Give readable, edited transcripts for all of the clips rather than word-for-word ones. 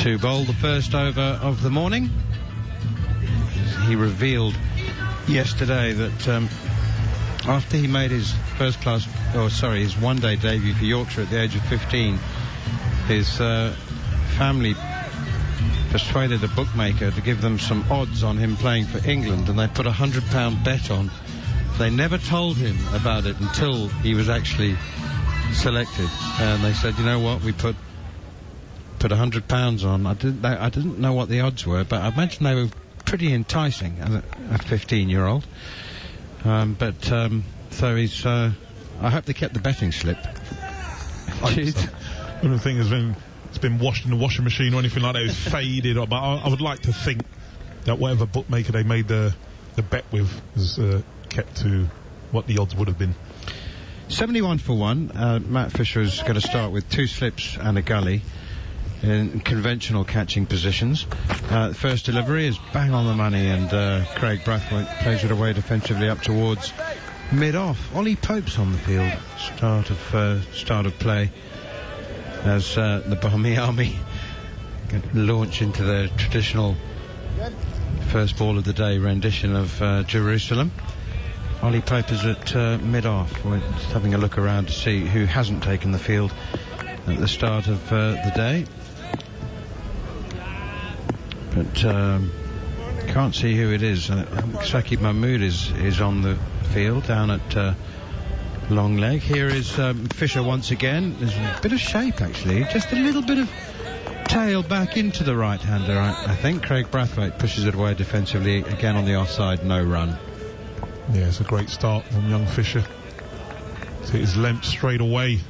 to bowl the first over of the morning. He revealed yesterday that after he made his his one-day debut for Yorkshire at the age of 15, his family persuaded a bookmaker to give them some odds on him playing for England, and they put £100 bet on. They never told him about it until he was actually selected, and they said, you know what, we put £100 on. I didn't know what the odds were, but I imagine they were pretty enticing as a 15-year-old. So he's I hope they kept the betting slip. I don't think it's been washed in the washing machine or anything like that. It's faded, but I would like to think that whatever bookmaker they made the bet with was kept to what the odds would have been. 71 for 1. Matt Fisher is going to start with 2 slips and a gully in conventional catching positions. The first delivery is bang on the money, and Craig Brathwaite plays it away defensively up towards mid-off. Ollie Pope's on the field. Start of play as the Barmy Army launch into their traditional first ball of the day rendition of Jerusalem. Ollie Pope is at mid-off. We're just having a look around to see who hasn't taken the field at the start of the day. But can't see who it is. Saki Mahmood is on the field down at long leg. Here is Fisher once again. There's a bit of shape, actually. Just a little bit of tail back into the right-hander, I think. Craig Brathwaite pushes it away defensively. Again on the offside, no run. Yeah, it's a great start from young Fisher. To hit his length straight away.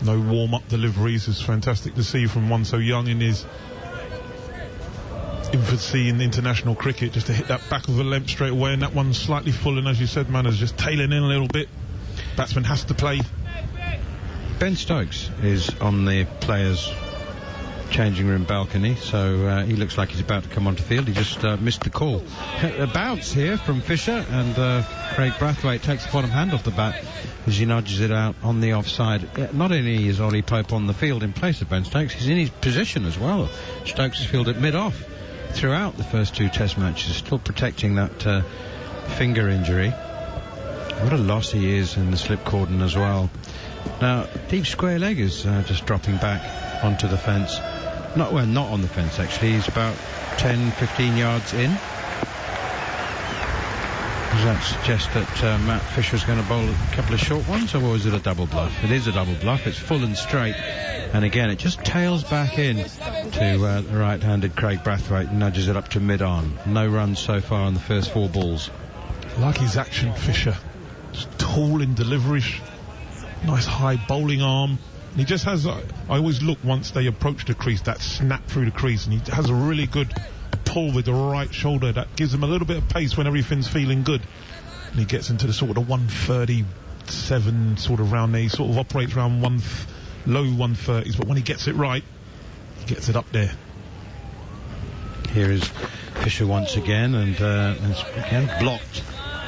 No warm-up deliveries. It's fantastic to see from one so young in his infancy in international cricket, just to hit that back of the length straight away, and that one's slightly full, and as you said, Manners just tailing in a little bit. Batsman has to play. Ben Stokes is on the players' changing room balcony, so he looks like he's about to come onto the field. He just missed the call. A bounce here from Fisher, and Craig Brathwaite takes the bottom hand off the bat as he nudges it out on the offside. Not only is Ollie Pope on the field in place of Ben Stokes, he's in his position as well. Stokes is fielded mid-off throughout the first 2 test matches, still protecting that finger injury. What a loss he is in the slip cordon as well. Now, deep square leg is just dropping back onto the fence. Not on the fence, actually. He's about 10-15 yards in. Does that suggest that Matt Fisher's going to bowl a couple of short ones, or is it a double bluff? It is a double bluff. It's full and straight, and again it just tails back in to the right-handed Craig Brathwaite and nudges it up to mid-on. No runs so far on the first 4 balls. Like his action, Fisher. Just tall in delivery, nice high bowling arm. And he just has, I always look once they approach the crease, that snap through the crease, and he has a really good pull with the right shoulder that gives him a little bit of pace when everything's feeling good. And he gets into the sort of the 137 sort of round there. He sort of operates around low 130s, but when he gets it right, he gets it up there. Here is Fisher once again, and again blocked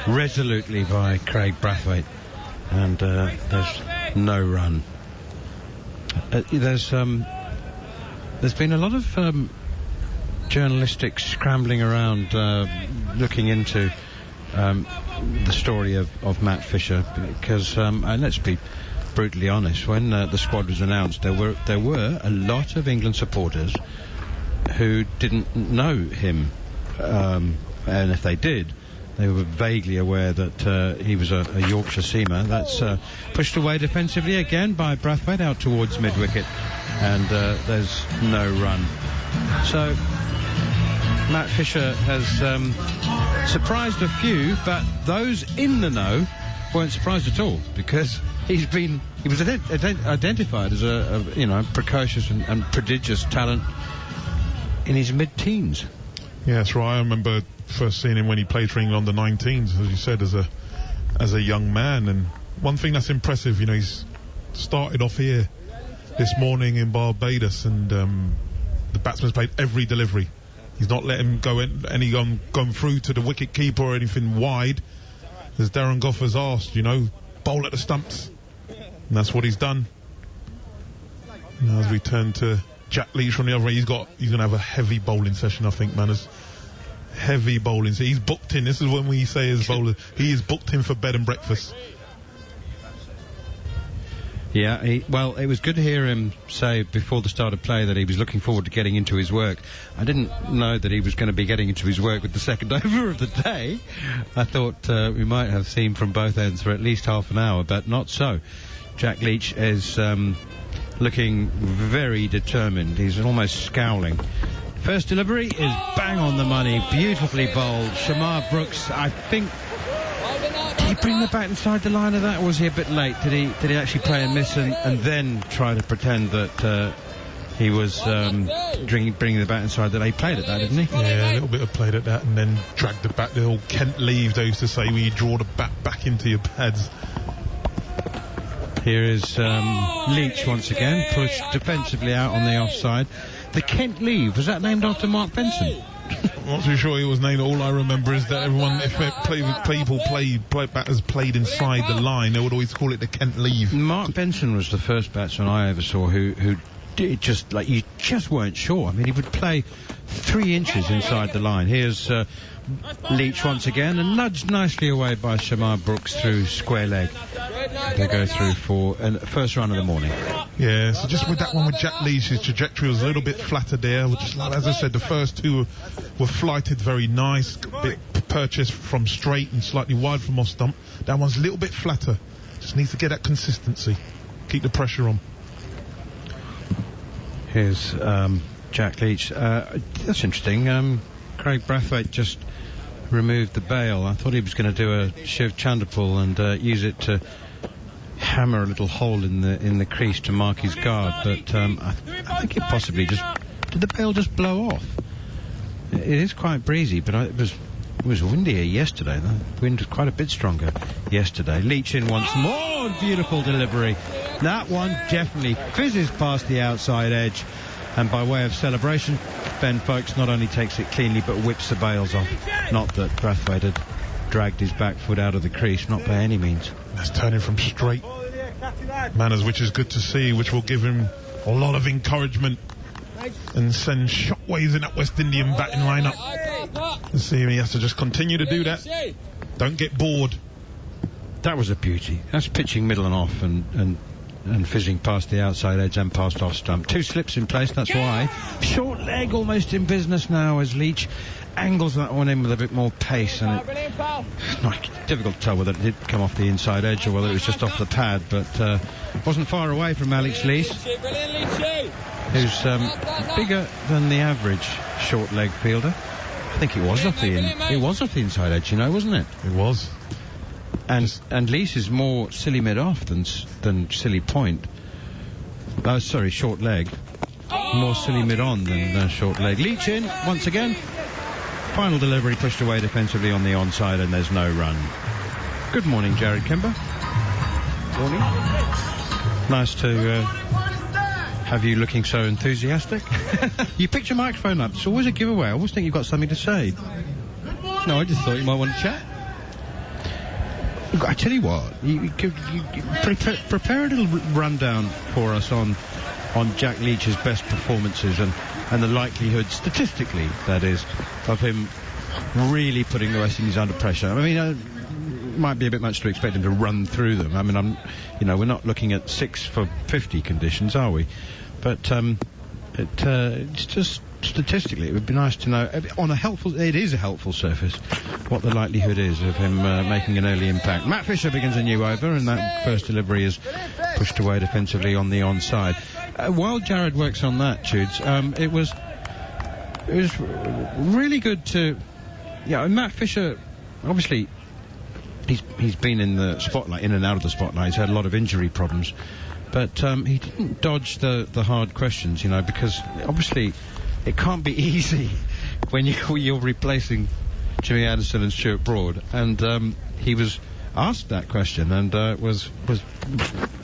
resolutely by Craig Brathwaite, and there's no run. There's been a lot of journalistic scrambling around looking into the story of Matt Fisher, because and let's be brutally honest, when the squad was announced, there were a lot of England supporters who didn't know him, and if they did, they were vaguely aware that he was a Yorkshire seamer. That's pushed away defensively again by Brathwaite out towards mid-wicket, and there's no run. So Matt Fisher has surprised a few, but those in the know weren't surprised at all, because he was identified as a precocious and prodigious talent in his mid-teens. Yeah, that's right. I remember first seeing him when he played for England under 19s, as you said, as a young man. And one thing that's impressive, he's started off here this morning in Barbados, and the batsman's played every delivery. He's not let him go gone through to the wicket keeper or anything wide. As Darren Gough has asked, bowl at the stumps. And that's what he's done. Now as we turn to Jack Leach from the other end. He's going to have a heavy bowling session, I think, Manners. Heavy bowling. So he's booked in. This is when we say as bowler, he is booked in for bed and breakfast. Yeah, well, it was good to hear him say before the start of play that he was looking forward to getting into his work. I didn't know that he was going to be getting into his work with the second over of the day. I thought we might have seen from both ends for at least half an hour, but not so. Jack Leach is looking very determined. He's almost scowling. First delivery is bang on the money, beautifully bowled. Shamar Brooks, I think... Did he bring the bat inside the line of that, or was he a bit late? Did he actually play a miss and then try to pretend that he was bringing the bat inside the line? He played at that, didn't he? Yeah, a little bit of played at that and then dragged the bat. The old Kent leave, they used to say, when you draw the bat back into your pads. Here is Leach once again, pushed defensively out on the offside. The Kent leave, was that named after Mark Benson? I'm not too sure he was named. All I remember is that everyone, if batters played inside the line, they would always call it the Kent leave. Mark Benson was the first batsman I ever saw who did just, like, you just weren't sure. I mean, he would play 3 inches inside the line. Here's Leach once again, and nudged nicely away by Shamar Brooks through square leg. They go through for first run of the morning. Yeah, so just with that one with Jack Leach, his trajectory was a little bit flatter there. Just like, as I said, the first 2 were flighted very nice, a bit purchased from straight and slightly wide from off stump. That one's a little bit flatter. Just needs to get that consistency. Keep the pressure on. Here's Jack Leach. That's interesting. Craig Brathwaite just removed the bail. I thought he was going to do a Shiv Chandapur and use it to hammer a little hole in the crease to mark his guard, but I think it possibly just... Did the bail just blow off? It is quite breezy, but it was windier yesterday. The wind was quite a bit stronger yesterday. Leach in once more. Beautiful delivery. That one definitely fizzes past the outside edge, and by way of celebration, Ben Foakes not only takes it cleanly but whips the bails off. Not that Brathwaite had dragged his back foot out of the crease, not by any means. That's turning from straight manners, which is good to see, which will give him a lot of encouragement and send shockwaves in that West Indian batting lineup. Let's see if he has to just continue to do that. Don't get bored. That was a beauty. That's pitching middle and off and fizzing past the outside edge and past off stump. 2 slips in place, that's why. Short leg almost in business now as Leach angles that one in with a bit more pace, and it's not difficult to tell whether it did come off the inside edge or whether it was just off the pad, but wasn't far away from Alex Lees, who's bigger than the average short leg fielder. I think it was off the inside edge, wasn't it? It was. And Lees is more silly mid-off than silly point. Sorry, short leg. More silly mid-on than short leg. Leach in once again. Final delivery pushed away defensively on the onside, and there's no run. Good morning, Jared Kimber. Morning. Nice to have you looking so enthusiastic. You picked your microphone up. It's always a giveaway. I always think you've got something to say. No, I just thought you might want to chat. I tell you what, you prepare a little rundown for us on Jack Leach's best performances and the likelihood, statistically, that is, of him really putting the West Indies under pressure. I mean, it might be a bit much to expect him to run through them. I mean, we're not looking at 6 for 50 conditions, are we? But it's just statistically, it would be nice to know it is a helpful surface, what the likelihood is of him making an early impact. Matt Fisher begins a new over, and that first delivery is pushed away defensively on the onside. While Jared works on that, Tudes, it was really good to... Yeah, Matt Fisher, obviously, he's been in the spotlight, in and out of the spotlight. He's had a lot of injury problems, but he didn't dodge the hard questions, because obviously it can't be easy when you're replacing Jimmy Anderson and Stuart Broad, and he was asked that question and was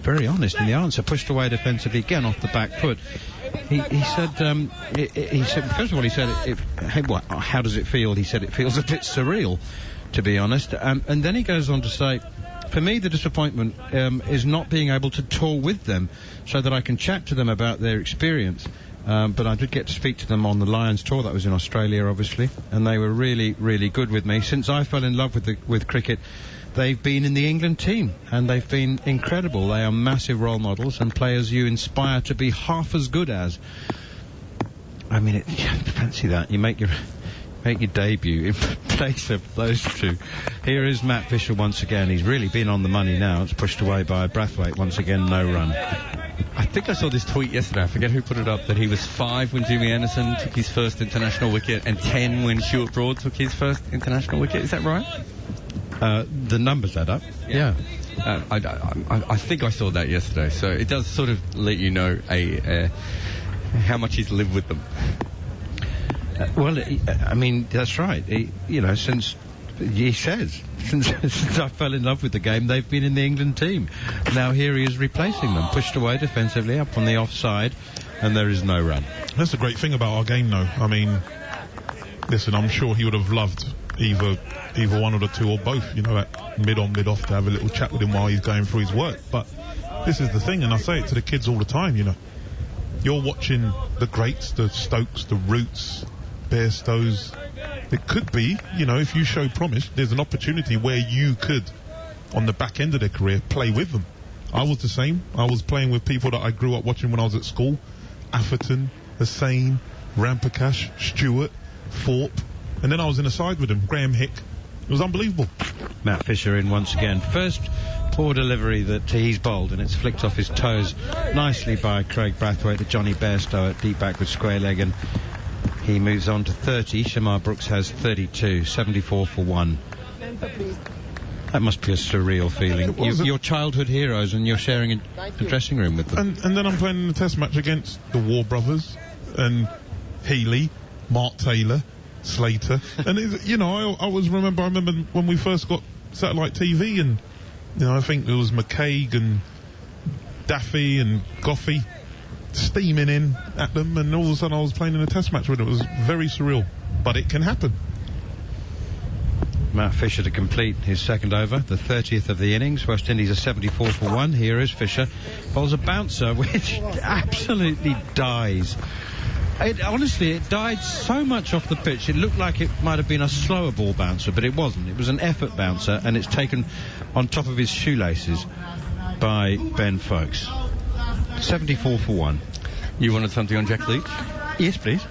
very honest in the answer. Pushed away defensively again off the back foot. He said first of all, he said, how does it feel? He said it feels a bit surreal, to be honest, and then he goes on to say, for me, the disappointment is not being able to tour with them so that I can chat to them about their experience but I did get to speak to them on the Lions tour. That was in Australia, obviously, and they were really, really good with me. Since I fell in love with cricket, they've been in the England team, and they've been incredible. They are massive role models and players you inspire to be half as good as. I mean, fancy that. You make your debut in place of those two. Here is Matt Fisher once again. He's really been on the money now. It's pushed away by Brathwaite. Once again, no run. I think I saw this tweet yesterday, I forget who put it up, that he was 5 when Jimmy Anderson took his first international wicket and 10 when Stuart Broad took his first international wicket. Is that right? The numbers add up. Yeah. I think I saw that yesterday, so it does sort of let you know how much he's lived with them. Well, I mean, that's right. Since I fell in love with the game, they've been in the England team. Now here he is replacing them, pushed away defensively, up on the offside, and there is no run. That's the great thing about our game, though. I mean, listen, I'm sure he would have loved either one of the two or both, at mid-on, mid-off, to have a little chat with him while he's going through his work. But this is the thing, and I say it to the kids all the time, You're watching the greats, the Stokes, the Roots, Bairstows. It could be, if you show promise, there's an opportunity where you could, on the back end of their career, play with them. I was the same. I was playing with people that I grew up watching when I was at school. Atherton, Hussain, Ramprakash, Stewart, Thorpe. And then I was in a side with them, Graham Hick. It was unbelievable. Matt Fisher in once again. First poor delivery that he's bowled, and it's flicked off his toes nicely by Craig Brathwaite, the Johnny Bairstow at deep backward square leg, and he moves on to 30. Shamar Brooks has 32, 74 for 1. That must be a surreal feeling. Your childhood heroes, and you're sharing a dressing room with them. And then I'm playing in a test match against the War Brothers, and Healy, Mark Taylor, Slater. And, I remember when we first got satellite TV, and, I think there was McCaig and Daffy and Gough steaming in at them, and all of a sudden I was playing in a test match with them. It was very surreal, but it can happen. Matt Fisher to complete his second over, the 30th of the innings. West Indies are 74 for 1. Here is Fisher. Bowls a bouncer, which absolutely dies. Honestly, it died so much off the pitch, it looked like it might have been a slower ball bouncer, but it wasn't. It was an effort bouncer, and it's taken on top of his shoelaces by Ben Foakes. 74 for 1. You wanted something on Jack Leach? Yes, please.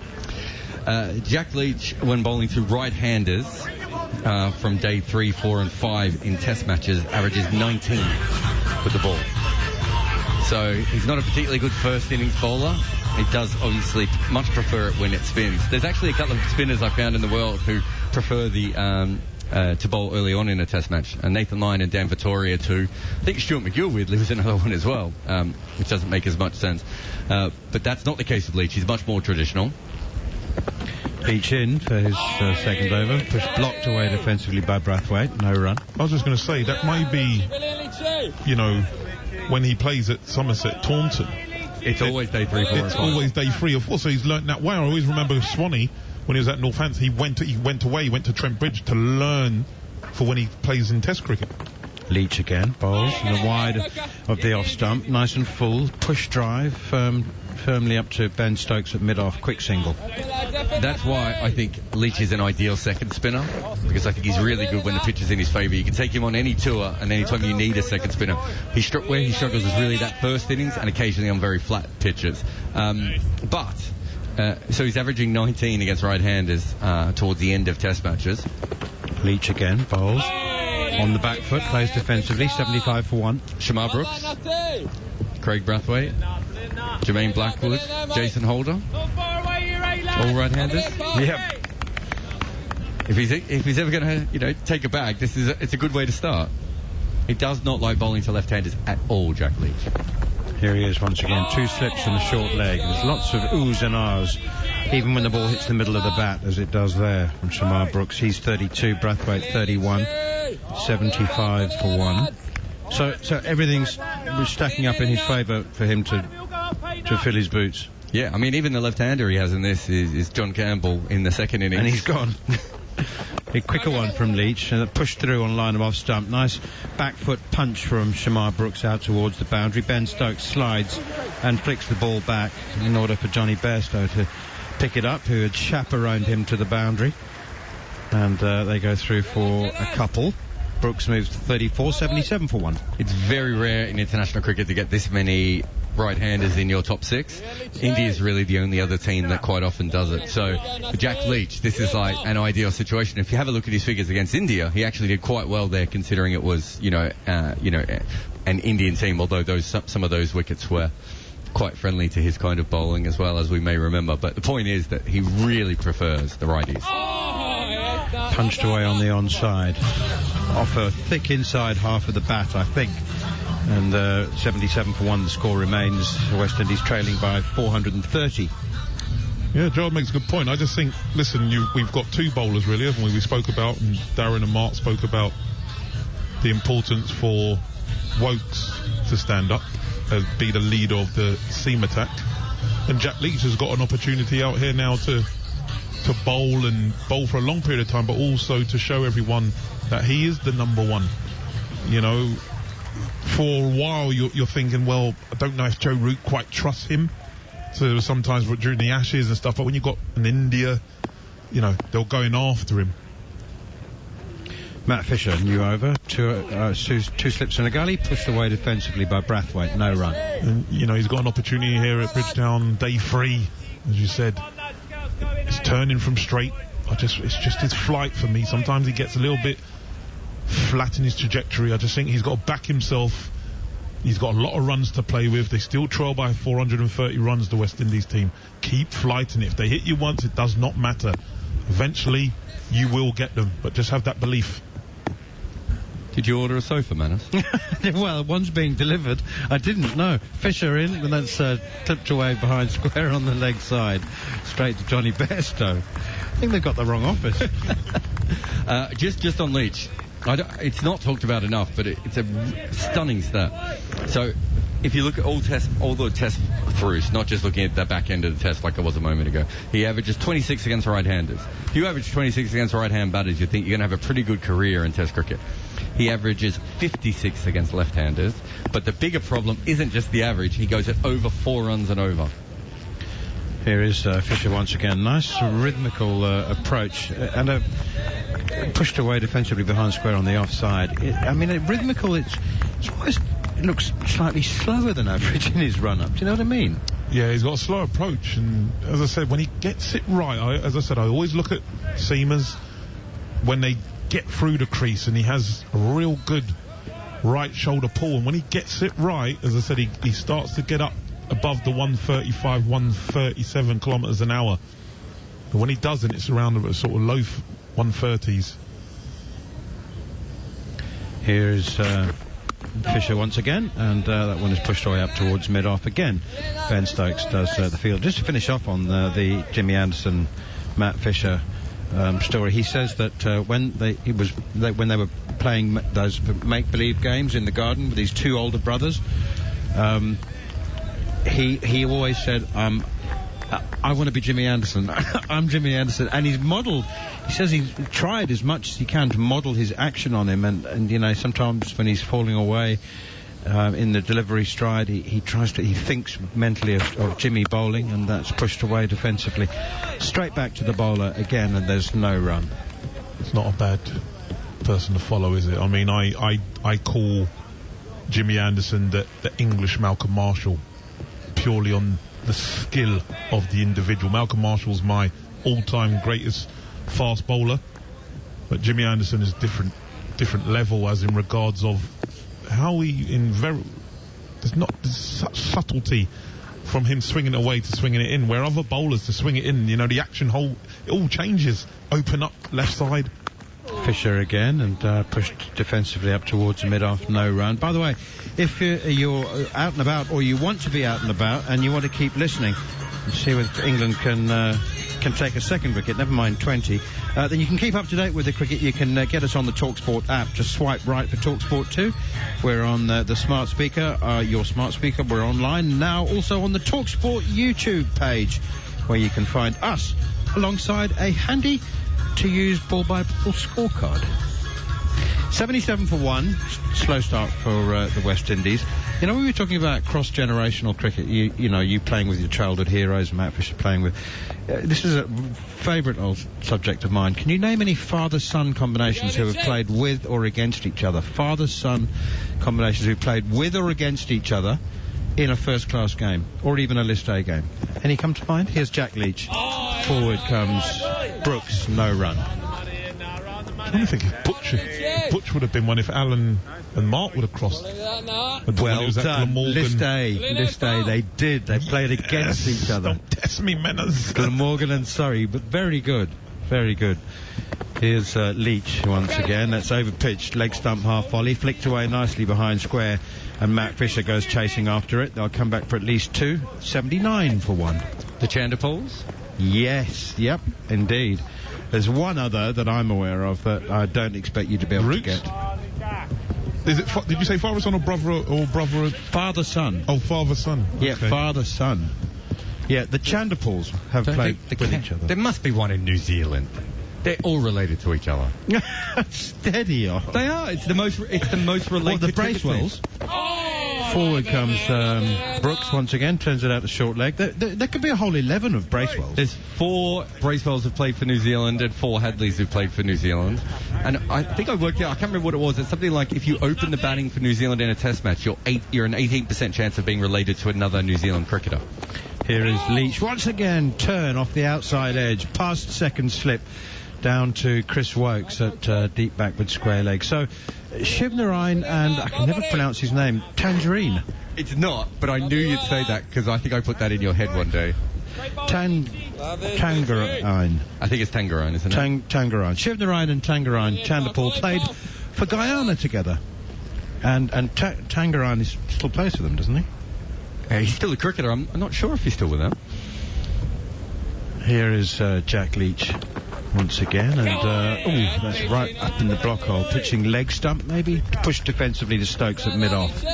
Jack Leach, when bowling through right-handers from day 3, 4 and 5 in test matches, averages 19 with the ball. So he's not a particularly good first innings bowler. He does obviously much prefer it when it spins. There's actually a couple of spinners I found in the world who prefer to bowl early on in a test match. Nathan Lyon and Dan Vittoria too. I think Stuart McGill was another one as well, which doesn't make as much sense. But that's not the case with Leach. He's much more traditional. Leach in for his second over. Pushed blocked away defensively by Brathwaite. No run. I was just going to say, that might be, when he plays at Somerset Taunton. It's always day 3, 4 and 5. It's always day 3 or 4, so he's learnt that way. I always remember Swanee, when he was at Northampton, he went to Trent Bridge to learn for when he plays in Test cricket. Leach again, bowls in the wide of the off stump, nice and full, push drive, firmly up to Ben Stokes at mid-off, quick single. That's why I think Leach is an ideal second spinner, because I think he's really good when the pitch is in his favour. You can take him on any tour, and any time you need a second spinner. Where he struggles is really that first innings, and occasionally on very flat pitches. So he's averaging 19 against right-handers towards the end of test matches. Leach again, bowls on the back foot, plays defensively, 75 for 1. Shamar Brooks, Craig Brathwaite, Jermaine Blackwood, Jason Holder, all right-handers. Yep. If he's ever going to take a bag, it's a good way to start. He does not like bowling to left-handers at all, Jack Leach. Here he is once again, 2 slips and a short leg. There's lots of oohs and ahs, even when the ball hits the middle of the bat, as it does there from Shamar Brooks. He's 32, Brathwaite 31, 75 for 1. So everything's stacking up in his favour for him to fill his boots. Yeah, I mean, even the left-hander he has in this is John Campbell in the second innings. And he's gone. A quicker one from Leach, pushed through on line of off stump. Nice back foot punch from Shamar Brooks out towards the boundary. Ben Stokes slides and flicks the ball back in order for Johnny Bairstow to pick it up, who had chaperoned him to the boundary. And they go through for a couple. Brooks moves to 34, 77 for one. It's very rare in international cricket to get this many right-handers in your top six. India is really the only other team that quite often does it. So for Jack Leach, this is like an ideal situation. If you have a look at his figures against India, he actually did quite well there, considering it was, an Indian team. Although some of those wickets were quite friendly to his kind of bowling, as well, as we may remember. But the point is that he really prefers the righties. Punched away on the onside, off a thick inside half of the bat, I think. And 77 for one, the score remains. West Indies trailing by 430. Yeah, Gerald makes a good point. I just think, listen, we've got two bowlers really, haven't we? We spoke about, and Darren and Mark spoke about the importance for Wokes to stand up, be the leader of the seam attack. And Jack Leach has got an opportunity out here now to bowl for a long period of time, but also to show everyone that he is the number one. For a while you're thinking, well, I don't know if Joe Root quite trusts him. So sometimes during the Ashes and stuff, but when you've got an India, they're going after him. Matt Fisher, new over, two slips in a gully, pushed away defensively by Brathwaite, no run. And, he's got an opportunity here at Bridgetown, day 3, as you said. He's turning from straight. It's just his flight for me. Sometimes he gets a little bit flat in his trajectory. I just think he's got to back himself. He's got a lot of runs to play with. They still trail by 430 runs, the West Indies team. Keep flighting. If they hit you once, it does not matter. Eventually, you will get them, but just have that belief. Did you order a sofa, Manus? Well, one's being delivered. I didn't know. Fisher in, and that's tipped away behind square on the leg side, straight to Johnny Bairstow. I think they've got the wrong office. Just on Leach, it's not talked about enough, but it's a stunning stat. So, if you look at all the test throughs, not just looking at the back end of the test like I was a moment ago, he averages 26 against right-handers. If you average 26 against right-hand batters, you think you're going to have a pretty good career in test cricket. He averages 56 against left-handers, but the bigger problem isn't just the average. He goes at over 4 runs and over. Here is Fisher once again. Nice rhythmical approach, and pushed away defensively behind square on the offside. Rhythmical, it looks slightly slower than average in his run-up. Do you know what I mean? Yeah, he's got a slow approach, and as I said, when he gets it right, I always look at seamers when they get through the crease, and he has a real good right shoulder pull, and when he gets it right, as I said, he starts to get up above the 135, 137 kilometres an hour. But when he doesn't, it's around the sort of low 130s. Here's Fisher once again, and that one is pushed away up towards mid-off again. Ben Stokes does the field. Just to finish off on the Jimmy Anderson, Matt Fisher story, he says that when they were playing those make-believe games in the garden with his two older brothers, he always said, I want to be Jimmy Anderson. I'm Jimmy Anderson. And he says he's tried as much as he can to model his action on him, and sometimes when he's falling away in the delivery stride, he thinks mentally of Jimmy bowling, and that's pushed away defensively. Straight back to the bowler again, and there's no run. It's not a bad person to follow, is it? I mean, I call Jimmy Anderson the English Malcolm Marshall, purely on the skill of the individual. Malcolm Marshall's my all-time greatest fast bowler, but Jimmy Anderson is different level, as in regards of how there's such subtlety from him swinging it away to swinging it in, where other bowlers to swing it in, the action it all changes. Open up left side. Fisher again, and pushed defensively up towards the mid-off, no run. By the way, if you're out and about, or you want to be out and about, and you want to keep listening and see whether England can take a second wicket, never mind 20, then you can keep up to date with the cricket. You can get us on the talkSPORT app. Just swipe right for talkSPORT 2. We're on the smart speaker, your smart speaker. We're online now, also on the talkSPORT YouTube page, where you can find us alongside a handy-to-use ball-by-ball scorecard. 77 for 1, slow start for the West Indies. You know, we were talking about cross-generational cricket. You know, you playing with your childhood heroes, Matt Fisher playing with... this is a favourite old subject of mine. Can you name any father-son combinations who have played with or against each other? Father-son combinations who played with or against each other in a first-class game, or even a List A game. Any come to mind? Here's Jack Leach. Forward comes Brooks, no run. I don't think Butch would have been one if Alan and Mark would have crossed. Well done. List A, they did. They played against each other. Don't test me, manners. Glamorgan and Surrey, but very good. Very good. Here's Leach once again. That's over pitched. Leg stump half volley. Flicked away nicely behind square. And Matt Fisher goes chasing after it. They'll come back for at least 2. 79 for 1. The Chanderpools? Yes. Yep. Indeed. There's one other that I'm aware of that I don't expect you to be able to get. Is it? Did you say father-son or brother? Father-son. Oh, father-son. Yeah, okay. Father-son. Yeah, the Chanderpools have played with each other. There must be one in New Zealand. They're all related to each other. Steady off. They are. It's the most related. The Bracewells. Forward comes Brooks once again, turns it out to short leg. There could be a whole 11 of Bracewells. There's 4 Bracewells who've played for New Zealand and 4 Hadleys who've played for New Zealand. And I think I worked out, I can't remember what it was, it's something like if you open the batting for New Zealand in a test match, you're an 18% chance of being related to another New Zealand cricketer. Here is Leach once again, turn off the outside edge, past second slip, down to Chris Wokes at deep backward square leg. So, Shivnarine and, I can never pronounce his name, Tangerine. It's not, but I knew you'd say that because I think I put that in your head one day. Tangerine. I think it's Tangerine, isn't it? Tangerine. Shivnarine and Tangerine, Chanderpool played for Guyana together. And Tangerine still plays for them, doesn't he? He's still a cricketer. I'm not sure if he's still with them. Here is Jack Leach once again, and that's right up in the block hole, pitching leg stump maybe, pushed defensively to Stokes at mid-off.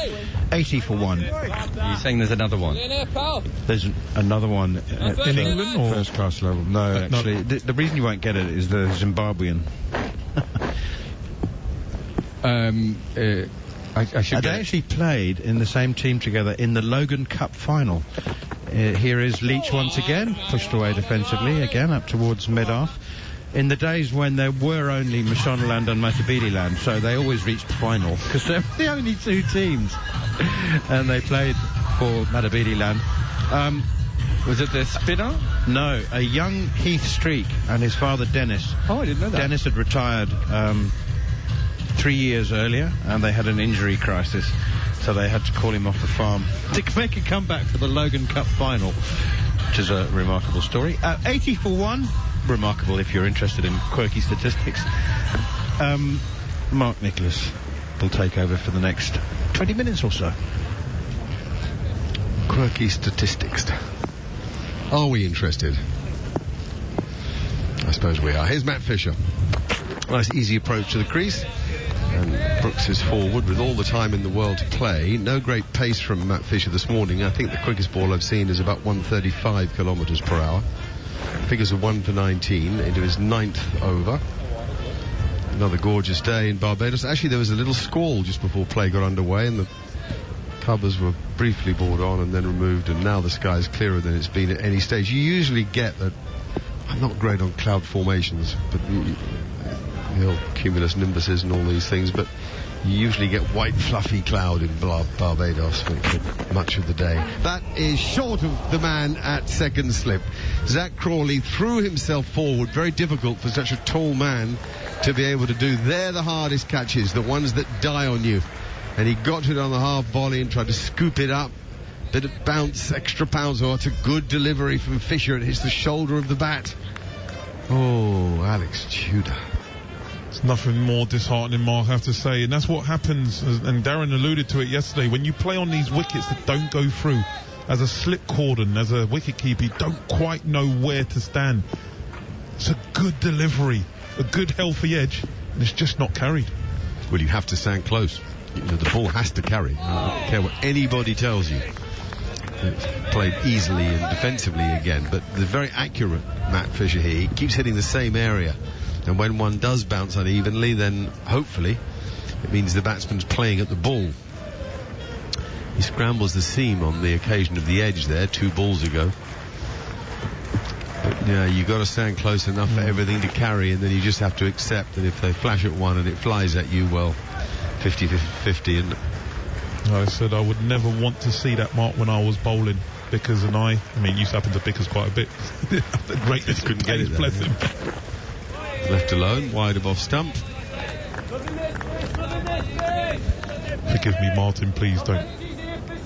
80 for 1. Are you saying there's another one? There's another one at in England or first class level. No, actually, the reason you won't get it is the Zimbabwean. I should they actually played in the same team together in the Logan Cup final. Here is Leach once again, pushed away defensively, again up towards mid-off. In the days when there were only Mashonaland and Matabeleland, so they always reached the final, because they're the only 2 teams. And they played for Matabeleland. Was it the spinner? No, a young Heath Streak and his father Dennis. Oh, I didn't know that. Dennis had retired 3 years earlier, and they had an injury crisis, so they had to call him off the farm to make a comeback for the Logan Cup final, which is a remarkable story. 80 for 1, remarkable if you're interested in quirky statistics. Mark Nicholas will take over for the next 20 minutes or so. Quirky statistics. Are we interested? I suppose we are. Here's Matt Fisher. Nice easy approach to the crease. And Brooks is forward with all the time in the world to play. No great pace from Matt Fisher this morning. I think the quickest ball I've seen is about 135 kilometres per hour. Figures of 1 for 19 into his 9th over. Another gorgeous day in Barbados. Actually, there was a little squall just before play got underway, and the covers were briefly brought on and then removed, and now the sky's clearer than it's been at any stage. You usually get that. I'm not great on cloud formations, but the old cumulus nimbuses and all these things, but you usually get white fluffy cloud in Barbados for much of the day. That is short of the man at second slip. Zach Crawley threw himself forward. Very difficult for such a tall man to be able to do. They're the hardest catches, the ones that die on you. And he got to it on the half volley and tried to scoop it up. Bit of bounce, extra pounds. Oh, it's a good delivery from Fisher. It hits the shoulder of the bat. Oh, Alex Tudor. It's nothing more disheartening, Mark, I have to say. And that's what happens, and Darren alluded to it yesterday, when you play on these wickets that don't go through. As a slip cordon, as a wicketkeeper, you don't quite know where to stand. It's a good delivery, a good healthy edge, and it's just not carried. Well, you have to stand close. The ball has to carry. I don't care what anybody tells you. played easily and defensively again, but the very accurate Matt Fisher here. He keeps hitting the same area, and when one does bounce unevenly, then hopefully it means the batsman's playing at the ball. He scrambles the seam on the occasion of the edge there 2 balls ago. But yeah, you've got to stand close enough for everything to carry, and then you just have to accept that if they flash at one and it flies at you, well, 50-50. And I said I would never want to see that, Mark, when I was bowling, because I mean, used to happen to Bickers quite a bit. The greatness couldn't get it, bless him. Left alone, wide of off stump. Forgive me, Martin, please don't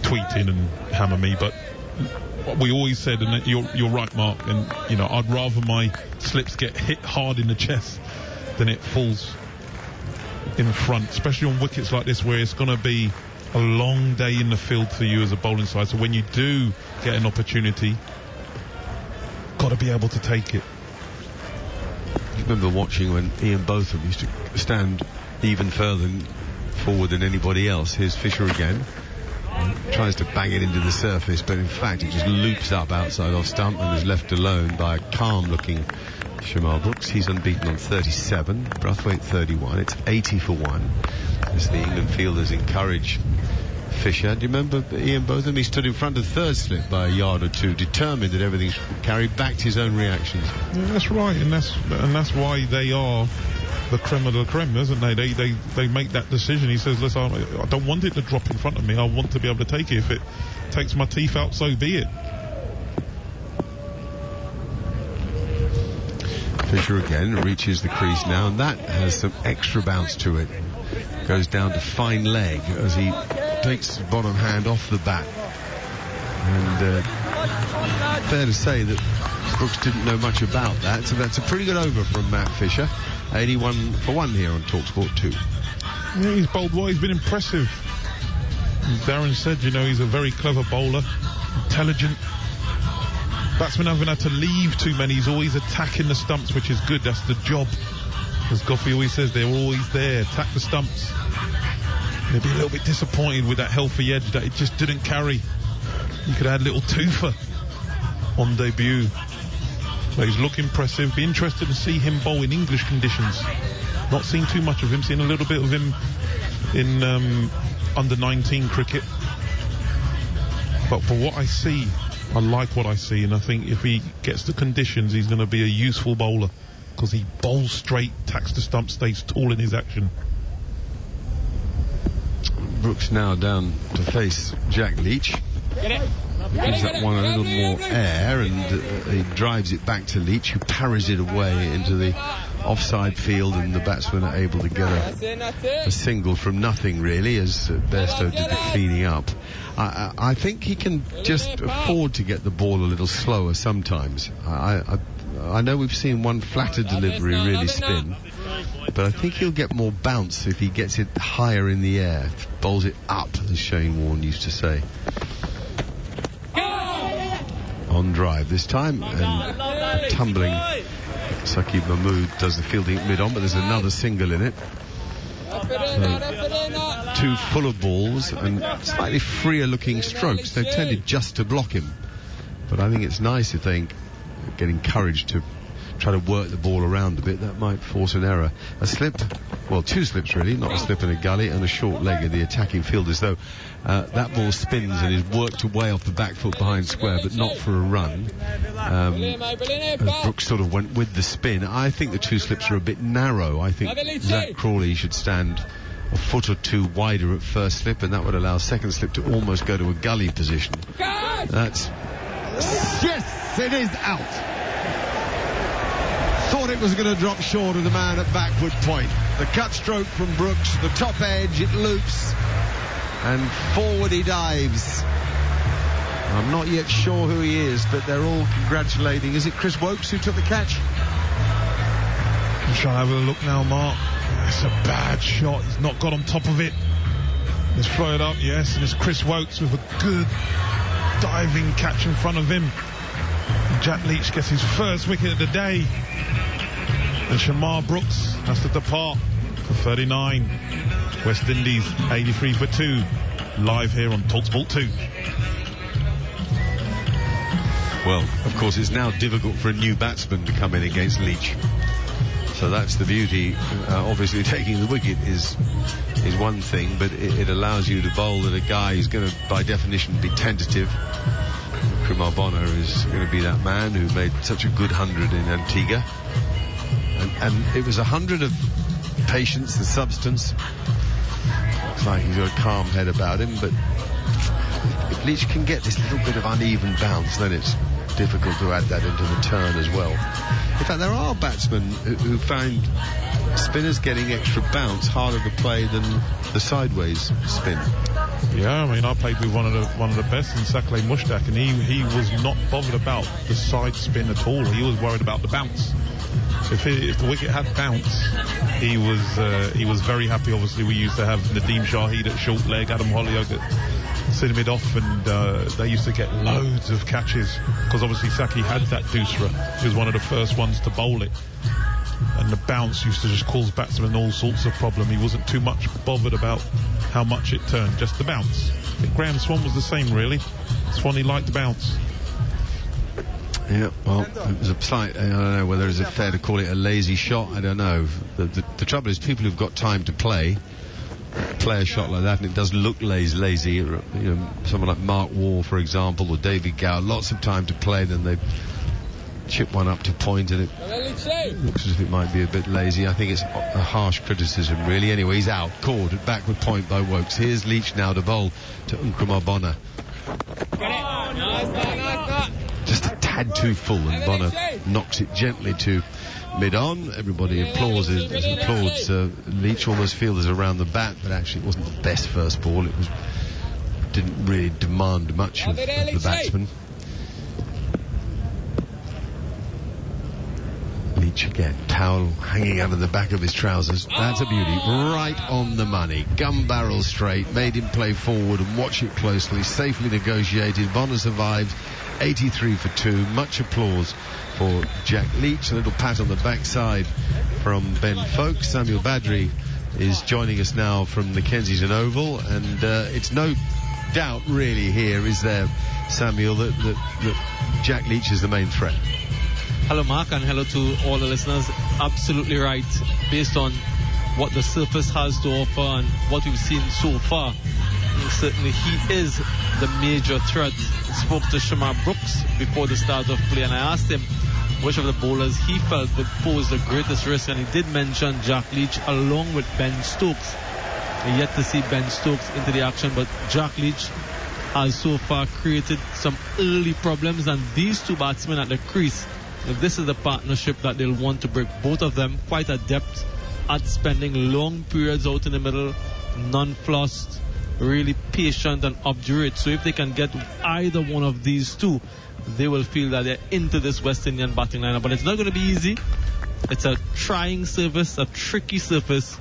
tweet in and hammer me, but we always said, and you're right, Mark, and you know, I'd rather my slips get hit hard in the chest than it falls in front, especially on wickets like this where it's going to be a long day in the field for you as a bowling side. So when you do get an opportunity, got to be able to take it. I remember watching when Ian Botham used to stand even further forward than anybody else. Here's Fisher again. Tries to bang it into the surface, but in fact it just loops up outside off stump and is left alone by a calm-looking Shamar Brooks. He's unbeaten on 37, Brathwaite 31. It's 80 for 1 as the England fielders encourage Fisher. Do you remember Ian Botham? He stood in front of third slip by a yard or two, determined that everything should carry, backed his own reactions. Yeah, that's right, and that's why they are the creme of the creme, isn't they? They make that decision. He says, listen, I don't want it to drop in front of me. I want to be able to take it. If it takes my teeth out, so be it. Fisher again reaches the crease now, and that has some extra bounce to it. Goes down to fine leg as he takes his bottom hand off the bat. And fair to say that Brooks didn't know much about that, so that's a pretty good over from Matt Fisher. 81 for 1 here on talkSPORT 2. Yeah, he's bowled well. He's been impressive. As Darren said, you know, he's a very clever bowler, intelligent. Batsmen haven't had to leave too many. He's always attacking the stumps, which is good. That's the job. As Gough always says, they're always there. Attack the stumps. They'll be a little bit disappointed with that healthy edge that it just didn't carry. You could add little twofer on debut. But he's look impressive. Be interested to see him bowl in English conditions. Not seen too much of him. Seen a little bit of him in under-19 cricket. But for what I see, I like what I see, and I think if he gets the conditions, he's going to be a useful bowler, because he bowls straight, tacks the stump, stays tall in his action. Brooks now down to face Jack Leach. Gives that one a little more air, and he drives it back to Leach, who parries it away into the offside field, and the batsmen are able to get a single from nothing, really, as Bairstow did the cleaning up. I think he can just afford to get the ball a little slower sometimes. I know we've seen one flatter delivery really spin, but I think he'll get more bounce if he gets it higher in the air, bowls it up, as Shane Warne used to say. On drive this time, and tumbling Saqib Mahmood does the fielding at mid-on, but there's another single in it. So, 2 fuller balls and slightly freer looking strokes. They tended just to block him, but I think it's nice if they get encouraged to try to work the ball around a bit. That might force an error. A slip, well, 2 slips really, not a slip and a gully, and a short leg of the attacking fielders, though that ball spins and is worked away off the back foot behind square, but not for a run. Brooks sort of went with the spin. I think the 2 slips are a bit narrow. I think Zach Crawley should stand a foot or 2 wider at first slip, and that would allow second slip to almost go to a gully position. That's... Yes, it is out. Thought it was going to drop short of the man at backward point. The cut stroke from Brooks, the top edge, it loops, and forward he dives. I'm not yet sure who he is, but they're all congratulating. Is it Chris Wokes who took the catch? I'm trying to have a look now, Mark. It's a bad shot. He's not got on top of it. It's floated up, yes, and it's Chris Wokes with a good diving catch in front of him. Jack Leach gets his first wicket of the day, and Shamar Brooks has to depart for 39. West Indies 83 for 2, live here on talkSPORT 2. Well, of course, it's now difficult for a new batsman to come in against Leach. So that's the beauty. Obviously, taking the wicket is one thing, but it allows you to bowl at a guy who's going to, by definition, be tentative. Kumar Bonner is going to be that man who made such a good 100 in Antigua. And it was 100 of patience and substance. Looks like he's got a calm head about him, but if Leach can get this little bit of uneven bounce, then it's difficult to add that into the turn as well. In fact, there are batsmen who find spinners getting extra bounce harder to play than the sideways spin. Yeah, I mean, I played with one of the best in Sakleh Mushtaq, and he was not bothered about the side spin at all. He was worried about the bounce. If the wicket had bounce, he was very happy. Obviously, we used to have Nadeem Shahid at short leg, Adam Hollyoak at centre mid off, and they used to get loads of catches because obviously Saki had that doosra. He was one of the first ones to bowl it, and the bounce used to just cause batsmen all sorts of problem. He wasn't too much bothered about how much it turned, just the bounce. I think Graham Swan was the same, really. Swanee liked the bounce. Yeah, well, it was a slight, I don't know whether it's fair to call it a lazy shot. I don't know. The trouble is, people who've got time to play a shot like that, and it does look lazy. You know, someone like Mark Waugh, for example, or David Gough, lots of time to play, then they chip one up to point, and it looks as if it might be a bit lazy. I think it's a harsh criticism, really. Anyway, he's out, caught at backward point by Woakes. Here's Leach now to bowl to Nkrumah Bonner. Just a tad too full, and Bonner knocks it gently to mid-on. Everybody applauds Leach. Almost fielders around the bat, but actually it wasn't the best first ball. It didn't really demand much of the batsman. Leach again, towel hanging out of the back of his trousers. That's a beauty, right on the money. Gun barrel straight, made him play forward and watch it closely. Safely negotiated. Bonner survived. 83 for 2. Much applause for Jack Leach. A little pat on the backside from Ben Folkes. Samuel Badri is joining us now from the Kensington Oval, and it's no doubt really here, is there, Samuel, that Jack Leach is the main threat. Hello Mark, and hello to all the listeners. Absolutely right. Based on what the surface has to offer and what we've seen so far, certainly he is the major threat. I spoke to Shamar Brooks before the start of play, and I asked him which of the bowlers he felt would pose the greatest risk, and he did mention Jack Leach along with Ben Stokes. Yet to see Ben Stokes into the action, but Jack Leach has so far created some early problems, and these two batsmen at the crease, this is the partnership that they'll want to break. Both of them quite adept at spending long periods out in the middle, non-flossed, really patient and obdurate. So if they can get either one of these two, they will feel that they're into this West Indian batting lineup. But it's not going to be easy. It's a trying surface, a tricky surface,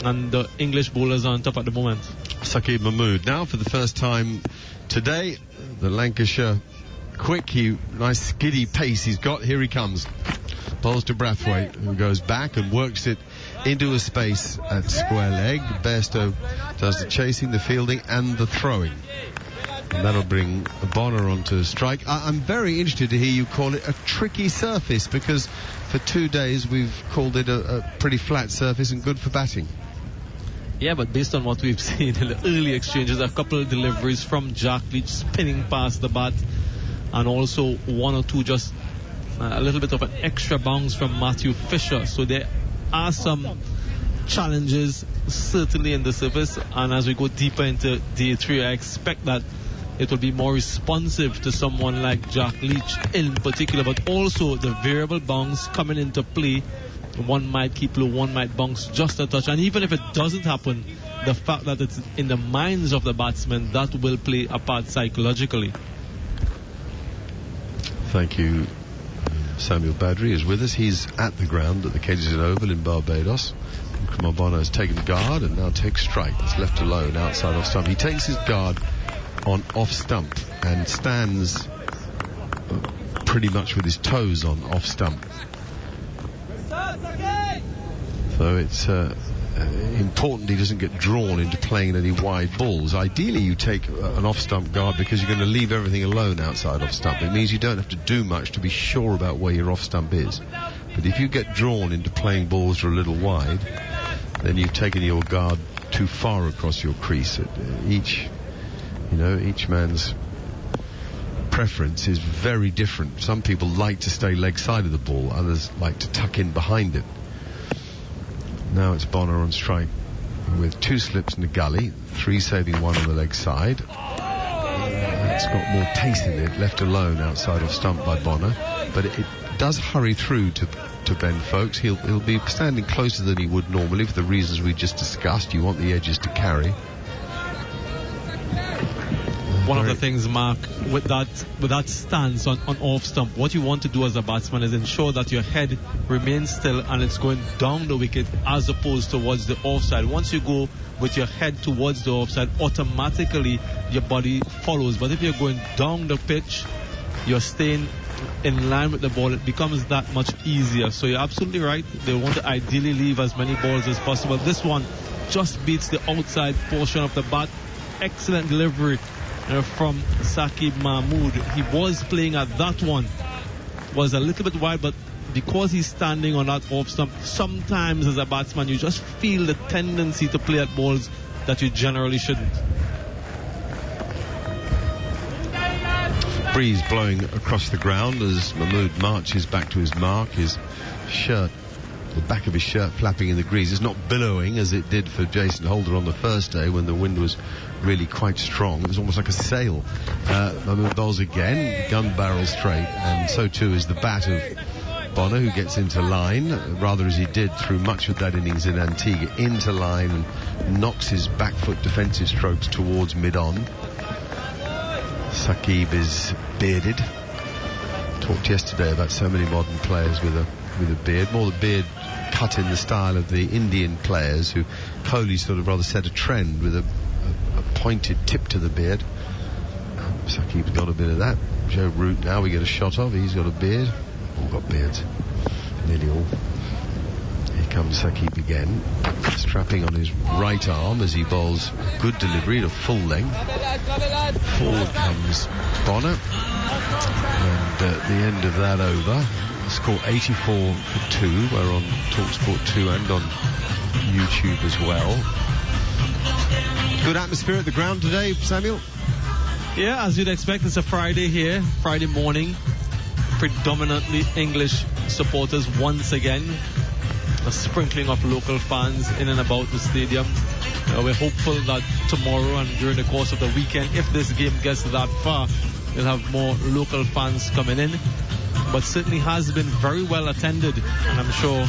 and the English bowlers are on top at the moment. Saqib Mahmood now for the first time today. The Lancashire quick, nice skiddy pace he's got. Here he comes. Bowls to Brathwaite, who goes back and works it into a space at square leg. Bairstow does the chasing, the fielding and the throwing, and that'll bring Bonner onto strike. I'm very interested to hear you call it a tricky surface, because for 2 days we've called it a pretty flat surface and good for batting. Yeah, but based on what we've seen in the early exchanges, a couple of deliveries from Jack Leach spinning past the bat, and also one or two just a little bit of an extra bounce from Matthew Fisher. So there are some challenges certainly in the surface, and as we go deeper into day 3, I expect that it will be more responsive to someone like Jack Leach in particular, but also the variable bounce coming into play. One might keep low, one might bounce just a touch, and even if it doesn't happen, the fact that it's in the minds of the batsmen, that will play a part psychologically. Thank you. Samuel Badri is with us. He's at the ground at the Kensington Oval in Barbados. Nkrumah Bonner has taken guard and now takes strike. It's left alone outside off stump. He takes his guard on off stump and stands pretty much with his toes on off stump. So it's important he doesn't get drawn into playing any wide balls. Ideally you take an off-stump guard because you're going to leave everything alone outside off-stump. It means you don't have to do much to be sure about where your off-stump is. But if you get drawn into playing balls that are a little wide, then you've taken your guard too far across your crease. Each man's preference is very different. Some people like to stay leg side of the ball, others like to tuck in behind it. Now it's Bonner on strike with 2 slips in the gully, 3 saving 1 on the leg side. It's got more pace in it, left alone outside of stump by Bonner, but it does hurry through to Ben Foakes. He'll be standing closer than he would normally for the reasons we just discussed. You want the edges to carry. One of the things, Mark, with that stance on off stump, what you want to do as a batsman is ensure that your head remains still and it's going down the wicket as opposed towards the offside. Once you go with your head towards the offside, automatically your body follows. But if you're going down the pitch, you're staying in line with the ball, it becomes that much easier. So you're absolutely right. They want to ideally leave as many balls as possible. This one just beats the outside portion of the bat. Excellent delivery from Saqib Mahmood. He was playing at that one, was a little bit wide, but because he's standing on that off stump, sometimes as a batsman you just feel the tendency to play at balls that you generally shouldn't. Breeze blowing across the ground as Mahmood marches back to his mark. His shirt, the back of his shirt flapping in the breeze. It's not billowing as it did for Jason Holder on the first day when the wind was really quite strong. It was almost like a sail. Mahmood bowls again, gun barrel straight, and so too is the bat of Bonner, who gets into line, rather as he did through much of that innings in Antigua, into line and knocks his back foot defensive strokes towards mid-on. Saqib is bearded. Talked yesterday about so many modern players with a beard, more the beard cut in the style of the Indian players, who Kohli sort of rather set a trend with a pointed tip to the beard. Saqib's got a bit of that. Joe Root now we get a shot of. He's got a beard. All got beards. Nearly all. Here comes Saqib again, strapping on his right arm as he bowls good delivery to full length. Forward comes Bonner, and at the end of that over, score 84 for 2. We're on talkSPORT 2 and on YouTube as well. Good atmosphere at the ground today, Samuel? Yeah, as you'd expect, it's a Friday here, Friday morning. Predominantly English supporters once again. A sprinkling of local fans in and about the stadium. We're hopeful that tomorrow and during the course of the weekend, if this game gets that far, we'll have more local fans coming in. But certainly has been very well attended, and I'm sure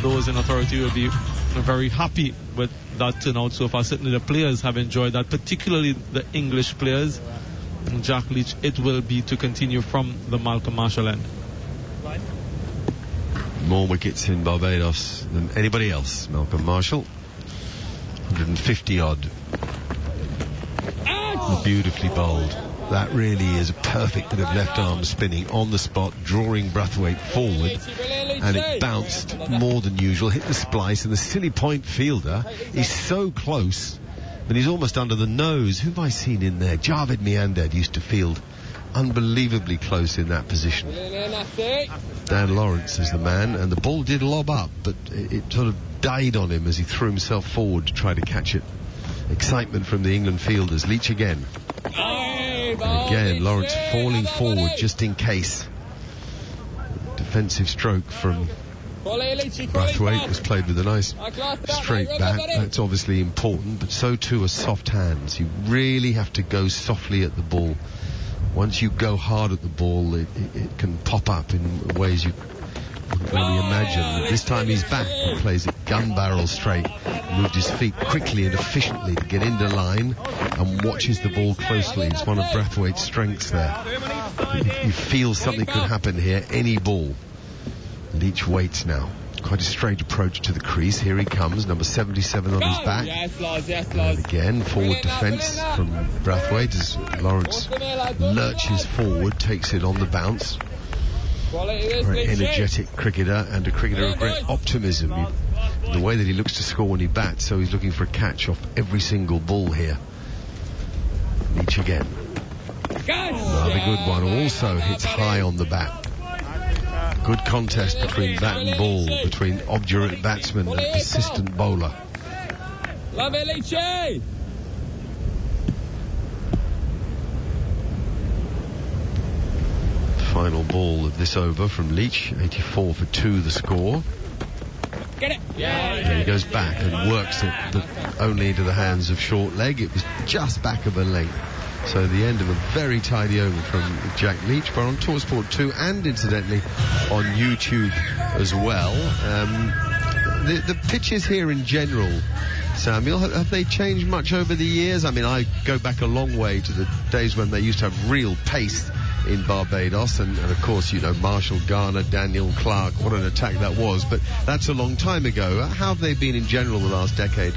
those in authority will be very happy with that turnout so far. Certainly the players have enjoyed that, particularly the English players. And Jack Leach, it will be to continue from the Malcolm Marshall end. More wickets in Barbados than anybody else. Malcolm Marshall, 150 odd. Beautifully bowled. That really is a perfect bit of left arm spinning on the spot, drawing Brathwaite forward, and it bounced more than usual, hit the splice, and the silly point fielder is so close, but he's almost under the nose. Who have I seen in there? Javed Miandad used to field unbelievably close in that position. Dan Lawrence is the man, and the ball did lob up, but it sort of died on him as he threw himself forward to try to catch it. Excitement from the England fielders. Leach again. And again, Lawrence falling forward just in case. Defensive stroke from Brathwaite was played with a nice straight bat. That's obviously important, but so too are soft hands. You really have to go softly at the ball. Once you go hard at the ball, it can pop up in ways you couldn't really imagine. This time he's back and plays it gun barrel straight. Moved his feet quickly and efficiently to get into line and watches the ball closely. It's one of Brathwaite's strengths there. You feel something could happen here, any ball. Leach waits now. Quite a straight approach to the crease. Here he comes, number 77 on his back. And again, forward defence from Brathwaite as Lawrence lurches forward, takes it on the bounce. Very energetic cricketer, and a cricketer of great optimism. the way that he looks to score when he bats, so he's looking for a catch off every single ball here. Leach again. Another good one, also hits high on the bat. Good contest between bat and ball, between obdurate batsman and persistent bowler. Final ball of this over from Leach, 84 for 2 the score. Get it! And he goes back and works it, but only into the hands of short leg. It was just back of a length. So the end of a very tidy over from Jack Leach. We're on talkSPORT 2 and incidentally on YouTube as well. The pitches here in general, Samuel, have they changed much over the years? I mean, I go back a long way to the days when they used to have real pace in Barbados, and of course, you know, Marshall, Garner, Daniel, Clark, what an attack that was, but that's a long time ago. How have they been in general the last decade?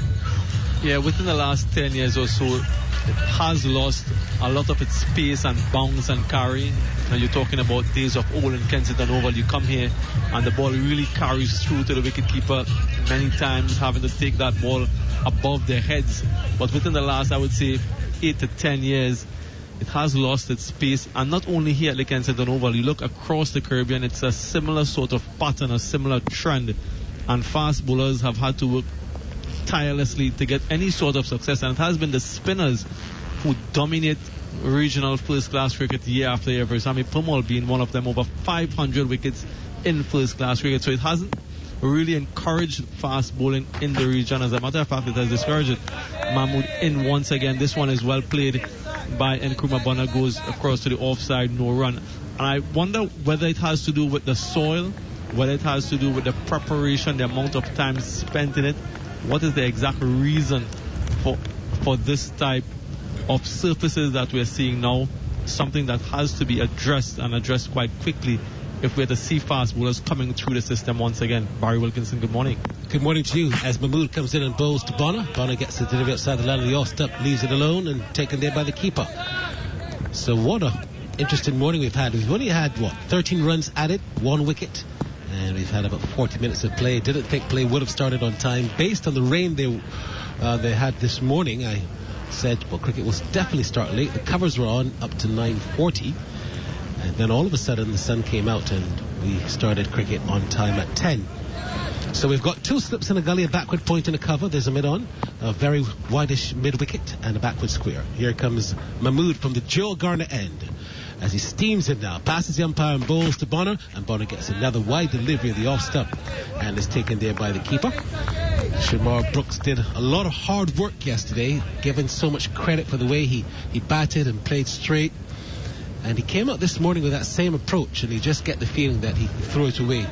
Yeah, within the last 10 years or so, it has lost a lot of its space and bounce and carry. And you're talking about days of old in Kensington Oval. You come here and the ball really carries through to the wicketkeeper, many times having to take that ball above their heads. But within the last, I would say, 8 to 10 years, it has lost its space. And not only here at the Kensington Oval, you look across the Caribbean, it's a similar sort of pattern, a similar trend. And fast bowlers have had to work tirelessly to get any sort of success, and it has been the spinners who dominate regional first-class cricket year after year. Sami Pumal being one of them, over 500 wickets in first-class cricket. So it hasn't really encouraged fast bowling in the region. As a matter of fact, it has discouraged it. Mahmood in once again. This one is well played by Nkrumah Bonner, goes across to the offside, no run. And I wonder whether it has to do with the soil, whether it has to do with the preparation, the amount of time spent in it. What is the exact reason for this type of surfaces that we're seeing now? Something that has to be addressed, and addressed quite quickly, if we're to see fast bowlers coming through the system once again. Barry Wilkinson, good morning. Good morning to you. As Mahmood comes in and bowls to Bonner, Bonner gets the delivery outside the line of the off-step, leaves it alone and taken there by the keeper. So what a interesting morning we've had. We've only had 13 runs added, 1 wicket. And we've had about 40 minutes of play. Didn't think play would have started on time. Based on the rain they had this morning, I said, well, cricket will definitely start late. The covers were on up to 9:40. And then all of a sudden the sun came out and we started cricket on time at 10. So we've got 2 slips and a gully, a backward point and a cover. There's a mid-on, a very wideish mid-wicket and a backward square. Here comes Mahmood from the Joe Garner end, as he steams it now, passes the umpire and bowls to Bonner, and Bonner gets another wide delivery of the off-stump and is taken there by the keeper. Shamar Brooks did a lot of hard work yesterday, given so much credit for the way he batted and played straight, and he came out this morning with that same approach, and you just get the feeling that he threw it away,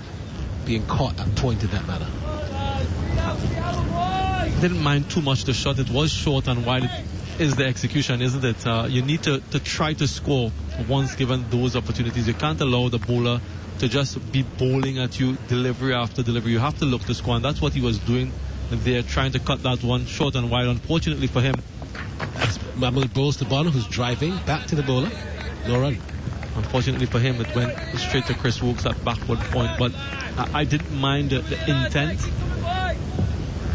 being caught at point in that manner. Didn't mind too much the shot. It was short and wide. It is the execution, isn't it? You need to try to score once given those opportunities. You can't allow the bowler to just be bowling at you delivery after delivery. You have to look to score, and that's what he was doing there, trying to cut that one short and wide. Unfortunately for him, Mahmood bowls to Bonner, who's driving back to the bowler, no run. Unfortunately for him, it went straight to Chris Wokes at backward point, but I didn't mind the intent,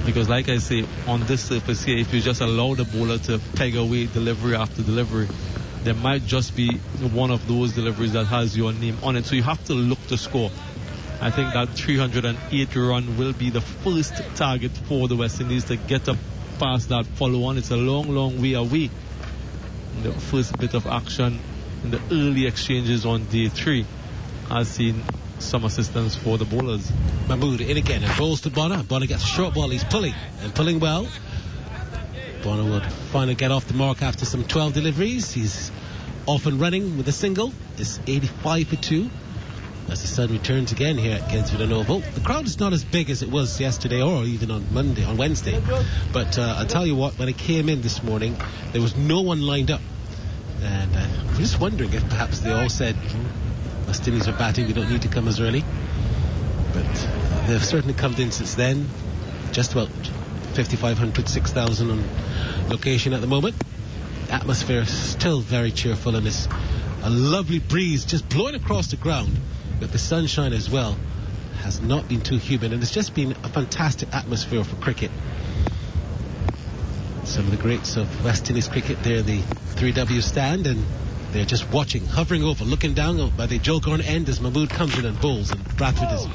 because like I say, on this surface here, if you just allow the bowler to peg away delivery after delivery, there might just be one of those deliveries that has your name on it. So you have to look to score. I think that 308 run will be the first target for the West Indies to get up past that follow-on. It's a long, long way away. The first bit of action in the early exchanges on day 3 has seen some assistance for the bowlers. Mahmood in again and bowls to Bonner. Bonner gets a short ball. He's pulling and pulling well. Bonner would finally get off the mark after some 12 deliveries. He's off and running with a single. It's 85 for 2 as the sun returns again here at Kensington Oval. The crowd is not as big as it was yesterday or even on Wednesday. But I'll tell you what, when I came in this morning, there was no one lined up. And I'm just wondering if perhaps they all said, West Indies are batting, we don't need to come as early. But they've certainly come in since then. Just about 5,500, 6,000 on location at the moment. The atmosphere is still very cheerful, and it's a lovely breeze just blowing across the ground with the sunshine as well. has not been too humid, and it's just been a fantastic atmosphere for cricket. Some of the greats of West Indies cricket, they're the 3W stand, and they're just watching, hovering over, looking down by the Jolgorn end as Mahmood comes in and bowls, and Bradford is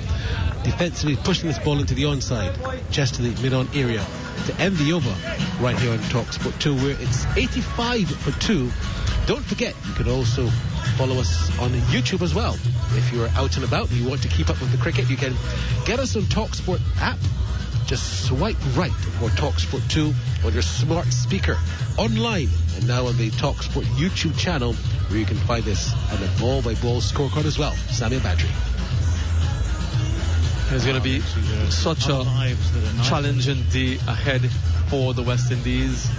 defensively pushing this ball into the onside, just to the mid-on area to end the over right here on talkSPORT 2, where it's 85 for 2. Don't forget, you can also follow us on YouTube as well. If you're out and about and you want to keep up with the cricket, you can get us on talkSPORT app. Just swipe right for talkSPORT 2 on your smart speaker, online, and now on the talkSPORT YouTube channel, where you can find this and the ball-by-ball scorecard as well. Samuel Badri. It's going to be such a challenging day ahead for the West Indies.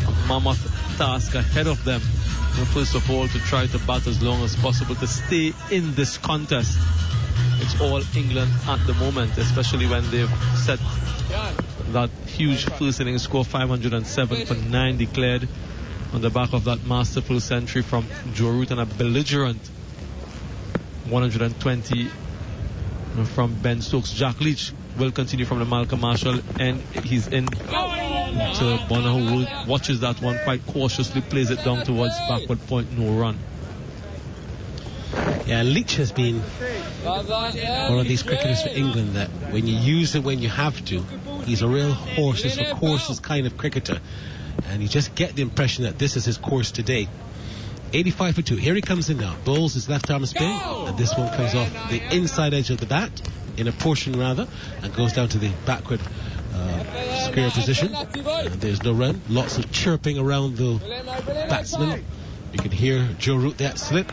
A mammoth task ahead of them. First of all, to try to bat as long as possible to stay in this contest. It's all England at the moment, especially when they've set that huge first innings score, 507 for 9 declared, on the back of that masterful century from Joe Root and a belligerent 120 from Ben Stokes. Jack Leach will continue from the Malcolm Marshall, and he's in to Bonner, who watches that one quite cautiously, plays it down towards backward point, no run. Yeah, Leach has been one of these cricketers for England that when you use it when you have to, he's a real horses for courses kind of cricketer, and you just get the impression that this is his course today. 85 for 2. Here he comes in now. Bowls his left arm spin, and this one comes off the inside edge of the bat, in a portion rather, and goes down to the backward square position. And there's no run. Lots of chirping around the batsman. You can hear Joe Root that slip.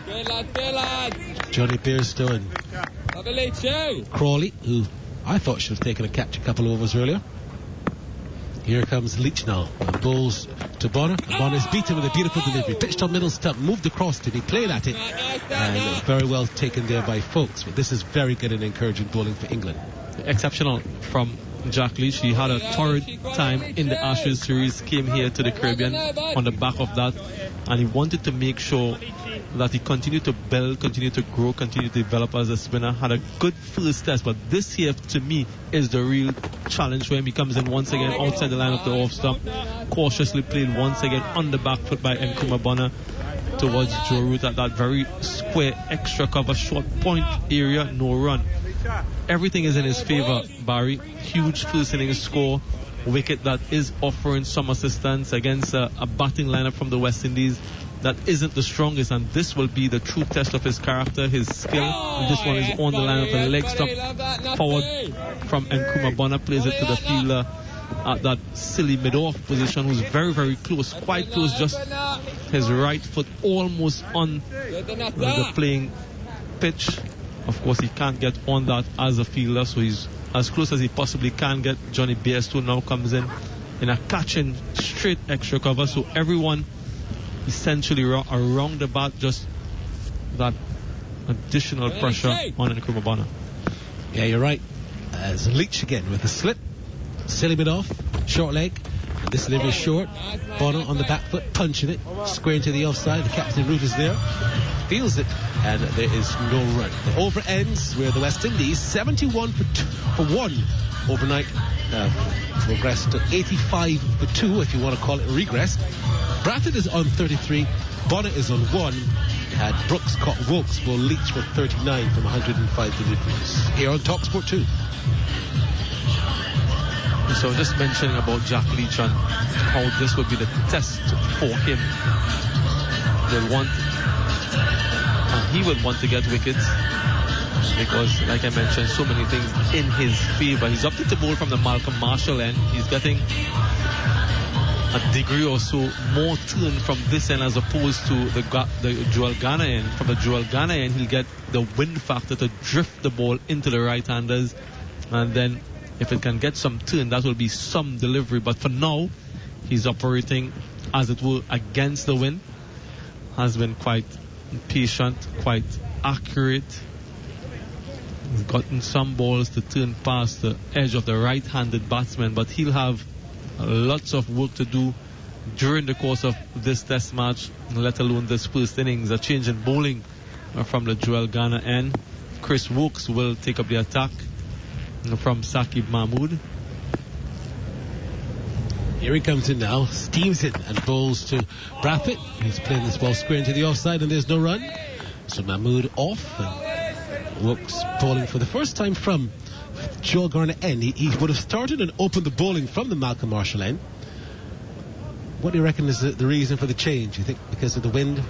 Johnny Bairstow and Crawley, who I thought should have taken a catch a couple of overs earlier. Here comes Leach now. Bowls to Bonner. Bonner is beaten with a beautiful delivery. Pitched on middle stump, moved across to be played at it, and very well taken there by Folks. But this is very good and encouraging bowling for England. Exceptional from Jack Leach. He had a torrid time in the Ashes series, came here to the Caribbean on the back of that, and he wanted to make sure that he continued to build, continued to grow, continued to develop as a spinner. Had a good first test, but this here to me is the real challenge when he comes in once again outside the line of the off stump, cautiously played once again on the back foot by Nkrumah Bonner towards Joe Root at that very square extra cover short point area, no run. Everything is in his favour, Barry. Huge first innings score, wicket that is offering some assistance against a batting lineup from the West Indies that isn't the strongest, and this will be the true test of his character, his skill. And this one is on the line of the leg stump forward from Nkrumah Bonner, plays it to the fielder at that silly mid-off position, who's very, very close, quite close, just his right foot almost on the playing pitch. Of course, he can't get on that as a fielder, so he's as close as he possibly can get. Johnny Bairstow now comes in a catching straight extra cover, so everyone essentially around the bat, just that additional pressure on Nkrumah Bonner. Yeah, you're right. As Leach again with a slip, silly bit off, short leg. And this delivery is short. Bonner on the back foot, punching it, square into the offside. The captain Root is there, feels it, and there is no run. The over ends where the West Indies 71 for 1 overnight, progressed to 85 for 2, if you want to call it a regress. Bradford is on 33, Bonner is on 1. Had Brooks caught Wilkes for Leach for 39 from 105 deliveries. Here on talkSPORT 2. So just mentioning about Jack Leach and how this would be the test for him. They'll want, and he will want to get wickets, because like I mentioned, so many things in his favour. He's opted to bowl from the Malcolm Marshall end. He's getting a degree or so more turn from this end as opposed to the Joel Garner end. From the Joel Garner end, he'll get the wind factor to drift the ball into the right-handers, and then if it can get some turn, that will be some delivery. But for now, he's operating, as it were, against the wind. Has been quite patient, quite accurate. He's gotten some balls to turn past the edge of the right-handed batsman, but he'll have lots of work to do during the course of this test match, let alone this first innings. A change in bowling from the Joel Garner end. Chris Wokes will take up the attack from Saqib Mahmood. Here he comes in now, steams it and bowls to Brathwaite. He's playing this ball square into the offside and there's no run. So Mahmood off and Wokes bowling for the first time from Joel Garner end. He would have started and opened the bowling from the Malcolm Marshall end. What do you reckon is the reason for the change? You think because of the wind?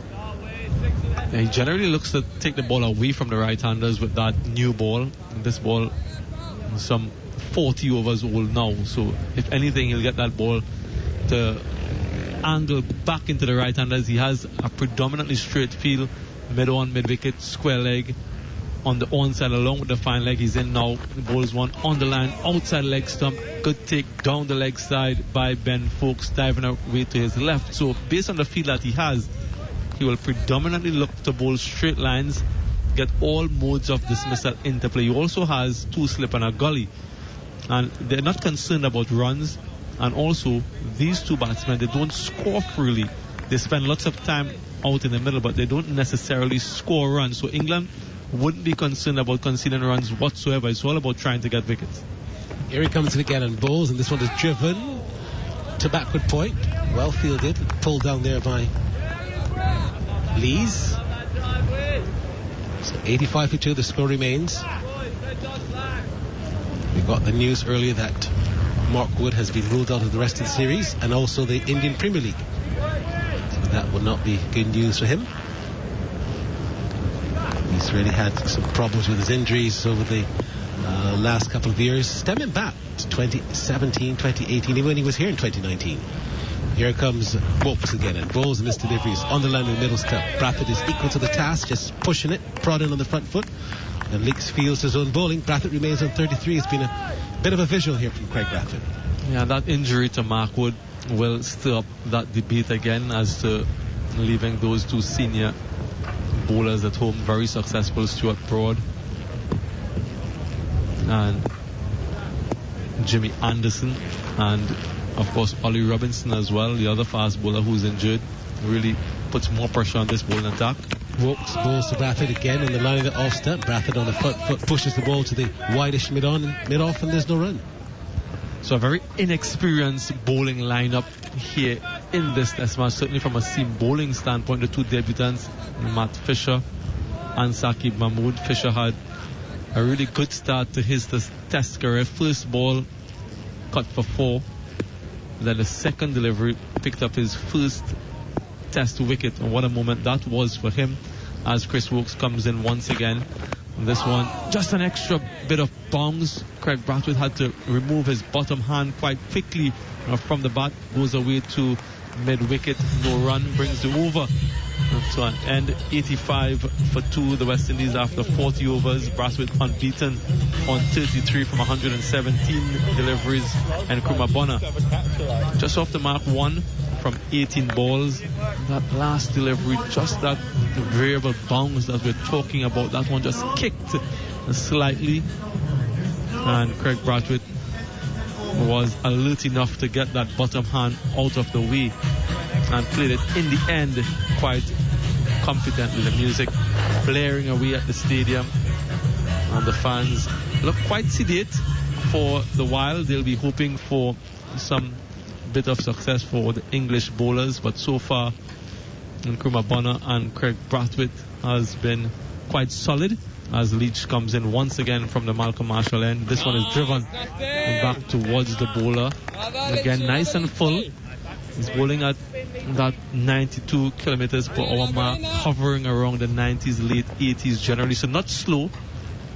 He generally looks to take the ball away from the right-handers with that new ball. This ball, some 40 overs old now, so if anything he'll get that ball to angle back into the right-handers. He has a predominantly straight field, mid-on, mid-wicket, square leg on the onside along with the fine leg. He's in now. The ball is one on the line, outside leg stump, good take down the leg side by Ben Foakes, diving away to his left. So based on the field that he has, he will predominantly look to bowl straight lines, get all modes of dismissal into play. He also has 2 slip and a gully, and they're not concerned about runs. And also these 2 batsmen, they don't score freely. They spend lots of time out in the middle, but they don't necessarily score runs. So England wouldn't be concerned about conceding runs whatsoever. It's all about trying to get wickets. Here he comes in again and bowls, and this one is driven to backward point, well fielded, pulled down there by Lees. So 85 for 2 the score remains. We got the news earlier that Mark Wood has been ruled out of the rest of the series, and also the Indian Premier League. So that will not be good news for him. He's really had some problems with his injuries over the last couple of years, stemming back to 2017, 2018, even when he was here in 2019. Here comes Wokes again, and bowls and his deliveries on the line in the middle step. Brathwaite is equal to the task, just pushing it, prodding on the front foot, and Leaks fields his own bowling. Brathwaite remains on 33. It's been a bit of a visual here from Craig Brathwaite. Yeah, that injury to Mark Wood will stir up that debate again as to leaving those 2 senior bowlers at home very successful, Stuart Broad and Jimmy Anderson, and of course Ollie Robinson as well, the other fast bowler who's injured. Really puts more pressure on this bowling attack. Wokes bowls to Brathwaite again on the line of the off step. Brathwaite on the front foot pushes the ball to the wideish mid-on and mid-off, and there's no run. So a very inexperienced bowling lineup here in this test match, certainly from a seam bowling standpoint. The 2 debutants, Matt Fisher and Saqib Mahmood. Fisher had a really good start to his test career. First ball cut for 4, then the second delivery picked up his first test wicket, and what a moment that was for him as Chris Wokes comes in once again. And this one, just an extra bit of bounce. Craig Brathwaite had to remove his bottom hand quite quickly from the bat. Goes away to mid-wicket, no run, brings the over to an end. 85 for 2 the West Indies after 40 overs. Brathwaite unbeaten on 33 from 117 deliveries, and Kumabona just off the mark 1 from 18 balls. That last delivery, just that variable bounce that we're talking about, that one just kicked slightly, and Craig Brathwaite was alert enough to get that bottom hand out of the way and played it in the end quite competently. The music blaring away at the stadium, and the fans look quite sedate for the while. They'll be hoping for some bit of success for the English bowlers, but so far Nkrumah Bonner and Craig Brathwaite has been quite solid as Leach comes in once again from the Malcolm Marshall end. This one is driven back towards the bowler. Again, nice and full. He's bowling at that 92 kilometers per hour mark, hovering around the 90s, late 80s generally, so not slow.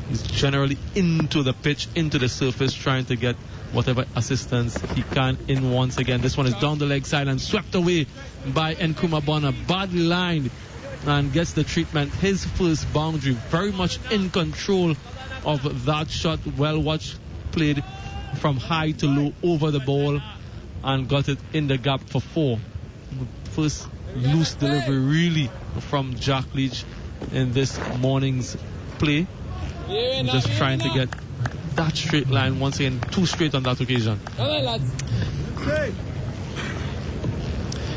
He's generally into the pitch, into the surface, trying to get whatever assistance he can in once again. This one is down the leg side and swept away by Nkrumah Bonner. Badly lined and gets the treatment. His first boundary, very much in control of that shot. Well watched, played from high to low over the ball and got it in the gap for 4. First loose delivery really from Jack Leach in this morning's play. And just trying to get that straight line once again, 2 straight on that occasion.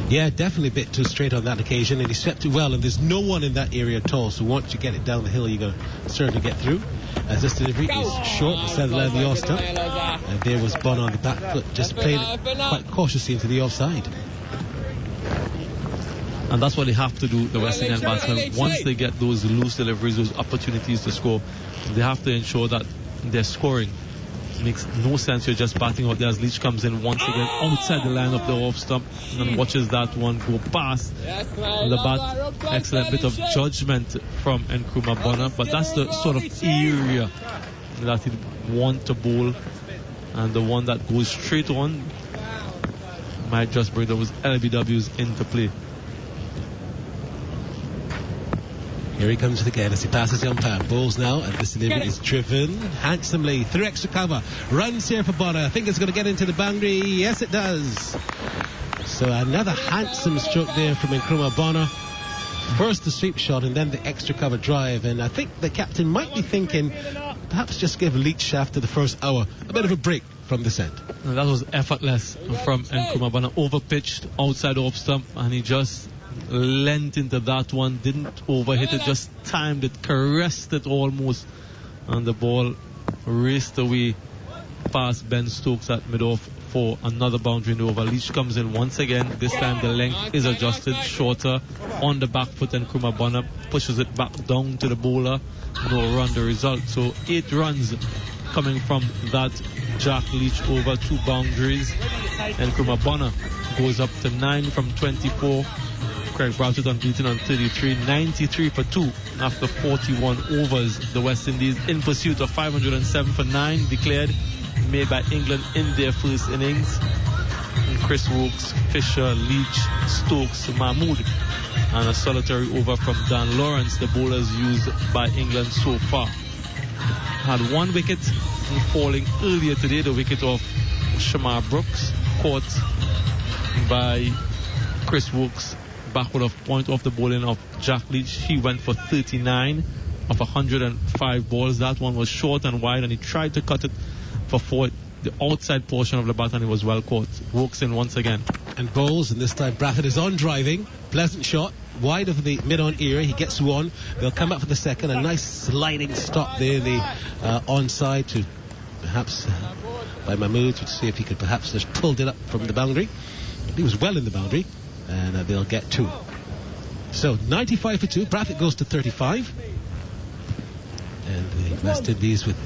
Yeah, definitely a bit too straight on that occasion, and he swept it well, and there's no one in that area at all, so once you get it down the hill, you're going to certainly get through. As this delivery is short, beside the line of the off stump, and there was Bonner on the back foot, just playing it quite cautiously into the offside. And that's what they have to do, the West Indian batsmen. Once they get those loose deliveries, those opportunities to score, they have to ensure that they're scoring. It makes no sense you're just batting out there as Leach comes in once again outside the line of the off stump and watches that one go past the bat. Excellent bit of judgment from Nkrumah Bonner, but that's the sort of area that he'd want to bowl, and the one that goes straight on might just bring those LBWs into play. Here he comes again as he passes the umpire. Bowls now, and this delivery is driven handsomely through extra cover. Runs here for Bonner. I think it's going to get into the boundary. Yes, it does. So another handsome stroke there from Nkrumah Bonner. First the sweep shot and then the extra cover drive. And I think the captain might be thinking perhaps just give Leach after the first hour a bit of a break from this end. And that was effortless from Nkrumah Bonner. Overpitched outside off stump, and he just leant into that one, didn't overhit it, just timed it, caressed it almost, and the ball raced away past Ben Stokes at mid-off for another boundary in the over. Leach comes in once again. This time the length is adjusted shorter on the back foot, and Nkrumah Bonner pushes it back down to the bowler. No run the result. So 8 runs coming from that Jack Leach over 2 boundaries, and Nkrumah Bonner goes up to 9 from 24. Craig Bradford unbeaten on 33, 93 for 2 after 41 overs. The West Indies in pursuit of 507 for 9 declared, made by England in their first innings. And Chris Wokes, Fisher, Leach, Stokes, Mahmood, and a solitary over from Dan Lawrence, the bowlers used by England so far. Had 1 wicket falling earlier today, the wicket of Shamar Brooks, caught by Chris Wokes backward of point off the bowling of Jack Leach. He went for 39 of 105 balls. That one was short and wide, and he tried to cut it for 4, the outside portion of the bat, and it was well caught. Wokes in once again. And bowls, and this time Bradford is on driving. Pleasant shot, wide of the mid-on area. He gets 1. They'll come up for the second. A nice sliding stop there, the onside to perhaps by Mahmood to see if he could perhaps just pulled it up from the boundary. He was well in the boundary, and they'll get 2. So 95 for 2. Bradford goes to 35, and the West Indies with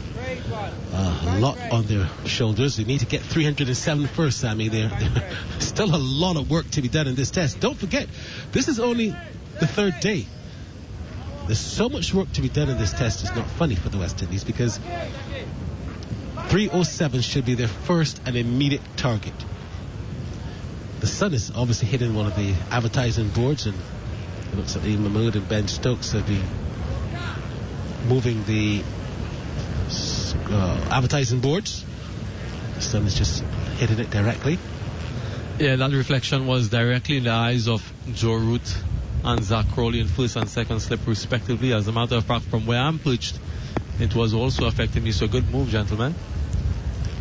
a lot on their shoulders. They need to get 307 first, Sammy. There's still a lot of work to be done in this test. Don't forget, this is only the 3rd day. There's so much work to be done in this test. It's not funny for the West Indies, because 307 should be their first and immediate target. The sun is obviously hitting one of the advertising boards, and it looks like Mahmood and Ben Stokes have been moving the advertising boards. The sun is just hitting it directly. Yeah, that reflection was directly in the eyes of Joe Root and Zach Crowley in first and second slip respectively. As a matter of fact, from where I'm perched, it was also affecting me. So good move, gentlemen.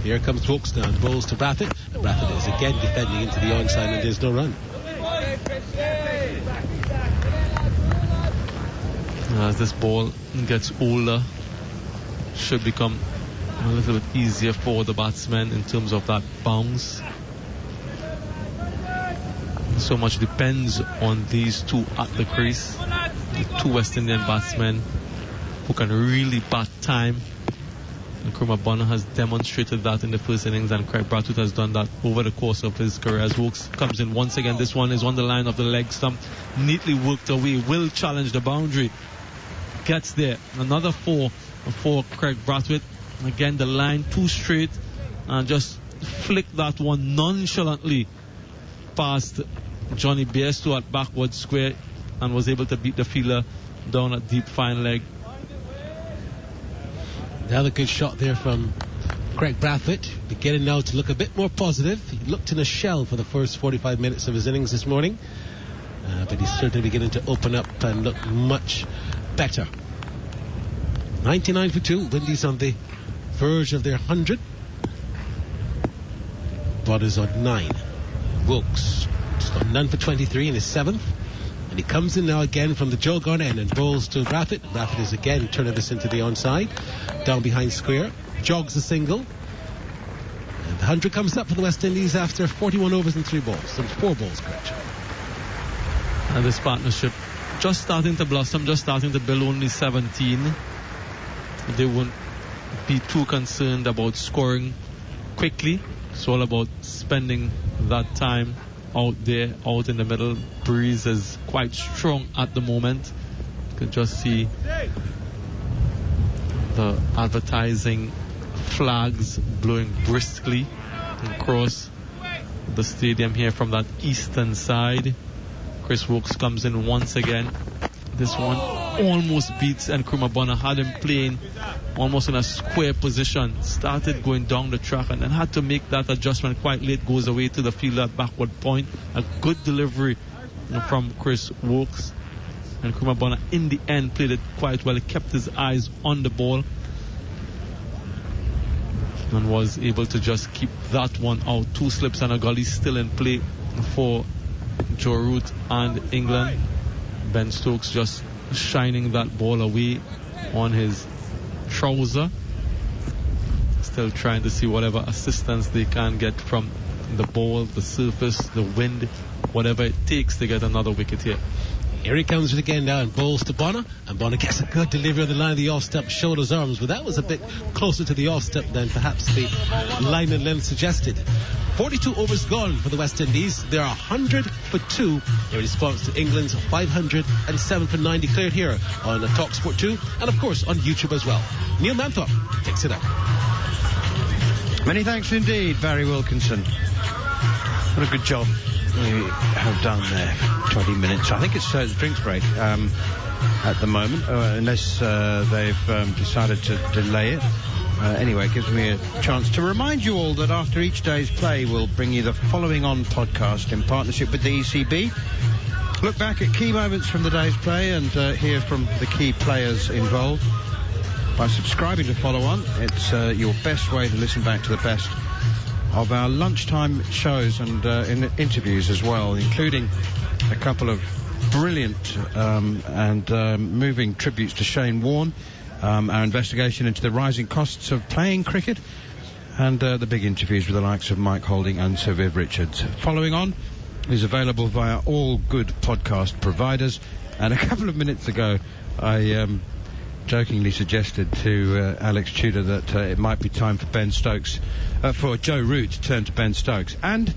Here comes Wokes down, bowls to Bradford. And Bradford is again defending into the onside, and there's no run. As this ball gets older, should become a little bit easier for the batsmen in terms of that bounce. So much depends on these 2 at the crease. The 2 West Indian batsmen who can really bat time. Nkrumah Bonner has demonstrated that in the first innings, and Craig Bradford has done that over the course of his career. As Wokes comes in once again, this one is on the line of the leg stump, neatly worked away, will challenge the boundary, gets there. Another 4 for Craig Bradford. Again, the line too straight, and just flicked that one nonchalantly past Johnny Bairstow at backward square, and was able to beat the fielder down at deep fine leg. Another good shot there from Craig Bradford, beginning now to look a bit more positive. He looked in a shell for the first 45 minutes of his innings this morning, but he's certainly beginning to open up and look much better. 99 for 2. Windies on the verge of their 100. Bonner's on 9. Wokes Just got none for 23 in his 7th. And he comes in now again from the Jogon end and bowls to Brathwaite. Brathwaite is again turning this into the onside. Down behind square. Jogs a single. And the 100 comes up for the West Indies after 41 overs and 3 balls. So 4 balls, correct. And this partnership just starting to blossom, just starting to build, only 17. They won't be too concerned about scoring quickly. It's all about spending that time out there, out in the middle. Breeze is quite strong at the moment. You can just see the advertising flags blowing briskly across the stadium here from that eastern side. Chris Wokes comes in once again. This one almost beats Nkrumah Bonner. Had him playing almost in a square position. Started going down the track and then had to make that adjustment quite late. Goes away to the fielder at backward point. A good delivery from Chris Wokes. Nkrumah Bonner in the end played it quite well. He kept his eyes on the ball and was able to just keep that one out. 2 slips and a gully still in play for Joe Root and England. Ben Stokes just shining that ball away on his trouser. Still trying to see whatever assistance they can get from the ball, the surface, the wind, whatever it takes to get another wicket here. Here he comes again now and bowls to Bonner, and Bonner gets a good delivery on the line of the off-step, shoulders arms, but that was a bit closer to the off-step than perhaps the line and length suggested. 42 overs gone for the West Indies. They are 100 for 2 in response to England's 507 for 9 declared here on talkSPORT 2 and of course on YouTube as well. Neil Manthorpe takes it up. Many thanks indeed, Barry Wilkinson. What a good job you have done there. 20 minutes. I think it's the drinks break at the moment, unless they've decided to delay it. Anyway, it gives me a chance to remind you all that after each day's play, we'll bring you the following on podcast in partnership with the ECB. Look back at key moments from the day's play and hear from the key players involved. By subscribing to Follow On, it's your best way to listen back to the best of our lunchtime shows and in interviews as well, including a couple of brilliant and moving tributes to Shane Warne, our investigation into the rising costs of playing cricket, and the big interviews with the likes of Mike Holding and Sir Viv Richards. Following On is available via all good podcast providers, and a couple of minutes ago I jokingly suggested to Alex Tudor that it might be time for Ben Stokes, for Joe Root to turn to Ben Stokes, and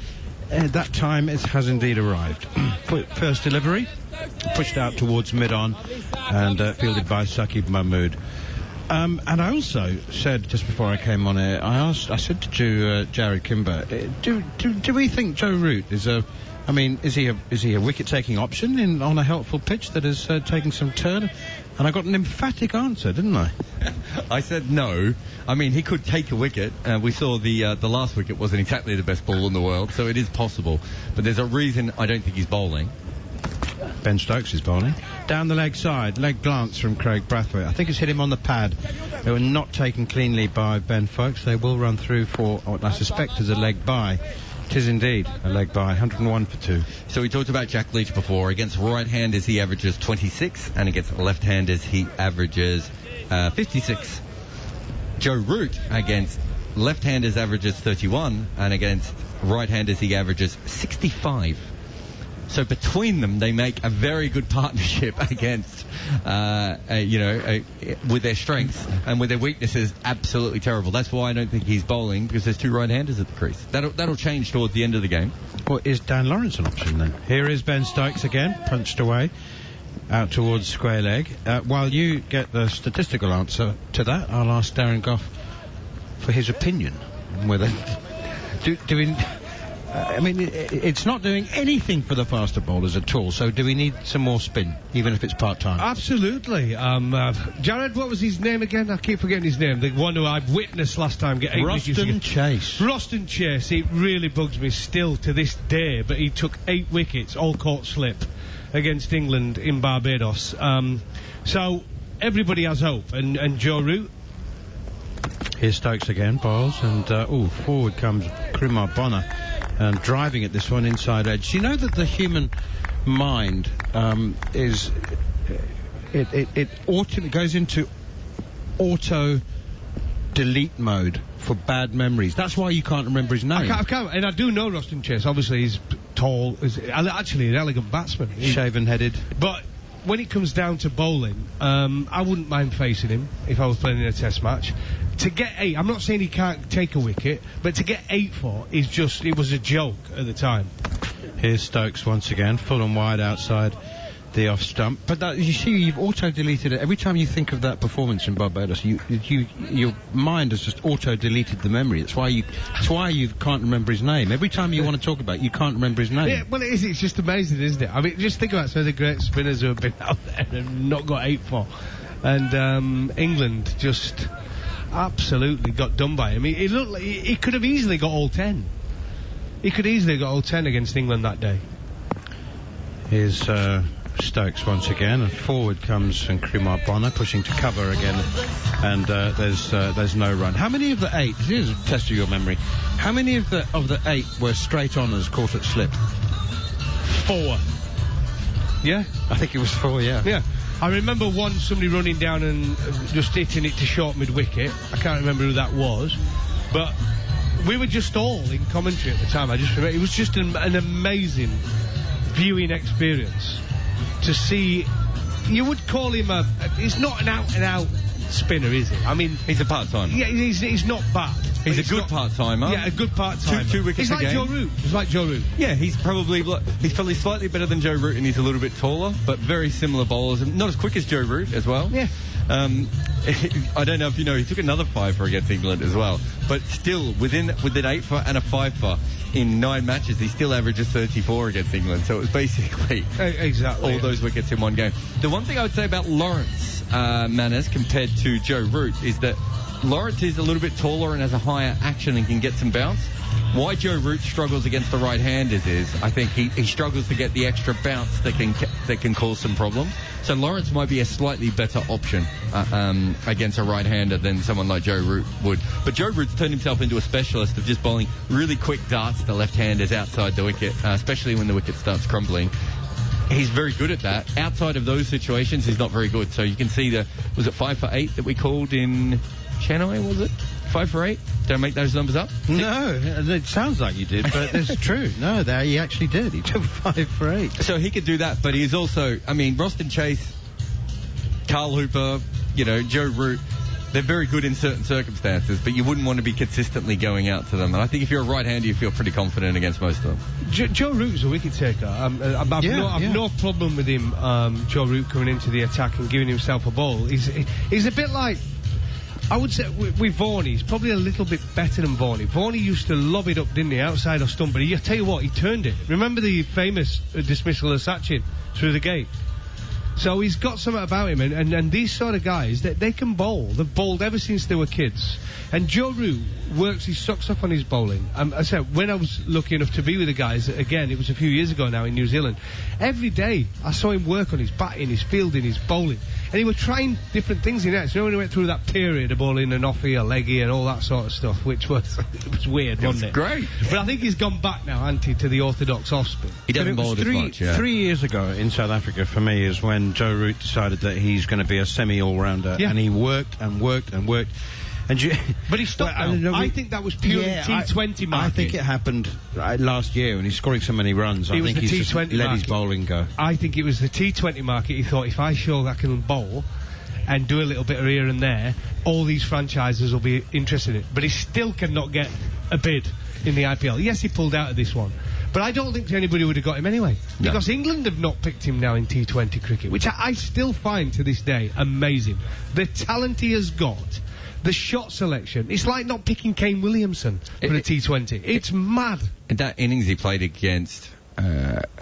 that time has indeed arrived. First delivery, pushed out towards mid-on and fielded by Saqib Mahmood. And I also said just before I came on air, I said to Jared Kimber, do we think Joe Root is is he a wicket-taking option on a helpful pitch that is taking some turn? And I got an emphatic answer, didn't I? I said no. I mean, he could take a wicket. We saw the last wicket wasn't exactly the best ball in the world, so it is possible. But there's a reason I don't think he's bowling. Ben Stokes is bowling. Down the leg side, leg glance from Craig Brathwaite. I think it's hit him on the pad. They were not taken cleanly by Ben Foakes. They will run through for what I suspect is a leg bye. It is indeed a leg bye, 101 for 2. So we talked about Jack Leach before. Against right-handers he averages 26, and against left-handers he averages 56. Joe Root against left-handers averages 31, and against right-handers he averages 65. So between them, they make a very good partnership against, with their strengths, and with their weaknesses, absolutely terrible. That's why I don't think he's bowling, because there's 2 right-handers at the crease. That'll change towards the end of the game. Well, is Dan Lawrence an option then? Here is Ben Stokes again, punched away, out towards square leg. While you get the statistical answer to that, I'll ask Darren Gough for his opinion. Whether do we... it's not doing anything for the faster bowlers at all, so do we need some more spin, even if it's part-time? Absolutely. Jared, what was his name again? I keep forgetting his name. The one who I've witnessed last time get 8 wickets. Roston Chase. It really bugs me still to this day, but he took 8 wickets, all caught slip, against England in Barbados. So everybody has hope, and Joe Root. Here's Stokes again, bowls, and forward comes Nkrumah Bonner. and driving at this one inside edge. Do you know that the human mind it goes into auto delete mode for bad memories. That's why you can't remember his name. I can't, and I do know Roston Chase. Obviously, he's tall. He's actually an elegant batsman. Shaven-headed. But when it comes down to bowling, I wouldn't mind facing him if I was playing in a test match. To get 8, I'm not saying he can't take a wicket, but to get 8 for is just, it was a joke at the time. Here's Stokes once again, full and wide outside the off stump. But you see, you've auto-deleted it. Every time you think of that performance in Barbados, your mind has just auto-deleted the memory. That's why you can't remember his name. Every time you want to talk about it, you can't remember his name. Yeah, well, it is. It's just amazing, isn't it? I mean, just think about some of the great spinners who have been out there and not got 8 for. And England just absolutely got done by him. It looked like he could have easily got all 10. He could easily have got all 10 against England that day. Here's Stokes once again, and forward comes Nkrumah Bonner, pushing to cover again, and there's no run. How many of the 8? Here's a test of your memory. How many of the 8 were straight honors caught at slip? 4. Yeah, I think it was 4. Yeah. Yeah. I remember somebody running down and just hitting it to short mid-wicket. I can't remember who that was, but we were just all in commentary at the time. I just remember it was just an amazing viewing experience to see. You would call him he's not an out-and-out spinner, is he? I mean, he's a part-timer. Yeah, he's not bad. He's a good part-timer. Yeah, a good part-timer. Two wickets a game. He's like Joe Root. Yeah, he's probably slightly better than Joe Root, and he's a little bit taller, but very similar bowlers, and not as quick as Joe Root as well. Yeah. I don't know if you know, he took another 5 for against England as well, but still with an 8 for and a 5 for in 9 matches, he still averages 34 against England. So it was basically exactly all those wickets in one game. The one thing I would say about Lawrence Manners compared to Joe Root is that Lawrence is a little bit taller and has a higher action and can get some bounce. Why Joe Root struggles against the right-handers is, I think he struggles to get the extra bounce that can cause some problems. So Lawrence might be a slightly better option against a right-hander than someone like Joe Root would. But Joe Root's turned himself into a specialist of just bowling really quick darts to left-handers outside the wicket, especially when the wicket starts crumbling. He's very good at that. Outside of those situations, he's not very good. So you can see was it 5 for 8 that we called in Chennai, was it? 5 for 8? Did I make those numbers up? No, it sounds like you did, but it's true. No, he actually did. He took 5 for 8. So he could do that, but he's also, I mean, Roston Chase, Carl Hooper, Joe Root, they're very good in certain circumstances, but you wouldn't want to be consistently going out to them. And I think if you're a right-hander, you feel pretty confident against most of them. Joe Root's a wicket taker. I've no problem with him, Joe Root, coming into the attack and giving himself a ball. He's a bit like, I would say with Vaughan, he's probably a little bit better than Vaughan. Vaughan used to lob it up, didn't he, outside of stump, but I tell you what, he turned it. Remember the famous dismissal of Sachin through the gate? So he's got something about him, and these sort of guys, they can bowl. They've bowled ever since they were kids. And Joe Root works his socks off on his bowling. I said, when I was lucky enough to be with the guys, again, it was a few years ago now in New Zealand, every day I saw him work on his batting, his fielding, his bowling. And he was trying different things in that. So when he went through that period of bowling an offie, a leggy, and all that sort of stuff, which was it was weird, wasn't it? Great. But I think he's gone back now, hasn't he, to the orthodox off-spin. He doesn't bowl as much, yeah. 3 years ago in South Africa, for me, is when Joe Root decided that he's going to be a semi-all-rounder, and he worked and worked and worked. But he stopped now. I think that was purely T20 market. I think it happened last year when he's scoring so many runs. I think he's just let his bowling go. I think it was the T20 market. He thought, if I show I can bowl and do a little bit of here and there, all these franchises will be interested in it. But he still cannot get a bid in the IPL. Yes, he pulled out of this one. But I don't think anybody would have got him anyway. No. Because England have not picked him now in T20 cricket, which I still find to this day amazing. The talent he has got, the shot selection, it's like not picking Kane Williamson for the T20. It's mad. In that innings he played against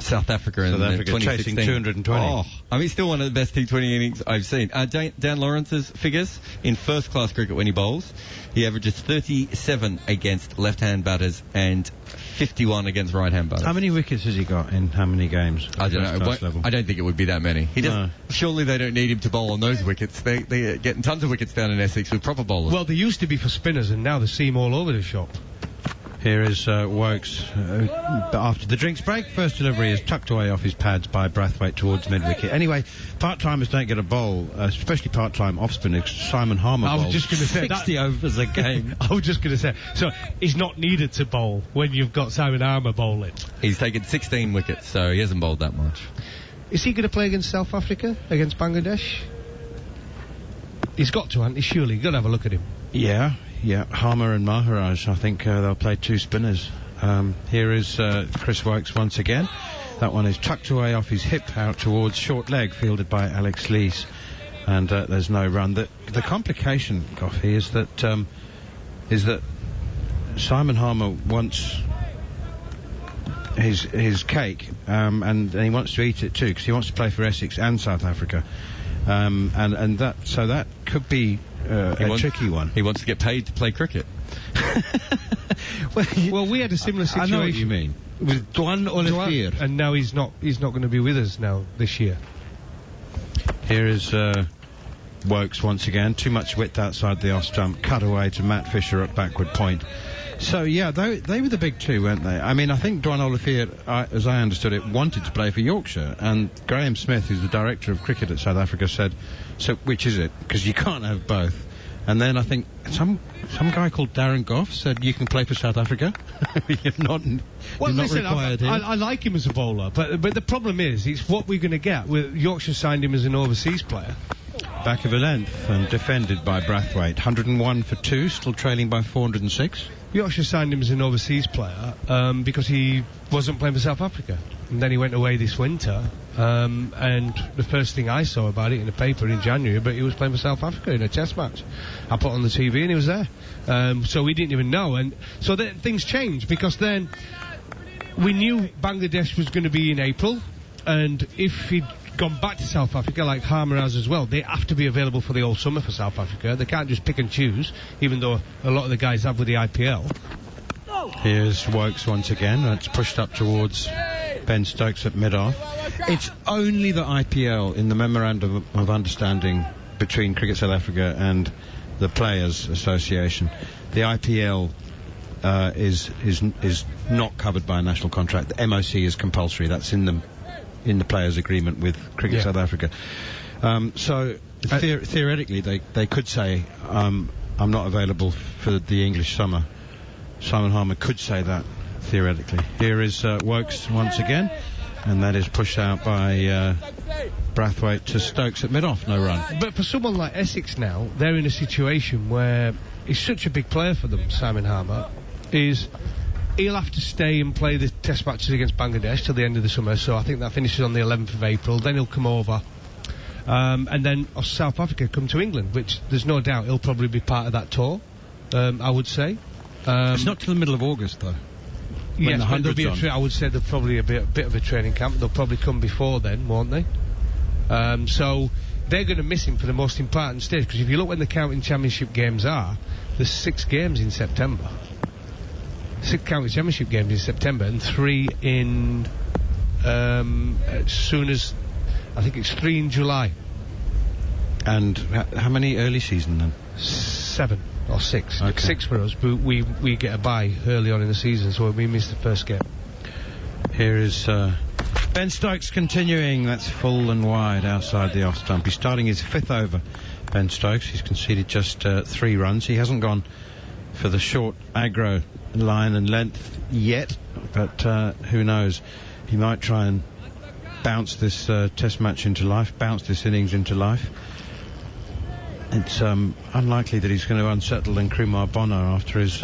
South Africa in 2016. Chasing 220. Oh, I mean, still one of the best T20 innings I've seen. Dan Lawrence's figures in first-class cricket when he bowls, he averages 37 against left-hand batters and 51 against right-hand batters. How many wickets has he got in how many games? I don't know. I don't think it would be that many. He doesn't. Surely they don't need him to bowl on those wickets. They're getting tons of wickets down in Essex with proper bowlers. Well, they used to be for spinners, and now they see him all over the shop. Here is Wokes after the drinks break. First delivery is tucked away off his pads by Brathwaite towards mid-wicket. Anyway, part-timers don't get a bowl, especially part-time off-spinners. Simon Harmer bowls. I was just going to say 60 overs a game. I was just going to say, so he's not needed to bowl when you've got Simon Harmer bowling. He's taken 16 wickets, so he hasn't bowled that much. Is he going to play against South Africa, against Bangladesh? He's got to, hasn't he? Surely, you've got to have a look at him. Yeah, Harmer and Maharaj, I think they'll play two spinners. Here is Chris Wokes once again. That one is tucked away off his hip out towards short leg, fielded by Alex Lees. And there's no run. The complication, Goughy, is that Simon Harmer wants his cake, and he wants to eat it too, because he wants to play for Essex and South Africa. And that could be a tricky one. He wants to get paid to play cricket. Well, we had a similar situation. I know what you mean. With Dwan Olivier. And now he's not going to be with us now this year. Here is Wokes once again. Too much width outside the off stump. Cut away to Matt Fisher at backward point. So, yeah, they were the big two, weren't they? I mean, I think Dwan Olivier, as I understood it, wanted to play for Yorkshire. And Graham Smith, who's the director of cricket at South Africa, said, so which is it? Because you can't have both. And then I think some guy called Darren Gough said, you can play for South Africa. You're not required here. I like him as a bowler, but the problem is, it's what we're going to get. Yorkshire signed him as an overseas player. Back of a length and defended by Brathwaite. 101 for 2, still trailing by 406. Yorkshire signed him as an overseas player because he wasn't playing for South Africa. And then he went away this winter. And the first thing I saw about it in the paper in January, but he was playing for South Africa in a test match. I put on the TV and he was there. So we didn't even know. And so then things changed, because then we knew Bangladesh was going to be in April. And if he'd gone back to South Africa, like Harmer has as well, they have to be available for the whole summer for South Africa. They can't just pick and choose, even though a lot of the guys have with the IPL. Here's Wokes once again. It's pushed up towards Ben Stokes at mid-off. It's only the IPL in the Memorandum of Understanding between Cricket South Africa and the Players Association. The IPL is not covered by a national contract. The MOC is compulsory. That's in the Players Agreement with Cricket South Africa. So theoretically, they could say, I'm not available for the English summer. Simon Harmer could say that, theoretically. Here is Wokes once again, and that is pushed out by Brathwaite to Stokes at mid-off, no run. But for someone like Essex now, they're in a situation where he's such a big player for them, Simon Harmer, he'll have to stay and play the test matches against Bangladesh till the end of the summer, so I think that finishes on the 11th of April. Then he'll come over, and then South Africa come to England, which there's no doubt he'll probably be part of that tour, I would say. It's not till the middle of August, though. Yes, but there'll be I would say there'll probably be a bit of a training camp. They'll probably come before then, won't they? So they're going to miss him for the most important stage, because if you look when the counting championship games are, there's 6 games in September. 6 county championship games in September and 3 in as soon as I think it's 3 in July. And how many early season then? 7 or 6. Okay. 6 for us, but we get a bye early on in the season, so we missed the first game. Here is Ben Stokes continuing. That's full and wide outside the off stump. He's starting his 5th over, Ben Stokes. He's conceded just 3 runs. He hasn't gone for the short aggro line and length yet, but who knows, he might try and bounce this test match into life, bounce this innings into life. It's unlikely that he's going to unsettle Nkrumah Bonner after his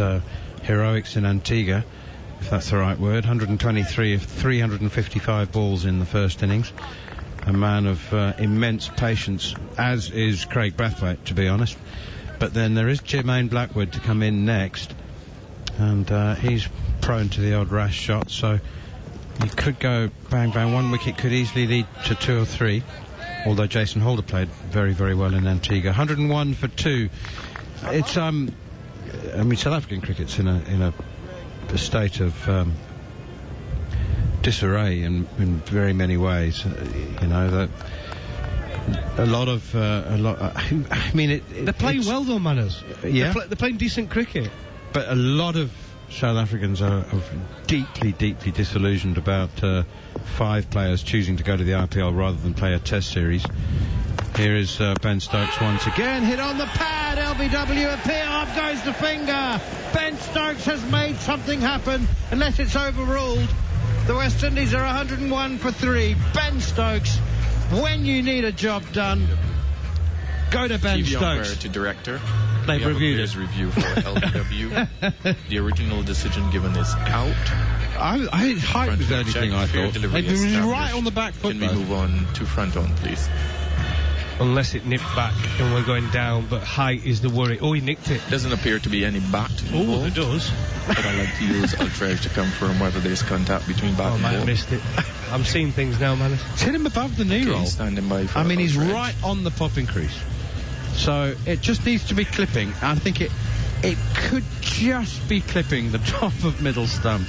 heroics in Antigua, if that's the right word. 123 of 355 balls in the first innings. A man of immense patience, as is Craig Brathwaite, to be honest. But then there is Jermaine Blackwood to come in next, and he's prone to the odd rash shot, so he could go bang bang. 1 wicket could easily lead to 2 or 3, although Jason Holder played very, very well in Antigua. 101 for 2. It's I mean, South African cricket's in a state of disarray in very many ways. You know, that a lot. I mean, they're playing well though, Manners. Yeah, they're playing decent cricket. But a lot of South Africans are deeply, deeply disillusioned about 5 players choosing to go to the IPL rather than play a Test series. Here is Ben Stokes once again, hit on the pad, LBW appear, up goes the finger. Ben Stokes has made something happen, unless it's overruled. The West Indies are 101 for 3. Ben Stokes, when you need a job done, go to Ben Stokes. To director. They've reviewed it. Review for LBW. The original decision given is out. I height was the only thing I thought. It was right on the back foot. Can we move on to front on, please? Unless it nipped back and we're going down, but height is the worry. Oh, he nicked it. Doesn't appear to be any bat involved. Oh, it does. But I'd like to use Ultradge to confirm whether there's contact between bat and ball. I missed it. I'm seeing things now, man. It's hit him above the knee roll. Standing by for he's Ultradge. right on the popping crease. So it just needs to be clipping. I think it could just be clipping the top of middle stump.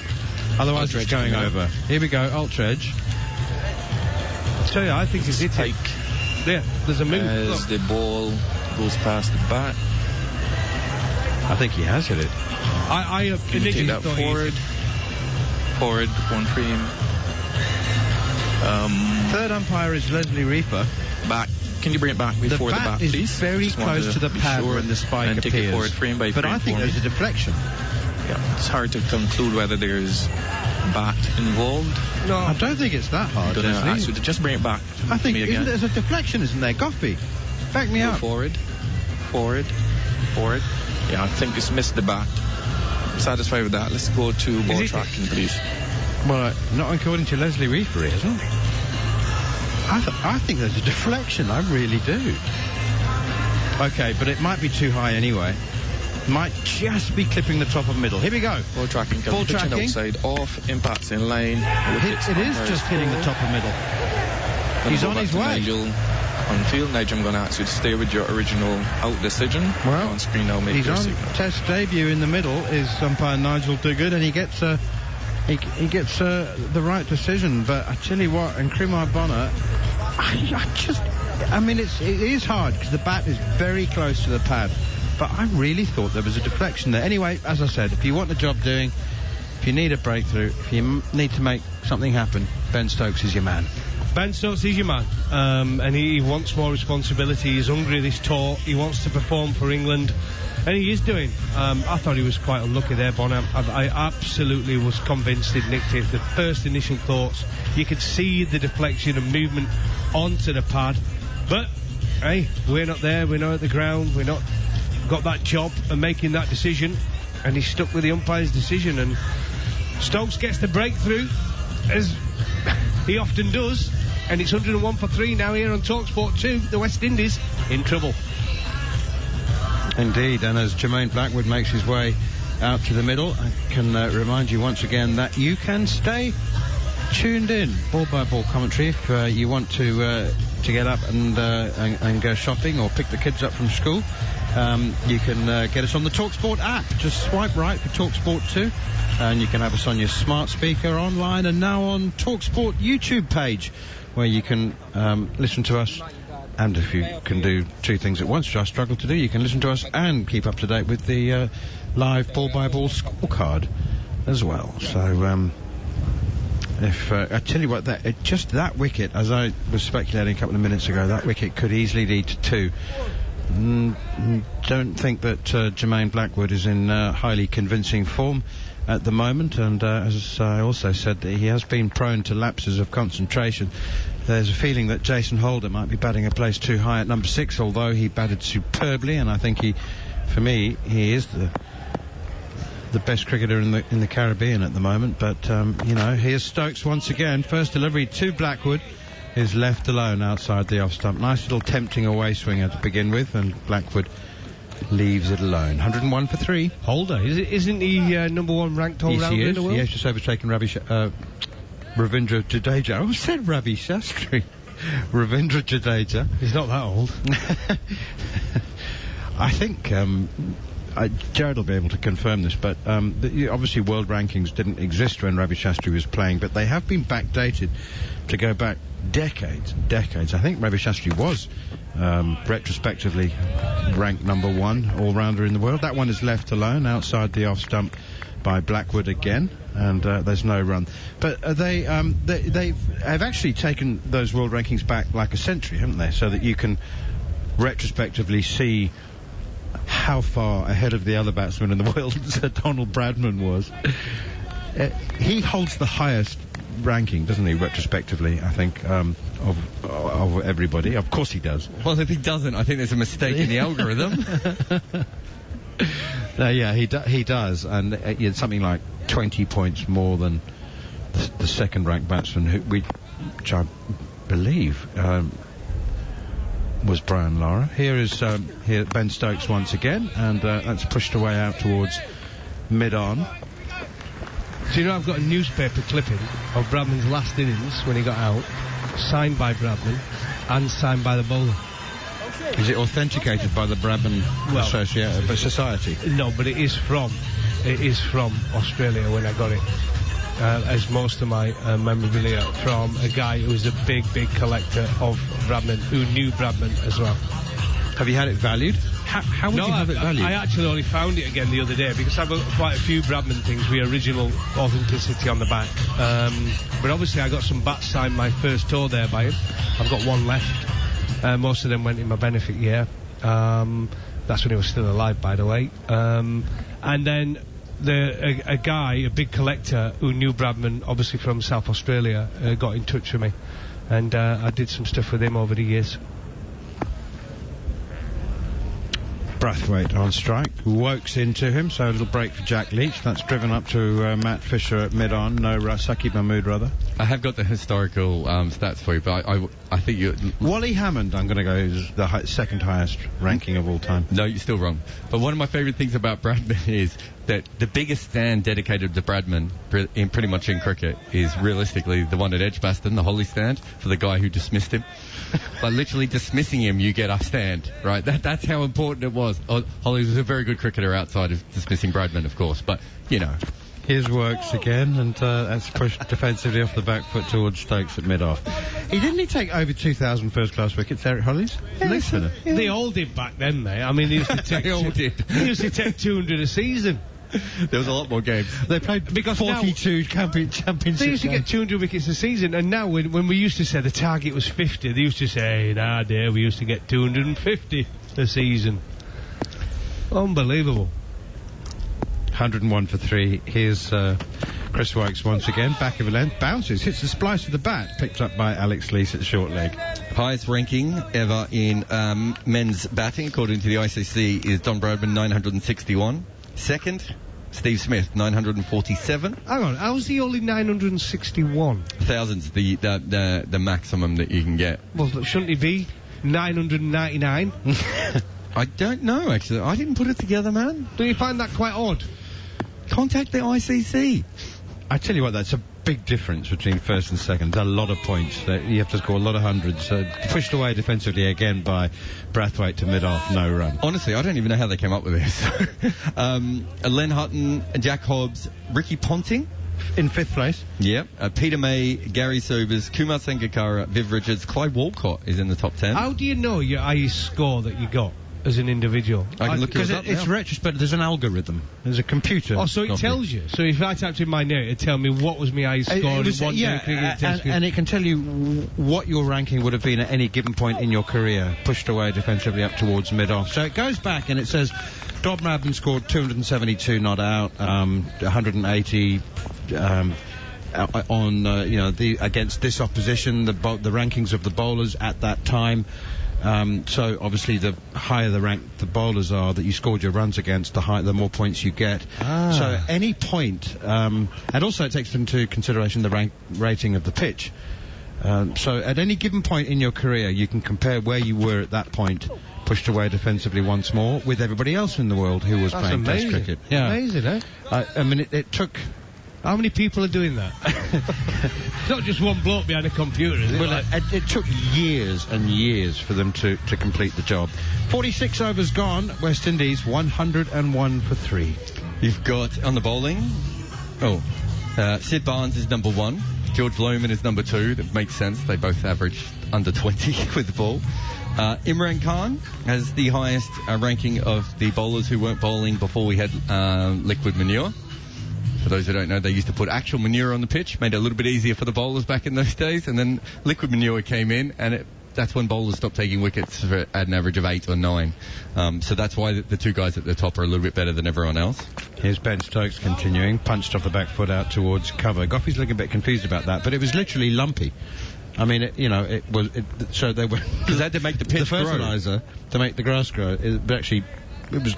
Otherwise it's going over. Here we go, Ultradge. I tell you, I think it's hit. Yeah, there's a move. As the ball goes past the bat. I think he has hit it. Can you take that forward? Forward, one frame. Third umpire is Leslie Reefer. Back. Can you bring it back before the bat, is please? Very close to the pad when the spike and appears. Take it forward frame by frame. But I think there's a deflection. Yeah, it's hard to conclude whether there's bat involved. No, I don't think it's that hard. Just bring it back. I think there's a deflection, isn't there? Goughy, back me up. Forward. Yeah, I think it's missed the bat. I'm satisfied with that. Let's go to ball tracking, please. Well, not according to Leslie Reefer, it isn't. I think there's a deflection. I really do. Okay, but it might be too high anyway. Might just be clipping the top of middle. Here we go. Ball tracking. Ball tracking. Outside off. Impacts in line. It is just hitting the top of middle. He's on his way. Nigel on field. Nigel, I'm going to ask you to stay with your original out decision. Well, on screen now. He's on signal. Test debut in the middle is umpire Nigel Duguid, and he gets he gets the right decision. But I tell you what, and Kumar Bonner, it is hard because the bat is very close to the pad. But I really thought there was a deflection there. Anyway, as I said, if you want the job doing, if you need a breakthrough, if you need to make something happen, Ben Stokes is your man. Ben Stokes is your man, and he wants more responsibility. He's hungry this tour. He wants to perform for England, and he is doing. I thought he was quite unlucky there, Bonham. I absolutely was convinced he'd nicked it. The first initial thoughts, you could see the deflection and movement onto the pad. But, hey, we're not there. We're not at the ground. We're not got that job of making that decision, and he's stuck with the umpire's decision, and Stokes gets the breakthrough, as he often does, and it's 101 for 3 now here on talkSPORT 2. The West Indies in trouble. Indeed, and as Jermaine Blackwood makes his way out to the middle, I can remind you once again that you can stay tuned in, ball by ball commentary, if you want to get up and go shopping or pick the kids up from school. You can get us on the talkSPORT app. Just swipe right for talkSPORT 2, and you can have us on your smart speaker, online, and now on talkSPORT YouTube page, where you can listen to us. And if you can do two things at once, which I struggle to do, you can listen to us and keep up to date with the live ball-by-ball scorecard as well. So, if I tell you what, that wicket, as I was speculating a couple of minutes ago, that wicket could easily lead to 2. Don't think that Jermaine Blackwood is in highly convincing form at the moment, and as I also said, he has been prone to lapses of concentration. There's a feeling that Jason Holder might be batting a place too high at number 6, although he batted superbly, and I think he is the best cricketer in the Caribbean at the moment. But here's Stokes once again. First delivery to Blackwood is left alone outside the off stump. Nice little tempting away swinger to begin with, and Blackwood leaves it alone. 101 for 3. Holder, isn't he number 1 ranked all-rounder in the world? Yes, just overtaken Ravindra Jadeja. I almost said Ravi Shastri. Ravindra Jadeja. He's not that old. I think Jared will be able to confirm this, but obviously world rankings didn't exist when Ravi Shastri was playing, but they have been backdated to go back decades. I think Ravi Shastri was retrospectively ranked number 1 all-rounder in the world. That one is left alone outside the off stump by Blackwood again, and there's no run. But they have actually taken those world rankings back like a century, haven't they? So that you can retrospectively see how far ahead of the other batsmen in the world Sir Donald Bradman was. He holds the highest ranking, doesn't he, retrospectively, I think, of everybody. Of course he does. Well, if he doesn't, I think there's a mistake in the algorithm. Yeah, he does, and it's something like 20 points more than the second-ranked batsman, which I believe was Brian Lara. Here Ben Stokes once again, and that's pushed away out towards mid-on. So I've got a newspaper clipping of Bradman's last innings when he got out, signed by Bradman and signed by the bowler. Is it authenticated by the Bradman Society? No, but it is from Australia when I got it. As most of my memorabilia from a guy who was a big collector of Bradman, who knew Bradman as well. Have you had it valued? How would you have it valued? I actually only found it again the other day because I've got quite a few Bradman things with original authenticity on the back. But obviously I got some bats signed my first tour there by him. I've got one left. Most of them went in my benefit year. That's when he was still alive, by the way. And then a guy, a big collector who knew Bradman, obviously from South Australia, got in touch with me, and I did some stuff with him over the years. Brathwaite on strike, Wokes into him, so a little break for Jack Leach. That's driven up to Matt Fisher at mid-on. No, Sakib Mahmood, rather. I have got the historical stats for you, but I think you... Wally Hammond, I'm going to go, is the second highest ranking of all time. No, you're still wrong. But one of my favourite things about Bradman is that the biggest stand dedicated to Bradman pretty much in cricket is realistically the one at Edgbaston, the Holly stand, for the guy who dismissed him. By literally dismissing him, you get a stand, right? That's how important it was. Holly was a very good cricketer outside of dismissing Bradman, of course, but, Here's Works again, and that's pushed defensively off the back foot towards Stokes at mid-off. Didn't he take over 2,000 first-class wickets, Eric Hollies? Yeah, they all did back then, mate. I mean, they used to take... They all did. They used to take 200 a season. There was a lot more games. They played because 42 championships. They used to get 200 wickets a season, and now when we used to say the target was 50, they used to say, nah, dear, we used to get 250 a season. Unbelievable. 101 for 3. Here's Chris Wokes once again, back of a length, bounces, hits the splice of the bat, picked up by Alex Lees at short leg. Highest ranking ever in men's batting, according to the ICC, is Don Bradman, 961. Second, Steve Smith, 947. Hang on, how's he only 961? Thousands, the maximum that you can get. Well, shouldn't he be 999? I don't know, actually. I didn't put it together, man. Don't you find that quite odd? Contact the ICC. I tell you what, that's a big difference between first and second. There's a lot of points. You have to score a lot of hundreds. Pushed away defensively again by Brathwaite to mid-off, no run. Honestly, I don't even know how they came up with this. Len Hutton, Jack Hobbs, Ricky Ponting. In 5th place. Yep. Peter May, Gary Sobers, Kumar Sangakkara, Viv Richards, Clive Walcott is in the top 10. How do you know your highest score that you got as an individual? I can look it up. It's retrospective. There's an algorithm. There's a computer. Oh, so it tells you. So if I typed in my name, it'd tell me what was my highest score in one day. And it can tell you what your ranking would have been at any given point in your career, pushed away defensively up towards mid-off. So it goes back and it says Don Bradman scored 272 not out, 180 against this opposition, the rankings of the bowlers at that time. So obviously the higher the rank the bowlers are that you scored your runs against, the more points you get. So at any point, and also it takes into consideration the rating of the pitch. So at any given point in your career, you can compare where you were at that point, pushed away defensively once more, with everybody else in the world who was playing Test cricket. Yeah. Amazing, eh? I mean, it took How many people are doing that? It's not just one bloke behind a computer, is it? Well, it took years and years for them to complete the job. 46 overs gone. West Indies 101 for 3. You've got on the bowling. Sid Barnes is number 1. George Lohman is number 2. That makes sense. They both average under 20 with the ball. Imran Khan has the highest ranking of the bowlers who weren't bowling before we had liquid manure. For those who don't know, they used to put actual manure on the pitch, made it a little bit easier for the bowlers back in those days, and then liquid manure came in, and that's when bowlers stopped taking wickets at an average of 8 or 9. So that's why the two guys at the top are a little bit better than everyone else. Here's Ben Stokes continuing, punched off the back foot out towards cover. Goughy's looking a bit confused about that, but it was literally lumpy. I mean, so they were... Because they had to make the pitch the fertiliser to make the grass grow, but actually... It was,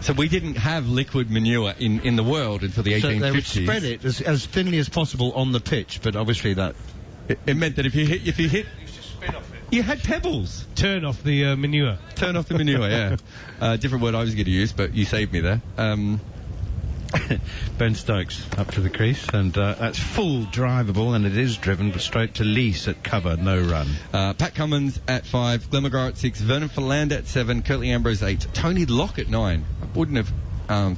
so we didn't have liquid manure in the world until the 1850s. So they would spread it as thinly as possible on the pitch, but obviously that... It meant that if you hit... You had pebbles. Turn off the manure. Turn off the manure, yeah. Different word I was going to use, but you saved me there. Ben Stokes up to the crease, and that's full drivable, and it is driven straight to Lease at cover, no run. Pat Cummins at 5, Glenn McGrath at 6, Vernon Philander at 7, Curtly Ambrose 8, Tony Locke at 9. I wouldn't have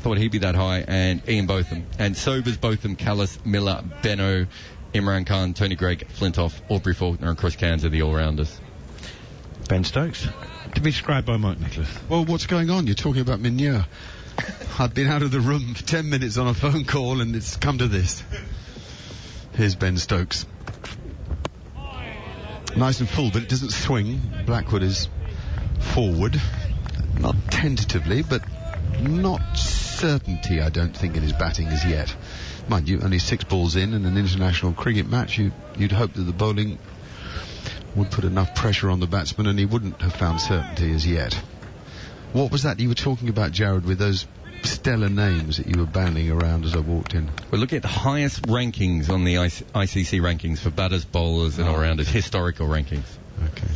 thought he'd be that high, and Ian Botham. And Sobers, Botham, Callis, Miller, Benno, Imran Khan, Tony Gregg, Flintoff, Aubrey Faulkner, and Chris Cairns are the all-rounders. Ben Stokes, to be described by Mike Nicholas. Well, what's going on? You're talking about manure. I've been out of the room for 10 minutes on a phone call and it's come to this. Here's Ben Stokes. Nice and full, but it doesn't swing. Blackwood is forward. Not tentatively, but not certainty, I don't think, in his batting as yet. Mind you, only 6 balls in an international cricket match. You'd hope that the bowling would put enough pressure on the batsman and he wouldn't have found certainty as yet. What was that you were talking about, Jared, with those stellar names that you were banding around as I walked in? We're looking at the highest rankings on the ICC rankings for batters, bowlers and all-rounders, historical rankings. Okay.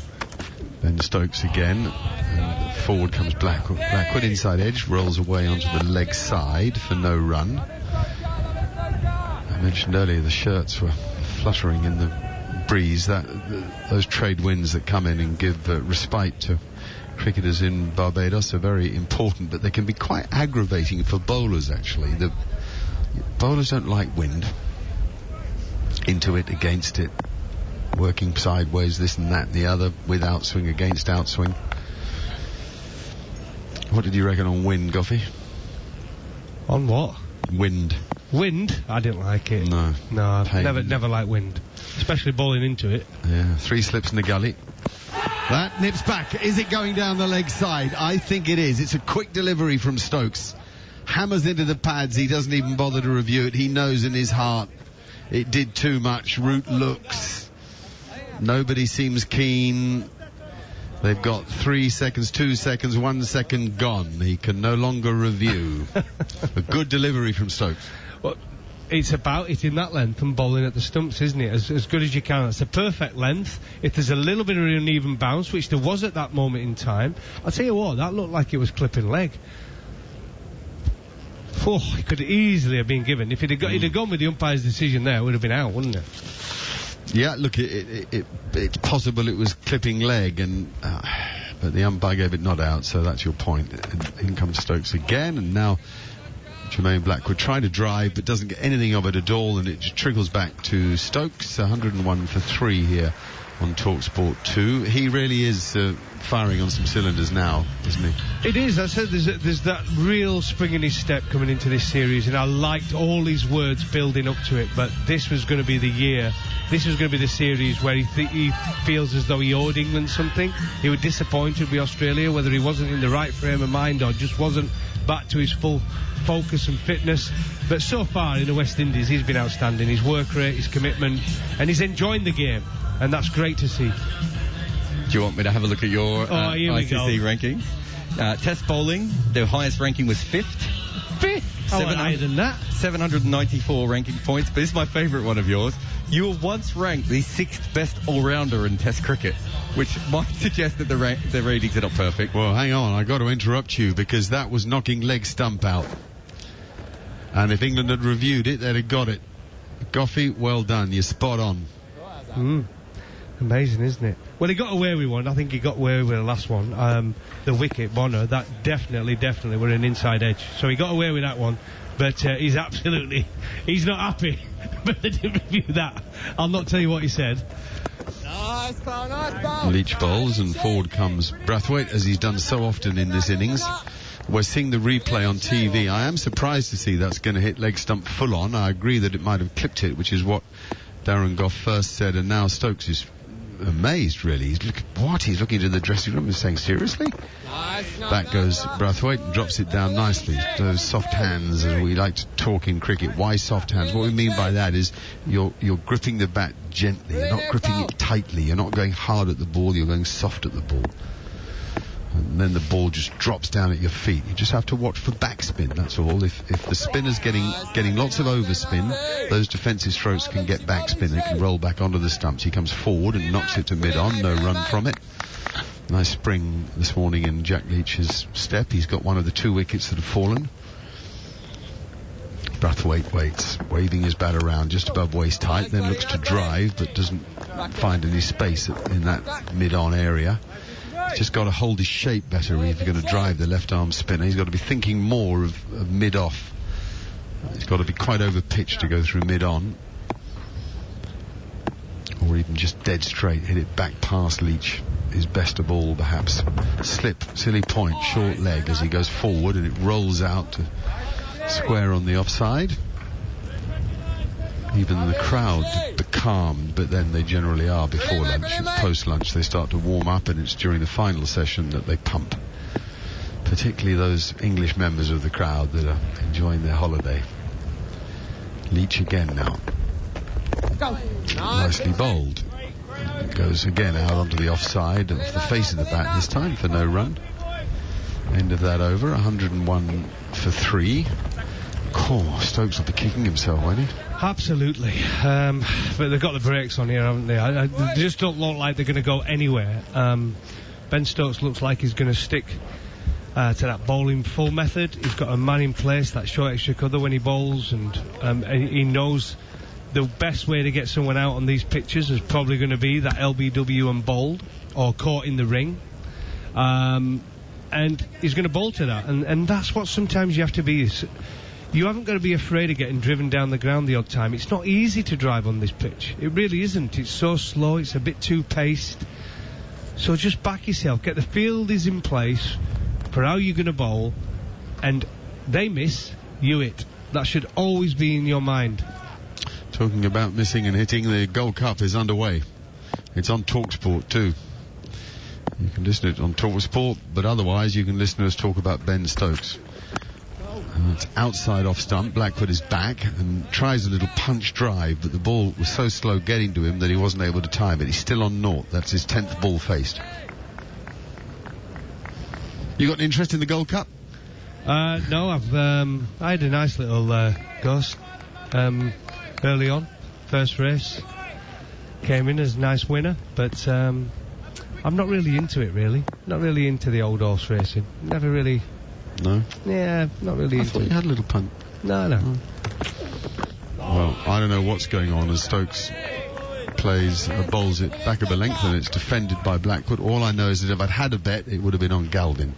Ben Stokes again. And forward comes Blackwood. Blackwood inside edge, rolls away onto the leg side for no run. I mentioned earlier the shirts were fluttering in the breeze. Those trade winds that come in and give respite to cricketers in Barbados are very important, but they can be quite aggravating for bowlers, actually. The bowlers don't like wind. Into it, against it, working sideways, this and that and the other, with outswing, against outswing. What did you reckon on wind, Goughy? On what? Wind. Wind? I didn't like it. No. I've never liked wind, especially bowling into it. Yeah, 3 slips in the gully. That nips back. Is it going down the leg side? I think it is. It's a quick delivery from Stokes. Hammers into the pads. He doesn't even bother to review it. He knows in his heart it did too much. Root looks. Nobody seems keen. They've got 3 seconds, 2 seconds, 1 second gone. He can no longer review. A good delivery from Stokes. Well, it's about hitting that length and bowling at the stumps, isn't it? As good as you can. It's a perfect length. If there's a little bit of an uneven bounce, which there was at that moment in time, I'll tell you what, that looked like it was clipping leg. Oh, it could easily have been given. If he'd have gone with the umpire's decision there, it would have been out, wouldn't it? Yeah, look, it's possible it was clipping leg, but the umpire gave it not out, so that's your point. In comes Stokes again, and now Jermaine Blackwood trying to drive but doesn't get anything of it at all, and it just trickles back to Stokes. 101 for 3 here on talkSPORT 2. He really is firing on some cylinders now, isn't he? It is. I said there's that real spring in his step coming into this series, and I liked all his words building up to it, but this was going to be the year. This was going to be the series where he feels as though he owed England something. He was disappointed with Australia, whether he wasn't in the right frame of mind or just wasn't back to his full focus and fitness. But so far in the West Indies, he's been outstanding. His work rate, his commitment, and he's enjoying the game, and that's great to see. Do you want me to have a look at your ICC rankings? Test bowling, their highest ranking was 5th. 5th? Higher than that. 794 ranking points, but this is my favourite one of yours. You were once ranked the 6th best all-rounder in Test cricket, which might suggest that the ratings are not perfect. Well, hang on, I've got to interrupt you because that was knocking leg stump out. And if England had reviewed it, they'd have got it. Goughy, well done. You're spot on. Amazing, isn't it? Well, he got away with one. I think he got away with the last one. The wicket, Bonner, that definitely were an inside edge. So he got away with that one. But he's not happy. But they didn't review that. I'll not tell you what he said. Nice ball. Leach bowls and forward comes Brathwaite, as he's done so often in this innings. We're seeing the replay on TV. I am surprised to see that's going to hit leg stump full on. I agree that it might have clipped it, which is what Darren Gough first said, and now Stokes is amazed, really. He's looking into the dressing room and saying, seriously? Back goes Brathwaite and drops it down nicely. Those soft hands, as we like to talk in cricket. Why soft hands? What we mean by that is you're gripping the bat gently. You're not gripping it tightly. You're not going hard at the ball. You're going soft at the ball. And then the ball just drops down at your feet. You just have to watch for backspin, that's all. If the spinner's getting lots of overspin, those defensive strokes can get backspin. They can roll back onto the stumps. He comes forward and knocks it to mid-on. No run from it. Nice spring this morning in Jack Leach's step. He's got one of the 2 wickets that have fallen. Brathwaite waits, waving his bat around just above waist height, then looks to drive, but doesn't find any space in that mid-on area. He's just got to hold his shape better if you're going to drive the left-arm spinner. He's got to be thinking more of mid-off. He's got to be quite over-pitched to go through mid-on. Or even just dead straight, hit it back past Leach. His best of all, perhaps. Slip, silly point, short leg as he goes forward, and it rolls out to square on the offside. Even the crowd becalmed, but then they generally are before lunch. It's post-lunch they start to warm up, and it's during the final session that they pump. Particularly those English members of the crowd that are enjoying their holiday. Leach again now. Nicely bowled. Goes again out onto the offside, off the face of the bat this time for no run. End of that over, 101 for 3. Stokes will be kicking himself, won't he? Absolutely. But they've got the brakes on here, haven't they? They just don't look like they're going to go anywhere. Ben Stokes looks like he's going to stick to that bowling full method. He's got a man in place, that short extra cover when he bowls, and he knows the best way to get someone out on these pitches is probably going to be that LBW and bowled, or caught in the ring. And he's going to bowl to that. And that's what sometimes you have to be. You haven't got to be afraid of getting driven down the ground the odd time. It's not easy to drive on this pitch. It really isn't. It's so slow. It's a bit too paced. So just back yourself. Get the field is in place for how you're going to bowl. And they miss, you hit. That should always be in your mind. Talking about missing and hitting, the Gold Cup is underway. It's on talkSPORT too. You can listen to it on talkSPORT, but otherwise you can listen to us talk about Ben Stokes. It's outside off stump. Blackwood is back and tries a little punch drive, but the ball was so slow getting to him that he wasn't able to time it. He's still on naught. That's his 10th ball faced. You got an interest in the Gold Cup? No, I had a nice little ghost early on. First race. Came in as a nice winner, but I'm not really into it, really. Not really into the old horse racing. Never really... No? Yeah, not really into it. I thought you had a little punt. No. Well, I don't know what's going on as Stokes bowls it back of a length, and it's defended by Blackwood. All I know is that if I'd had a bet, it would have been on Galvin.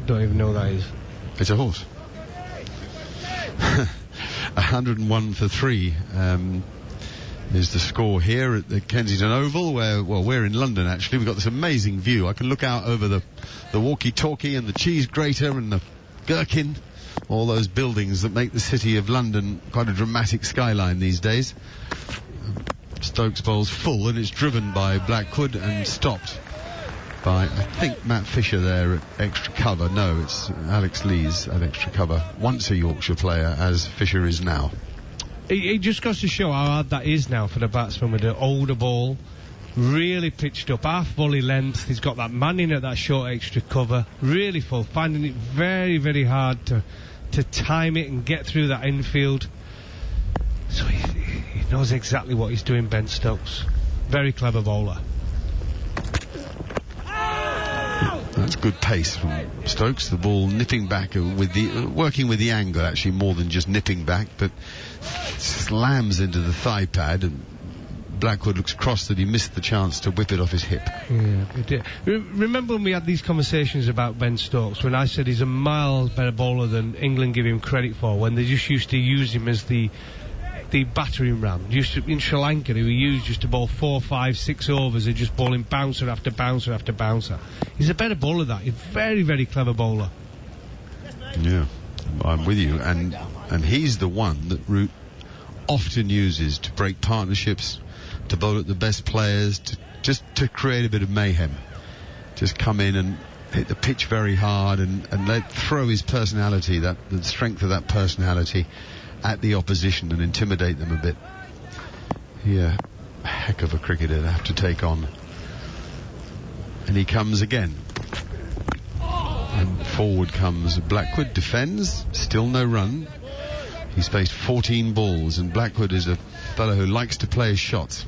Don't even know what that is. It's a horse. 101 for 3 is the score here at the Kensington Oval, where, well, we're in London actually. We've got this amazing view. I can look out over the walkie-talkie and the cheese grater and the gherkin, all those buildings that make the city of London quite a dramatic skyline these days. Stokes bowls full, and it's driven by Blackwood and stopped by, I think, Matt Fisher there at extra cover. No, it's Alex Lees at extra cover. Once a Yorkshire player, as Fisher is now. It just goes to show how hard that is now for the batsman with the older ball. Really pitched up, half volley length. He's got that man in at that short extra cover. Really full, finding it very, very hard to time it and get through that infield. So he knows exactly what he's doing, Ben Stokes. Very clever bowler. That That's good pace from Stokes. The ball nipping back working with the angle, actually, more than just nipping back, but slams into the thigh pad, and Blackwood looks cross that he missed the chance to whip it off his hip. Yeah, he did. Remember when we had these conversations about Ben Stokes, when I said he's a miles better bowler than England give him credit for, when they just used to use him as the battering ram. In Sri Lanka, he was used just to bowl 4, 5, 6 overs and just bowling bouncer after bouncer after bouncer. He's a better bowler than that. He's a very, very clever bowler. Yeah, I'm with you. And he's the one that Root often uses to break partnerships, to bowl at the best players, to create a bit of mayhem. Just come in and hit the pitch very hard and throw his personality, the strength of that personality, at the opposition and intimidate them a bit. Yeah, a heck of a cricketer to have to take on. And he comes again. And forward comes Blackwood, defends, still no run. He's faced 14 balls, and Blackwood is a fellow who likes to play his shots.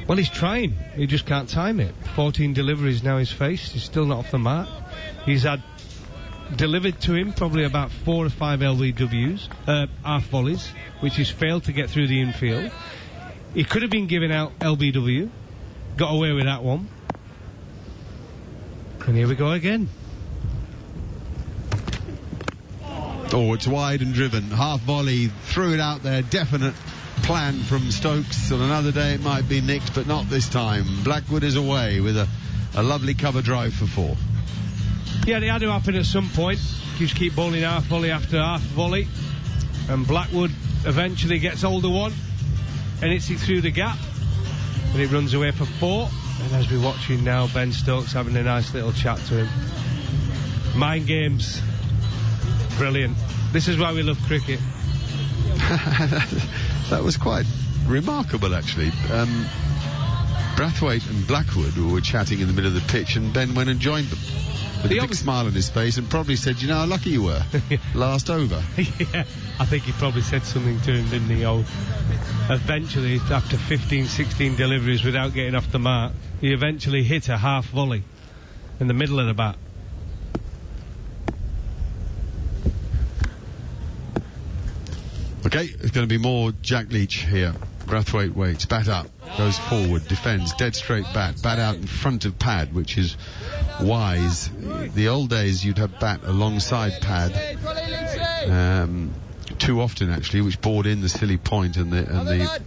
Well, he's trying. He just can't time it. 14 deliveries now he's faced. He's still not off the mark. He's had delivered to him probably about 4 or 5 LBWs, half volleys, which he's failed to get through the infield. He could have been giving out LBW, got away with that one. And here we go again. Oh, it's wide and driven. Half volley, threw it out there. Definite plan from Stokes. On another day it might be nicked, but not this time. Blackwood is away with a lovely cover drive for 4. Yeah, they had to happen at some point. Just keep bowling half volley after half volley. And Blackwood eventually gets hold of one and hits it through the gap. And it runs away for 4. And as we're watching now, Ben Stokes having a nice little chat to him. Mind games. Brilliant. This is why we love cricket. That was quite remarkable, actually. Brathwaite and Blackwood were chatting in the middle of the pitch, and Ben went and joined them with a big smile on his face and probably said, you know how lucky you were. Last over. Yeah, I think he probably said something to him, didn't he? Eventually, after 15, 16 deliveries without getting off the mark, he eventually hit a half volley in the middle of the bat. Okay, there's going to be more Jack Leach here. Brathwaite waits, bat up, goes forward, defends, dead straight bat out in front of pad, which is wise. The old days you'd have bat alongside pad, too often actually, which bored in the silly point and the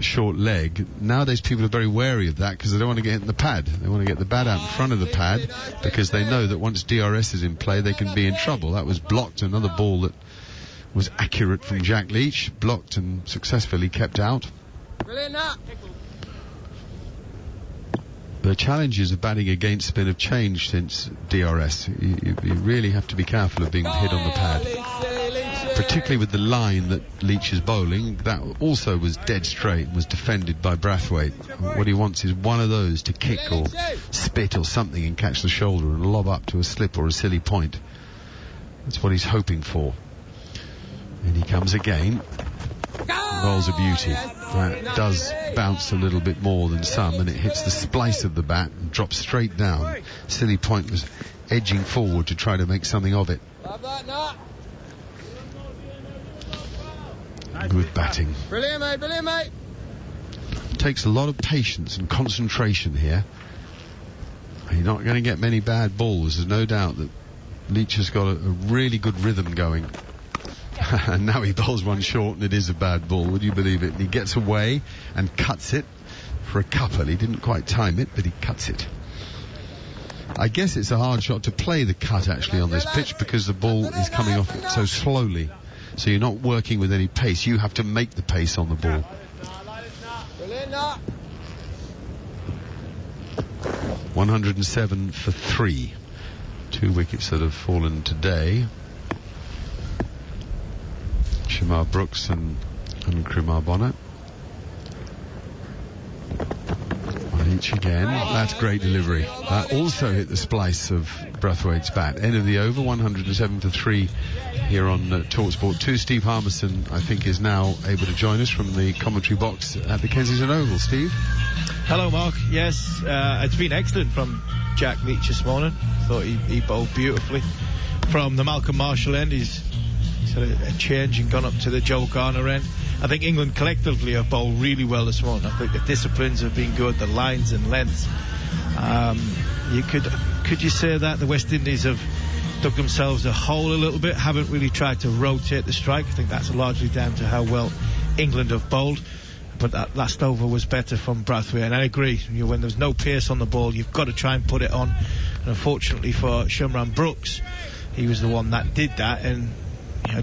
short leg. Nowadays people are very wary of that because they don't want to get in the pad. They want to get the bat out in front of the pad because they know that once DRS is in play they can be in trouble. That was blocked, another ball that was accurate from Jack Leach, blocked and successfully kept out. The challenges of batting against spin have changed since DRS. You really have to be careful of being hit on the pad, particularly with the line that Leach is bowling. That also was dead straight and was defended by Brathwaite. What he wants is one of those to kick or spit or something and catch the shoulder and lob up to a slip or a silly point. That's what he's hoping for. And he comes again. Bowls a beauty. That does bounce a little bit more than some, and it hits the splice of the bat and drops straight down. Silly point was edging forward to try to make something of it. Good batting. Brilliant, mate. Takes a lot of patience and concentration here. You're not going to get many bad balls. There's no doubt that Leach has got a really good rhythm going. And now he bowls one short and it is a bad ball, would you believe it? And he gets away and cuts it for a couple. He didn't quite time it, but he cuts it. I guess it's a hard shot to play the cut actually on this pitch because the ball is coming off it so slowly. So you're not working with any pace. You have to make the pace on the ball. 107 for 3. 2 wickets that have fallen today. Shamar Brooks and Kumar Bonner. Well, Leach again. That's great delivery. That also hit the splice of Brathwaite's bat. End of the over, 107 for 3 here on talkSPORT 2. Steve Harmison, I think, is now able to join us from the commentary box at the Kensington Oval. Steve? Hello, Mark. Yes, it's been excellent from Jack Leach this morning. Thought he bowled beautifully. From the Malcolm Marshall end, he's had a change and gone up to the Joe Garner end. I think England collectively have bowled really well this morning. I think the disciplines have been good, the lines and lengths. Could you say that the West Indies have dug themselves a hole a little bit, haven't really tried to rotate the strike? I think that's largely down to how well England have bowled. But that last over was better from Brathwaite, and I agree. When there's no pace on the ball, you've got to try and put it on. And unfortunately for Shumran Brooks, he was the one that did that, and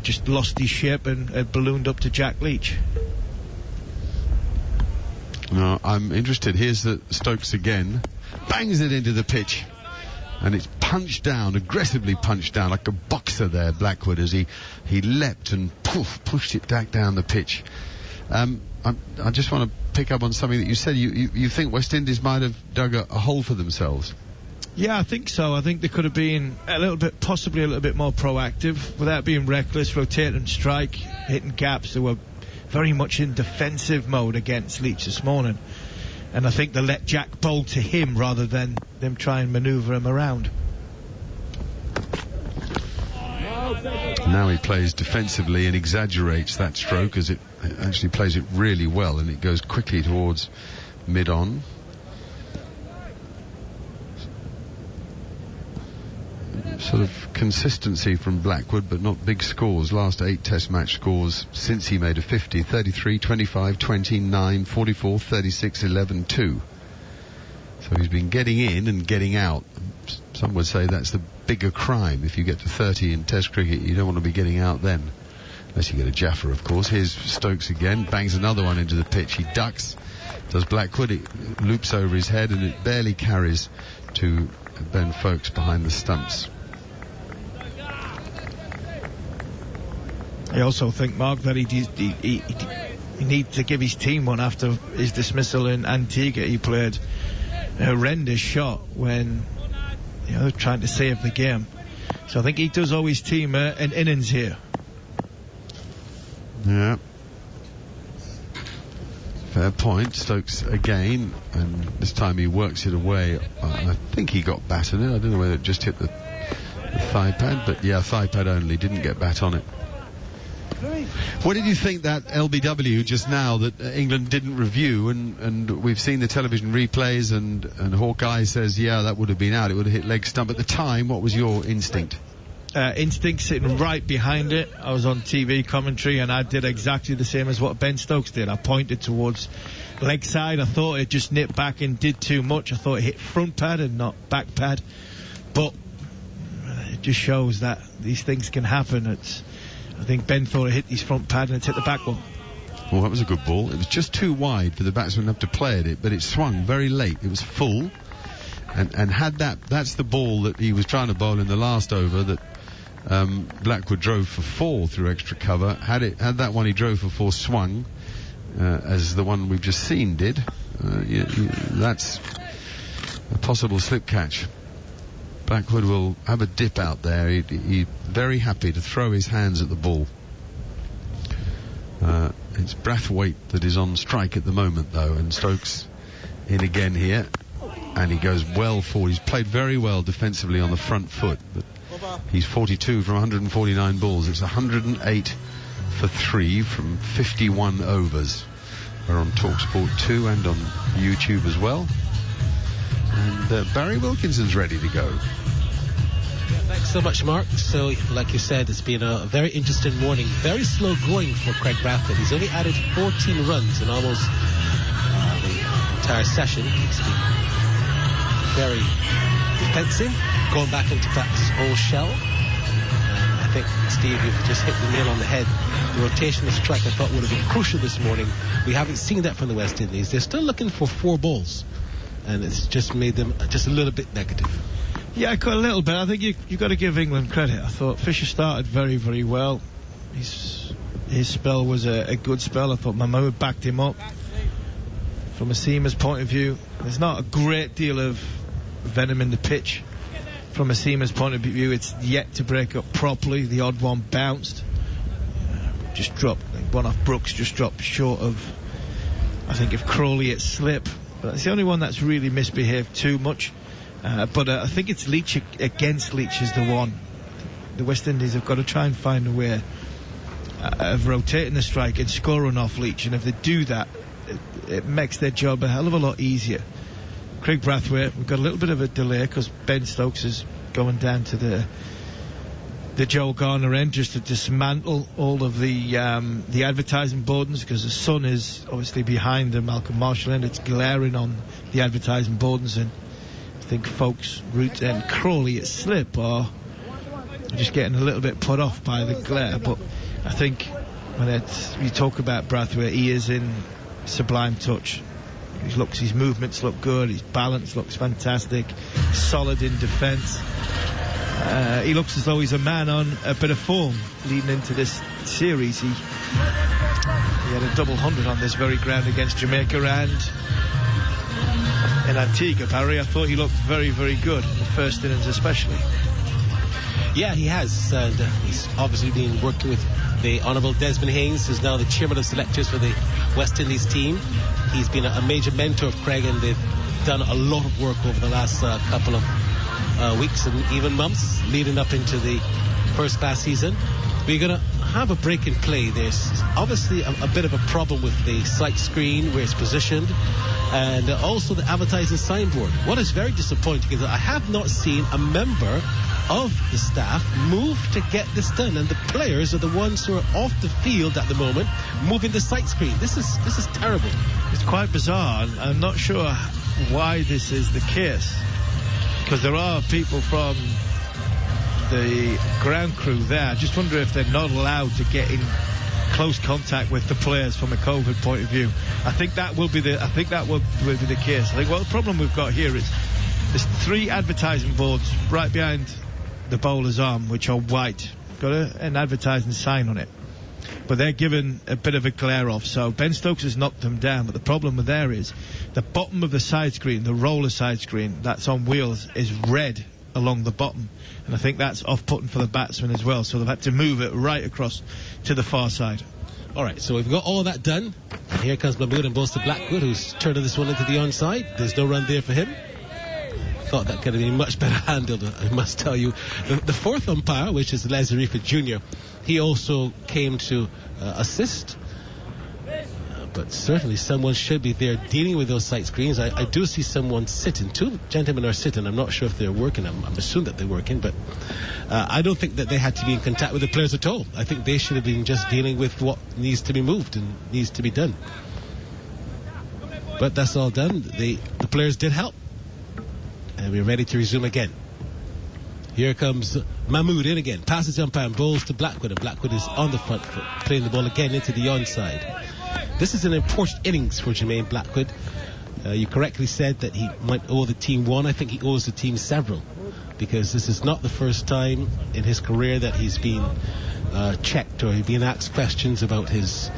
just lost his shape and ballooned up to Jack Leach. No, I'm interested. Here's the Stokes again. Bangs it into the pitch. And it's punched down, aggressively punched down, like a boxer there, Blackwood, as he leapt and pushed it back down the pitch. I just want to pick up on something that you said. You think West Indies might have dug a hole for themselves? Yeah, I think so. I think they could have been possibly a little bit more proactive without being reckless, rotate and strike, hitting gaps. They were very much in defensive mode against Leach this morning. And I think they let Jack bowl to him rather than them try and manoeuvre him around. Now he plays defensively and exaggerates that stroke, as it actually plays it really well, and it goes quickly towards mid-on. Sort of consistency from Blackwood, but not big scores. Last 8 test match scores since he made a 50: 33, 25, 29, 44, 36, 11, 2. So he's been getting in and getting out. Some would say that's the bigger crime. If you get to 30 in test cricket, you don't want to be getting out then, unless you get a Jaffa, of course. Here's Stokes again, bangs another one into the pitch. He ducks, does Blackwood, it loops over his head, and it barely carries to Ben Foakes behind the stumps. I also think, Mark, that he needs to give his team one after his dismissal in Antigua. He played a horrendous shot when trying to save the game. So I think he does owe his team an innings here. Yeah. Fair point. Stokes again, and this time he works it away. I think he got bat on it. I don't know whether it just hit the thigh pad, but yeah, thigh pad only, didn't get bat on it. What did you think that LBW just now that England didn't review, and we've seen the television replays, and Hawkeye says, yeah, that would have been out, it would have hit leg stump. At the time, what was your instinct? Instinct sitting right behind it. I was on TV commentary, and I did exactly the same as what Ben Stokes did. I pointed towards leg side. I thought it just nipped back and did too much. I thought it hit front pad and not back pad. But it just shows that these things can happen. I think Ben thought it hit his front pad and it's hit the back one. Well, that was a good ball. It was just too wide for the batsman to have to play at it, but it swung very late. It was full, and had that's the ball that he was trying to bowl in the last over that Blackwood drove for 4 through extra cover. Had that one he drove for 4 swung, as the one we've just seen did, that's a possible slip catch. Blackwood will have a dip out there. He's very happy to throw his hands at the ball. It's Brathwaite that is on strike at the moment, though, and Stokes in again here, and he goes well forward. He's played very well defensively on the front foot, but he's 42 from 149 balls. It's 108 for 3 from 51 overs. We're on talkSPORT 2 and on YouTube as well. And Barry Wilkinson's ready to go. Thanks so much, Mark. So, like you said, it's been a very interesting morning. Very slow going for Craig Brathwaite. He's only added 14 runs in almost the entire session. He's been very defensive, going back into Black's old shell. I think, Steve, you've just hit the nail on the head. The rotational strike, I thought, would have been crucial this morning. We haven't seen that from the West Indies. They're still looking for 4 balls, and it's just made them just a little bit negative. Yeah, a little bit. I think you've got to give England credit. I thought Fisher started very, very well. His spell was a good spell. I thought Mahmood backed him up. from a seamer's point of view, there's not a great deal of venom in the pitch. From a seamer's point of view, it's yet to break up properly. The odd one bounced. Just dropped. One off Brooks just dropped short of, I think, if Crawley at slip. But it's the only one that's really misbehaved too much. But I think it's Leach against Leach is the one. The West Indies have got to try and find a way of rotating the strike and scoring off Leach. And if they do that, it makes their job a hell of a lot easier. Craig Brathwaite, we've got a little bit of a delay because Ben Stokes is going down to the Joel Garner end just to dismantle all of the advertising boardings, because the sun is obviously behind the Malcolm Marshall end. It's glaring on the advertising boardings, and I think folks Root and Crawley at slip are just getting a little bit put off by the glare. But I think when you talk about Brathwaite, he is in sublime touch. His movements look good, his balance looks fantastic, solid in defence. He looks as though he's a man on a bit of form leading into this series. He had a double 100 on this very ground against Jamaica and in Antigua. Barry, I thought he looked very, very good in the first innings especially. Yeah, he has, and he's obviously been working with the Honourable Desmond Haynes, who's now the chairman of selectors for the West Indies team. He's been a major mentor of Craig, and they've done a lot of work over the last couple of weeks and even months leading up into the first class season. We're going to have a break in play. There's obviously a bit of a problem with the sight screen where it's positioned, and also the advertising signboard. What is very disappointing is that I have not seen a member of the staff move to get this done, and the players are the ones who are off the field at the moment moving the sight screen. This is terrible. It's quite bizarre, and I'm not sure why this is the case, because there are people from the ground crew there. I just wonder if they're not allowed to get in close contact with the players from a COVID point of view. I think that will be the case. I think the problem we've got here is there's 3 advertising boards right behind the bowler's arm, which are white, got an advertising sign on it, but they're given a bit of a glare off. So Ben Stokes has knocked them down, but the problem with there is the bottom of the side screen, the roller side screen that's on wheels, is red along the bottom, and I think that's off-putting for the batsman as well, so they've had to move it right across to the far side. Alright, so we've got all that done, and here comes Mahmood and Bolster Blackwood, who's turning this one into the onside. There's no run there for him. Thought that could have been much better handled, I must tell you. The fourth umpire, which is Les Arifa Jr., he also came to assist, but certainly someone should be there dealing with those sight screens. I do see someone sitting. 2 gentlemen are sitting. I'm not sure if they're working. I'm assuming that they're working, but I don't think that they had to be in contact with the players at all. I think they should have been just dealing with what needs to be moved and needs to be done. But that's all done. The players did help, and we're ready to resume again. Here comes Mahmood in again, passes the umpire and bowls to Blackwood, and Blackwood is on the front foot, playing the ball again into the onside. This is an important innings for Jermaine Blackwood. You correctly said that he might owe the team one. I think he owes the team several, because this is not the first time in his career that he's been checked or he's been asked questions about his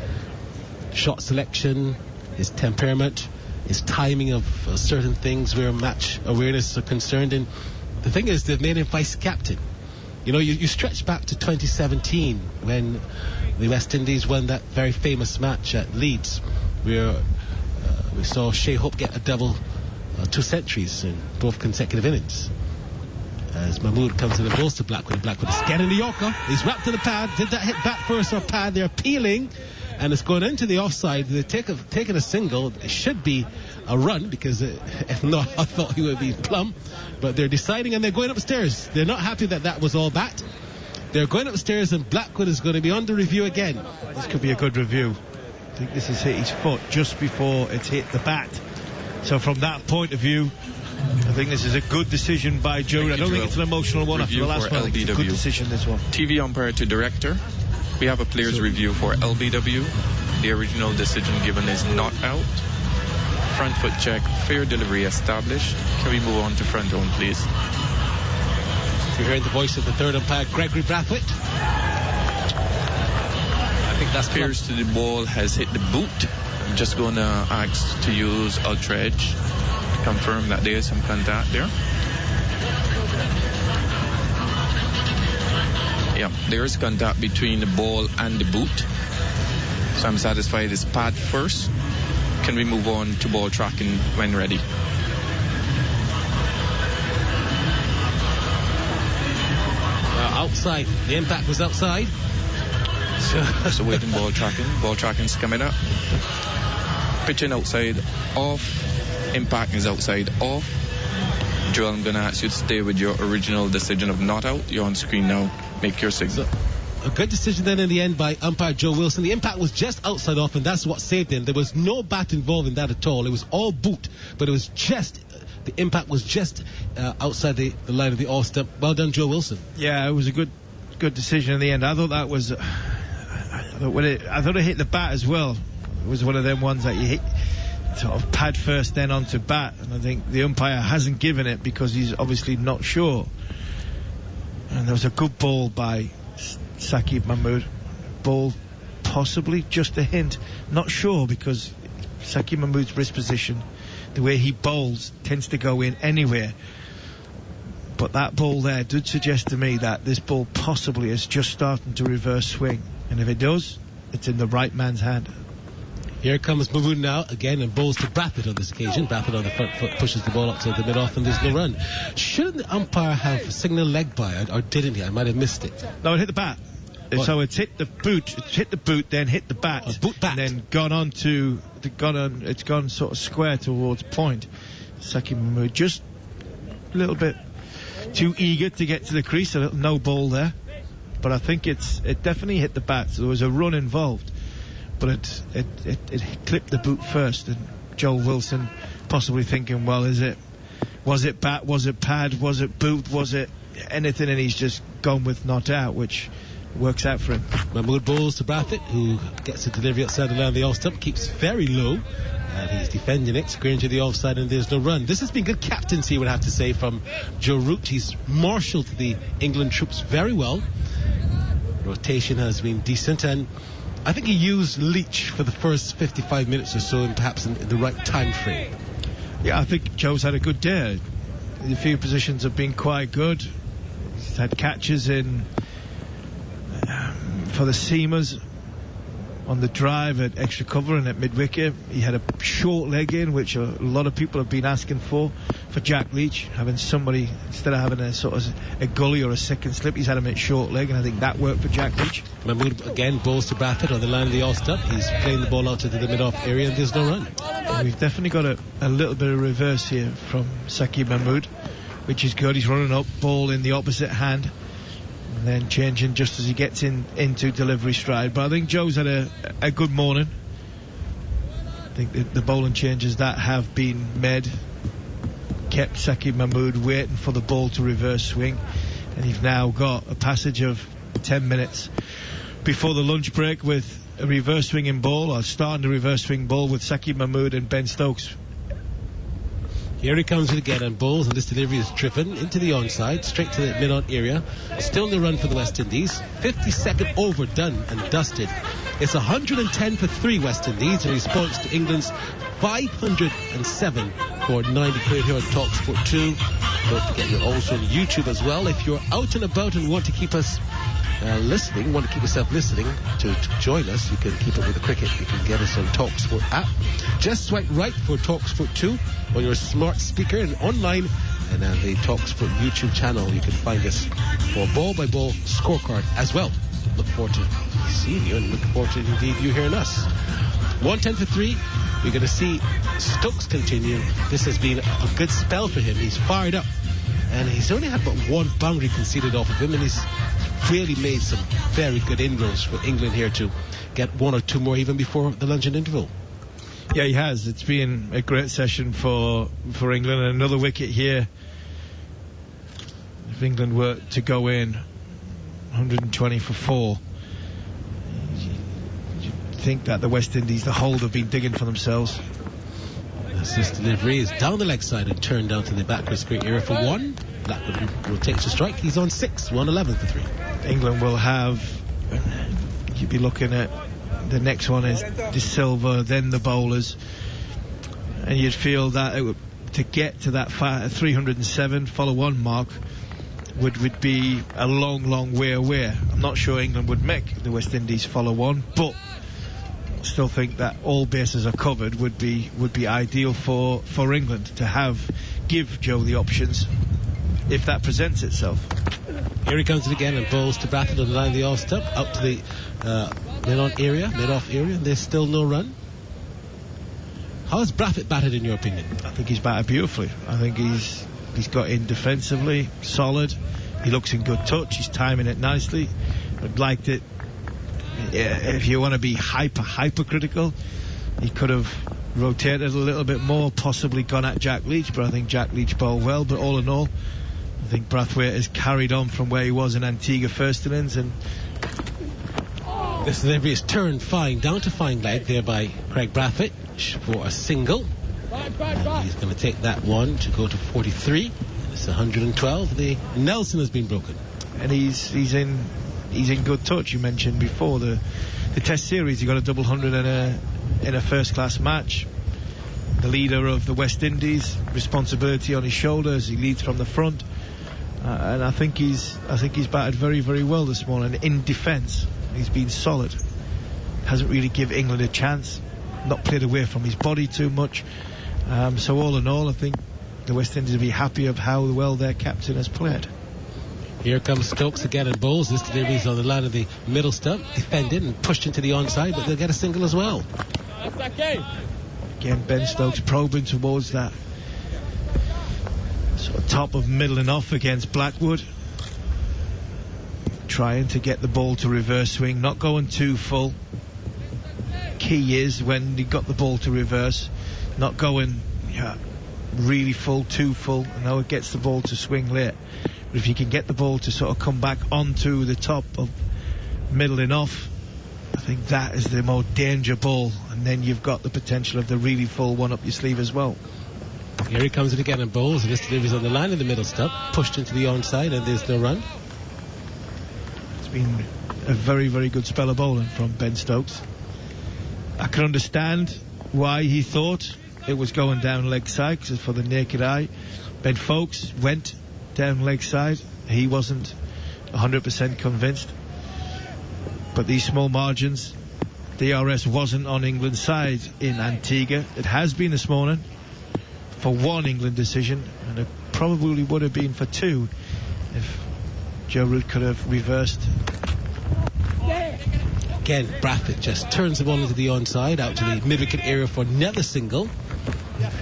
shot selection, his temperament, his timing of certain things where match awareness are concerned. And the thing is, they've made him vice captain. You know, you stretch back to 2017 when the West Indies won that very famous match at Leeds, where we saw Shea Hope get a double, 2 centuries in both consecutive innings. As Mahmood comes in and bowls to Blackwood, Blackwood is getting the Yorker. He's wrapped in the pad. Did that hit back first or pad? They're appealing, and it's going into the offside. They're taking a single. It should be a run, because if not, I thought he would be plumb. But they're deciding, and they're going upstairs. They're not happy that was all bat. They're going upstairs, and Blackwood is going to be under review again. This could be a good review. I think this has hit his foot just before it's hit the bat. So from that point of view, I think this is a good decision by jury. I don't think it's an emotional one after the last one. I think it's a good decision, this one. TV umpire to director. We have a player's review for LBW. The original decision given is not out. Front foot check, fair delivery established. Can we move on to front home, please? You're hearing the voice of the third umpire, Gregory Brathwaite. I think that's appears to the ball has hit the boot. I'm just going to ask to use Ultra Edge to confirm that there is some contact there. Yeah, there is contact between the ball and the boot. So I'm satisfied it's pad first. Can we move on to ball tracking when ready? Outside. The impact was outside. So waiting ball tracking. Ball tracking's coming up. Pitching outside off. Impact is outside off. Joel, I'm going to ask you to stay with your original decision of not out. You're on screen now. Make your signal. So, a good decision then in the end by umpire Joe Wilson. The impact was just outside off, and that's what saved him. There was no bat involved in that at all. It was all boot, but it was just, the impact was just outside the line of the off stump. Well done, Joe Wilson. Yeah, it was a good decision in the end. I thought that was, I thought it hit the bat as well. It was one of them ones that you hit sort of pad first, then onto bat, and I think the umpire hasn't given it because he's obviously not sure. And there was a good ball by Saqib Mahmood. Ball possibly just a hint, not sure, because Saqib Mahmood's wrist position, the way he bowls, tends to go in anywhere. But that ball there did suggest to me that this ball possibly is just starting to reverse swing, and if it does, it's in the right man's hand. Here comes Mahmood now again and bowls to Brathwaite on this occasion. Brathwaite on the front foot pushes the ball up to the mid-off, and there's no run. Shouldn't the umpire have signal leg by, or didn't he? I might have missed it. No, it hit the bat. What? So it's hit the boot, then hit the bat, boot bat, and then it's gone sort of square towards point. Saqib Mahmood just a little bit too eager to get to the crease, a little no ball there, but I think it definitely hit the bat. So there was a run involved, but it clipped the boot first, and Joel Wilson possibly thinking, well, was it bat, was it pad, was it boot, was it anything, and he's just gone with not out, which works out for him. Mahmood bowls to Brathwaite, who gets a delivery outside the line of the off stump, keeps very low, and he's defending it, squaring to the offside, and there's no run. This has been good captaincy, I would have to say, from Joe Root. He's marshalled the England troops very well. Rotation has been decent, and I think he used Leach for the first 55 minutes or so, and perhaps in the right time frame. Yeah, I think Joe's had a good day. The few positions have been quite good. He's had catches in for the seamers on the drive at extra cover and at mid-wicket. He had a short leg in, which a lot of people have been asking for Jack Leach, having somebody, instead of having a sort of a gully or a second slip, he's had him at short leg, and I think that worked for Jack Leach. Mahmood again bowls to Brathwaite on the line of the off stump. He's playing the ball out into the mid-off area, and there's no run. And we've definitely got a little bit of reverse here from Saqib Mahmood, which is good. He's running up, ball in the opposite hand, and then changing just as he gets into delivery stride. But I think Joe's had a good morning. I think the bowling changes that have been made kept Saqib Mahmood waiting for the ball to reverse swing, and you've now got a passage of 10 minutes before the lunch break with a reverse swinging ball, or starting the reverse swing ball with Saqib Mahmood and Ben Stokes. Here he comes again and bowls, and this delivery is driven into the onside, straight to the mid-on area. Still in the run for the West Indies. 52nd over, done and dusted. It's 110 for 3 West Indies in response to England's 507 for 90 quid here on talkSPORT 2. Don't forget, you're also on YouTube as well. If you're out and about and want to keep us listening, want to keep yourself listening to join us, you can keep up with the cricket. You can get us on talkSPORT app. Just swipe right for talkSPORT 2 on your smart speaker, and online and on the talkSPORT YouTube channel you can find us for ball-by-ball scorecard as well. Look forward to seeing you, and look forward to indeed you hearing us. 110 for 3. We're going to see Stokes continue. This has been a good spell for him. He's fired up, and he's only had but one boundary conceded off of him, and he's really made some very good inroads for England here to get 1 or 2 more even before the luncheon interval. Yeah, he has. It's been a great session for England, and another wicket here. If England were to go in 120 for 4, you think that the West Indies, the whole, have been digging for themselves. As this delivery is down the leg side and turned down to the backward square area for 1. Blackwood will take the strike. He's on 6, 111 for 3. England will have, you'd be looking at the next one is De Silva, then the bowlers, and you'd feel that it would, to get to that 307 follow-on mark would be a long way away. I'm not sure England would make the West Indies follow-on, but still think that all bases are covered would be ideal for England to give Joe the options if that presents itself. Here he comes again and bowls to Brathwaite on the line of the off-stump out to the mid-off area, and there's still no run. How has Brathwaite batted in your opinion? I think he's batted beautifully. I think he's got in defensively, solid. He looks in good touch. He's timing it nicely. I'd liked it. If you want to be hypercritical, he could have rotated a little bit more, possibly gone at Jack Leach, but I think Jack Leach bowled well. But all in all, I think Brathwaite has carried on from where he was in Antigua first innings, and this delivery is turned fine down to fine leg there by Craig Brathwaite for a single. And he's going to take that one to go to 43. It's 112. The Nelson has been broken, and he's in good touch. You mentioned before the Test series, he got a double hundred in a first class match. The leader of the West Indies, responsibility on his shoulders. He leads from the front, and I think he's batted very, very well this morning. In defence, he's been solid. Hasn't really given England a chance. Not played away from his body too much. So all in all, I think the West Indies will be happy of how well their captain has played. Here comes Stokes again and bowls. This delivery is on the line of the middle stump, defended and pushed into the onside, but they'll get a single as well. Again, Ben Stokes probing towards that sort of top of middle and off against Blackwood, trying to get the ball to reverse swing, not going too full. Key is when he got the ball to reverse, not going really full, too full, and now it gets the ball to swing late. But if you can get the ball to sort of come back onto the top of middle and off, I think that is the more danger ball, and then you've got the potential of the really full one up your sleeve as well. Here he comes in again and bowls, and this delivery is on the line of the middle stump, pushed into the onside, and there's no run. It's been a very, very good spell of bowling from Ben Stokes. I can understand why he thought it was going down leg side, because for the naked eye, Ben Foakes went down leg side. He wasn't 100% convinced. But these small margins, DRS wasn't on England's side in Antigua. It has been this morning for one England decision, and it probably would have been for two if Joe Root could have reversed. Again, Brathwaite just turns the ball into the onside, out to the mid-wicket area for another single.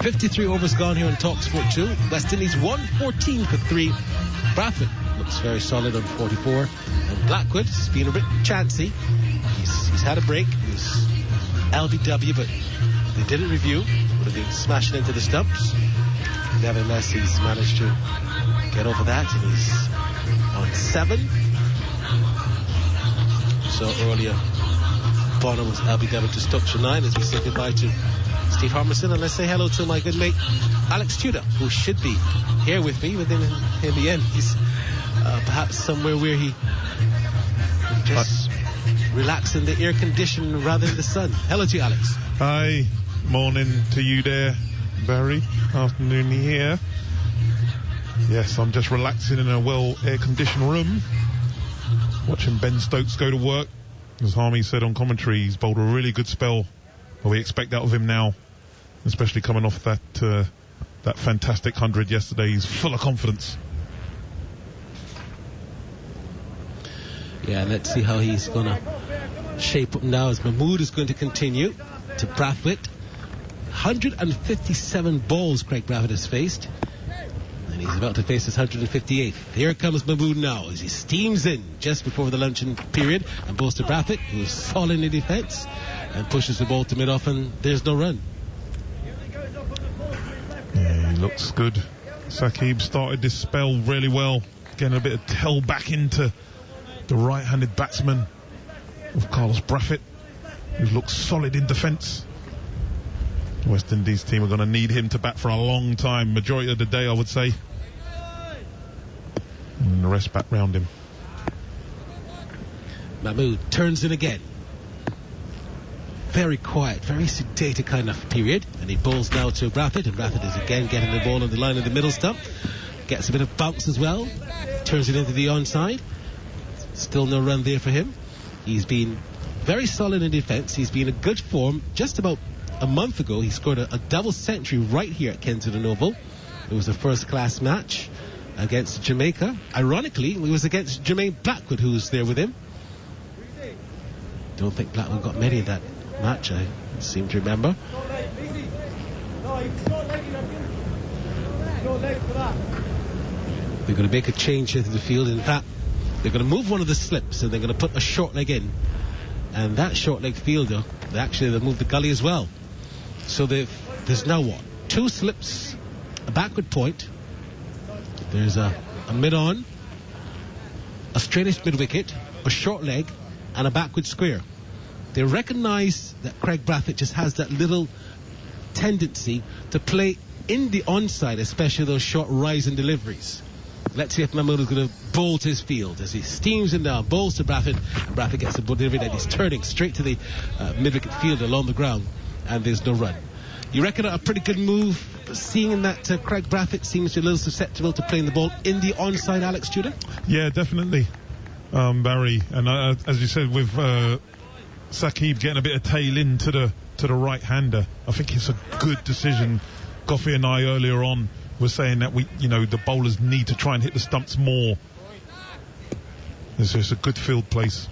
53 overs gone here on talkSPORT 2. West Indies 114 for 3. Brathwaite looks very solid on 44. And Blackwood has been a bit chancy. He's had a break. He's LBW, but they didn't review. Would have been smashing into the stumps. Nevertheless, he's managed to get over that, and he's on 7. So earlier, Bonner was LBW to Stokes for 9 as we say goodbye to Steve Harmison, and let's say hello to my good mate Alex Tudor, who should be here with me, but then in the end he's perhaps somewhere where he just relax in the air condition rather than the sun. Hello to you, Alex. Hi, morning to you there, Barry. Afternoon here. Yes, I'm just relaxing in a well air conditioned room, watching Ben Stokes go to work. As Harmy said on commentary, he's bowled a really good spell. But we expect that of him now, especially coming off that fantastic 100 yesterday. He's full of confidence. Yeah, let's see how he's going to shape up now as Mahmood is going to continue to Brathwaite. 157 balls Craig Brathwaite has faced, and he's about to face his 158th. Here comes Mahmood now as he steams in just before the luncheon period and bowls to Brathwaite, who's solid in defence, and pushes the ball to mid-off, and there's no run. Yeah, he looks good. Saqib started this spell really well, getting a bit of tail back into the right-handed batsman of Carlos Brathwaite, who looks solid in defence. The West Indies team are going to need him to bat for a long time, majority of the day I would say, and the rest bat round him. Mahmood turns in again. very quiet, very sedated kind of period. And he bowls now to Brathwaite, and Brathwaite is again getting the ball on the line of the middle stump. Gets a bit of bounce as well. Turns it into the onside. Still no run there for him. He's been very solid in defence. He's been in good form. Just about a month ago, he scored a double century right here at Kensington Oval. It was a first-class match against Jamaica. Ironically, it was against Jermaine Blackwood, who was there with him. Don't think Blackwood got many in that match, I seem to remember. They're going to make a change into the field. In fact, they're going to move one of the slips and they're going to put a short leg in. And that short leg fielder, they'll move the gully as well. So there's now what? 2 slips, a backward point. There's a mid-on, a straightish mid-wicket, a short leg, and a backward square. They recognise that Craig Brathwaite just has that little tendency to play in the onside, especially those short rise and deliveries. Let's see if Mahmood is going to bowl to his field as he steams him down, bowls to Brathwaite, and Brathwaite gets the delivery that he's turning straight to the mid-wicket field along the ground, and there's no run. You reckon a pretty good move, seeing that Craig Brathwaite seems to be a little susceptible to playing the ball in the onside, Alex Tudor? Yeah, definitely, Barry. And as you said, with Saqib getting a bit of tail in to the right-hander, I think it's a good decision. Gough and I earlier on were saying that the bowlers need to try and hit the stumps more. It's just a good field place.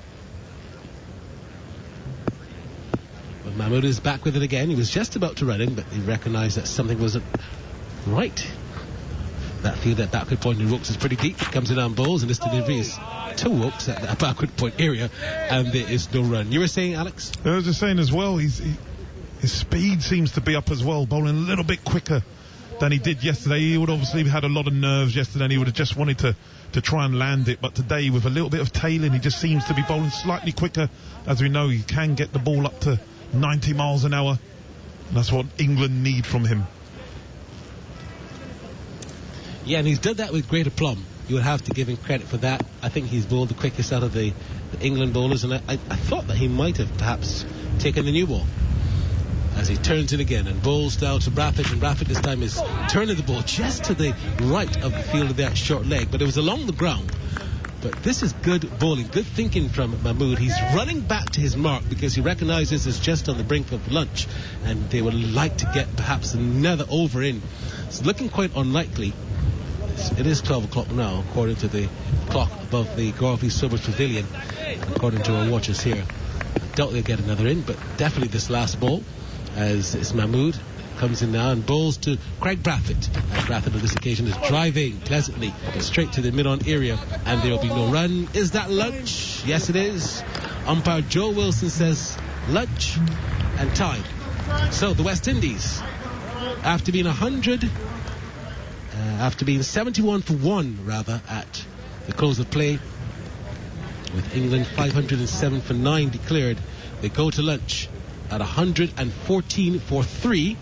Well, Mahmood is back with it again. He was just about to run in, but he recognised that something wasn't right. That field at backward point in Rooks is pretty deep. Comes in on bowls, and this delivery is to Rooks at that backward point area, and there is no run. You were saying, Alex? I was just saying as well, his speed seems to be up as well, bowling a little bit quicker than he did yesterday. He would obviously had a lot of nerves yesterday, and he would have just wanted to try and land it, but today with a little bit of tailing, he just seems to be bowling slightly quicker. As we know, he can get the ball up to 90 miles an hour, and that's what England need from him. Yeah, and he's done that with great aplomb. You would have to give him credit for that. I think he's bowled the quickest out of the England bowlers, and I thought that he might have perhaps taken the new ball. As he turns it again and bowls down to Brathwaite, and Brathwaite this time is turning the ball just to the right of the field of that short leg, but it was along the ground. But this is good bowling, good thinking from Mahmood. He's running back to his mark because he recognises it's just on the brink of lunch, and they would like to get perhaps another over in. It's looking quite unlikely. It is 12 o'clock now, according to the clock above the Garvey Sobers Pavilion, according to our watchers here. I doubt they'll get another in, but definitely this last ball, as it's Mahmood comes in now and bowls to Craig Brathwaite. And Brathwaite on this occasion is driving pleasantly straight to the mid-on area, and there will be no run. Is that lunch? Yes, it is. Umpire Joe Wilson says lunch and time. So the West Indies, after being 71 for 1 rather at the close of play, with England 507 for 9 declared, they go to lunch at 114 for 3.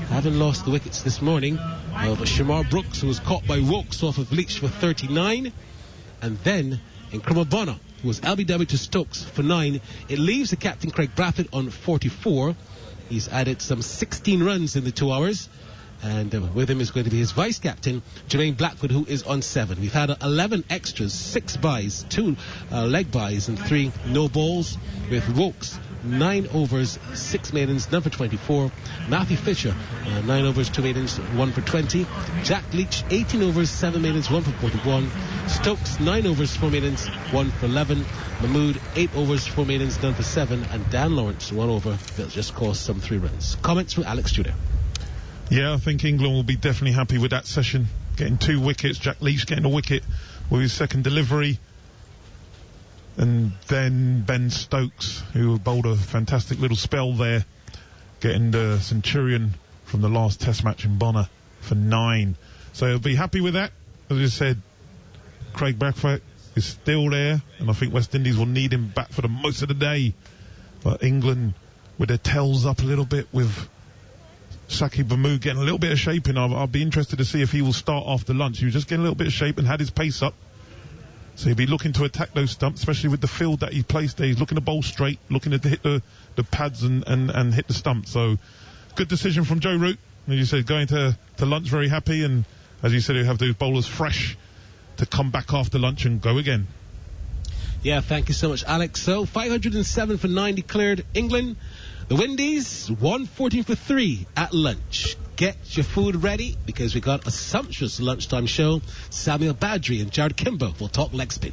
Haven't lost the wickets this morning. But Shamar Brooks, who was caught by Wokes off of Leach for 39. And then in Crumabonna, who was LBW to Stokes for 9. It leaves the captain Craig Brathwaite on 44. He's added some 16 runs in the 2 hours. And with him is going to be his vice-captain, Jermaine Blackwood, who is on 7. We've had 11 extras, 6 byes, 2 leg byes, and 3 no balls, with Wokes 9 overs, 6 maidens, none for 24. Matthew Fisher, 9 overs, 2 maidens, 1 for 20. Jack Leach, 18 overs, 7 maidens, 1 for 41. Stokes, 9 overs, 4 maidens, 1 for 11. Mahmood, 8 overs, 4 maidens, none for 7. And Dan Lawrence, 1 over, that just cost some 3 runs. Comments from Alex Tudor. Yeah, I think England will be definitely happy with that session. Getting 2 wickets, Jack Leach getting a wicket with his second delivery. And then Ben Stokes, who bowled a fantastic little spell there, getting the Centurion from the last Test match in Bonner for 9. So he'll be happy with that. As I said, Craig Brathwaite is still there, and I think West Indies will need him back for the most of the day. But England, with their tails up a little bit, with Saqib Mahmood getting a little bit of shape in, I'll be interested to see if he will start after lunch. He was just getting a little bit of shape and had his pace up. So he'll be looking to attack those stumps, especially with the field that he placed there. He's looking to bowl straight, looking to hit the pads and hit the stump. So good decision from Joe Root. As you said, going to lunch very happy, and as you said, he'll have those bowlers fresh to come back after lunch and go again. Yeah, thank you so much, Alex. So 507 for 9 declared England. The Windies 114 for 3 at lunch. Get your food ready because we got a sumptuous lunchtime show. Samuel Badri and Jared Kimber will talk leg spin.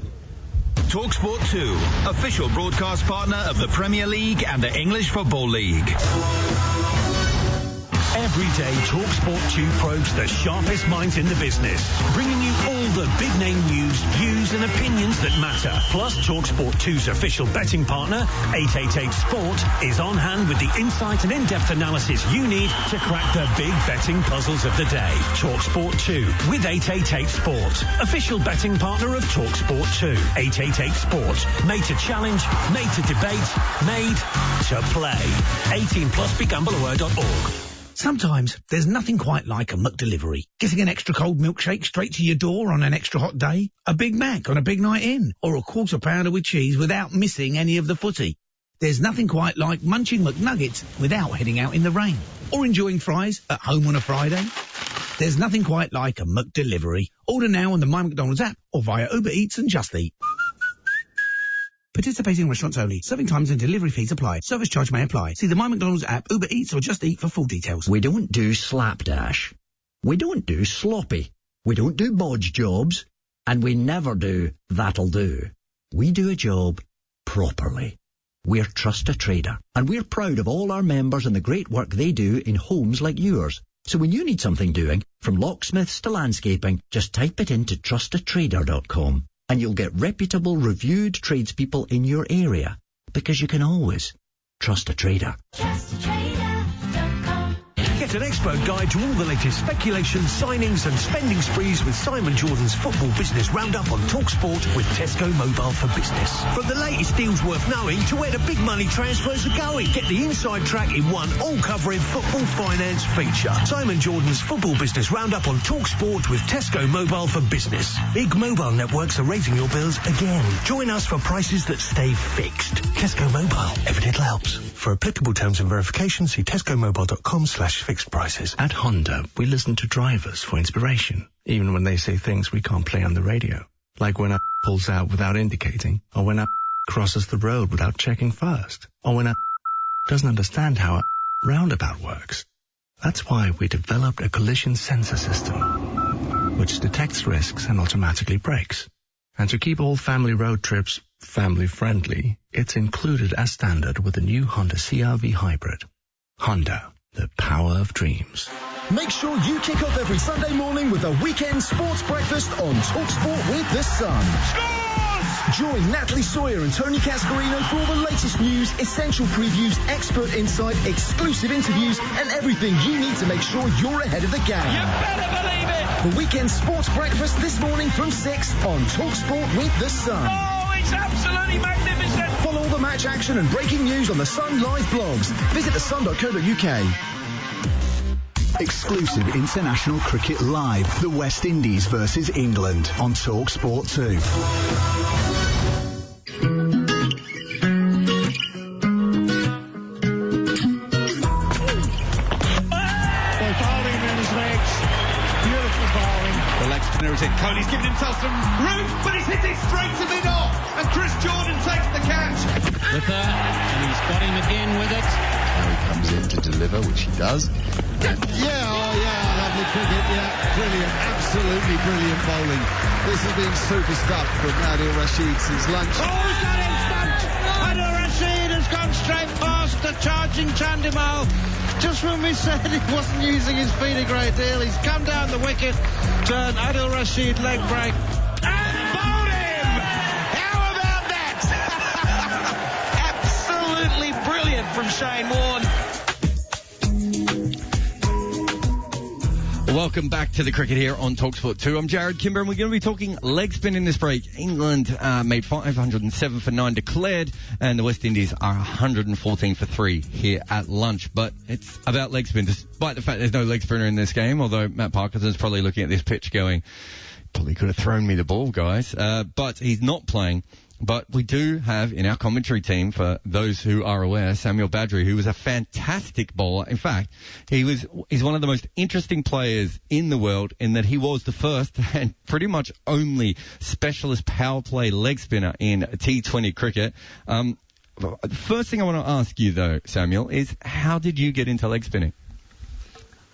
talkSPORT 2, official broadcast partner of the Premier League and the English Football League. Every day, talkSPORT 2 probes the sharpest minds in the business, bringing you all the big-name news, views and opinions that matter. Plus, talkSPORT 2's official betting partner, 888sport, is on hand with the insight and in-depth analysis you need to crack the big betting puzzles of the day. talkSPORT 2 with 888sport, official betting partner of talkSPORT 2. 888sport, made to challenge, made to debate, made to play. 18 plus, begambleaware.org. Sometimes there's nothing quite like a McDelivery. Getting an extra cold milkshake straight to your door on an extra hot day, a Big Mac on a big night in, or a quarter pounder with cheese without missing any of the footy. There's nothing quite like munching McNuggets without heading out in the rain, or enjoying fries at home on a Friday. There's nothing quite like a McDelivery. Order now on the My McDonald's app or via Uber Eats and Just Eat. Participating restaurants only. Serving times and delivery fees apply. Service charge may apply. See the My McDonald's app, Uber Eats or Just Eat for full details. We don't do slapdash. We don't do sloppy. We don't do bodge jobs. And we never do that'll do. We do a job properly. We're Trust a Trader. And we're proud of all our members and the great work they do in homes like yours. So when you need something doing, from locksmiths to landscaping, just type it into trustatrader.com. And you'll get reputable, reviewed tradespeople in your area. Because you can always trust a trader. TrustATrader.com. Get an expert guide to all the latest speculation, signings and spending sprees with Simon Jordan's Football Business Roundup on talkSPORT with Tesco Mobile for Business. From the latest deals worth knowing to where the big money transfers are going. Get the inside track in one all-covering football finance feature. Simon Jordan's Football Business Roundup on talkSPORT with Tesco Mobile for Business. Big mobile networks are raising your bills again. Join us for prices that stay fixed. Tesco Mobile. Every little helps. For applicable terms and verification, see tescomobile.com/fixed prices. At Honda, we listen to drivers for inspiration, even when they say things we can't play on the radio. Like when a pulls out without indicating, or when a crosses the road without checking first, or when a doesn't understand how a roundabout works. That's why we developed a collision sensor system, which detects risks and automatically brakes. And to keep all family road trips family-friendly, it's included as standard with the new Honda CR-V Hybrid. Honda, the power of dreams. Make sure you kick off every Sunday morning with a weekend sports breakfast on talkSPORT with the Sun. Scores! Join Natalie Sawyer and Tony Cascarino for all the latest news, essential previews, expert insight, exclusive interviews, and everything you need to make sure you're ahead of the game. You better believe it! The weekend sports breakfast this morning from 6 on talkSPORT with the Sun. Oh, it's absolutely magnificent! Follow the match action and breaking news on the Sun Live blogs. Visit thesun.co.uk. Exclusive international cricket live. The West Indies versus England on talkSPORT 2. Kohli's given himself some room, but he's hit it straight to mid-off, and Chris Jordan takes the catch. With her, and he's got him again with it. Now he comes in to deliver, which he does. Lovely cricket, brilliant, absolutely brilliant bowling. This has been super stuff from Adil Rashid since lunch. Oh, he's got him stumped! Adil Rashid has gone straight past the charging Chandimal. Just when we said he wasn't using his feet a great deal, he's come down the wicket, turned Adil Rashid leg break, and bowled him! How about that? Absolutely brilliant from Shane Warne. Welcome back to the cricket here on talkSPORT 2. I'm Jared Kimber, and we're going to be talking leg spin in this break. England made 507 for 9 declared, and the West Indies are 114 for 3 here at lunch. But it's about leg spin, despite the fact there's no leg spinner in this game, although Matt Parkinson's probably looking at this pitch going, probably could have thrown me the ball, guys. But he's not playing. But we do have in our commentary team, for those who are aware, Samuel Badri, who was a fantastic bowler. In fact, he's one of the most interesting players in the world in that he was the first and pretty much only specialist power play leg spinner in T20 cricket. The first thing I want to ask you, though, Samuel, is how did you get into leg spinning?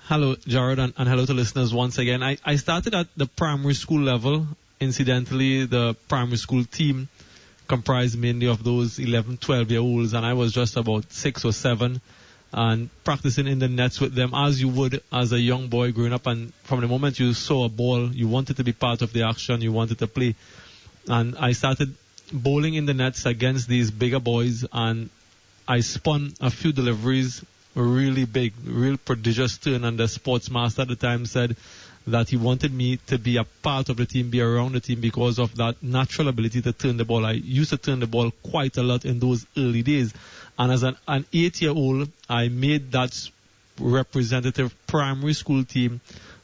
Hello, Jared, and hello to listeners once again. I started at the primary school level. Incidentally, the primary school team comprised mainly of those 11, 12-year-olds, and I was just about 6 or 7, and practicing in the nets with them as you would as a young boy growing up. And from the moment you saw a ball, you wanted to be part of the action, you wanted to play. And I started bowling in the nets against these bigger boys, and I spun a few deliveries, really big, real prodigious turn, and the sports master at the time said that he wanted me to be a part of the team, be around the team, because of that natural ability to turn the ball. I used to turn the ball quite a lot in those early days. And as an 8-year-old, I made that representative primary school team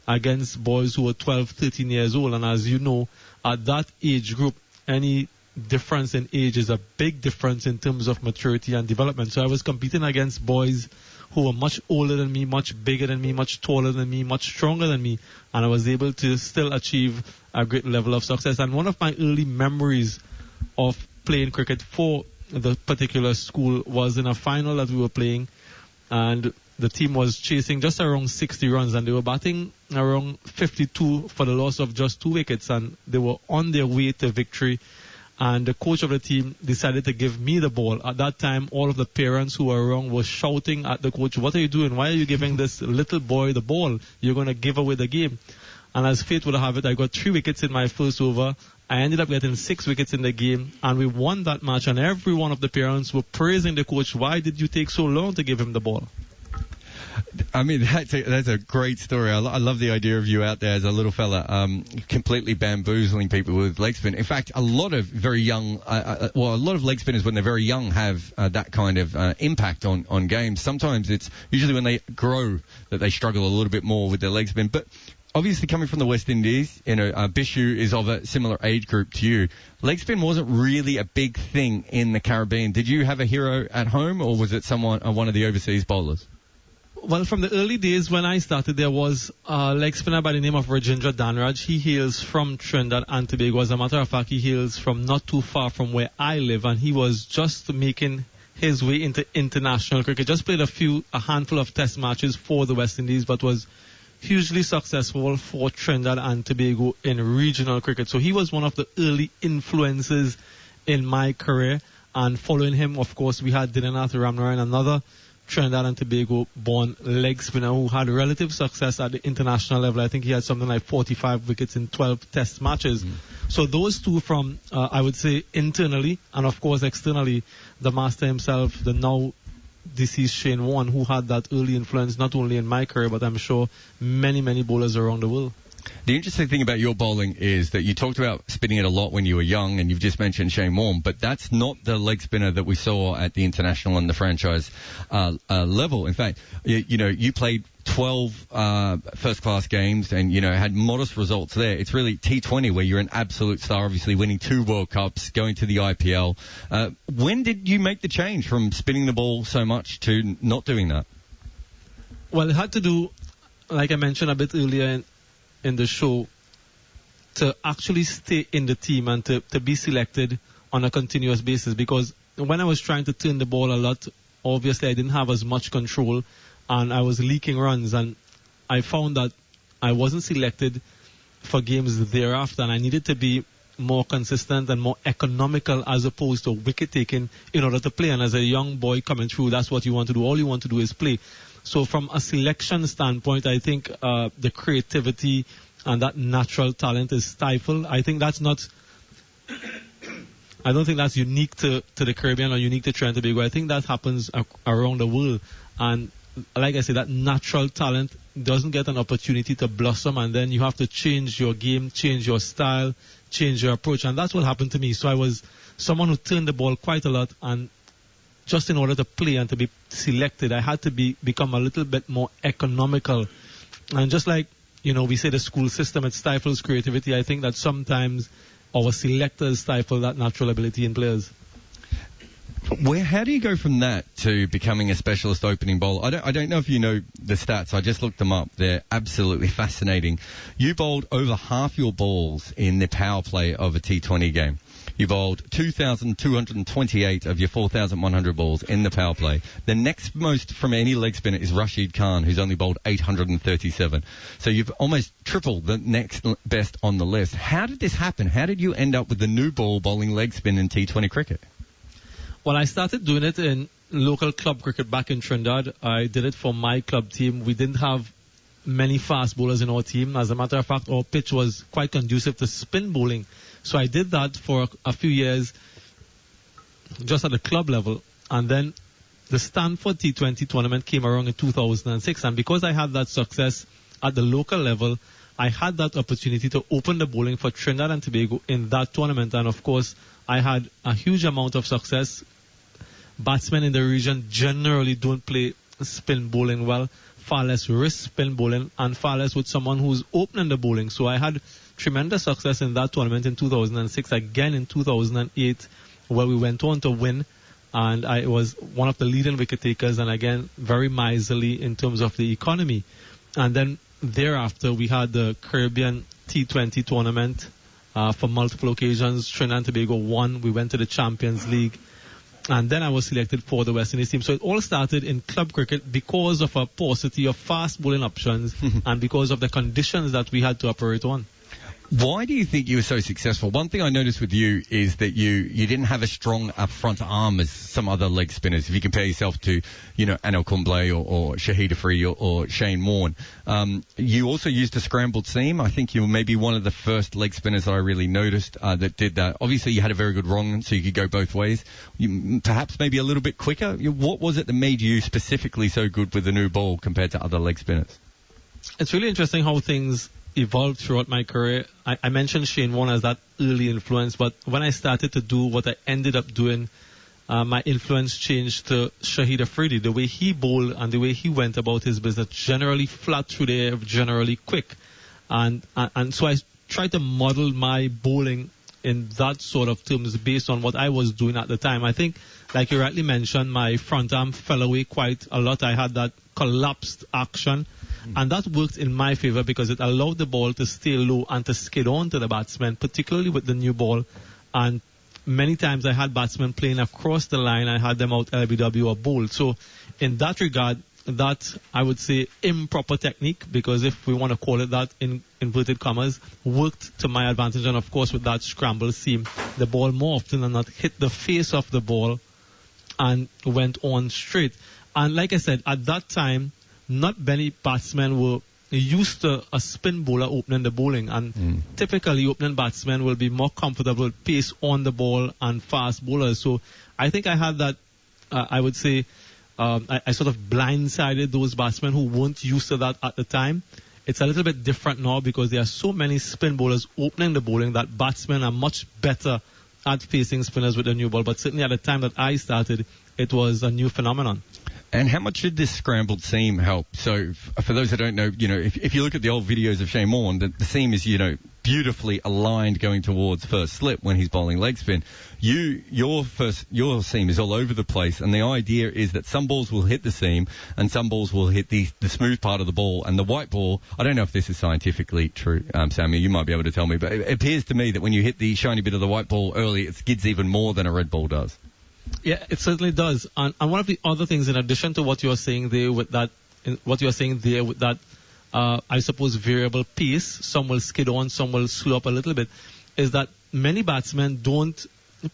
against boys who were 12, 13 years old. And as you know, at that age group, any difference in age is a big difference in terms of maturity and development. So I was competing against boys who were much older than me, much bigger than me, much taller than me, much stronger than me, and I was able to still achieve a great level of success. And one of my early memories of playing cricket for the particular school was in a final that we were playing, and the team was chasing just around 60 runs, and they were batting around 52 for the loss of just 2 wickets, and they were on their way to victory. And the coach of the team decided to give me the ball. At that time, all of the parents who were around were shouting at the coach, "What are you doing? Why are you giving this little boy the ball? You're going to give away the game." And as fate would have it, I got 3 wickets in my first over. I ended up getting 6 wickets in the game, and we won that match. And every one of the parents were praising the coach. "Why did you take so long to give him the ball?" I mean, that's a great story. I love the idea of you out there as a little fella, completely bamboozling people with leg spin. In fact, a lot of very young, a lot of leg spinners when they're very young have that kind of impact on games. Sometimes it's usually when they grow that they struggle a little bit more with their leg spin. But obviously, coming from the West Indies, Bishu is of a similar age group to you. Leg spin wasn't really a big thing in the Caribbean. Did you have a hero at home, or was it one of the overseas bowlers? Well, from the early days when I started, there was a leg spinner by the name of Rajendra Dhanraj. He hails from Trinidad and Tobago. As a matter of fact, he hails from not too far from where I live, and he was just making his way into international cricket. Just played a handful of test matches for the West Indies, but was hugely successful for Trinidad and Tobago in regional cricket. So he was one of the early influences in my career. And following him, of course, we had Dinanath Ramnarayan, another Trinidad and Tobago born leg spinner who had relative success at the international level. I think he had something like 45 wickets in 12 test matches. So those two from, I would say, internally, and of course externally, the master himself, the now deceased Shane Warne, who had that early influence not only in my career, but I'm sure many, many bowlers around the world. The interesting thing about your bowling is that you talked about spinning it a lot when you were young, and you've just mentioned Shane Warne, but that's not the leg spinner that we saw at the international and the franchise level. In fact, you played 12 first-class games and, had modest results there. It's really T20 where you're an absolute star, obviously winning 2 World Cups, going to the IPL. When did you make the change from spinning the ball so much to not doing that? Well, it had to do, like I mentioned a bit earlier in the show, to actually stay in the team and to be selected on a continuous basis, because when I was trying to turn the ball a lot, obviously I didn't have as much control and I was leaking runs, and I found that I wasn't selected for games thereafter, and I needed to be more consistent and more economical as opposed to wicket taking in order to play. And as a young boy coming through, that's what you want to do. All you want to do is play. So from a selection standpoint, I think the creativity and that natural talent is stifled. I think that's not I don't think that's unique to the Caribbean or unique to Trinidad and Tobago. I think that happens around the world. And like I said, that natural talent doesn't get an opportunity to blossom, and then you have to change your game, change your style, change your approach. And that's what happened to me. So I was someone who turned the ball quite a lot, and just in order to play and to be selected, I had to become a little bit more economical. And just like we say the school system, it stifles creativity. I think that sometimes our selectors stifle that natural ability in players. How do you go from that to becoming a specialist opening bowler? I don't know if you know the stats. I just looked them up. They're absolutely fascinating. You bowled over half your balls in the power play of a T20 game. You bowled 2,228 of your 4,100 balls in the power play. The next most from any leg spinner is Rashid Khan, who's only bowled 837. So you've almost tripled the next best on the list. How did this happen? How did you end up with the new ball bowling leg spin in T20 cricket? Well, I started doing it in local club cricket back in Trinidad. I did it for my club team. We didn't have many fast bowlers in our team. As a matter of fact, our pitch was quite conducive to spin bowling. So I did that for a few years just at the club level. And then the Stanford T20 tournament came around in 2006. And because I had that success at the local level, I had that opportunity to open the bowling for Trinidad and Tobago in that tournament. And of course, I had a huge amount of success. Batsmen in the region generally don't play spin bowling well, far less risk spin bowling, and far less with someone who's opening the bowling. So I had tremendous success in that tournament in 2006, again in 2008, where we went on to win, and I was one of the leading wicket takers, and again, very miserly in terms of the economy. And then thereafter, we had the Caribbean T20 tournament for multiple occasions. Trinidad and Tobago won. We went to the Champions League. And then I was selected for the West Indies team. So it all started in club cricket because of a paucity of fast bowling options and because of the conditions that we had to operate on. Why do you think you were so successful? One thing I noticed with you is that you didn't have as strong a front arm as some other leg spinners. If you compare yourself to, Anil Kumble or Shahid Afridi or Shane Warne. You also used a scrambled seam. I think you were maybe one of the first leg spinners that I really noticed that did that. Obviously, you had a very good wrong, so you could go both ways. Perhaps maybe a little bit quicker. What was it that made you specifically so good with the new ball compared to other leg spinners? It's really interesting how things evolved throughout my career. I mentioned Shane Warne as that early influence, but when I started to do what I ended up doing, my influence changed to Shahid Afridi. The way he bowled and the way he went about his business, generally flat through the air, generally quick. And so I tried to model my bowling in that sort of terms based on what I was doing at the time. I think, like you rightly mentioned, my front arm fell away quite a lot. I had that collapsed action. And that worked in my favor because it allowed the ball to stay low and to skid on to the batsman, particularly with the new ball. And many times I had batsmen playing across the line. I had them out LBW or bowled. So in that regard, that I would say improper technique, because if we want to call it that in inverted commas, worked to my advantage. And of course with that scramble seam, the ball more often than not hit the face of the ball and went on straight. And like I said, at that time, not many batsmen were used to a spin bowler opening the bowling, and typically opening batsmen will be more comfortable with pace on the ball and fast bowlers. So I think I had that, I would say, I sort of blindsided those batsmen who weren't used to that at the time. It's a little bit different now because there are so many spin bowlers opening the bowling that batsmen are much better at facing spinners with the new ball. But certainly at the time that I started, it was a new phenomenon. And how much did this scrambled seam help? So, for those that don't know, if you look at the old videos of Shane Warne, the seam is, beautifully aligned going towards first slip when he's bowling leg spin. Your seam is all over the place, and the idea is that some balls will hit the seam and some balls will hit the smooth part of the ball. And the white ball, I don't know if this is scientifically true, Samuel, you might be able to tell me, but it appears to me that when you hit the shiny bit of the white ball early, it skids even more than a red ball does. Yeah, it certainly does. And one of the other things, in addition to what you're saying there with that, I suppose, variable pace, some will skid on, some will slow up a little bit, is that many batsmen don't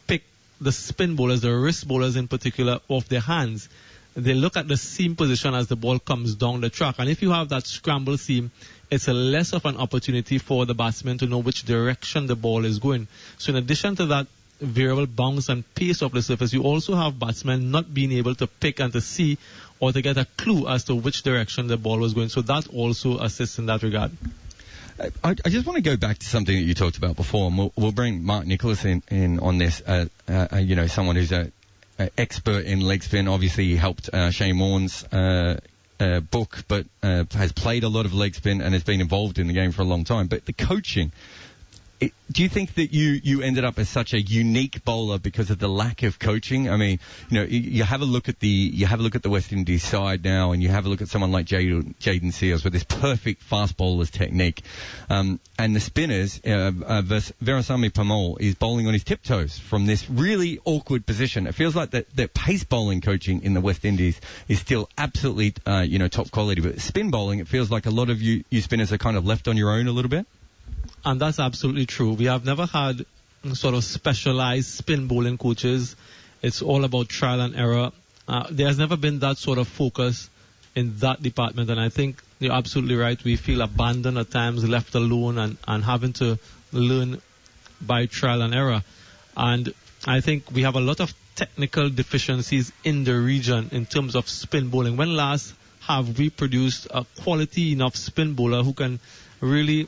pick the spin bowlers, the wrist bowlers in particular, off their hands. They look at the seam position as the ball comes down the track. And if you have that scramble seam, it's a less of an opportunity for the batsman to know which direction the ball is going. So in addition to that variable bounce and pace of the surface, you also have batsmen not being able to pick and to see or to get a clue as to which direction the ball was going. So that also assists in that regard. I just want to go back to something that you talked about before, and we'll bring Mark Nicholas in on this. Someone who's an expert in leg spin. Obviously, he helped Shane Warne's book, but has played a lot of leg spin and has been involved in the game for a long time. But the coaching, do you think that you ended up as such a unique bowler because of the lack of coaching? I mean, you have a look at the West Indies side now, and you have a look at someone like Jaden Seals with this perfect fast bowler's technique, and the spinners, Veerasamy Permaul is bowling on his tiptoes from this really awkward position. It feels like that pace bowling coaching in the West Indies is still absolutely top quality, but spin bowling, it feels like a lot of you spinners are kind of left on your own a little bit. And that's absolutely true. We have never had sort of specialized spin bowling coaches. It's all about trial and error. There's never been that sort of focus in that department, and I think you're absolutely right. We feel abandoned at times, left alone, and having to learn by trial and error. And I think we have a lot of technical deficiencies in the region in terms of spin bowling. When last have we produced a quality enough spin bowler who can really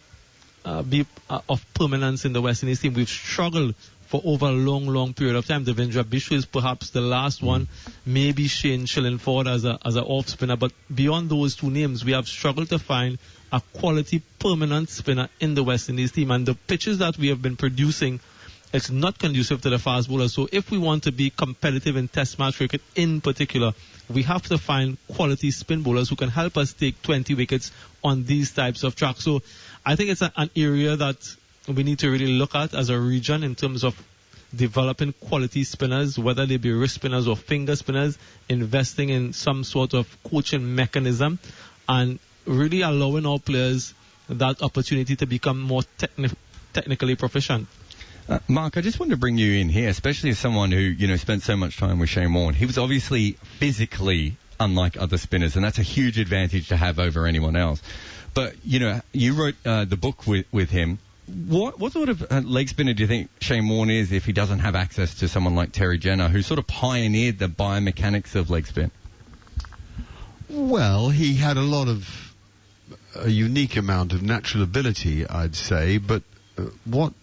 be of permanence in the West Indies team? We've struggled for over a long period of time. Devendra Bishwa is perhaps the last one, maybe Shane Shillingford as a off spinner, but beyond those two names, we have struggled to find a quality permanent spinner in the West Indies team, and the pitches that we have been producing, it's not conducive to the fast bowler. So if we want to be competitive in Test match cricket in particular, we have to find quality spin bowlers who can help us take 20 wickets on these types of tracks. So I think it's an area that we need to really look at as a region in terms of developing quality spinners, whether they be wrist spinners or finger spinners, investing in some sort of coaching mechanism, and really allowing our players that opportunity to become more technically proficient. Mark, I just wanted to bring you in here, especially as someone who, spent so much time with Shane Warne. He was obviously physically unlike other spinners, and that's a huge advantage to have over anyone else. But, you wrote the book with him. What sort of leg spinner do you think Shane Warne is if he doesn't have access to someone like Terry Jenner, who sort of pioneered the biomechanics of leg spin? Well, he had a unique amount of natural ability, I'd say, but what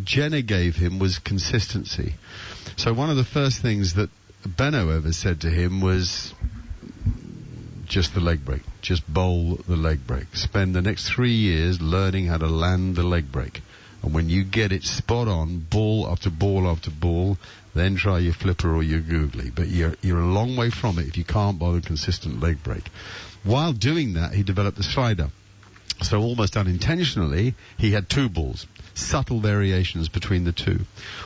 Jenner gave him was consistency. So one of the first things that Benno ever said to him was just the leg break. Just bowl the leg break. Spend the next 3 years learning how to land the leg break. And when you get it spot on, ball after ball after ball, then try your flipper or your googly. But you're a long way from it if you can't bowl a consistent leg break. While doing that, he developed the slider. So almost unintentionally, he had two balls. Subtle variations between the two.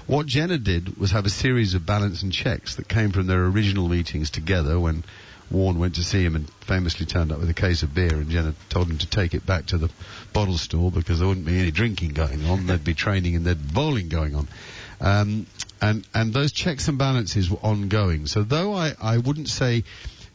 What Jenner did was have a series of balance and checks that came from their original meetings together when Warne went to see him and famously turned up with a case of beer, and Jenner told him to take it back to the bottle store because there wouldn't be any drinking going on. There'd be training and there'd be bowling going on. And those checks and balances were ongoing. So though I wouldn't say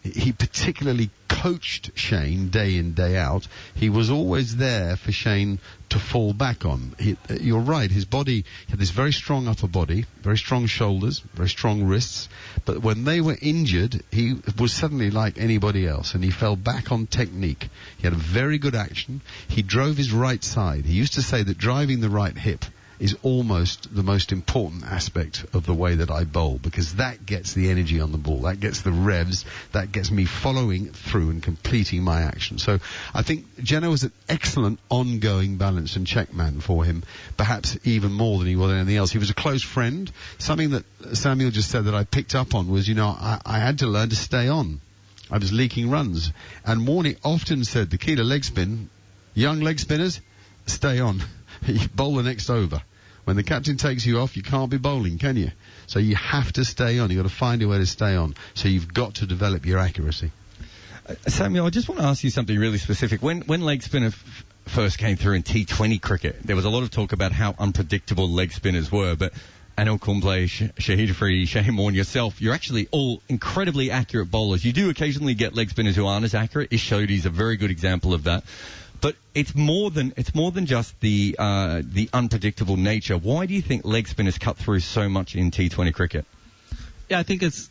he particularly coached Shane day in, day out, he was always there for Shane to fall back on. You're right, his body had this very strong upper body, very strong shoulders, very strong wrists, but when they were injured, he was suddenly like anybody else, and he fell back on technique. He had a very good action. He drove his right side. He used to say that driving the right hip is almost the most important aspect of the way that I bowl, because that gets the energy on the ball, that gets the revs, that gets me following through and completing my action. So I think Jenner was an excellent ongoing balance and check man for him, perhaps even more than he was anything else. He was a close friend. Something that Samuel just said that I picked up on was, I had to learn to stay on. I was leaking runs. And Warne often said the key to leg spin, young leg spinners, stay on. You bowl the next over. When the captain takes you off, you can't be bowling, can you? So you have to stay on. You've got to find a way to stay on. So you've got to develop your accuracy. Samuel, I just want to ask you something really specific. When leg spinner first came through in T20 cricket, there was a lot of talk about how unpredictable leg spinners were, but Anil Kumble, Shahid Afridi, Shane Warne, yourself, you're actually all incredibly accurate bowlers. You do occasionally get leg spinners who aren't as accurate. Ishodi's a very good example of that. But it's more than just the unpredictable nature. Why do you think leg spinners cut through so much in T20 cricket? Yeah, I think it's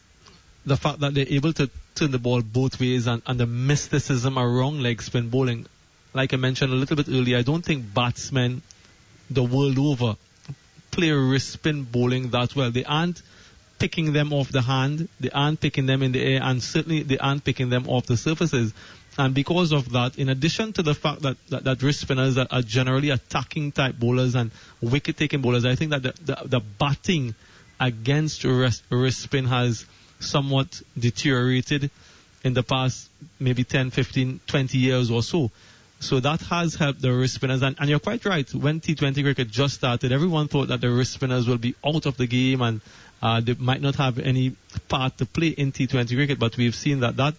the fact that they're able to turn the ball both ways and the mysticism around leg spin bowling. Like I mentioned a little bit earlier, I don't think batsmen the world over play wrist spin bowling that well. They aren't picking them off the hand, they aren't picking them in the air, and certainly they aren't picking them off the surfaces. And because of that, in addition to the fact that wrist spinners are generally attacking type bowlers and wicket taking bowlers, I think that the batting against wrist spin has somewhat deteriorated in the past maybe 10, 15, 20 years or so. So that has helped the wrist spinners. And you're quite right, when T20 cricket just started, everyone thought that the wrist spinners will be out of the game and they might not have any part to play in T20 cricket. But we've seen that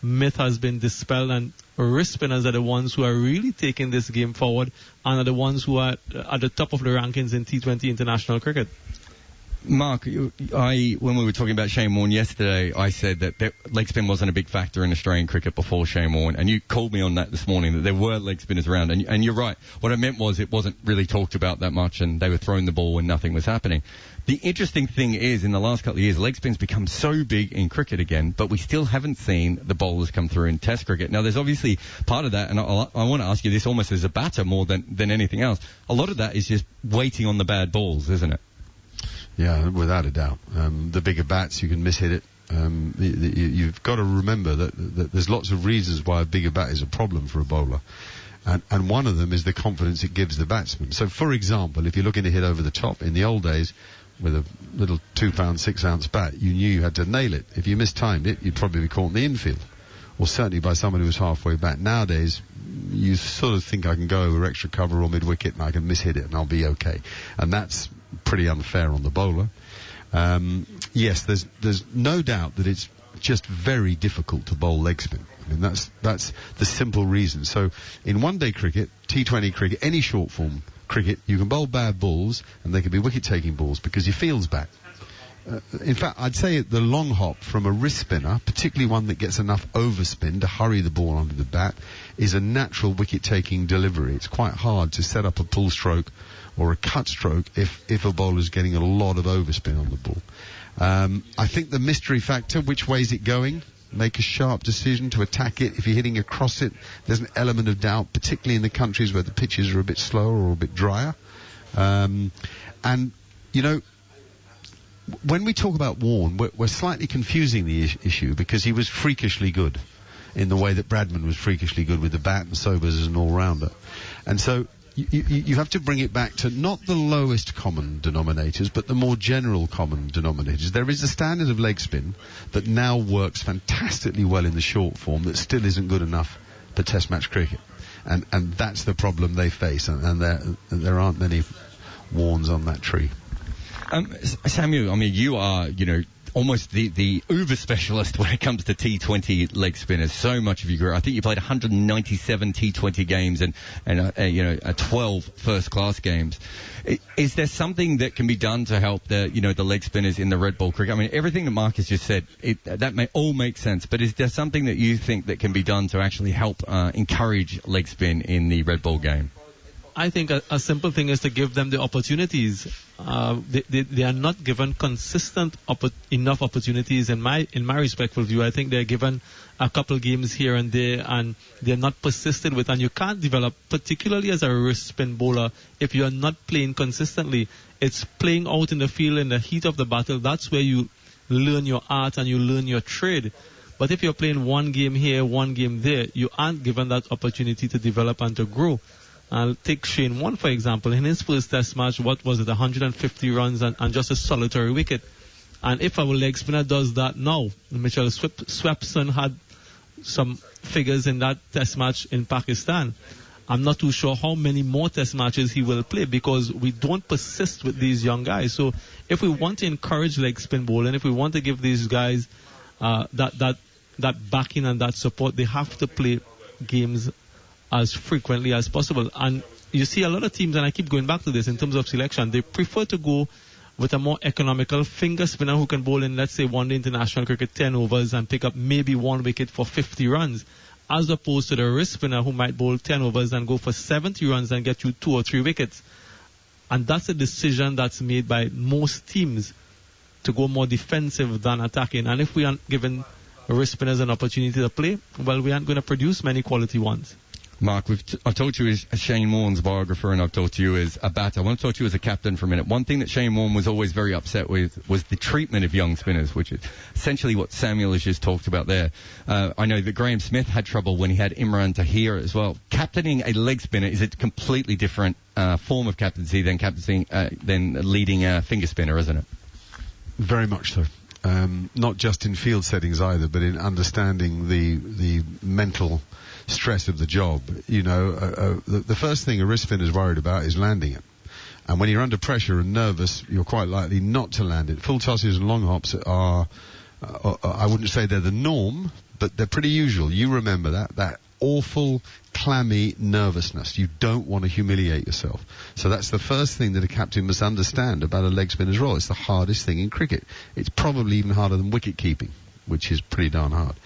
myth has been dispelled, and wrist spinners are the ones who are really taking this game forward and are the ones who are at the top of the rankings in T20 international cricket. Mark, when we were talking about Shane Warne yesterday, I said that leg spin wasn't a big factor in Australian cricket before Shane Warne, and you called me on that this morning, that there were leg spinners around, and you're right. What I meant was it wasn't really talked about that much, and they were throwing the ball when nothing was happening. The interesting thing is, in the last couple of years, leg spin's become so big in cricket again, but we still haven't seen the bowlers come through in Test cricket. Now, there's obviously part of that, and I want to ask you this almost as a batter more than anything else. A lot of that is just waiting on the bad balls, isn't it? Yeah, without a doubt. The bigger bats, you can mishit it. You've got to remember that there's lots of reasons why a bigger bat is a problem for a bowler. And one of them is the confidence it gives the batsman. So, for example, if you're looking to hit over the top, in the old days, with a little 2-pound, 6-ounce bat, you knew you had to nail it. If you mistimed it, you'd probably be caught in the infield. Or certainly by someone who was halfway back. Nowadays, you sort of think I can go over extra cover or mid-wicket and I can mishit it and I'll be okay. And that's pretty unfair on the bowler. Yes, there's no doubt that it's just very difficult to bowl leg spin. I mean, that's the simple reason. So in one-day cricket, T20 cricket, any short-form cricket, you can bowl bad balls and they can be wicket-taking balls because your field's back. In fact, I'd say the long hop from a wrist spinner, particularly one that gets enough overspin to hurry the ball onto the bat, is a natural wicket-taking delivery. It's quite hard to set up a pull stroke or a cut stroke if a bowler's getting a lot of overspin on the ball. I think the mystery factor, which way is it going? Make a sharp decision to attack it. If you're hitting across it, there's an element of doubt, particularly in the countries where the pitches are a bit slower or a bit drier. And, you know, when we talk about Warne, we're slightly confusing the issue because he was freakishly good in the way that Bradman was freakishly good with the bat and Sobers as an all-rounder. And so you have to bring it back to not the lowest common denominators, but the more general common denominators. There is a standard of leg spin that now works fantastically well in the short form that still isn't good enough for Test match cricket. And that's the problem they face, and there aren't many Warnes on that tree. Samuel, I mean, you are, almost the uber specialist when it comes to T20 leg spinners. So much of your career. I think you played 197 T20 games and 12 first class games. Is there something that can be done to help the leg spinners in the red ball cricket? I mean, everything that Mark has just said, that may all make sense, but is there something that you think that can be done to actually help encourage leg spin in the red ball game? I think a simple thing is to give them the opportunities. They are not given consistent enough opportunities. In my respectful view, I think they're given a couple games here and there, and they're not persisted with. And you can't develop, particularly as a wrist spin bowler, if you are not playing consistently. It's playing out in the field in the heat of the battle. That's where you learn your art and you learn your trade. But if you're playing one game here, one game there, you aren't given that opportunity to develop and to grow. I'll take Shane Warne, for example. In his first Test match, 150 runs and just a solitary wicket. And if our leg spinner does that now, Mitchell Swepson had some figures in that Test match in Pakistan. I'm not too sure how many more Test matches he will play because we don't persist with these young guys. So if we want to encourage leg spin bowling, if we want to give these guys that backing and that support, they have to play games as frequently as possible. And you see a lot of teams, and I keep going back to this in terms of selection, they prefer to go with a more economical finger spinner who can bowl in, let's say, one-day international cricket 10 overs and pick up maybe one wicket for 50 runs, as opposed to the wrist spinner who might bowl 10 overs and go for 70 runs and get you 2 or 3 wickets. And that's a decision that's made by most teams to go more defensive than attacking. And if we aren't giving wrist spinners an opportunity to play, well, we aren't going to produce many quality ones. Mark, I've talked to you as Shane Warne's biographer, and I've talked to you as a batter. I want to talk to you as a captain for a minute. One thing that Shane Warne was always very upset with was the treatment of young spinners, which is essentially what Samuel has just talked about there. I know that Graham Smith had trouble when he had Imran Tahir as well. Captaining a leg spinner is a completely different form of captaincy than leading a finger spinner, isn't it? Very much so. Not just in field settings either, but in understanding the mental stress of the job. You know, the first thing a wrist spinner is worried about is landing it. And when you're under pressure and nervous, you're quite likely not to land it. Full tosses and long hops are, I wouldn't say they're the norm, but they're pretty usual. You remember that awful, clammy nervousness. You don't want to humiliate yourself. So that's the first thing that a captain must understand about a leg spinner's role. It's the hardest thing in cricket. It's probably even harder than wicket keeping, which is pretty darn hard.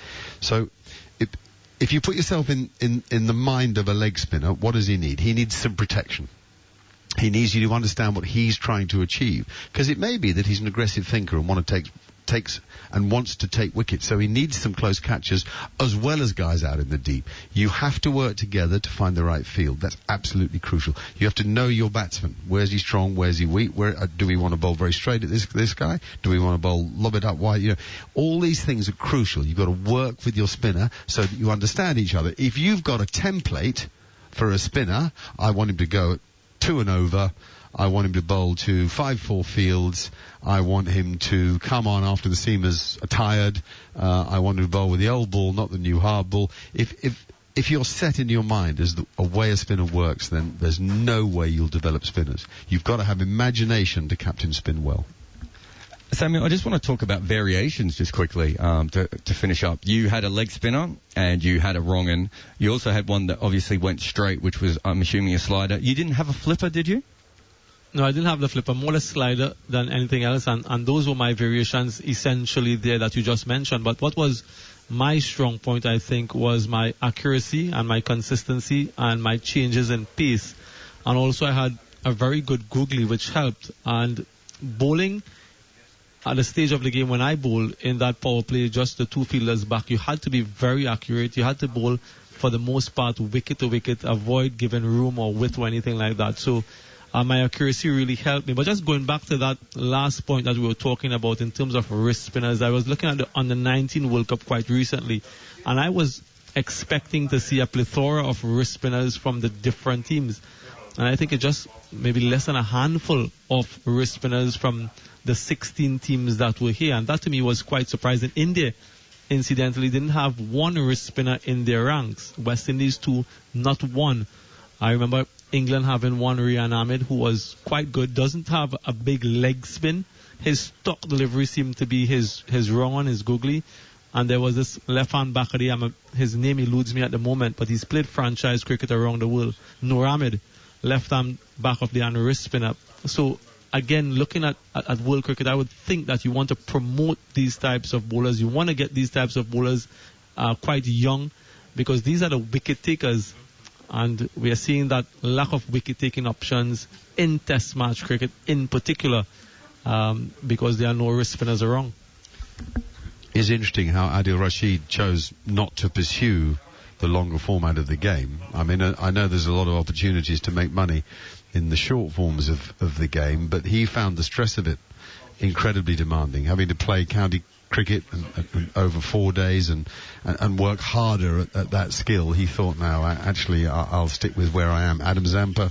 So if you put yourself in the mind of a leg spinner, what does he need? He needs some protection. He needs you to understand what he's trying to achieve. Because it may be that he's an aggressive thinker and wants to take wickets. So he needs some close catches as well as guys out in the deep. You have to work together to find the right field. That's absolutely crucial. You have to know your batsman. Where's he strong? Where's he weak? Do we want to bowl very straight at this guy? Do we want to bowl lob it up wide? You know, all these things are crucial. You've got to work with your spinner so that you understand each other. If you've got a template for a spinner, I want him to go at 2 and over. I want him to bowl to 5-4 fields. I want him to come on after the seamers are tired. I want him to bowl with the old ball, not the new hard ball. If you're set in your mind as a way a spinner works, then there's no way you'll develop spinners. You've got to have imagination to captain spin well. Samuel, I just want to talk about variations just quickly to finish up. You had a leg spinner and you had a wrong un. You also had one that obviously went straight, which was, I'm assuming, a slider. You didn't have a flipper, did you? No, I didn't have the flipper, more a slider than anything else, and those were my variations essentially there that you just mentioned. But what was my strong point, I think, was my accuracy and my consistency and my changes in pace. And also I had a very good googly, which helped. And bowling at the stage of the game when I bowl in that power play, just the two fielders back, you had to be very accurate. You had to bowl, for the most part, wicket to wicket, avoid giving room or width or anything like that. So my accuracy really helped me. But just going back to that last point that we were talking about in terms of wrist spinners, I was looking at the Under-19 World Cup quite recently, and I was expecting to see a plethora of wrist spinners from the different teams. And I think it's just maybe less than a handful of wrist spinners from the 16 teams that were here. And that to me was quite surprising. India, incidentally, didn't have one wrist spinner in their ranks. West Indies, 2, not one. I remember England having one, Rian Ahmed, who was quite good, doesn't have a big leg spin. His stock delivery seemed to be his wrong on, his googly. And there was this left-hand backer there, his name eludes me at the moment, but he's played franchise cricket around the world. Noor Ahmed, left-hand back of the and wrist spinner. So, again, looking at world cricket, I would think that you want to promote these types of bowlers. You want to get these types of bowlers quite young, because these are the wicket takers. And we are seeing that lack of wicket-taking options in Test match cricket in particular, because there are no wrist spinners around. It's interesting how Adil Rashid chose not to pursue the longer format of the game. I mean, I know there's a lot of opportunities to make money in the short forms of the game, but he found the stress of it incredibly demanding, having to play county cricket and over 4 days and work harder at that skill. He thought, now I'll stick with where I am. Adam Zampa,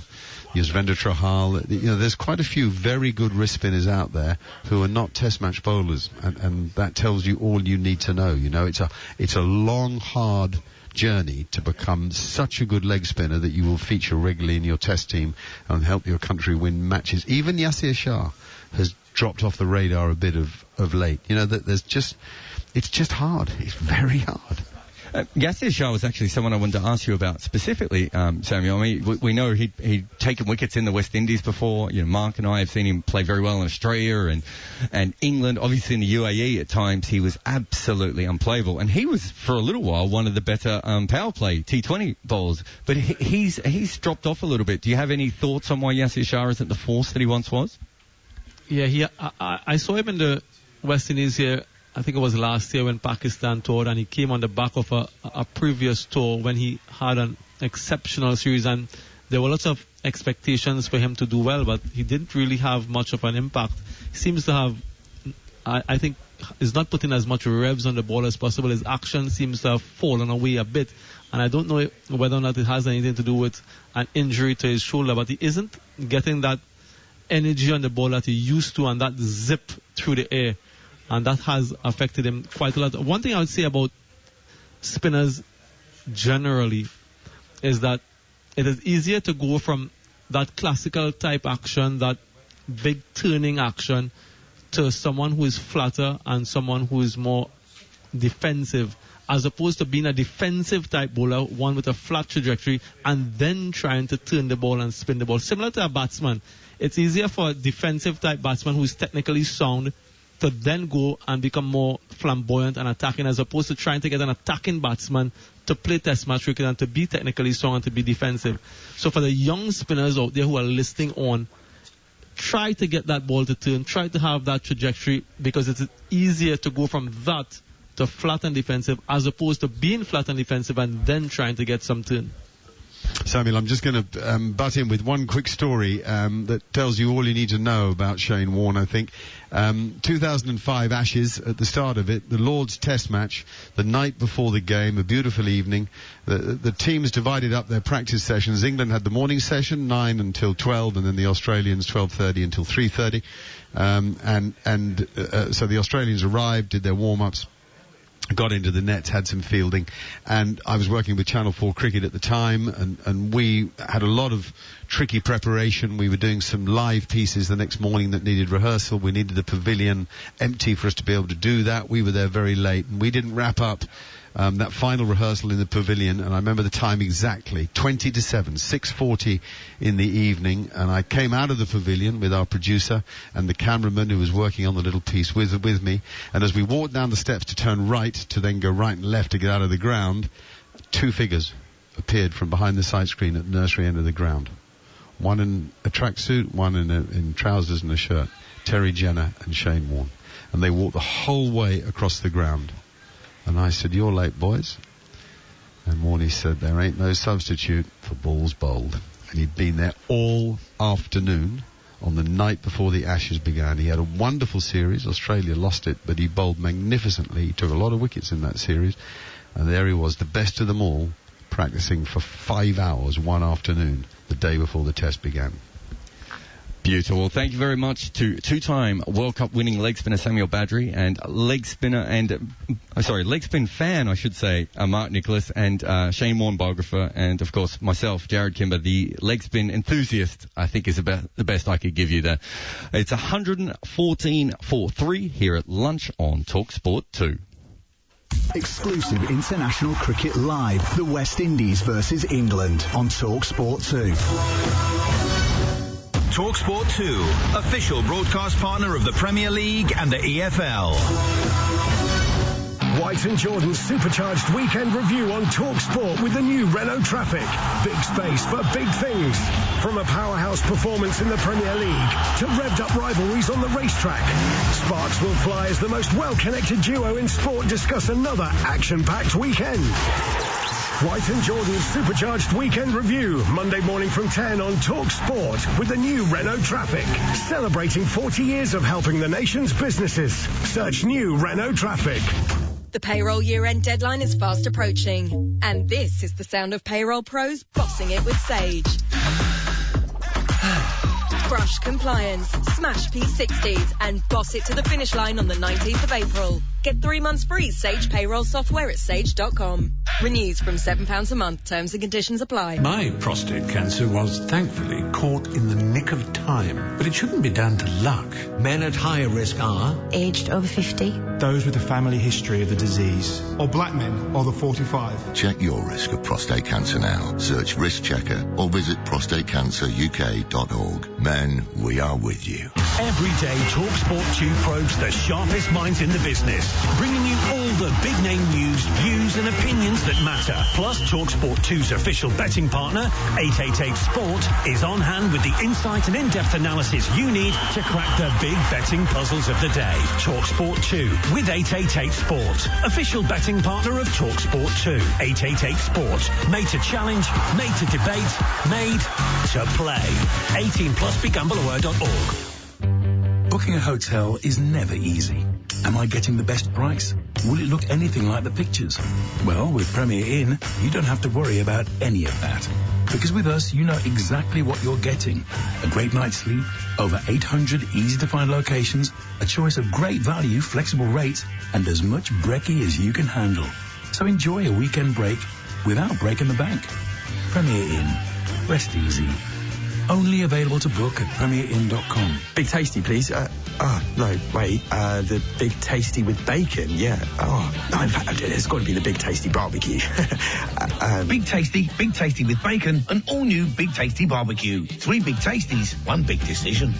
Yuzvendra Chahal, you know, there's quite a few very good wrist spinners out there who are not test match bowlers, and that tells you all you need to know. You know, it's a long, hard journey to become such a good leg spinner that you will feature regularly in your test team and help your country win matches. Even Yasir Shah has dropped off the radar a bit of late. You know, that it's just hard. It's very hard. Yasir Shah was actually someone I wanted to ask you about specifically, Samuel. I mean, we know he'd taken wickets in the West Indies before. You know, Mark and I have seen him play very well in Australia and England. Obviously in the UAE at times he was absolutely unplayable. And he was, for a little while, one of the better power play T20 bowlers. But he's dropped off a little bit. Do you have any thoughts on why Yasir Shah isn't the force that he once was? Yeah, I saw him in the West Indies here. I think it was last year when Pakistan toured, and he came on the back of a previous tour when he had an exceptional series, and there were lots of expectations for him to do well, but he didn't really have much of an impact. He seems to have, I think, is not putting as much revs on the ball as possible. His action seems to have fallen away a bit, and I don't know whether or not it has anything to do with an injury to his shoulder, but he isn't getting that energy on the ball that he used to, and that zip through the air, and that has affected him quite a lot. One thing I would say about spinners generally is that it is easier to go from that classical type action, that big turning action, to someone who is flatter and someone who is more defensive, as opposed to being a defensive type bowler, one with a flat trajectory, and then trying to turn the ball and spin the ball. Similar to a batsman, it's easier for a defensive type batsman who is technically sound to then go and become more flamboyant and attacking, as opposed to trying to get an attacking batsman to play test match cricket and to be technically strong and to be defensive. So for the young spinners out there who are listening on, try to get that ball to turn, try to have that trajectory, because it's easier to go from that to flat and defensive, as opposed to being flat and defensive and then trying to get some turn. Samuel, I'm just going to butt in with one quick story that tells you all you need to know about Shane Warne, I think. 2005 Ashes, at the start of it, the Lord's Test match, the night before the game, a beautiful evening. The teams divided up their practice sessions. England had the morning session, 9 until 12, and then the Australians, 12:30 until 3:30. So the Australians arrived, did their warm-ups, got into the nets, had some fielding, and I was working with Channel 4 Cricket at the time, and we had a lot of tricky preparation. We were doing some live pieces the next morning that needed rehearsal. We needed the pavilion empty for us to be able to do that. We were there very late, and we didn't wrap up that final rehearsal in the pavilion, and I remember the time exactly, 20 to 7, 6:40 in the evening, and I came out of the pavilion with our producer and the cameraman who was working on the little piece with me, and as we walked down the steps to turn right to then go right and left to get out of the ground, two figures appeared from behind the side screen at the nursery end of the ground. One in a tracksuit, one in trousers and a shirt. Terry Jenner and Shane Warne. And they walked the whole way across the ground. And I said, "You're late, boys." And Warnie said, "There ain't no substitute for balls bowled." And he'd been there all afternoon on the night before the Ashes began. He had a wonderful series. Australia lost it, but he bowled magnificently. He took a lot of wickets in that series. And there he was, the best of them all, practicing for 5 hours one afternoon, the day before the test began. Beautiful. Thank you very much to two-time World Cup winning leg spinner Samuel Badri and leg spin fan, I should say, Mark Nicholas, and Shane Warne biographer, and of course myself, Jared Kimber, the leg spin enthusiast, I think is the best I could give you there. It's 114-4-3 here at lunch on talkSPORT 2. Exclusive international cricket live. The West Indies versus England on talkSPORT 2. talkSPORT 2, official broadcast partner of the Premier League and the EFL. White and Jordan's supercharged weekend review on talkSPORT with the new Renault Traffic. Big space for big things. From a powerhouse performance in the Premier League to revved-up rivalries on the racetrack, sparks will fly as the most well-connected duo in sport discuss another action-packed weekend. White and Jordan's supercharged weekend review, Monday morning from 10 on talkSPORT with the new Renault Traffic. Celebrating 40 years of helping the nation's businesses. Search new Renault Traffic. The payroll year-end deadline is fast approaching. And this is the sound of payroll pros bossing it with Sage. Brush compliance, smash P60s, and boss it to the finish line on the 19th of April. Get 3 months free Sage payroll software at sage.com. Renews from £7 a month. Terms and conditions apply. My prostate cancer was thankfully caught in the nick of time, but it shouldn't be down to luck. Men at higher risk are aged over 50, those with a family history of the disease, or black men over 45. Check your risk of prostate cancer now. Search Risk Checker or visit prostatecanceruk.org. Men and we are with you. Every day, talkSPORT 2 probes the sharpest minds in the business, bringing you all the big-name news, views and opinions that matter. Plus, talkSPORT 2's official betting partner, 888sport, is on hand with the insight and in-depth analysis you need to crack the big betting puzzles of the day. talkSPORT 2 with 888sport, official betting partner of talkSPORT 2. 888sport, made to challenge, made to debate, made to play. 18 plus, begambleaware.org. Booking a hotel is never easy. Am I getting the best price? Will it look anything like the pictures? Well, with Premier Inn, you don't have to worry about any of that. Because with us, you know exactly what you're getting. A great night's sleep, over 800 easy-to-find locations, a choice of great value, flexible rates, and as much brekkie as you can handle. So enjoy a weekend break without breaking the bank. Premier Inn. Rest easy. Only available to book at premierinn.com. Big tasty, please. The big tasty with bacon, yeah. Oh, no, in fact, it's got to be the big tasty barbecue. Big tasty with bacon, an all-new Big Tasty barbecue. 3 big tasties, 1 big decision.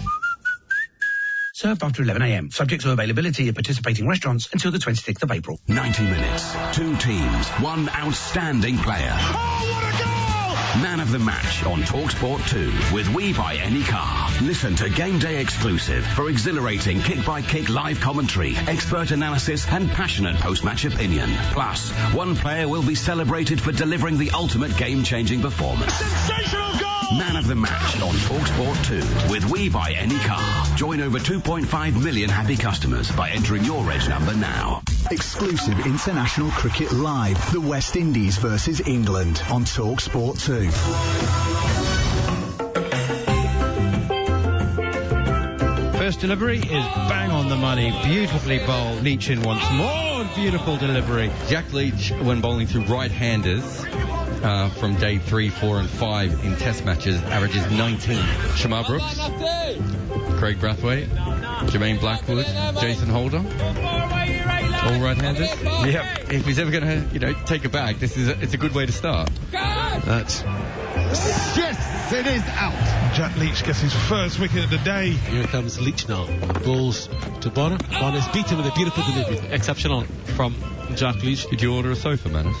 Served after 11 a.m. Subject to availability at participating restaurants until the 26th of April. 90 minutes, 2 teams, 1 outstanding player. Oh, what a goal! Man of the match on talkSPORT 2 with We Buy Any Car. Listen to Game Day exclusive for exhilarating kick-by-kick live commentary, expert analysis and passionate post-match opinion. Plus, 1 player will be celebrated for delivering the ultimate game-changing performance. Sensational goal! Man of the match on talkSPORT 2 with We Buy Any Car. Join over 2.5 million happy customers by entering your reg number now. Exclusive international cricket live. The West Indies versus England on talkSPORT 2. First delivery is bang on the money. Beautifully bowled. Leach in once more. Beautiful delivery. Jack Leach, when bowling through right-handers from day 3, 4 and 5 in test matches, averages 19. Shamar Brooks, Craig Brathwaite, Jermaine Blackwood, Jason Holder, all right-handers. Yep. If he's ever going to, take a bag, it's a good way to start. That's... Yes, it is out. Jack Leach gets his first wicket of the day. Here comes Leach now. Balls to Bonner. Bonner's beaten with a beautiful delivery. Exceptional from Jack Leach. Did you order a sofa, Manus?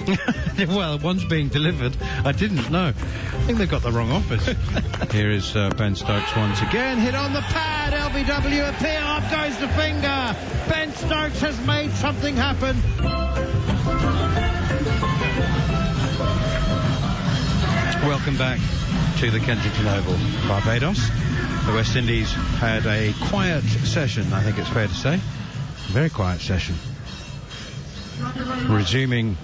Well, one's being delivered. I didn't know. I think they've got the wrong office. Here is Ben Stokes once again. Hit on the pad. LBW appear. Up goes the finger. Ben Stokes has made something happen. Welcome back to the Kensington Oval, Barbados. The West Indies had a quiet session, I think it's fair to say. A very quiet session. Resuming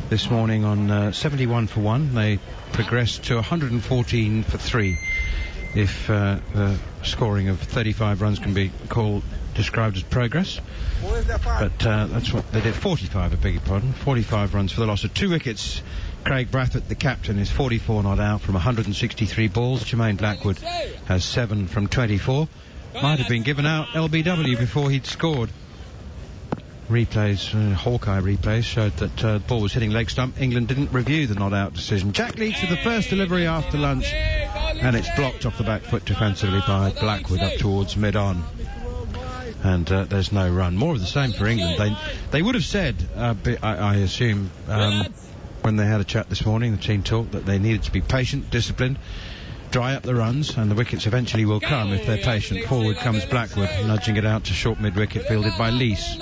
this morning on 71 for 1. They progressed to 114 for 3. If the scoring of 35 runs can be described as progress. But that's what they did. 45, I beg your pardon. 45 runs for the loss of 2 wickets. Craig Brathwaite, the captain, is 44 not out from 163 balls. Jermaine Blackwood has 7 from 24. Might have been given out LBW before he'd scored. Replays, Hawkeye replays, showed that the ball was hitting leg stump. England didn't review the not out decision. Jack Leach with the first delivery after lunch, and it's blocked off the back foot defensively by Blackwood up towards mid-on. And there's no run. More of the same for England. They would have said, I assume, when they had a chat this morning, the team talked, that they needed to be patient, disciplined, dry up the runs, and the wickets eventually will come if they're patient. Forward comes Blackwood, nudging it out to short mid-wicket, fielded by Lees.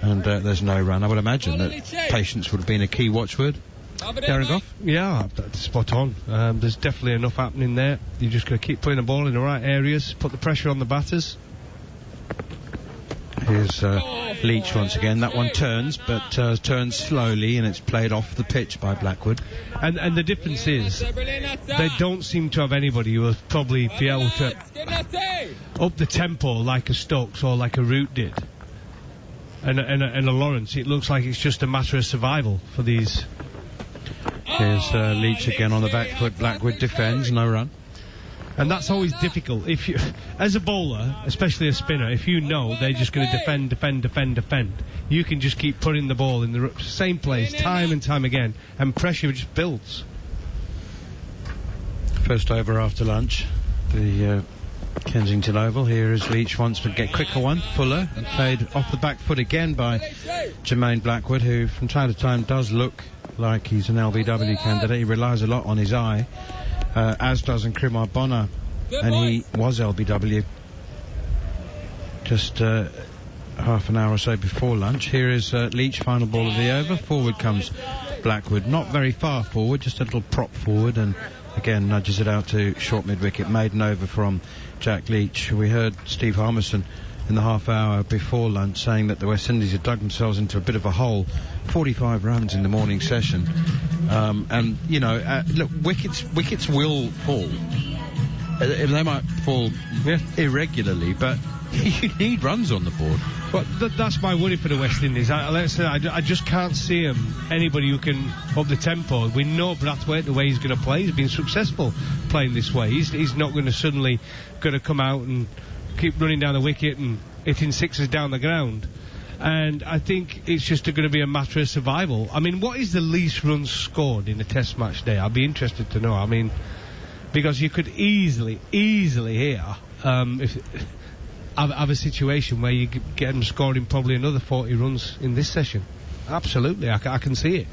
And there's no run. I would imagine that patience would have been a key watchword. Darren Gough? Yeah, that's spot on. There's definitely enough happening there. You're just going to keep putting the ball in the right areas, put the pressure on the batters. Here's Leach once again. That one turns, but turns slowly, and it's played off the pitch by Blackwood. And the difference is, they don't seem to have anybody who will probably be able to up the tempo like a Stokes or like a Root did. And a Lawrence. It looks like it's just a matter of survival for these. Here's Leach again on the back foot. Blackwood defends, no run. And that's always difficult. If you, as a bowler, especially a spinner, if you know they're just going to defend, you can just keep putting the ball in the same place time and time again, and pressure just builds. First over after lunch. The Kensington Oval. Here is Leach wants to get quicker one. Fuller, and played off the back foot again by Jermaine Blackwood, who from time to time does look like he's an LBW candidate. He relies a lot on his eye, as does Nkrumah Bonner, and he was LBW just half an hour or so before lunch. Here is Leach, final ball of the over. Forward comes Blackwood, not very far forward, just a little prop forward, and again nudges it out to short mid-wicket. Maiden over from Jack Leach. We heard Steve Harmison in the half hour before lunch saying that the West Indies had dug themselves into a bit of a hole. 45 runs in the morning session, and you know, look, wickets will fall. They might fall irregularly, but you need runs on the board. Well, that's my worry for the West Indies. I just can't see anybody who can up the tempo. We know Brathwaite, the way he's going to play. He's been successful playing this way. He's not going to suddenly going to come out and keep running down the wicket and hitting sixes down the ground. And I think it's just going to be a matter of survival. I mean, what is the least runs scored in a Test match day? I'd be interested to know. I mean, because you could easily here have a situation where you get them scoring probably another 40 runs in this session. Absolutely, I can see it.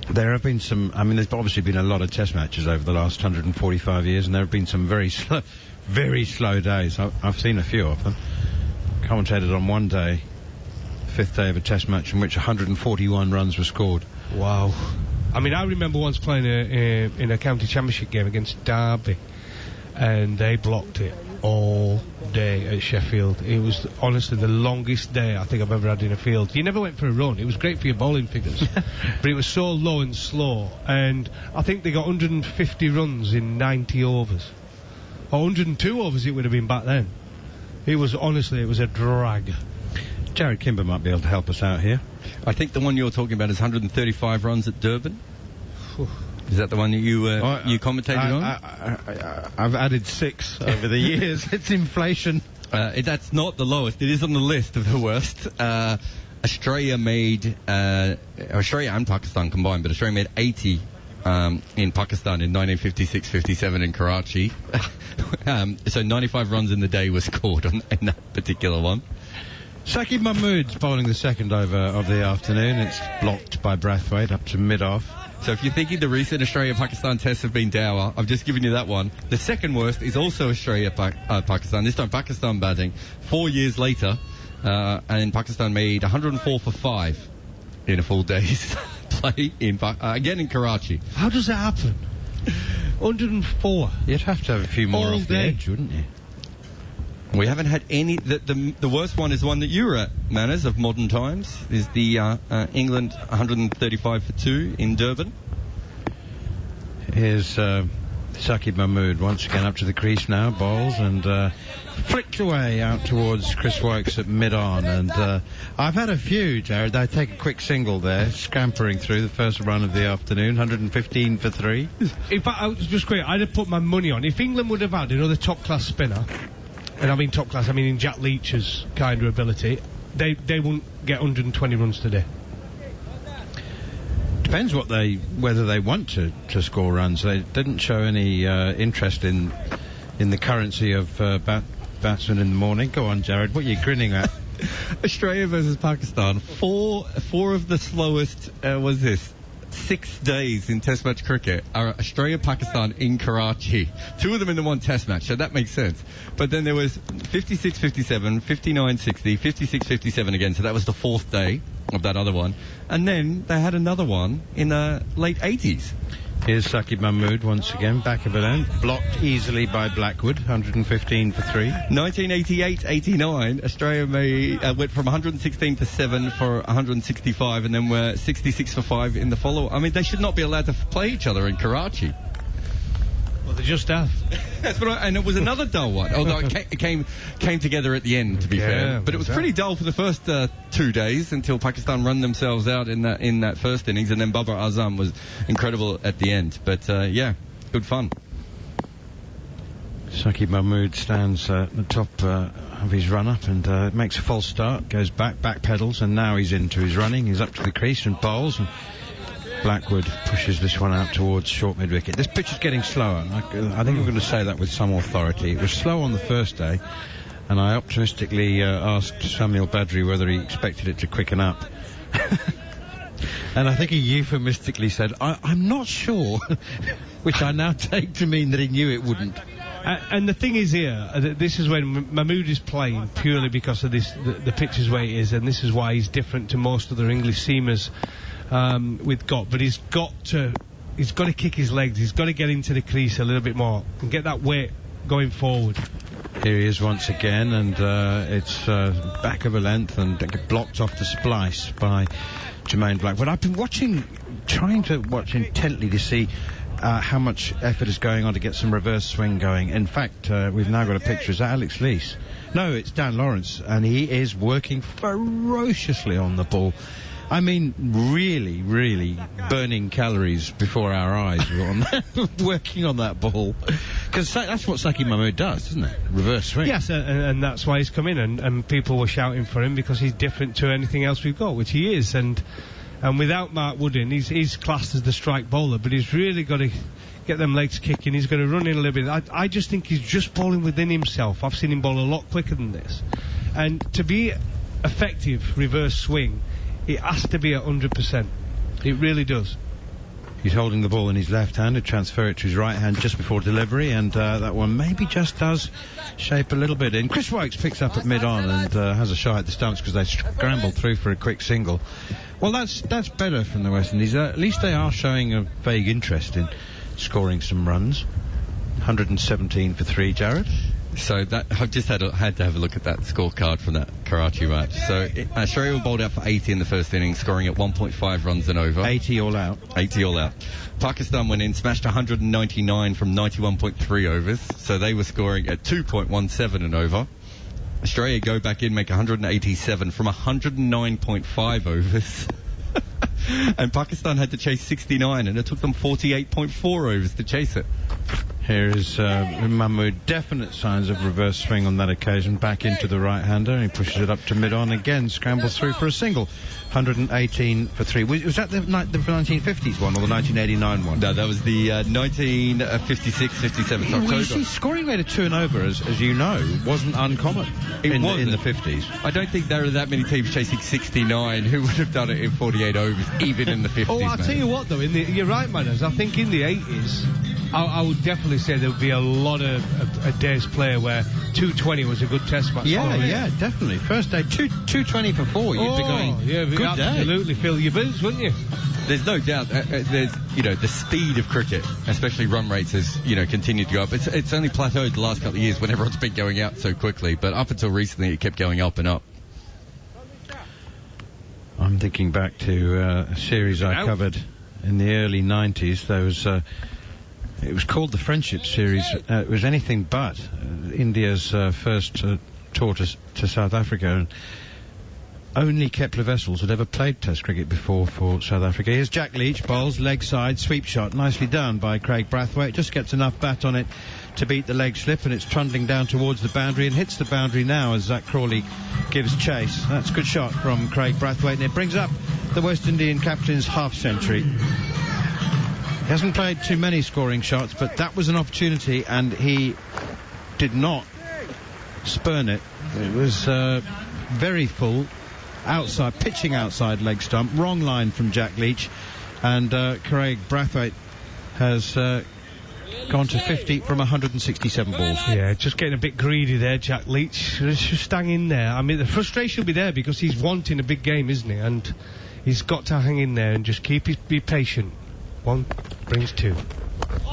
There have been some, I mean, there's obviously been a lot of Test matches over the last 145 years, and there have been some very slow days. I've seen a few of them. Commentated on one day, fifth day of a Test match in which 141 runs were scored. Wow. I mean, I remember once playing in a county championship game against Derby, and they blocked it all day at Sheffield. It was honestly the longest day I think I've ever had in a field. You never went for a run. It was great for your bowling figures, but it was so low and slow, and I think they got 150 runs in 90 overs. Or 102 overs it would have been back then. It was a drag. Jared Kimber might be able to help us out here. I think the one you're talking about is 135 runs at Durban. Is that the one that you commentated on? I've added 6 over the years. It's inflation. That's not the lowest. It is on the list of the worst. Australia and Pakistan combined, but Australia made 80 in Pakistan in 1956-57 in Karachi. So 95 runs in the day were scored in that particular one. Shakib Mahmood's bowling the second over of the afternoon. It's blocked by Brathwaite up to mid-off. So if you're thinking the recent Australia-Pakistan tests have been dour, I've just given you that one. The second worst is also Australia-Pakistan, this time Pakistan batting. 4 years later, and Pakistan made 104 for 5 in a full day's play, again in Karachi. How does that happen? 104? You'd have to have a few more all off the edge, wouldn't you? We haven't had any. The worst one is one that you were at, Manners, of modern times, is the England 135 for 2 in Durban. Here's Shakib Mahmood once again up to the crease now, bowls and flicked away out towards Chris Wokes at mid-on. And I've had a few, Jared. I take a quick single there, scampering through the first run of the afternoon, 115 for 3. In fact, I'd have put my money on if England would have had another top-class spinner. And I mean top class, I mean in Jack Leach's kind of ability, they wouldn't get 120 runs today. Depends whether they want to score runs. They didn't show any interest in the currency of batsmen in the morning. Go on, Jared, what are you grinning at? Australia versus Pakistan. Four of the slowest, 6 days in Test match cricket are Australia-Pakistan in Karachi. 2 of them in the one Test match, so that makes sense. But then there was 56-57, 59-60, 56-57 again, so that was the 4th day of that other one. And then they had another one in the late 80s. Here's Shakib Mahmood once again, back of it end, blocked easily by Blackwood, 115 for 3. 1988-89, Australia went from 116 for 7 for 165, and then were 66 for 5 in the follow. I mean, they should not be allowed to play each other in Karachi. Well, they just have. That's what and it was another dull one, although it came together at the end, to be fair. But it was pretty dull for the first 2 days until Pakistan run themselves out in that first innings, and then Babar Azam was incredible at the end. But good fun. Shakib Mahmood stands at the top of his run-up and makes a false start, goes back pedals, and now he's into his running. He's up to the crease and bowls. And Blackwood pushes this one out towards short mid-wicket. This pitch is getting slower. I think I'm going to say that with some authority. It was slow on the first day, and I optimistically asked Samuel Badri whether he expected it to quicken up. And I think he euphemistically said, I'm not sure, which I now take to mean that he knew it wouldn't. And the thing is here, this is when Mahmood is playing purely because of this, the pitch is where it is, and this is why he's different to most other English seamers with Gough. But he's got to kick his legs, he's got to get into the crease a little bit more and get that weight going forward. Here he is once again, and it's back of a length and blocked off the splice by Jermaine Blackwood. I've been trying to watch intently to see how much effort is going on to get some reverse swing going. In fact, we've now got a picture. Is that Alex Lees? No, it's Dan Lawrence, and he is working ferociously on the ball. I mean, really, really burning calories before our eyes working on that ball. Because that's what Saki Mahmood does, isn't it? Reverse swing. Yes, and that's why he's come in, and people were shouting for him because he's different to anything else we've got, which he is. And without Mark Wood in, he's classed as the strike bowler, but he's really got to get them legs kicking. He's got to run in a little bit. I just think he's just bowling within himself. I've seen him bowl a lot quicker than this. And to be effective reverse swing, it has to be 100%. It really does. He's holding the ball in his left hand to transfer it to his right hand just before delivery, and that one maybe just does shape a little bit in. Chris Wokes picks up at mid-on and has a shot at the stumps because they scrambled through for a quick single. Well, that's better from the West Indies. At least they are showing a vague interest in scoring some runs. 117 for 3, Jared. So I've just had to have a look at that scorecard from that Karachi match. So Australia were bowled out for 80 in the first innings, scoring at 1.5 runs and over. 80 all out. 80 all out. Pakistan went in, smashed 199 from 91.3 overs, so they were scoring at 2.17 and over. Australia go back in, make 187 from 109.5 overs. And Pakistan had to chase 69, and it took them 48.4 overs to chase it. Here is Mahmood. Definite signs of reverse swing on that occasion. Back into the right-hander, and he pushes it up to mid-on again. Scrambles through for a single. 118 for 3. Was that the 1950s one or the 1989 one? No, that was the 1956-57 October. Well, you see, scoring rate of 2 and over, as you know, wasn't uncommon in the 50s. I don't think there are that many teams chasing 69 who would have done it in 48 overs, even in the 50s. Oh, I'll tell you what, though, you're right, Manners. I think in the 80s, I would definitely say there would be a lot of a day's play where 220 was a good test match. Yeah, definitely. First day, 220 for 4. You'd be going, good absolutely day. Fill your boots, wouldn't you? There's no doubt. There's, the speed of cricket, especially run rates, has, continued to go up. It's only plateaued the last couple of years when everyone's been going out so quickly, but up until recently it kept going up and up. I'm thinking back to a series I covered in the early 90s. There was it was called the Friendship Series. It was anything but India's first tour to South Africa, and only Kepler Wessels had ever played Test cricket before for South Africa. Here's Jack Leach, bowls, leg side, sweep shot, nicely done by Craig Brathwaite. Just gets enough bat on it to beat the leg slip, and it's trundling down towards the boundary and hits the boundary now as Zach Crawley gives chase. That's a good shot from Craig Brathwaite, and it brings up the West Indian captain's half-century. He hasn't played too many scoring shots, but that was an opportunity, and he did not spurn it. It was very full, pitching outside leg stump, wrong line from Jack Leach, and Craig Brathwaite has gone to 50 from 167 balls. Yeah, just getting a bit greedy there, Jack Leach. Just hang in there. I mean, the frustration will be there because he's wanting a big game, isn't he? And he's got to hang in there and just be patient. 1 brings 2.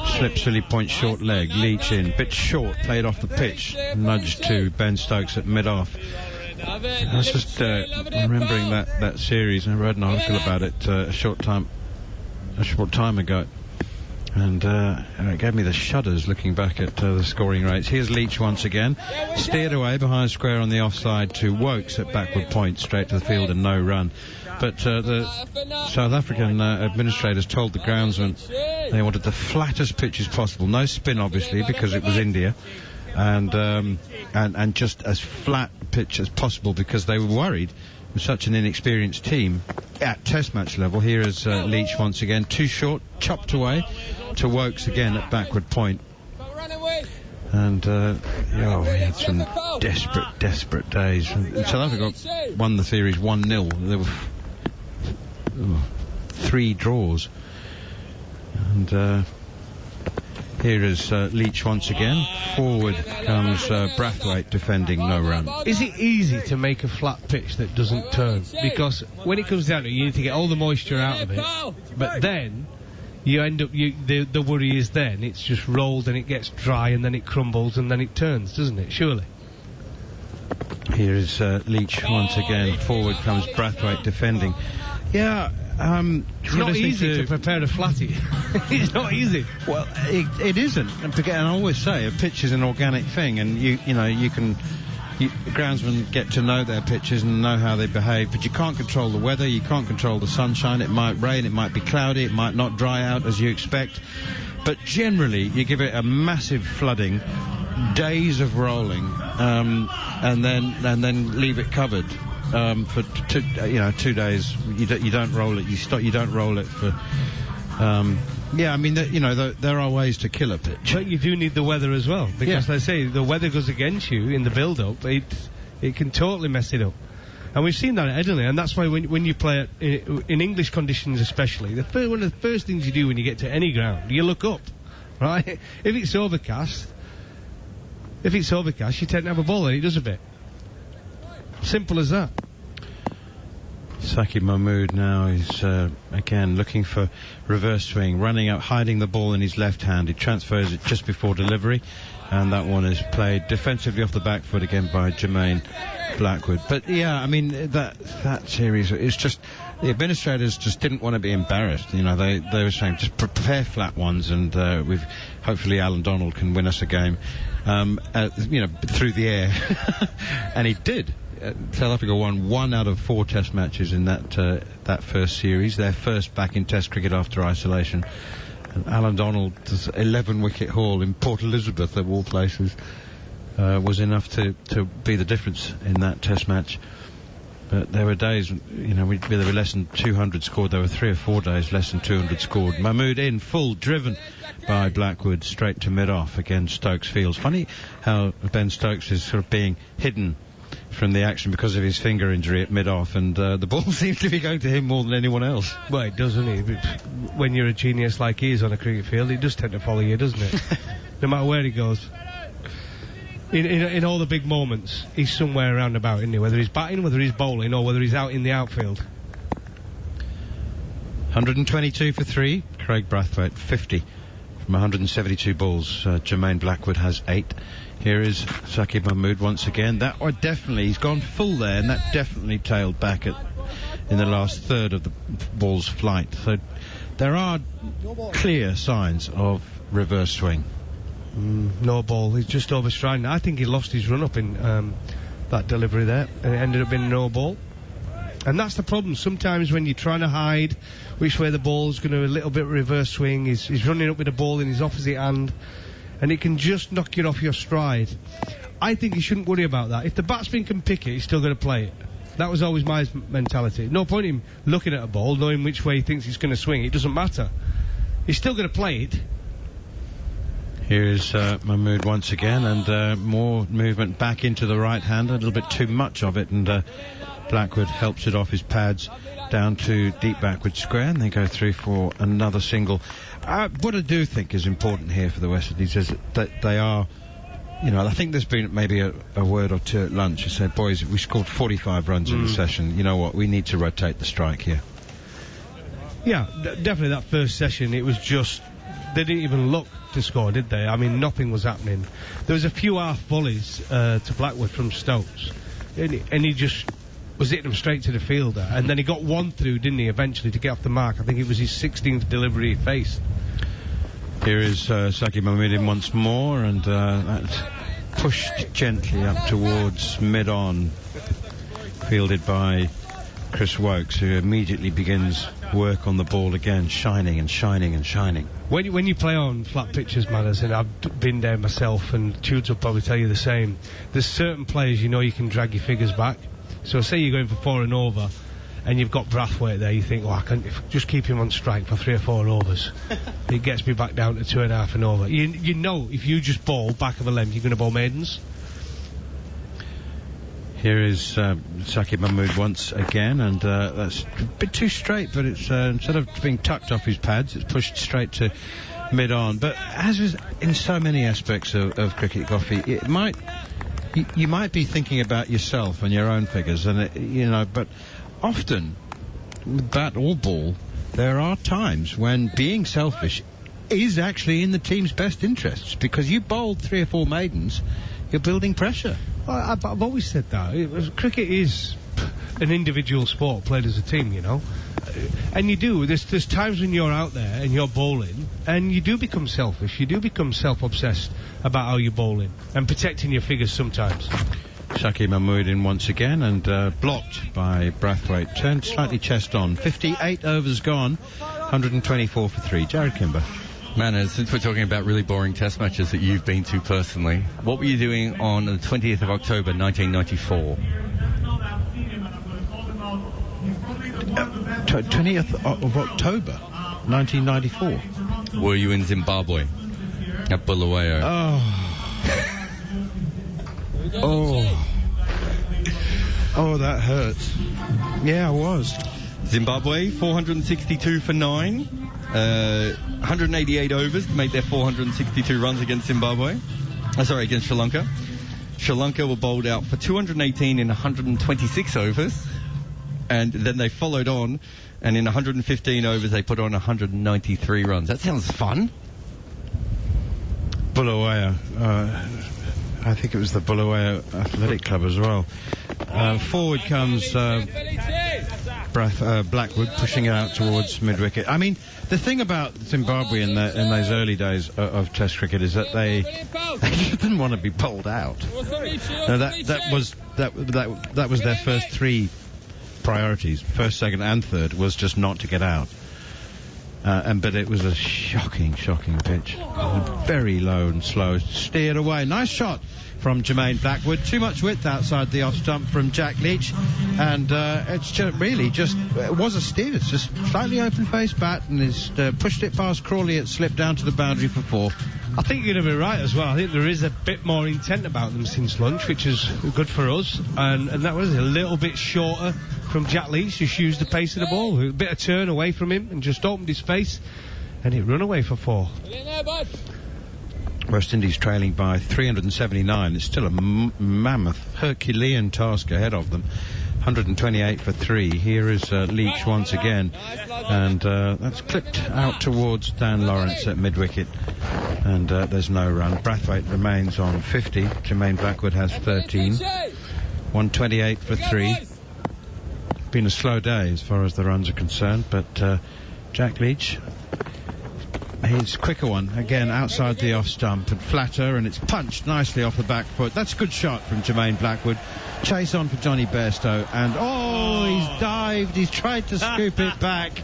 Slip silly point short leg, Leach in, bit short, played off the pitch, nudged to Ben Stokes at mid-off. I was just remembering that series, and I read an article about it a short time ago, and it gave me the shudders looking back at the scoring rates. Here's Leach once again, steered away behind square on the offside to Wokes at backward point, straight to the field and no run. But the South African administrators told the groundsman they wanted the flattest pitches possible, no spin obviously because it was India, and just as flat pitch as possible because they were worried with such an inexperienced team at Test match level. Here is Leach once again, too short, chopped away to Wokes again at backward point. And we had some desperate days. South Africa won the series 1-0. There were 3 draws. And here is Leach once again. Forward comes Brathwaite defending, no run. Is it easy to make a flat pitch that doesn't turn? Because when it comes down to it, you need to get all the moisture out of it. But then you end up, the worry is then it's just rolled and it gets dry and then it crumbles and then it turns, doesn't it? Surely. Here is Leach once again. Forward comes Brathwaite defending. Yeah. It's not easy to prepare a flatty. It's not easy. Well, it isn't. And I always say a pitch is an organic thing, and groundsmen get to know their pitches and know how they behave, but you can't control the weather, you can't control the sunshine. It might rain, it might be cloudy, it might not dry out as you expect, but generally you give it a massive flooding, days of rolling, and then leave it covered. For 2 days, you don't roll it. You don't roll it for. There are ways to kill a pitch. But you do need the weather as well, because they say the weather goes against you in the build-up. It can totally mess it up, and we've seen that at Edinburgh, and that's why when you play in English conditions, especially, one of the first things you do when you get to any ground, you look up, right? If it's overcast, you tend to have a ball, and it does a bit. Simple as that. Saki Mahmood now is again looking for reverse swing, running up, hiding the ball in his left hand. He transfers it just before delivery, and that one is played defensively off the back foot again by Jermaine Blackwood. But that series, it's just the administrators just didn't want to be embarrassed. They were saying just prepare flat ones, and hopefully Alan Donald can win us a game, through the air, and he did. South Africa won 1 out of 4 Test matches in that first series, their first back in Test cricket after isolation. And Alan Donald's 11-wicket haul in Port Elizabeth, of all places, was enough to be the difference in that Test match. But there were days, there were less than 200 scored. There were 3 or 4 days less than 200 scored. Mahmood in full, driven by Blackwood straight to mid-off against Stokes Fields. Funny how Ben Stokes is sort of being hidden from the action because of his finger injury at mid-off, and the ball seems to be going to him more than anyone else. Well, it does, doesn't it? When you're a genius like he is on a cricket field, it does tend to follow you, doesn't it? No matter where he goes. In all the big moments, he's somewhere around about, isn't he? Whether he's batting, whether he's bowling, or whether he's out in the outfield. 122 for 3. Craig Brathwaite 50 from 172 balls. Jermaine Blackwood has 8. Here is Saqib Mahmood once again. He's gone full there, and that definitely tailed back in the last third of the ball's flight. So there are clear signs of reverse swing. No ball. He's just overstriding. I think he lost his run-up in that delivery there, and it ended up being no ball. And that's the problem. Sometimes when you're trying to hide which way the ball's going to a little bit reverse swing, he's running up with the ball in his opposite hand, and it can just knock you off your stride. I think you shouldn't worry about that. If the batsman can pick it, he's still going to play it. That was always my mentality. No point in him looking at a ball, knowing which way he thinks he's going to swing. It doesn't matter. He's still going to play it. Here is Mahmood once again, and more movement back into the right hand, a little bit too much of it, and Blackwood helps it off his pads down to deep backward square, and they go through for another single. What I do think is important here for the West Indies is that they are, I think there's been maybe a word or two at lunch. I said, boys, we scored 45 runs in the session. You know what? We need to rotate the strike here. Yeah, definitely that first session, it was just, they didn't even look to score, did they? I mean, nothing was happening. There was a few half volleys to Blackwood from Stokes, and he just was hitting them straight to the fielder, and then he got one through, didn't he, eventually, to get off the mark. I think it was his 16th delivery he faced. Here is Saqib Mahmood in once more, and that's pushed gently up towards mid-on, fielded by Chris Wokes, who immediately begins work on the ball again, shining and shining and shining. When you play on flat pitches, Manners, and I've been there myself, and Tudes will probably tell you the same, there's certain players you can drag your figures back, So say you're going for 4 and over, and you've got Brathwaite there, you think, I can just keep him on strike for 3 or 4 overs. It gets me back down to 2.5 and over. You know, if you just bowl back of a length, you're going to bowl maidens. Here is Saqib Mahmood once again, and that's a bit too straight, but it's instead of being tucked off his pads, it's pushed straight to mid-on. But as is in so many aspects of cricket, Goughy, it might you might be thinking about yourself and your own figures, and but often with bat or ball, there are times when being selfish is actually in the team's best interests, because you bowled 3 or 4 maidens, you're building pressure. I've always said that. Cricket is an individual sport played as a team, and you do. There's times when you're out there and you're bowling, and you do become selfish. You do become self-obsessed about how you're bowling and protecting your figures sometimes. Saqib Mahmood in once again, and blocked by Brathwaite. Turned slightly chest on. 58 overs gone, 124 for 3. Jared Kimber. Manners, since we're talking about really boring test matches that you've been to personally, what were you doing on the 20th of October 1994? 20th of October 1994. Were you in Zimbabwe at Bulawayo? Oh, that hurts. Yeah, I was. Zimbabwe, 462 for 9. 188 overs to make their 462 runs against Zimbabwe. Against Sri Lanka. Sri Lanka were bowled out for 218 in 126 overs. And then they followed on, and in 115 overs they put on 193 runs. That sounds fun. Bulawayo. I think it was the Bulawayo Athletic Club as well. Forward comes Blackwood, pushing it out towards mid-wicket. I mean, the thing about Zimbabwe in those early days of Test cricket is that they didn't want to be bowled out. No, that was their first 3 priorities. First, second, and third was just not to get out. But it was a shocking pitch. Very low and slow. Steered away. Nice shot from Jermaine Blackwood. Too much width outside the off stump from Jack Leach. And it's just it was a steer. It's just slightly open face bat, and he's pushed it past Crawley. It slipped down to the boundary for 4. I think you're going to be right as well. I think there is a bit more intent about them since lunch, which is good for us. And that was a little bit shorter from Jack Leach. Just used the pace of the ball. A bit of turn away from him and just opened his face. And it run away for 4. West Indies trailing by 379. It's still a mammoth Herculean task ahead of them. 128 for 3. Here is Leach once again, and that's clipped out towards Dan Lawrence at mid-wicket, and there's no run. Brathwaite remains on 50. Jermaine Blackwood has 13. 128 for 3. Been a slow day as far as the runs are concerned, but Jack Leach, his quicker one, again outside the off stump and flatter, and it's punched nicely off the back foot. That's a good shot from Jermaine Blackwood. Chase on for Johnny Bairstow, and he's dived, he's tried to scoop it back,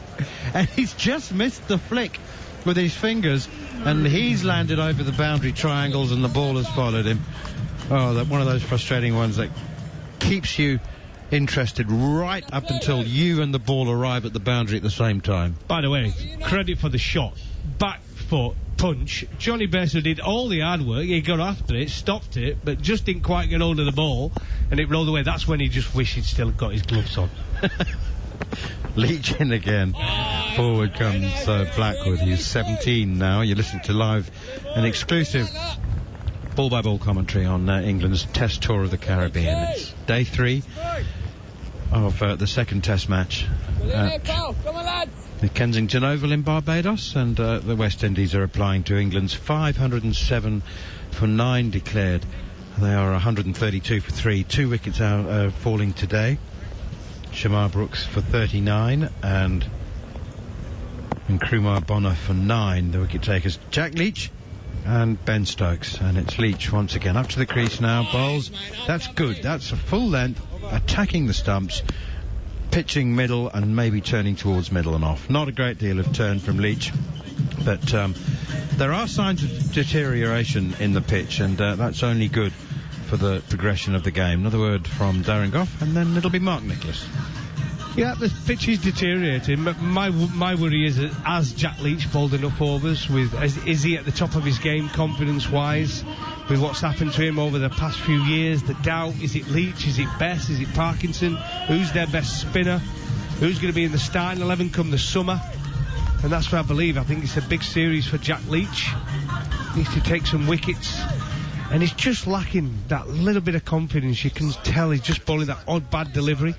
and he's just missed the flick with his fingers, and he's landed over the boundary triangles, and the ball has followed him. One of those frustrating ones that keeps you interested right up until you and the ball arrive at the boundary at the same time. By the way, credit for the shot. Back foot punch. Johnny Bairstow did all the hard work. He got after it, stopped it, but just didn't quite get hold of the ball, and it rolled away. That's when he just wished he'd still got his gloves on. Leach in again. Forward comes Blackwood. He's 17 now. You're listening to live and exclusive ball-by-ball commentary on England's Test Tour of the Caribbean. It's day 3 of the second Test match at the Kensington Oval in Barbados, and the West Indies are applying to England's 507 for 9 declared. They are 132 for 3. 2 wickets out falling today. Shamar Brooks for 39 and Nkrumah Bonner for 9, the wicket takers. Jack Leach and Ben Stokes, and it's Leach once again up to the crease now. Bowls, that's good. That's a full length, attacking the stumps, pitching middle and maybe turning towards middle and off. Not a great deal of turn from Leach, but there are signs of deterioration in the pitch, and that's only good for the progression of the game. Another word from Darren Gough, and then it'll be Mark Nicholas. Yeah, the pitch is deteriorating. My worry is that as Jack Leach bowled enough overs, is he at the top of his game confidence-wise? With what's happened to him over the past few years, the doubt, is it Leach, is it Bess, is it Parkinson? Who's their best spinner? Who's going to be in the starting 11 come the summer? And that's what I believe. I think it's a big series for Jack Leach. Needs to take some wickets. And he's just lacking that little bit of confidence. You can tell he's just bowling that odd bad delivery.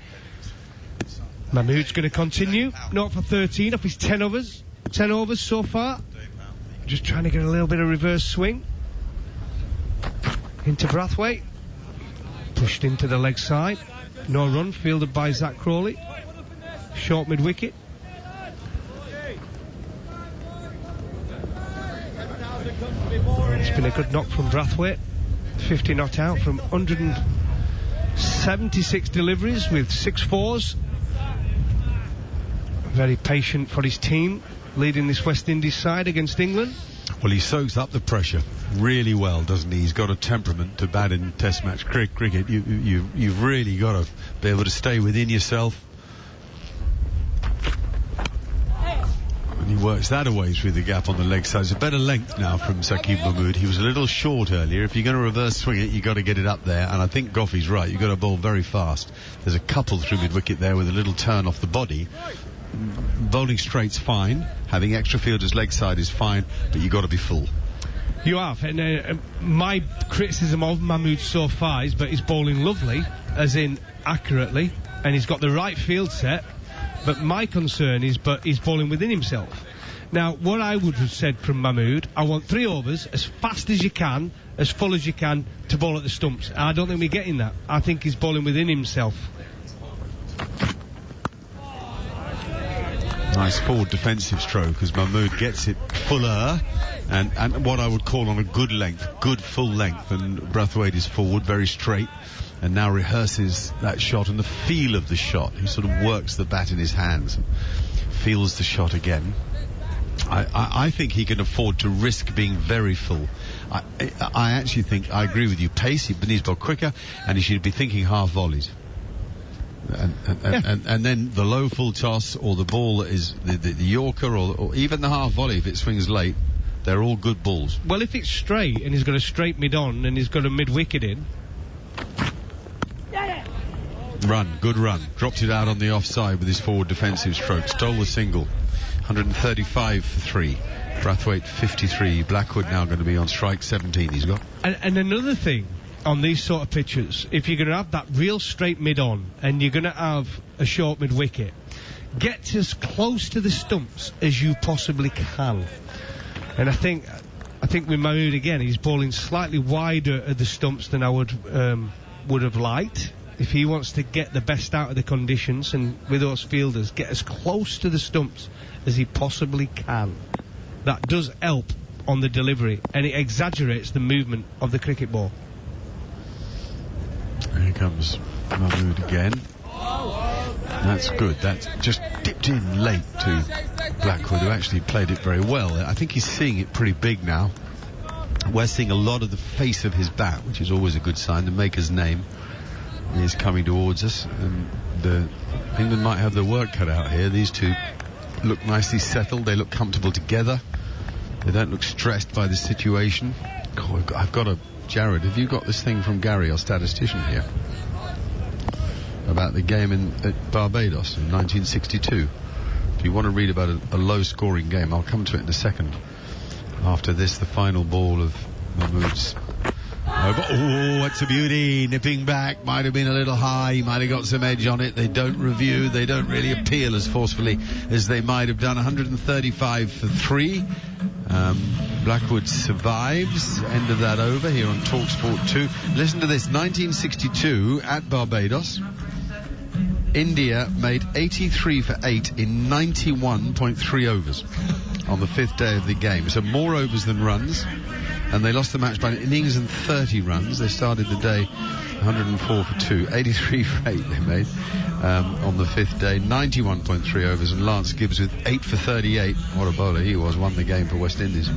Mahmood's going to continue. 0 for 13 off his 10 overs. 10 overs so far. Just trying to get a little bit of reverse swing. Into Brathwaite. Pushed into the leg side. No run, fielded by Zach Crawley. Short mid-wicket. It's been a good knock from Brathwaite. 50 not out from 176 deliveries with 6 fours. Very patient for his team, leading this West Indies side against England. Well, he soaks up the pressure really well, doesn't he? He's got a temperament to bat in Test match cricket. You've really got to be able to stay within yourself. And he works that away through the gap on the leg side. It's a better length now from Saqib Mahmood. He was a little short earlier. If you're going to reverse swing it, you've got to get it up there. And I think Goughy's right. You've got to bowl very fast. There's a couple through mid-wicket there with a little turn off the body. Bowling straight's fine. Having extra fielders leg side is fine, but you've got to be full. You have, and my criticism of Mahmood so far is, but he's bowling lovely, as in accurately, and he's got the right field set. But my concern is, but he's bowling within himself. Now, what I would have said from Mahmood, I want 3 overs as fast as you can, as full as you can, to bowl at the stumps. And I don't think we're getting that. I think he's bowling within himself. Nice forward defensive stroke as Mahmood gets it fuller and what I would call on a good length, good full length, and Brathwaite is forward very straight and now rehearses that shot and the feel of the shot. He sort of works the bat in his hands and feels the shot again. I think he can afford to risk being very full. I actually think, I agree with you, pace, he needs to bowl quicker and he should be thinking half volleys. And then the low full toss or the ball that is the Yorker or even the half volley if it swings late, they're all good balls. Well, if it's straight and he's got a straight mid on and he's got a mid wicket in. Good run. Dropped it out on the offside with his forward defensive stroke. Stole the single. 135 for 3. Brathwaite 53. Blackwood now going to be on strike 17 he's got. And another thing on these sort of pitches, if you're going to have that real straight mid on and you're going to have a short mid wicket, get as close to the stumps as you possibly can. And I think with Mahmood again, he's bowling slightly wider at the stumps than I would have liked. If he wants to get the best out of the conditions and with those fielders, get as close to the stumps as he possibly can. That does help on the delivery and it exaggerates the movement of the cricket ball. Here comes Mahmood again. That's good. That's just dipped in late to Blackwood, who actually played it very well. I think he's seeing it pretty big now. We're seeing a lot of the face of his bat, which is always a good sign. The maker's name is coming towards us, and England might have their work cut out here. These two look nicely settled. They look comfortable together. They don't look stressed by the situation. God, I've got a... Jared, have you got this thing from Gary, our statistician here, about the game at Barbados in 1962? If you want to read about a low-scoring game, I'll come to it in a second. After this, the final ball of Mahmood's. Oh, it's a beauty. Nipping back. Might have been a little high. He might have got some edge on it. They don't review. They don't really appeal as forcefully as they might have done. 135 for 3. Blackwood survives. End of that over here on talkSPORT 2. Listen to this. 1962 at Barbados. India made 83 for 8 in 91.3 overs on the 5th day of the game. So more overs than runs. And they lost the match by an innings and 30 runs. They started the day 104 for 2. 83 for 8 they made on the 5th day. 91.3 overs. And Lance Gibbs with 8 for 38. What a bowler he was. Won the game for West Indies.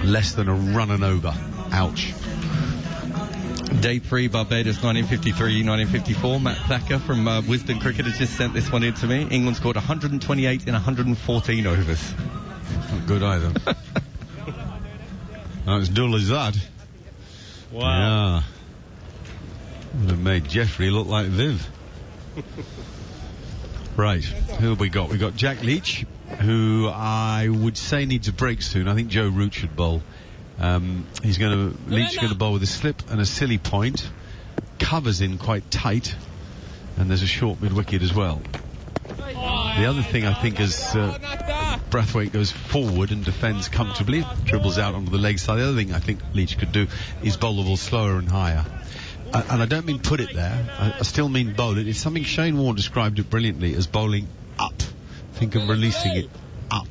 Less than a run and over. Ouch. Day 3, Barbados, 1953-1954. Matt Thacker from Wisden Cricket has just sent this one in to me. England scored 128 in 114 overs. Not good either. Not as dull as that. Wow. Yeah. Would have made Jeffrey look like Viv. Right, who have we got? We've got Jack Leach, who I would say needs a break soon. I think Joe Root should bowl. Leach going to bowl with a slip and a silly point. Covers in quite tight, and there's a short mid-wicket as well. The other thing I think is Brathwaite goes forward and defends comfortably, dribbles out onto the leg side. The other thing I think Leach could do is bowl the ball slower and higher. And I don't mean put it there, I still mean bowl it. It's something Shane Warne described it brilliantly as bowling up. Think of releasing it up.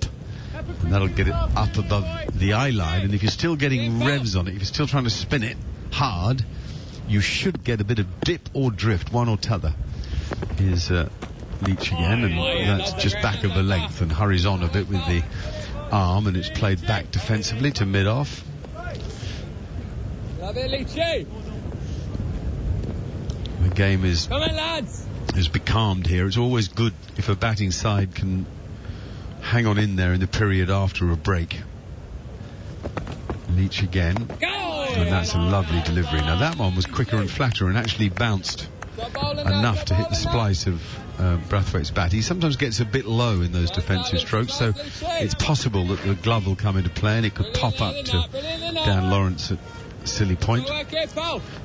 And that'll get it up above the eye line. And if you're still getting revs on it, if you're still trying to spin it hard, you should get a bit of dip or drift, one or t'other. Here's Leach again, and that's just back of the length and hurries on a bit with the arm, and it's played back defensively to mid-off. The game is becalmed here. It's always good if a batting side can hang on in there in the period after a break. Leach again, and that's a lovely delivery. Now that one was quicker and flatter and actually bounced enough to hit the splice of Brathwaite's bat. He sometimes gets a bit low in those defensive strokes, so it's possible that the glove will come into play and it could pop up to Dan Lawrence at silly point.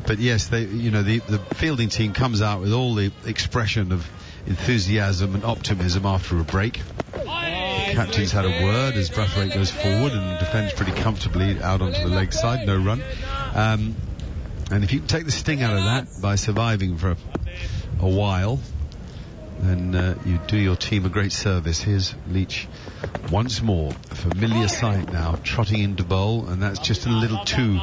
But yes, the fielding team comes out with all the expression of enthusiasm and optimism after a break. The captain's had a word as Brathwaite goes forward and defends pretty comfortably out onto the leg side, no run. And if you can take the sting out of that by surviving for a while, then you do your team a great service. Here's Leach once more, a familiar sight now, trotting into bowl, and that's just a little too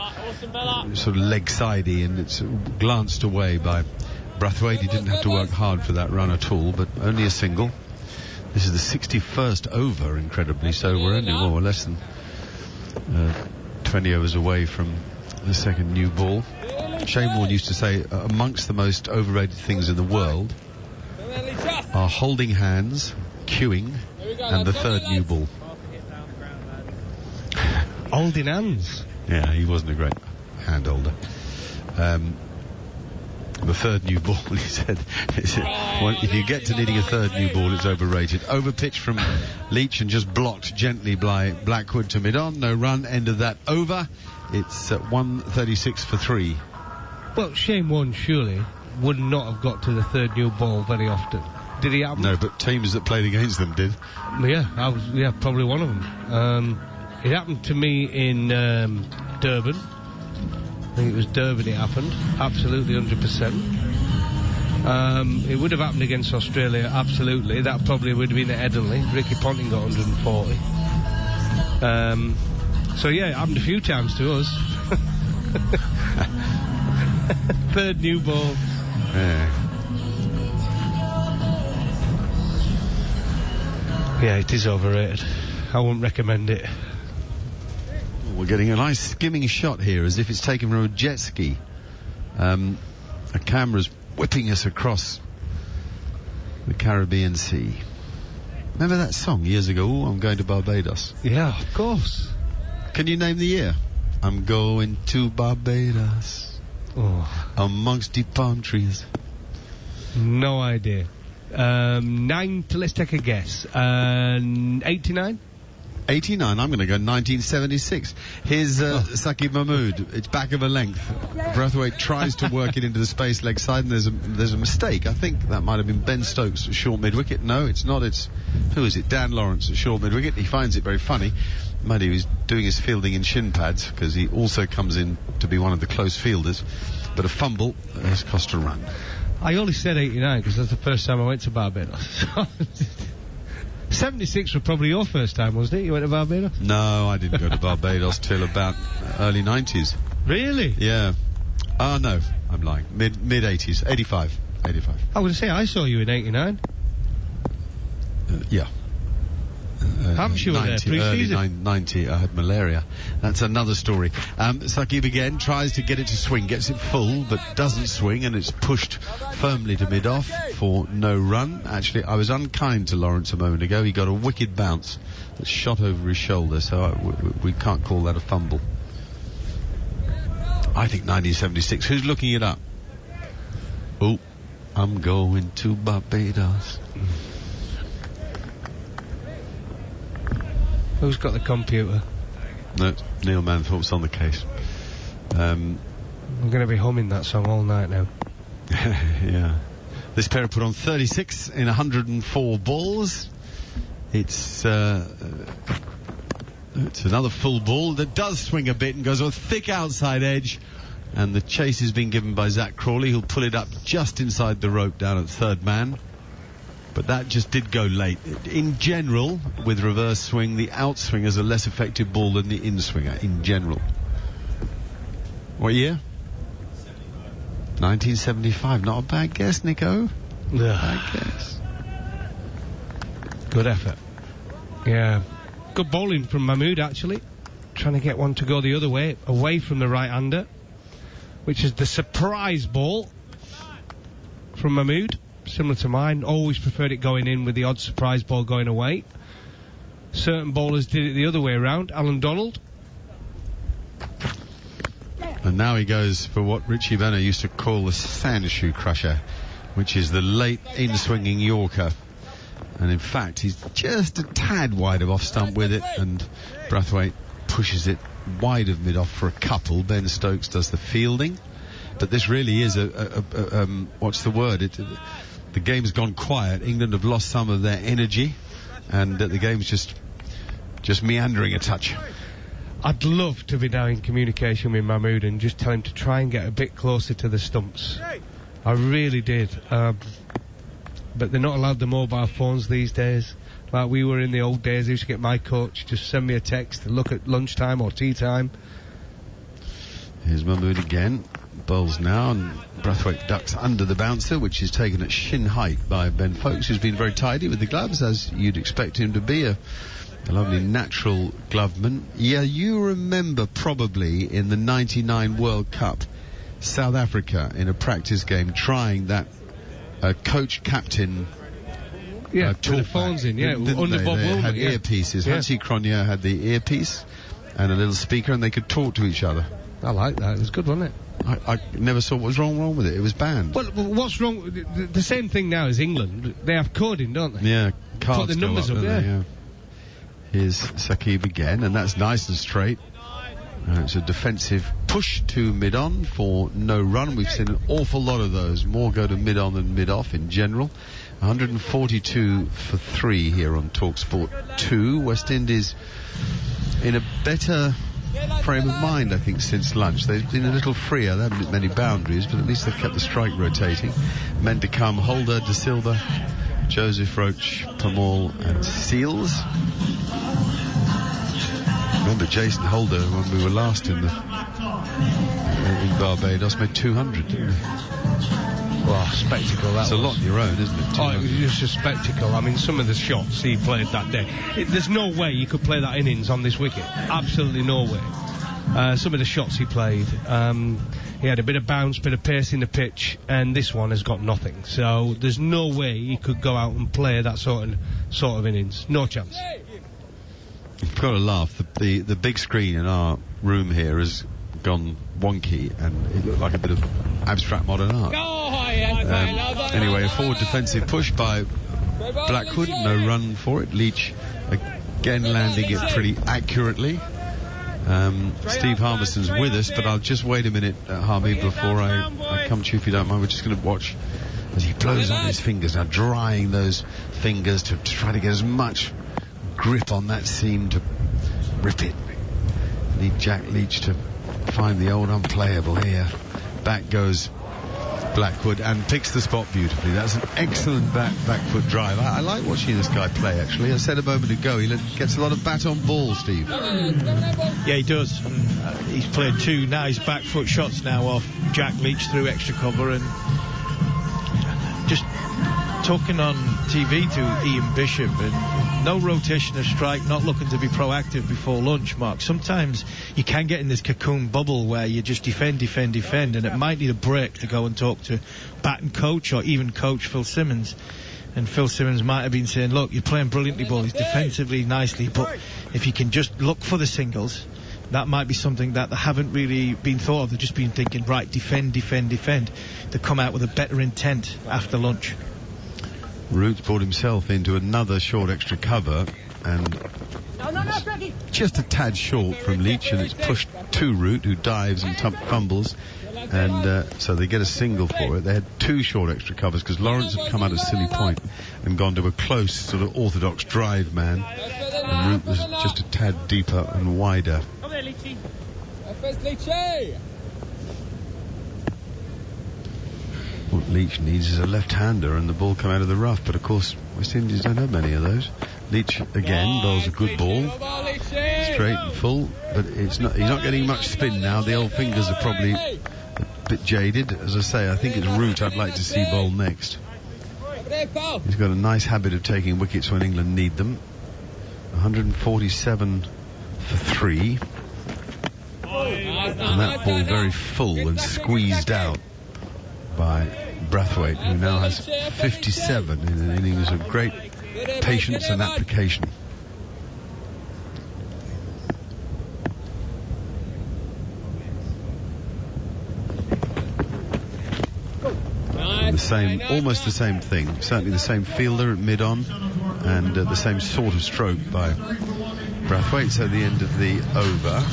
sort of leg-sidey, and it's glanced away by Brathwaite. He didn't have to work hard for that run at all, but only a single. This is the 61st over, incredibly, so we're only more or less than 20 overs away from the second new ball. Shane Warne used to say amongst the most overrated things in the world are holding hands, queuing, and the third new ball. Holding hands? Yeah, he wasn't a great hand holder. The third new ball, he said, if you get to needing a third new ball, it's overrated. Over pitch from Leach and just blocked gently by Blackwood to mid-on. No run, end of that over. It's 136 for 3. Well, Shane Warne surely would not have got to the third new ball very often. Did he happen? No, but teams that played against them did. Yeah, probably one of them. It happened to me in Durban. I think it was Durban it happened. Absolutely 100%. It would have happened against Australia, absolutely. That probably would have been at Headingley. Ricky Ponting got 140. So yeah, it happened a few times to us. Third new ball. Yeah, it is overrated. I wouldn't recommend it. We're getting a nice skimming shot here, as if it's taken from a jet ski. A camera's whipping us across the Caribbean Sea. Remember that song years ago? Oh, I'm going to Barbados. Yeah, of course. Can you name the year? I'm going to Barbados. Amongst the palm trees. No idea. Let's take a guess. 89? 89, I'm going to go 1976. Here's Saqib Mahmood. It's back of a length. Brathwaite tries to work it into the space leg side, and there's a mistake. I think that might have been Ben Stokes at short mid-wicket. No, it's not. Who is it? Dan Lawrence at short mid-wicket. He finds it very funny. Maybe he was doing his fielding in shin pads, because he also comes in to be one of the close fielders. But a fumble has cost a run. I only said 89 because that's the first time I went to Barbados. 76 was probably your first time, wasn't it? You went to Barbados? No, I didn't go to Barbados till about early 90s. Really? Yeah. No, I'm lying. Mid 80s. 85. I would say I saw you in 89. Yeah. Hampshire were there early pre-season. 90, I had malaria. That's another story. Saqib again tries to get it to swing, gets it full, but doesn't swing, and it's pushed firmly to mid-off for no run. Actually, I was unkind to Lawrence a moment ago. He got a wicked bounce that shot over his shoulder, so we can't call that a fumble. I think 1976. Who's looking it up? Oh, I'm going to Barbados. Who's got the computer? No, Neil Manthorpe's on the case. I'm going to be humming that song all night now. Yeah. This pair put on 36 in 104 balls. It's another full ball that does swing a bit and goes on a thick outside edge. And the chase is being given by Zach Crawley, who'll pull it up just inside the rope down at third man. But that just did go late. In general, with reverse swing, the outswing is a less effective ball than the inswinger, in general. What year? 1975. Not a bad guess, Nico. Bad guess. Good effort. Yeah. Good bowling from Mahmood, actually. Trying to get one to go the other way, away from the right-hander, which is the surprise ball from Mahmood. Similar to mine, always preferred it going in with the odd surprise ball going away. Certain bowlers did it the other way around. Alan Donald. And now he goes for what Richie Benner used to call the sandshoe crusher, which is the late in-swinging Yorker. And in fact, he's just a tad wide of off-stump with it, and Brathwaite pushes it wide of mid-off for a couple. Ben Stokes does the fielding. But this really is what's the word? The game's gone quiet. England have lost some of their energy, and the game's just meandering a touch. I'd love to be now in communication with Mahmood and just tell him to try and get a bit closer to the stumps. I really did. But they're not allowed the mobile phones these days. Like we were in the old days, I used to get my coach just send me a text to look at lunchtime or tea time. Here's Mahmood again. Bowls now, and Brathwaite ducks under the bouncer, which is taken at shin height by Ben Foakes, who's been very tidy with the gloves, as you'd expect him to be, a lovely natural gloveman. Yeah, you remember probably in the 99 World Cup, South Africa in a practice game trying that coach-captain with the phones in, under Bob Woolman. They had earpieces. Yeah. Hansi Cronje had the earpiece and a little speaker, and they could talk to each other. I like that. It was good, wasn't it? I never saw what was wrong with it. It was banned. Well, what's wrong? The same thing now as England. They have coding, don't they? Yeah, cards put the numbers go up, yeah. Here's Saqib again, and that's nice and straight. It's a defensive push to mid-on for no run. We've seen an awful lot of those. More go to mid-on than mid-off in general. 142 for 3 here on talkSPORT 2. West Indies in a better frame of mind, I think, since lunch. They've been a little freer. They haven't hit many boundaries, but at least they've kept the strike rotating. Men to come: Holder, De Silva, Joseph Roach, Pamal and Seals. Remember Jason Holder, when we were last in Barbados, made 200, didn't he? Well, spectacle that It's a lot on your own, isn't it? Oh, it was just a spectacle. I mean, some of the shots he played that day. There's no way you could play that innings on this wicket. Absolutely no way. Some of the shots he played, he had a bit of bounce, bit of pace in the pitch, and this one has got nothing. So there's no way he could go out and play that sort of innings. No chance. You've got to laugh. The big screen in our room here has gone wonky, and it looked like a bit of abstract modern art. Anyway, a forward defensive push by Blackwood, no run for it. Leach again landing it pretty accurately. Steve Harmison's with us, but I'll just wait a minute, Harvey, before I come to you, if you don't mind. We're just going to watch as he blows on his fingers now, drying those fingers to try to get as much grip on that seam to rip it. Need Jack Leach to find the old unplayable here. Back goes Blackwood and picks the spot beautifully. That's an excellent back foot drive. I like watching this guy play, actually. I said a moment ago, he gets a lot of bat on ball, Steve. Yeah, he does. And, he's played 2 nice back foot shots now off Jack Leach through extra cover, and just talking on TV to Ian Bishop, and no rotation of strike, not looking to be proactive before lunch, Mark. Sometimes you can get in this cocoon bubble where you just defend, and it might need a break to go and talk to batting coach or even coach Phil Simmons. And Phil Simmons might have been saying, look, you're playing brilliantly, boys, defensively nicely, but if you can just look for the singles, that might be something that they haven't really been thought of. They've just been thinking, right, defend. They come out with a better intent after lunch. Root's brought himself into another short extra cover, and just a tad short from Leach, and it's pushed to Root, who dives and fumbles, and so they get a single for it. They had 2 short extra covers because Lawrence had come out of silly point and gone to a close sort of orthodox drive man, and Root was just a tad deeper and wider. What Leach needs is a left-hander and the ball come out of the rough, but of course West Indies don't have many of those. Leach again bowls a good ball, straight and full, but he's not getting much spin now. The old fingers are probably a bit jaded. As I say, I think it's Root I'd like to see bowl next. He's got a nice habit of taking wickets when England need them. 147 for 3. And that ball very full and squeezed out by Brathwaite, who now has 57 in an innings of great patience and application. Almost the same thing. Certainly the same fielder at mid-on, and the same sort of stroke by Brathwaite. So the end of the over.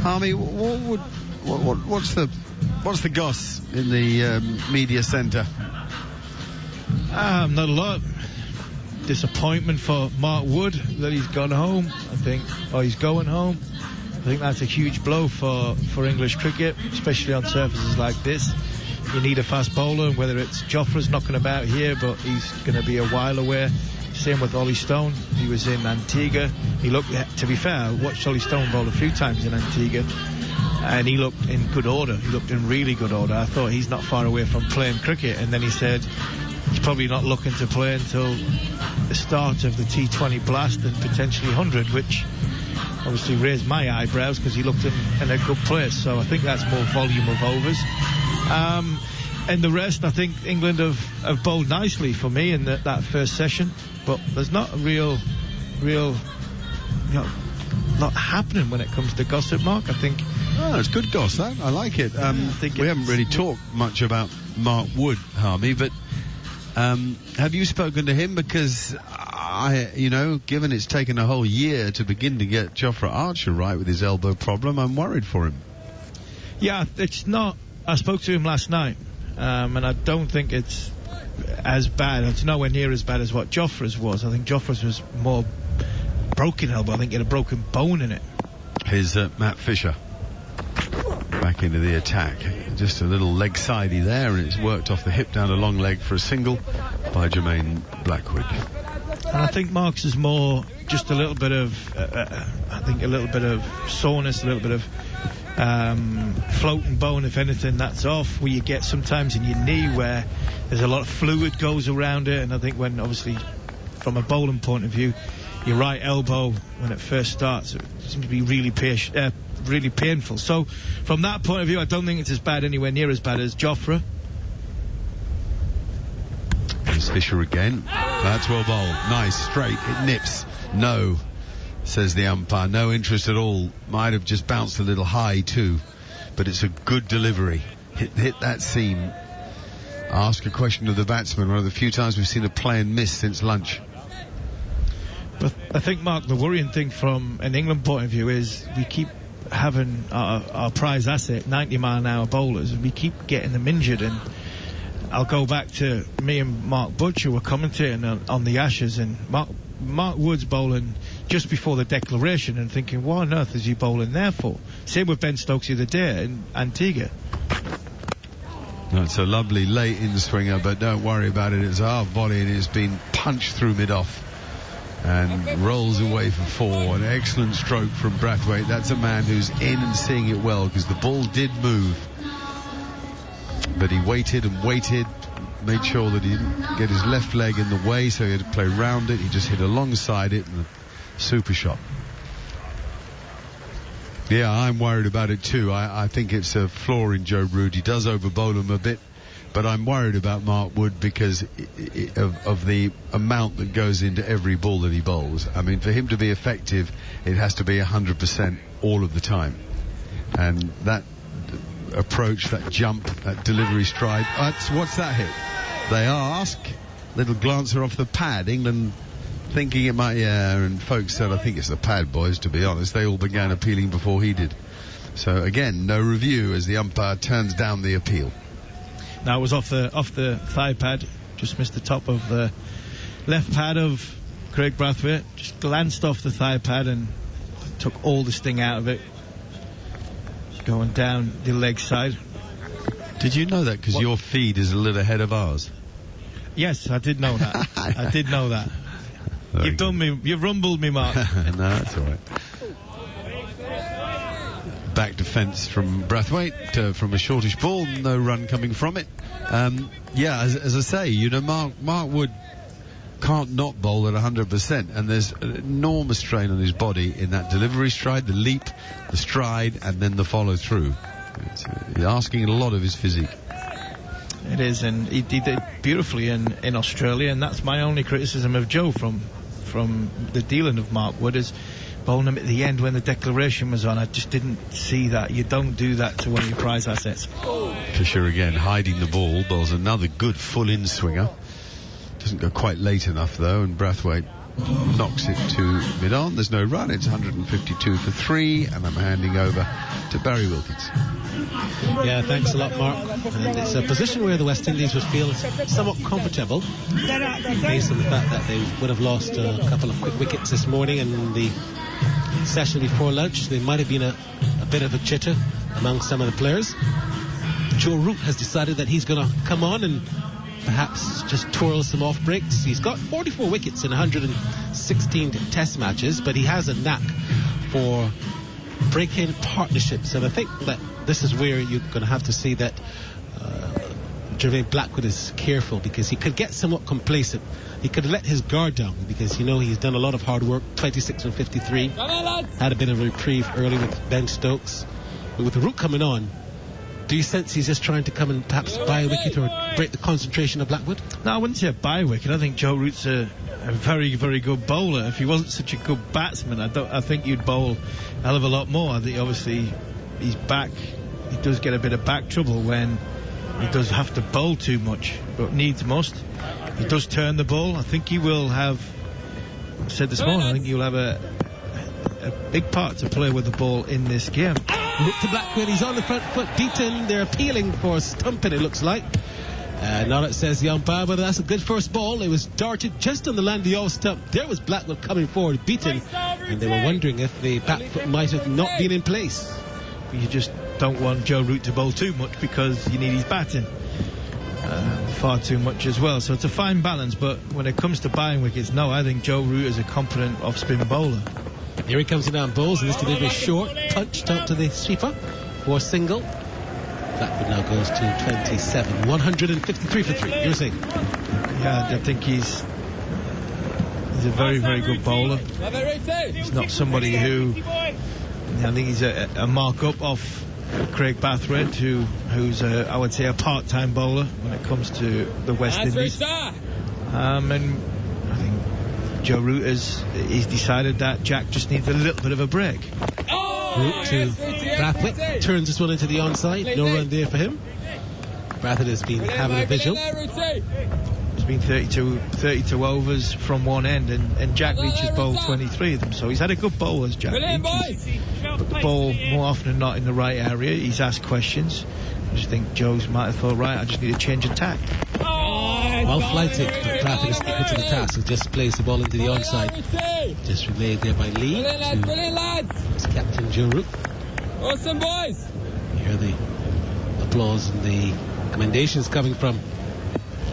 Army, what's the goss in the media centre? Not a lot. Disappointment for Mark Wood that he's gone home, I think, or he's going home. I think that's a huge blow for English cricket, especially on surfaces like this. You need a fast bowler, whether it's Jofra's knocking about here, but he's going to be a while away. Same with Ollie Stone. He was in Antigua. He looked, to be fair, I watched Ollie Stone bowl a few times in Antigua, and he looked in good order. He looked in really good order. I thought he's not far away from playing cricket, and then he said he's probably not looking to play until the start of the T20 Blast and potentially 100, which obviously raised my eyebrows because he looked in a good place. So I think that's more volume of overs. And the rest, I think England have bowled nicely for me in that first session, but there's not a real, not happening when it comes to gossip, Mark. I think. Oh, it's good gossip. I like it. We haven't really talked much about Mark Wood, Harvey, but have you spoken to him? Because given it's taken a whole year to begin to get Jofra Archer right with his elbow problem, I'm worried for him. Yeah, it's not. I spoke to him last night, and I don't think it's as bad. It's nowhere near as bad as what Jofra's was. I think Jofra's was more broken elbow. I think he had a broken bone in it. Here's Matt Fisher back into the attack. Just a little leg sidey there, and it's worked off the hip down a long leg for a single by Jermaine Blackwood. And I think Marks is more just a little bit of soreness, a little bit of floating bone, if anything, that's off, where you get sometimes in your knee where there's a lot of fluid goes around it. And I think when, obviously, from a bowling point of view, your right elbow, when it first starts, it seems to be really painful. So from that point of view, I don't think it's as bad, anywhere near as bad as Jofra. There's Fisher again. That's well bowled. Nice, straight. It nips. No, says the umpire. No interest at all. Might have just bounced a little high too, but it's a good delivery. Hit that seam. Ask a question of the batsman. One of the few times we've seen a play and miss since lunch. But I think, Mark, the worrying thing from an England point of view is we keep having our prize asset, 90-mile-an-hour bowlers, and we keep getting them injured. And I'll go back to me and Mark Butcher were commentating on the Ashes, and Mark Wood's bowling just before the declaration and thinking, what on earth is he bowling there for? Same with Ben Stokes the other day in Antigua. That's a lovely late in swinger, but don't worry about it. It's a half volley and it's been punched through mid-off and rolls away for 4. An excellent stroke from Brathwaite. That's a man who's in and seeing it well, because the ball did move, but he waited and waited, made sure that he didn't get his left leg in the way, so he had to play round it. He just hit alongside it, and a super shot. Yeah, I'm worried about it too. I think it's a flaw in Joe Root. He does overbowl him a bit, but I'm worried about Mark Wood because of the amount that goes into every ball that he bowls. I mean, for him to be effective, it has to be 100% all of the time. And that approach, that jump, that delivery stride, what's that hit? They ask, little glancer off the pad. England thinking it might, and folks said, I think it's the pad, boys, to be honest. They all began appealing before he did. So again, no review as the umpire turns down the appeal. Now it was off the thigh pad, just missed the top of the left pad of Craig Brathwaite, just glanced off the thigh pad and took all the sting out of it, going down the leg side. Did you know that? Because your feed is a little ahead of ours. Yes, I did know that. I did know that. You've rumbled me, Mark. No, that's all right. Back defence from Brathwaite from a shortish ball, no run coming from it. As I say, Mark Wood can't not bowl at 100%, and there's an enormous strain on his body in that delivery stride, the leap, the stride, and then the follow through. He's asking a lot of his physique. It is, and he did it beautifully in Australia, and that's my only criticism of Joe from the dealing of Mark Wood, is bowling him at the end when the declaration was on. I just didn't see that. You don't do that to one of your prize assets. Fisher again hiding the ball, bowls another good full-in swinger. Doesn't go quite late enough though, and Brathwaite knocks it to mid-on. There's no run. It's 152 for 3, and I'm handing over to Barry Wilkins. Yeah, thanks a lot, Mark. And it's a position where the West Indies would feel somewhat comfortable based on the fact that they would have lost a couple of quick wickets this morning, and the session before lunch there might have been a bit of a chitter among some of the players. Joe Root has decided that he's going to come on and perhaps just twirl some off breaks. He's got 44 wickets in 116 test matches, but he has a knack for breaking partnerships, and I think that this is where you're going to have to see that Jermaine Blackwood is careful, because he could get somewhat complacent. He could let his guard down, because he's done a lot of hard work. 26 and 53, had a bit of a reprieve early with Ben Stokes, but with the Root coming on, do you sense he's just trying to come and perhaps buy a wicket or break the concentration of Blackwood? No, I wouldn't say a buy wicket. I think Joe Root's a very, very good bowler. If he wasn't such a good batsman, I think you'd bowl a hell of a lot more. I think obviously he's back. He does get a bit of back trouble when he does have to bowl too much, but needs must. He does turn the ball. I think he will have, I said this morning, I think he'll have a big part to play with the ball in this game. Look to Blackwood, he's on the front foot, beaten. They're appealing for stumping, it looks like. Now it says the umpire, but that's a good first ball. It was darted just on the land of the off stump. There was Blackwood coming forward, beaten, and they were wondering if the back foot might have not been in place. You just don't want Joe Root to bowl too much, because you need his batting far too much as well. So it's a fine balance, but when it comes to buying wickets, no, I think Joe Root is a competent off-spin bowler. Here he comes in on bowls, and this delivery is short, punched out to the sweeper for a single. Blackwood now goes to 27, 153 for 3. You were saying? Yeah, I think he's a very, very good bowler. He's not somebody who, I think he's a mark up off Craig Brathwaite, who's I would say a part-time bowler when it comes to the West Indies. And I think Joe Root he's decided that Jack just needs a little bit of a break. Root to Brathwaite, turns this one into the onside. No run there for him. Brathwaite has been having a vigil. It's been 32 overs from one end, and Jack Leach has bowled 23 of them, so he's had a good bowl as Jack Leach. He's put the ball more often than not in the right area. He's asked questions. I just think Joe's might have thought, right, I just need to change of tack. Well flighted, but Brathwaite is equal to the task. He just plays the ball into the onside. Just relayed there by Lee to Captain Joe Root. Awesome, boys! You hear the applause and the commendations coming from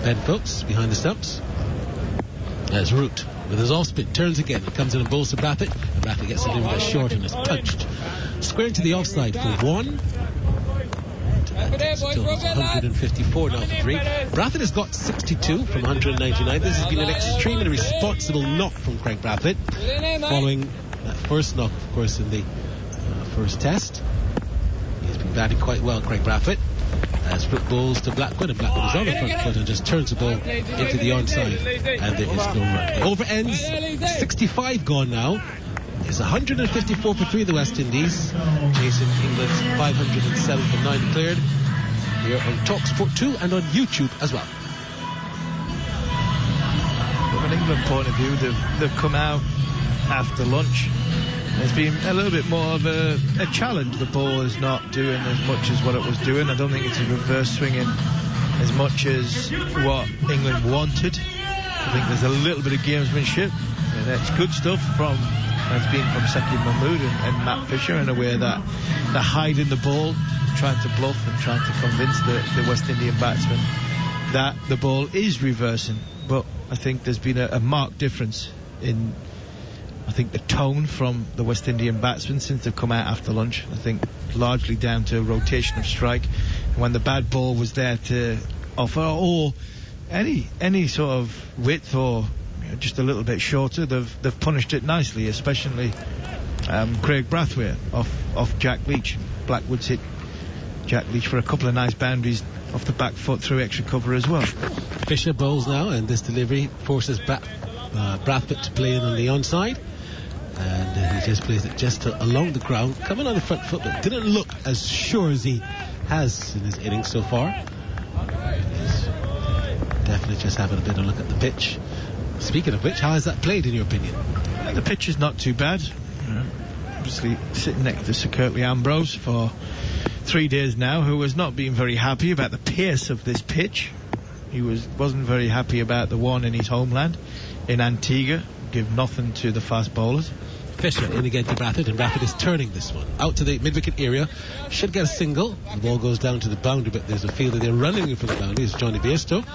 Ben Phillips behind the stumps. There's Root with his off spin, turns again, comes in and bowls to Brathwaite. Brathwaite gets a little bit short and is punched square into the offside for 1. Still 154 now for 3. Brathwaite has got 62 from 199. This has been an extremely responsible knock from Craig Brathwaite, following that first knock, of course, in the first test. He's been batting quite well, Craig Brathwaite. As flip balls to Blackwood, and Blackwood is on the front foot and just turns the ball into the onside, and there is no run. Over ends, 65 gone now. It's 154 for 3 the West Indies, chasing England's 507 for 9 declared. Here on talkSPORT 2 and on YouTube as well. From an England point of view, they've come out after lunch. There's been a little bit more of a challenge. The ball is not doing as much as what it was doing. I don't think it's a reverse swinging as much as what England wanted. I think there's a little bit of gamesmanship, and that's good stuff has been from Sakib Mahmood and Matt Fisher, in a way that they're hiding the ball, trying to bluff and trying to convince the West Indian batsmen that the ball is reversing. But I think there's been a marked difference in, I think, the tone from the West Indian batsmen since they've come out after lunch. I think largely down to rotation of strike. When the bad ball was there to offer, or any sort of width, or just a little bit shorter, they've punished it nicely, especially Craig Brathwaite off Jack Leach. Blackwood's hit Jack Leach for a couple of nice boundaries off the back foot through extra cover as well. Fisher bowls now, and this delivery forces Brathwaite to play in on the onside, and he just plays it just along the ground, coming on the front foot, but didn't look as sure as he has in his innings so far. He's definitely just having a bit of a look at the pitch. Speaking of which, how has that played in your opinion? The pitch is not too bad. Obviously sitting next to Sir Kirtley Ambrose for 3 days now, who has not been very happy about the pace of this pitch. He wasn't very happy about the one in his homeland in Antigua. Give nothing to the fast bowlers. Fisher in again to Brathwaite, and Brathwaite is turning this one out to the mid-wicket area. Should get a single. The ball goes down to the boundary, but there's a fielder there running from the boundary. It's Johnny Bairstow.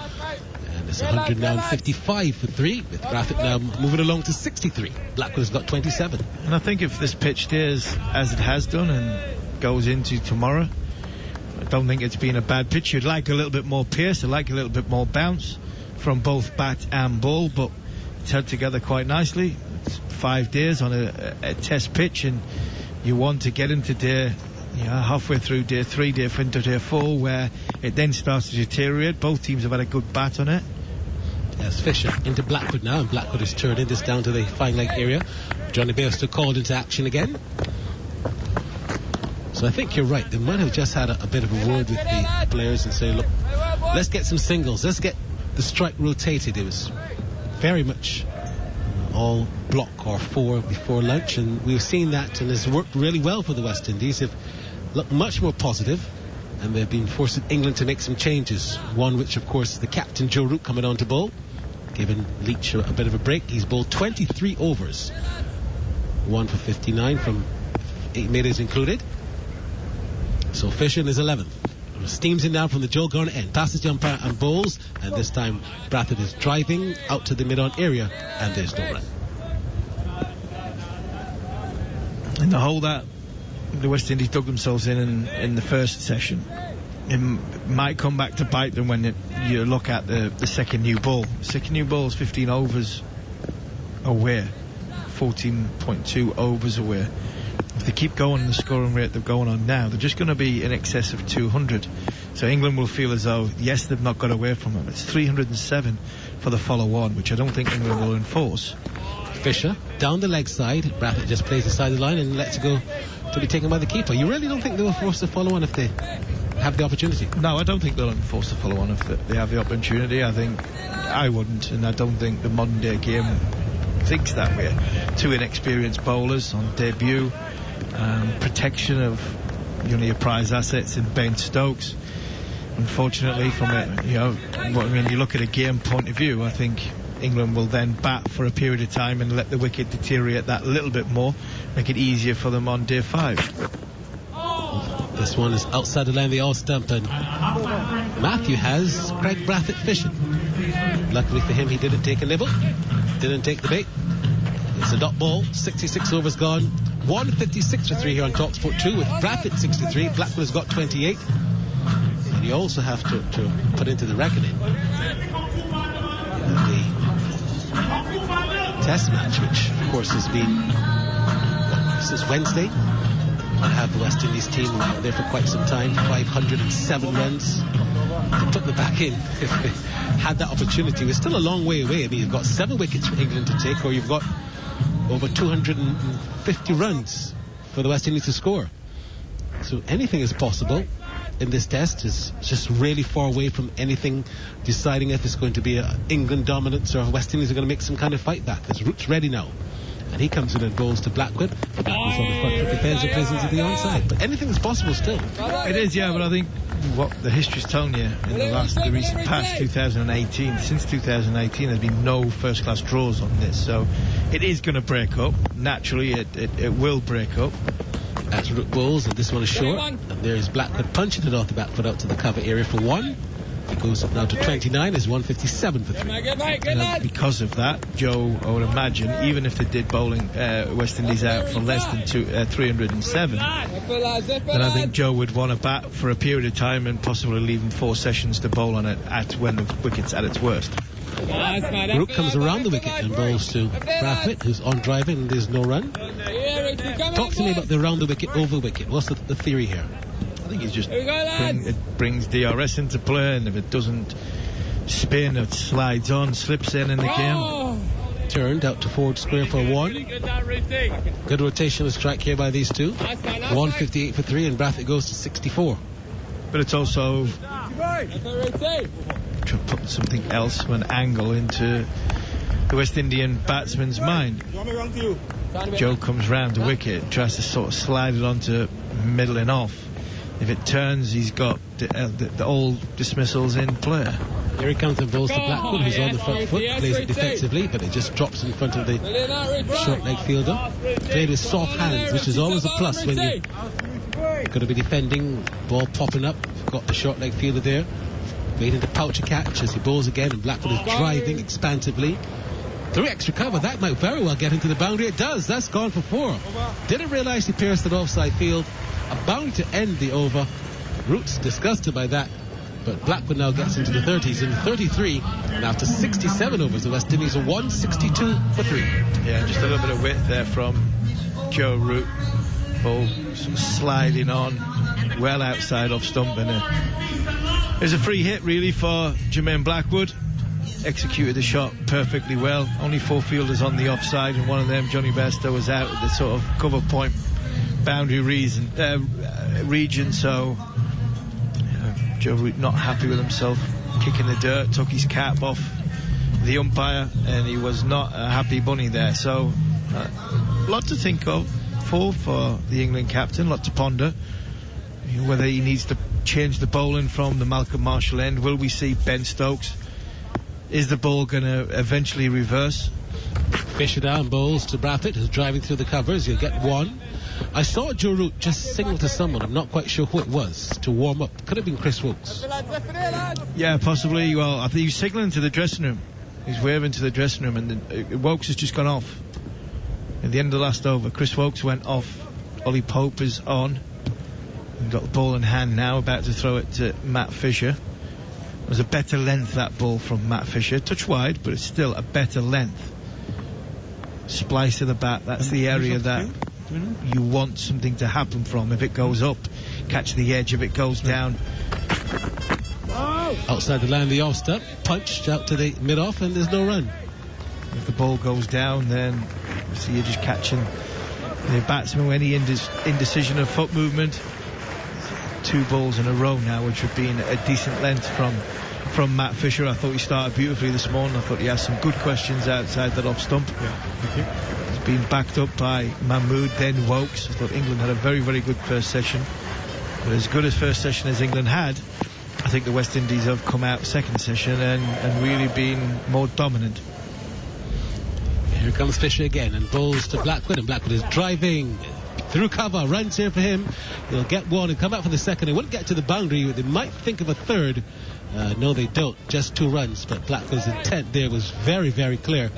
It's 155 for 3, with Brathwaite now moving along to 63. Blackwood has got 27. And I think if this pitch stays as it has done and goes into tomorrow, I don't think it's been a bad pitch. You'd like a little bit more pace, I'd like a little bit more bounce from both bat and ball, but it's held together quite nicely. It's 5 days on a test pitch, and you want to get into day, halfway through day 3, into day 4, where it then starts to deteriorate. Both teams have had a good bat on it. Yes, Fisher into Blackwood now, and Blackwood is turning this down to the fine leg area. Johnny Bairstow called into action again. So I think you're right. They might have just had a bit of a word with the players and say, look, let's get some singles. Let's get the strike rotated. It was very much all block or 4 before lunch, and we've seen that, and it's worked really well for the West Indies. They've looked much more positive, and they've been forcing England to make some changes. One which, of course, the captain Joe Root coming on to bowl, giving Leach a bit of a break. He's bowled 23 overs, 1 for 59 from 8 middays included. So Fisher in his 11th. Steams in now from the Joe Garner end, passes the umpire and bowls, and this time Brathwaite is driving out to the mid-on area, and there's no run. In the hole that the West Indies dug themselves in the first session, it might come back to bite them when you look at the second new ball. Second new ball is 15 overs away, 14.2 overs away. If they keep going the scoring rate they're going on now, they're just going to be in excess of 200. So England will feel as though, yes, they've not got away from them. It's 307 for the follow-on, which I don't think England will enforce. Fisher down the leg side. Brathwaite just plays the side of the line and lets it go to be taken by the keeper. You really don't think they will force the follow-on if they have the opportunity? No, I don't think they'll enforce the follow-on if they have the opportunity. I wouldn't, and I don't think the modern day game thinks that way. 2 inexperienced bowlers on debut, protection of your prize assets in Ben Stokes. Unfortunately, from you look at a game point of view, I think England will then bat for a period of time and let the wicket deteriorate that little bit more, make it easier for them on day 5. This one is outside the line of the all stump, and Matthew has Craig Brathwaite fishing. Luckily for him, he didn't take a nibble, didn't take the bait. It's a dot ball, 66 overs gone, 156 for 3 here on talkSPORT 2 with Brathwaite 63. Blackwood has got 28. you also have to put into the reckoning the test match, which of course has been since Wednesday. I have the West Indies team there for quite some time, 507 runs. They put them back in if they had that opportunity. We're still a long way away. I mean, you've got 7 wickets for England to take, or you've got over 250 runs for the West Indies to score. So anything is possible in this test. Is just really far away from anything deciding if it's going to be an England dominance or West Indies are going to make some kind of fight back. There's Root's ready now. And he comes in and bowls to Blackwood. Blackwood's on the front foot, defends and plays into the onside. But anything is possible still. It is, yeah, but I think what the history's telling you in the recent past, 2018, since 2018, there's been no first-class draws on this. So it is going to break up. Naturally, it will break up. As Root bowls, and this one is short. And there's Blackwood punching it off the back foot out to the cover area for 1. It goes up now to 29, is 157 for 3. And because of that, Joe, I would imagine, even if they did bowling West Indies out for less than 307, then I think Joe would want to bat for a period of time and possibly leave him 4 sessions to bowl on it when the wicket's at its worst. Root comes around the wicket and bowls to Brathwaite, who's on driving, and there's no run. Talk to me about the round the wicket, over wicket. What's the theory here? I think it just brings DRS into play, and if it doesn't spin, it slides on, slips in the game. Turned out to forward square for 1. Good rotational strike here by these two. 158 for 3, and Brathwaite goes to 64. But it's also to put something else, an angle into the West Indian batsman's mind. Joe comes round the wicket, tries to sort of slide it onto middling off. If it turns, he's got the old dismissals in play. Here he comes and bowls to Blackwood, who's on the front foot, plays it defensively, but it just drops in front of the short leg fielder. Played with soft hands, which is always a plus when you're going to be defending, ball popping up. Got the short leg fielder there, waiting to pouch a catch as he bowls again, and Blackwood is driving expansively. 3 extra cover, that might very well get into the boundary. It does, that's gone for 4. Didn't realise he pierced it offside field. A bound to end the over. Root's disgusted by that, but Blackwood now gets into the 30s in 33, and after 67 overs, the West Indies are 162 for 3. Yeah, just a little bit of width there from Joe Root. Ball sort of sliding on, well outside off stump, and there's a free hit really for Jermaine Blackwood. Executed the shot perfectly well. Only 4 fielders on the offside, and one of them, Johnny Bairstow, was out at the sort of cover point boundary region, so Joe Root not happy with himself, kicking the dirt, took his cap off the umpire, and he was not a happy bunny there. So a lot to think of for the England captain, a lot to ponder, whether he needs to change the bowling from the Malcolm Marshall end. Will we see Ben Stokes? Is the ball going to eventually reverse? Fisher down bowls to Brathwaite, who's driving through the covers. He'll get 1. I saw Joe Root just signal to someone, I'm not quite sure who it was, to warm up. Could have been Chris Wilkes. Yeah, possibly. Well, I think he's signalling to the dressing room. He's waving to the dressing room, and Wilkes has just gone off. At the end of the last over, Chris Wilkes went off. Ollie Pope is on. He's got the ball in hand now, about to throw it to Matt Fisher. It was a better length, that ball from Matt Fisher. Touch wide, but it's still a better length. Splice to the bat, that's the area that you want something to happen from. If it goes up, catch the edge. If it goes down, outside the line of the off step, punched out to the mid-off, and there's no run. If the ball goes down, then so you're just catching the batsman with any indecision of foot movement. 2 balls in a row now, which would be a decent length from Matt Fisher. I thought he started beautifully this morning. I thought he asked some good questions outside that off stump. He's been backed up by Mahmood, then Wokes. I thought England had a very, very good first session. But as good as first session as England had, I think the West Indies have come out second session and really been more dominant. Here comes Fisher again and bowls to Blackwood, and Blackwood is driving through cover, runs here for him. He'll get 1 and come back for the second. He wouldn't get to the boundary. They might think of a third. No, they don't. Just 2 runs, but Blackwood's intent there was very, very clear.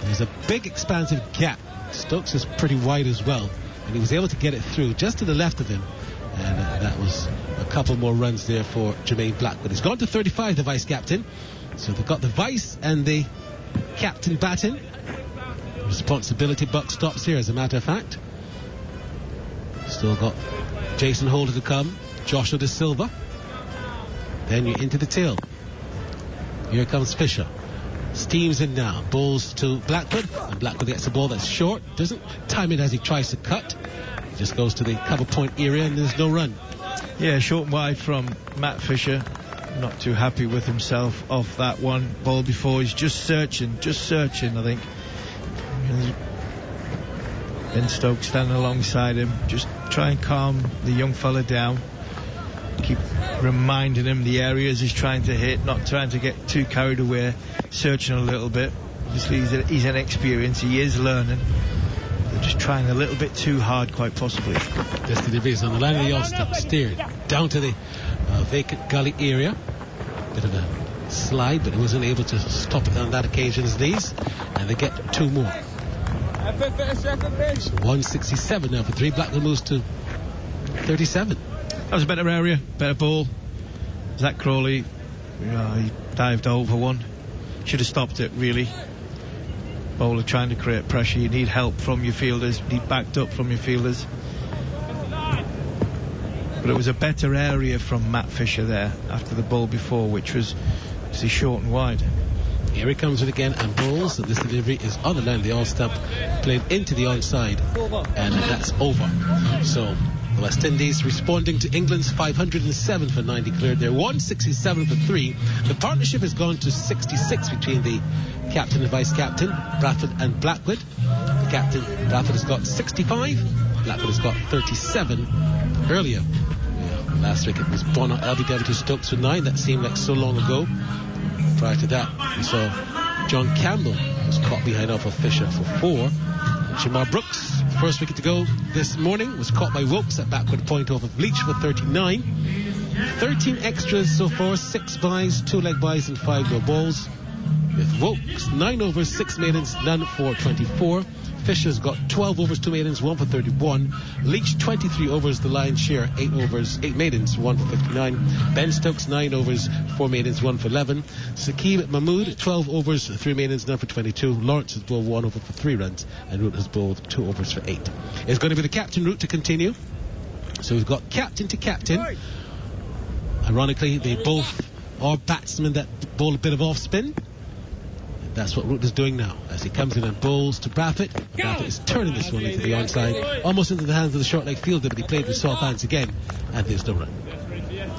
There's a big expansive gap. Stokes is pretty wide as well, and he was able to get it through just to the left of him. And that was a couple more runs there for Jermaine Blackwood. He's gone to 35, the vice-captain. So they've got the vice and the captain batting. Responsibility buck stops here, as a matter of fact. Still got Jason Holder to come, Joshua De Silva. Then you're into the tail. Here comes Fisher. Steams in now. Balls to Blackwood. And Blackwood gets the ball that's short. Doesn't time it as he tries to cut. He just goes to the cover point area and there's no run. Yeah, short and wide from Matt Fisher. Not too happy with himself off that one. Ball before, he's just searching, I think. Ben Stokes standing alongside him. Just try and calm the young fella down. Keep reminding him the areas he's trying to hit, not trying to get too carried away, searching a little bit. Obviously he's inexperienced, he is learning. They're just trying a little bit too hard, quite possibly. Just the division on the line of the all-stop, steered down to the vacant gully area. Bit of a slide, but he wasn't able to stop it on that occasion as these, and they get two more. So 167 now for 3. Blackwood moves to 37. That was a better area, better ball. Zach Crawley, he dived over one. Should have stopped it, really. Bowler trying to create pressure. You need help from your fielders. You need backed up from your fielders. But it was a better area from Matt Fisher there after the ball before, which was short and wide. Here he comes with again and balls, and this delivery is on the line of the all-stump, played into the onside, and that's over. So the West Indies responding to England's 507 for 9 declared. They're 167 for 3. The partnership has gone to 66 between the captain and vice-captain, Bradford and Blackwood. The captain, Bradford, has got 65. Blackwood has got 37 earlier. Last week it was Bonner LBW to Stokes for 9. That seemed like so long ago. Prior to that, we saw John Campbell was caught behind off of Fisher for 4. And Shamar Brooks, first wicket to go this morning, was caught by Wokes at backward point off of Leach for 39. 13 extras so far, 6 byes, 2 leg byes and 5 no balls. With Wokes, 9 overs, 6 maidens, none for 24. Fisher's got 12 overs, 2 maidens, 1 for 31. Leach 23 overs, the lion's share, 8 overs, 8 maidens, 1 for 59. Ben Stokes 9 overs, 4 maidens, 1 for 11. Saqib Mahmood 12 overs, 3 maidens, none for 22. Lawrence has bowled 1 over for 3 runs, and Root has bowled 2 overs for 8. It's going to be the captain Root to continue. So we've got captain to captain. Ironically, they both are batsmen that bowl a bit of off spin. That's what Root is doing now as he comes in and bowls to Bradford. Bradford is turning this one into the onside, almost into the hands of the short leg fielder, but he played with soft hands again, and there's no run.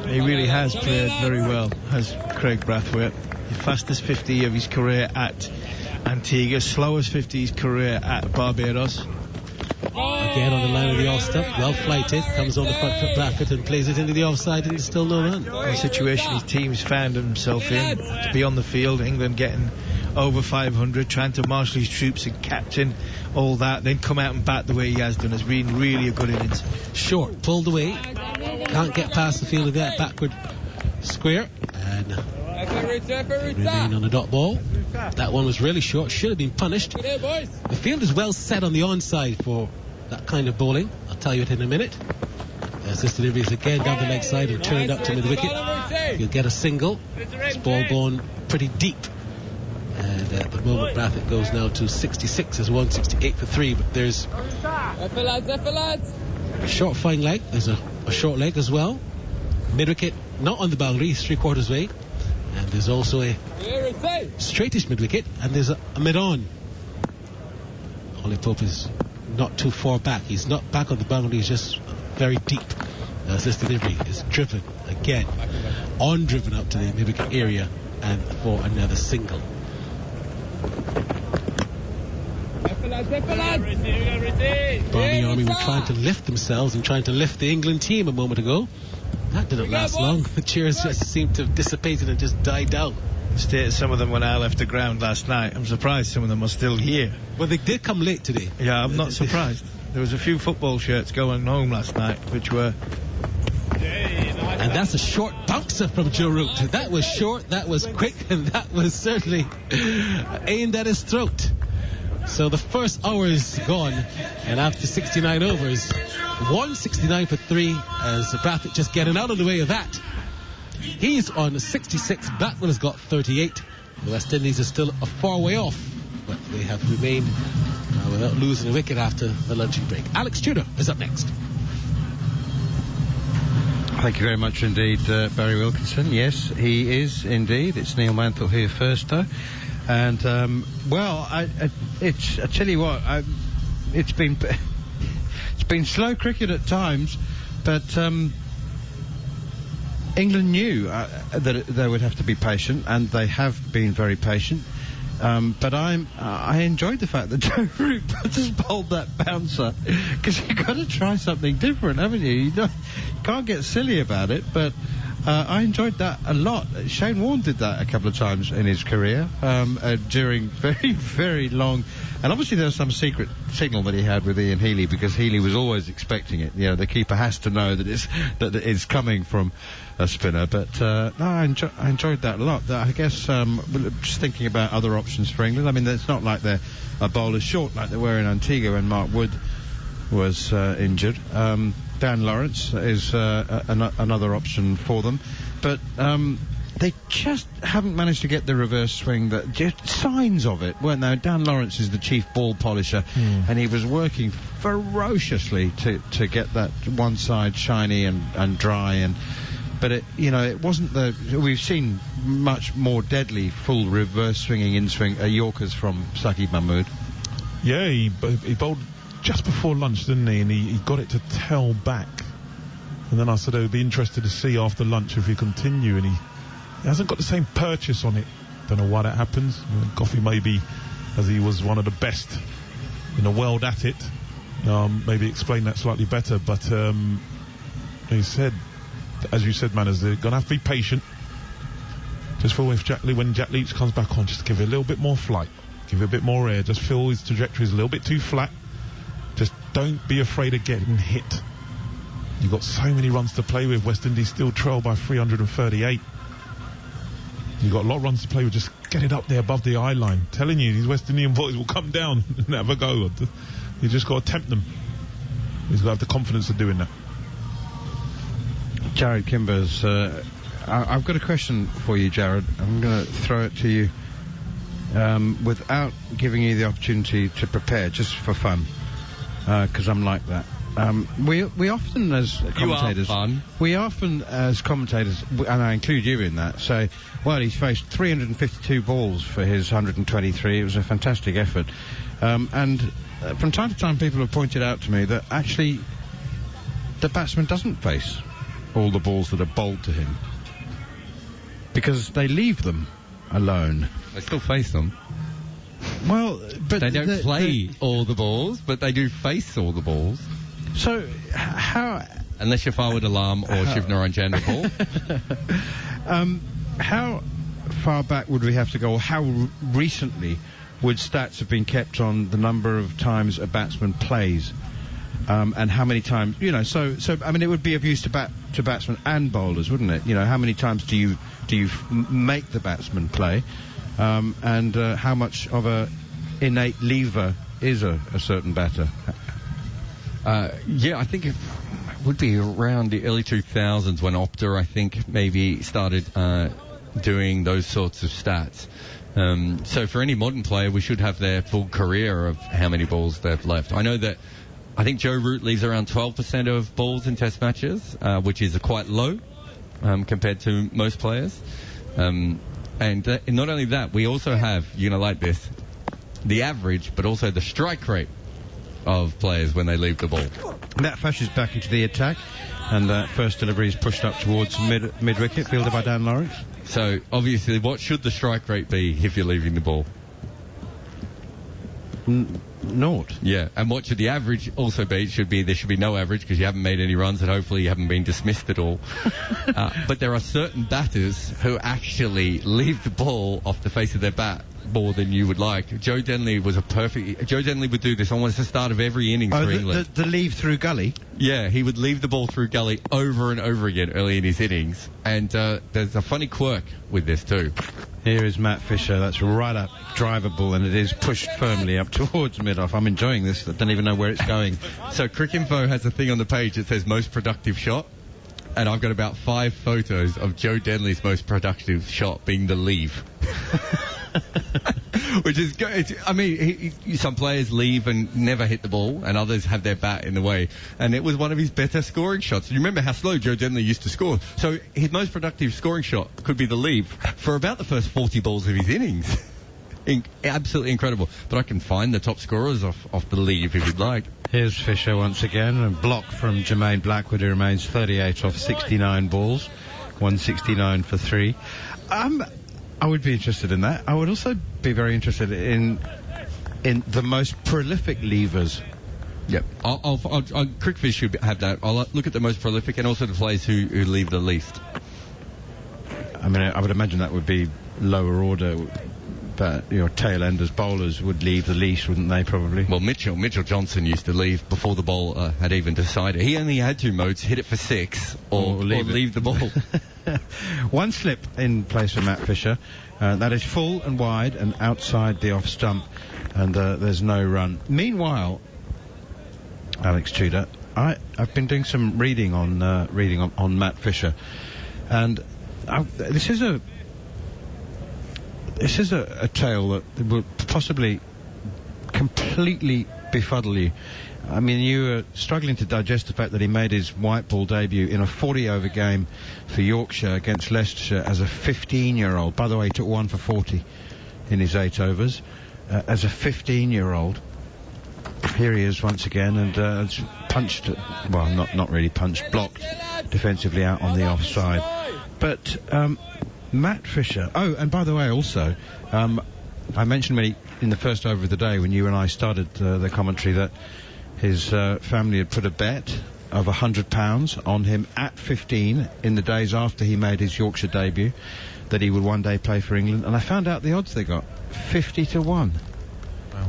He really has played very well, has Craig Brathwaite. The fastest 50 of his career at Antigua, slowest 50 of his career at Barbados. Again on the line of the off-stump, well flighted, comes on the front foot Bradford and plays it into the offside, and there's still no run. The situation his team's found himself in, to be on the field, England getting over 500, trying to marshal his troops and captain all that, then come out and bat the way he has done, has been really a good innings. Short, pulled away, can't get past the field of that backward square, and remain on the dot ball. That one was really short, should have been punished. The field is well set on the onside for that kind of bowling. I'll tell you it in a minute. As this delivery is again down the leg side and turned up to mid-wicket. You'll get a single. This ball gone pretty deep. And at the moment Bradford goes now to 66 as 168 for 3, but there's a short fine leg, there's a short leg as well. Mid-wicket not on the boundary, 3/4 way, and there's also a straightish mid-wicket, and there's a mid-on. Ollie Pope is not too far back, he's not back on the boundary, he's just very deep. As this delivery is driven again, driven up to the mid-wicket area, and for another single. Barmy Army were trying to lift themselves and trying to lift the England team a moment ago. That didn't last long. The cheers just seemed to have dissipated and just died down. Stayed some of them when I left the ground last night. I'm surprised some of them are still here. Well, they did come late today. Yeah, I'm not surprised. There was a few football shirts going home last night, which were... And that's a short bouncer from Joe Root. That was short, that was quick, and that was certainly aimed at his throat. So the first hour is gone, and after 69 overs, 169 for 3, as Brathwaite just getting out of the way of that. He's on 66, Blackman has got 38. The West Indies are still a far way off, but they have remained without losing a wicket after the luncheon break. Alex Tudor is up next. Thank you very much indeed, Barry Wilkinson. Yes, he is indeed. It's Neil Manthorpe here first, though. And, I tell you what, it's been slow cricket at times, but England knew that they would have to be patient, and they have been very patient. But I enjoyed the fact that Joe Root just bowled that bouncer, because you've got to try something different, haven't you? You can't get silly about it, but I enjoyed that a lot. Shane Warne did that a couple of times in his career during very, very long... And obviously there was some secret signal that he had with Ian Healy, because Healy was always expecting it. You know, the keeper has to know that it's coming from a spinner. But no, I enjoyed that a lot. I guess just thinking about other options for England. I mean, it's not like they're a bowler short like they were in Antigua when Mark Wood was injured. Dan Lawrence is another option for them, but they just haven't managed to get the reverse swing. That just signs of it, weren't there? Dan Lawrence is the chief ball polisher, and he was working ferociously to get that one side shiny and dry. But it wasn't we've seen much more deadly full reverse swinging in swing Yorkers from Saqib Mahmood. Yeah, he bowled just before lunch, didn't he? And he got it to tail back. And then I said I would be interested to see after lunch if he continue, and he hasn't got the same purchase on it. Don't know why that happens. Gough maybe, as he was one of the best in the world at it, maybe explain that slightly better. But he said, as you said, Manners, they're going to have to be patient. Just feel when Jack Leach comes back on, just give it a little bit more flight, give it a bit more air, just feel his trajectory is a little bit too flat. Just don't be afraid of getting hit. You've got so many runs to play with. West Indies still trail by 338. You've got a lot of runs to play with. Just get it up there above the eye line. Telling you, these West Indian boys will come down and have a go. You just got to tempt them. He's got to have the confidence of doing that. Jared Kimbers, I've got a question for you, Jared. I'm going to throw it to you without giving you the opportunity to prepare, just for fun, because I'm like that. We often as commentators, and I include you in that, say, well, he's faced 352 balls for his 123. It was a fantastic effort. And from time to time people have pointed out to me that actually the batsman doesn't face all the balls that are bowled to him, because they leave them alone. They still face them. Well, but they don't play all the balls, but they do face all the balls. So, how... Unless you're Farwood Alarm or Shivnarine ball. How far back would we have to go, or how recently would stats have been kept on the number of times a batsman plays? And how many times, so I mean, it would be of use to batsmen and bowlers, wouldn't it? How many times do you make the batsman play? And how much of a innate lever is a certain batter? I think it would be around the early 2000s when Opta, I think, maybe started doing those sorts of stats. So for any modern player, we should have their full career of how many balls they've left. I know that I think Joe Root leaves around 12% of balls in Test matches, which is quite low compared to most players. And not only that, we also have, like this, the average, but also the strike rate of players when they leave the ball. Matt Fash is back into the attack, and that first delivery is pushed up towards mid-wicket, fielded by Dan Lawrence. So, obviously, what should the strike rate be if you're leaving the ball? Naught. Yeah, and what should the average also be? There should be no average, because you haven't made any runs and hopefully you haven't been dismissed at all. But there are certain batters who actually leave the ball off the face of their bat more than you would like. Joe Denley was Joe Denley would do this almost the start of every innings for England. The leave through gully? Yeah, he would leave the ball through gully over and over again early in his innings. And there's a funny quirk with this too. Here is Matt Fisher. That's right up drivable, and it is pushed firmly up towards mid-off. I'm enjoying this. I don't even know where it's going. So Cricinfo has a thing on the page that says most productive shot. And I've got about 5 photos of Joe Denley's most productive shot being the leave. Which is good. I mean, some players leave and never hit the ball, and others have their bat in the way. And it was one of his better scoring shots. You remember how slow Joe Denley used to score. So his most productive scoring shot could be the leave for about the first 40 balls of his innings. Absolutely incredible. But I can find the top scorers off the leave if you'd like. Here's Fisher once again, a block from Jermaine Blackwood, who remains 38 off 69 balls, 169 for 3. I would be interested in that. I would also be very interested in the most prolific leavers. Yep. Crickfish should have that. I'll look at the most prolific and also the players who leave the least. I mean, I would imagine that would be lower order. But your tail-enders bowlers would leave the least, wouldn't they, probably? Well, Mitchell Johnson used to leave before the ball had even decided. He only had 2 modes, hit it for 6 or leave the ball. One slip in place for Matt Fisher. That is full and wide and outside the off stump, and there's no run. Meanwhile, Alex Tudor, I've been doing some reading on Matt Fisher, and this is a tale that will possibly completely befuddle you. I mean, you were struggling to digest the fact that he made his white ball debut in a 40-over game for Yorkshire against Leicestershire as a 15-year-old. By the way, he took 1 for 40 in his 8 overs. As a 15-year-old, here he is once again, and punched, well, not really punched, blocked defensively out on the offside. But Matt Fisher. Oh, and by the way, also, I mentioned in the first over of the day when you and I started the commentary that his family had put a bet of £100 on him at 15 in the days after he made his Yorkshire debut that he would one day play for England, and I found out the odds they got 50 to 1. Wow.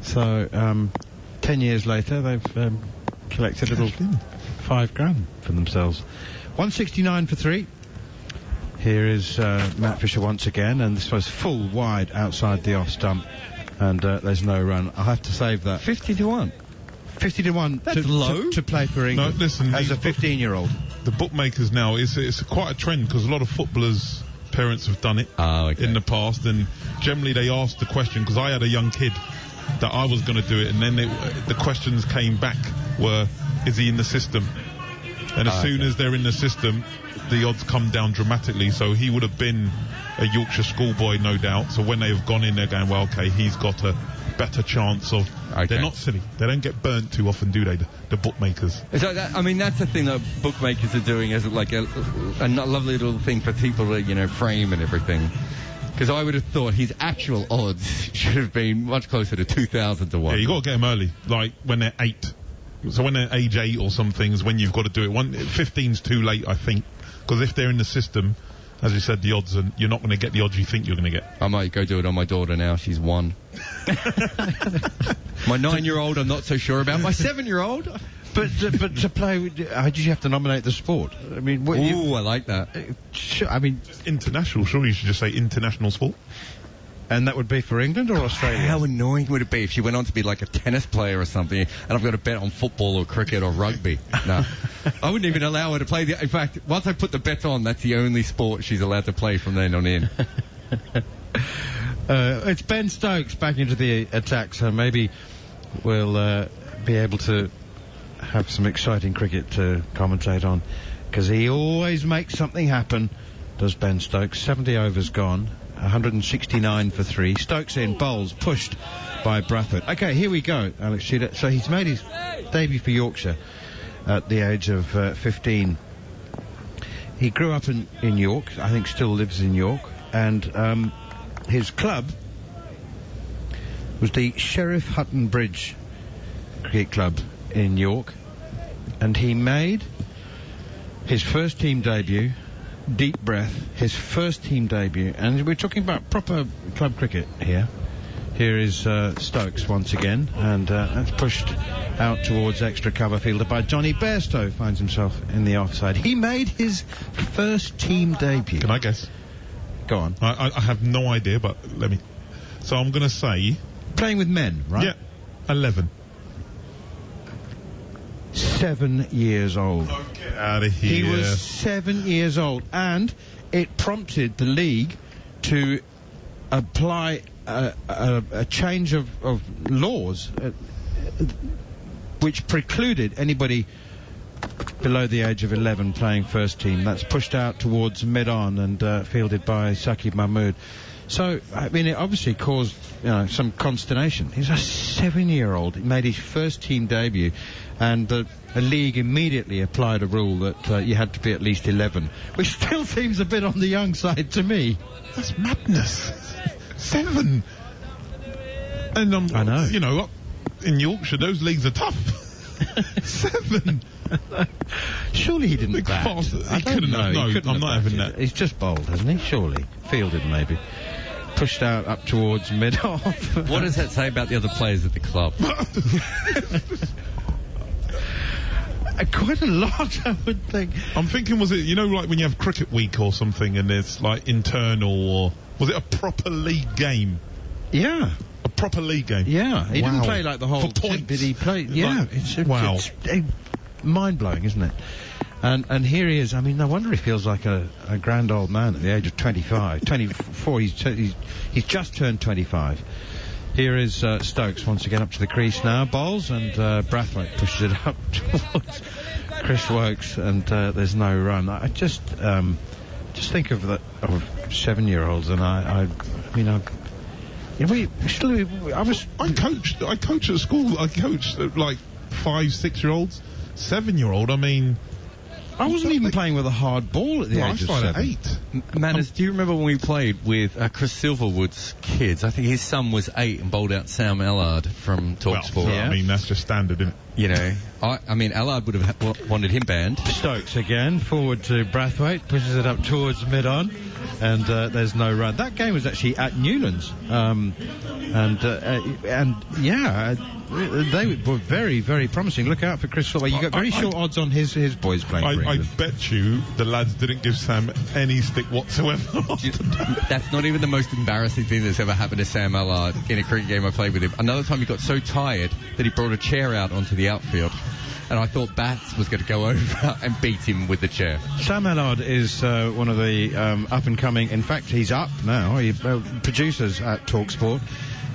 So 10 years later they've collected a little £5,000 for themselves. 169 for 3. Here is Matt Fisher once again, and this was full wide outside the off stump, and there's no run. I'll have to save that. 50 to 1. 50 to 1. That's low. To play for England. No, listen, as a 15-year-old. The bookmakers now, it's quite a trend because a lot of footballers' parents have done it in the past, and generally they ask the question, because I had a young kid that I was going to do it, and then the questions came back were, is he in the system? And as soon as they're in the system, the odds come down dramatically. So he would have been a Yorkshire schoolboy, no doubt. So when they've gone in, they're going, well, okay, he's got a better chance of... They're not silly. They don't get burnt too often, do they, the bookmakers? So I mean, that's the thing that bookmakers are doing, as like a lovely little thing for people to, frame and everything. Because I would have thought his actual odds should have been much closer to 2,000 to 1. Yeah, you got to get them early, like when they're 8. So when they're age 8 or something is when you've got to do it. 15's too late, I think, because if they're in the system, as you said, the odds, and you're not going to get the odds you think you're going to get. I might go do it on my daughter now. She's 1. My 9-year-old, I'm not so sure about. My 7-year-old. But to play, did you have to nominate the sport? I mean, I like that. I mean, international. Surely you should just say international sport. And that would be for England or Australia? How annoying would it be if she went on to be like a tennis player or something, and I've got to bet on football or cricket or rugby? No. I wouldn't even allow her to play. In fact, once I put the bet on, that's the only sport she's allowed to play from then on in. It's Ben Stokes back into the attack, so maybe we'll be able to have some exciting cricket to commentate on, because he always makes something happen, does Ben Stokes. 70 overs gone. 169 for 3. Stokes in, bowls, pushed by Bradford. Okay, here we go, Alex Tudor. So he's made his debut for Yorkshire at the age of 15. He grew up in York, I think still lives in York, and his club was the Sheriff Hutton Bridge Cricket Club in York, and he made his first team debut deep breath, his first team debut, and we're talking about proper club cricket here. Here is Stokes once again, and that's pushed out towards extra cover, fielded by Johnny Bairstow, finds himself in the offside. He made his first team debut. Can I guess? Go on. I have no idea, but let me... So I'm going to say... Playing with men, right? Yeah, 11. 7 years old. Get out of here. He was 7 years old, and it prompted the league to apply a change of laws which precluded anybody below the age of 11 playing first team. That's pushed out towards mid-on and fielded by Saqib Mahmood. So, I mean, it obviously caused, some consternation. He's a 7-year-old. He made his first team debut, and the league immediately applied a rule that you had to be at least 11, which still seems a bit on the young side to me. That's madness. 7. And I know. Up in Yorkshire, those leagues are tough. 7. Surely he didn't bat. I couldn't know. No, I'm not having that. He's just bowled, hasn't he? Surely. Fielded, maybe. Pushed out up towards mid-off. What does that say about the other players at the club? Quite a lot, I would think. I'm thinking, was it, like when you have cricket week or something and it's like internal, or was it a proper league game? Yeah. A proper league game? Yeah. He didn't Wow. play like the whole... For points. Did he play? Yeah. Wow. It's mind-blowing, isn't it? And here he is. I mean, no wonder he feels like a grand old man at the age of 24. He's just turned 25. Here is Stokes once again up to the crease now. Bowls, and Brathwaite pushes it up towards Chris Wokes, and there's no run. I just think of 7-year-olds, and I coach at school. I coached like 5-6-year-olds. 7-year-old. I mean, I wasn't even playing with a hard ball at the age of 7. At 8. Manners, do you remember when we played with Chris Silverwood's kids? I think his son was 8 and bowled out Sam Allard from talkSPORT. Well, I mean, that's just standard, isn't it? I mean, Allard would have wanted him banned. Stokes again, forward to Brathwaite, pushes it up towards mid-on, and there's no run. That game was actually at Newlands, they were very, very promising. Look out for Chris Silver. You got very short odds on his boys playing for England. I bet you the lads didn't give Sam any stick whatsoever. That's not even the most embarrassing thing that's ever happened to Sam Allard in a cricket game I played with him. Another time he got so tired that he brought a chair out onto the outfield, and I thought Bats was going to go over and beat him with the chair. Sam Allard is one of the up-and-coming... In fact, he's up now. He producers at talkSPORT,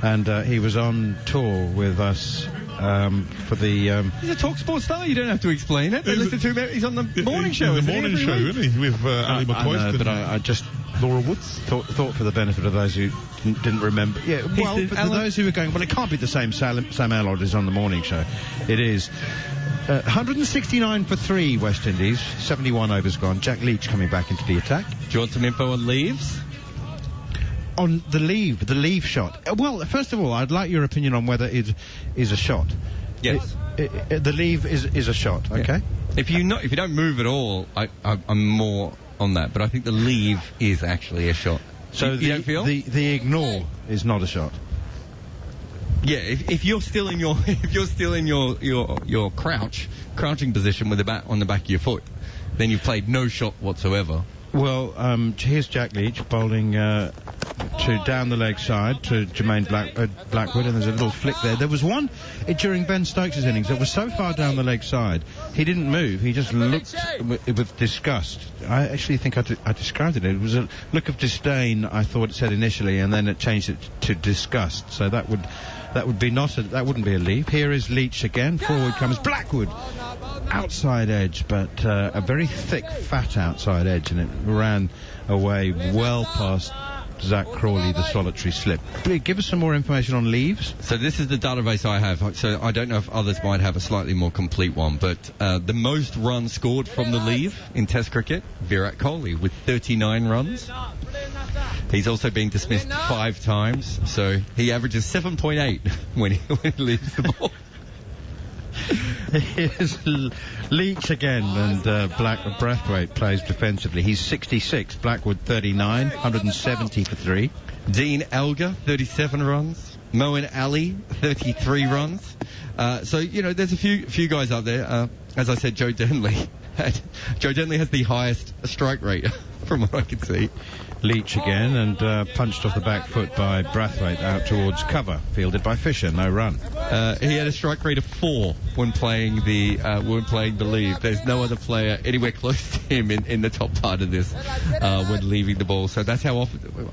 and he was on tour with us for the... He's a talkSPORT star. You don't have to explain it. Listen to him. He's on the morning show. The morning show, isn't he? With Ali McCoy. But I just... Laura Woods? Thought for the benefit of those who didn't remember. Yeah, well, for those who were going, well, it can't be the same Sam Allard is on the morning show. It is. 169 for 3, West Indies. 71 overs gone. Jack Leach coming back into the attack. Do you want some info on leaves? On the leave shot. Well, first of all, I'd like your opinion on whether it is a shot. Yes. The leave is a shot, okay? Yeah. If you don't move at all, I'm more on that, but I think the leave is actually a shot. So you don't feel? The ignore is not a shot. Yeah, if you're still in your your crouching position with the bat on the back of your foot, then you've played no shot whatsoever. Well, here's Jack Leach bowling to down the leg side to Jermaine Blackwood, and there's a little flick there. There was one during Ben Stokes' innings that was so far down the leg side, he didn't move. He just looked with disgust. I actually think I described it. It was a look of disdain, I thought it said initially, and then it changed it to disgust. So that wouldn't be a leave. Here is Leach again. Forward comes Blackwood. Outside edge, but a very thick, fat outside edge, and it ran away well past Zach Crawley, the solitary slip. Please give us some more information on leaves. So this is the database I have. So I don't know if others might have a slightly more complete one, but the most runs scored from the leave in Test cricket, Virat Kohli with 39 runs. He's also been dismissed 5 times, so he averages 7.8 when he leaves the ball. Here's Leach again, and Brathwaite plays defensively. He's 66, Blackwood 39, 170 for 3. Dean Elgar, 37 runs. Moeen Ali, 33 runs. So, there's a few guys up there. As I said, Joe Denley has the highest strike rate from what I can see. Leach again, and punched off the back foot by Brathwaite out towards cover, fielded by Fisher, no run. He had a strike rate of 4 when playing the leave. There's no other player anywhere close to him in the top part of this when leaving the ball. So that's how often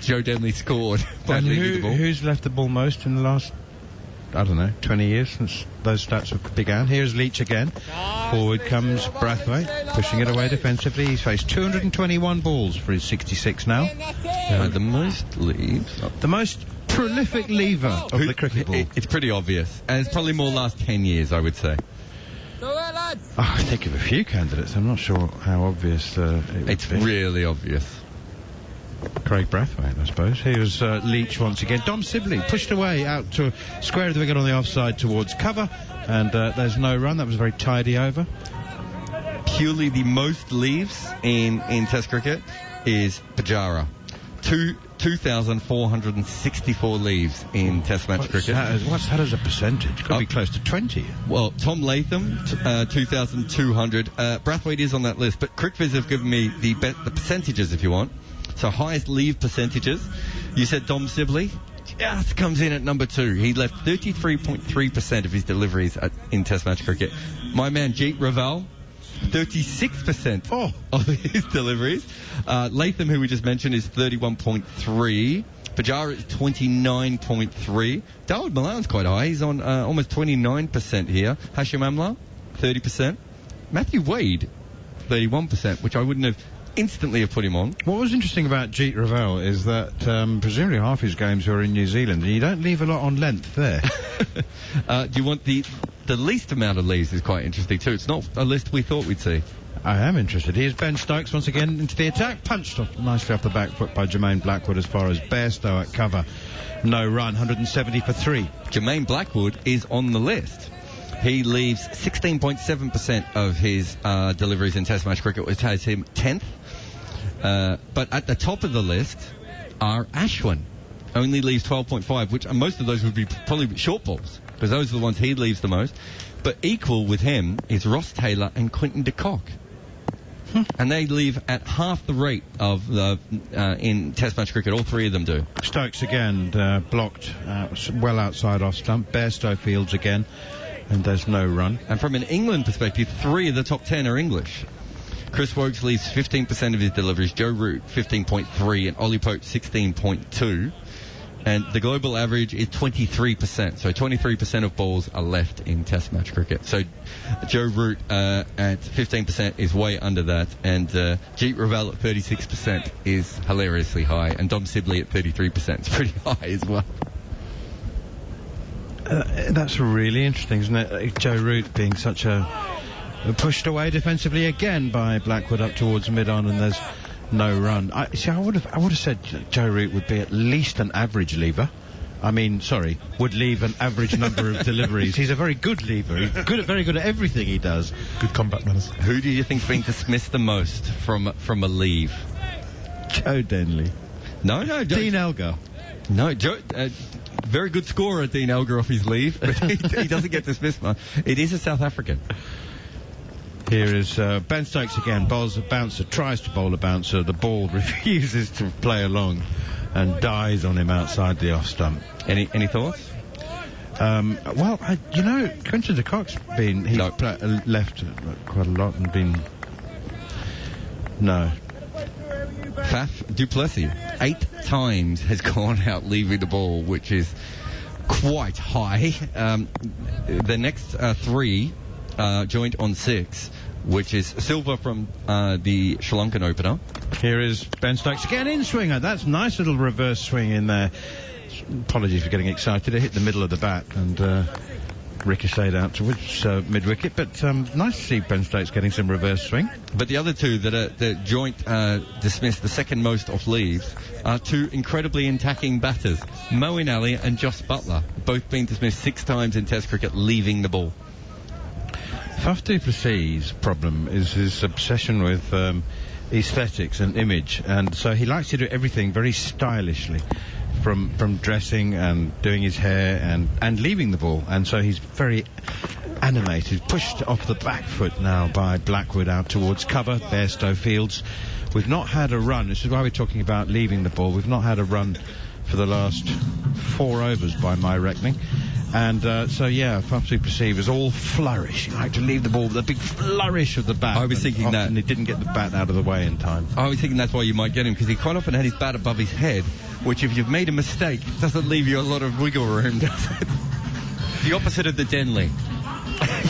Joe Denley scored by leaving the ball. Who's left the ball most in the last, 20 years since those stats began? Here's Leach again. Forward comes Brathwaite, pushing it away defensively. He's faced 221 balls for his 66 now. The most leaves. The most prolific lever of the cricket ball. It's pretty obvious. And it's probably more last 10 years, I would say. I think of a few candidates. I'm not sure how obvious it's really obvious. Craig Brathwaite, I suppose. Here's Leach once again. Dom Sibley pushed away out to square of the wicket on the offside towards cover, and there's no run. That was a very tidy over. Purely the most leaves in Test cricket is Pujara. 2,464 leaves in Test match cricket. What's that as a percentage? Got to be close to 20. Well, Tom Latham, 2,200. Brathwaite is on that list, but CricViz have given me the percentages if you want. So highest leave percentages. You said Dom Sibley just comes in at number 2. He left 33.3% of his deliveries in Test match cricket. My man Jeet Raval, 36% of his deliveries. Latham, who we just mentioned, is 31.3. Pujara is 29.3. Dawood Malan's quite high. He's on almost 29% here. Hashim Amla, 30%. Matthew Wade, 31%, which I wouldn't have instantly have put him on. What was interesting about Jeet Raval is that presumably half his games were in New Zealand, and you don't leave a lot on length there. Do you want the least amount of leaves? Is quite interesting too. It's not a list we thought we'd see. I am interested. Here's Ben Stokes once again into the attack, punched off nicely off the back foot by Jermaine Blackwood as far as Bairstow at cover. No run, 170 for 3. Jermaine Blackwood is on the list. He leaves 16.7% of his deliveries in Test match cricket, which has him 10th. But at the top of the list are Ashwin. Only leaves 12.5, which most of those would be probably short balls, because those are the ones he leaves the most. But equal with him is Ross Taylor and Quinton de Kock. And they leave at half the rate of in Test match cricket. All three of them do. Stokes again blocked well outside off stump. Bairstow fields again, and there's no run. And from an England perspective, 3 of the top 10 are English. Chris Woakes leaves 15% of his deliveries, Joe Root 15.3, and Ollie Pope 16.2. And the global average is 23%. So 23% of balls are left in Test match cricket. So Joe Root at 15% is way under that. And Jeet Raval at 36% is hilariously high. And Dom Sibley at 33% is pretty high as well. That's really interesting, isn't it? Joe Root being such a... pushed away defensively again by Blackwood up towards mid-on, and there's no run. I would have said Joe Root would be at least an average lever. Would leave an average number of deliveries. He's a very good lever. He's very good at everything he does. Good combat manners. Who do you think's been dismissed the most from a leave? Joe Denley. No. Dean Elgar. No, Joe. Very good scorer, Dean Elgar, off his leave, but he doesn't get dismissed much. It is a South African. Here is Ben Stokes again, bowls a bouncer, tries to bowl a bouncer, the ball refuses to play along and dies on him outside the off stump. Any thoughts? Quinton de Kock's been, left quite a lot and been... No. Faf du Plessis, 8 times has gone out leaving the ball, which is quite high. The next 3 joint on 6, which is Silva from the Sri Lankan opener. Here is Ben Stokes again in swinger. That's nice little reverse swing in there. Apologies for getting excited. It hit the middle of the bat and ricocheted out towards mid-wicket, but nice to see Ben Stokes getting some reverse swing. But the other 2 that are the joint dismissed, the second most off leaves, are 2 incredibly attacking batters, Moeen Ali and Jos Buttler, both being dismissed 6 times in Test cricket, leaving the ball. Faf du Plessis' problem is his obsession with aesthetics and image, and so he likes to do everything very stylishly, from dressing and doing his hair and leaving the ball, and so he's very animated, pushed off the back foot now by Blackwood out towards cover, Bairstow Fields. We've not had a run, this is why we're talking about leaving the ball, we've not had a run for the last 4 overs by my reckoning. And Faf du Plessis was all flourish. He liked to leave the ball with a big flourish of the bat. I was thinking that. And he didn't get the bat out of the way in time. I was thinking that's why you might get him, because he quite often had his bat above his head, which if you've made a mistake, doesn't leave you a lot of wiggle room, does it? The opposite of the Denley.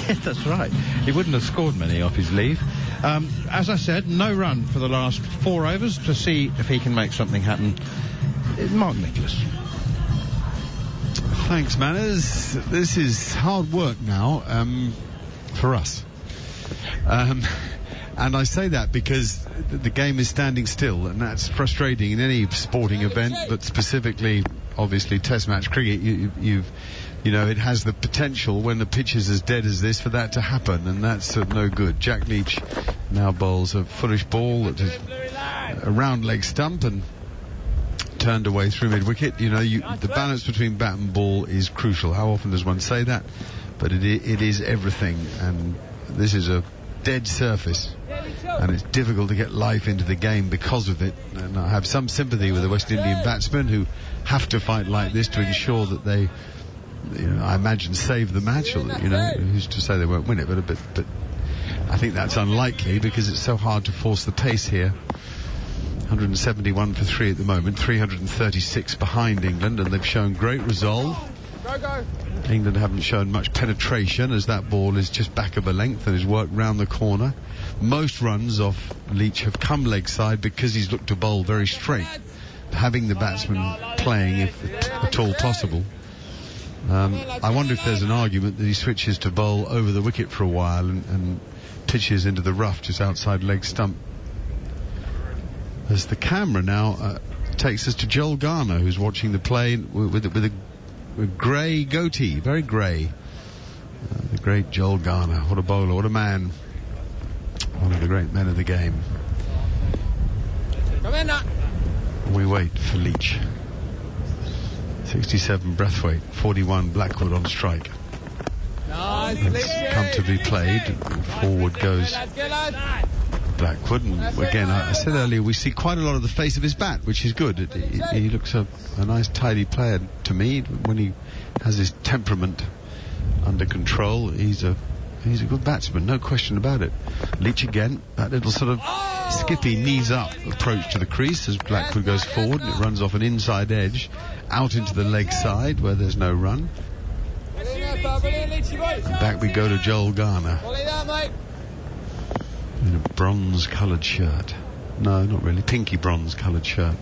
Yes, that's right. He wouldn't have scored many off his leave. As I said, no run for the last 4 overs. To see if he can make something happen, Mark Nicholas. Thanks, Manners. This is hard work now for us. And I say that because the game is standing still, and that's frustrating in any sporting event, but specifically, obviously, Test match cricket. You know, it has the potential when the pitch is as dead as this for that to happen, and that's no good. Jack Leach now bowls a foolish ball that is a round leg stump and turned away through mid-wicket. You know, the balance between bat and ball is crucial. How often does one say that? But it is everything, and this is a dead surface, and it's difficult to get life into the game because of it. And I have some sympathy with the West Indian batsmen who have to fight like this to ensure that they, I imagine, save the match. Or, who's to say they won't win it? But I think that's unlikely because it's so hard to force the pace here. 171 for 3 at the moment, 336 behind England, and they've shown great resolve. England haven't shown much penetration as that ball is just back of a length and has worked round the corner. Most runs off Leach have come leg side because he's looked to bowl very straight, having the batsman playing if at all possible. I wonder if there's an argument that he switches to bowl over the wicket for a while and pitches into the rough just outside leg stump. As the camera now takes us to Joel Garner, who's watching the play with a grey goatee, very grey. The great Joel Garner. What a bowler, what a man. One of the great men of the game. Come in now. We wait for Leach. 67 Brathwaite, 41 Blackwood on strike. It's comfortably played. Forward goes Blackwood, and again, I said earlier, we see quite a lot of the face of his bat, which is good. He looks a nice, tidy player to me. When he has his temperament under control, he's a good batsman, no question about it. Leach again, that little sort of skippy knees up approach to the crease as Blackwood goes forward, and it runs off an inside edge out into the leg side where there's no run. And back we go to Joel Garner in a bronze coloured shirt. No, not really, pinky bronze coloured shirt.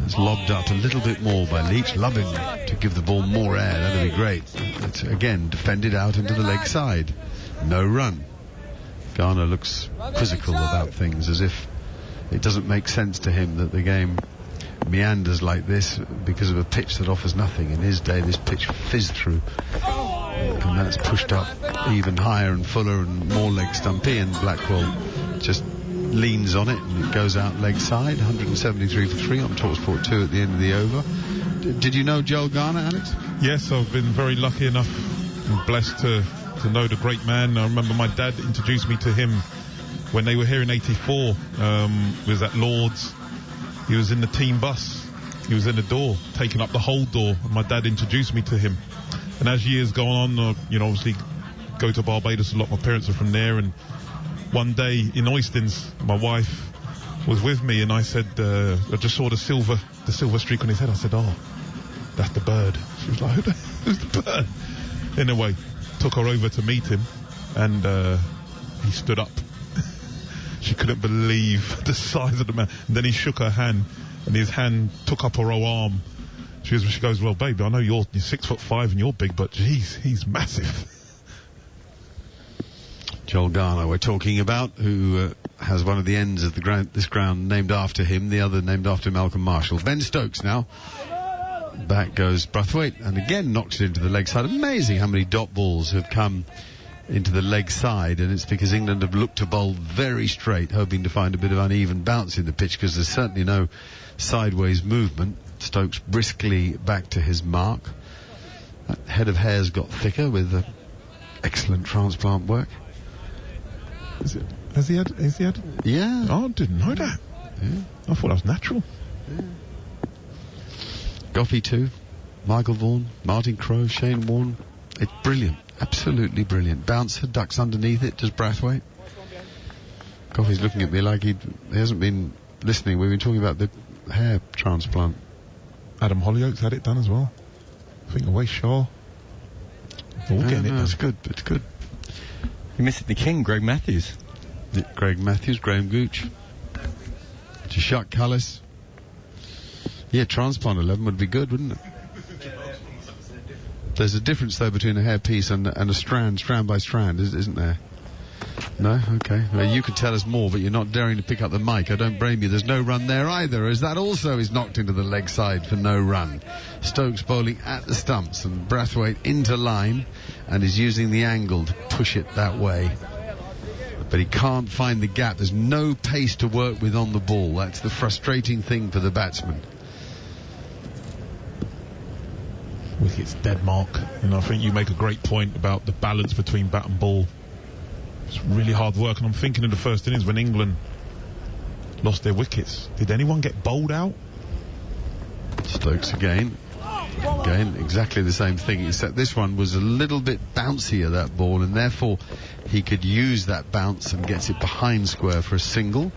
It's lobbed up a little bit more by Leach. Love him to give the ball more air, that'd be great. It's again defended out into the leg side. No run. Garner looks quizzical about things, as if it doesn't make sense to him that the game meanders like this because of a pitch that offers nothing. In his day, this pitch fizzed through, and that's pushed up even higher and fuller and more leg stumpy, and Blackwell just leans on it and it goes out leg side. 173 for 3 on talkSPORT 2 at the end of the over. Did you know Joel Garner, Alex? Yes, I've been very lucky enough and blessed to know the great man. I remember my dad introduced me to him when they were here in 84. Was at Lord's. He was in the team bus. He was in the door, taking up the whole door, and my dad introduced me to him. And as years go on, obviously go to Barbados a lot. My parents are from there, and one day in Oystins, my wife was with me, and I said, I just saw the silver streak on his head. I said, "Oh, that's the bird." She was like, "Who's the bird?" Anyway, took her over to meet him, and he stood up. She couldn't believe the size of the man. And then he shook her hand, and his hand took up her whole arm. She goes, "Well, baby, I know you're 6'5" and you're big, but geez, he's massive." Joel Garner we're talking about, who has one of the ends of this ground named after him, the other named after Malcolm Marshall. Ben Stokes now. Back goes Brathwaite, and again knocks it into the leg side. Amazing how many dot balls have come into the leg side, and it's because England have looked to bowl very straight, hoping to find a bit of uneven bounce in the pitch, because there's certainly no sideways movement. Stokes briskly back to his mark. That head of hair's got thicker with excellent transplant work. Has he had? Yeah. Oh, I didn't know that. Yeah. I thought that was natural. Yeah. Gough too. Michael Vaughan, Martin Crowe, Shane Warne. It's brilliant. Absolutely brilliant. Bouncer, ducks underneath it, does Brathwaite. Goughy's looking at me like he hasn't been listening. We've been talking about the hair transplant. Adam Hollyoaks had it done as well. I think away Shaw. All getting it. That's good. It's good. You're missing the king, Greg Matthews. Greg Matthews, Graham Gooch. Jashak Cullis. Yeah, transplant 11 would be good, wouldn't it? There's a difference, though, between a hairpiece and a strand by strand, isn't there? No? Okay. Well, you could tell us more, but you're not daring to pick up the mic. I don't blame you. There's no run there either, as that also is knocked into the leg side for no run. Stokes bowling at the stumps, and Brathwaite into line, and is using the angle to push it that way. But he can't find the gap. There's no pace to work with on the ball. That's the frustrating thing for the batsman. Wicket's dead mark. And I think you make a great point about the balance between bat and ball. It's really hard work, and I'm thinking of the first innings when England lost their wickets. Did anyone get bowled out? Stokes again. Again, exactly the same thing, except this one was a little bit bouncier, that ball, and therefore he could use that bounce and gets it behind square for a single.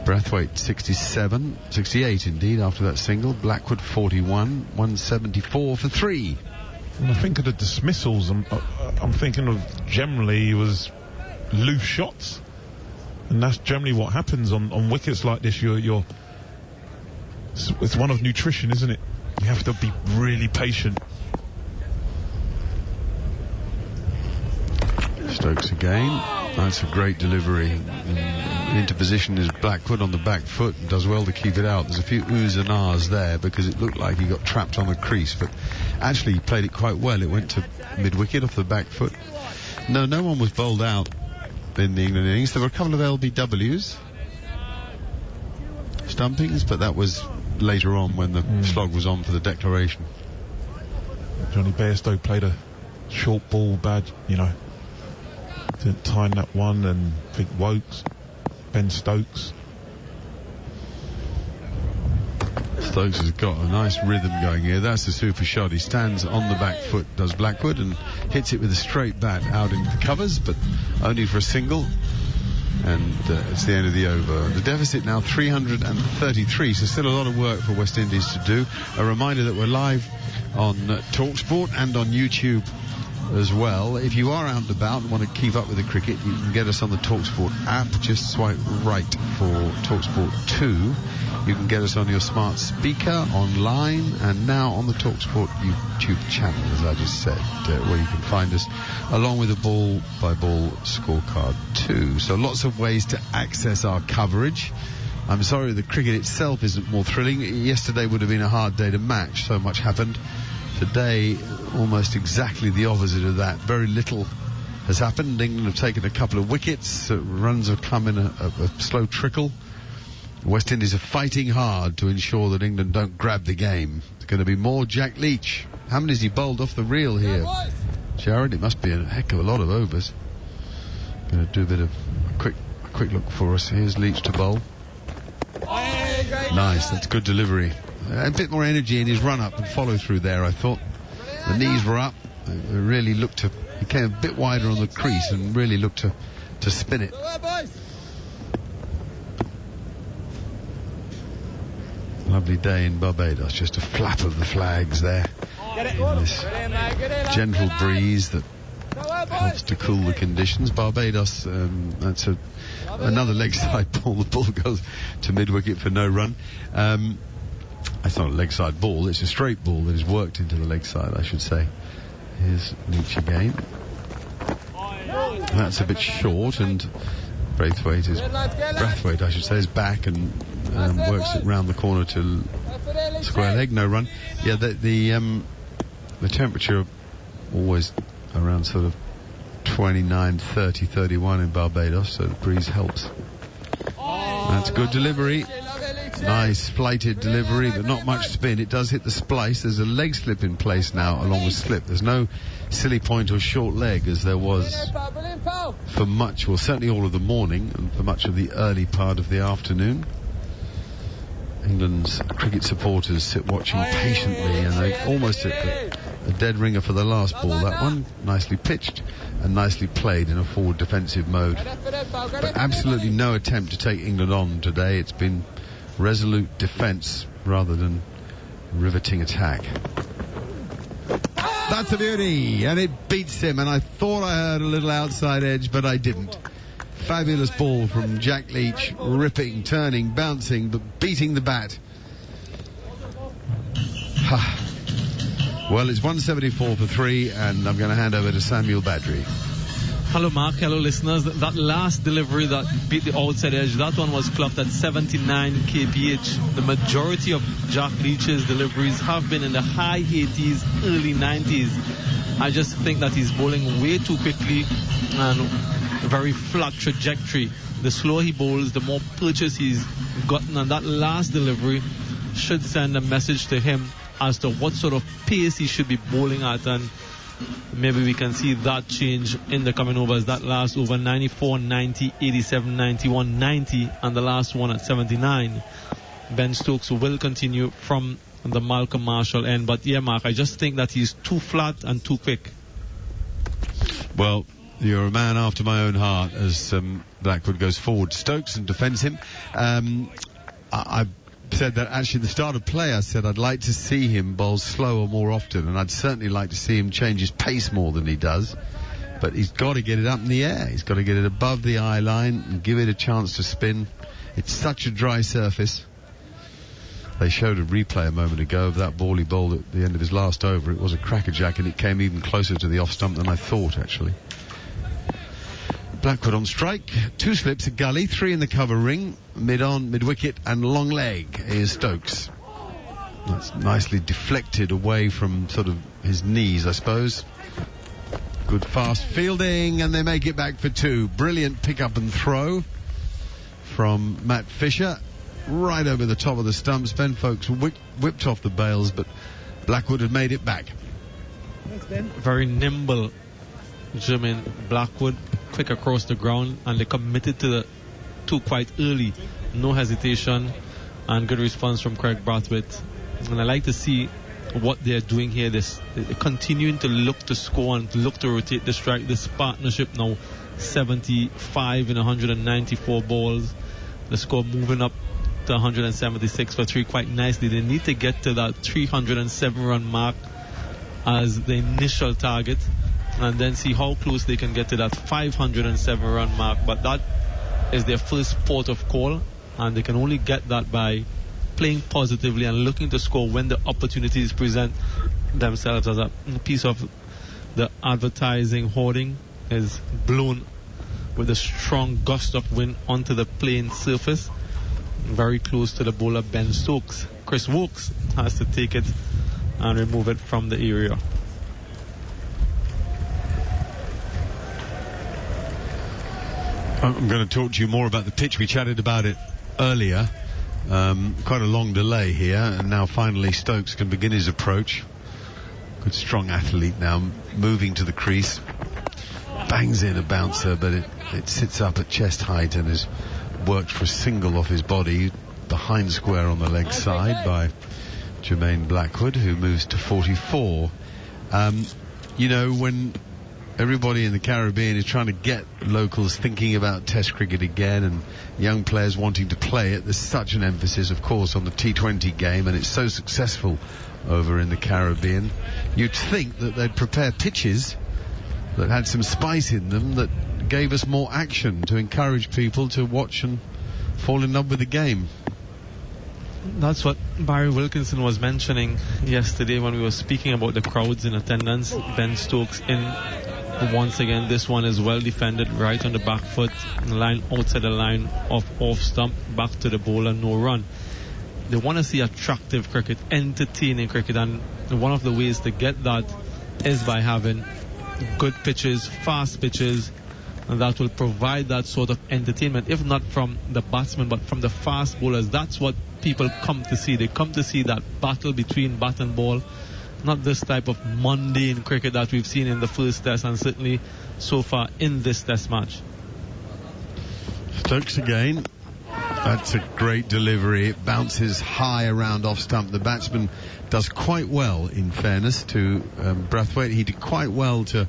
Brathwaite 68 indeed after that single. Blackwood 41, 174 for 3. When I think of the dismissals, I'm thinking of generally it was loose shots, and that's generally what happens on wickets like this. It's one of nutrition, isn't it? You have to be really patient. Stokes again. That's a great delivery. Into position is Blackwood on the back foot and does well to keep it out. There's a few oohs and ahs there because it looked like he got trapped on the crease, but actually he played it quite well. It went to mid-wicket off the back foot. No one was bowled out in the England innings. There were a couple of LBWs, stumpings, but that was later on when the slog was on for the declaration. Johnny Bairstow played a short ball bad, didn't time that one, and I think Wokes, Ben Stokes. Stokes has got a nice rhythm going here. That's a super shot. He stands on the back foot, does Blackwood, and hits it with a straight bat out into the covers, but only for a single. And it's the end of the over. The deficit now 333, so still a lot of work for West Indies to do. A reminder that we're live on talkSPORT and on YouTube as well. If you are out and about and want to keep up with the cricket, you can get us on the talkSPORT app. Just swipe right for talkSPORT 2. You can get us on your smart speaker, online, and now on the talkSPORT YouTube channel, as I just said, where you can find us along with a ball-by-ball scorecard too. So lots of ways to access our coverage. I'm sorry the cricket itself isn't more thrilling. Yesterday would have been a hard day to match, so much happened. Today, almost exactly the opposite of that. Very little has happened. England have taken a couple of wickets. Runs have come in a slow trickle. West Indies are fighting hard to ensure that England don't grab the game. It's going to be more Jack Leach. How many has he bowled off the reel here? Jared, it must be a heck of a lot of overs. Going to do a bit of a quick look for us. Here's Leach to bowl. Nice, that's good delivery. A bit more energy in his run-up and follow-through there, I thought. The knees were up. Really looked to... He came a bit wider on the crease and really looked to spin it. Lovely day in Barbados. Just a flap of the flags there. In this gentle breeze that helps to cool the conditions. Barbados, that's another leg side ball. The ball goes to mid-wicket for no run. It's not a leg side ball, it's a straight ball that is worked into the leg side, I should say. Here's Leach again. That's a bit short, and Brathwaite is back and works it round the corner to square leg, no run. Yeah, the temperature always around sort of 29, 30, 31 in Barbados, so the breeze helps. That's good delivery. Nice flighted delivery, but not much spin. It does hit the splice. There's a leg slip in place now along with slip. There's no silly point or short leg as there was for much, well, certainly all of the morning and for much of the early part of the afternoon. England's cricket supporters sit watching patiently, and they almost hit a dead ringer for the last ball. That one nicely pitched and nicely played in a forward defensive mode, but absolutely no attempt to take England on today. It's been resolute defence rather than riveting attack. That's a beauty, and it beats him, and I thought I heard a little outside edge, but I didn't. Fabulous ball from Jack Leach, ripping, turning, bouncing, but beating the bat. Well, it's 174 for 3, and I'm going to hand over to Samuel Badri. Hello, Mark. Hello, listeners. That last delivery that beat the outside edge, that one was clocked at 79 kph. The majority of Jack Leach's deliveries have been in the high 80s, early 90s. I just think that he's bowling way too quickly and very flat trajectory. The slower he bowls, the more purchase he's gotten, and that last delivery should send a message to him as to what sort of pace he should be bowling at, and maybe we can see that change in the coming overs. That last over 94, 90, 87, 91, 90, and the last one at 79. Ben Stokes will continue from the Malcolm Marshall end, but yeah, Mark, I just think that he's too flat and too quick. Well, you're a man after my own heart as Blackwood goes forward. Stokes and defends him. I said that actually at the start of play, I said I'd like to see him bowl slower more often, and I'd certainly like to see him change his pace more than he does. But he's got to get it up in the air. He's got to get it above the eye line and give it a chance to spin. It's such a dry surface. They showed a replay a moment ago of that ball he bowled at the end of his last over. It was a crackerjack, and it came even closer to the off stump than I thought, actually. Blackwood on strike, 2 slips, a gully, 3 in the cover ring, mid-on, mid-wicket, and long leg is Stokes. That's nicely deflected away from sort of his knees, I suppose. Good fast fielding, and they make it back for 2. Brilliant pick-up and throw from Matt Fisher, right over the top of the stumps. Ben Folkes whipped off the bails, but Blackwood had made it back. Thanks, Ben. Very nimble Jermaine Blackwood, quick across the ground, and they committed to the 2 quite early. No hesitation, and good response from Craig Brathwaite. And I like to see what they're doing here. They're continuing to look to score and look to rotate the strike. This partnership now 75 in 194 balls. The score moving up to 176 for 3 quite nicely. They need to get to that 307 run mark as the initial target, and then see how close they can get to that 507 run mark. But that is their first port of call, and they can only get that by playing positively and looking to score when the opportunities present themselves. As a piece of the advertising hoarding is blown with a strong gust of wind onto the playing surface, very close to the bowler Ben Stokes. Chris Wokes has to take it and remove it from the area. I'm going to talk to you more about the pitch. We chatted about it earlier. Quite a long delay here, and now finally Stokes can begin his approach. Good strong athlete now, moving to the crease. Bangs in a bouncer, but it sits up at chest height and is worked for a single off his body, behind square on the leg side by Jermaine Blackwood, who moves to 44. You know, when everybody in the Caribbean is trying to get locals thinking about Test cricket again and young players wanting to play it, there's such an emphasis, of course, on the T20 game, and it's so successful over in the Caribbean. You'd think that they'd prepare pitches that had some spice in them, that gave us more action to encourage people to watch and fall in love with the game. That's what Barry Wilkinson was mentioning yesterday when we were speaking about the crowds in attendance. Ben Stokes in once again. This one is well defended, right on the back foot, line outside the line of off stump, back to the bowler, no run. They want to see attractive cricket, entertaining cricket, and one of the ways to get that is by having good pitches, fast pitches, and that will provide that sort of entertainment, if not from the batsmen, but from the fast bowlers. That's what people come to see. They come to see that battle between bat and ball, not this type of mundane cricket that we've seen in the first test and certainly so far in this test match. Stokes again. That's a great delivery. It bounces high around off stump. The batsman does quite well, in fairness to Brathwaite. He did quite well to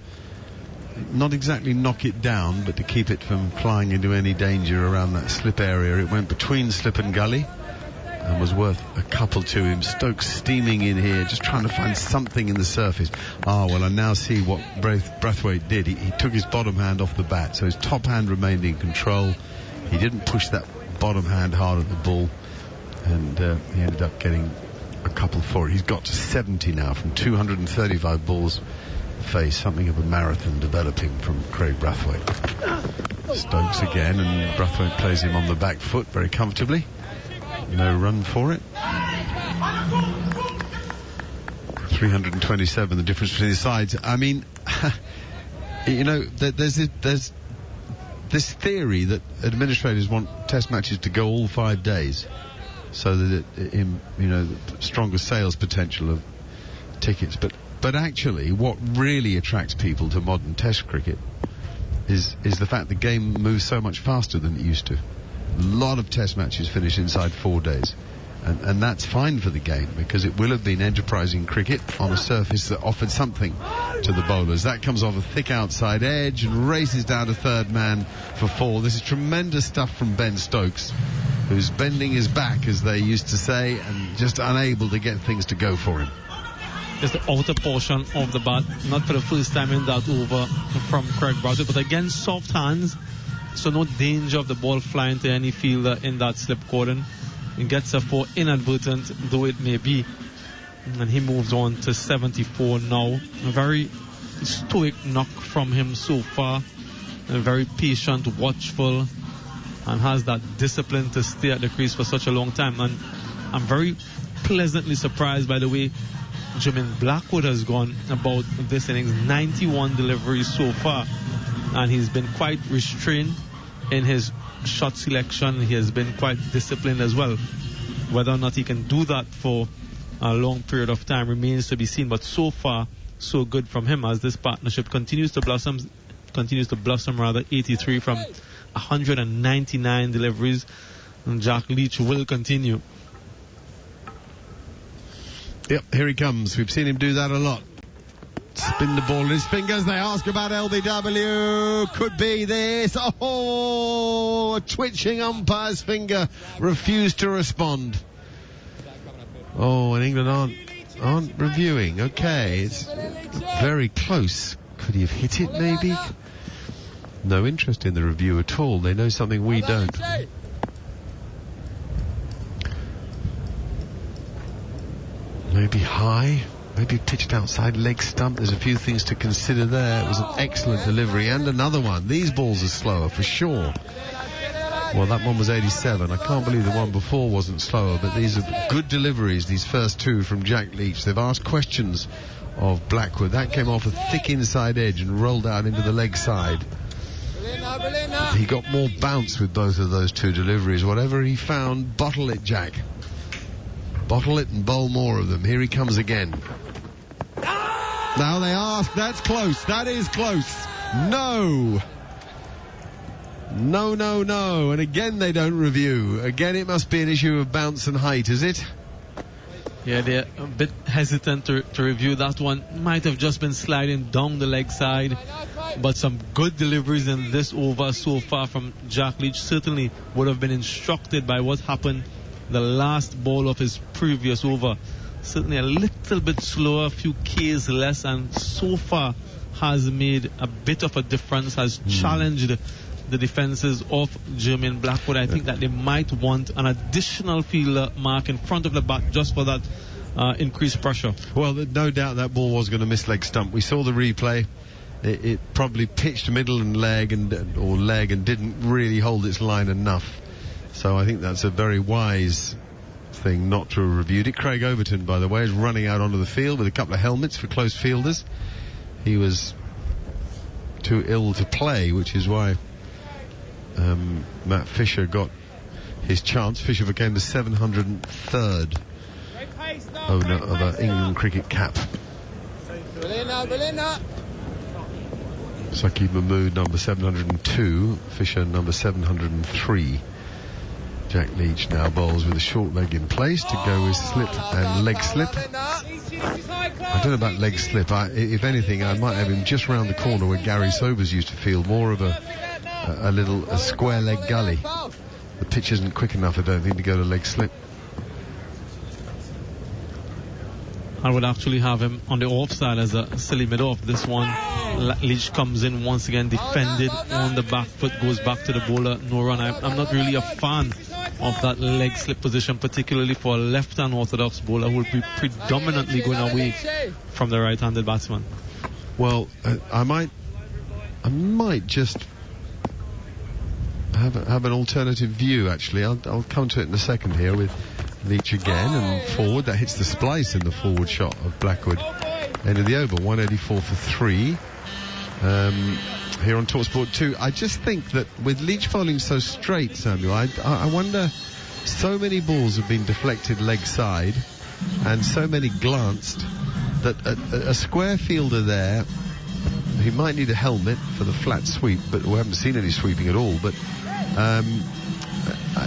not exactly knock it down, but to keep it from flying into any danger around that slip area. It went between slip and gully and was worth a couple to him. Stokes steaming in here, just trying to find something in the surface. Well, I now see what Brathwaite did. He took his bottom hand off the bat, so his top hand remained in control. He didn't push that bottom hand hard at the ball, and he ended up getting a couple for it. He's got to 70 now from 235 balls face. Something of a marathon developing from Craig Brathwaite. Stokes again, and Brathwaite plays him on the back foot very comfortably. No run for it. 327 the difference between the sides. I mean, you know, there's this theory that administrators want test matches to go all 5 days so that stronger sales potential of tickets, but actually what really attracts people to modern test cricket is the fact the game moves so much faster than it used to. A lot of test matches finish inside 4 days, and that's fine for the game because it will have been enterprising cricket on a surface that offered something to the bowlers. That comes off a thick outside edge and races down to third man for 4. This is tremendous stuff from Ben Stokes, who's bending his back, as they used to say, and just unable to get things to go for him. It's the outer portion of the bat, not for the first time in that over from Craig Brathwaite, but again soft hands, so no danger of the ball flying to any fielder in that slip cordon. He gets a 4, inadvertent though it may be, and he moves on to 74 now. A very stoic knock from him so far, very patient, watchful, and has that discipline to stay at the crease for such a long time. And I'm very pleasantly surprised by the way Jermaine Blackwood has gone about this innings. 91 deliveries so far, and he's been quite restrained in his shot selection. He has been quite disciplined as well. Whether or not he can do that for a long period of time remains to be seen, but so far so good from him as this partnership continues to blossom. 83 from 199 deliveries, and Jack Leach will continue. Yep, here he comes. We've seen him do that a lot. Spin the ball in his fingers. They ask about LBW. Could be this. A twitching umpire's finger refused to respond. And England aren't reviewing. Okay, it's very close. Could he have hit it maybe? No interest in the review at all. They know something we don't. Maybe high, maybe pitched outside leg stump. There's a few things to consider there. It was an excellent delivery, and another one. These balls are slower for sure. Well, that one was 87. I can't believe the one before wasn't slower, but these are good deliveries, these first two from Jack Leach. They've asked questions of Blackwood. That came off a thick inside edge and rolled out into the leg side. He got more bounce with both of those two deliveries. Whatever he found, bottle it, Jack. Bottle it and bowl more of them. Here he comes again. Now they ask, that's close. That is close. No. No. And again they don't review. Again it must be an issue of bounce and height, is it? Yeah, they're a bit hesitant to review that one. Might have just been sliding down the leg side, but some good deliveries in this over so far from Jack Leach. Certainly would have been instructed by what happened the last ball of his previous over. Certainly a little bit slower, a few Ks less, and so far has made a bit of a difference, has challenged the defenses of Jermaine Blackwood. I think that they might want an additional fielder mark in front of the bat just for that increased pressure. Well, no doubt that ball was going to miss leg stump. We saw the replay. It probably pitched middle and leg and didn't really hold its line enough. So I think that's a very wise thing not to have reviewed it. Craig Overton, by the way, is running out onto the field with a couple of helmets for close fielders. He was too ill to play, which is why Matt Fisher got his chance. Fisher became the 703rd owner of an England cricket cap. Saqib Mahmood number 702, Fisher number 703. Jack Leach now bowls with a short leg in place to go with slip and leg slip. I don't know about leg slip. If anything, I might have him just round the corner where Gary Sobers used to field, more of a square leg gully. The pitch isn't quick enough, I don't think, to go to leg slip. I would actually have him on the offside as a silly mid-off. This one, Leach comes in once again, defended on the back foot, goes back to the bowler, no run. I'm not really a fan of that leg slip position, particularly for a left-hand orthodox bowler who will be predominantly going away from the right-handed batsman. Well, I might just have an alternative view, actually. I'll come to it in a second here with Leach again and forward. That hits the splice in the forward shot of Blackwood. End of the over, 184 for 3. Here on talkSPORT 2. I just think that with Leach bowling so straight, Samuel, I wonder, so many balls have been deflected leg side and so many glanced that a square fielder there, he might need a helmet for the flat sweep, but we haven't seen any sweeping at all. But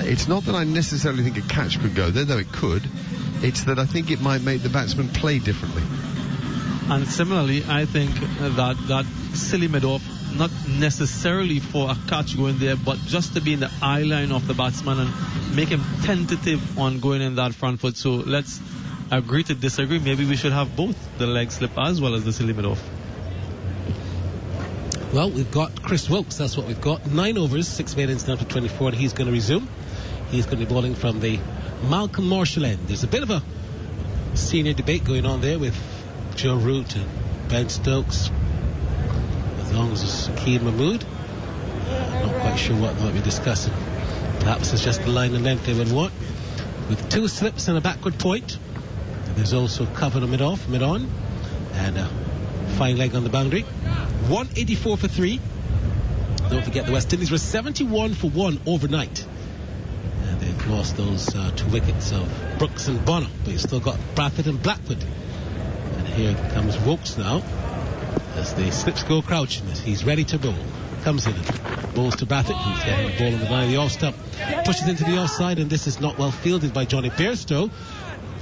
it's not that I necessarily think a catch could go there, though it could. It's that I think it might make the batsman play differently. And similarly, I think that silly mid-off, not necessarily for a catch going there, but just to be in the eye line of the batsman and make him tentative on going in that front foot. So let's agree to disagree. Maybe we should have both the leg slip as well as the silly mid-off. Well, we've got Chris Wilkes, that's what we've got. 9 overs, 6 maidens down to 24, and he's going to resume. He's going to be bowling from the Malcolm Marshall end. There's a bit of a senior debate going on there with Joe Root and Ben Stokes, as long as it's Saqib Mahmood. I'm not quite sure what they might be discussing. Perhaps it's just the line and length they would want, with 2 slips and a backward point. There's also cover on mid-off, mid-on, and a fine leg on the boundary. 184 for 3. Don't forget the West Indies were 71 for 1 overnight, and they've lost those 2 wickets of Brooks and Bonner, but you've still got Bradford and Blackwood. And here comes Wilkes now as the slips go crouching as he's ready to bowl. Comes in and bowls to Bradford, who's getting the ball on the line of the off stump, pushes into the offside, and this is not well fielded by Johnny Bairstow.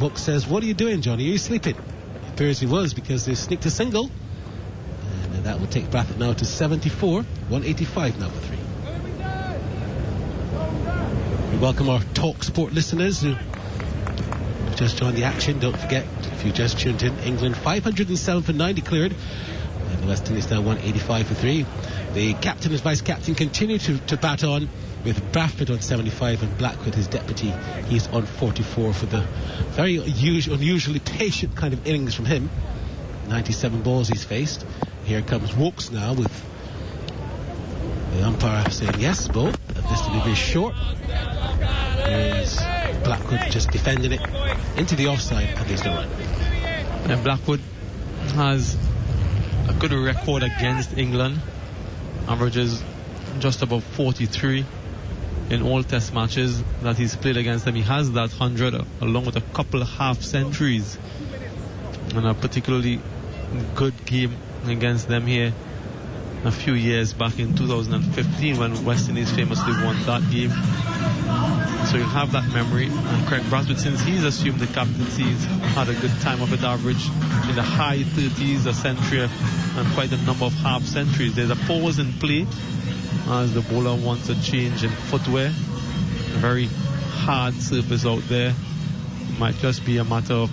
Wilkes says, "What are you doing, Johnny? Are you sleeping?" It appears he was, because they sneaked a single. And that will take Bradford now to 74, 185 now for 3. We welcome our talkSPORT listeners who just joined the action. Don't forget, if you just tuned in, England 507 for 9 declared, and the West Indies now 185 for 3. The captain and vice captain continue to bat on, with Bradford on 75 and Blackwood, his deputy, he's on 44 for the very unusually patient kind of innings from him. 97 balls he's faced. Here comes Wilkes now, with the umpire saying yes, ball. This will be very short. Here's Blackwood just defending it into the offside, and there's no run. And Blackwood has a good record against England. Averages just above 43 in all test matches that he's played against them. He has that 100 along with a couple of half centuries, and a particularly good game against them here a few years back in 2015 when West Indies famously won that game. So you'll have that memory. And Craig Bradford, since he's assumed the captaincy, he's had a good time of it, average in the high 30s, a century, and quite a number of half centuries. There's a pause in play as the bowler wants a change in footwear. A very hard surface out there. It might just be a matter of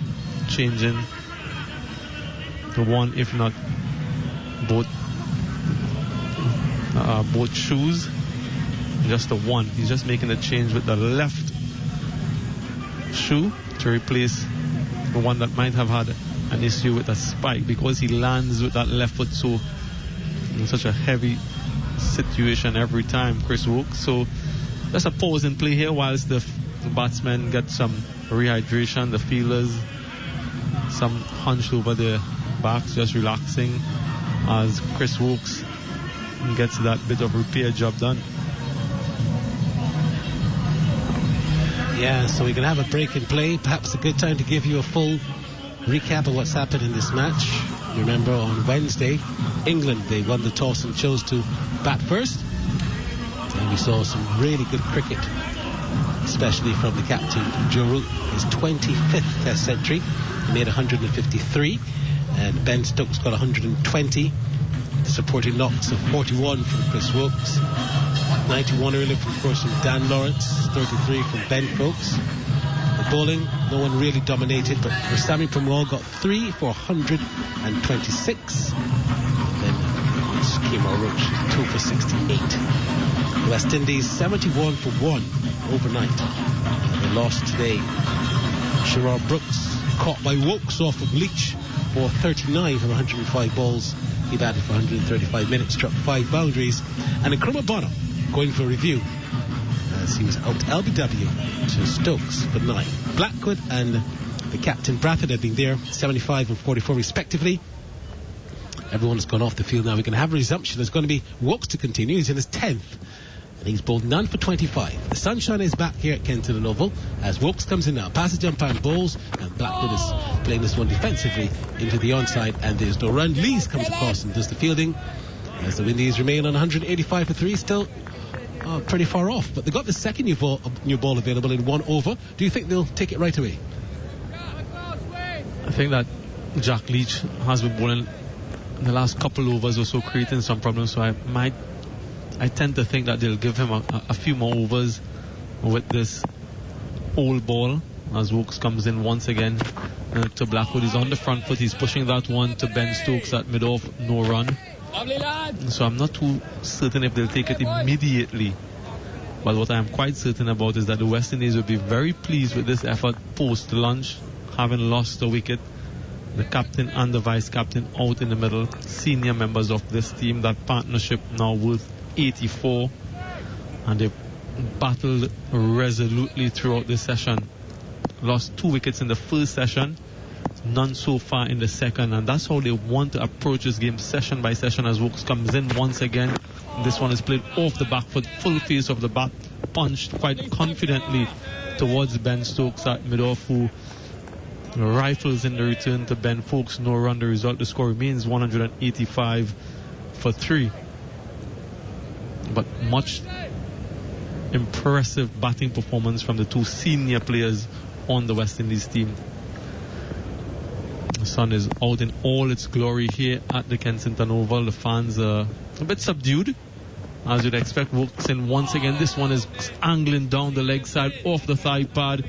changing the one, if not both shoes. Just the one. He's just making a change with the left shoe to replace the one that might have had an issue with a spike, because he lands with that left foot so in such a heavy situation every time, Chris Wilkes. So just a pause in play here whilst the batsmen get some rehydration, the fielders some hunched over their backs, just relaxing, as Chris Wilkes and gets that bit of repair job done. Yeah, so we're going to have a break in play. Perhaps a good time to give you a full recap of what's happened in this match. Remember, on Wednesday, England, they won the toss and chose to bat first. And we saw some really good cricket, especially from the captain, Joe Root, his 25th Test century. He made 153, and Ben Stokes got 120. Supporting knocks of 41 from Chris Wokes, 91 earlier from, of course, from Dan Lawrence, 33 from Ben Folks. The bowling, no one really dominated, but for Sammy Primrall got 3 for 126. Then Kemar Roach, 2 for 68. West Indies, 71 for 1 overnight. They lost today. Sherrod Brooks caught by Wokes off of Leach for 39 from 105 balls. He batted for 135 minutes, struck 5 boundaries. And Nkrumah Bonner going for a review as he was out LBW to Stokes for 9. Blackwood and the captain Bradford have been there, 75 and 44 respectively. Everyone has gone off the field now. We're going to have a resumption. There's going to be Wokes to continue. He's in his 10th. And he's bowled none for 25. The sunshine is back here at Kenton Oval as Wokes comes in now. Passes the umpire and bowls, and Blackwood is playing this one defensively into the onside, and there's no run. Lees comes across and does the fielding as the Windies remain on 185 for 3, still pretty far off. But they got the second new ball available in 1 over. Do you think they'll take it right away? I think that Jack Leach has been bowling in the last couple overs or so, creating some problems, so I tend to think that they'll give him a few more overs with this old ball as Wokes comes in once again to Blackwood. He's on the front foot. He's pushing that one to Ben Stokes at mid-off, no run. So I'm not too certain if they'll take it immediately. But what I am quite certain about is that the West Indies will be very pleased with this effort post-lunch, having lost a wicket. The captain and the vice captain out in the middle, senior members of this team. That partnership now worth 84, and they've battled resolutely throughout this session. Lost 2 wickets in the first session, none so far in the second, and that's how they want to approach this game, session by session, as Wokes comes in once again. This one is played off the back foot, full face of the bat, punched quite confidently towards Ben Stokes at mid-off, who rifles in the return to Ben Folks. No run. The result, the score remains 185 for 3. But much impressive batting performance from the 2 senior players on the West Indies team. The sun is out in all its glory here at the Kensington Oval. The fans are a bit subdued, as you'd expect. Wokes in once again. This one is angling down the leg side off the thigh pad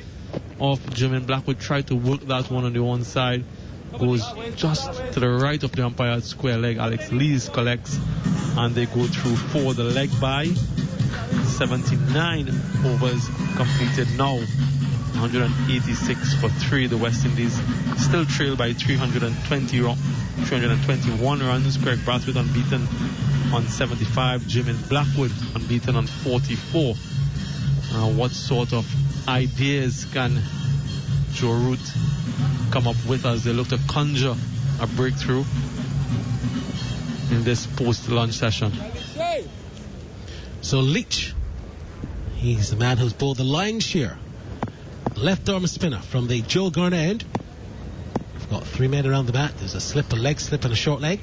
of Jermaine Blackwood. Tried to work that one on the one side. Goes just to the right of the umpire at square leg. Alex Lees collects, and they go through for the leg by. 79 overs completed now. 186 for 3. The West Indies still trail by 321 runs. Craig Brathwaite unbeaten on 75. Jermaine Blackwood unbeaten on 44. What sort of ideas can Joe Root come up with as they look to conjure a breakthrough in this post-lunch session? So Leach, he's the man who's bowled the lion's share. Left arm spinner from the Joe Garner end. We've got 3 men around the bat. There's a slip, a leg slip, and a short leg.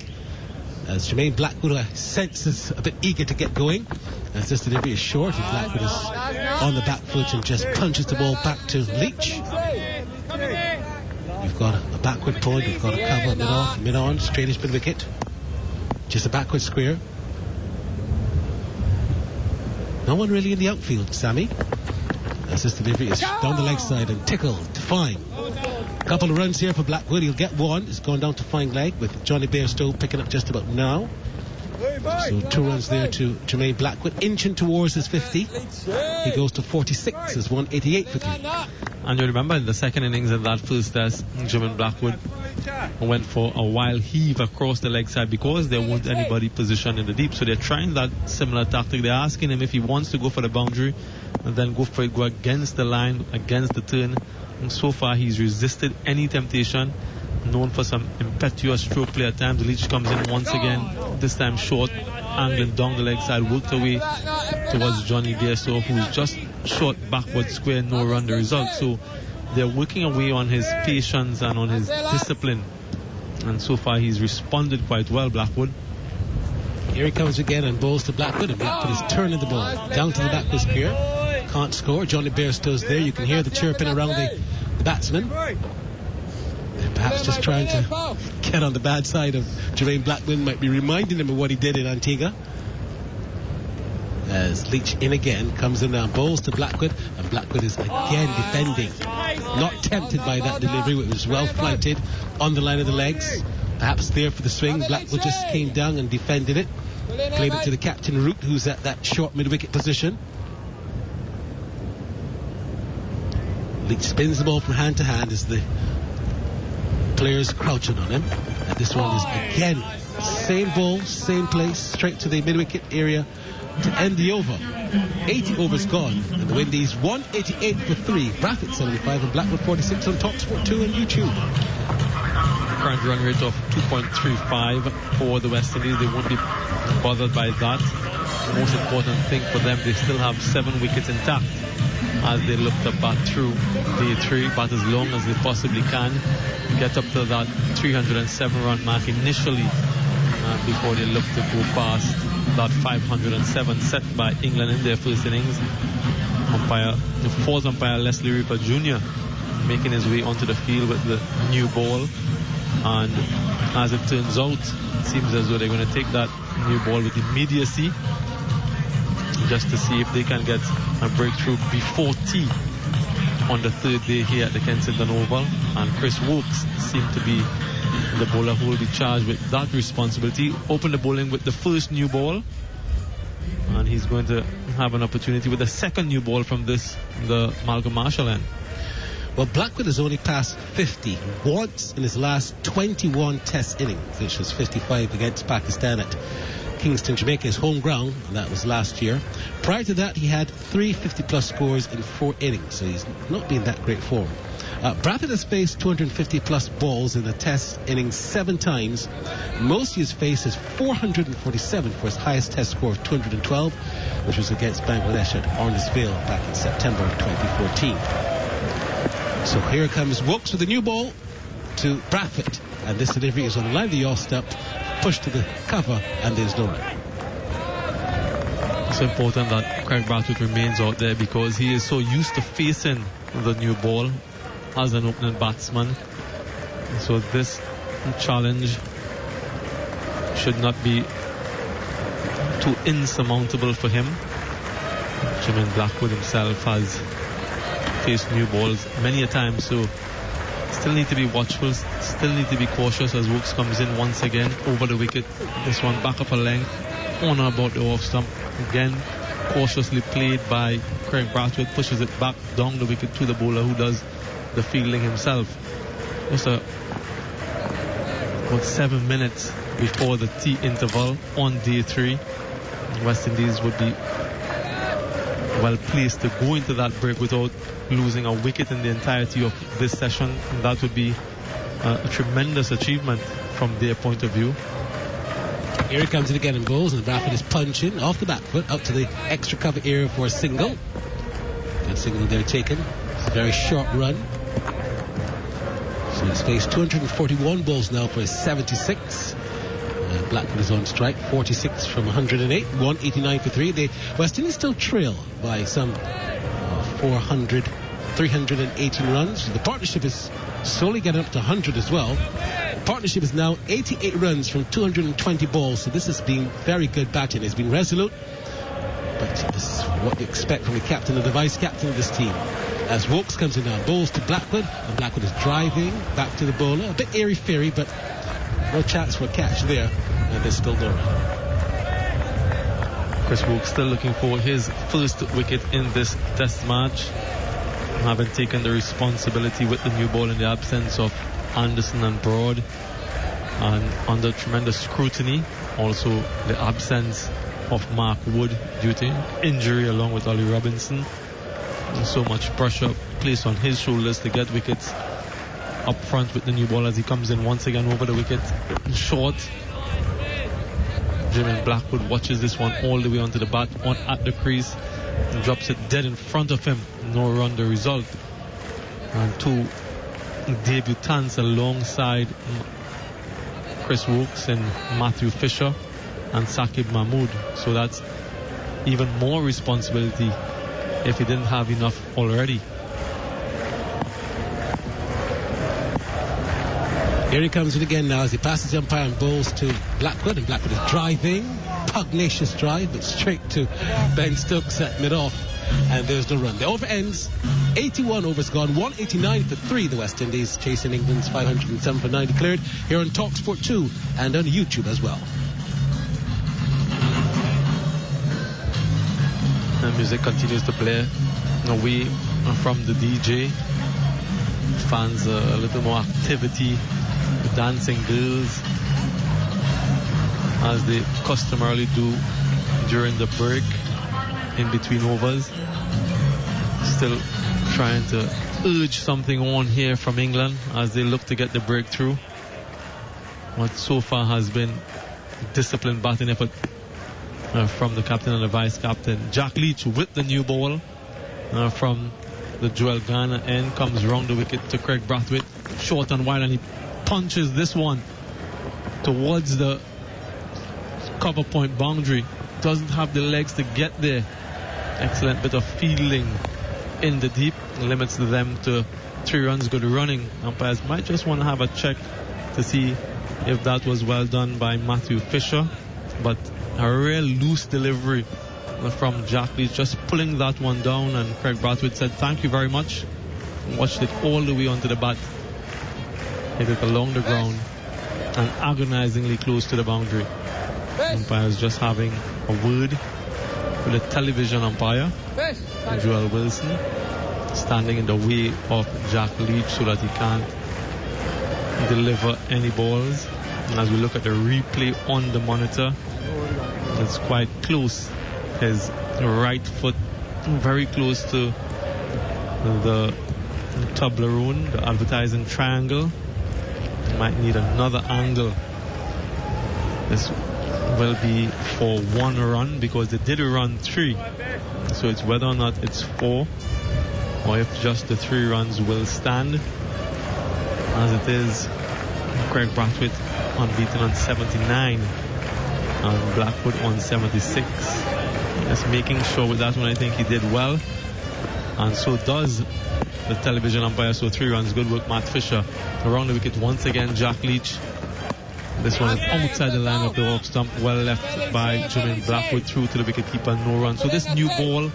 As Jermaine Blackwood, I sense, is a bit eager to get going. As this delivery is short, and Blackwood is on the back foot and just punches the ball back to Leach. We've got a backward point. We've got a cover mid-off, mid-on, straightish mid wicket. Just a backward square. No one really in the outfield, Sammy. As this delivery is down the leg side and tickled to fine. A couple of runs here for Blackwood. He'll get one. It's gone down to fine leg with Johnny Bairstow picking up just about now. So 2 runs there to Jermaine Blackwood, inching towards his 50. He goes to 46. It's 188 for 3. And you remember in the second innings of that first test, Jermaine Blackwood went for a wild heave across the leg side because there wasn't anybody positioned in the deep. So they're trying that similar tactic. They're asking him if he wants to go for the boundary and then go for it, go against the line, against the turn. And so far he's resisted any temptation known for some impetuous stroke play at times. Leach comes in once again, this time short, angling down the leg side, worked away towards Johnny Bairstow, who's just short backward square, no run the result. So they're working away on his patience and on his discipline, and so far he's responded quite well, Blackwood. Here he comes again and bowls to Blackwood, and Blackwood is turning the ball down to the backward square. Can't score. Johnny Bairstow's there. You can hear the chirping around the batsman. Perhaps just trying to get on the bad side of Jermaine Blackman, might be reminding him of what he did in Antigua. As Leach in again, comes in now, bowls to Blackwood, and Blackwood is again defending. Not tempted by that delivery, which was well flighted on the line of the legs. Perhaps there for the swing. Blackwood just came down and defended it. Played it to the captain Root, who's at that short mid-wicket position. Leach spins the ball from hand to hand as the players crouching on him. And this one is again same ball, same place, straight to the mid-wicket area to end the over. 80 overs gone, and the Windies 188 for 3. Braffett 75 and Blackwood 46 on talkSPORT 2 and YouTube. Current run rate of 2.35 for the West Indies. They won't be bothered by that. The most important thing for them, they still have 7 wickets intact as they look to bat through day 3, bat as long as they possibly can, get up to that 307 run mark initially before they look to go past that 507 set by England in their first innings. The fourth umpire Leslie Ripper Jr. making his way onto the field with the new ball, and as it turns out, it seems as though they're going to take that new ball with immediacy, just to see if they can get a breakthrough before tea on the third day here at the Kensington Oval. And Chris Woakes seemed to be the bowler who will be charged with that responsibility. Open the bowling with the first new ball, and he's going to have an opportunity with the second new ball from the Malcolm Marshall end. Well, Blackwood has only passed 50 once in his last 21 test innings, which was 55 against Pakistan at Kingston, Jamaica, his home ground, and that was last year. Prior to that, he had 3 50-plus scores in 4 innings, so he's not been that great form. Braffett has faced 250-plus balls in the test innings 7 times. Most he has faced is 447 for his highest test score of 212, which was against Bangladesh at Arnesville back in September of 2014. So here comes Woakes with a new ball to Braffett, and this delivery is on the line of the off-step, pushed to the cover, and there's no run. It's important that Craig Brathwaite remains out there because he is so used to facing the new ball as an opening batsman. So this challenge should not be too insurmountable for him. Jermaine Blackwood himself has faced new balls many a time, so still need to be watchful, still need to be cautious as Woakes comes in once again over the wicket. This one back up a length, on or about the off stump. Again, cautiously played by Craig Brathwaite, pushes it back down the wicket to the bowler who does the fielding himself. Just about 7 minutes before the tea interval on day 3. West Indies would be well placed to go into that break without losing a wicket in the entirety of this session, and that would be a tremendous achievement from their point of view. Here he comes in again in bowls, and Braffett is punching off the back foot up to the extra cover area for a single. Good single there taken. It's a very short run. So he's faced 241 balls now for his 76. Blackwood is on strike, 46 from 108, 189 for 3. The West Indies still trail by some 318 runs. The partnership is slowly getting up to 100 as well. The partnership is now 88 runs from 220 balls, so this has been very good batting. It's been resolute, but this is what you expect from the captain and the vice captain of this team. As Woakes comes in now, bowls to Blackwood, and Blackwood is driving back to the bowler. A bit airy-fairy, but no chance for a catch there, and there's still no run. Chris Woakes still looking for his first wicket in this test match, having taken the responsibility with the new ball in the absence of Anderson and Broad, and under tremendous scrutiny also the absence of Mark Wood due to injury along with Ollie Robinson, and so much pressure placed on his shoulders to get wickets up front with the new ball as he comes in once again over the wicket. Short. Jermaine Blackwood watches this one all the way onto the bat, on at the crease, and drops it dead in front of him. No run the result. And two debutants alongside Chris Wokes and Matthew Fisher and Saqib Mahmood. So that's even more responsibility if he didn't have enough already. Here he comes in again now as he passes the umpire and bowls to Blackwood, and Blackwood is driving, pugnacious drive, but straight to Ben Stokes at mid-off, and there's no run. The over ends, 81 overs gone, 189 for 3, the West Indies chasing England's 507 for 9 declared, here on talkSPORT 2 and on YouTube as well. The music continues to play away from the DJ. Fans a little more activity, dancing girls as they customarily do during the break in between overs. Still trying to urge something on here from England as they look to get the breakthrough. What so far has been disciplined batting effort from the captain and the vice captain. Jack Leach with the new ball from the Joel Garner end, comes round the wicket to Craig Brathwaite, short and wide, and he punches this one towards the cover point boundary. Doesn't have the legs to get there. Excellent bit of fielding in the deep, limits them to 3 runs good running. Umpires might just want to have a check to see if that was well done by Matthew Fisher, but a real loose delivery from Jack Leach, just pulling that one down, and Craig Brathwaite said thank you very much, watched it all the way onto the bat, hit it along the ground and agonizingly close to the boundary. Umpires just having a word with the television umpire, Joel Wilson, standing in the way of Jack Leach so that he can't deliver any balls. And as we look at the replay on the monitor, it's quite close. His right foot very close to the Toblerone, the advertising triangle. He might need another angle. This will be for 1 run because they did run 3. So it's whether or not it's 4 or if just the 3 runs will stand. As it is, Craig Brathwaite unbeaten on 79 and Blackwood on 76. Just making sure with that one, I think he did well, and so does the television umpire. So 3 runs, good work, Matt Fisher. Around the wicket once again, Jack Leach. This one is outside the line of the off stump, well left by Jermaine Blackwood, through to the wicketkeeper, no run. So this new ball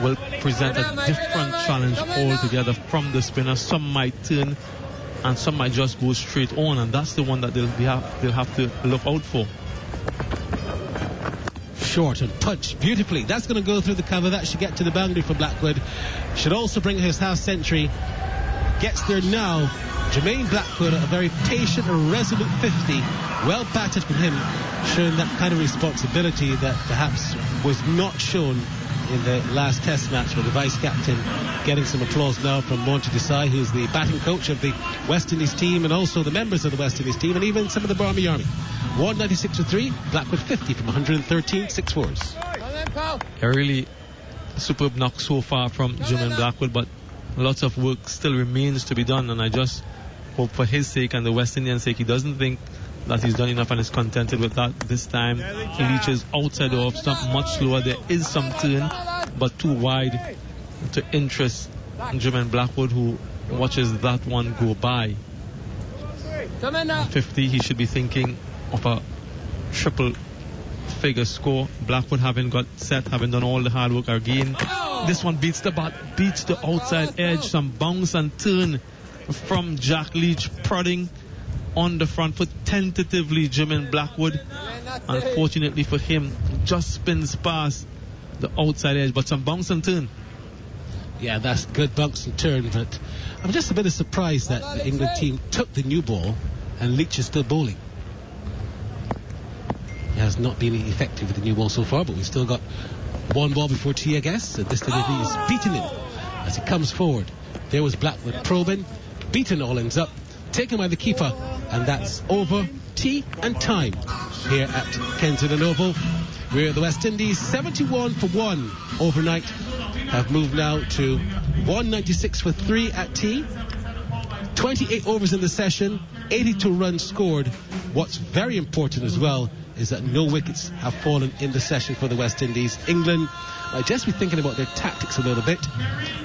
will present a different challenge altogether from the spinner. Some might turn and some might just go straight on, and that's the one that they'll have to look out for. Short and punch beautifully. That's going to go through the cover. That should get to the boundary for Blackwood. Should also bring his half century. Gets there now. Jermaine Blackwood, a very patient and resolute 50. Well batted from him, showing that kind of responsibility that perhaps was not shown in the last test match, with the vice captain getting some applause now from Monty Desai, who's the batting coach of the West Indies team, and also the members of the West Indies team, and even some of the Barmy Army. 196 for 3, Blackwood 50 from 113, 6 fours. A really superb knock so far from Jermaine Blackwood, but lots of work still remains to be done, and I just hope for his sake and the West Indian sake he doesn't think that he's done enough and is contented with that. This time he reaches outside the off stump, much slower. There is some turn, but too wide to interest Jermaine Blackwood, who watches that one go by. 50, he should be thinking of a triple figure score. Blackwood having got set, having done all the hard work again. This one beats the bat, beats the outside edge, some bounce and turn from Jack Leach, prodding on the front foot tentatively. Jermaine Blackwood, unfortunately for him, just spins past the outside edge, but some bounce and turn. Yeah, that's good bounce and turn, but I'm just a bit surprised that the England team took the new ball and Leach is still bowling. He has not been effective with the new ball so far, but we've still got 1 ball before tea, I guess. So this delivery is beating him as he comes forward. There was Blackwood probing, beaten all ends up, taken by the keeper, and that's over tea and time here at Kensington Oval, where the West Indies 71 for 1 overnight have moved now to 196 for 3 at tea. 28 overs in the session, 82 runs scored. What's very important as well is that no wickets have fallen in the session for the West Indies. England might just be thinking about their tactics a little bit.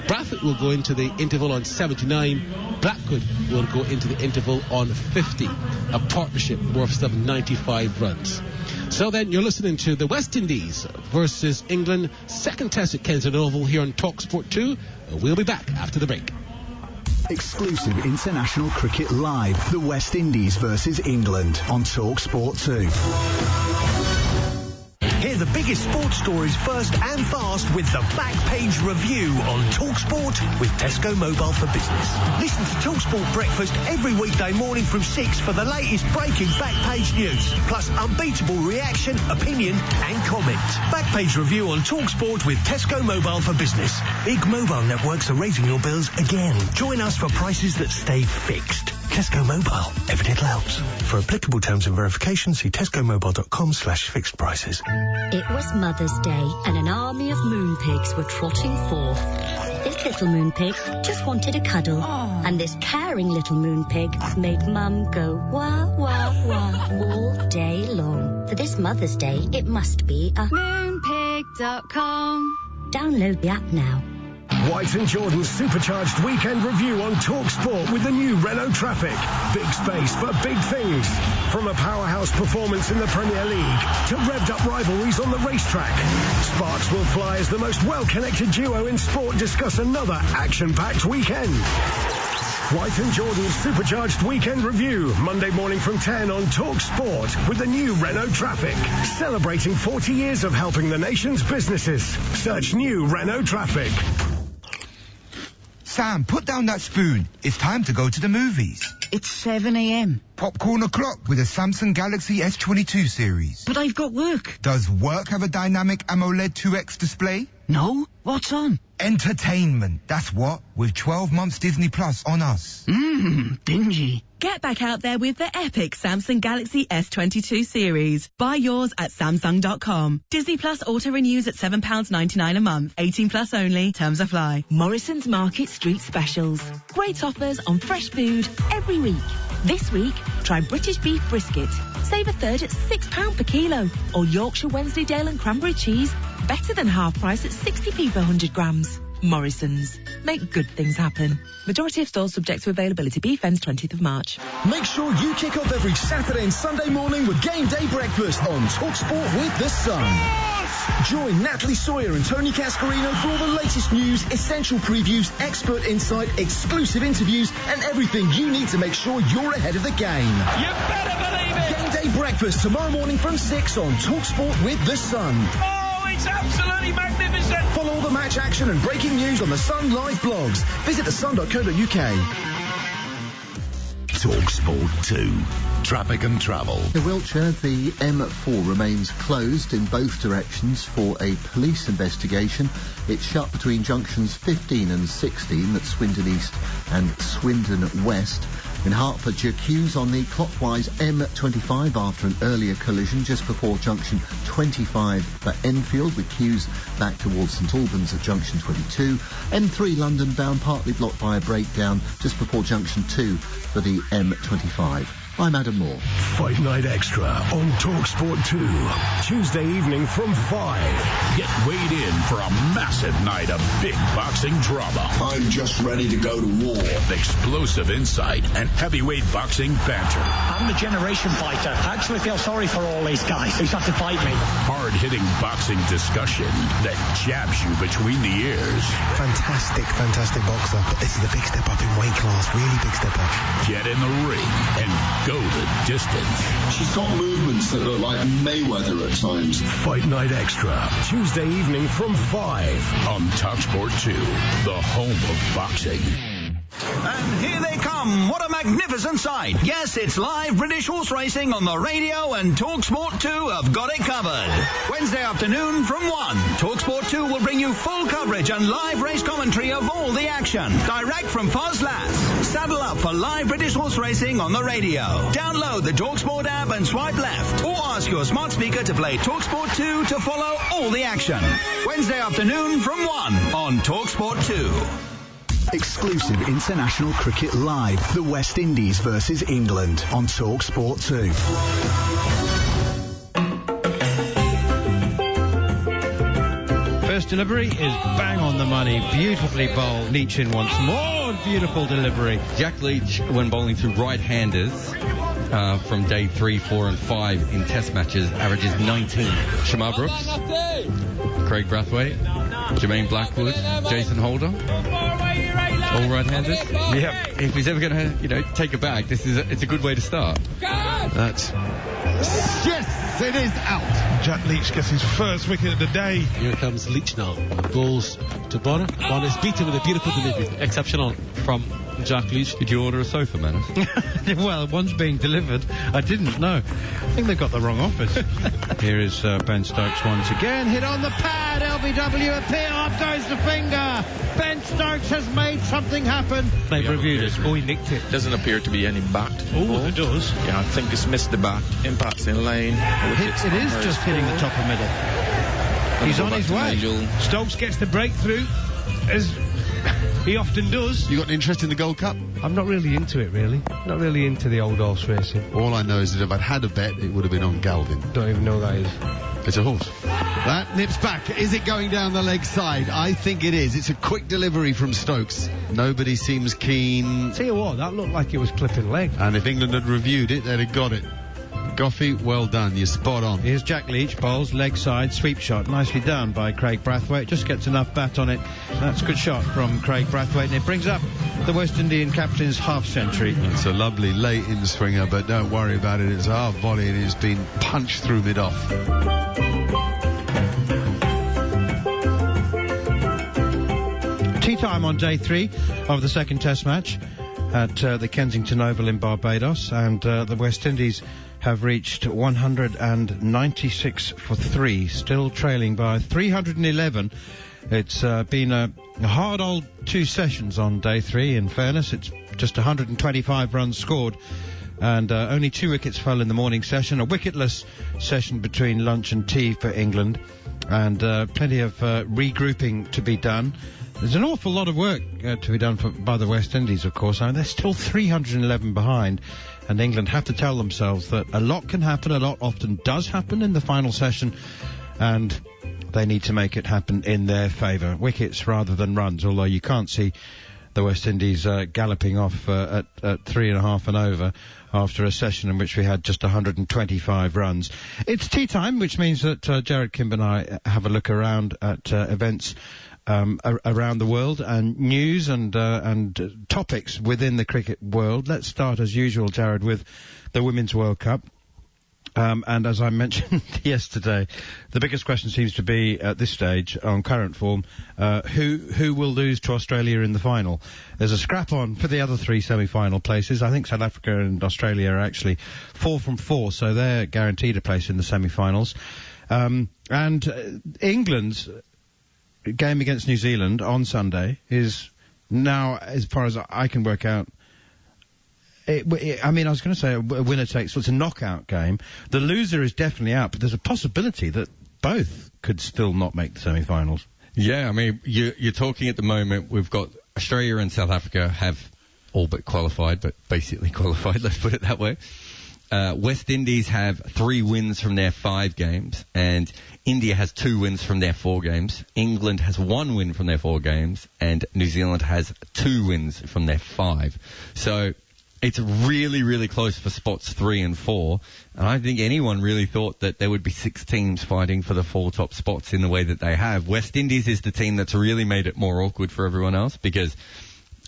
Bradford will go into the interval on 79. Blackwood will go into the interval on 50. A partnership worth some 95 runs. So then you're listening to the West Indies versus England, second test at Kensington Oval here on talkSPORT 2. We'll be back after the break. Exclusive international cricket live. The West Indies versus England on talkSPORT 2. Hear the biggest sports stories first and fast with the Back Page Review on talkSPORT with Tesco Mobile for Business. Listen to talkSPORT Breakfast every weekday morning from 6 for the latest breaking Back Page news, plus unbeatable reaction, opinion and comment. Back Page Review on talkSPORT with Tesco Mobile for Business. Big mobile networks are raising your bills again. Join us for prices that stay fixed. Tesco Mobile. Every little helps. For applicable terms and verification, see tescomobile.com/fixed prices. It was Mother's Day and an army of moon pigs were trotting forth. This little moon pig just wanted a cuddle. And this caring little moon pig made Mum go wah, wah, wah all day long. For this Mother's Day, it must be a moonpig.com. Download the app now. White and Jordan's supercharged weekend review on talkSPORT with the new Renault Traffic. Big space for big things. From a powerhouse performance in the Premier League to revved-up rivalries on the racetrack. Sparks will fly as the most well-connected duo in sport discuss another action-packed weekend. White and Jordan's supercharged weekend review, Monday morning from 10 on talkSPORT with the new Renault Traffic. Celebrating 40 years of helping the nation's businesses. Search new Renault Traffic. Sam, put down that spoon. It's time to go to the movies. It's 7 a.m. Popcorn o'clock with a Samsung Galaxy S22 series. But I've got work. Does work have a dynamic AMOLED 2X display? No. What's on? Entertainment. That's what. With 12 months Disney Plus on us. Dingy. Get back out there with the epic Samsung Galaxy S22 series. Buy yours at Samsung.com. Disney Plus auto renews at £7.99 a month. 18 plus only. Terms apply. Morrison's Market Street Specials. Great offers on fresh food every week. This week, try British beef brisket. Save a third at £6 per kilo. Or Yorkshire Wensleydale and cranberry cheese. Better than half price at 60p per 100 grams. Morrison's. Make good things happen. Majority of stores subject to availability. Beef ends 20th of March. Make sure you kick off every Saturday and Sunday morning with Game Day Breakfast on talkSPORT with The Sun. Join Natalie Sawyer and Tony Cascarino for all the latest news, essential previews, expert insight, exclusive interviews, and everything you need to make sure you're ahead of the game. You better believe it! Game Day Breakfast tomorrow morning from 6 on talkSPORT with The Sun. It's absolutely magnificent. Follow all the match action and breaking news on the Sun Live blogs. Visit thesun.co.uk. talkSPORT 2. Traffic and travel. In Wiltshire, the M4 remains closed in both directions for a police investigation. It's shut between junctions 15 and 16 at Swindon East and Swindon West. In Hertfordshire, queues on the clockwise M25 after an earlier collision just before junction 25 for Enfield, with queues back towards St Albans at junction 22. M3 London bound, partly blocked by a breakdown just before junction 2 for the M25. I'm Adam Moore. Fight Night Extra on talkSPORT 2. Tuesday evening from 5. Get weighed in for a massive night of big boxing drama. I'm just ready to go to war. Explosive insight and heavyweight boxing banter. I'm the generation fighter. I actually feel sorry for all these guys who have to fight me. Hard-hitting boxing discussion that jabs you between the ears. Fantastic boxer. But this is a big step up in weight class. Really big step up. Get in the ring and go the distance. She's got movements that look like Mayweather at times. Fight Night Extra, Tuesday evening from 5. On talkSPORT 2, the home of boxing. And here they come. What a magnificent sight. Yes, it's live British horse racing on the radio, and talkSPORT 2 have got it covered. Wednesday afternoon from 1. talkSPORT 2 will bring you full coverage and live race commentary of all the action. Direct from Foslas. Saddle up for live British horse racing on the radio. Download the talkSPORT app and swipe left. Or ask your smart speaker to play talkSPORT 2 to follow all the action. Wednesday afternoon from 1 on talkSPORT 2. Exclusive international cricket live. The West Indies versus England on talkSPORT 2. First delivery is bang on the money. Beautifully bowled. Leach in once more. Beautiful delivery. Jack Leach, when bowling through right-handers from day 3, 4 and 5 in test matches, averages 19. Shamar Brooks, Craig Brathwaite, Jermaine Blackwood, Jason Holder, all right-handers. Yeah. If he's ever going to, take a bag, it's a good way to start. That's... Yes, it is out. Jack Leach gets his first wicket of the day. Here comes Leach now. Balls to Bonner. Bonner's beaten with a beautiful delivery. Exceptional from Jack Leach. Did you order a sofa, man? Well, one's being delivered. I didn't know. I think they've got the wrong office. Here is Ben Stokes once again. Hit on the pad. LBW appear. Up goes the finger. Ben Stokes has made something happen. They've reviewed it. Oh, he nicked it. Doesn't appear to be any backed. Oh, it does. Yeah, I think it's missed the back. Impacts in lane. It is just hitting the top of middle. He's on his way. Nigel. Stokes gets the breakthrough, as he often does. You got an interest in the Gold Cup? I'm not really into it, really. Not really into the old horse racing. All I know is that if I'd had a bet, it would have been on Galvin. Don't even know who that is. It's a horse. That nips back. Is it going down the leg side? I think it is. It's a quick delivery from Stokes. Nobody seems keen. Tell you what, that looked like it was clipping leg. And if England had reviewed it, they'd have got it. Goughy, well done. You're spot on. Here's Jack Leach, bowls, leg side, sweep shot. Nicely done by Craig Brathwaite. Just gets enough bat on it. That's a good shot from Craig Brathwaite, and it brings up the West Indian captain's half century. It's a lovely late-in swinger, but don't worry about it. It's a half volley, and it's been punched through mid-off. Tea time on day 3 of the second test match at the Kensington Oval in Barbados, and the West Indies have reached 196 for 3, still trailing by 311. It's been a hard old 2 sessions on day 3. In fairness, it's just 125 runs scored, and only 2 wickets fell in the morning session, a wicketless session between lunch and tea for England, and plenty of regrouping to be done. There's an awful lot of work to be done by the West Indies, of course. I mean, they're still 311 behind, and England have to tell themselves that a lot can happen, a lot often does happen in the final session, and they need to make it happen in their favour. Wickets rather than runs, although you can't see the West Indies galloping off at 3.5 and over after a session in which we had just 125 runs. It's tea time, which means that Jared Kimber and I have a look around at events around the world and news and topics within the cricket world. Let's start as usual, Jared, with the Women's World Cup. And as I mentioned yesterday, the biggest question seems to be at this stage on current form, who will lose to Australia in the final? There's a scrap on for the other 3 semi-final places. I think South Africa and Australia are actually 4 from 4, so they're guaranteed a place in the semi-finals. And England's game against New Zealand on Sunday is now, as far as I can work out, I was going to say a winner takes, so it's a knockout game. The loser is definitely out, but there's a possibility that both could still not make the semi-finals. Yeah, I mean, you're talking at the moment, we've got Australia and South Africa have all but qualified, but basically qualified, let's put it that way. West Indies have 3 wins from their 5 games, and India has 2 wins from their 4 games. England has 1 win from their 4 games, and New Zealand has 2 wins from their 5. So it's really, really close for spots 3 and 4. And I don't think anyone really thought that there would be 6 teams fighting for the 4 top spots in the way that they have. West Indies is the team that's really made it more awkward for everyone else, because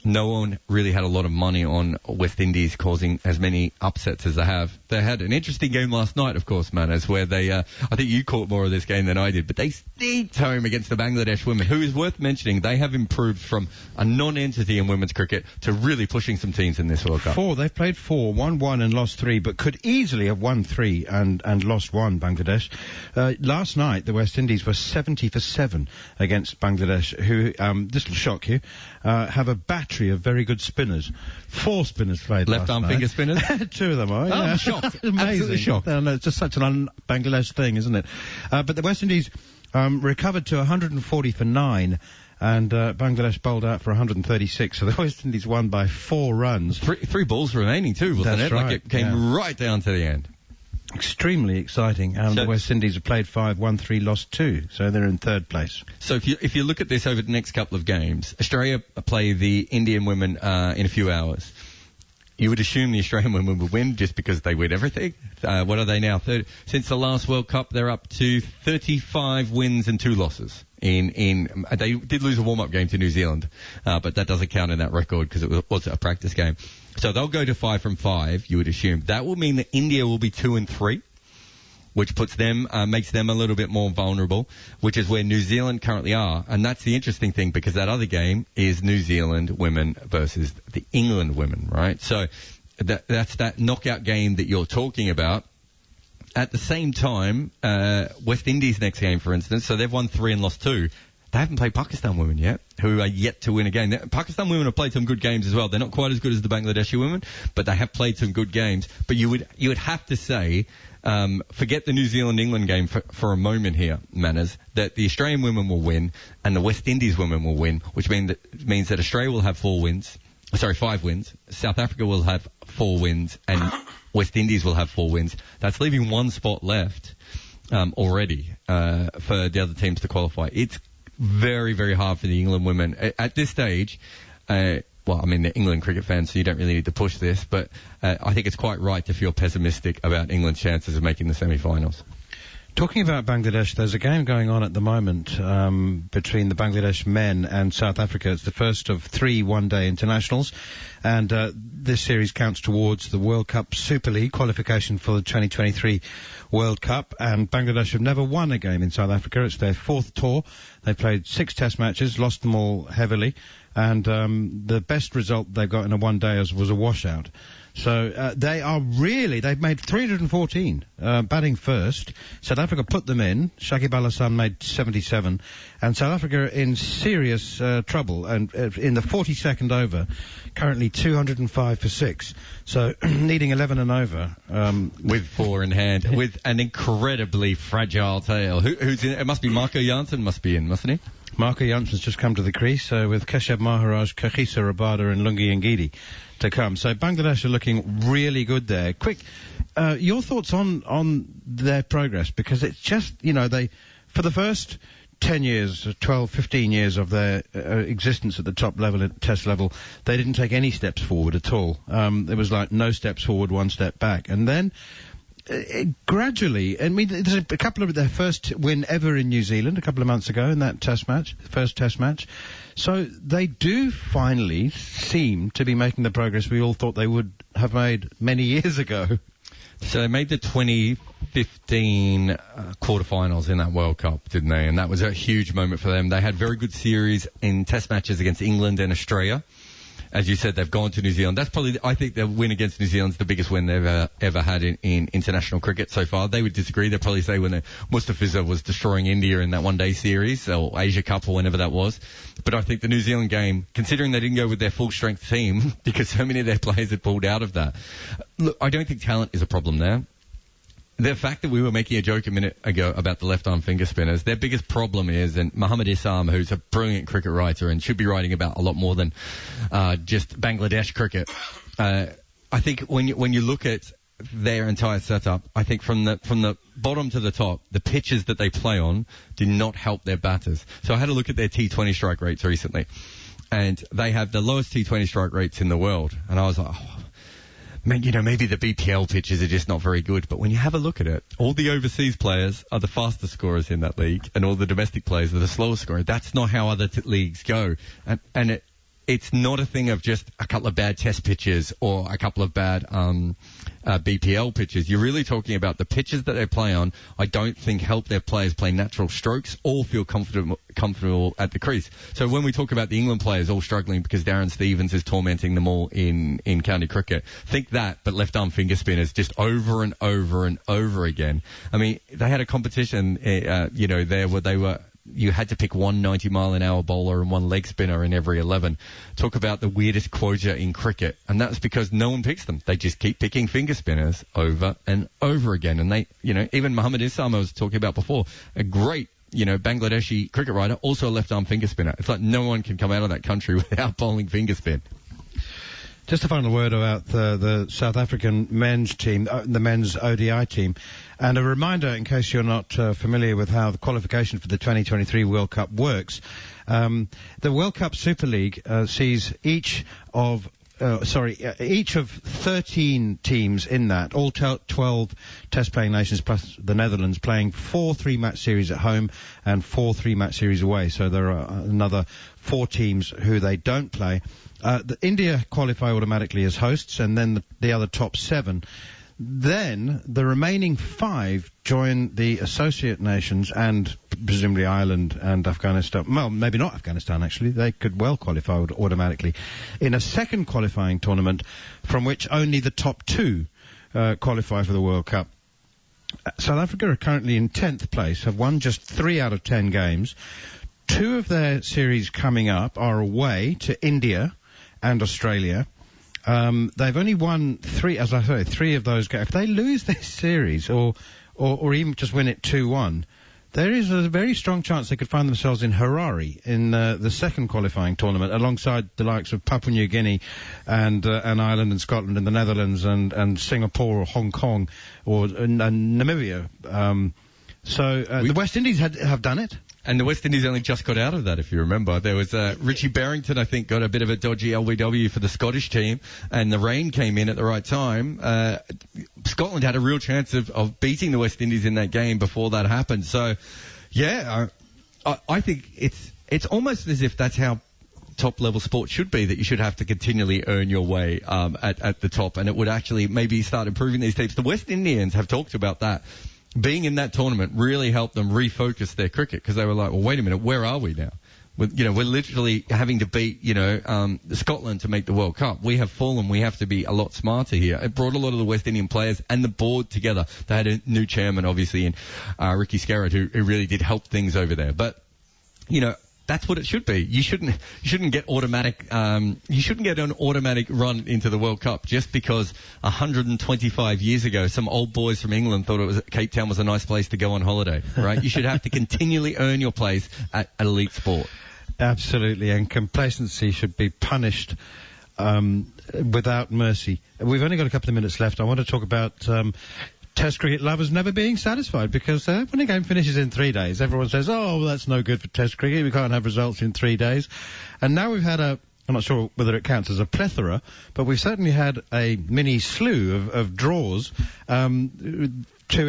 no one really had a lot of money on West Indies causing as many upsets as they have. They had an interesting game last night, of course, Manners, where they, I think you caught more of this game than I did, but they sneaked home against the Bangladesh women, who is worth mentioning. They have improved from a non-entity in women's cricket to really pushing some teams in this World Cup. They've played 4, won 1 and lost 3, but could easily have won 3 and lost 1, Bangladesh. Last night, the West Indies were 70 for 7 against Bangladesh, who, this will shock you, have a battery of very good spinners. 4 spinners played left arm finger spinners? 2 of them are. Oh, I'm shocked. Amazing. Absolutely shocked. No, it's just such an un-Bangladesh thing, isn't it? But the West Indies recovered to 140 for 9, and Bangladesh bowled out for 136, so the West Indies won by 4 runs. 3 balls remaining too, wasn't That's it? Right. Like it came right down to the end. Extremely exciting, and the West Indies have played 5, won 3, lost 2, so they're in 3rd place. So if you look at this over the next couple of games, Australia play the Indian women in a few hours. You would assume the Australian women would win just because they win everything. What are they now? Since the last World Cup, they're up to 35 wins and 2 losses. They did lose a warm-up game to New Zealand, but that doesn't count in that record because it was a practice game. So they'll go to 5 from 5, you would assume. That will mean that India will be 2 and 3, which puts them, makes them a little bit more vulnerable, which is where New Zealand currently are. And that's the interesting thing, because that other game is New Zealand women versus the England women, right? So that's that knockout game that you're talking about. At the same time, West Indies next game, for instance, so they've won 3 and lost 2. They haven't played Pakistan women yet, who are yet to win a game. Pakistan women have played some good games as well. They're not quite as good as the Bangladeshi women, but they have played some good games. But you would have to say, forget the New Zealand-England game for a moment here, Manners, that the Australian women will win and the West Indies women will win, which means that Australia will have 5 wins. South Africa will have 4 wins, and West Indies will have 4 wins. That's leaving 1 spot left already for the other teams to qualify. It's very, very hard for the England women at this stage. Well, I mean, they're England cricket fans, so you don't really need to push this, but I think it's quite right to feel pessimistic about England's chances of making the semi-finals. Talking about Bangladesh, there's a game going on at the moment between the Bangladesh men and South Africa. It's the first of 3 one-day internationals, and this series counts towards the World Cup Super League qualification for the 2023 World Cup, and Bangladesh have never won a game in South Africa. It's their 4th tour. They played 6 test matches, lost them all heavily, and the best result they've got in a one-day was a washout. So they've made 314 batting first. South Africa put them in. Shakib Al Hasan made 77, and South Africa in serious trouble. And in the 42nd over, currently 205 for 6. So needing 11 and over with 4 in hand, with an incredibly fragile tail. Who's in? It must be Marco Jansen. Must be in, mustn't he? Marco Jansen's just come to the crease with Keshav Maharaj, Kagiso Rabada and Lungi Ngidi to come. So Bangladesh are looking really good there. Quick, your thoughts on their progress, because it's just, they, for the first 10 years, 12, 15 years of their existence at the top level, at test level, they didn't take any steps forward at all. It was like no steps forward, 1 step back. And then gradually, I mean, there's a couple of their first win ever in New Zealand a couple of months ago in that first test match. So they do finally seem to be making the progress we all thought they would have made many years ago. So they made the 2015 quarterfinals in that World Cup, didn't they? And that was a huge moment for them. They had very good series in test matches against England and Australia. As you said, they've gone to New Zealand. That's probably, I think their win against New Zealand's the biggest win they've ever had in international cricket so far. They would disagree. They'd probably say when Mustafiza was destroying India in that one-day series, or Asia Cup, or whenever that was. But I think the New Zealand game, considering they didn't go with their full-strength team, because so many of their players had pulled out of that. Look, I don't think talent is a problem there. The fact that we were making a joke a minute ago about the left-arm finger spinners, their biggest problem is, and Mohammad Isam, who's a brilliant cricket writer and should be writing about a lot more than just Bangladesh cricket, I think when you look at their entire setup, I think from the bottom to the top, the pitches that they play on do not help their batters. So I had a look at their T20 strike rates recently, and they have the lowest T20 strike rates in the world, and I was like, maybe the BPL pitches are just not very good. But when you have a look at it, all the overseas players are the fastest scorers in that league, and all the domestic players are the slowest scorers. That's not how other leagues go. And it's not a thing of just a couple of bad test pitches or a couple of bad BPL pitches. You're really talking about the pitches that they play on. I don't think help their players play natural strokes or feel comfortable at the crease. So when we talk about the England players all struggling because Darren Stevens is tormenting them all in county cricket, think that, but left arm finger spinners just over and over and over again. I mean, they had a competition, there where you had to pick one 90-mile-an-hour bowler and one leg spinner in every 11. Talk about the weirdest quota in cricket. And that's because no one picks them. They just keep picking finger spinners over and over again. And they, even Muhammad Islam I was talking about before, a great, Bangladeshi cricket writer, also a left-arm finger spinner. It's like no one can come out of that country without bowling finger spin. Just a final word about the South African men's team, the men's ODI team. And a reminder, in case you're not familiar with how the qualification for the 2023 World Cup works, the World Cup Super League sees each of 13 teams in that, all 12 test-playing nations plus the Netherlands, playing 4 3-match series at home and 4 3-match series away. So there are another 4 teams who they don't play. India qualify automatically as hosts, and then the other top 7. Then the remaining 5 join the associate nations and presumably Ireland and Afghanistan. Well, maybe not Afghanistan, actually. They could well qualify automatically in a second qualifying tournament from which only the top 2 qualify for the World Cup. South Africa are currently in 10th place, have won just 3 out of 10 games. 2 of their series coming up are away to India and Australia. They've only won 3, as I say, 3 of those games. If they lose this series or even just win it 2-1, there is a very strong chance they could find themselves in Harare in the second qualifying tournament, alongside the likes of Papua New Guinea and Ireland and Scotland and the Netherlands and Singapore or Hong Kong or and Namibia. The West Indies have done it. And the West Indies only just got out of that, if you remember. There was Richie Barrington, I think, got a bit of a dodgy LBW for the Scottish team, and the rain came in at the right time. Scotland had a real chance of beating the West Indies in that game before that happened. So, yeah, I think it's almost as if that's how top-level sport should be, that you should have to continually earn your way at the top, and it would actually maybe start improving these teams. The West Indians have talked about that. Being in that tournament really helped them refocus their cricket, because they were like, well, wait a minute, where are we now? We're literally having to beat, Scotland to make the World Cup. We have fallen. We have to be a lot smarter here. It brought a lot of the West Indian players and the board together. They had a new chairman, obviously, in Ricky Scarrett, who really did help things over there. But, that's what it should be. You shouldn't get automatic. You shouldn't get an automatic run into the World Cup just because 125 years ago some old boys from England thought Cape Town was a nice place to go on holiday. Right? You should have to continually earn your place at elite sport. Absolutely, and complacency should be punished without mercy. We've only got a couple of minutes left. I want to talk about Test cricket lovers never being satisfied, because when a game finishes in 3 days, everyone says, oh, well, that's no good for Test cricket. We can't have results in 3 days. And now we've had I'm not sure whether it counts as a plethora, but we've certainly had a mini slew of draws, 2 in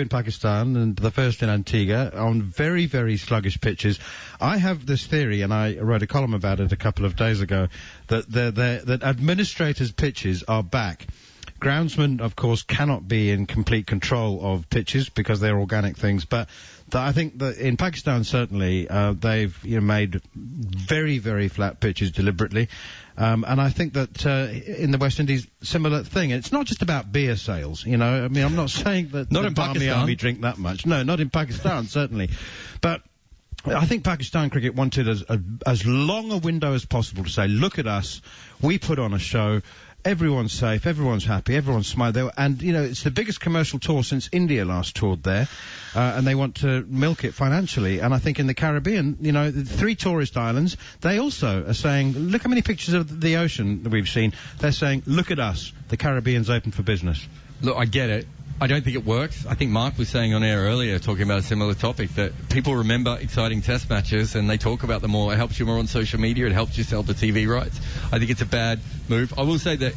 Pakistan and the first in Antigua, on very, very sluggish pitches. I have this theory, and I wrote a column about it a couple of days ago, that administrators' pitches are back. Groundsmen, of course, cannot be in complete control of pitches because they're organic things, but I think that in Pakistan, certainly, they've made very, very flat pitches deliberately. And I think that in the West Indies, similar thing. It's not just about beer sales, I mean, I'm not saying that not the in Barmy Pakistan. Army drink that much. No, not in Pakistan, certainly. But I think Pakistan cricket wanted as long a window as possible to say, look at us, we put on a show. Everyone's safe, everyone's happy, everyone's smiling. And, it's the biggest commercial tour since India last toured there, and they want to milk it financially. And I think in the Caribbean, the 3 tourist islands, they also are saying, look how many pictures of the ocean that we've seen. They're saying, look at us, the Caribbean's open for business. Look, I get it. I don't think it works. I think Mark was saying on air earlier, talking about a similar topic, that people remember exciting test matches and they talk about them more. It helps you more on social media. It helps you sell the TV rights. I think it's a bad move. I will say that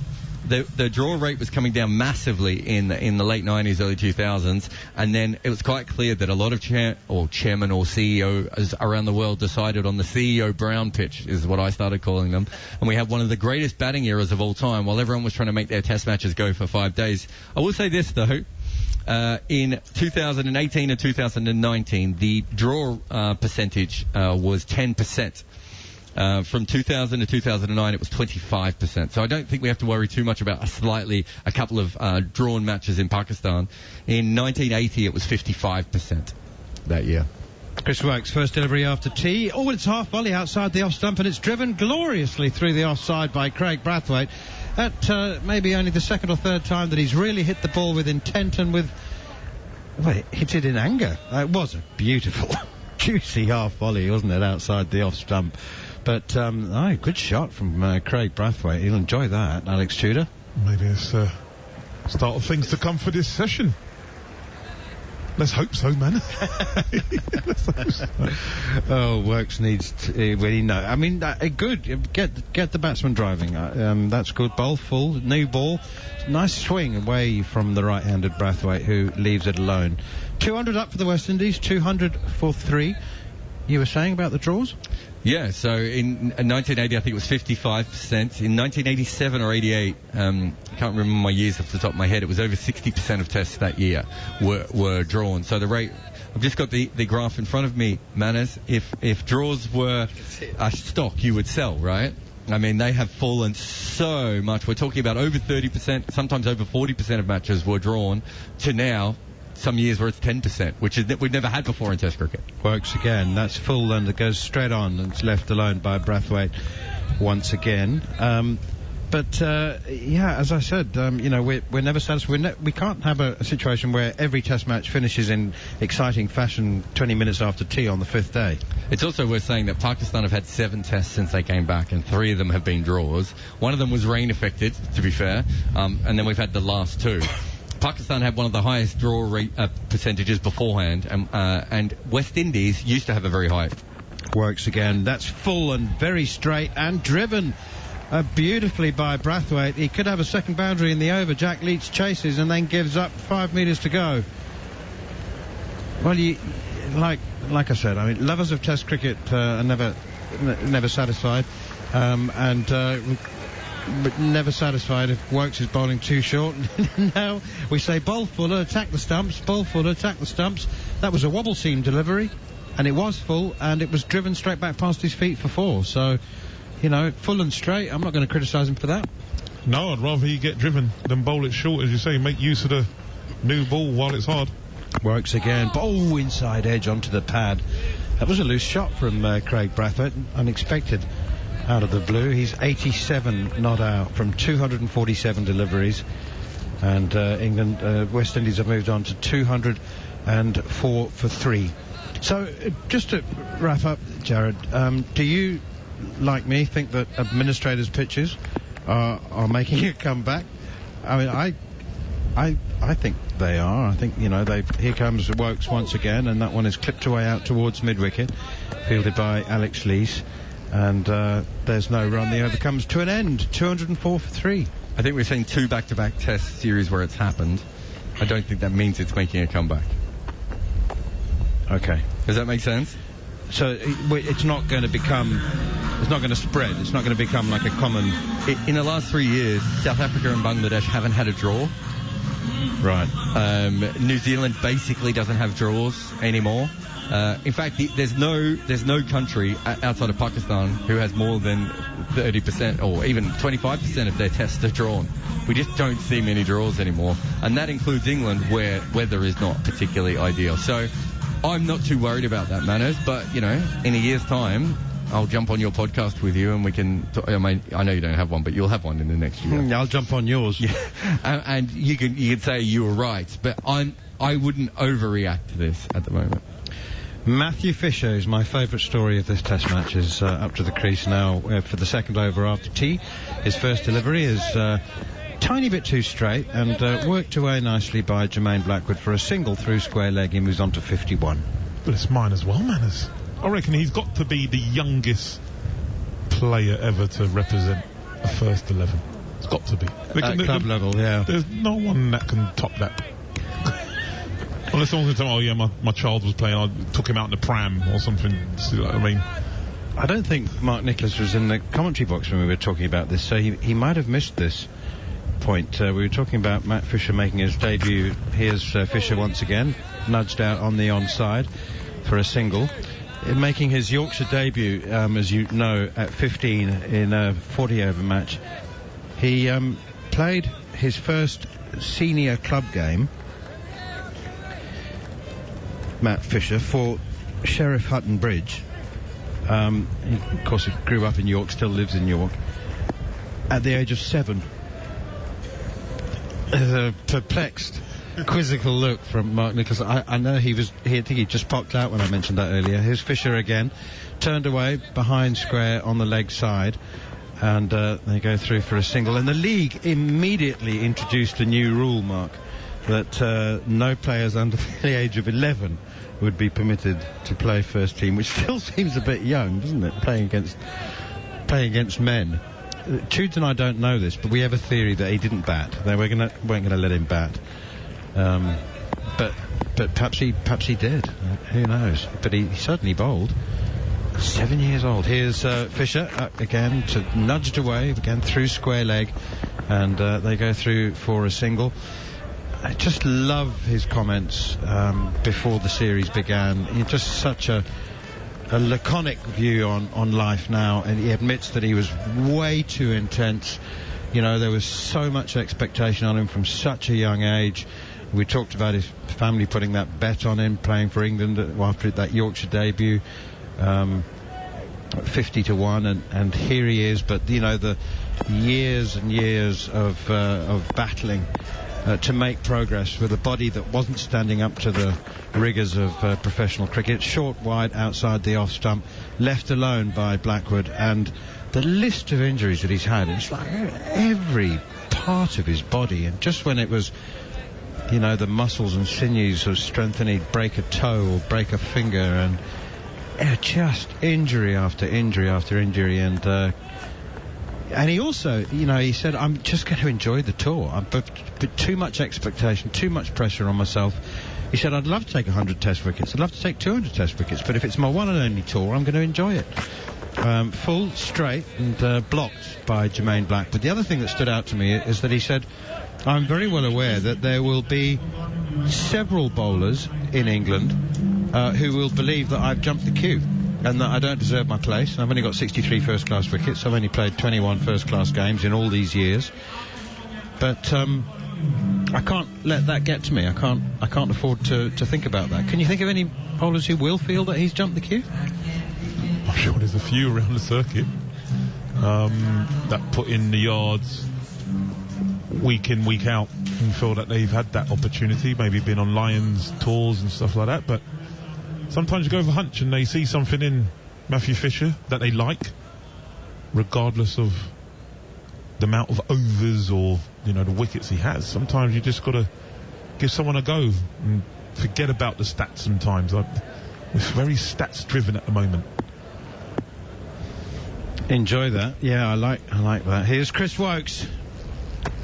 the draw rate was coming down massively in the late 90s, early 2000s, and then it was quite clear that a lot of chairman or CEOs around the world decided on the CEO Brown pitch, is what I started calling them, and we had one of the greatest batting eras of all time while everyone was trying to make their test matches go for 5 days. I will say this, though. In 2018 and 2019, the draw percentage was 10%. From 2000 to 2009, it was 25%. So I don't think we have to worry too much about a couple of drawn matches in Pakistan. In 1980, it was 55% that year. Chris Wokes, first delivery after tea. Oh, it's half volley outside the off stump, and it's driven gloriously through the offside by Craig Brathwaite. That maybe only the second or third time that he's really hit the ball with intent and with... Well, hit it in anger. It was a beautiful, juicy half volley, wasn't it, outside the off stump. But, good shot from Craig Brathwaite. He'll enjoy that, Alex Tudor. Maybe it's start of things to come for this session. Let's hope so, man. Let's hope so. Oh, Works needs to really know. I mean, good. Get the batsman driving. That's good. Bowl full. New ball. Nice swing away from the right-handed Brathwaite, who leaves it alone. 200 up for the West Indies. 200 for 3. You were saying about the draws? Yeah, so in 1980, I think it was 55%. In 1987 or 88, I can't remember my years off the top of my head, it was over 60% of tests that year were drawn. So the rate, I've just got the graph in front of me, Manners. If draws were a stock you would sell, right? I mean, they have fallen so much. We're talking about over 30%, sometimes over 40% of matches were drawn, to now some years where it's 10%, which is we've never had before in Test cricket. Works again. That's full, and it goes straight on, and it's left alone by Brathwaite once again. As I said, we're never satisfied. We can't have a situation where every Test match finishes in exciting fashion 20 minutes after tea on the 5th day. It's also worth saying that Pakistan have had 7 tests since they came back, and 3 of them have been draws. One of them was rain affected, to be fair, and then we've had the last 2. Pakistan had one of the highest draw rate percentages beforehand, and West Indies used to have a very high. Works again. That's full and very straight and driven beautifully by Brathwaite. He could have a second boundary in the over. Jack Leach chases and then gives up 5 metres to go. Well, like I said, I mean, lovers of Test cricket are never satisfied, but never satisfied if Wokes is bowling too short. Now we say bowl fuller, attack the stumps, bowl fuller, attack the stumps. That was a wobble seam delivery, and it was full, and it was driven straight back past his feet for 4. So, full and straight. I'm not going to criticise him for that. No, I'd rather he get driven than bowl it short, as you say. Make use of the new ball while it's hard. Works again. Oh, inside edge onto the pad. That was a loose shot from Craig Brathwaite. Unexpected. Out of the blue. He's 87 not out from 247 deliveries, and West Indies have moved on to 204 for 3. So just to wrap up, Jared, do you, like me, think that administrators' pitches are making a comeback? I mean, I think they are. I think, here comes Wokes once again, and that one is clipped away out towards mid-wicket, fielded by Alex Lees. And there's no run. The over comes to an end. 204 for 3. I think we're seeing 2 back-to-back Test series where it's happened. I don't think that means it's making a comeback. Okay. Does that make sense? So it's not going to become... It's not going to spread. It's not going to become like a common... In the last 3 years, South Africa and Bangladesh haven't had a draw. Right. New Zealand basically doesn't have draws anymore. In fact, there's no country outside of Pakistan who has more than 30% or even 25% of their tests are drawn. We just don't see many draws anymore, and that includes England, where weather is not particularly ideal. So I'm not too worried about that, Manners, but in a year's time, I'll jump on your podcast with you and we can... I know you don't have one, but you'll have one in the next year. I'll jump on yours. Yeah. And you can say you were right, but I wouldn't overreact to this at the moment. Matthew Fisher is my favourite story of this Test match. Is up to the crease now for the second over after tea. His first delivery is tiny bit too straight and worked away nicely by Jermaine Blackwood for a single through square leg. He moves on to 51. But it's mine as well, Manners. I reckon he's got to be the youngest player ever to represent a first 11. It's got to be. At club level, yeah. There's no one that can top that. Unless someone's going to tell me, oh yeah, my child was playing, I took him out in the pram or something. I mean, I don't think Mark Nicholas was in the commentary box when we were talking about this, so he might have missed this point. We were talking about Matt Fisher making his debut. Here's Fisher once again, nudged out on the onside for a single. In making his Yorkshire debut, as you know, at 15 in a 40-over match, he played his first senior club game, Matt Fisher, for Sheriff Hutton Bridge. Of course, he grew up in York, still lives in York, at the age of 7. A perplexed, quizzical look from Mark Nicholas. I know I think he just popped out when I mentioned that earlier. Here's Fisher again, turned away behind square on the leg side, and they go through for a single. And the league immediately introduced a new rule, Mark, that no players under the age of 11 would be permitted to play first team, which still seems a bit young, doesn't it, playing against men. Tudes and I don't know this, but we have a theory that he didn't bat. They weren't going to let him bat. But perhaps he did. Who knows? But he certainly bowled. 7 years old. Here's Fisher again, nudged away again through square leg, and they go through for a single. I just love his comments before the series began. He's just such a laconic view on life now, and he admits that he was way too intense. You know, there was so much expectation on him from such a young age. We talked about his family putting that bet on him playing for England after that Yorkshire debut, 50-1, and here he is. But you know, the years and years of battling to make progress with a body that wasn't standing up to the rigours of professional cricket. Short, wide, outside the off stump, left alone by Blackwood, and the list of injuries that he's had, it's like every part of his body. And just when it was, you know, the muscles and sinews of strength, and he'd break a toe or break a finger, and just injury after injury after injury. And he also, you know, he said, I'm just going to enjoy the tour. But too much expectation, too much pressure on myself. He said, I'd love to take 100 test wickets. I'd love to take 200 test wickets. But if it's my one and only tour, I'm going to enjoy it. Full, straight, and blocked by Jermaine Black. But the other thing that stood out to me is that he said, I'm very well aware that there will be several bowlers in England who will believe that I've jumped the queue and that I don't deserve my place. I've only got 63 first-class wickets. I've only played 21 first-class games in all these years. But I can't let that get to me. I can't afford to think about that. Can you think of any bowlers who will feel that he's jumped the queue? I'm sure there's a few around the circuit that put in the yards week in, week out, and feel that they've had that opportunity, maybe been on Lions tours and stuff like that. But sometimes you go for hunch and they see something in Matthew Fisher that they like, regardless of the amount of overs or, you know, the wickets he has. Sometimes you just got to give someone a go and forget about the stats sometimes. We're very stats driven at the moment. Enjoy that. Yeah, I like that. Here's Chris Wokes,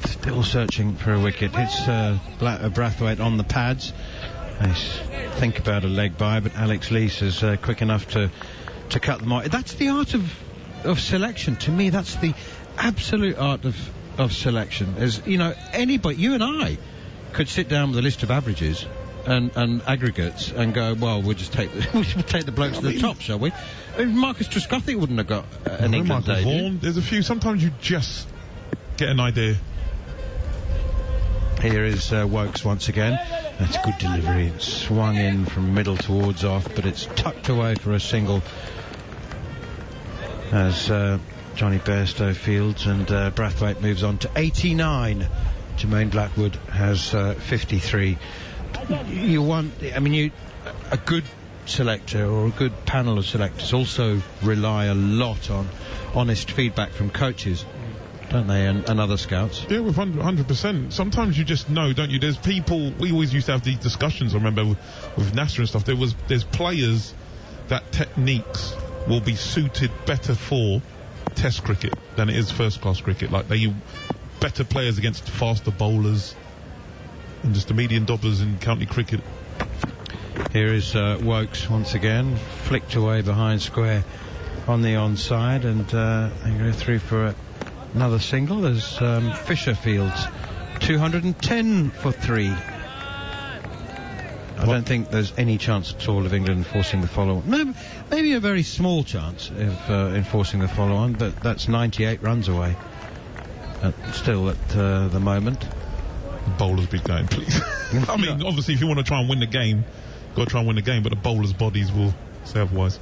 still searching for a wicket. It's Brathwaite on the pads. I think about a leg by, but Alex Lees is quick enough to cut them off. That's the art of selection. To me, that's the absolute art of selection. As you know, anybody, you and I, could sit down with a list of averages and aggregates and go, well, we'll just take the blokes to the top, shall we? Marcus Trescothick wouldn't have got an England Michael debut. Vaughan, there's a few. Sometimes you just get an idea. Here is Wokes once again. That's good delivery. It's swung in from middle towards off, but it's tucked away for a single as Johnny Bairstow fields, and Brathwaite moves on to 89. Jermaine Blackwood has 53. A good selector or a good panel of selectors also rely a lot on honest feedback from coaches, don't they, and other scouts? Yeah, with 100%. Sometimes you just know, don't you? There's people, we always used to have these discussions, I remember, with Nasser and stuff. There's players that techniques will be suited better for Test cricket than it is first-class cricket. Like, better players against faster bowlers and just the median dobblers in county cricket. Here is Wokes once again, flicked away behind square on the onside, and they go through for another single as Fisher fields 210 for 3. I don't think there's any chance at all of England enforcing the follow-on. Maybe a very small chance of enforcing the follow-on, but that's 98 runs away. Still at the moment. The bowlers be going, please. I mean, obviously, if you want to try and win the game, you've got to try and win the game, but the bowlers' bodies will say otherwise.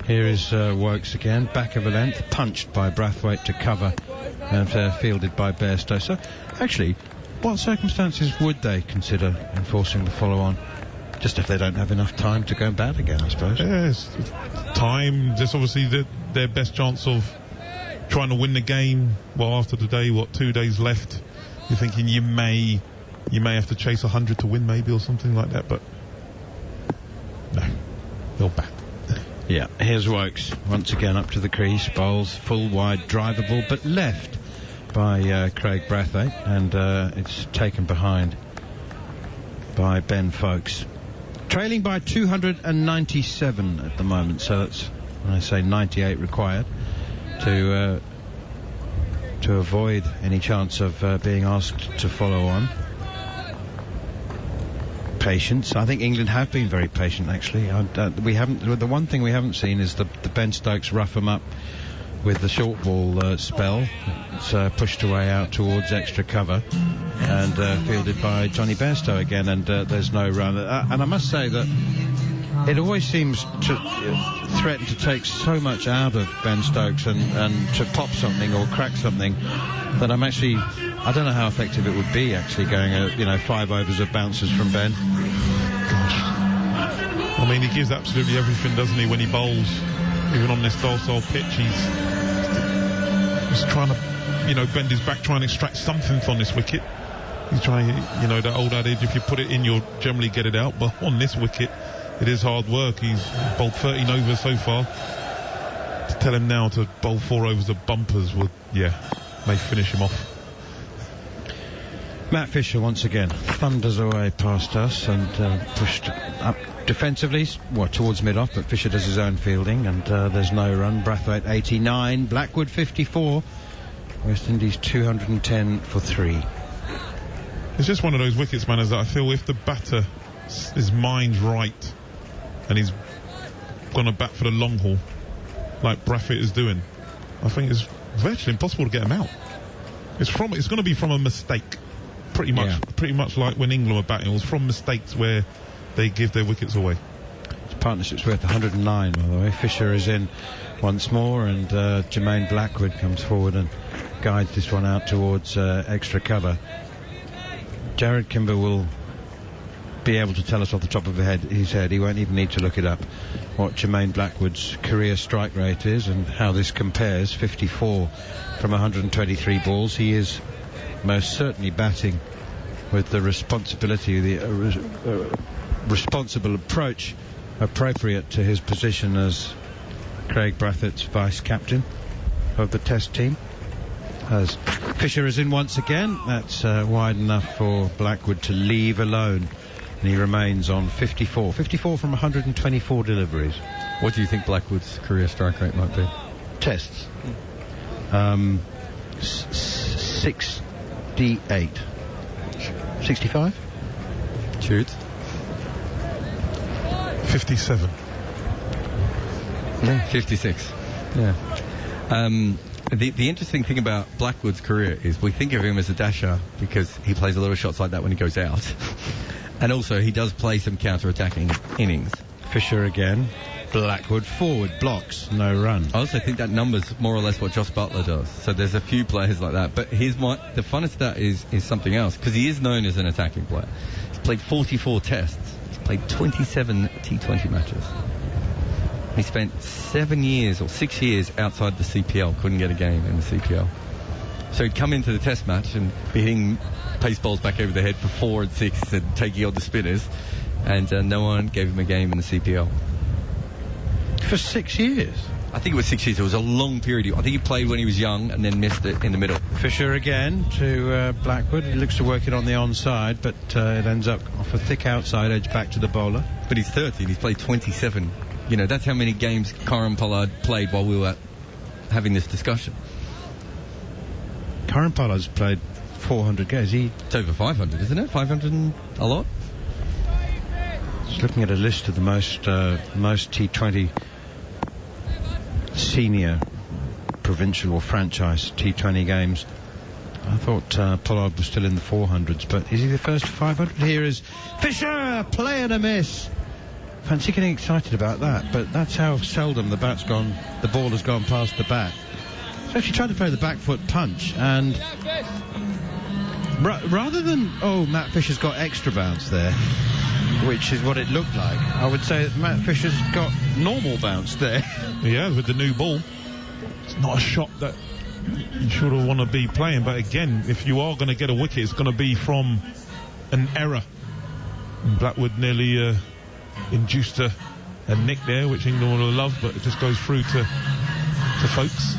Here is Wokes again, back of a length, punched by Brathwaite to cover, and fielded by Bairstow. So, actually, what circumstances would they consider enforcing the follow-on? Just if they don't have enough time to go bad again, I suppose. Yes, time. Just obviously their best chance of trying to win the game. Well, after the day, 2 days left, you're thinking you may have to chase 100 to win, maybe, or something like that. But no, they'll bat. Yeah, here's Wokes once again up to the crease, bowls full wide drivable, but left by Craig Brathwaite, and it's taken behind by Ben Foakes. Trailing by 297 at the moment, so that's, when I say 98 required to avoid any chance of being asked to follow on. Patience. I think England have been very patient, actually. We haven't. The one thing we haven't seen is the Ben Stokes rough them up with the short ball spell. It's pushed away out towards extra cover and fielded by Johnny Bairstow again, and there's no run. And I must say that it always seems to threaten to take so much out of Ben Stokes and to pop something or crack something that I don't know how effective it would be actually going 5 overs of bounces from Ben. Gosh. I mean, he gives absolutely everything, doesn't he, when he bowls? Even on this docile pitch, he's trying to, bend his back, trying to extract something from this wicket. He's trying, that old adage, if you put it in, you'll generally get it out. But on this wicket, it is hard work. He's bowled 13 overs so far. To tell him now to bowl 4 overs of bumpers may finish him off. Matt Fisher once again thunders away past us and pushed up defensively, towards mid-off, but Fisher does his own fielding, and there's no run. Brathwaite 89, Blackwood 54, West Indies 210 for 3. It's just one of those wickets, man, that I feel if the batter, his mind's right, and he's gonna bat for the long haul, like Brathwaite is doing, I think it's virtually impossible to get him out. It's going to be from a mistake. Pretty much like when England were batting, it was from mistakes where they give their wickets away. His partnership's worth 109, by the way. Fisher is in once more, and Jermaine Blackwood comes forward and guides this one out towards extra cover. Jared Kimber will be able to tell us off the top of his head. He won't even need to look it up, what Jermaine Blackwood's career strike rate is and how this compares. 54 from 123 balls. He is most certainly batting with the responsibility, the responsible approach appropriate to his position as Craig Brathwaite's vice-captain of the Test team. As Fisher is in once again, that's wide enough for Blackwood to leave alone, and he remains on 54 from 124 deliveries. What do you think Blackwood's career strike rate might be? Tests. 68. 65? Jude? 57. Yeah, 56. Yeah. The interesting thing about Blackwood's career is we think of him as a dasher because he plays a lot of shots like that when he goes out. And also he does play some counter-attacking innings. Fisher again. Blackwood forward, blocks, no run. I also think that number's more or less what Josh Buttler does. So there's a few players like that. But the funnest stat is something else, because he is known as an attacking player. He's played 44 tests. He's played 27 T20 matches. He spent 7 years or 6 years outside the CPL, couldn't get a game in the CPL. So he'd come into the test match and be hitting pace balls back over the head for 4 and 6 and taking on the spinners, and no one gave him a game in the CPL. For 6 years? I think it was 6 years. It was a long period. I think he played when he was young and then missed it in the middle. Fisher again to Blackwood. He looks to work it on the onside, but it ends up off a thick outside edge back to the bowler. But he's 30 and he's played 27. You know, that's how many games Kieran Pollard played while we were having this discussion. Kieran Pollard's played 400 games. It's over 500, isn't it? 500 and a lot? Just looking at a list of the most T20 senior provincial or franchise T20 games. I thought Pollard was still in the 400s, but is he the first to 500? Here is Fisher, play and a miss. Fancy getting excited about that, but that's how seldom the ball has gone past the bat. So she tried to play the back foot punch, and rather than, Matt Fisher's got extra bounce there, which is what it looked like, I would say that Matt Fisher's got normal bounce there. Yeah, with the new ball. It's not a shot that you sort of want to be playing, but again, if you are going to get a wicket, it's going to be from an error. And Blackwood nearly induced a nick there, which England will love, but it just goes through to folks.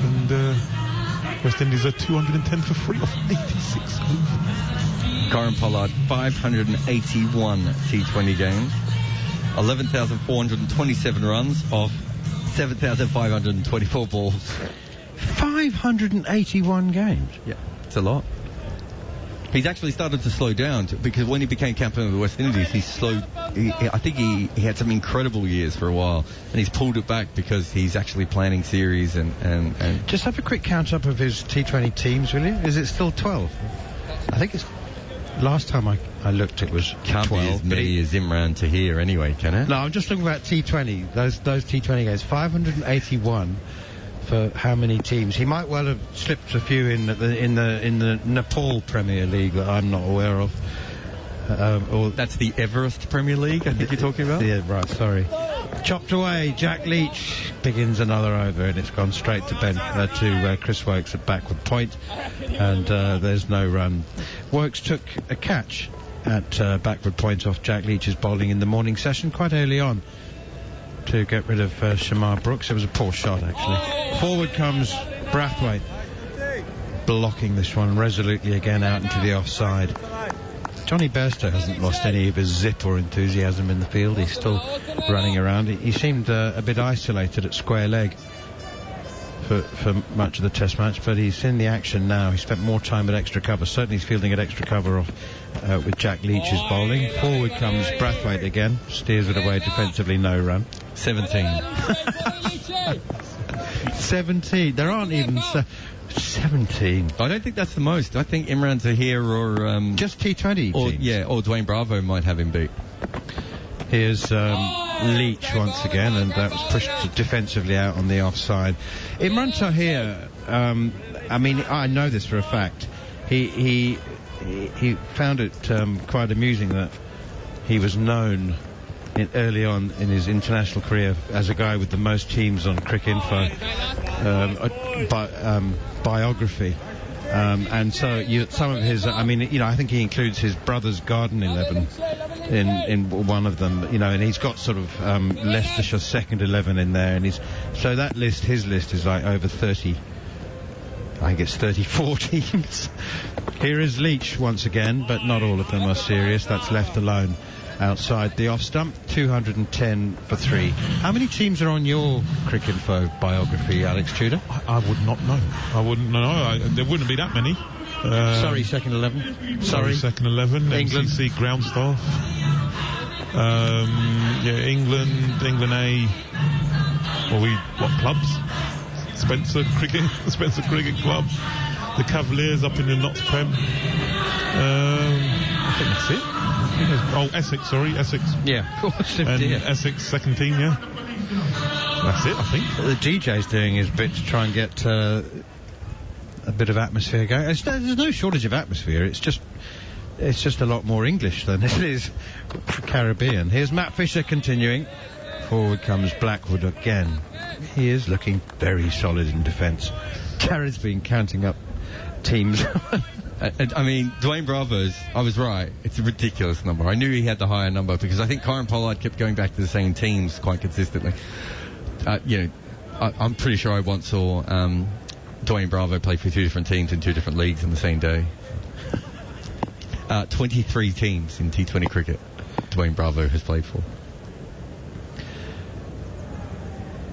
And West Indies are 210 for 3 off 86 overs. Kieran Pollard, 581 T20 games, 11,427 runs off 7,524 balls. 581 games? Yeah, it's a lot. He's actually started to slow down because when he became captain of the West Indies, I think he had some incredible years for a while, and he's pulled it back because he's actually planning series and Just have a quick count up of his T20 teams, will you? Is it still 12? I think it's... Last time I looked, it was 12. Can't be as many as Imran Tahir anyway, can it? No, I'm just looking about T20. Those T20 games, 581 for how many teams? He might well have slipped a few in the Nepal Premier League that I'm not aware of. Or that's the Everest Premier League, I think you're talking about? Yeah, right, sorry. Chopped away, Jack Leach begins another over, and it's gone straight to Chris Woakes at backward point, and there's no run. Woakes took a catch at backward point off Jack Leach's bowling in the morning session quite early on to get rid of Shamar Brooks. It was a poor shot, actually. Forward comes Brathwaite, blocking this one resolutely again out into the offside. Johnny Bairstow hasn't lost any of his zip or enthusiasm in the field. He's still running around. He seemed a bit isolated at square leg for much of the test match, but he's in the action now. He spent more time at extra cover. Certainly he's fielding at extra cover off with Jack Leach's bowling. Forward comes Brathwaite again. Steers it away defensively, no run. 17. 17. There aren't even... 17. I don't think that's the most. I think Imran Tahir or... just T20 or, teams. Yeah, or Dwayne Bravo might have him beat. Here's Leach once again, and that was pushed defensively out on the offside. Imran Tahir, I mean, I know this for a fact. He found it quite amusing that he was known early on in his international career as a guy with the most teams on Cricinfo biography. And so some of his, I mean, you know, I think he includes his brother's Garden 11 in one of them, you know, and he's got sort of Leicestershire second 11 in there, and so that list, his list is like over 30. I think it's 34 teams. Here is Leach once again, but not all of them are serious. That's left alone outside the off stump. 210 for 3. How many teams are on your Cricinfo biography, Alex Tudor? I would not know. I wouldn't know. There wouldn't be that many. Sorry, second 11. Sorry, second 11. England. MCC ground staff. England A. What clubs? Spencer Cricket Club. The Cavaliers up in the Notts Prem. I think that's it. Essex. Yeah, of course. And Essex second team, yeah. That's it, I think. The DJ's doing his bit to try and get a bit of atmosphere going. There's no shortage of atmosphere. It's just a lot more English than it is Caribbean. Here's Matt Fisher continuing. Forward comes Blackwood again. He is looking very solid in defence. Jared's been counting up teams. I mean, Dwayne Bravo's, I was right. It's a ridiculous number. I knew he had the higher number because I think Kieran Pollard kept going back to the same teams quite consistently. I'm pretty sure I once saw Dwayne Bravo play for 2 different teams in 2 different leagues on the same day. 23 teams in T20 cricket Dwayne Bravo has played for.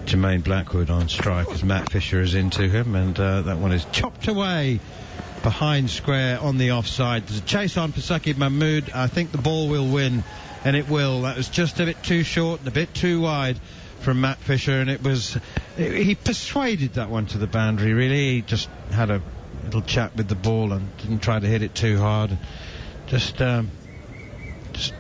Jermaine Blackwood on strike as Matt Fisher is into him, and that one is chopped away behind square on the offside. There's a chase on for Saqib Mahmood. I think the ball will win, and it will. That was just a bit too short and a bit too wide from Matt Fisher, and he persuaded that one to the boundary, really. He just had a little chat with the ball and didn't try to hit it too hard. Just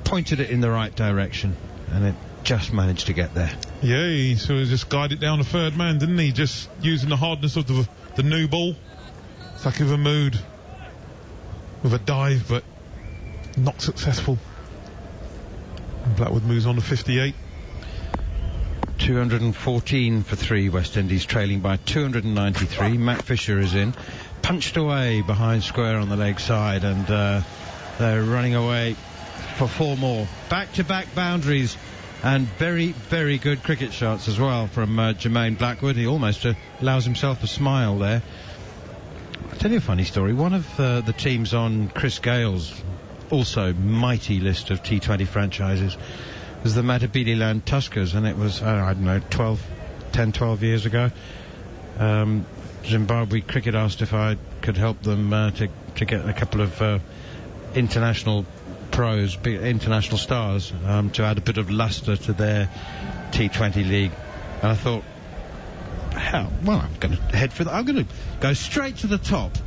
pointed it in the right direction, and it just managed to get there. Yeah, he sort of just guided down the third man, didn't he? Just using the hardness of the new ball. Saqib Mahmood with a dive, but not successful. And Blackwood moves on to 58. 214 for 3, West Indies trailing by 293. Matt Fisher is in, punched away behind square on the leg side, and they're running away for 4 more. Back-to-back boundaries, and very, very good cricket shots as well from Jermaine Blackwood. He almost allows himself a smile there. I'll tell you a funny story. One of the teams on Chris Gale's also mighty list of T20 franchises was the Matabeleland Tuskers, and it was, I don't know, 12 years ago. Zimbabwe Cricket asked if I could help them to get a couple of international pros, international stars, to add a bit of lustre to their T20 league. And I thought, well, I'm going to head for that. I'm going to go straight to the top.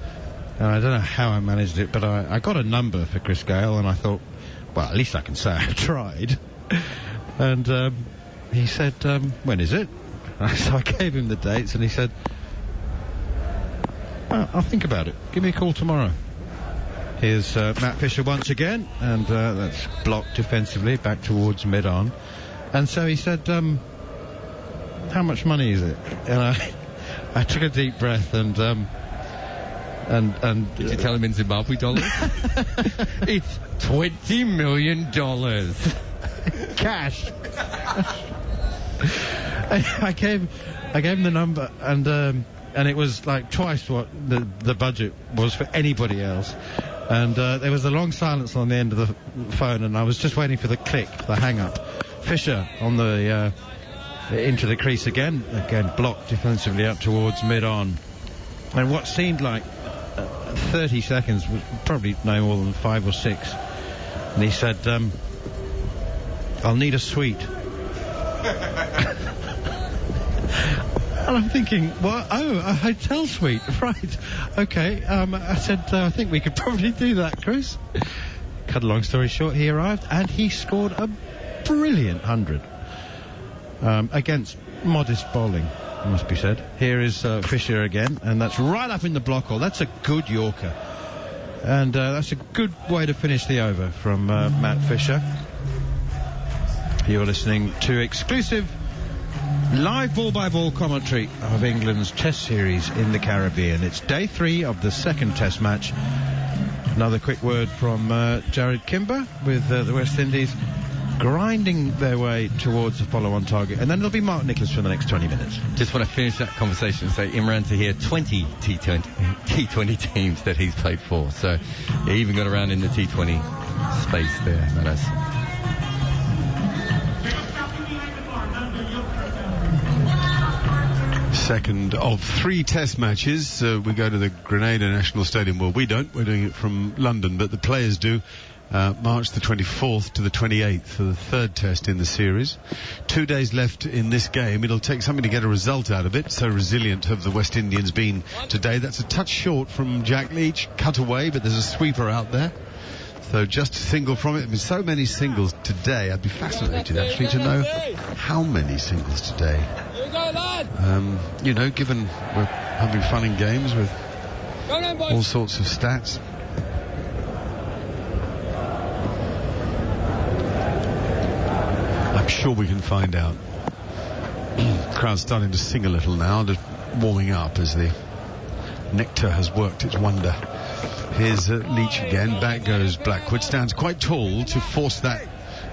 And I don't know how I managed it, but I got a number for Chris Gale, and I thought, well, at least I can say I tried. And he said, when is it? So I gave him the dates, and he said, I'll think about it. Give me a call tomorrow. Here's Matt Fisher once again, and that's blocked defensively back towards mid-on. And so he said, how much money is it? And I took a deep breath, and did you tell him in Zimbabwe dollars? It's $20 million. Cash. I gave him the number, and it was like twice what the budget was for anybody else. And there was a long silence on the end of the phone, and I was just waiting for the click, the hang-up. Fisher on the into the crease again blocked defensively up towards mid-on. And what seemed like 30 seconds was probably no more than 5 or 6. And he said, I'll need a suite. And I'm thinking, what? Oh, a hotel suite, right? Okay. I said, I think we could probably do that, Chris. Cut a long story short, he arrived and he scored a brilliant 100 against modest bowling, must be said. Here is Fisher again, and that's right up in the block hole. That's a good Yorker, and that's a good way to finish the over from Matt Fisher. You're listening to exclusive live ball-by-ball commentary of England's Test Series in the Caribbean. It's day 3 of the second Test match. Another quick word from Jared Kimber with the West Indies grinding their way towards the follow-on target, and then it'll be Mark Nicholas for the next 20 minutes. Just want to finish that conversation and say Imran Tahir, 20 T20 teams that he's played for, so he even got around in the T20 space there. That is. Second of 3 Test matches. We go to the Grenada National Stadium. Well, we don't. We're doing it from London, but the players do. March the 24th to the 28th for the 3rd Test in the series. 2 days left in this game. It'll take something to get a result out of it. So resilient have the West Indians been today. That's a touch short from Jack Leach. Cut away, but there's a sweeper out there. So just a single from it. There's been so many singles today. I'd be fascinated actually to know how many singles today. You know, given we're having fun in games with all sorts of stats. I'm sure we can find out. The crowd's starting to sing a little now, just warming up as the nectar has worked its wonder. Here's Leach again. Back goes Blackwood. Stands quite tall to force that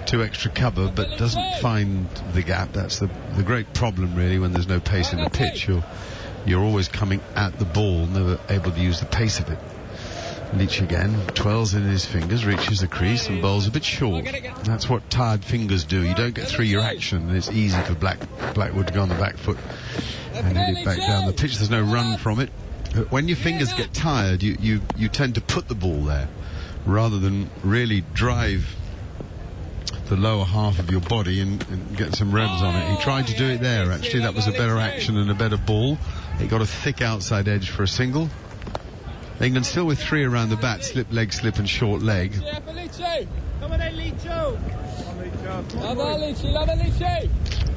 to extra cover, but doesn't find the gap. That's the great problem, really, when there's no pace in the pitch. You're always coming at the ball, never able to use the pace of it. Leach again, twirls in his fingers, reaches the crease and bowls a bit short. That's what tired fingers do. You don't get through your action, and it's easy for Blackwood to go on the back foot and hit it back down the pitch. There's no run from it. But when your fingers get tired, you tend to put the ball there rather than really drive the lower half of your body and get some revs on it. He tried to do it there, actually. That was a better action and a better ball. He got a thick outside edge for a single. England still with 3 around the bat, slip leg, slip and short leg.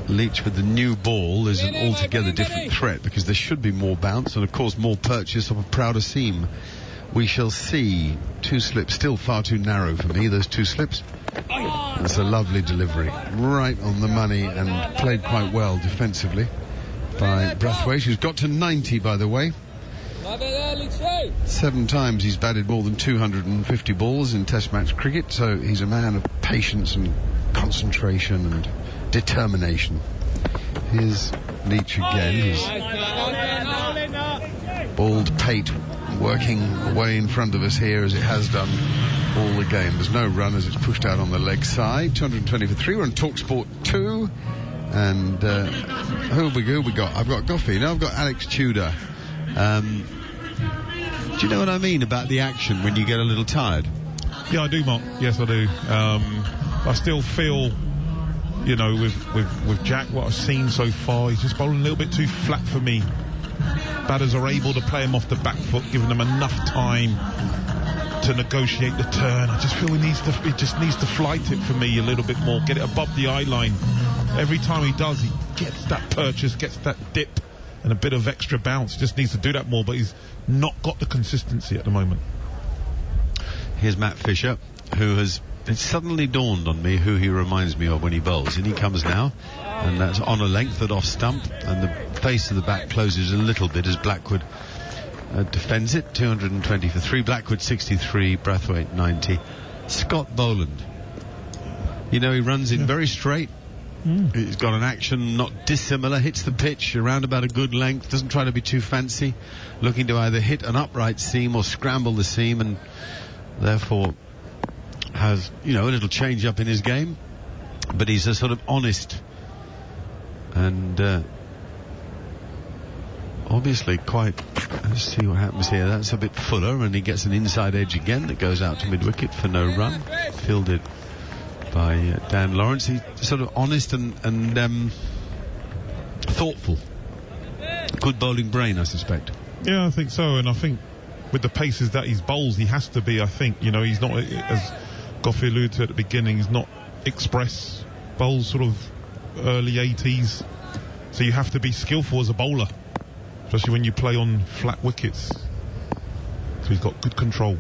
Leach with the new ball is an altogether different threat, because there should be more bounce and of course more purchase of a prouder seam. We shall see. 2 slips, still far too narrow for me, those 2 slips. That's a lovely delivery, right on the money, and played quite well defensively by Brathwaite, who's got to 90, by the way. 7 times he's batted more than 250 balls in Test match cricket, so he's a man of patience and concentration and determination. Here's Leach again, his bald pate working away in front of us here, as it has done all the game. There's no run as it's pushed out on the leg side. 220 for 3. We're on talkSPORT 2, and who have we got? I've got Gough. Now I've got Alex Tudor. Do you know what I mean about the action when you get a little tired? Yeah, I do, Mark. Yes, I do. I still feel, you know, with Jack, what I've seen so far, he's just bowling a little bit too flat for me. Batters are able to play him off the back foot, giving them enough time to negotiate the turn. I just feel he just needs to flight it for me a little bit more, get it above the eye line. Every time he does, he gets that purchase, gets that dip and a bit of extra bounce. Just needs to do that more, but he's not got the consistency at the moment. Here's Matt Fisher, who has... It suddenly dawned on me who he reminds me of when he bowls. And he comes now, and that's on a length at off stump, and the face of the bat closes a little bit as Blackwood defends it. 220 for 3. Blackwood 63, Brathwaite 90. Scott Boland. You know, he runs in very straight. He's got an action not dissimilar, hits the pitch around about a good length, doesn't try to be too fancy, looking to either hit an upright seam or scramble the seam, and therefore has, you know, a little change up in his game. But he's a sort of honest and obviously quite... Let's see what happens here. That's a bit fuller, and he gets an inside edge again that goes out to mid-wicket for no run. Fielded by Dan Lawrence. He's sort of honest and thoughtful. Good bowling brain, I suspect. Yeah, I think so, and I think with the paces that he bowls, he has to be, I think, you know, he's not, as Gough alluded to at the beginning, he's not express, bowls sort of early 80s, so you have to be skillful as a bowler, especially when you play on flat wickets. So he's got good control.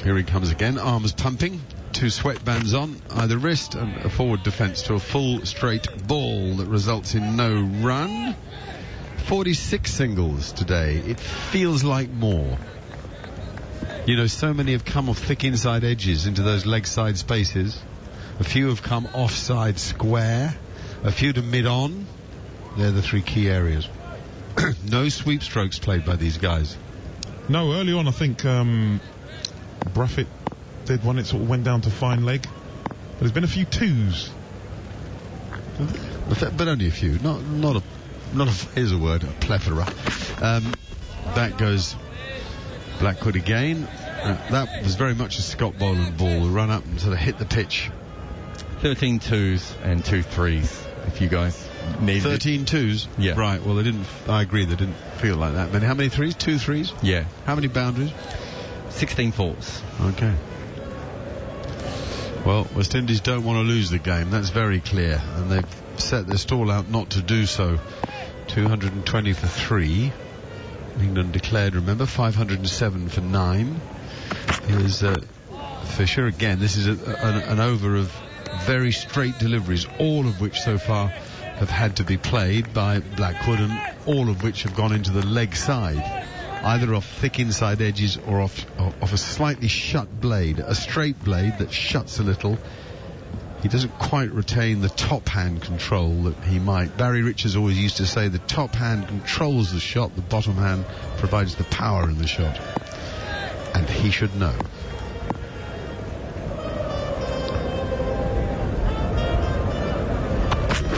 Here he comes again, arms pumping, 2 sweatbands on either wrist, and a forward defence to a full straight ball that results in no run. 46 singles today. It feels like more. You know, so many have come off thick inside edges into those leg side spaces. A few have come offside square. A few to mid-on. They're the 3 key areas. No sweep strokes played by these guys. No, early on I think Brathwaite did one, it sort of went down to fine leg. But there's been a few 2s. But only a few. Not a here's a word, a plethora. Back goes Blackwood again. That was very much a Scott Boland ball. Run up and sort of hit the pitch. 13 2s and 2 3s, if you guys need 13 2s? Yeah. Right, well, I agree, they didn't feel like that many. How many 3s? 2 3s? Yeah. How many boundaries? 16 4s. Okay. Well, West Indies don't want to lose the game, that's very clear, and they've set their stall out not to do so. 220 for 3. England declared, remember, 507 for 9. Here's Fisher again. This is an over of very straight deliveries, all of which so far have had to be played by Blackwood, and all of which have gone into the leg side, either off thick inside edges or off a slightly shut blade, a straight blade that shuts a little he doesn't quite retain the top hand control that he might. Barry Richards always used to say the top hand controls the shot, the bottom hand provides the power in the shot. And he should know.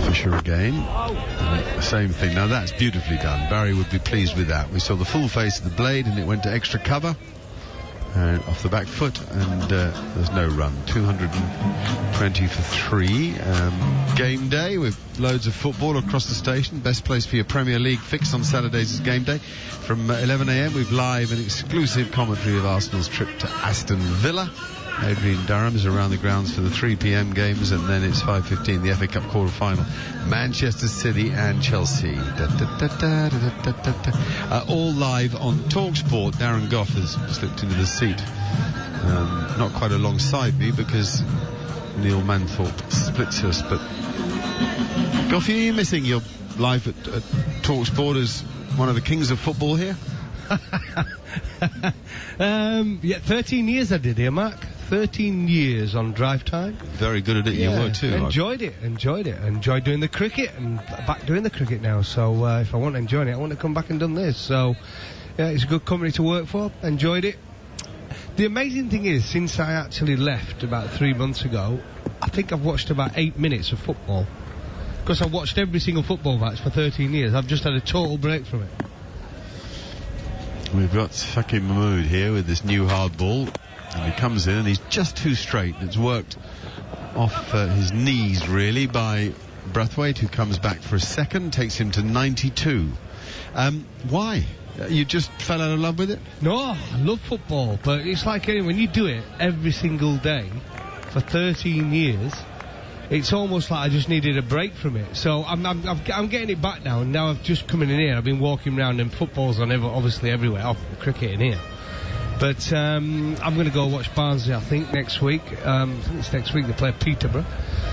Fisher again. Same thing. Now that's beautifully done. Barry would be pleased with that. We saw the full face of the blade and it went to extra cover. Off the back foot, and there's no run. 220 for 3. Game day with loads of football across the station. Best place for your Premier League fix on Saturdays is Game Day. From 11 a.m. we've live and exclusive commentary of Arsenal's trip to Aston Villa. Adrian Durham is around the grounds for the 3 p.m. games, and then it's 5:15, the FA Cup quarter-final. Manchester City and Chelsea. All live on talkSPORT. Darren Gough has slipped into the seat. Not quite alongside me because Neil Manthorpe splits us, but Gough, are you missing your life at talkSPORT as one of the kings of football here? Yeah, 13 years I did here, Mark. 13 years on drive time. Very good at it, you were too. Enjoyed it. Enjoyed doing the cricket, and back doing the cricket now. So if I want to enjoy it, I want to come back and done this. So yeah, it's a good company to work for. Enjoyed it. The amazing thing is, since I actually left about 3 months ago, I think I've watched about 8 minutes of football. Because I've watched every single football match for 13 years. I've just had a total break from it. We've got Fakim Mahmood here with this new hard ball, and he comes in and he's just too straight. It's worked off his knees really by Brathwaite, who comes back for a second, takes him to 92. Why? You just fell out of love with it? No, I love football, but it's like when you do it every single day for 13 years, it's almost like I just needed a break from it. So I'm getting it back now, and now I've just come in here. I've been walking around, and football's on obviously everywhere, off the cricket in here. But I'm going to go watch Barnsley, I think, next week. I think it's next week they play Peterborough.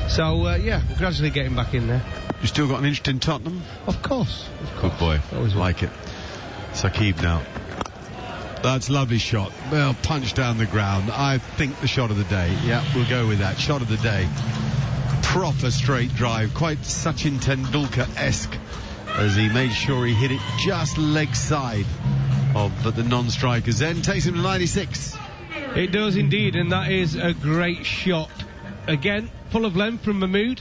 So, yeah, we're gradually getting back in there. You still got an interest in Tottenham? Of course. Good boy. Always like it. Saqib now. That's a lovely shot. Well, punch down the ground. I think the shot of the day. Yeah, we'll go with that. Shot of the day. Proper straight drive. Quite Sachin Tendulkar-esque as he made sure he hit it just leg side of the non-striker's end. Takes him to 96. It does indeed, and that is a great shot. Again, full of length from Mahmood.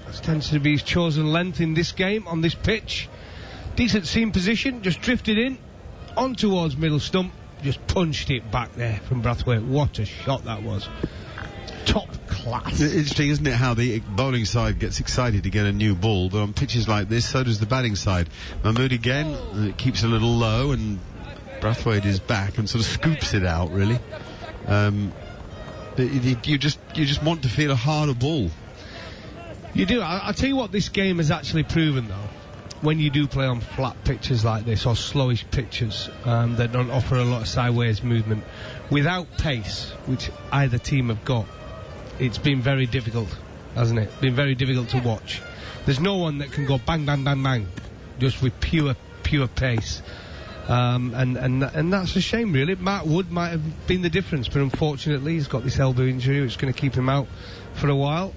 That tends to be his chosen length in this game, on this pitch. Decent seam position, just drifted in, on towards middle stump, just punched it back there from Brathwaite. What a shot that was. Top class. Interesting, isn't it, how the bowling side gets excited to get a new ball, but on pitches like this, so does the batting side. Mahmood again, keeps a little low, and Brathwaite is back and sort of scoops it out, really. You just want to feel a harder ball. You do. I'll tell you what this game has actually proven, though. When you do play on flat pitches like this, or slowish pitches that don't offer a lot of sideways movement, without pace, which either team have got, it's been very difficult, hasn't it? Been very difficult to watch. There's no one that can go bang, bang, bang, bang, just with pure pace. And that's a shame, really. Mark Wood might have been the difference, but unfortunately he's got this elbow injury which is going to keep him out for a while.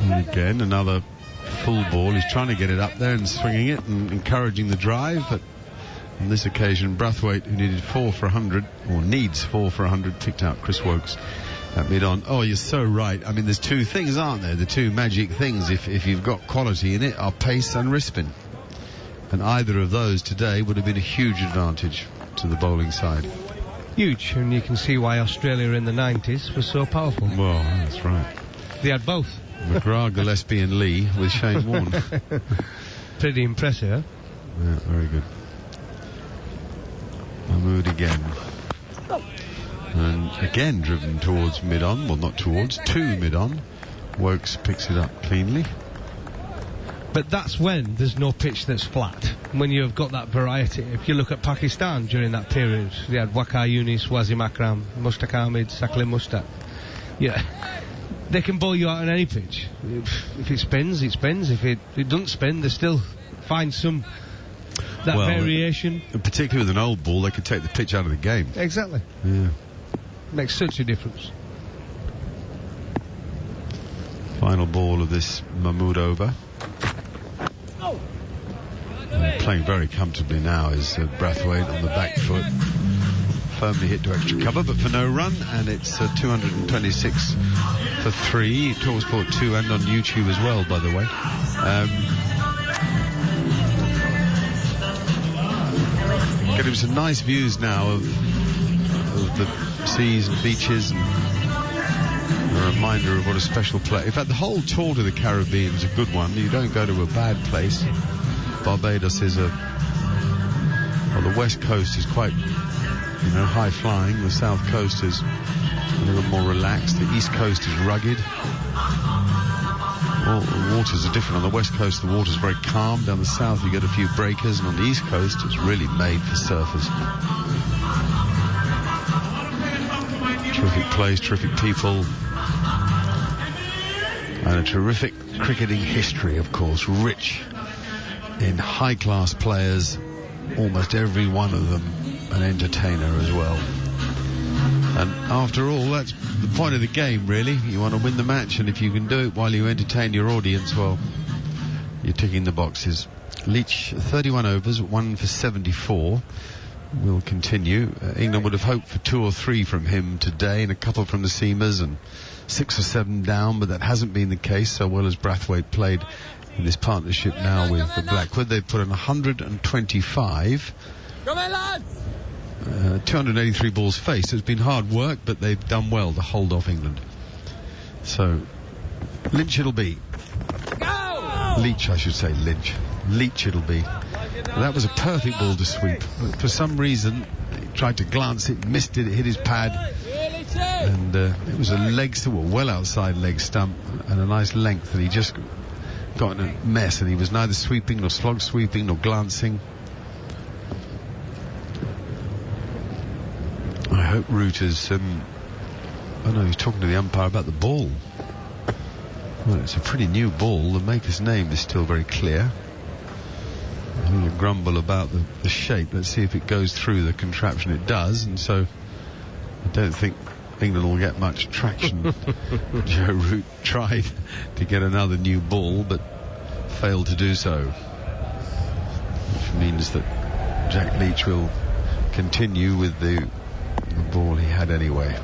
And again, another full ball. He's trying to get it up there and swinging it and encouraging the drive, but on this occasion Brathwaite, who needed 4 for 100, or needs 4 for 100, picked out Chris Wokes at mid-on. Oh, you're so right. I mean, there's two things, aren't there? The two magic things, if you've got quality in it, are pace and wrist spin. And either of those today would have been a huge advantage to the bowling side. Huge, and you can see why Australia in the 90s was so powerful. Well, that's right. They had both. McGrath, Gillespie and Lee with Shane Warne. Pretty impressive, huh? Yeah, very good. Mahmood again. And again driven towards mid-on. Well, not towards, to mid-on. Wokes picks it up cleanly. But that's when there's no pitch that's flat. When you've got that variety. If you look at Pakistan during that period, they had Waqar Yunis, Wasim Akram, Mushtaq Ahmed, Saqib Mushtaq. Yeah. They can bowl you out on any pitch. If it spins, it spins. If it doesn't spin, they still find some variation. Particularly with an old ball, they could take the pitch out of the game. Exactly. Yeah. Makes such a difference. Final ball of this Mahmood over. Playing very comfortably now is Brathwaite on the back foot. Firmly hit to extra cover, but for no run, and it's 226 for 3. talkSPORT 2 and on YouTube as well, by the way. Getting some nice views now of the seas and beaches, and a reminder of what a special place. In fact, the whole tour to the Caribbean is a good one. You don't go to a bad place. Barbados is the west coast is quite, high flying. The south coast is a little more relaxed. The east coast is rugged. Well, the waters are different. On the west coast, the water's very calm. Down the south, you get a few breakers, and on the east coast, it's really made for surfers. Terrific place, terrific people, and a terrific cricketing history, of course, rich in high-class players, almost every one of them an entertainer as well. And after all, that's the point of the game, really. You want to win the match, and if you can do it while you entertain your audience, well, you're ticking the boxes. Leach, 31 overs, 1 for 74. Will continue. England would have hoped for 2 or 3 from him today, and a couple from the seamers, and 6 or 7 down, but that hasn't been the case, so well as Brathwaite played in this partnership now with the Blackwood. They've put in 125. 283 balls faced. It's been hard work, but they've done well to hold off England. So, Lynch it'll be. Leach, I should say, Lynch. Leach it'll be. That was a perfect ball to sweep. But for some reason, he tried to glance it, missed it, it hit his pad. And it was a well outside leg stump, and a nice length, and he just got in a mess, and he was neither sweeping nor slog sweeping nor glancing. I hope Root is he's talking to the umpire about the ball. Well, it's a pretty new ball. The maker's name is still very clear. He'll grumble about the shape. Let's see if it goes through the contraption. It does, and so I don't think England will get much traction. Joe Root tried to get another new ball, but failed to do so, which means that Jack Leach will continue with the ball he had anyway.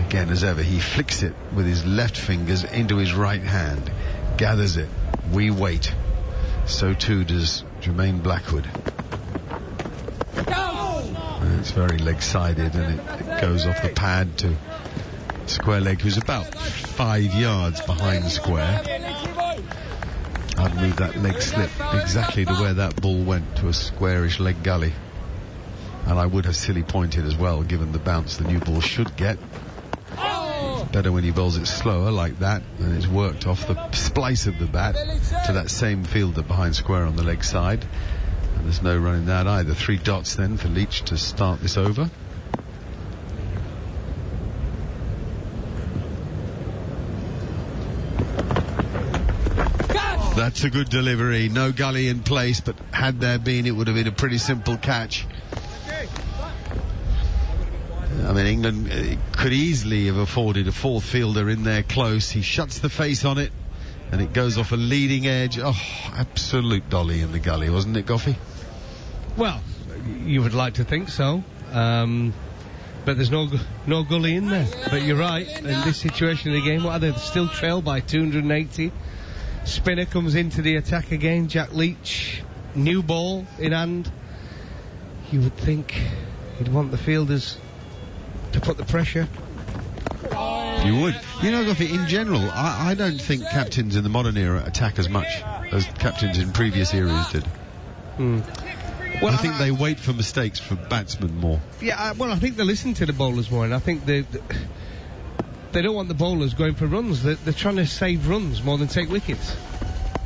Again, as ever, he flicks it with his left fingers into his right hand, gathers it. We wait. So too does Jermaine Blackwood. And it's very leg-sided, and it goes off the pad to square leg, who's about 5 yards behind the square. I'd move that leg slip exactly to where that ball went, to a squarish leg gully. And I would have silly pointed as well, given the bounce the new ball should get. It's better when he bowls it slower like that, and it's worked off the splice of the bat to that same fielder behind square on the leg side. And there's no run in that either. 3 dots then for Leach to start this over. That's a good delivery. No gully in place, but had there been, it would have been a pretty simple catch. I mean, England could easily have afforded a 4th fielder in there close. He shuts the face on it, and it goes off a leading edge. Oh, absolute dolly in the gully, wasn't it, Goughy? Well, you would like to think so. But there's no gully in there. But you're right, in this situation of the game, what are they? Still trailed by 280. Spinner comes into the attack again, Jack Leach. New ball in hand. You would think he'd want the fielders to put the pressure. You would. You know, Goughy, in general, I don't think captains in the modern era attack as much as captains in previous eras did. Well, I think they wait for mistakes for batsmen more. Yeah, I think they listen to the bowlers more, and I think they don't want the bowlers going for runs. They're trying to save runs more than take wickets.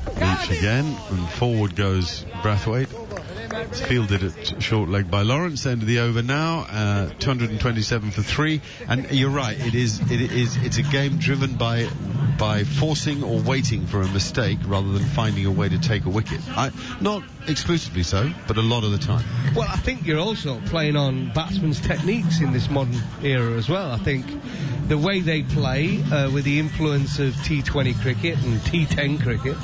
Leach again, and forward goes Brathwaite. It's fielded at short leg by Lawrence. End of the over now. 227 for 3. And you're right. It's a game driven by by forcing or waiting for a mistake rather than finding a way to take a wicket. Not exclusively so, but a lot of the time. Well, I think you're also playing on batsmen's techniques in this modern era as well. I think the way they play, with the influence of T20 cricket and T10 cricket,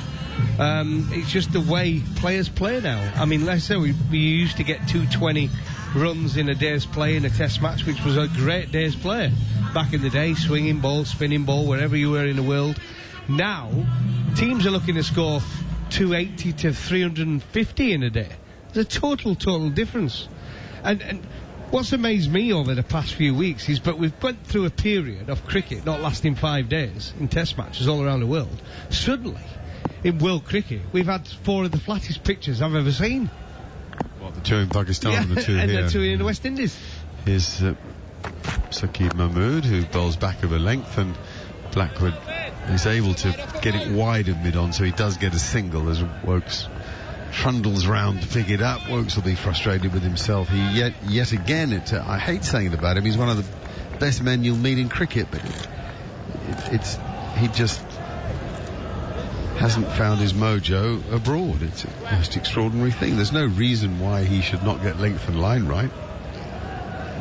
it's just the way players play now. I mean, let's say we used to get 220 runs in a day's play in a test match, which was a great day's play back in the day, swinging ball, spinning ball, wherever you were in the world. Now teams are looking to score 280 to 350 in a day. There's a total difference. And what's amazed me over the past few weeks is, but we've went through a period of cricket not lasting 5 days in test matches all around the world. Suddenly in world cricket we've had 4 of the flattest pitches I've ever seen. Well, the 2 in Pakistan and the 2 and here. the 2 in the West Indies. Here's Saqib Mahmood, who bowls back of a length, and Blackwood is able to get it wide of mid-on, so he does get a single as Wokes trundles round to pick it up. Wokes will be frustrated with himself. He yet again, I hate saying it about him, he's one of the best men you'll meet in cricket, but he just hasn't found his mojo abroad. It's a most extraordinary thing. There's no reason why he should not get length and line right.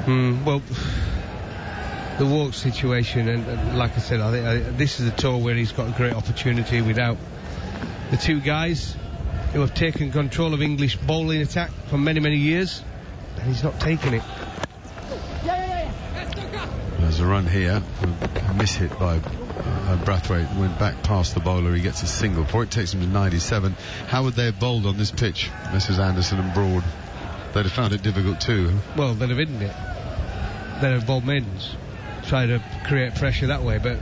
Well, the Wokes situation, and like I said, I think this is a tour where he's got a great opportunity without the 2 guys who have taken control of English bowling attack for many years, and he's not taking it. There's a run here, a miss hit by Brathwaite, went back past the bowler. He gets a single for it, takes him to 97. How would they have bowled on this pitch, Messrs Anderson and Broad? They'd have found it difficult too. Well, they'd have hidden it. They'd have bowled maidens, try to create pressure that way, but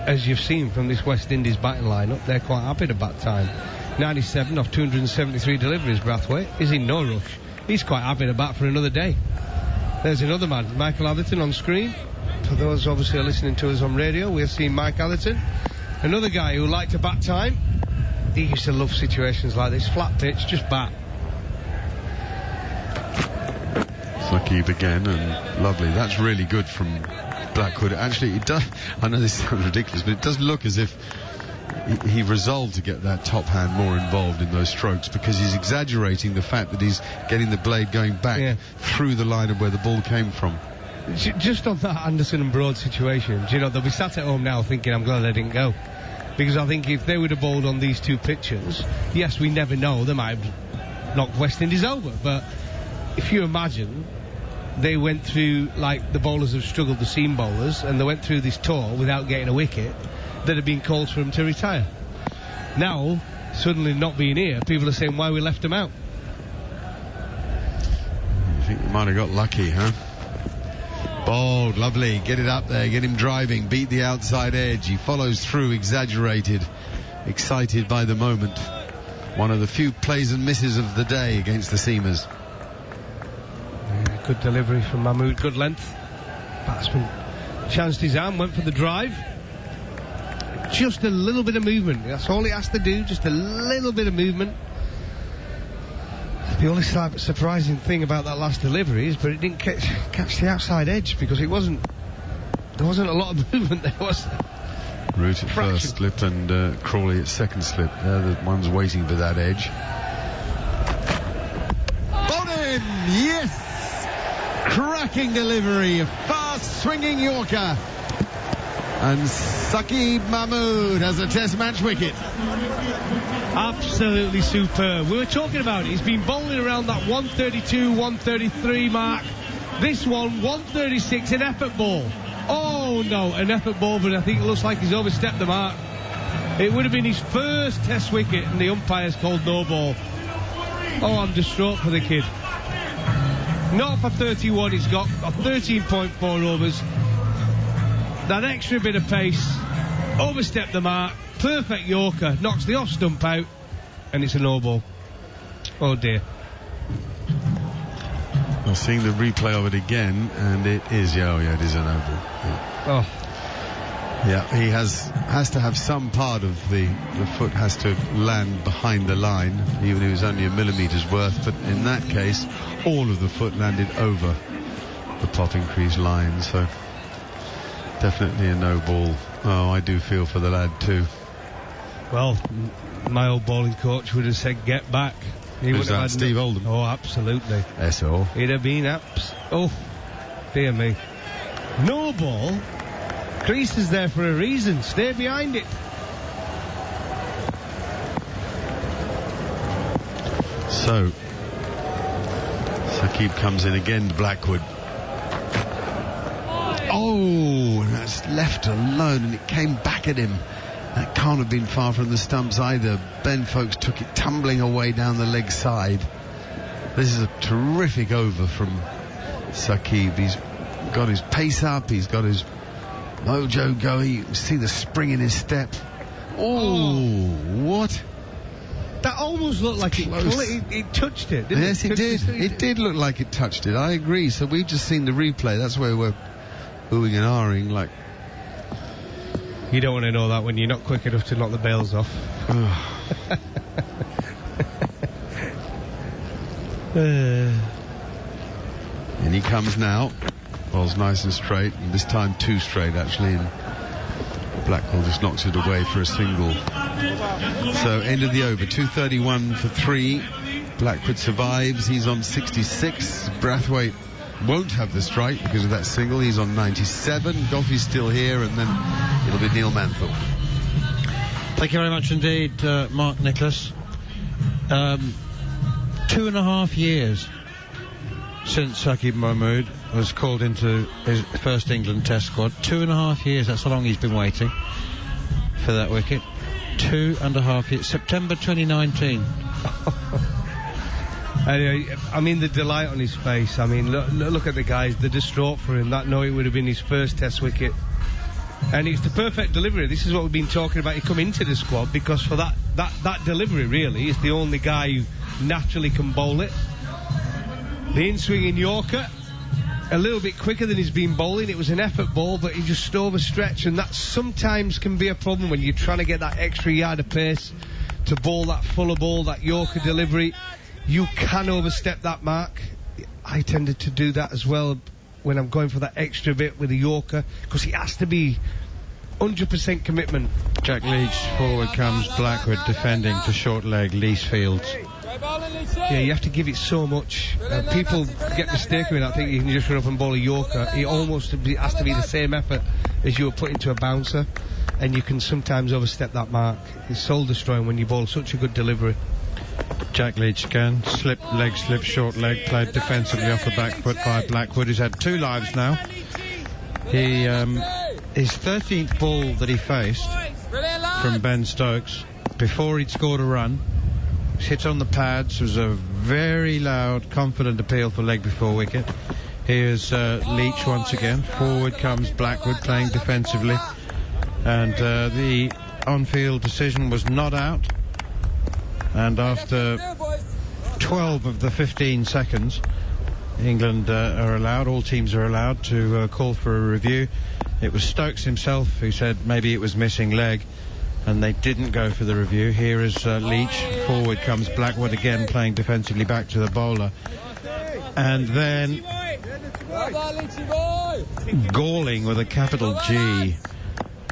as you've seen from this West Indies batting lineup, they're quite happy to bat time. 97 off 273 deliveries, Brathwaite is in no rush. He's quite happy to bat for another day. There's another man, Michael Atherton, on screen. For those obviously are listening to us on radio, we've seen Mike Atherton, another guy who liked to bat time. He used to love situations like this, flat pitch, just bat. Saqib again, and lovely. That's really good from Blackwood. Actually, it does. I know this sounds ridiculous, but it does look as if he resolved to get that top hand more involved in those strokes, because he's exaggerating the fact that he's getting the blade going back through the line of where the ball came from. Just on that Anderson and Broad situation, you know, they'll be sat at home now thinking, I'm glad I didn't go, because I think if they would have bowled on these 2 pitches, yes, we never know, they might have knocked West Indies over, but if you imagine they went through, like the bowlers have struggled, the seam bowlers, and they went through this tour without getting a wicket, that had been called for them to retire. Now, suddenly not being here, people are saying why we left them out. I think we might have got lucky, huh? Bold, lovely, get it up there, get him driving, beat the outside edge. He follows through, exaggerated, excited by the moment. One of the few plays and misses of the day against the seamers. Good delivery from Mahmood, good length. Batsman chanced his arm, went for the drive. Just a little bit of movement, that's all he has to do, just a little bit of movement. The only surprising thing about that last delivery is, but it didn't catch the outside edge, because there wasn't a lot of movement there, was there? Root at first slip and Crawley at second slip. They're the ones waiting for that edge. Bowden, yes! Cracking delivery, a fast swinging Yorker. And Saqib Mahmood has a test match wicket. Absolutely superb. We were talking about it. He's been bowling around that 132, 133 mark. This one, 136, an effort ball. Oh no, an effort ball, but I think it looks like he's overstepped the mark. It would have been his first test wicket, and the umpire's called no ball. Oh, I'm distraught for the kid. Not for 31, he's got 13.4 overs. That extra bit of pace, overstepped the mark, perfect Yorker, knocks the off stump out, and it's a no ball. Oh dear. Well, seeing the replay of it again, and it is, it is a no ball. Yeah. Oh. Yeah, he has to have some part of the foot has to land behind the line, even if it was only a millimetre's worth, but in that case, all of the foot landed over the popping crease line, so definitely a no ball Oh, I do feel for the lad too. Well, my old bowling coach would have said, get back. He Who's that, Steve Oldham? Oh, absolutely. S.O. He'd have been oh, dear me. No ball. Crease is there for a reason. Stay behind it. So, Saqib comes in again to Blackwood. Oh, and that's left alone, and it came back at him. That can't have been far from the stumps either. Ben Folkes took it tumbling away down the leg side. This is a terrific over from Saqib. He's got his pace up, he's got his mojo going. You can see the spring in his step. Oh, what? That almost looked like it touched it, didn't it? Yes, it did. It did look like it touched it. I agree. So we've just seen the replay. That's where we're oohing and ahhing like... You don't want to know that when you're not quick enough to knock the bails off. And he comes now. Ball's nice and straight, and this time too straight actually, and Blackwell just knocks it away for a single. So end of the over, 2:31 for 3. Blackwood survives. He's on 66. Brathwaite won't have the strike because of that single. He's on 97. Goughy's still here, and then it'll be Neil Manthorpe. Thank you very much indeed, Mark Nicholas. 2.5 years since Saqib Mahmood was called into his first England Test squad. 2.5 years, that's how long he's been waiting for that wicket. 2.5 years. September 2019. Anyway, I mean, the delight on his face. I mean, look at the guys. They're distraught for him. That no, it would have been his first Test wicket. And it's the perfect delivery. This is what we've been talking about. He come into the squad because for that delivery, really, is the only guy who naturally can bowl it. The in-swinging Yorker, a little bit quicker than he's been bowling. It was an effort ball, but he just overstretched, and that sometimes can be a problem when you're trying to get that extra yard of pace to bowl that fuller ball, that Yorker delivery. You can overstep that mark. I tended to do that as well when I'm going for that extra bit with the Yorker, because it has to be 100% commitment. Jack Leach, forward comes Blackwood, defending to short leg, Lees Fields. Yeah, you have to give it so much. People get mistaken with that, think you can just run up and bowl a Yorker. It almost has to be the same effort as you were put into a bouncer, and you can sometimes overstep that mark. It's soul destroying when you bowl such a good delivery. Jack Leach again, leg slip, short leg, played defensively off the back foot by Blackwood, who's had 2 lives now. He, his 13th ball that he faced from Ben Stokes, before he'd scored a run, hit on the pads, was a very loud, confident appeal for leg before wicket. Here's Leach once again. Forward comes Blackwood, playing defensively, and the on-field decision was not out. And after 12 of the 15 seconds, England are allowed, all teams are allowed to call for a review. It was Stokes himself who said maybe it was missing leg, and they didn't go for the review. Here is Leach. Forward comes Blackwood again, playing defensively back to the bowler. And then galling with a capital G.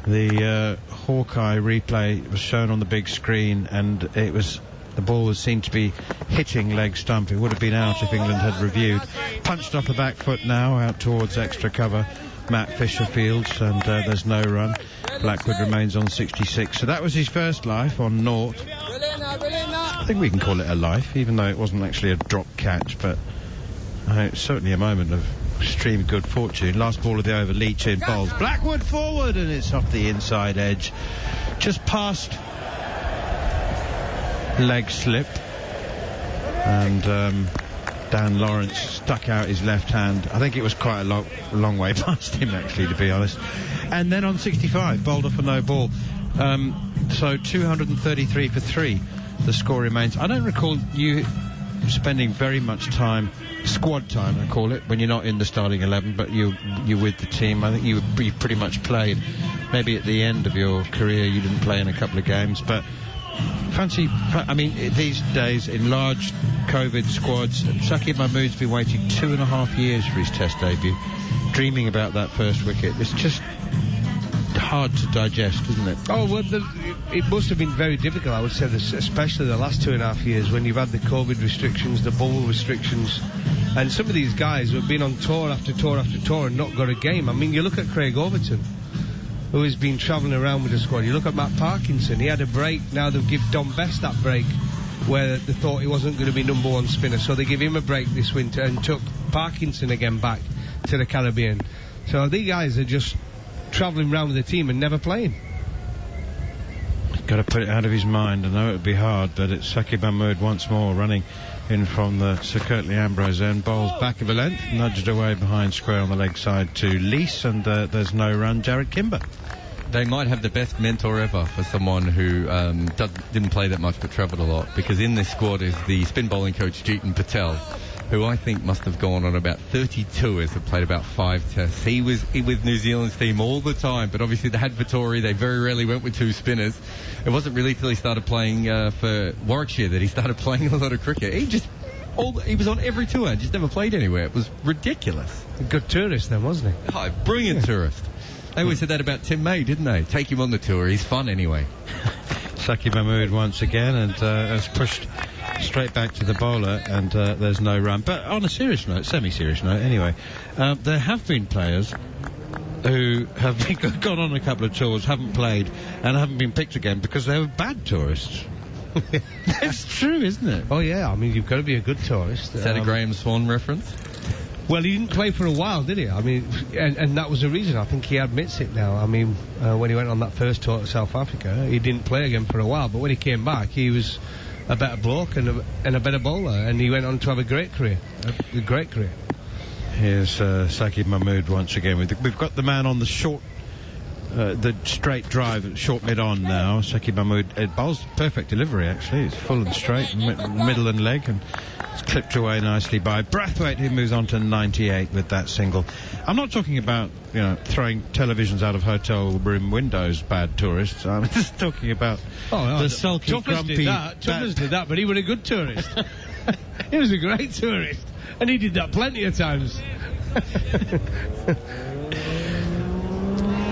The Hawkeye replay was shown on the big screen, and it was... the ball was seen to be hitting leg stump. It would have been out if England had reviewed. Punched off the back foot now, out towards extra cover. Matt Fisher fields, and there's no run. Blackwood remains on 66. So that was his first life on naught. I think we can call it a life, even though it wasn't actually a drop catch, but it's certainly a moment of extreme good fortune. Last ball of the over, Leach in bowls. Blackwood forward, and it's off the inside edge. Just past leg slip, and Dan Lawrence stuck out his left hand. I think it was quite a long way past him, actually, to be honest. And then on 65, bowled off a no ball. So 233 for 3 the score remains. I don't recall you spending very much time, squad time I call it, when you're not in the starting 11, but you're with the team. I think you pretty much played. Maybe at the end of your career you didn't play in a couple of games, but I mean, these days in large COVID squads, Saqib Mahmood's been waiting 2.5 years for his Test debut, dreaming about that first wicket. It's just hard to digest, isn't it? Oh, well, it must have been very difficult, I would say, especially the last 2.5 years when you've had the COVID restrictions, the bubble restrictions, and some of these guys who have been on tour after tour after tour and not got a game. I mean, you look at Craig Overton, who has been travelling around with the squad. You look at Matt Parkinson, he had a break. Now they've given Don Best that break where they thought he wasn't going to be number one spinner, so they give him a break this winter and took Parkinson again back to the Caribbean. So these guys are just travelling around with the team and never playing. Got to put it out of his mind. I know it would be hard, but it's Saqib Mahmood once more running in from the Sir Curtly Ambrose end. Bowls back of a length, nudged away behind square on the leg side to Lees, and there's no run. Jared Kimber. They might have the best mentor ever for someone who didn't play that much but travelled a lot, because in this squad is the spin bowling coach Jeetan Patel, who I think must have gone on about 30 tours and played about 5 tests. He was with New Zealand's team all the time, but obviously they had Vittori. They very rarely went with 2 spinners. It wasn't really till he started playing for Warwickshire that he started playing a lot of cricket. He was on every tour, just never played anywhere. It was ridiculous. A good tourist then, wasn't he? Oh, brilliant tourist. They always said that about Tim May, didn't they? Take him on the tour, he's fun anyway. Saqib Mahmood once again, and has pushed straight back to the bowler, and there's no run. But on a serious note, semi-serious note anyway, there have been players who have gone on a couple of tours, haven't played, and haven't been picked again because they were bad tourists. It's true, isn't it? Oh yeah, I mean, you've got to be a good tourist. Is that a Graham Swan reference? Well, he didn't play for a while, did he? I mean, and that was the reason. I think he admits it now. I mean, when he went on that first tour to South Africa, he didn't play again for a while, but when he came back, he was a better bloke and a better bowler, and he went on to have a great career. A great career. Here's Saqib Mahmood once again. We've got the man on the short, the straight drive, short mid-on now. Saqib Mahmood, it bowls perfect delivery actually. It's full and straight, middle and leg, and it's clipped away nicely by Brathwaite, who moves on to 98 with that single. I'm not talking about, throwing televisions out of hotel room windows, bad tourists. I'm just talking about the sulky, grumpy... Tuffers did that, but he was a good tourist. He was a great tourist, and he did that plenty of times.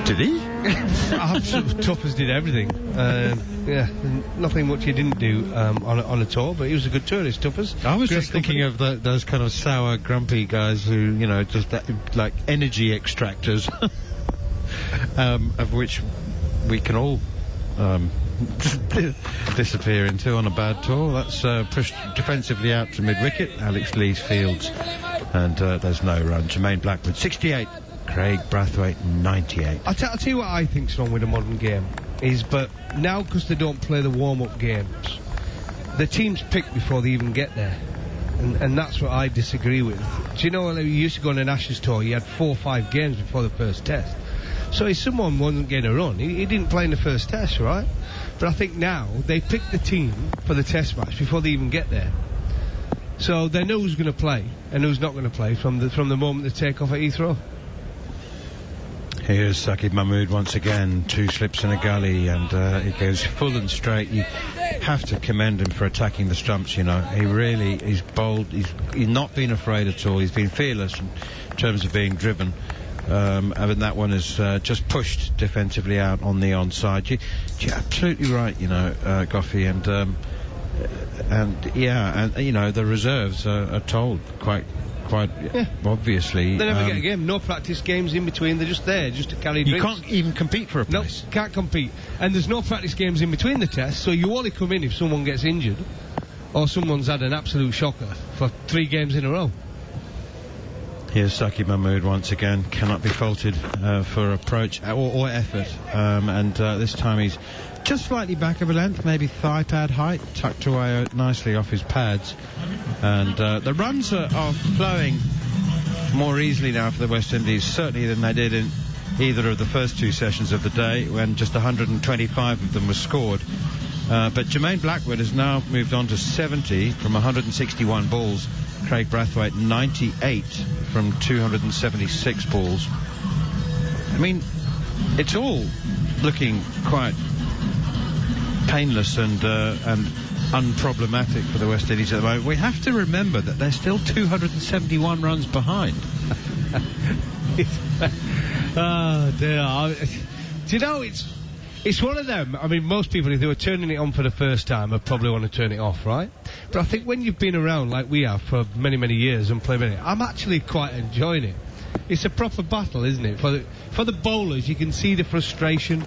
Did he? Tuffers did everything. Nothing much he didn't do on a tour, but he was a good tourist, Tuffers. I was just thinking of those kind of sour, grumpy guys who, just like energy extractors, of which we can all disappear into on a bad tour. That's pushed defensively out to mid-wicket. Alex Lees fields, and there's no run. Jermaine Blackwood, 68. Craig Brathwaite, 98. I'll tell you what I think's wrong with the modern game is, but now because they don't play the warm-up games, the teams pick before they even get there, and that's what I disagree with. Do you know when you used to go on an Ashes tour, you had 4 or 5 games before the first test, so if someone wasn't getting a run, he didn't play in the first test, right? But I think now they pick the team for the test match before they even get there, so they know who's going to play and who's not going to play from the moment they take off at Heathrow. Here's Saqib Mahmood once again, 2 slips in a gully, and he goes full and straight. You have to commend him for attacking the stumps, He really is bold. He's not been afraid at all. He's been fearless in terms of being driven. And that one is just pushed defensively out on the onside. You're absolutely right, Goughy, and the reserves are told quite obviously. They never get a game. No practice games in between. They're just there, just to carry drinks. You can't even compete for a place. No, can't compete. And there's no practice games in between the tests, so you only come in if someone gets injured or someone's had an absolute shocker for 3 games in a row. Here's Saqib Mahmood once again. Cannot be faulted for approach or effort. And this time he's just slightly back of a length, maybe thigh pad height, tucked away nicely off his pads. And the runs are flowing more easily now for the West Indies, certainly than they did in either of the first 2 sessions of the day, when just 125 of them were scored. But Jermaine Blackwood has now moved on to 70 from 161 balls. Craig Brathwaite 98 from 276 balls. I mean, it's all looking quite painless and unproblematic for the West Indies at the moment. We have to remember that they're still 271 runs behind. Oh dear. Do you know, it's one of them. I mean, most people, if they were turning it on for the first time, would probably want to turn it off, right? But I think when you've been around like we have for many, many years and played it, I'm actually quite enjoying it. It's a proper battle, isn't it? For the bowlers, you can see the frustration.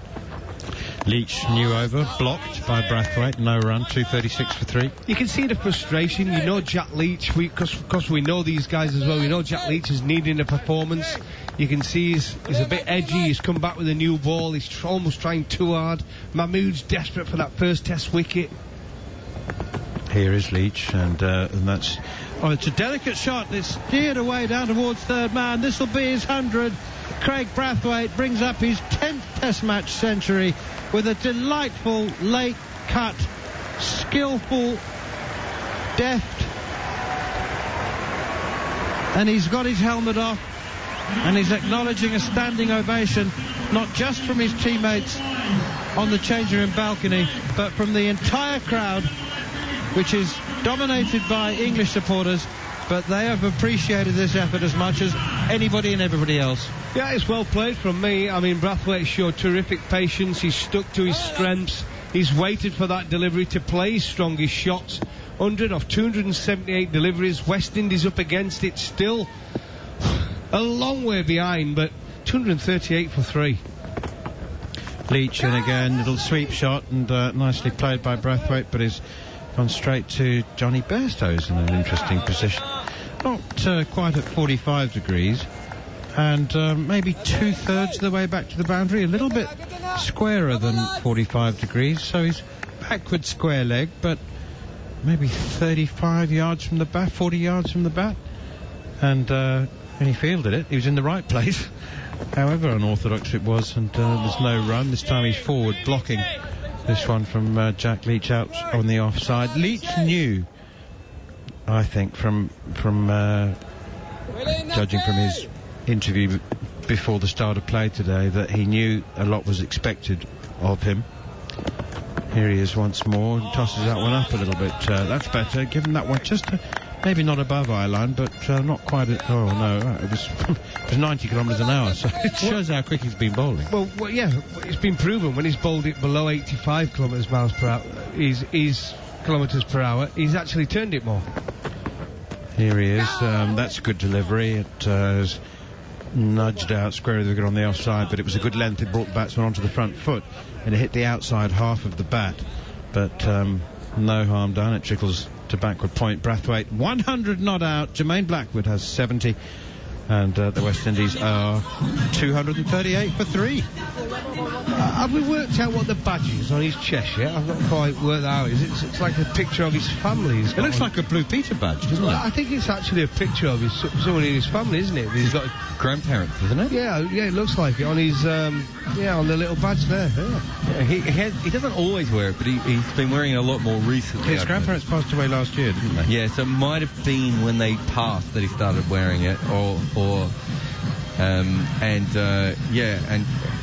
Leach, new over, blocked by Brathwaite, no run, 236 for 3. You can see the frustration. You know Jack Leach, because we know these guys as well. We know Jack Leach is needing a performance. You can see he's a bit edgy. He's come back with a new ball. He's almost trying too hard. Mahmood's desperate for that first Test wicket. Here is Leach, and that's... Oh, it's a delicate shot. It's steered away down towards third man. This will be his 100. Craig Brathwaite brings up his 10th Test match century with a delightful late cut, skillful, deft, and he's got his helmet off, and he's acknowledging a standing ovation, not just from his teammates on the change room balcony, but from the entire crowd, which is dominated by English supporters, but they have appreciated this effort as much as anybody and everybody else. Yeah, it's well played from me. I mean, Brathwaite showed terrific patience. He's stuck to his strengths. He's waited for that delivery to play his strongest shots. 100 of 278 deliveries. West Indies up against it still. A long way behind, but 238 for 3. Leach, and again, little sweep shot, and nicely played by Brathwaite, but he's gone straight to Johnny Bairstow's in an interesting position. Not quite at 45 degrees, and maybe 2/3 of the way back to the boundary, a little bit squarer than 45 degrees, so he's backward square leg, but maybe 35 yards from the bat, 40 yards from the bat, and he fielded it. He was in the right place, however unorthodox it was, and there's no run. This time he's forward blocking this one from Jack Leach out on the offside. Leach knew, I think, from judging from his interview before the start of play today, that he knew a lot was expected of him. Here he is once more, tosses that one up a little bit. That's better, given that one just maybe not above eye line, but not quite at... Oh, no, it was 90 kilometres an hour, so it shows how quick he's been bowling. Well, yeah, it's been proven when he's bowled it below 85 kilometres per hour, he's actually turned it more. Here he is. That's a good delivery. It is nudged out square of the wicket on the offside, but it was a good length. It brought the batsman onto the front foot, and it hit the outside half of the bat. But no harm done. It trickles to backward point. Brathwaite 100 not out. Jermaine Blackwood has 70, and the West Indies are 238 for 3. Have we worked out what the badge is on his chest yet? I've not quite worked that out. It's like a picture of his family. It looks like a Blue Peter badge, doesn't it? I think it's actually a picture of someone in his family, isn't it? He's got grandparents, isn't it? Yeah, it looks like it on his on the little badge there. Yeah, he doesn't always wear it, but he's been wearing it a lot more recently. His grandparents passed away last year, didn't they? Yeah, so it might have been when they passed that he started wearing it, and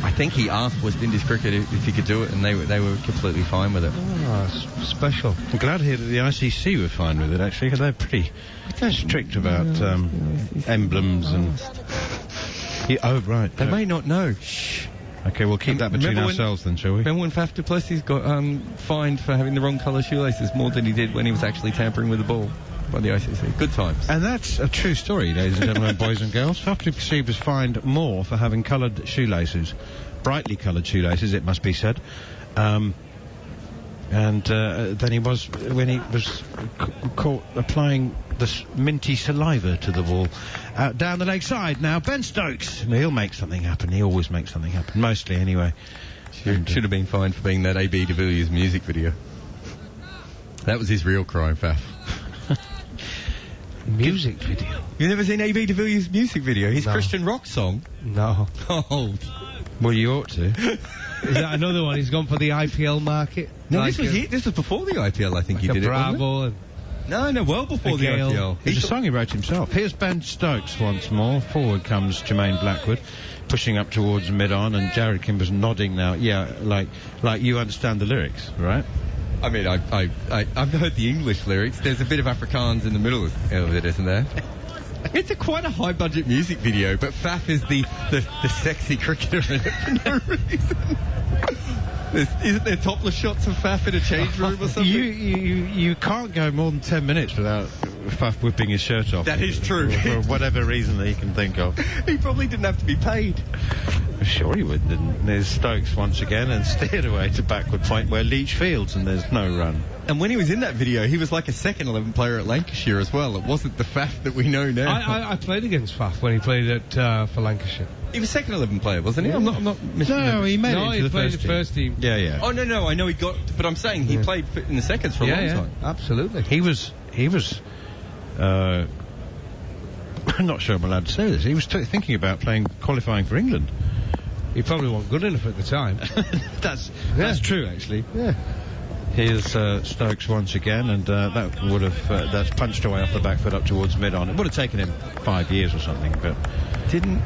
I think he asked West Indies Cricket if he could do it, and they were completely fine with it. Oh, special. I'm glad to hear that the ICC were fine with it, actually, because they're pretty strict about emblems and... Oh, right. They may not know. Shh. Okay, we'll keep that between ourselves then, shall we? Remember when Faf du Plessis got fined for having the wrong colour shoelaces more than he did when he was actually tampering with the ball by the ICC? Good times. And that's a true story, ladies and gentlemen, boys and girls. Faf du Plessis was fined more for having coloured shoelaces, brightly coloured shoelaces, it must be said, than he was when he was caught applying the minty saliva to the ball. Down the leg side now, Ben Stokes. He'll make something happen. He always makes something happen, mostly anyway. Should have been fined for being that A.B. de Villiers music video. That was his real crime, Faf. Music video? You've never seen A.B. de Villiers' music video? His Christian rock song? No. Oh. Well, you ought to. Is that another one? He's gone for the IPL market? No, this was before the IPL, I think he did Bravo it, No, well before the IPL. It's a song he wrote himself. Here's Ben Stokes once more. Forward comes Jermaine Blackwood, pushing up towards mid-on, and Jared Kimber's nodding now. Yeah, like you understand the lyrics, right? I mean, I've heard the English lyrics. There's a bit of Afrikaans in the middle of it, isn't there? It's quite a high budget music video, but Faf is the sexy cricketer in it for no reason. Isn't there topless shots of Faf in a change room or something? You can't go more than 10 minutes without Faf whipping his shirt off. That is true. For whatever reason that he can think of. He probably didn't have to be paid. Sure he would, didn't. There's Stokes once again and steered away to backward point where Leach fields and there's no run. And when he was in that video, he was like a second 11 player at Lancashire as well. It wasn't the Faf that we know now. I played against Faf when he played for Lancashire. He was second 11 player, wasn't he? Yeah. I'm not No, he made it into the played the first team. Yeah. Oh, no, I know he got... But I'm saying he played in the seconds for a long time. Absolutely. He was I'm not sure I'm allowed to say this. He was thinking about qualifying for England. He probably wasn't good enough at the time. That's true, actually. Yeah. Here's Stokes once again, and that would have that's punched away off the back foot up towards mid-on. It would have taken him 5 years or something, but didn't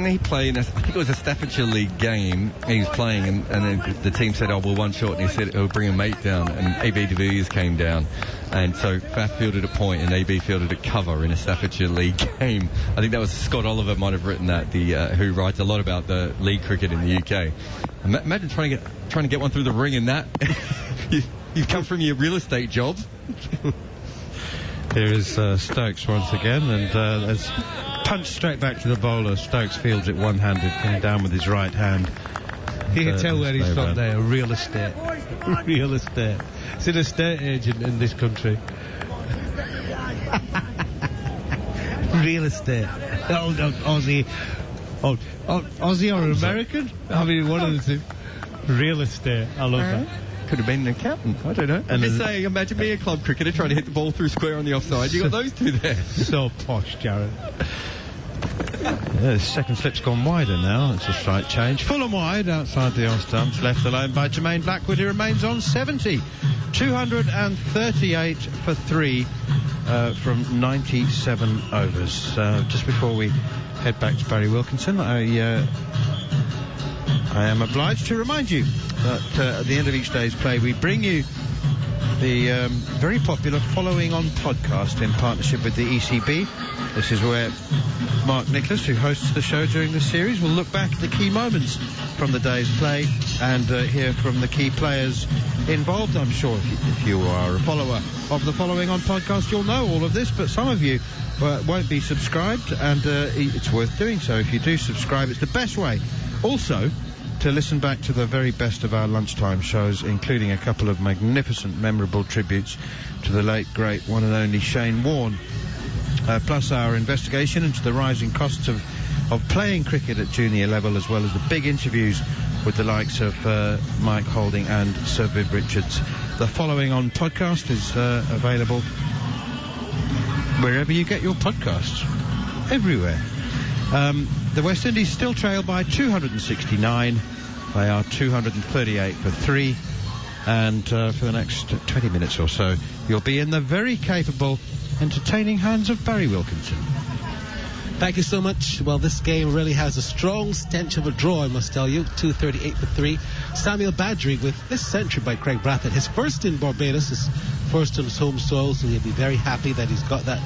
he play in I think it was a Staffordshire League game he was playing, and then the team said, oh, well, one shot, and he said he'll bring a mate down, and AB de Villiers came down, and so Faf fielded a point and AB fielded a cover in a Staffordshire League game. I think that was Scott Oliver might have written that, who writes a lot about the league cricket in the UK. Imagine trying to get one through the ring in that. You've come from your real estate job. Here is Stokes once again, and as punched straight back to the bowler. Stokes fields it one-handed, coming down with his right hand. You can tell where he's from there. Real estate. Real estate. It's an estate agent in this country. Real estate. Aussie. Aussie or American? I mean, one of the two. Real estate. I love that. Could have been an accountant. I don't know. I'm just saying, imagine me a club cricketer trying to hit the ball through square on the offside. You got those two there. So posh, Jared. The second slip's gone wider now. It's a slight change. Full and wide outside the off stumps. Left alone by Jermaine Blackwood. He remains on 70. 238 for 3 from 97 overs. Just before we head back to Barry Wilkinson, I am obliged to remind you that at the end of each day's play we bring you the very popular Following On podcast in partnership with the ECB. This is where Mark Nicholas, who hosts the show during this series, will look back at the key moments from the day's play and hear from the key players involved. I'm sure if you are a follower of the Following On podcast, you'll know all of this, but some of you won't be subscribed, and it's worth doing so. If you do subscribe, it's the best way. Also, to listen back to the very best of our lunchtime shows, including a couple of magnificent, memorable tributes to the late, great, one and only Shane Warne, plus our investigation into the rising costs of playing cricket at junior level, as well as the big interviews with the likes of Mike Holding and Sir Viv Richards. The Following On podcast is available wherever you get your podcasts. Everywhere. The West Indies still trail by 269. They are 238 for 3. And for the next 20 minutes or so, you'll be in the very capable, entertaining hands of Barry Wilkinson. Thank you so much. Well, this game really has a strong stench of a draw, I must tell you. 238 for 3. Samuel Badgery with this century by Craig Brathwaite. His first in Barbados, his first on his home soil, so he'll be very happy that he's got that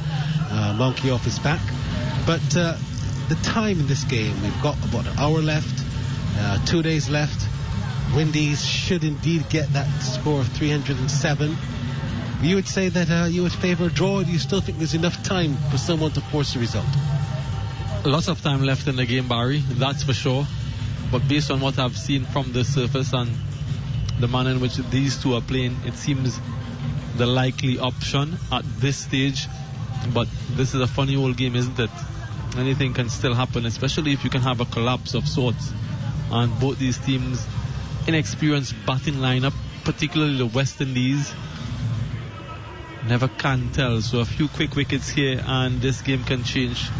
monkey off his back. But the time in this game, we've got about an hour left, 2 days left. Windies should indeed get that score of 307. You would say that you would favour a draw, or do you still think there's enough time for someone to force a result? Lots of time left in the game, Barry, that's for sure. But based on what I've seen from the surface and the manner in which these two are playing, it seems the likely option at this stage. But this is a funny old game, isn't it? Anything can still happen, especially if you can have a collapse of sorts. And both these teams, inexperienced batting lineup, particularly the West Indies, never can tell. So a few quick wickets here and this game can change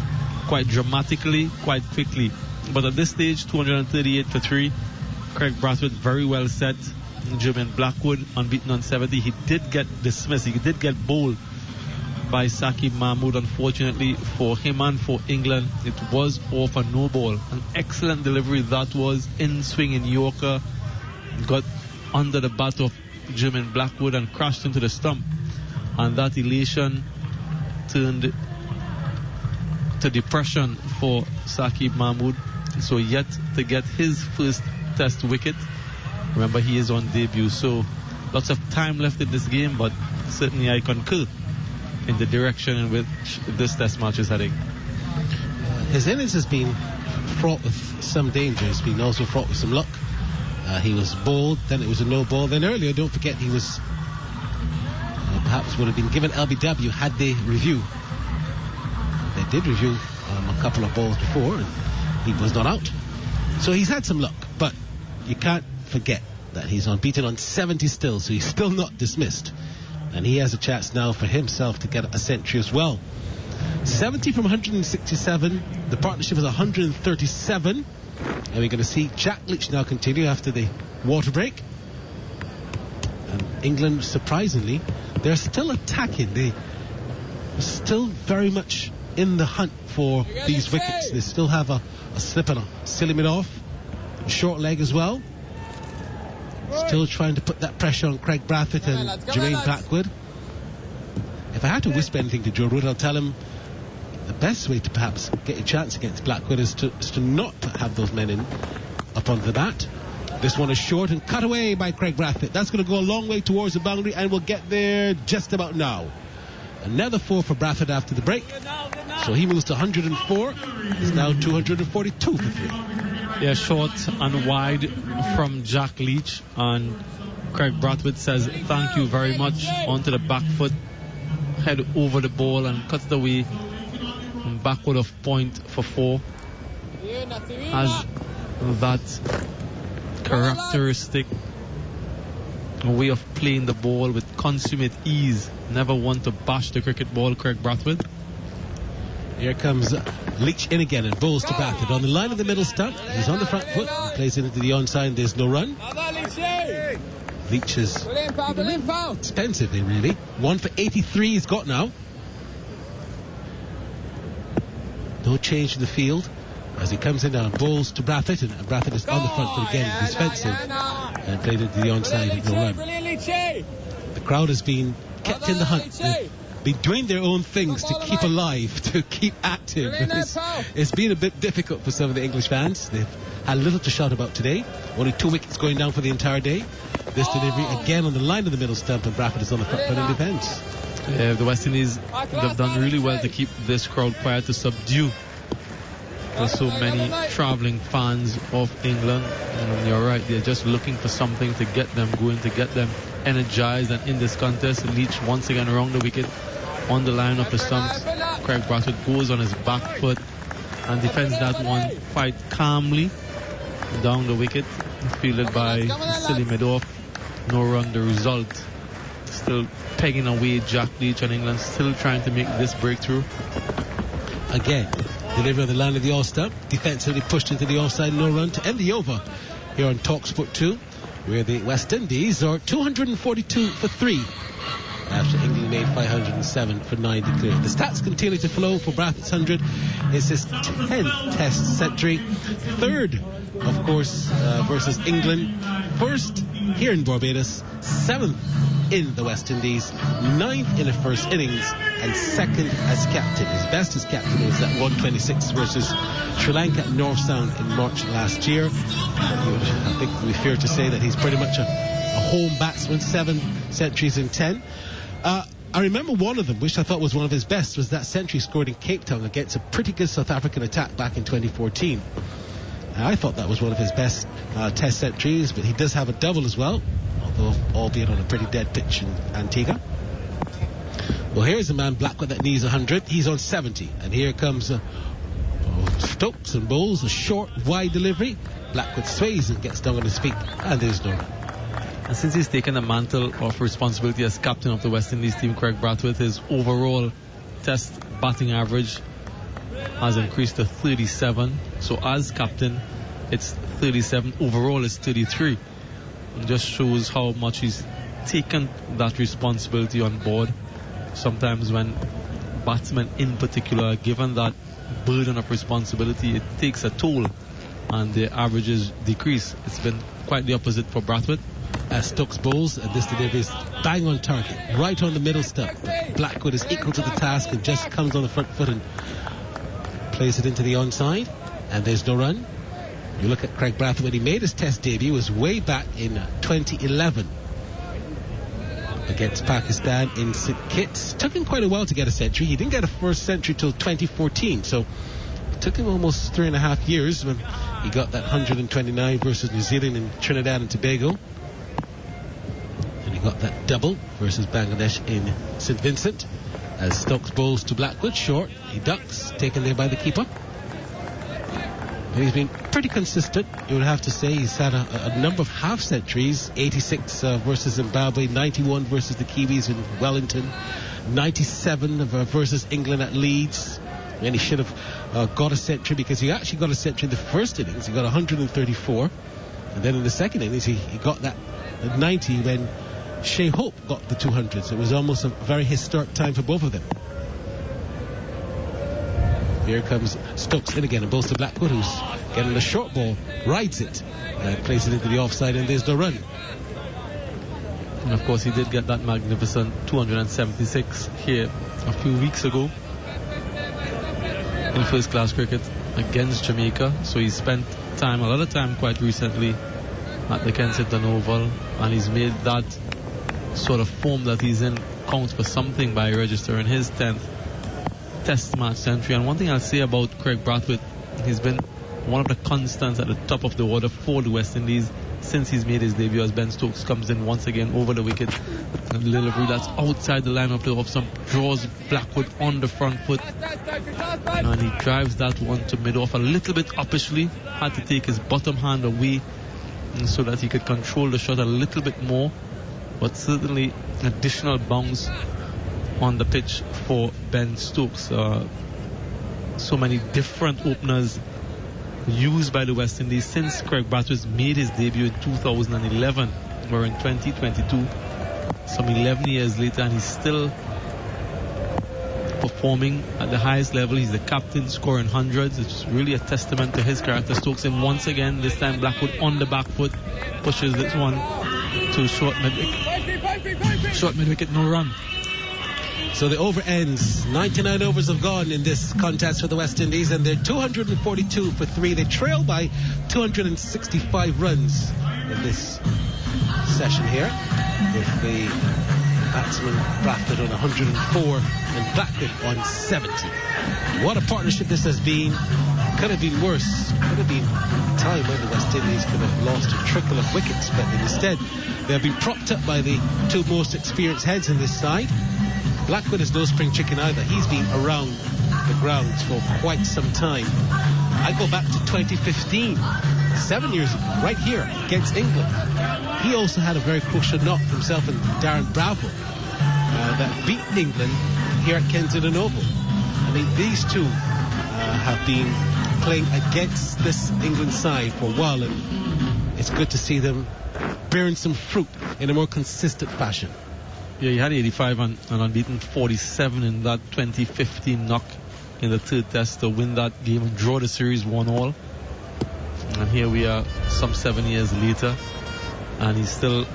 quite dramatically, quite quickly. But at this stage, 238 for 3. Craig Brathwaite very well set. Jermaine Blackwood unbeaten on 70. He did get dismissed. He did get bowled by Saqib Mahmood. Unfortunately for him and for England, it was off a no ball. An excellent delivery that was, in swing in Yorker, got under the bat of Jermaine Blackwood and crashed into the stump, and that elation turned to depression for Saqib Mahmood. So yet to get his first test wicket. Remember, he is on debut, so lots of time left in this game, but certainly I concur in the direction in which this test match is heading. His innings has been fraught with some danger. It's been also fraught with some luck. He was bowled, then it was a no ball. Then earlier, don't forget, he was perhaps would have been given LBW had they review. They did review a couple of balls before, and he was not out. So he's had some luck, but you can't forget that he's unbeaten on 70 still, so he's still not dismissed. And he has a chance now for himself to get a century as well. 70 from 167. The partnership is 137. And we're going to see Jack Leach now continue after the water break. And England, surprisingly, they're still attacking. They're still very much in the hunt for these wickets. They still have a slip and a silly mid-off. Short leg as well. Still trying to put that pressure on Craig Brathwaite and Jermaine Blackwood. If I had to whisper anything to Joe Root, I'll tell him the best way to perhaps get a chance against Blackwood is to not have those men in up onto the bat. This one is short and cut away by Craig Brathwaite. That's going to go a long way towards the boundary, and we'll get there just about now. Another 4 for Brathwaite after the break. So he moves to 104. He's now 242 for 3. Yeah, short and wide from Jack Leach, and Craig Brathwaite says thank you very much onto the back foot, head over the ball and cuts it away, and backward of point for 4. Has that characteristic way of playing the ball with consummate ease. Never want to bash the cricket ball, Craig Brathwaite. Here comes Leach in again and bowls to Brathwaite on the line of the middle stump. He's on the front foot, he plays it into the onside. There's no run. Leach is expensively, really. 1 for 83 he's got now. No change in the field as he comes in now and bowls to Brathwaite, and Brathwaite is on the front foot again, defensive, and played into the onside with no run. The crowd has been kept in the hunt. They've been doing their own things to keep alive, to keep active. It's been a bit difficult for some of the English fans. They've had little to shout about today. Only 2 wickets going down for the entire day. This delivery again on the line of the middle stump, and Brathwaite is on the front foot in defence. Yeah, the West Indies, they've done really well to keep this crowd quiet, to subdue. There's so many travelling fans of England, and you're right, they're just looking for something to get them going, to get them energized. And in this contest, Leach once again around the wicket on the line of the stumps. Craig Brathwaite goes on his back foot and defends that one quite calmly down the wicket, fielded by silly mid-off. No run, the result. Still pegging away Jack Leach, and England still trying to make this breakthrough. Again, delivery on the line of the all-stump, defensively pushed into the offside, no run to end the over here on talkSPORT 2, where the West Indies are 242 for 3 after England made 507 for 9 declared. The stats continue to flow for Brathwaite's 100. It's his 10th test century, 3rd, of course, versus England, 1st here in Barbados, 7th in the West Indies, 9th in the first innings, and 2nd as captain. His best as captain was that 126 versus Sri Lanka at North Sound in March last year. I think it would be fair to say that he's pretty much a home batsman, 7 centuries in 10. I remember one of them, which I thought was one of his best, was that century scored in Cape Town against a pretty good South African attack back in 2014. I thought that was one of his best test centuries, but he does have a double as well, although albeit on a pretty dead pitch in Antigua. Well, here's a man, Blackwood, that needs 100. He's on 70, and here comes Stokes and bowls a short, wide delivery. Blackwood sways and gets down on his feet, and there's no run. And since he's taken the mantle of responsibility as captain of the West Indies team, Craig Brathwaite, his overall test batting average has increased to 37. So as captain, it's 37. Overall, it's 33. It just shows how much he's taken that responsibility on board. Sometimes when batsmen in particular are given that burden of responsibility, it takes a toll and the averages decrease. It's been quite the opposite for Brathwaite. As Stokes bowls, and this delivery is bang on target, right on the middle stump. Blackwood is equal to the task and just comes on the front foot and plays it into the onside, and there's no run. You look at Craig Brathwaite when he made his Test debut, was way back in 2011 against Pakistan in St Kitts. Took him quite a while to get a century. He didn't get a first century till 2014, so it took him almost 3.5 years when he got that 129 versus New Zealand and Trinidad and Tobago. And he got that double versus Bangladesh in St Vincent. As Stokes bowls to Blackwood, short, he ducks, taken there by the keeper. And he's been pretty consistent, you would have to say. He's had a number of half centuries, 86 versus Zimbabwe, 91 versus the Kiwis in Wellington, 97 versus England at Leeds. And he should have got a century, because he actually got a century in the first innings. He got 134, and then in the second innings he got that 90 when Shea Hope got the 200. So it was almost a very historic time for both of them. Here comes Stokes in again and bowls to Blackwood, who's getting a short ball, rides it, and plays it into the offside, and there's no run. And of course he did get that magnificent 276 here a few weeks ago in first class cricket against Jamaica. So he spent a lot of time quite recently at the Kensington Oval, and he's made that sort of form that he's in count for something by registering his 10th Test match century. And one thing I'll say about Craig Brathwaite, he's been one of the constants at the top of the order for the West Indies since he's made his debut, as Ben Stokes comes in once again over the wicket. A delivery that's outside the line of the off-stump, draws Blackwood on the front foot, and he drives that one to mid-off a little bit uppishly. Had to take his bottom hand away so that he could control the shot a little bit more, but certainly additional bounce on the pitch for Ben Stokes. So many different openers used by the West Indies since Craig Brathwaite made his debut in 2011. We're in 2022, some 11 years later, and he's still performing at the highest level. He's the captain, scoring hundreds. It's really a testament to his character. Stokes in once again, this time Blackwood on the back foot, pushes this one to short mid-wicket, no run. So the over ends. 99 overs have gone in this contest for the West Indies, and they're 242 for 3. They trail by 265 runs in this session here, with the batsman Brathwaite on 104 and Blackwood on 70. What a partnership this has been. Could have been worse. Could have been a time when the West Indies could have lost a trickle of wickets, but instead they have been propped up by the two most experienced heads in this side. Blackwood is no spring chicken either. He's been around the grounds for quite some time. I go back to 2015, 7 years ago, right here against England. He also had a very crucial knock for himself and Darren Gough that beat England here at Kensington Oval. I mean, these two have been playing against this England side for a while, and it's good to see them bearing some fruit in a more consistent fashion. Yeah, he had 85 and unbeaten 47 in that 2015 knock in the third test to win that game and draw the series 1-1. And here we are some 7 years later, and he's still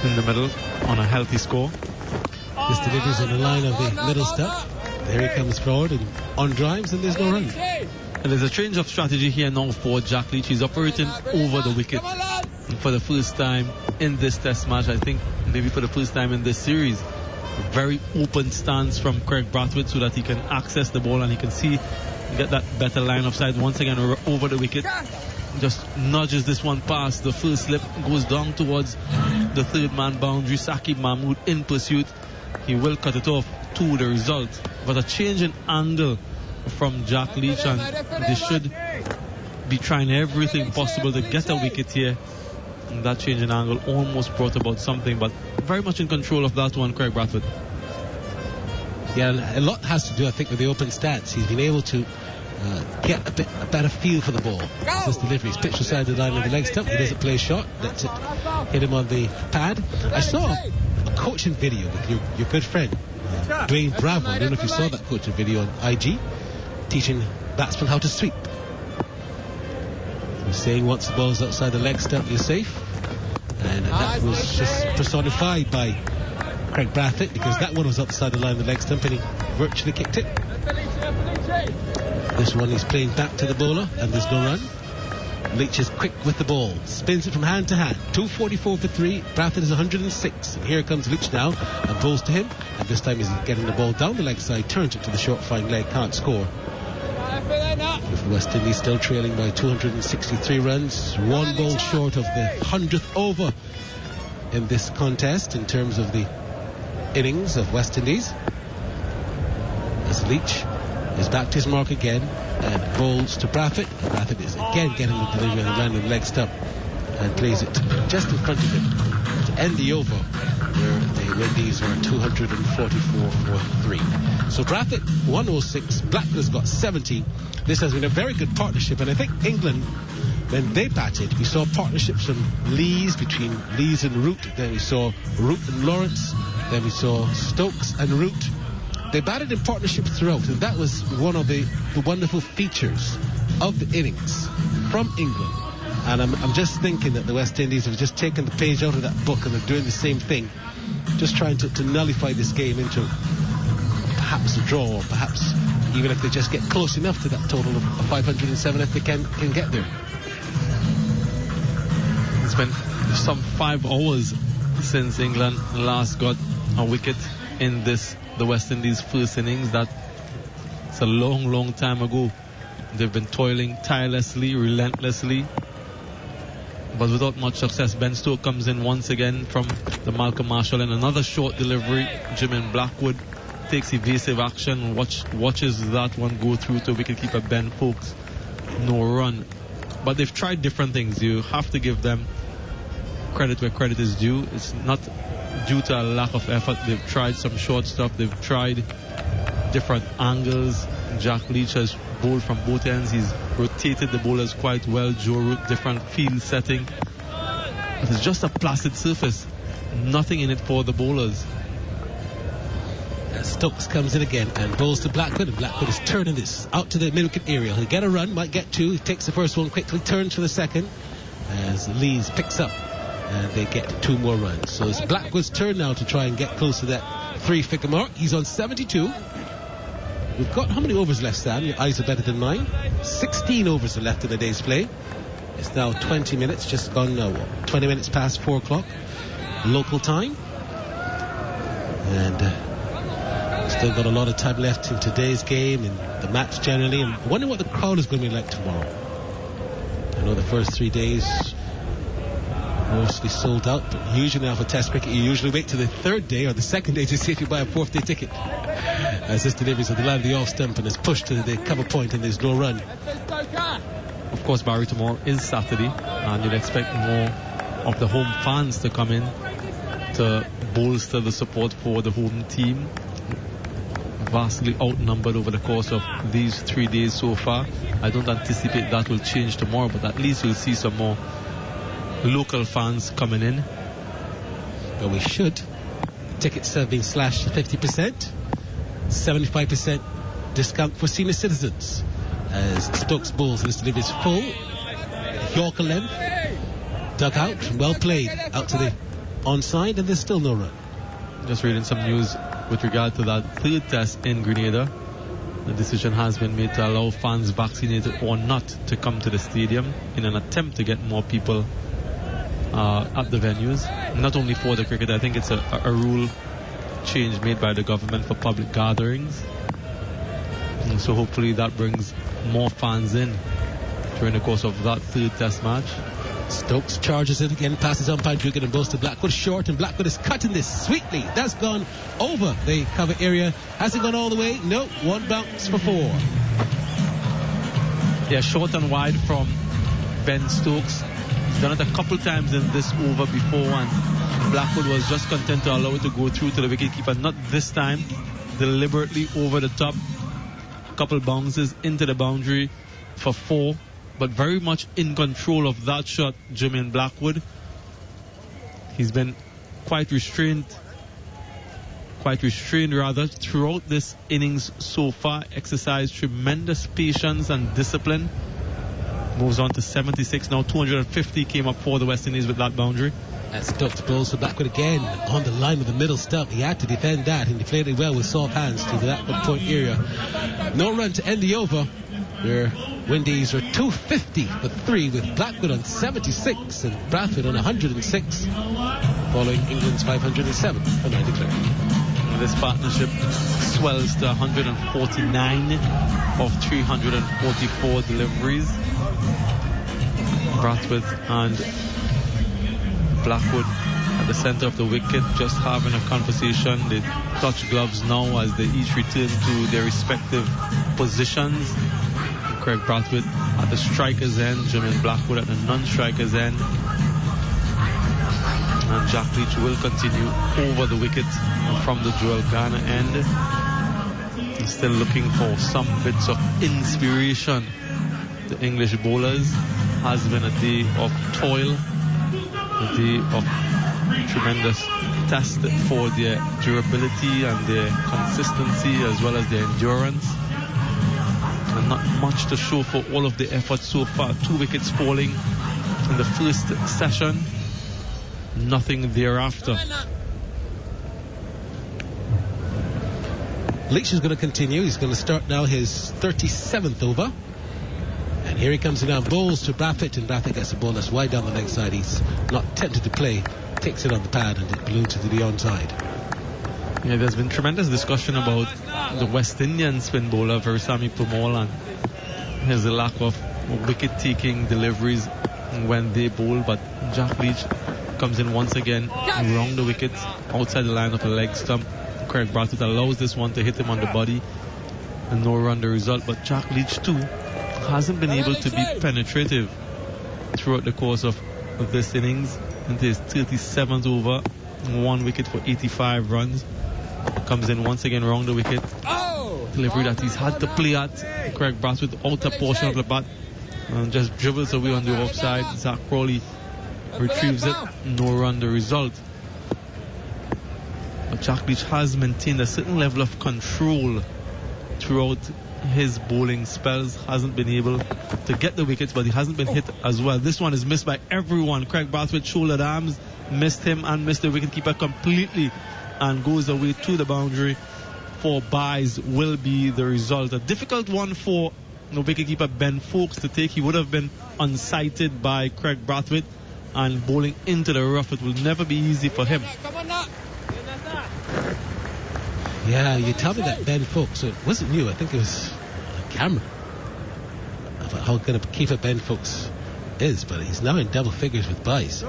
in the middle on a healthy score. This delivers on the line of the middle step. There he comes forward and on drives, and there's no run. And there's a change of strategy here now for Jack Leach. He's operating over the wicket for the first time in this test match. I think maybe for the first time in this series. A very open stance from Craig Brathwaite so that he can access the ball and he can get that better line of sight once again over the wicket. Just nudges this one past the first slip, goes down towards the third man boundary. Saqib Mahmood in pursuit. He will cut it off to the result. But a change in angle from Jack Leach, and they should be trying everything possible to get a wicket here. And that change in angle almost brought about something, but very much in control of that one, Craig Brathwaite. Yeah, a lot has to do, I think, with the open stance. He's been able to get a better feel for the ball. This delivery is pitched aside the line of the leg stump. He doesn't play a shot, lets it hit him on the pad. I saw a coaching video with your good friend Dwayne Bravo. I don't know if you saw that coaching video on IG, teaching batsmen how to sweep. He's saying once the ball's outside the leg stump, you're safe. And that was just personified by Craig Brathwaite, because that one was outside the line of the leg stump and he virtually kicked it. This one he's playing back to the bowler, and there's no run. Leach is quick with the ball, spins it from hand to hand. 244 for 3. Bradford is 106. And here comes Leach now and bowls to him. And this time he's getting the ball down the leg side, turns it to the short fine leg, can't score. With the West Indies still trailing by 263 runs, one ball short of the 100th over in this contest in terms of the innings of West Indies. As Leach is back to his mark again and bowls to Bradford. And Bradford is again getting the delivery on the random leg stump and plays it just in front of him to end the over, where the Windies were 244 for 3. So Bradford 106, Blackwood has got 70. This has been a very good partnership, and I think England, when they batted, we saw partnerships from between Lees and Root, then we saw Root and Lawrence, then we saw Stokes and Root. They batted in partnership throughout, and that was one of the wonderful features of the innings from England. And I'm just thinking that the West Indies have just taken the page out of that book and are doing the same thing, just trying to nullify this game into perhaps a draw, or perhaps even if they just get close enough to that total of 507 if they can get there. It's been some 5 hours since England last got a wicket in the West Indies first innings. That's a long time ago. They've been toiling tirelessly, relentlessly, but without much success. Ben Stokes comes in once again from the Malcolm Marshall, and another short delivery. Jermaine Blackwood takes evasive action, watches that one go through to wicketkeeper Ben Foakes. No run. But they've tried different things. You have to give them credit where credit is due. It's not due to a lack of effort. They've tried some short stuff. They've tried different angles. Jack Leach has bowled from both ends. He's rotated the bowlers quite well. Joe Root, different field setting. But it's just a placid surface. Nothing in it for the bowlers. Stokes comes in again and bowls to Blackwood, and Blackwood is turning this out to the mid-wicket area. He'll get a run, might get 2. He takes the first one quickly, turns for the second as Lees picks up, and they get 2 more runs. So it's Blackwood's turn now to try and get close to that 3-figure mark. He's on 72. We've got how many overs left, Sam? Your eyes are better than mine. 16 overs are left in the day's play. It's now 20 minutes, just gone now, 20 minutes past 4 o'clock local time. And still got a lot of time left in today's game and the match generally. And I wonder what the crowd is going to be like tomorrow. I know the first 3 days mostly sold out, but usually now for Test cricket you usually wait till the 3rd day or the 2nd day to see if you buy a 4th day ticket. As this delivers at the line of the off stump and is pushed to the cover point and there's no run. Of course, Barry, tomorrow is Saturday, and you'd expect more of the home fans to come in to bolster the support for the home team. Vastly outnumbered over the course of these 3 days so far. I don't anticipate that will change tomorrow, but at least we'll see some more local fans coming in. Well, we should. Tickets have been slashed to 50%, 75% discount for senior citizens. As Stokes bowls, this delivery is full. Yorker length, dug out, well played out to the onside, and there's still no run. Just reading some news with regard to that 3rd test in Grenada. The decision has been made to allow fans vaccinated or not to come to the stadium in an attempt to get more people at the venues. Not only for the cricket, I think it's a rule change made by the government for public gatherings. And so hopefully that brings more fans in during the course of that 3rd test match. Stokes charges it again, passes on Pine Dugan and goes to Blackwood short, and Blackwood is cutting this sweetly. That's gone over the cover area. Has it gone all the way? No, 1 bounce for 4. Yeah, short and wide from Ben Stokes. He's done it a couple times in this over before, and Blackwood was just content to allow it to go through to the wicketkeeper. Not this time. Deliberately over the top. Couple bounces into the boundary for 4. But very much in control of that shot, Jermaine Blackwood. He's been quite restrained throughout this innings so far. Exercised tremendous patience and discipline. Moves on to 76 now. 250 came up for the West Indies with that boundary. That's Stokes Bowles for Blackwood again on the line of the middle stump. He had to defend that and defended it well with soft hands to the backward point area. No run to end the over, where Windies are 250 for 3 with Blackwood on 76 and Bradford on 106, following England's 507 for 9 declared. This partnership swells to 149 of 344 deliveries. Bradford and Blackwood at the center of the wicket, just having a conversation. They touch gloves now as they each return to their respective positions. Craig Bradford at the striker's end, Jermaine Blackwood at the non-striker's end. And Jack Leach will continue over the wicket from the Joel Garner end. He's still looking for some bits of inspiration. The English bowlers has been a day of toil, a day of tremendous test for their durability and their consistency as well as their endurance. And not much to show for all of the effort so far. 2 wickets falling in the first session. Nothing thereafter. Leach is going to continue. He's going to start now his 37th over. And here he comes in now. Bowls to Bradford, and Bradford gets the ball that's wide down the leg side. He's not tempted to play. Takes it on the pad and it blew to the onside. Yeah, there's been tremendous discussion about the West Indian spin bowler Versamy Permaul and his lack of wicket-taking deliveries when they bowl. But Jack Leach comes in once again around the wickets, outside the line of the leg stump. Craig Bradford allows this one to hit him on the body, and no run the result. But Jack Leach too hasn't been able to be penetrative throughout the course of this innings. Into his 37th over, 1 wicket for 85 runs. Comes in once again around the wicket. Delivery that he's had to play at. Craig Bradford outer portion of the bat and just dribbles away on the offside. Zach Crawley retrieves it, no run the result. But Jack Leach has maintained a certain level of control throughout his bowling spells. Hasn't been able to get the wickets, but he hasn't been hit as well. This one is missed by everyone. Craig Bradford shouldered arms, missed him and missed the wicketkeeper completely, and goes away to the boundary. 4 byes will be the result. A difficult one for the wicketkeeper Ben Foakes to take. He would have been unsighted by Craig Bradford, and bowling into the rough, it will never be easy for him. Yeah, you tell me that Ben Foakes, so it wasn't you, I think it was on camera, about how good a keeper Ben Foakes is, but he's now in double figures with byes.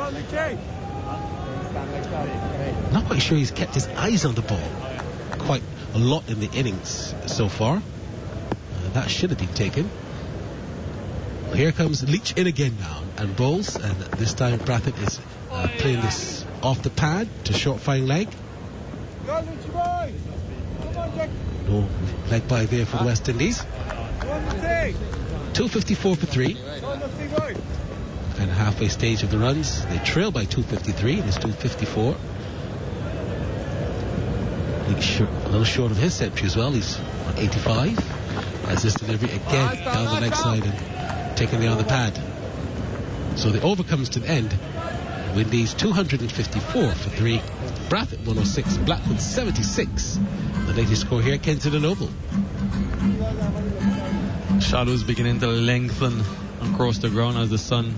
Not quite sure he's kept his eyes on the ball quite a lot in the innings so far. That should have been taken. Well, here comes Leach in again now, and bowls, and this time Bradford is playing this off the pad to short fine leg. No leg by there for the West Indies. 254 for 3. And halfway stage of the runs, they trail by 253. It is 254. Leach a little short of his century as well. He's on 85. As this delivery again down the leg side and taking the other pad. So the over comes to the end. Windies 254 for 3. Bradford 106. Blackwood 76. The latest score here, Kensington Oval. Shadows beginning to lengthen across the ground as the sun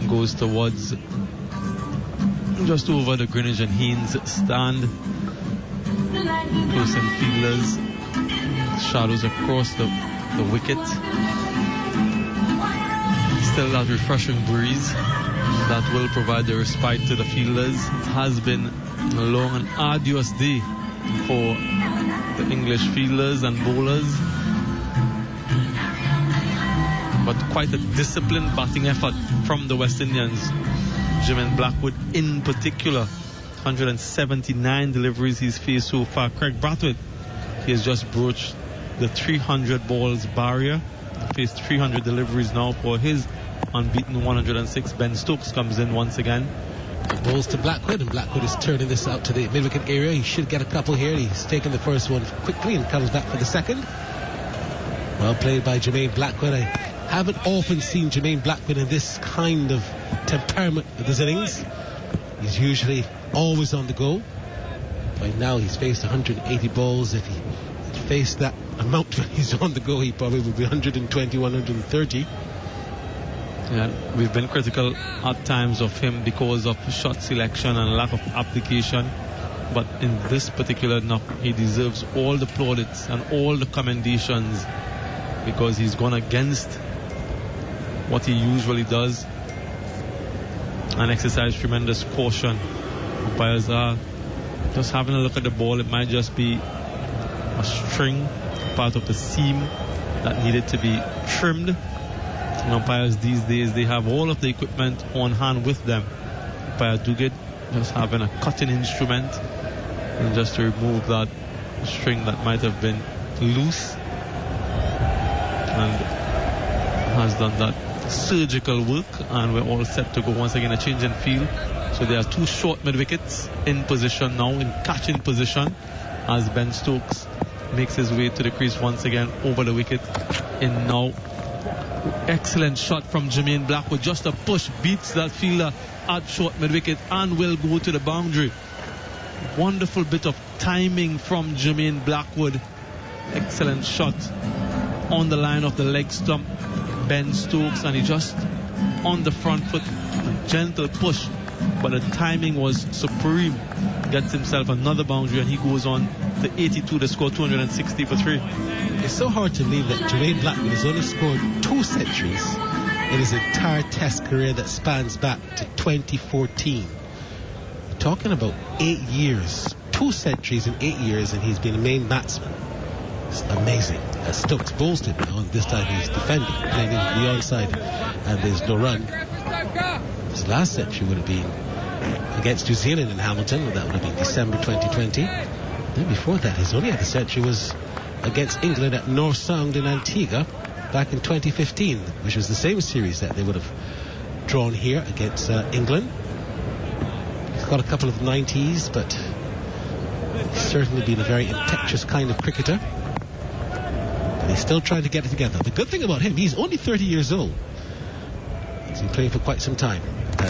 goes towards just over the Greenwich and Haynes stand. Close in fielders. Shadows across the wicket. Still that refreshing breeze that will provide the respite to the fielders. It has been a long and arduous day for the English fielders and bowlers, but quite a disciplined batting effort from the West Indians. Jermaine Blackwood in particular, 179 deliveries he's faced so far. Craig Bradford, he has just broached the 300 balls barrier. He faced 300 deliveries now for his unbeaten 106. Ben Stokes comes in once again. Balls to Blackwood, and Blackwood is turning this out to the mid-wicket area. He should get a couple here. He's taken the first one quickly and comes back for the second. Well played by Jermaine Blackwood. I haven't often seen Jermaine Blackwood in this kind of temperament of his innings. He's usually always on the go. By now he's faced 180 balls. If he faced that amount when he's on the go, he probably would be 120, 130. Yeah, we've been critical at times of him because of shot selection and lack of application. But in this particular knock, he deserves all the plaudits and all the commendations because he's gone against what he usually does and exercised tremendous caution. Umpires are just having a look at the ball. It might just be a string, part of the seam that needed to be trimmed. And umpires these days, they have all of the equipment on hand with them. Umpire Duguid just having a cutting instrument and just to remove that string that might have been loose, and has done that surgical work, and we're all set to go. Once again, a change in field. So there are two short mid wickets in position now, in catching position, as Ben Stokes makes his way to the crease once again over the wicket. In now, excellent shot from Jermaine Blackwood, just a push, beats that fielder at short mid wicket and will go to the boundary. Wonderful bit of timing from Jermaine Blackwood. Excellent shot on the line of the leg stump. Ben Stokes, and he just on the front foot, a gentle push, but the timing was supreme. Gets himself another boundary, and he goes on to 82 to score 260 for 3. It's so hard to believe that Jermaine Blackwood has only scored 2 centuries in his entire Test career that spans back to 2014. We're talking about 8 years, 2 centuries in 8 years, and he's been a main batsman. It's amazing. Stokes bowls him now, and this time he's defending, playing in the onside, and there's no run. His last century would have been against New Zealand in Hamilton, and that would have been December 2020. Then before that, his only other century was against England at North Sound in Antigua back in 2015, which was the same series that they would have drawn here against England. He's got a couple of 90s, but he's certainly been a very impetuous kind of cricketer. But he's still trying to get it together. The good thing about him, he's only 30 years old. He's been playing for quite some time.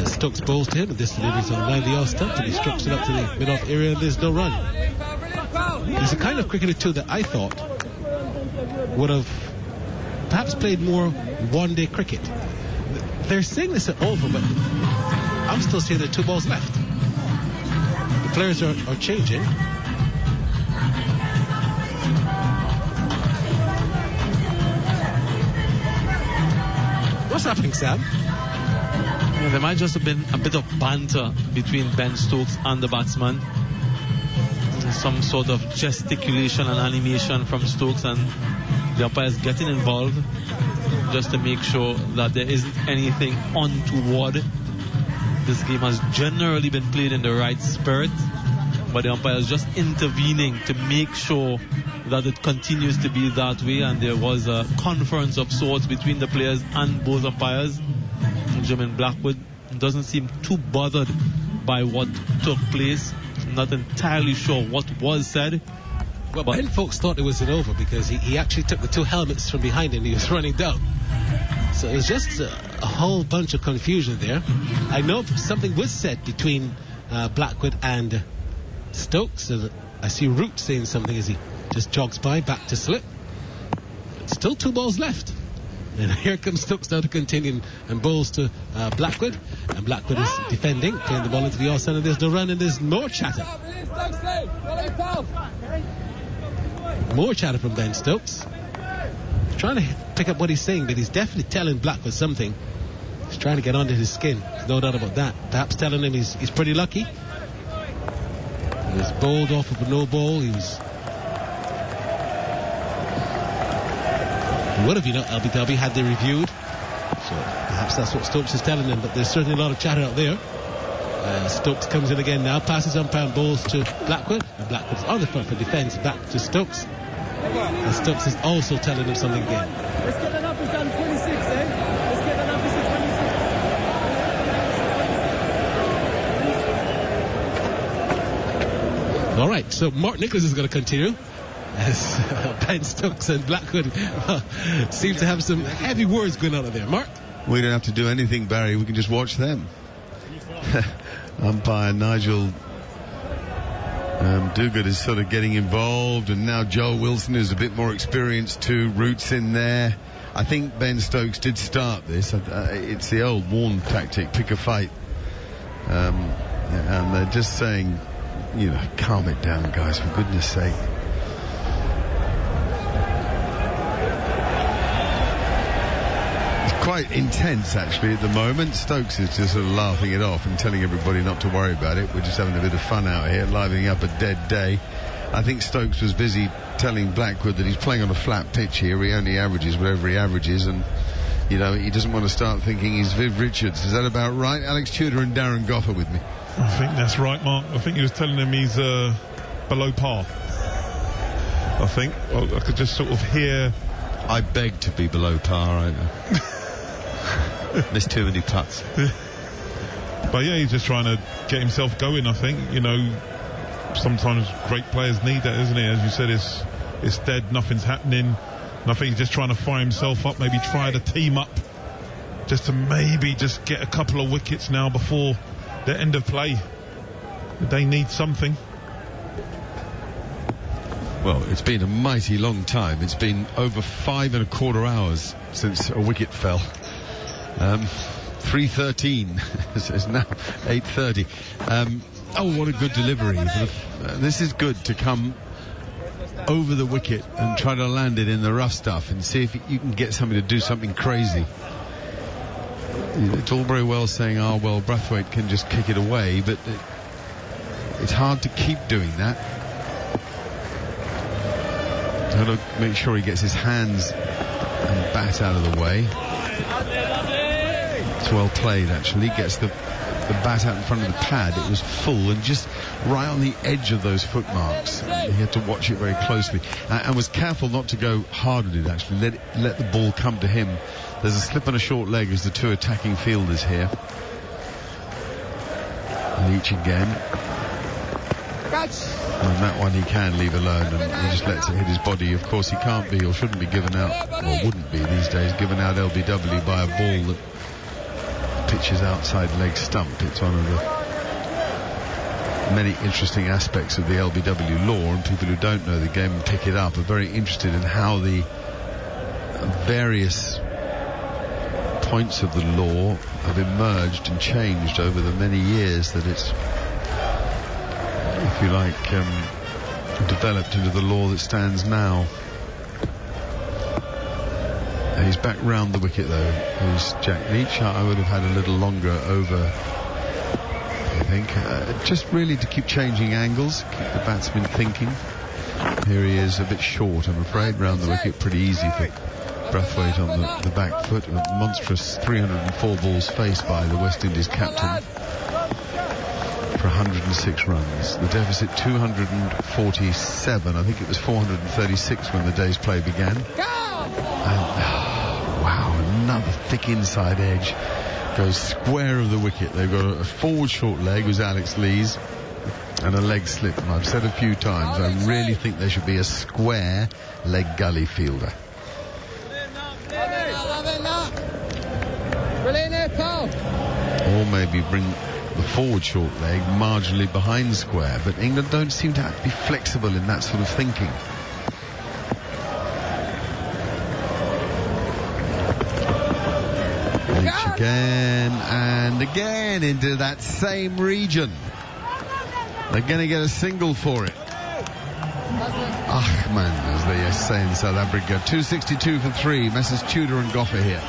Stokes bowls to him, and this delivers on the line of the off stump, and he strokes it up to the mid-off area, and there's no run. He's the kind of cricketer too that I thought would have perhaps played more one-day cricket. They're saying this at over, but I'm still seeing there are 2 balls left. The players are changing. What's happening, Sam? Yeah, there might just have been a bit of banter between Ben Stokes and the batsman. Some sort of gesticulation and animation from Stokes, and the umpires getting involved just to make sure that there isn't anything untoward. This game has generally been played in the right spirit, but the umpires just intervening to make sure that it continues to be that way. And there was a conference of sorts between the players and both umpires. Jermaine Blackwood doesn't seem too bothered by what took place. Not entirely sure what was said. Well, Ben folks thought it was an over because he actually took the 2 helmets from behind him. He was running down. So it was just a whole bunch of confusion there. I know something was said between Blackwood and Stokes. I see Root saying something as he just jogs by, back to slip. Still 2 balls left. And here comes Stokes now to continue and bowls to Blackwood. And Blackwood is defending, playing the ball into the offside, and there's no run, and there's more chatter. More chatter from Ben Stokes. Trying to pick up what he's saying, but he's definitely telling Blackwood something. He's trying to get under his skin. There's no doubt about that. Perhaps telling him he's pretty lucky. He was bowled off of a no ball. He was... What have you know? LBW had they reviewed, so perhaps that's what Stokes is telling them, but there's certainly a lot of chatter out there. Stokes comes in again now, passes umpire and bowls to Blackwood, and Blackwood's on the front for defence, back to Stokes, and Stokes is also telling him something again. Let's get that up, it's done 26, Let's get that up, it's 26. Alright, so Mark Nicholas is going to continue. As Ben Stokes and Blackwood seem to have some heavy words going on there. Mark? We don't have to do anything, Barry. We can just watch them. Umpire Nigel Duguid is sort of getting involved, and now Joel Wilson, who's a bit more experienced too, roots in there. I think Ben Stokes did start this. It's the old worn tactic, pick a fight. And they're just saying, calm it down, guys, for goodness sake. It's quite intense, actually, at the moment. Stokes is just sort of laughing it off and telling everybody not to worry about it. We're just having a bit of fun out here, livening up a dead day. I think Stokes was busy telling Blackwood that he's playing on a flat pitch here. He only averages whatever he averages, and he doesn't want to start thinking he's Viv Richards. Is that about right? Alex Tudor and Darren Gough are with me. I think that's right, Mark. I think he was telling him he's below par. I think I could just sort of hear. I beg to be below par. I missed too many putts. But yeah, he's just trying to get himself going. I think sometimes great players need that, isn't it? As you said, it's dead, nothing's happening. And I think he's just trying to fire himself up, maybe try to team up just to maybe just get a couple of wickets now before the end of play. They need something. Well, it's been a mighty long time. It's been over 5.25 hours since a wicket fell. 3:13. It's now 8:30. Oh, what a good delivery. This is good to come over the wicket and try to land it in the rough stuff and see if you can get somebody to do something crazy. It's all very well saying, Brathwaite can just kick it away, but it's hard to keep doing that. Got to make sure he gets his hands and bat out of the way. It's well played, actually. Gets the bat out in front of the pad. It was full and just right on the edge of those footmarks. He had to watch it very closely and was careful not to go hard at it, actually. Let the ball come to him. There's a slip and a short leg as the two attacking fielders here. Leach again. And that one he can leave alone, and he just lets it hit his body. Of course, he can't be or shouldn't be given out, or wouldn't be these days, given out LBW by a ball that pitches outside leg stump. It's one of the many interesting aspects of the LBW law, and people who don't know the game and pick it up are very interested in how the various points of the law have emerged and changed over the many years that it's, if you like, developed into the law that stands now. He's back round the wicket though. Who's Jack Leach? I would have had a little longer over, I think. Just really to keep changing angles, keep the batsman thinking. Here he is, a bit short, I'm afraid, round the wicket. Pretty easy for Brathwaite on the back foot. A monstrous 304 balls faced by the West Indies captain for 106 runs. The deficit 247. I think it was 436 when the day's play began. Wow, another thick inside edge. Goes square of the wicket. They've got a forward short leg, was Alex Lee's, and a leg slip. And I've said a few times, I really think there should be a square leg gully fielder. Or maybe bring the forward short leg marginally behind square, but England don't seem to have to be flexible in that sort of thinking. Leach again and again into that same region. They're going to get a single for it. Achman, as they say in South Africa. 262 for 3. Messrs Tudor and Gough here.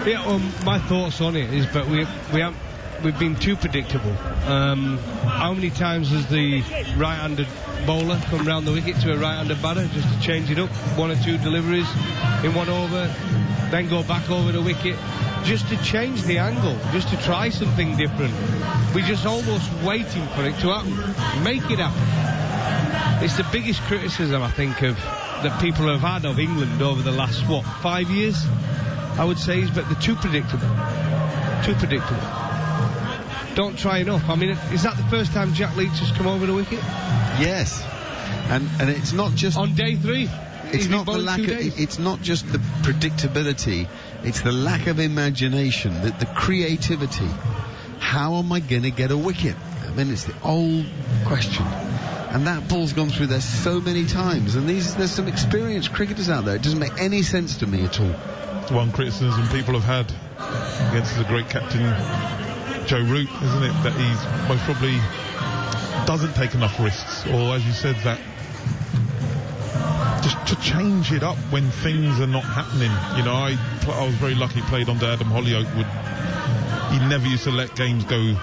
Yeah, my thoughts on it is, but we've been too predictable. How many times has the right-handed bowler come round the wicket to a right-handed batter just to change it up? One or two deliveries in one over, then go back over the wicket, just to change the angle, just to try something different. We're just almost waiting for it to happen. Make it happen. It's the biggest criticism, I think, of that people have had of England over the last, 5 years? I would say, but they're too predictable. Too predictable. Don't try enough. I mean, is that the first time Jack Leach has come over the wicket? Yes. And it's not just on day 3. It's not the lack of, it's not just the predictability, it's the lack of imagination, the creativity. how am I going to get a wicket? I mean, it's the old question. And that ball's gone through there so many times. And there's some experienced cricketers out there. It doesn't make any sense to me at all. One criticism people have had against the great captain Joe Root, isn't it? That he's most probably doesn't take enough risks. Or, as you said, that just to change it up when things are not happening. You know, I was very lucky, played under Adam Hollyoake. He never used to let games go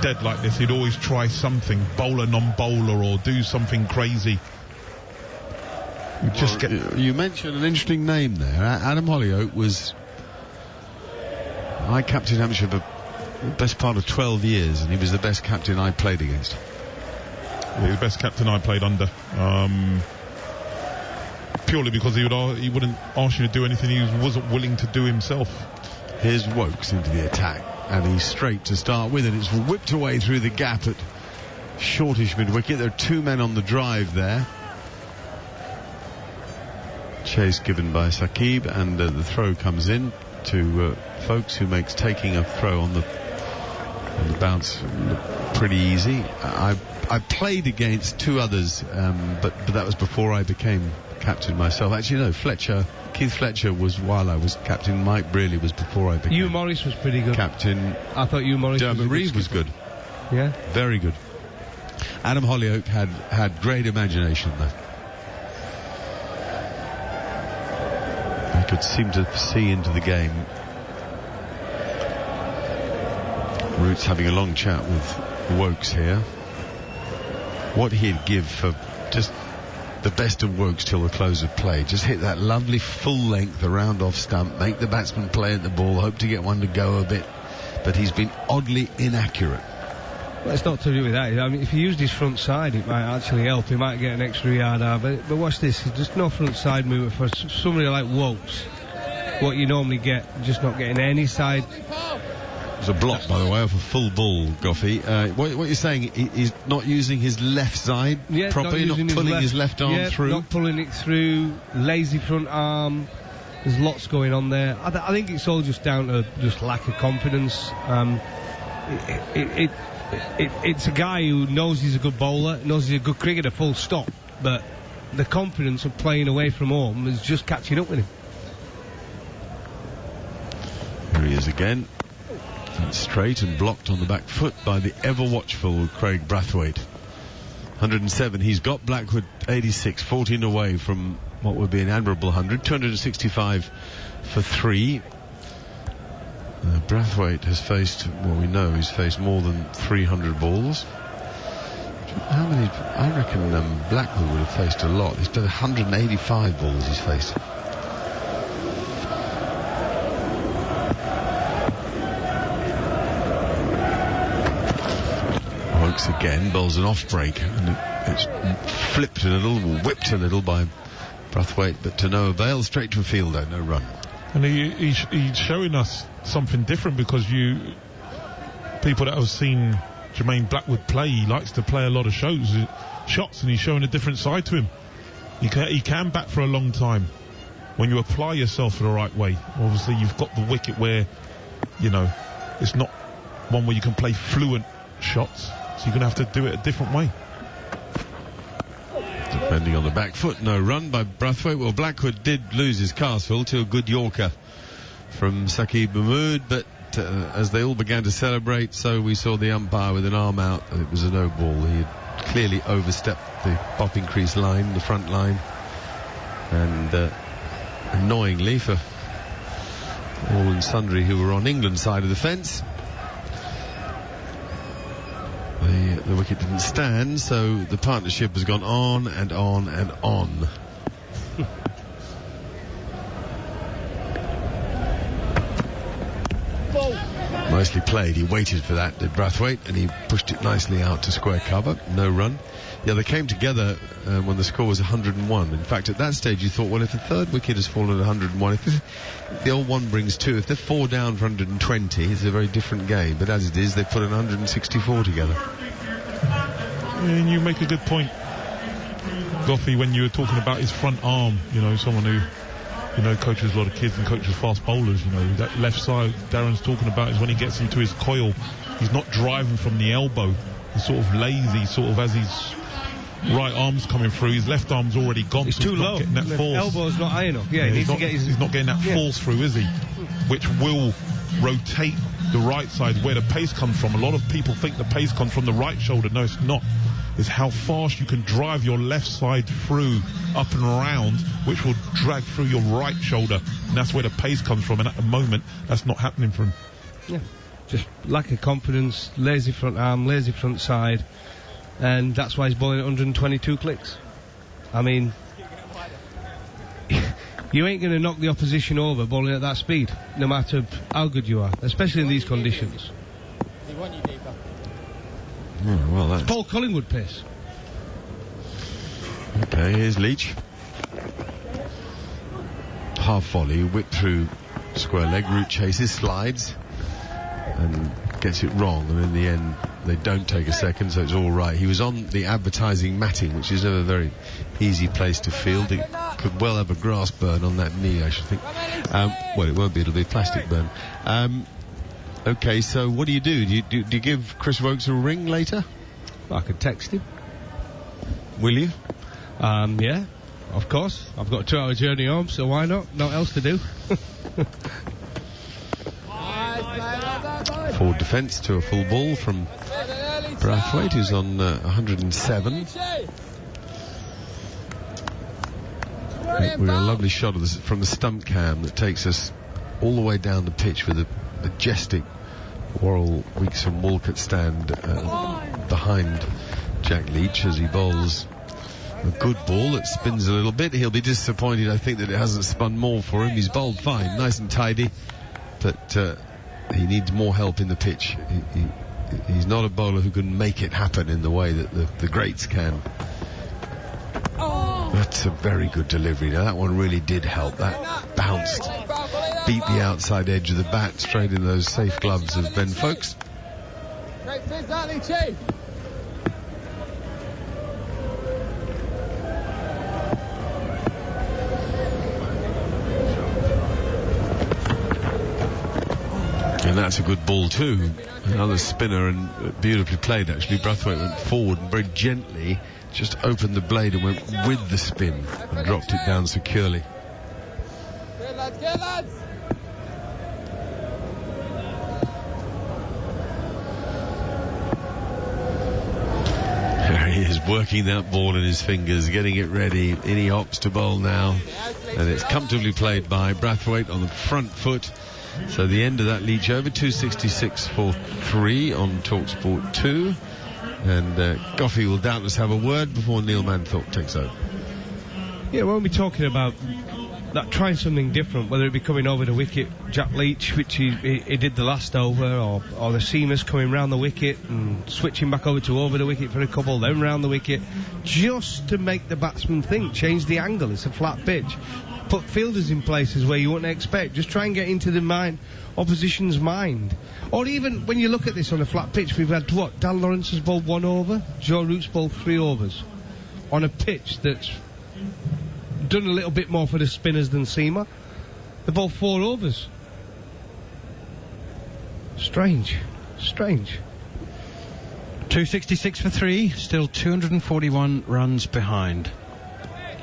dead like this. He'd always try something, bowler, non-bowler, or do something crazy. You mentioned an interesting name there. Adam Hollyoake was... I captained Hampshire for the best part of 12 years, and he was the best captain I played against. He was the best captain I played under. Purely because he wouldn't ask you to do anything he wasn't willing to do himself. Here's Wokes into the attack, and he's straight to start with, and it's whipped away through the gap at shortish mid-wicket. There are two men on the drive there. Chase given by Saqib, and the throw comes in to Folks, who makes taking a throw on the bounce look pretty easy. I played against two others, but that was before I became captain myself. Actually, no, Keith Fletcher was while I was captain. Mike Brearley was before I became. Hugh Morris was pretty good. Captain. I thought Hugh Morris Dermot Reeve was good. Yeah. Very good. Adam Hollyoake had great imagination though. He could seem to see into the game. Root's having a long chat with Wokes here. What he'd give for just the best of Wokes till the close of play. Just hit that lovely full length around off stump, make the batsman play at the ball, hope to get one to go a bit. But he's been oddly inaccurate. Well, it's not to do with that. I mean, if he used his front side, it might actually help. He might get an extra yard out. But watch this. There's just no front side movement for somebody like Wokes. What you normally get, just not getting any side. There's a block, by the way, off a full ball, Goughy. What you're saying, he's not using his left side properly, not pulling his left arm through? Not pulling it through, lazy front arm. There's lots going on there. I think it's all just down to just lack of confidence. It's a guy who knows he's a good bowler, knows he's a good cricketer, full stop, but the confidence of playing away from home is just catching up with him. Here he is again. That's straight and blocked on the back foot by the ever-watchful Craig Brathwaite. 107. He's got Blackwood 86, 14 away from what would be an admirable 100. 265 for 3. Brathwaite has faced, well, we know he's faced more than 300 balls. How many? I reckon Blackwood would have faced a lot. He's done 185 balls he's faced. Wokes again bowls an off break, and it's flipped a little, whipped a little by Brathwaite, but to no avail. Straight to a fielder, no run. And he's showing us something different, because people that have seen Jermaine Blackwood play, he likes to play a lot of shots, and he's showing a different side to him. He can bat for a long time when you apply yourself the right way. Obviously, you've got the wicket where, you know, it's not one where you can play fluent shots, so you're going to have to do it a different way. Defending on the back foot, no run by Brathwaite. Well, Blackwood did lose his castle to a good Yorker from Saqib Mahmood, but as they all began to celebrate, so we saw the umpire with an arm out, and it was a no ball. He had clearly overstepped the bopping crease line, the front line, and annoyingly for all and sundry who were on England's side of the fence, the wicket didn't stand, so the partnership has gone on and on and on. Nicely played. He waited for that, did Brathwaite, and he pushed it nicely out to square cover. No run. Yeah, they came together when the score was 101. In fact, at that stage you thought, well, if the third wicket has fallen at 101, if the old one brings 2, if they're 4 down for 120, it's a very different game. But as it is, they put an 164 together. And you make a good point, Goughy, when you were talking about his front arm. You know, someone who you know, coaches a lot of kids and coaches fast bowlers. You know, that left side Darren's talking about is when he gets into his coil, he's not driving from the elbow. He's sort of lazy, sort of as his right arm's coming through, his left arm's already gone. It's so too he's low. Not getting that The force. elbow's not high enough. Yeah, he needs to get his... He's not getting that force through, is he? Which will rotate the right side where the pace comes from. A lot of people think the pace comes from the right shoulder. No, it's not. It's how fast you can drive your left side through, up and around, which will drag through your right shoulder. And that's where the pace comes from. And at the moment, that's not happening for him. Yeah, just lack of confidence, lazy front arm, lazy front side. And that's why he's bowling at 122 clicks. I mean, you ain't going to knock the opposition over bowling at that speed, no matter how good you are, especially in these conditions. Oh, well, that's... Paul Collingwood pace. Okay, here's Leach. Half volley, whip through square leg, route chases, slides, and gets it wrong, and in the end they don't take a second, so it's all right. He was on the advertising matting, which is never a very easy place to field. It could well have a grass burn on that knee, I should think. Well, it won't be, it'll be a plastic burn. Okay, so what do you do? Do you give Chris Wokes a ring later? I could text him. Will you? Yeah, of course. I've got a 2-hour journey home, so why not? Not else to do. Forward defence to a full ball from Brathwaite, who's on 107. We're a lovely shot of this from the stump cam that takes us all the way down the pitch with a majestic Worrell Weeks and Walcott stand behind Jack Leach as he bowls a good ball that spins a little bit. He'll be disappointed, I think, that it hasn't spun more for him. He's bowled fine, nice and tidy, but he needs more help in the pitch. He's not a bowler who can make it happen in the way that the greats can. That's a very good delivery. Now that one really did help. That bounced, beat the outside edge of the bat straight in those safe gloves of Ben Foakes. And that's a good ball too. Another spinner, and beautifully played actually. Brathwaite went forward and very gently just opened the blade and went with the spin and dropped it down securely. Good lads. There he is, working that ball in his fingers, getting it ready. In he hops to bowl now, and it's comfortably played by Brathwaite on the front foot. So the end of that Leach over, 266 for 3 on talkSPORT 2. And Goughy will doubtless have a word before Neil Manthorpe takes over. Yeah, we'll be talking about that, trying something different, whether it be coming over the wicket, Jack Leach, which he did the last over, or the seamers coming round the wicket and switching back over to over the wicket for a couple, then round the wicket, just to make the batsman think, change the angle. It's a flat pitch. Put fielders in places where you wouldn't expect. Just try and get into the opposition's mind. Or even when you look at this on a flat pitch, we've had Dan Lawrence has bowled 1 over, Joe Root's bowled 3 overs on a pitch that's done a little bit more for the spinners than seamer. They bowled 4 overs. Strange. 266 for 3, still 241 runs behind.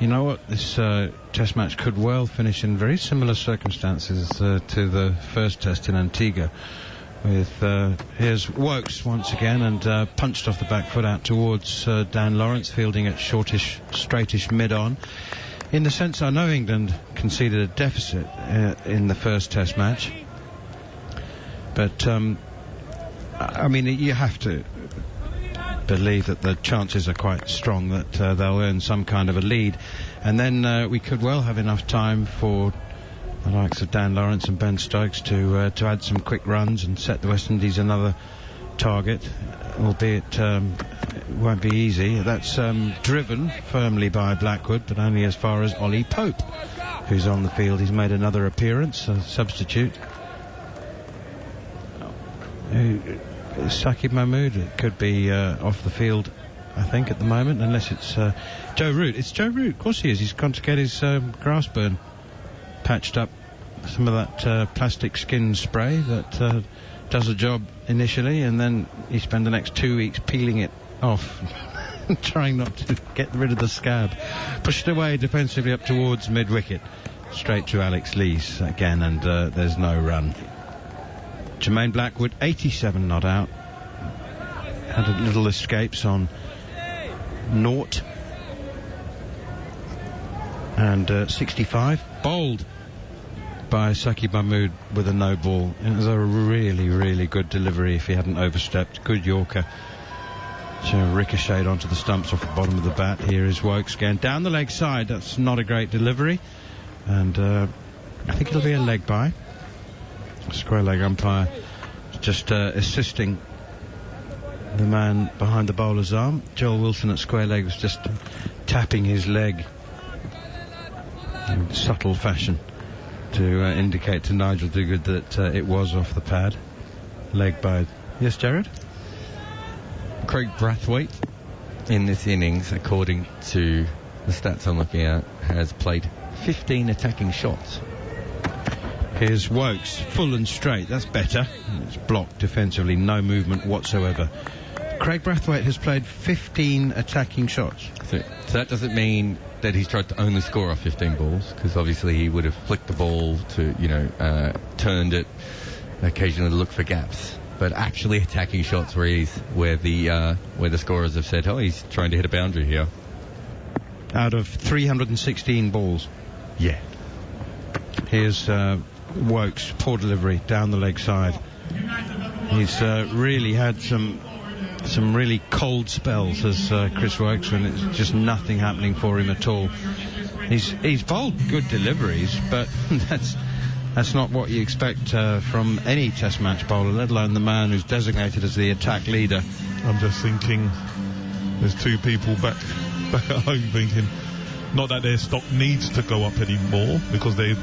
You know what? This test match could well finish in very similar circumstances to the first test in Antigua. With here's Wokes once again, and punched off the back foot out towards Dan Lawrence, fielding at shortish, straightish mid-on. In the sense, I know England conceded a deficit in the first test match, but I mean, you have to believe that the chances are quite strong that they'll earn some kind of a lead, and then we could well have enough time for the likes of Dan Lawrence and Ben Stokes to add some quick runs and set the West Indies another target, albeit it won't be easy. That's driven firmly by Blackwood, but only as far as Ollie Pope, who's on the field. He's made another appearance, a substitute. Saqib Mahmood, it could be off the field, I think, at the moment, unless it's Joe Root. It's Joe Root, of course he is. He's gone to get his grass burn. patched up some of that plastic skin spray that does the job initially, and then he spent the next 2 weeks peeling it off, trying not to get rid of the scab. Pushed away defensively up towards mid-wicket, straight to Alex Lees again, and there's no run. Jermaine Blackwood, 87 not out. Had a little escapes on naught. And 65, bowled by Saqib Mahmood with a no ball. It was a really, really good delivery if he hadn't overstepped. Good Yorker. So ricocheted onto the stumps off the bottom of the bat. Here is Wokes again. Down the leg side, that's not a great delivery. And I think it'll be a leg by. Square leg umpire just assisting the man behind the bowler's arm. Joel Wilson at square leg was just tapping his leg in subtle fashion to indicate to Nigel Duguid that it was off the pad. Leg by. Yes, Jared? Craig Brathwaite in this innings, according to the stats I'm looking at, has played 15 attacking shots. Here's Wokes, full and straight. That's better. It's blocked defensively, no movement whatsoever. Craig Brathwaite has played 15 attacking shots. So that doesn't mean that he's tried to only score off 15 balls, because obviously he would have flicked the ball to, turned it, occasionally look for gaps. But actually attacking shots where the scorers have said, oh, he's trying to hit a boundary here. Out of 316 balls. Yeah. Here's Wokes, poor delivery down the leg side. He's really had some really cold spells as Chris Wokes, when it's just nothing happening for him at all. He's bowled good deliveries, but that's not what you expect from any Test match bowler, let alone the man who's designated as the attack leader. I'm just thinking, there's two people back at home thinking, not that their stock needs to go up anymore, because they're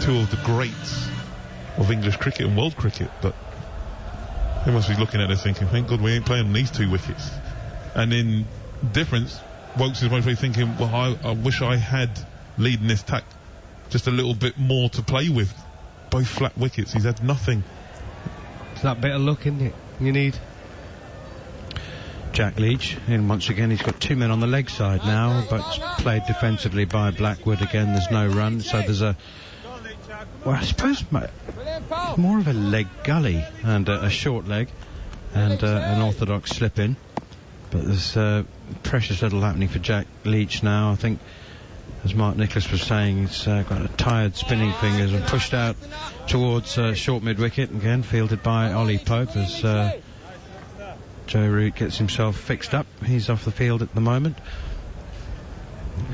two of the greats of English cricket and world cricket, but they must be looking at it thinking, thank God we ain't playing on these 2 wickets. And in difference, Wokes is probably thinking, well, I wish I had leading this tack just a little bit more to play with. Both flat wickets, he's had nothing. It's that bit of luck, isn't it? You need. Jack Leach in once again. He's got 2 men on the leg side now, but played defensively by Blackwood again. There's no run, so there's I suppose more of a leg gully and a short leg and an orthodox slip in. But there's precious little happening for Jack Leach now. I think, as Mark Nicholas was saying, he's got a tired spinning fingers and pushed out towards short mid-wicket, again fielded by Ollie Pope as Joe Root gets himself fixed up. He's off the field at the moment.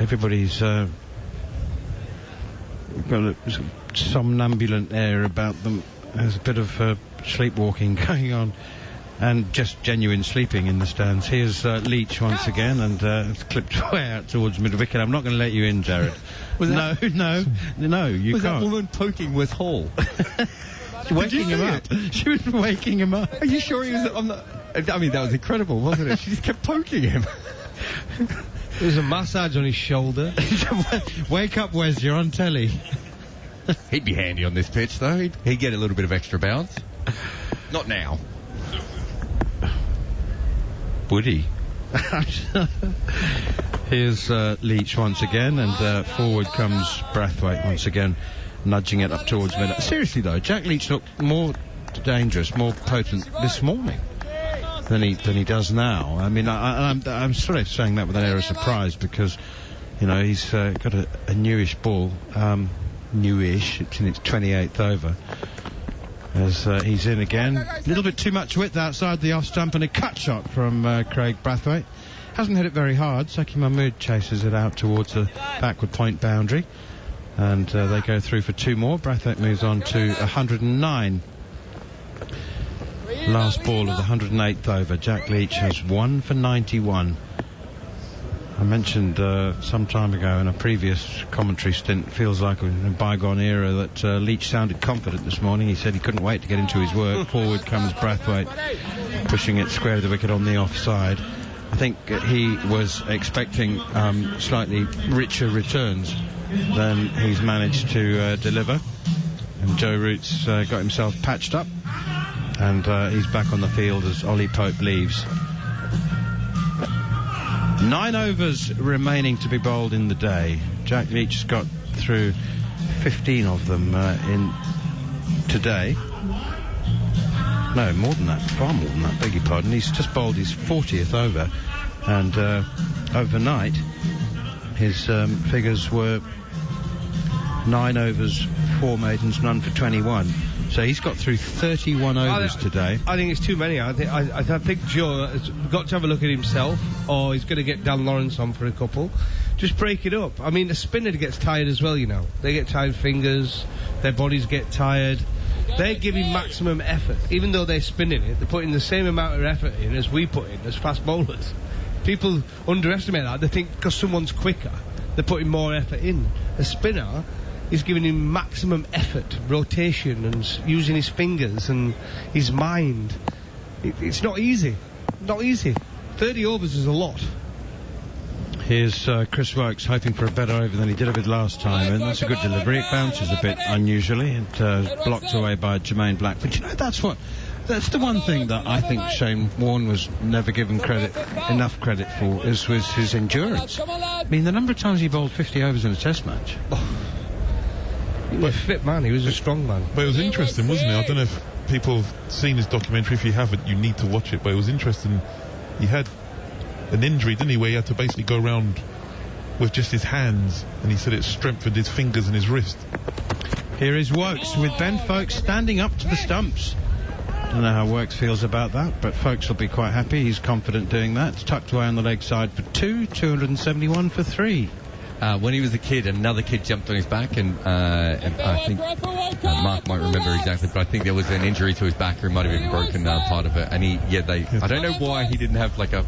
Everybody's got a somnambulant air about them. There's a bit of sleepwalking going on, and just genuine sleeping in the stands. Here's Leach once again, and it's clipped way out towards mid-wicket. I'm not going to let you in, Jared. No, you was can't. That woman poking with Hall? Waking him up. She was waking him up. Are you sure he was on the... I mean, that was incredible, wasn't it? She just kept poking him. There's a massage on his shoulder. Wake up, Wes, you're on telly. He'd be handy on this pitch, though. He'd get a little bit of extra bounce. Not now. Would he? Here's Leach once again, and forward comes Brathwaite once again, nudging it up towards mid. Seriously though, Jack Leach looked more dangerous, more potent this morning than he does now. I mean, I'm sort of saying that with an air of surprise, because he's got a newish ball, newish. It's in its 28th over. As he's in again. A little bit too much width outside the off stump, and a cut shot from Craig Brathwaite. Hasn't hit it very hard. Saqib Mahmood chases it out towards the backward point boundary, and they go through for 2 more. Brathwaite moves on to 109. Last ball of the 108th over. Jack Leach has 1 for 91. I mentioned some time ago in a previous commentary stint, feels like in a bygone era, that Leach sounded confident this morning. He said he couldn't wait to get into his work. Forward comes Brathwaite, pushing it square to the wicket on the offside. I think he was expecting slightly richer returns than he's managed to deliver. And Joe Root's got himself patched up, and he's back on the field as Ollie Pope leaves. 9 overs remaining to be bowled in the day. Jack Leach has got through 15 of them in today. No, more than that, far more than that, beg your pardon. He's just bowled his 40th over, and overnight his figures were 9 overs, 4 maidens, none for 21. So he's got through 31 overs today. I think it's too many. I think Joe has got to have a look at himself, or he's going to get Dan Lawrence on for a couple. Just break it up. I mean, the spinner gets tired as well, you know. They get tired fingers, their bodies get tired. They're giving maximum effort. Even though they're spinning it, they're putting the same amount of effort in as we put in as fast bowlers. People underestimate that. They think because someone's quicker, they're putting more effort in. A spinner is giving him maximum effort, rotation, and using his fingers and his mind. It's not easy. Not easy. 30 overs is a lot. Here's Chris Wokes hoping for a better over than he did a bit last time, and that's a good delivery. It bounces a bit unusually and blocked away by Jermaine Blackwood. You know, that's the one thing that I think Shane Warne was never given enough credit for, was his endurance. I mean, the number of times he bowled 50 overs in a test match. He was a fit man, he was a strong man. But it was interesting, wasn't it? I don't know if people have seen his documentary. If you haven't, you need to watch it. But it was interesting. He had an injury, didn't he, where he had to basically go around with just his hands, and he said it strengthened his fingers and his wrist. Here is Wokes with Ben Foakes standing up to the stumps. I don't know how Wokes feels about that, but Foakes will be quite happy. He's confident doing that. It's tucked away on the leg side for 2, 271 for 3. When he was a kid, another kid jumped on his back, and I think Mark might remember exactly, but I think there was an injury to his back, or he might have even broken part of it. And I don't know why he didn't have like a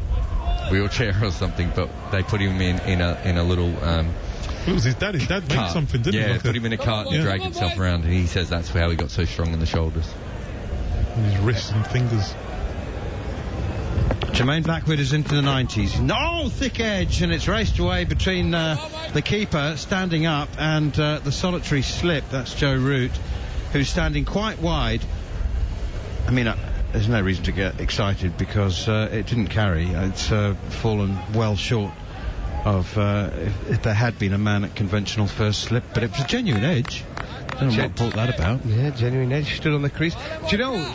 wheelchair or something, but they put him in a little. It was his dad. His dad made something, didn't he? Yeah, put him in a cart and dragged himself around, and he says that's how he got so strong in the shoulders. And his wrists and fingers. Jermaine Blackwood is into the 90s. No, thick edge, and it's raced away between the keeper standing up and the solitary slip. That's Joe Root, who's standing quite wide. I mean, there's no reason to get excited because it didn't carry. It's fallen well short of if there had been a man at conventional first slip, but it was a genuine edge. I don't know what brought that about. Yeah, genuine edge, stood on the crease. Do you know,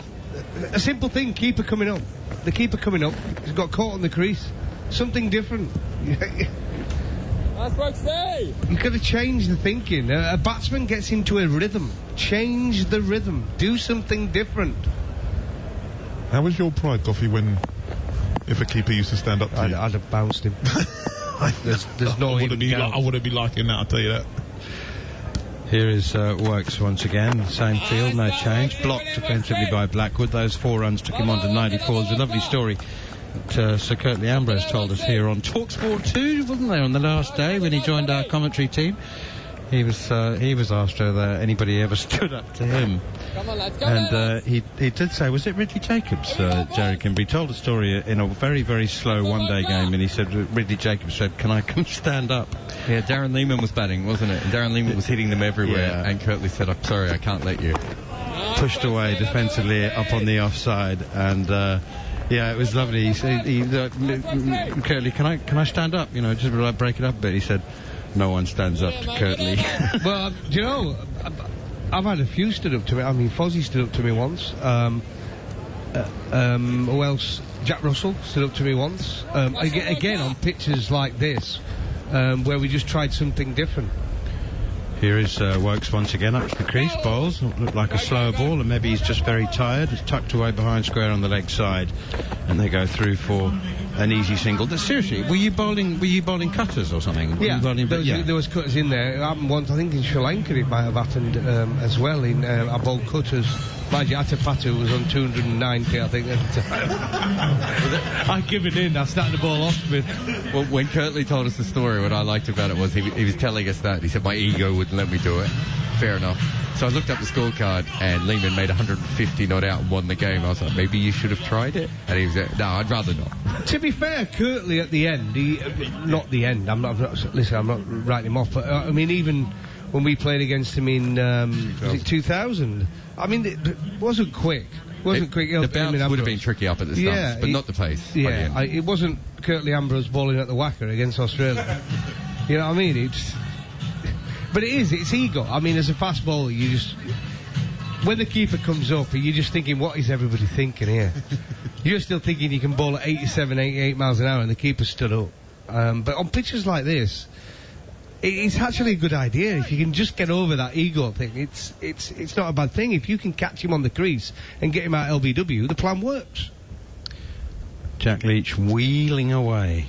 a simple thing, keeper coming up. The keeper coming up, he's got caught on the crease. Something different. That's what I say. You've got to change the thinking. A batsman gets into a rhythm. Change the rhythm. Do something different. How was your pride, Goughy, if a keeper used to stand up to you? I'd have bounced him. There's no I wouldn't be liking that, I'll tell you that. Here is Wokes once again, same field, no change. Blocked defensively by Blackwood. Those 4 runs took him on to 94. There's a lovely story that Sir Curtly Ambrose told us here on talkSPORT 2, wasn't there, on the last day when he joined our commentary team. He was asked whether anybody ever stood up to him. Come on, lads, come he did say, was it Ridley Jacobs, Jerry Kimber? He told a story in a very, very slow one-day game, and he said, Ridley Jacobs said, can I come stand up? Yeah, Darren Lehman was batting, wasn't it? And Darren Lehman was hitting them everywhere, and Curtly said, I'm sorry, I can't let you. Pushed away defensively up on the offside, and it was lovely. He said, Curtly, can I stand up? You know, just like break it up a bit. He said, no one stands up to Curtly. Well, do you know, I've had a few stood up to me. I mean, Fozzie stood up to me once. Who else? Jack Russell stood up to me once. Again, on pitches like this, where we just tried something different. Here is Wokes once again up to the crease. Bowls look like a slower ball, and maybe he's just very tired. It's tucked away behind square on the leg side, and they go through for an easy single. Seriously, were you bowling cutters or something? Yeah, there was cutters in there. It happened once, I think in Sri Lanka it might have happened as well. I bowled cutters. Mind you, Atapatu was on 290, I think, at the time. I give it in. I started the ball off with. Well, when Curtly told us the story, what I liked about it was he was telling us that. He said, my ego wouldn't let me do it. Fair enough. So I looked up the scorecard, and Lehman made 150 not out and won the game. I was like, maybe you should have tried it. And he was like, no, I'd rather not. be fair, Kirtley at the end, not the end, I'm not writing him off, but I mean, even when we played against him in, was it 2000? I mean, it wasn't quick. The bounce would have been tricky up at the stumps, but not the pace. Yeah, it wasn't Kirtley Ambrose bowling at the whacker against Australia. You know what I mean? But it's ego. I mean, as a fast bowler, when the keeper comes up, you're just thinking, what is everybody thinking here? You're still thinking you can bowl at 87, 88 miles an hour, and the keeper stood up. But on pitches like this, it's actually a good idea. If you can just get over that ego thing, it's not a bad thing. If you can catch him on the crease and get him out LBW, the plan works. Jack Leach wheeling away,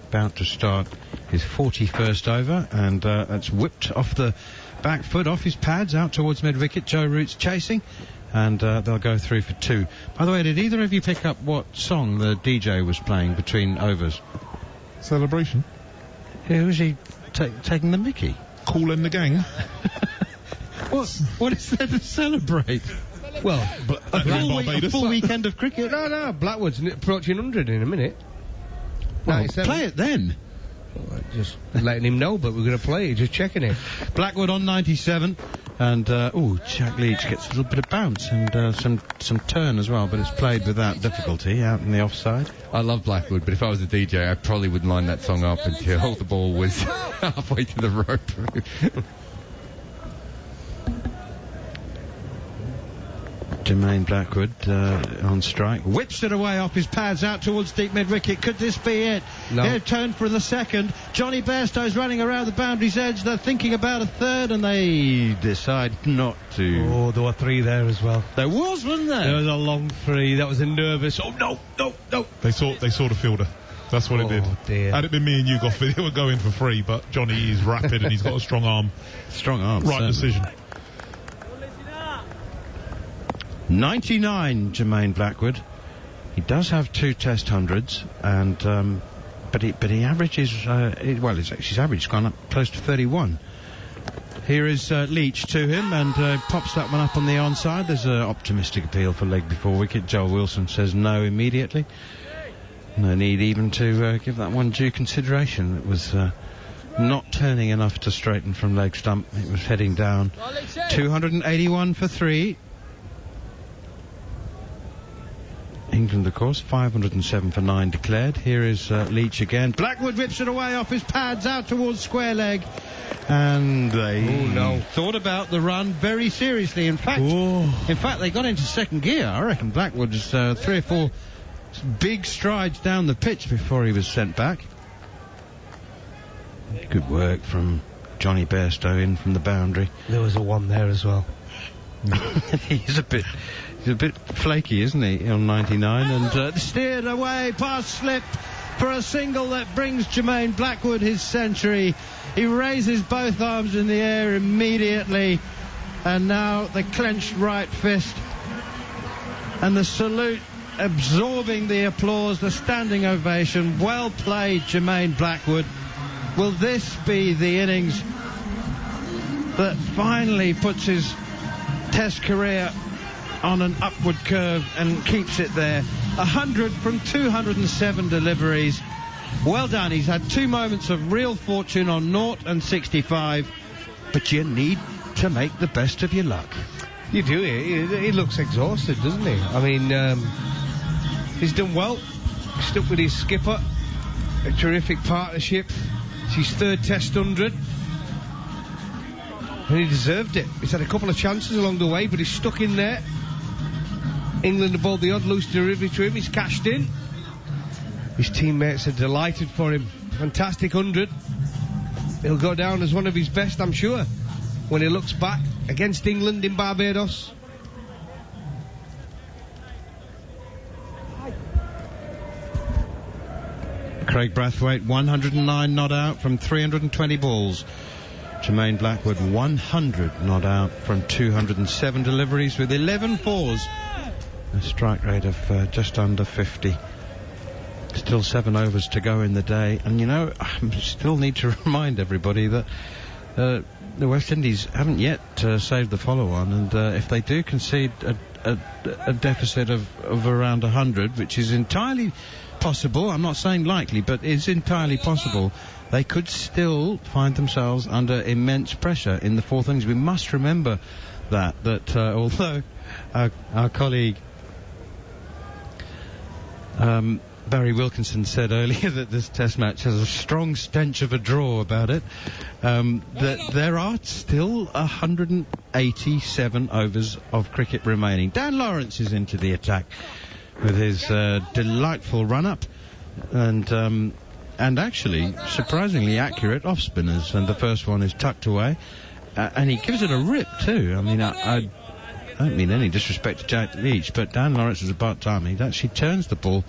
about to start his 41st over, and that's whipped off the back foot, off his pads, out towards mid-wicket. Joe Root's chasing, and they'll go through for 2. By the way, did either of you pick up what song the DJ was playing between overs? Celebration. Who was he taking the mickey? Cool in the gang. What is there to celebrate? Well, a full weekend of cricket. No, Blackwood's approaching 100 in a minute. Well, play it then. Well, just letting him know, but we're going to play it, just checking it. Blackwood on 97, and Jack Leach gets a little bit of bounce and some turn as well, but it's played without difficulty out in the offside. I love Blackwood, but if I was a DJ, I probably wouldn't line that song up until the ball was halfway to the rope. Jermaine Blackwood on strike, whips it away off his pads out towards deep mid-wicket. Could this be it? No. They're turned for the second. Johnny Bairstow's running around the boundary's edge. They're thinking about a third, and they decide not to. Oh, there were 3 there as well. There was, wasn't there? There was a long 3. That was a nervous. Oh no! They saw the fielder. That's what it did. Dear. Had it been me and you, Gough, they were going for 3, but Johnny is rapid and he's got a strong arm. Strong arm. Right decision. 99, Jermaine Blackwood. He does have 2 Test hundreds, and but he averages his average has gone up close to 31. Here is Leach to him, and pops that one up on the onside. There's an optimistic appeal for leg before wicket. Joel Wilson says no immediately. No need even to give that one due consideration. It was not turning enough to straighten from leg stump. It was heading down. 281 for 3. England, of course, 507 for 9 declared. Here is Leach again. Blackwood rips it away off his pads out towards square leg. And they thought about the run very seriously. In fact, they got into second gear. I reckon Blackwood was 3 or 4 big strides down the pitch before he was sent back. Good work from Johnny Bairstow in from the boundary. There was a 1 there as well. He's a bit flaky, isn't he, on 99? And steered away past slip for a single that brings Jermaine Blackwood his century. He raises both arms in the air immediately, and now the clenched right fist and the salute absorbing the applause, the standing ovation. Well played, Jermaine Blackwood. Will this be the innings that finally puts his Test career on an upward curve and keeps it there? 100 from 207 deliveries. Well done. He's had 2 moments of real fortune on 0 and 65, but you need to make the best of your luck. You do. He looks exhausted, doesn't he? I mean, he's done well. Stuck with his skipper. A terrific partnership. It's his 3rd Test 100. And he deserved it. He's had a couple of chances along the way, but he's stuck in there. England have bowled the odd loose delivery to him. He's cashed in. His teammates are delighted for him. Fantastic 100. He'll go down as one of his best, I'm sure, when he looks back against England in Barbados. Craig Brathwaite, 109 not out from 320 balls. Jermaine Blackwood, 100 not out from 207 deliveries with 11 fours. A strike rate of just under 50. Still 7 overs to go in the day. And, you know, I still need to remind everybody that the West Indies haven't yet saved the follow-on. And if they do concede a deficit of around 100, which is entirely possible. I'm not saying likely, but it's entirely possible. They could still find themselves under immense pressure in the fourth innings. We must remember that although our colleague Barry Wilkinson said earlier that this test match has a strong stench of a draw about it, that there are still 187 overs of cricket remaining. Dan Lawrence is into the attack with his delightful run-up and actually surprisingly accurate off-spinners, and the first one is tucked away, and he gives it a rip too. I mean, I don't mean any disrespect to Jack Leach, but Dan Lawrence is a part-time. He actually turns the ball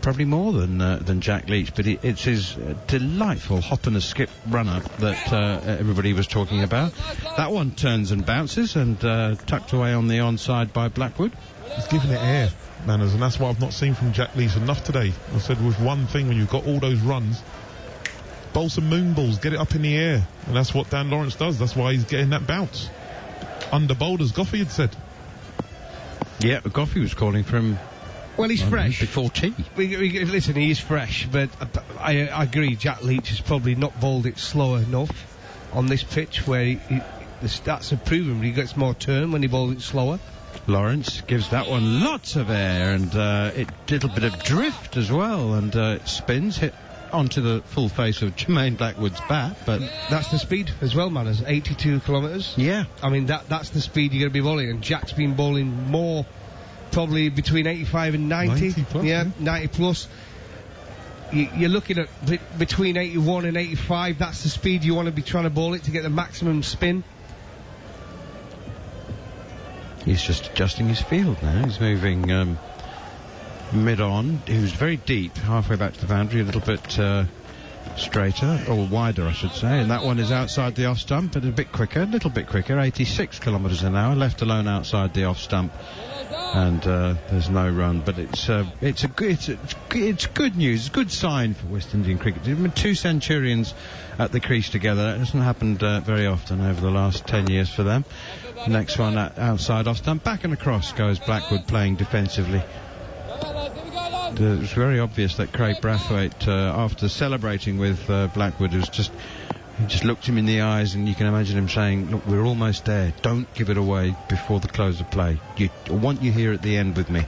probably more than Jack Leach, but it's his delightful hop and a skip run-up that everybody was talking about. That one turns and bounces and tucked away on the onside by Blackwood. He's giving it air, Manners, and that's what I've not seen from Jack Leach enough today. I said with one thing, when you've got all those runs, bowl some moon balls, get it up in the air, and that's what Dan Lawrence does. That's why he's getting that bounce. Under bowled, as Gough had said. Yeah, Gough was calling for him. Well, he's fresh. Before tea. Listen, he is fresh, but I agree, Jack Leach has probably not bowled it slow enough on this pitch, where the stats have proven he gets more turn when he bowls it slower. Lawrence gives that one lots of air and a little bit of drift as well, and it spins, hit onto the full face of Jermaine Blackwood's bat, but that's the speed as well, man. 82 kilometres. Yeah, I mean that's the speed you're going to be bowling, and Jack's been bowling more, probably between 85 and 90 plus, yeah, 90 plus. You're looking at between 81 and 85. That's the speed you want to be trying to bowl it to get the maximum spin. He's just adjusting his field now. He's moving mid-on. He was very deep, halfway back to the boundary, a little bit straighter, or wider, I should say. And that one is outside the off stump, but a little bit quicker, 86 kilometres an hour, left alone outside the off stump. And there's no run, but it's good news, good sign for West Indian cricket. I mean, 2 centurions at the crease together. That hasn't happened very often over the last 10 years for them. Next one outside off stump, back and across goes Blackwood, playing defensively. It was very obvious that Craig Brathwaite, after celebrating with Blackwood, he just looked him in the eyes, and you can imagine him saying, "Look, we're almost there. Don't give it away before the close of play. I want you here at the end with me."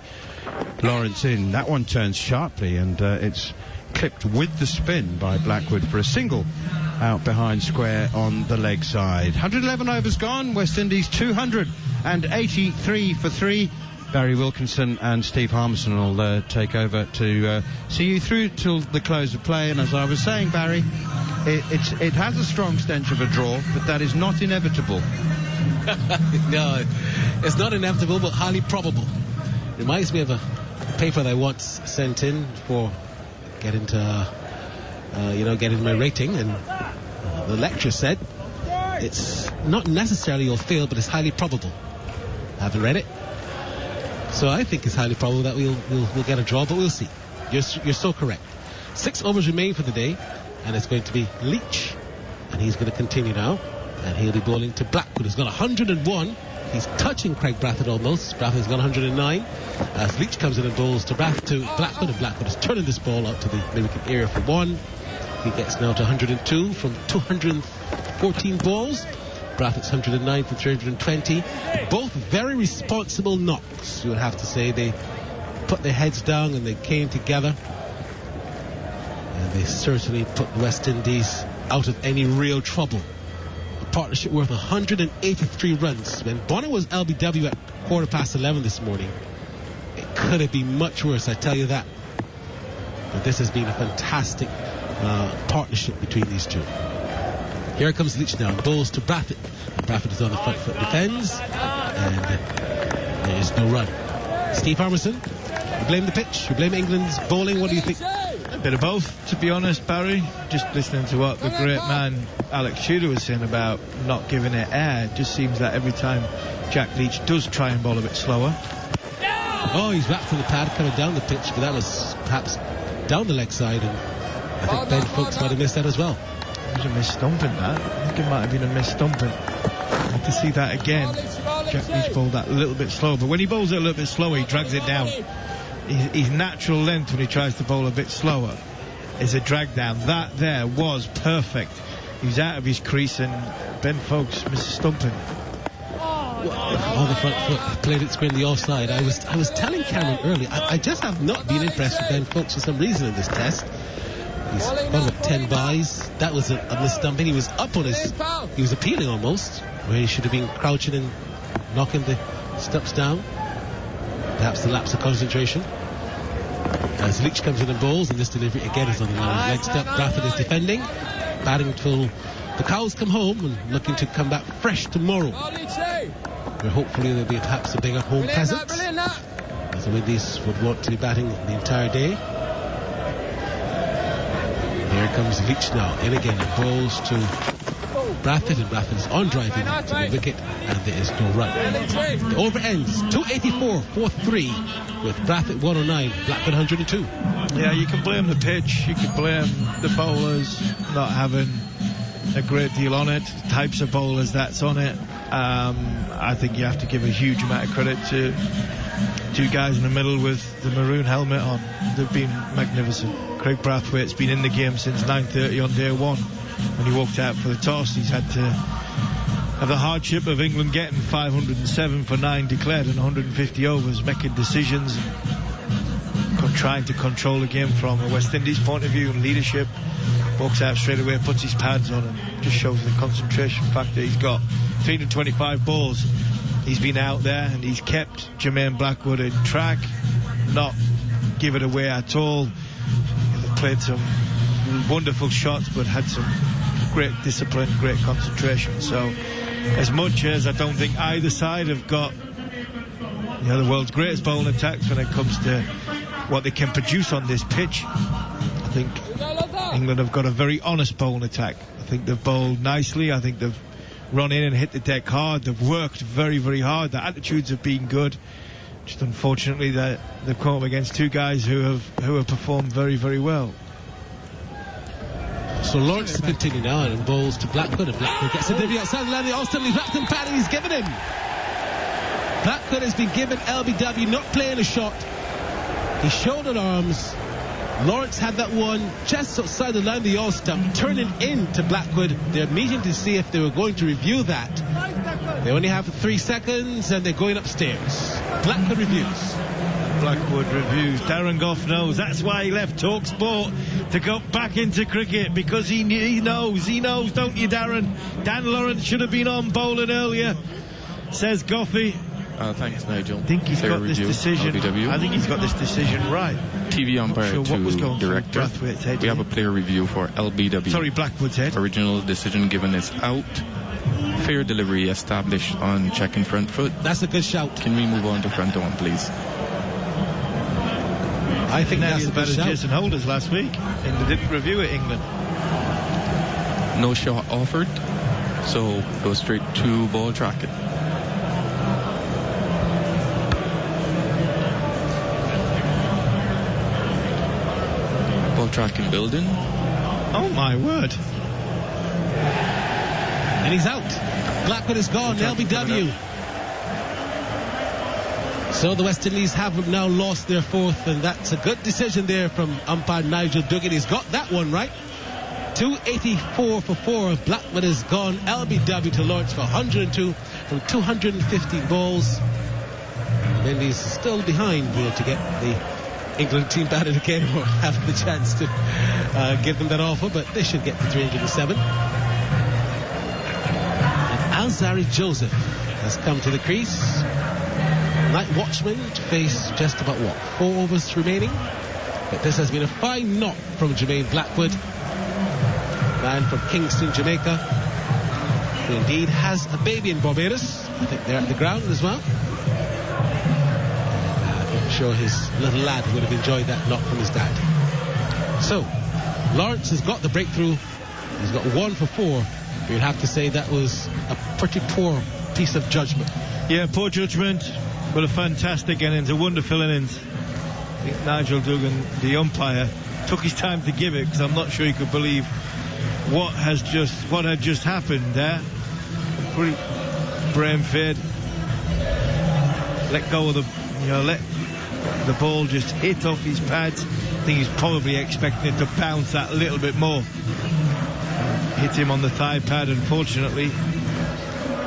Lawrence in. That one turns sharply, and it's clipped with the spin by Blackwood for a single out behind square on the leg side. 111 overs gone. West Indies 283 for 3. Barry Wilkinson and Steve Harmison will take over to see you through till the close of play. And as I was saying, Barry, it has a strong stench of a draw, but that is not inevitable. No, it's not inevitable, but highly probable. Reminds me of a paper that I once sent in for getting my rating, and the lecturer said it's not necessarily you'll fail, but it's highly probable. I haven't read it, so I think it's highly probable that we'll get a draw, but we'll see. You're so correct. 6 overs remain for the day, and it's going to be Leach, and he's going to continue now, and he'll be bowling to Blackwood, who's got 101. He's touching Craig Brathwaite almost. Brathwaite's got 109. As Leach comes in and bowls to Blackwood, and Blackwood is turning this ball out to the mid-wicket area for 1. He gets now to 102 from 214 balls. Brathwaite's 109 from 320. Both very responsible knocks, you would have to say. They put their heads down and they came together. And they certainly put West Indies out of any real trouble. A partnership worth 183 runs. When Bonner was LBW at 11:15 this morning, it could have been much worse, I tell you that. But this has been a fantastic partnership between these two. Here comes Leach now, bowls to Brathwaite. Brathwaite is on the front foot, defends, and there is no run. Steve Harmison, you blame the pitch, you blame England's bowling, what do you think? A bit of both, to be honest, Barry. Just listening to what the great man Alex Tudor was saying about not giving it air, it just seems that every time Jack Leach does try and bowl a bit slower. Oh, he's wrapped from the pad coming down the pitch, but that was perhaps down the leg side, and I think Ben Foakes might have missed that as well. It was a mis-stumping, that. I think it might have been a mis-stumping. I can see that again. Jack Leach bowled that a little bit slow, but when he bowls it a little bit slower, he drags it down. his natural length when he tries to bowl a bit slower is a drag down. That there was perfect. He was out of his crease and Ben Foakes missed stumping. On the front foot, played it square in the offside. I was telling Cameron earlier, I just have not been impressed with Ben Foakes for some reason in this test. He's gone with 10 byes. That was a misstumping. He was up on he was appealing almost, where he should have been crouching and knocking the stumps down. Perhaps the lapse of concentration. As Leach comes in and bowls, and this delivery again is on the line. Leg step, Bradford is defending. Batting till the cows come home and looking to come back fresh tomorrow. Where hopefully there'll be perhaps a bigger home presence, as the Windies would want to be batting the entire day. Here comes Leach now, in again, and bowls to Bradford, and Bradford is on driving to the wicket, and there is no run. The over ends 284 4-3 with Bradford 109, Blackburn 102. Yeah, you can blame the pitch, you can blame the bowlers not having a great deal on it, types of bowlers that's on it. I think you have to give a huge amount of credit to two guys in the middle with the maroon helmet on. They've been magnificent. Craig Brathwaite's been in the game since 9:30 on day one. When he walked out for the toss, he's had to have the hardship of England getting 507 for 9 declared and 150 overs, making decisions and trying to control the game from a West Indies point of view and leadership. Walks out straight away, puts his pads on, and just shows the concentration factor he's got. 325 balls. He's been out there and he's kept Jermaine Blackwood in track, not give it away at all. They've played some wonderful shots, but had some great discipline, great concentration. So, as much as I don't think either side have got the world's greatest bowling attacks when it comes to what they can produce on this pitch, I think England have got a very honest bowling attack. I think they've bowled nicely. I think they've run in and hit the deck hard. They've worked very, very hard. Their attitudes have been good. Just unfortunately that they've come up against two guys who have performed very, very well. So Lawrence to continue now and bowls to Blackwood, and Blackwood gets a divvy outside the line. The Austin Blackton padding he's given him. Blackwood has been given LBW, not playing a shot. He shouldered arms. Lawrence had that one just outside the line of the all-stump, turning into Blackwood. They're meeting to see if they were going to review that. They only have 3 seconds and they're going upstairs. Blackwood reviews. Blackwood reviews. Darren Gough knows. That's why he left talkSPORT to go back into cricket, because he knows, don't you, Darren? Dan Lawrence should have been on bowling earlier, says Goughy. Thanks, Nigel. I think he's got this decision. LBW. I think he's got this decision right. TV umpire sure to director. We have a player review for LBW. Sorry, Blackwood's head. Original decision given is out. Fair delivery established on checking front foot. That's a good shout. Can we move on to front on, please? I think that's as bad as Jason Holders last week, and they didn't review it, England. No shot offered, so go straight to ball tracking. Ball tracking building. Oh my word. And he's out. Blackwood is gone. LBW. So the West Indies have now lost their fourth, and that's a good decision there from umpire Nigel Duggan. He's got that one right. 284 for 4. Blackwood is gone. LBW to Lawrence for 102 from 250 balls. The Indies still behind here to get the England team batted again, or have the chance to give them that offer, but they should get to 307. And Alzari Joseph has come to the crease. Night watchman to face just about 4 overs remaining. But this has been a fine knock from Jermaine Blackwood, man from Kingston, Jamaica, who indeed has a baby in Barbados. I think they're at the ground as well. I'm sure his little lad would have enjoyed that knock from his dad. So Lawrence has got the breakthrough. He's got 1 for 4. You'd have to say that was a pretty poor piece of judgment. Yeah, poor judgment, but a fantastic innings, a wonderful innings. I think Nigel Duggan, the umpire, took his time to give it, because I'm not sure he could believe what had just happened there. Pretty brain fade. Let go of the, let The ball just hit off his pads. I think he's probably expecting it to bounce that a little bit more. Hit him on the thigh pad, unfortunately.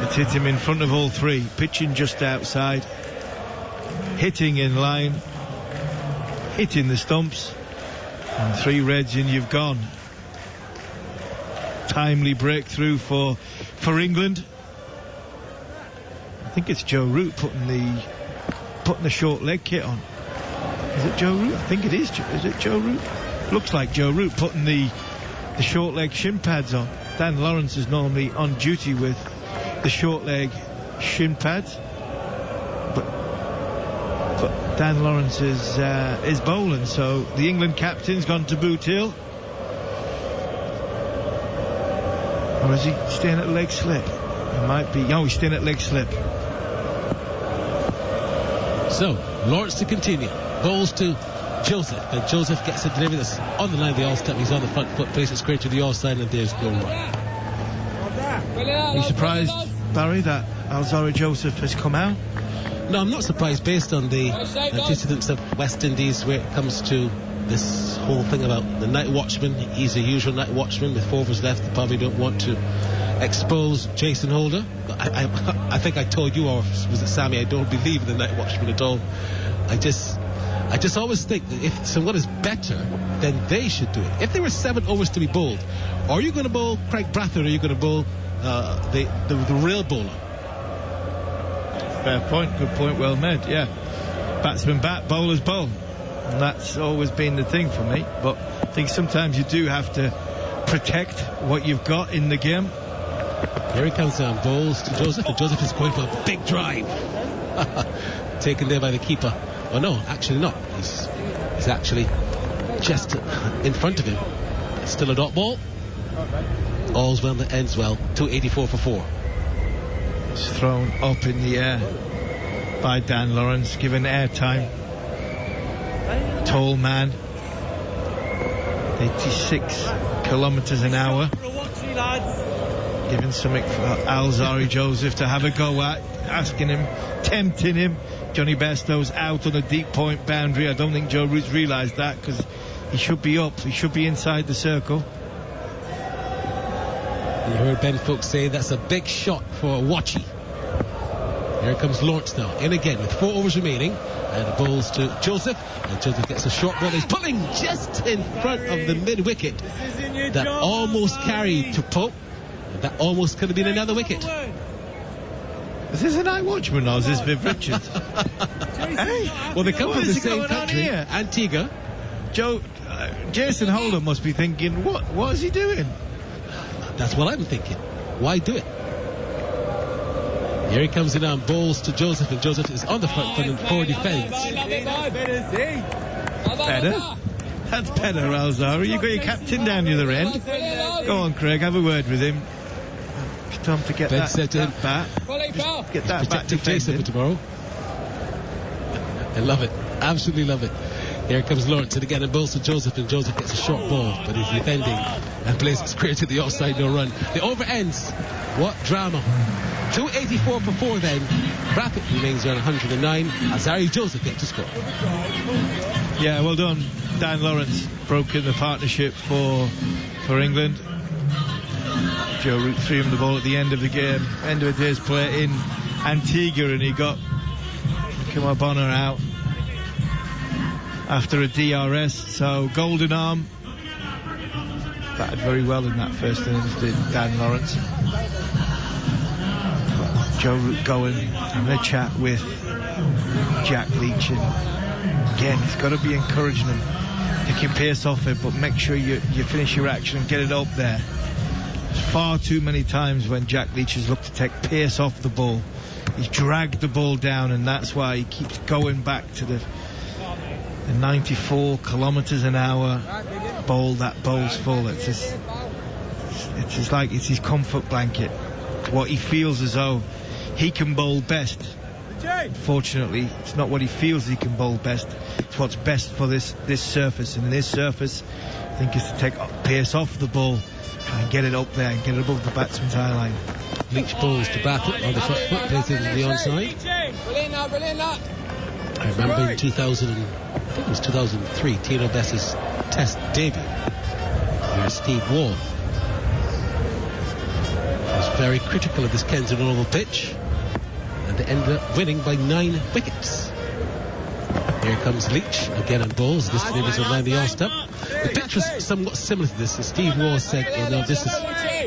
It's hit him in front of all three. Pitching just outside. Hitting in line. Hitting the stumps. And 3 reds and you've gone. Timely breakthrough for England. I think it's Joe Root putting the short leg kit on. Is it Joe Root? I think it is. Is it Joe Root? Looks like Joe Root putting the short leg shin pads on. Dan Lawrence is normally on duty with the short leg shin pads, but Dan Lawrence is bowling, so the England captain's gone to Boot Hill. Or is he staying at leg slip? It might be. Oh, he's staying at leg slip. So, Lawrence to continue. Bowls to Joseph. And Joseph gets a delivery that's on the line of the all-step. He's on the front foot, places square to the all-side, and there's no run. Are you surprised, Barry, that Alzarri Joseph has come out? No, I'm not surprised based on the antecedents of West Indies where it comes to this whole thing about the night watchman. He's a usual night watchman with 4 overs left. They probably don't want to expose Jason Holder. I think I told you, or was it Sammy, I don't believe in the night watchman at all. I just always think that if someone is better, then they should do it. If there were 7 overs to be bowled, are you going to bowl Craig Brathwaite, or are you going to bowl the real bowler? Fair point, good point, well made, yeah. Batsman bat, bowlers bowl. And that's always been the thing for me. But I think sometimes you do have to protect what you've got in the game. Here he comes down, bowls to Joseph, and Joseph is going for a big drive. Taken there by the keeper. Oh no, actually not. He's actually just in front of him. It's still a dot ball. All's well that ends well. 284 for 4. It's thrown up in the air by Dan Lawrence, given airtime. Tall man, 86 kilometres an hour. Giving something for Alzarri Joseph to have a go at, asking him, tempting him. Johnny Bairstow's out on a deep point boundary. I don't think Joe Root's realised that, because he should be up, he should be inside the circle. You heard Ben Foakes say that's a big shot for Watchy. Here comes Lawrence now, in again with 4 overs remaining, and the bowls to Joseph, and Joseph gets a short ball. He's pulling just in front of the mid wicket that almost carried to Pope. That almost could have been another wicket. Is this a night watchman or is this Viv Richards? Hey, well, they come from the same country, Antigua. Jason Holder must be thinking, what is he doing? That's what I'm thinking. Why do it? Here he comes in and bowls to Joseph, and Joseph is on the front foot and forward defence. Better? That's better, Alzarri. You've got your captain down the other end. Go on, Craig, have a word with him. It's time to get that bat. Get that bat to Jason for tomorrow. I love it. Absolutely love it. Here comes Lawrence, and again, and bowls to Joseph, and Joseph gets a short ball, but he's defending and plays it square to the offside, no run. The over ends. What drama. 284 for 4 then. Brathwaite remains on 109. Alzarri Joseph gets to score. Yeah, well done. Dan Lawrence broken the partnership for England. Joe Root threw him the ball at the end of the game, end of a day's play in Antigua, and he got Kumar Bonner out after a DRS. So golden arm. Batted very well in that first innings, did Dan Lawrence. Joe Root going, having a chat with Jack Leach, and again, he's got to be encouraging him, taking pace off it, but make sure you finish your action and get it up there. There's far too many times when Jack Leach has looked to take pace off the ball, he's dragged the ball down, and that's why he keeps going back to the 94 kilometres an hour bowl that bowls full. It's just like it's his comfort blanket. What he feels as though he can bowl best. Fortunately, it's not what he feels he can bowl best. It's what's best for this surface. And this surface, I think, is to take pace off the ball, try and get it up there and get it above the batsman's eye line. Leach bowls to Brathwaite on the front foot, plays it into the onside. I remember in 2003, Tino Bess's Test debut, where Steve Waugh was very critical of this Kensington Oval pitch, and they ended up winning by 9 wickets. Here comes Leach again on balls. This is around the off step. The pitch was somewhat similar to this. And Steve Waugh said, this is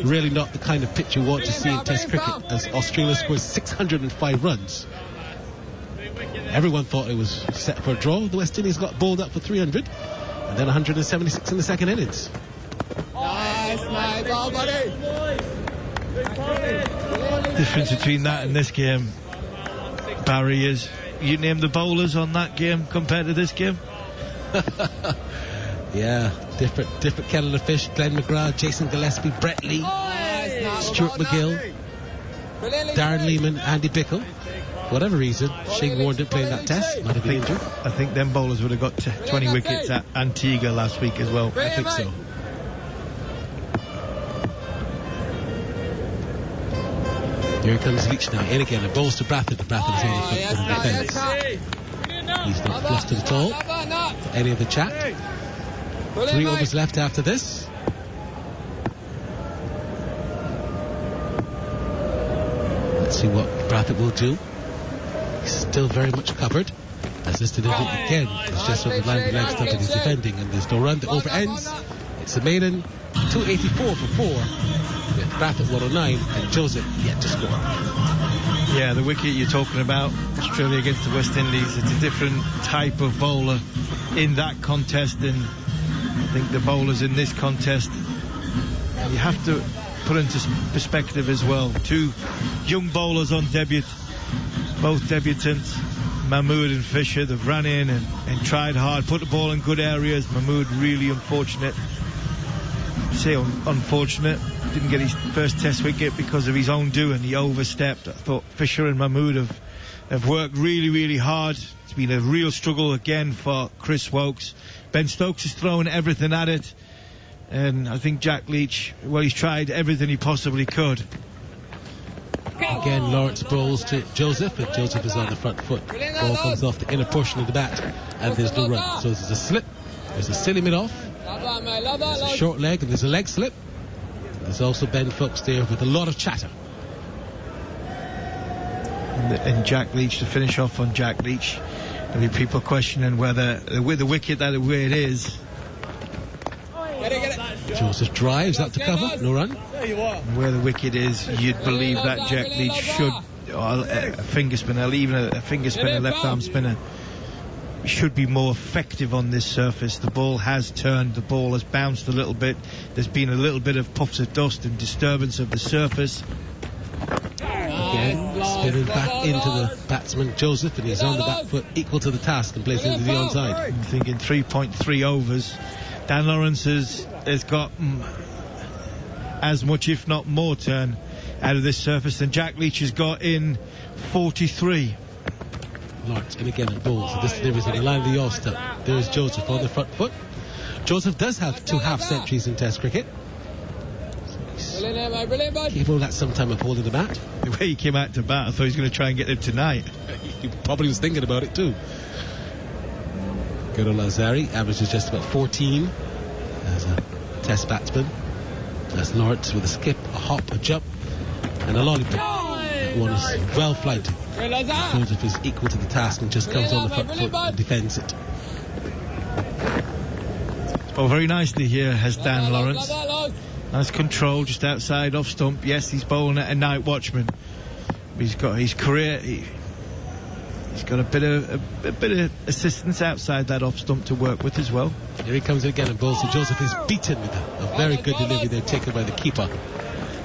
really not the kind of pitch you want to see in Test cricket, as Australia scored 605 runs. Everyone thought it was set for a draw. The West Indies got bowled up for 300 and then 176 in the second innings. Nice, ball, buddy. Difference between that and this game, Barry, is you name the bowlers on that game compared to this game. Yeah, different kettle of fish. Glenn McGrath, Jason Gillespie, Brett Lee, Stuart McGill, Darren Lehman, Andy Bickle. Whatever reason, Shane Warne didn't play in that test. Might have been injured. I think them bowlers would have got 20 wickets at Antigua last week as well. I think so. Here comes Leach now, in again, and balls to Bradford. Bradford is on the foot for the defence. He's not flustered at all for any of the chat. 3 overs left after this. Let's see what Bradford will do. He's still very much covered, as this delivery again is just on the line of the leg stump that he's defending, and there's no run. The over ends. It's a maiden 284 for 4, with Bradford 109 and Joseph yet to score. Yeah, the wicket you're talking about, Australia against the West Indies, it's a different type of bowler in that contest, and I think the bowlers in this contest, you have to put into perspective as well. 2 young bowlers on debut, both debutants, Mahmood and Fisher. They've run in and tried hard, put the ball in good areas. Mahmood really unfortunate. I say unfortunate, didn't get his first test wicket because of his own doing. He overstepped. I thought Fisher and Mahmood have worked really, really hard. It's been a real struggle again for Chris Wokes. Ben Stokes has thrown everything at it, and I think Jack Leach, well, he's tried everything he possibly could. Again, Lawrence bowls to Joseph, and Joseph is on the front foot. Ball comes off the inner portion of the bat, and there's no run. So there's a slip, there's a silly mid-off, there's a short leg, and there's a leg slip. There's also Ben Fox there with a lot of chatter. And Jack Leach, to finish off on Jack Leach, there'll be people questioning whether with the wicket that way it is. Joseph drives out to cover, no run. Where the wicket is, you'd believe that Jack Leach should, a finger spinner, even a finger spinner, left arm spinner, should be more effective on this surface. The ball has turned, the ball has bounced a little bit. There's been a little bit of puffs of dust and disturbance of the surface. Again, spinning back into the batsman Joseph, and he's on the back foot, equal to the task, and plays into the onside. I'm thinking 3.3 overs. Dan Lawrence has got as much, if not more, turn out of this surface than Jack Leach has got in 43. Lawrence in again and balls. So this delivers on the line of the off step. There's Joseph on the front foot. Joseph does have 2 half centuries in Test cricket. Capable at some time of holding the bat. The way he came out to bat, I thought he was going to try and get it tonight. He probably was thinking about it too. Good old Lazari averages just about 14 as a Test batsman. That's Lawrence with a skip, a hop, a jump, and a lollipop. One is well flighted. Joseph is equal to the task and just comes on the front foot and defends it. Oh, very nicely here has Dan Lawrence. Nice control just outside off stump. Yes, he's bowling at a night watchman. He's got his career. He's got a bit of assistance outside that off stump to work with as well. Here he comes again and bowls. So Joseph is beaten with a very good delivery there taken by the keeper.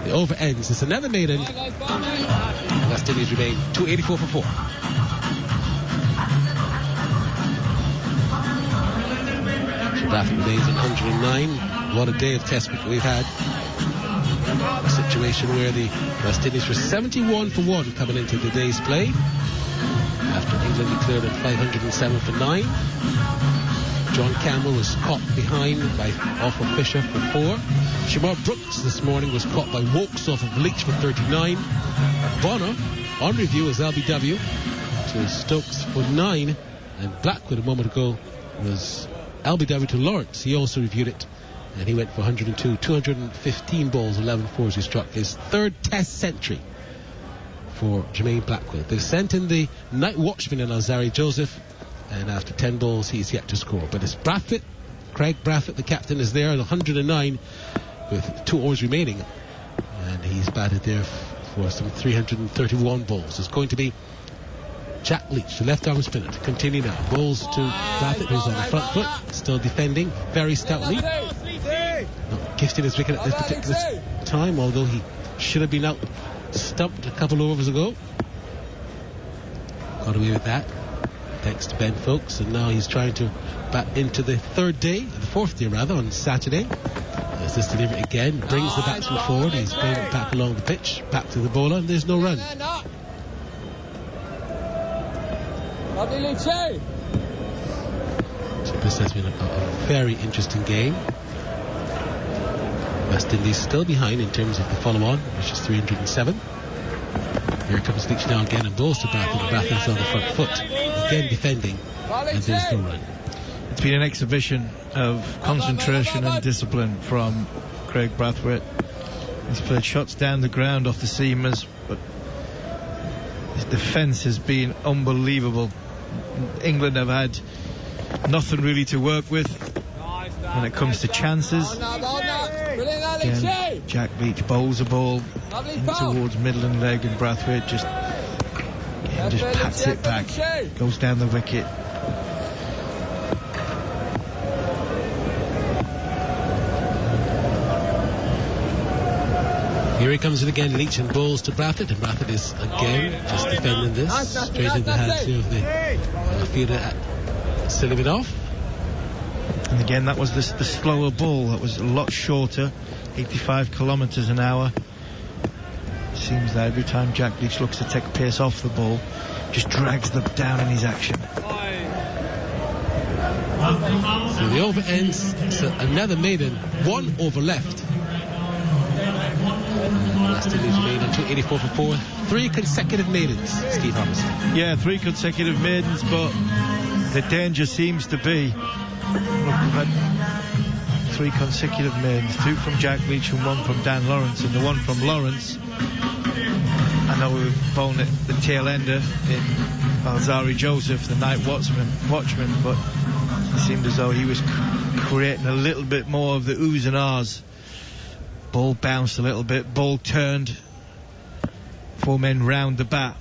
The over ends. It's another maiden. West Indies remain 284 for 4. Bradford remains at 109. What a day of Test cricket we've had. A situation where the West Indies were 71 for 1 coming into the day's play, after England declared at 507 for 9. John Campbell was caught behind off of Fisher for 4. Shamar Brooks this morning was caught by Wokes off of Leach for 39. Bonner on review as LBW to Stokes for 9 And Blackwood a moment ago was LBW to Lawrence. He also reviewed it, and he went for 102, 215 balls, 11 fours. He struck his third Test century for Jermaine Blackwood. They've sent in the night watchman in Alzari Joseph, and after 10 balls he's yet to score. But it's Brathwaite, Craig Brathwaite, the captain, is there at 109 with 2 overs remaining, and he's batted there for some 331 balls. It's going to be Jack Leach, the left arm spinner, to continue now. Balls to Brathwaite, who's on the front foot, still defending very stoutly. Not gifting his wicket at this particular time, although he should have been out stumped a couple of overs ago. Got away with that, thanks to Ben Folkes, and now he's trying to bat into the fourth day rather, on Saturday. As this delivery again brings the batsman forward, he's going back along the pitch, back to the bowler, and there's no run. So this has been a very interesting game. West Indies still behind in terms of the follow-on, which is 307. Here comes Leach now again and balls to Brathwaite. Brathwaite's on the front foot, again defending, and there's no run. It's been an exhibition of concentration and discipline from Craig Brathwaite. He's played shots down the ground off the seamers, but his defence has been unbelievable. England have had nothing really to work with when it comes to chances. Again, Jack Leach bowls a ball in towards middle and leg, and Brathwaite just pats it back, goes down the wicket. Here he comes in again, Leach, and balls to Brathwaite, and Brathwaite is again just defending this straight in the hands of the fielder at Silverman. And again, that was the slower ball. That was a lot shorter, 85 kilometres an hour. It seems that every time Jack Leach looks to take a pace off the ball, just drags them down in his action. So the over ends. So another maiden, 1 over left. West Indies remain on 284 for 4. 3 consecutive maidens, Steve Harmison. Yeah, 3 consecutive maidens, but the danger seems to be, we've had 3 consecutive maidens, 2 from Jack Leach and 1 from Dan Lawrence, and the one from Lawrence, I know we were bowling at the tail ender in Alzari Joseph, the night watchman, but it seemed as though he was creating a little bit more of the oohs and ahs. Ball bounced a little bit, ball turned, 4 men round the bat.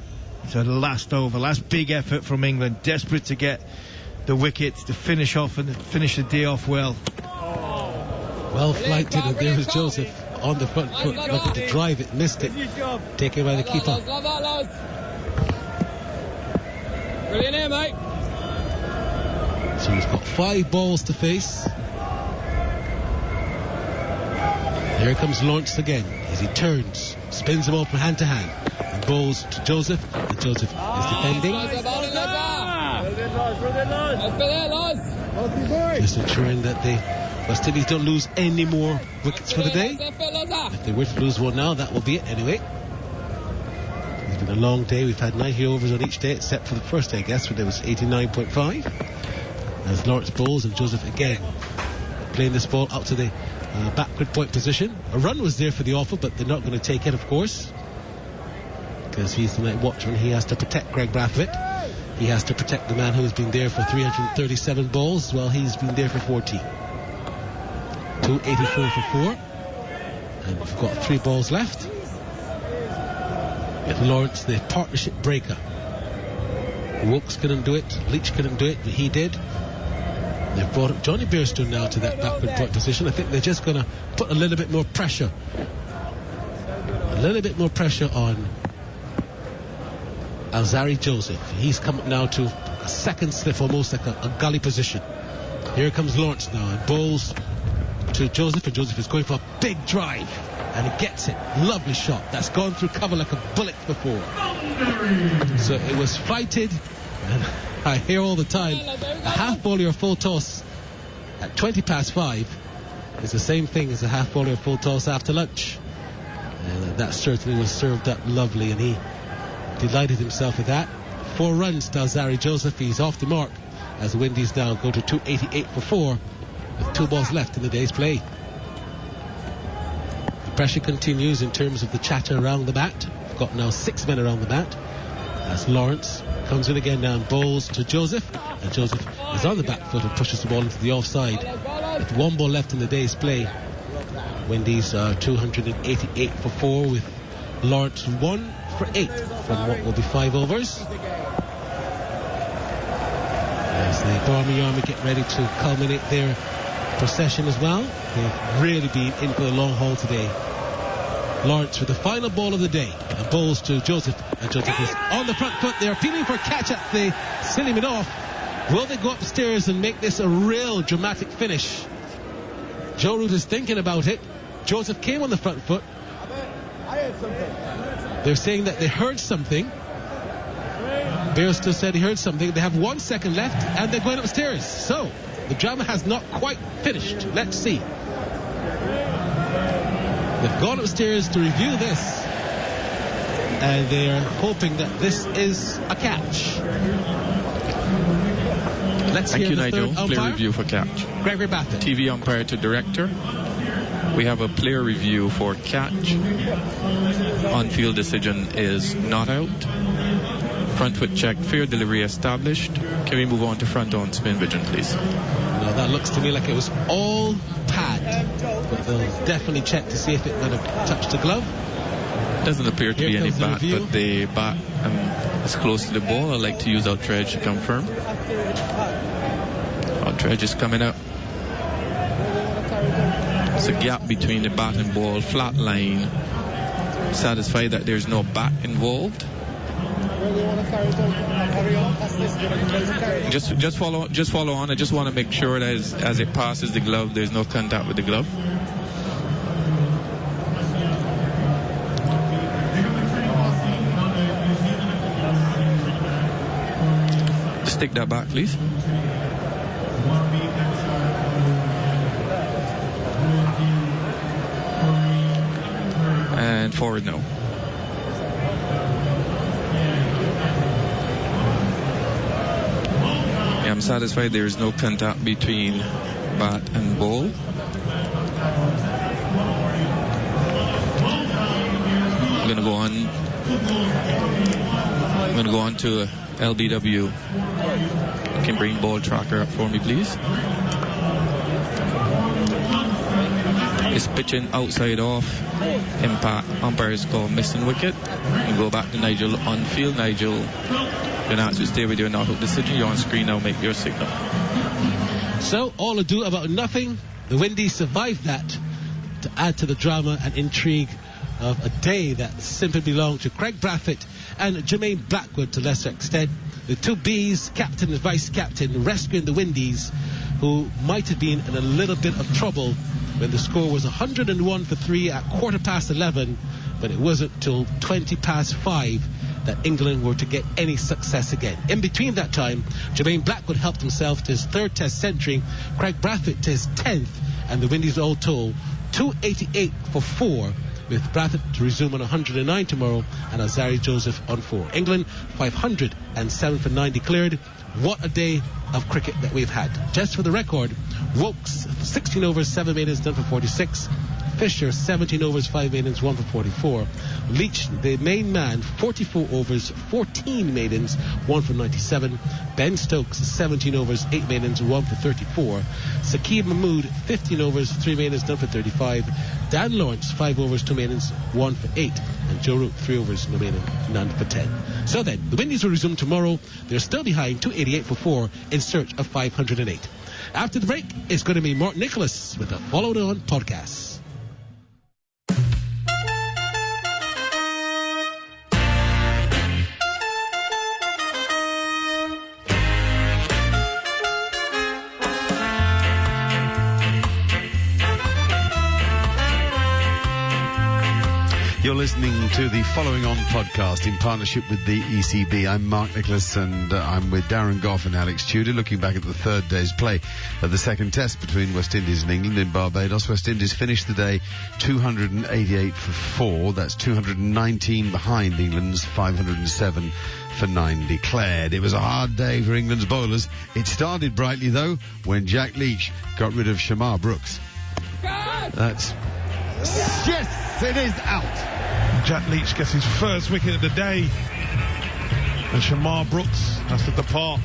So the last over, last big effort from England, desperate to get the wicket to finish off and finish the day off well. Well flighted, and there was Joseph on the front foot, looking to drive it, missed it, taken by the keeper. Brilliant here, mate. So he's got 5 balls to face. Here comes Lawrence again as he turns, spins the ball from hand to hand, and balls to Joseph, and Joseph is defending. Just ensuring that the West Indies don't lose any more wickets for the day. If they were to lose one now, that will be it anyway. It's been a long day. We've had 90 overs on each day, except for the first day, I guess, when there was 89.5. As Lawrence bowls, and Joseph again playing this ball out to the backward point position. A run was there for the offer, but they're not going to take it, of course, because he's the night watchman. He has to protect Craig Brathwaite. He has to protect the man who's been there for 337 balls. Well, he's been there for 40. 284 for 4, and we've got 3 balls left. With Lawrence, the partnership breaker. Wilkes couldn't do it, Leach couldn't do it, but he did. They've brought up Johnny Bairstow now to that backward point position. I think they're just going to put a little bit more pressure. A little bit more pressure on Alzari Joseph. He's come up now to a second slip, almost like a gully position. Here comes Lawrence now, and bowls to Joseph, and Joseph is going for a big drive, and he gets it. Lovely shot. That's gone through cover like a bullet before. So it was fighted, and I hear all the time, a half volley or full toss at 20 past 5 is the same thing as a half volley or full toss after lunch. And that certainly was served up lovely, and he delighted himself with that. 4 runs to Zari Joseph. He's off the mark as the Windies now go to 288 for 4 with 2 balls left in the day's play. The pressure continues in terms of the chatter around the bat. We've got now 6 men around the bat as Lawrence comes in again now and bowls to Joseph, and Joseph is on the back foot and pushes the ball into the offside. With 1 ball left in the day's play, Windies are 288 for 4 with Lawrence 1 for 8 from what will be 5 overs. As the Barmy Army get ready to culminate their procession as well. They've really been in for the long haul today. Lawrence with the final ball of the day and bowls to Joseph, and Joseph is on the front foot. They're appealing for a catch at the silly mid off. Will they go upstairs and make this a real dramatic finish? Joe Root is thinking about it. Joseph came on the front foot. They're saying that they heard something. Bairstow said he heard something. They have 1 second left and they're going upstairs. So the drama has not quite finished. Let's see. They've gone upstairs to review this, and they're hoping that this is a catch. Let's Thank hear you, the Nigel. third umpire. Player review for catch. Gregory Baffin. TV umpire to director. We have a player review for catch. On-field decision is not out. Front foot check, fair delivery established. Can we move on to front on spin vision, please? No, that looks to me like it was all pad, but they'll definitely check to see if it might have touched the glove. Doesn't appear to Here be any comes the bat, review. but the bat is close to the ball. I'd like to use Outrage to confirm. Outrage is coming up. It's a gap between the bat and ball, flat line. Satisfied that there's no bat involved. Just follow on. I just want to make sure that as it passes the glove, there's no contact with the glove. Stick that back, please. And forward now. I'm satisfied there is no contact between bat and ball. I'm going to go on to LBW. You can bring ball tracker up for me, please. It's pitching outside off. Impact. Umpires call missing wicket. And go back to Nigel on field. Nigel, you're not to stay with your not-out decision. You're on screen now. Make your signal. So all ado about nothing. The Windies survived that to add to the drama and intrigue of a day that simply belonged to Craig Brathwaite and Jermaine Blackwood to a lesser extent. The two Bs, captain and vice captain, rescuing the Windies, who might have been in a little bit of trouble when the score was 101 for 3 at 11:15, but it wasn't till 5:20 that England were to get any success again. In between that time, Jermaine Blackwood helped himself to his 3rd Test century, Craig Brathwaite to his 10th, and the Windies all told 288 for 4, with Brathwaite to resume on 109 tomorrow and Azari Joseph on 4. England 507 for 9 declared. What a day of cricket that we've had. Just for the record, Wokes 16 overs 7 maidens done for 46. Fisher 17 overs 5 maidens 1 for 44. Leach, the main man, 44 overs 14 maidens 1 for 97. Ben Stokes 17 overs 8 maidens 1 for 34. Saqib Mahmood 15 overs 3 maidens done for 35. Dan Lawrence 5 overs 2 maidens 1 for 8. And Joe Root 3 overs no maiden none for 10. So then the Windies will resume tomorrow. They're still behind 288 for 4 in search of 508. After the break, it's going to be Mark Nicholas with a Followed On podcast. You're listening to the Following On podcast in partnership with the ECB. I'm Mark Nicholas, and I'm with Darren Gough and Alex Tudor, looking back at the third day's play of the second test between West Indies and England in Barbados. West Indies finished the day 288 for 4. That's 219 behind England's 507 for 9 declared. It was a hard day for England's bowlers. It started brightly, though, when Jack Leach got rid of Shamar Brooks. That's... Yes, it is out. Jack Leach gets his first wicket of the day. And Shamar Brooks has to depart.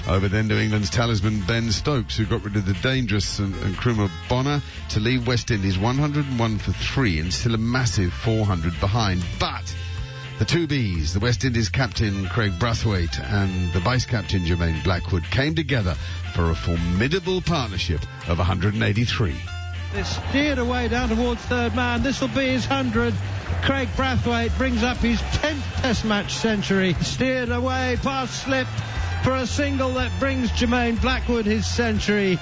Over then to England's talisman Ben Stokes, who got rid of the dangerous and Nkrumah Bonner to leave West Indies 101 for 3 and still a massive 400 behind. But the two Bs, the West Indies captain Craig Brathwaite and the vice-captain Jermaine Blackwood, came together for a formidable partnership of 183. It's steered away down towards third man. This will be his 100. Craig Brathwaite brings up his 10th Test match century. Steered away, past slip for a single that brings Jermaine Blackwood his century.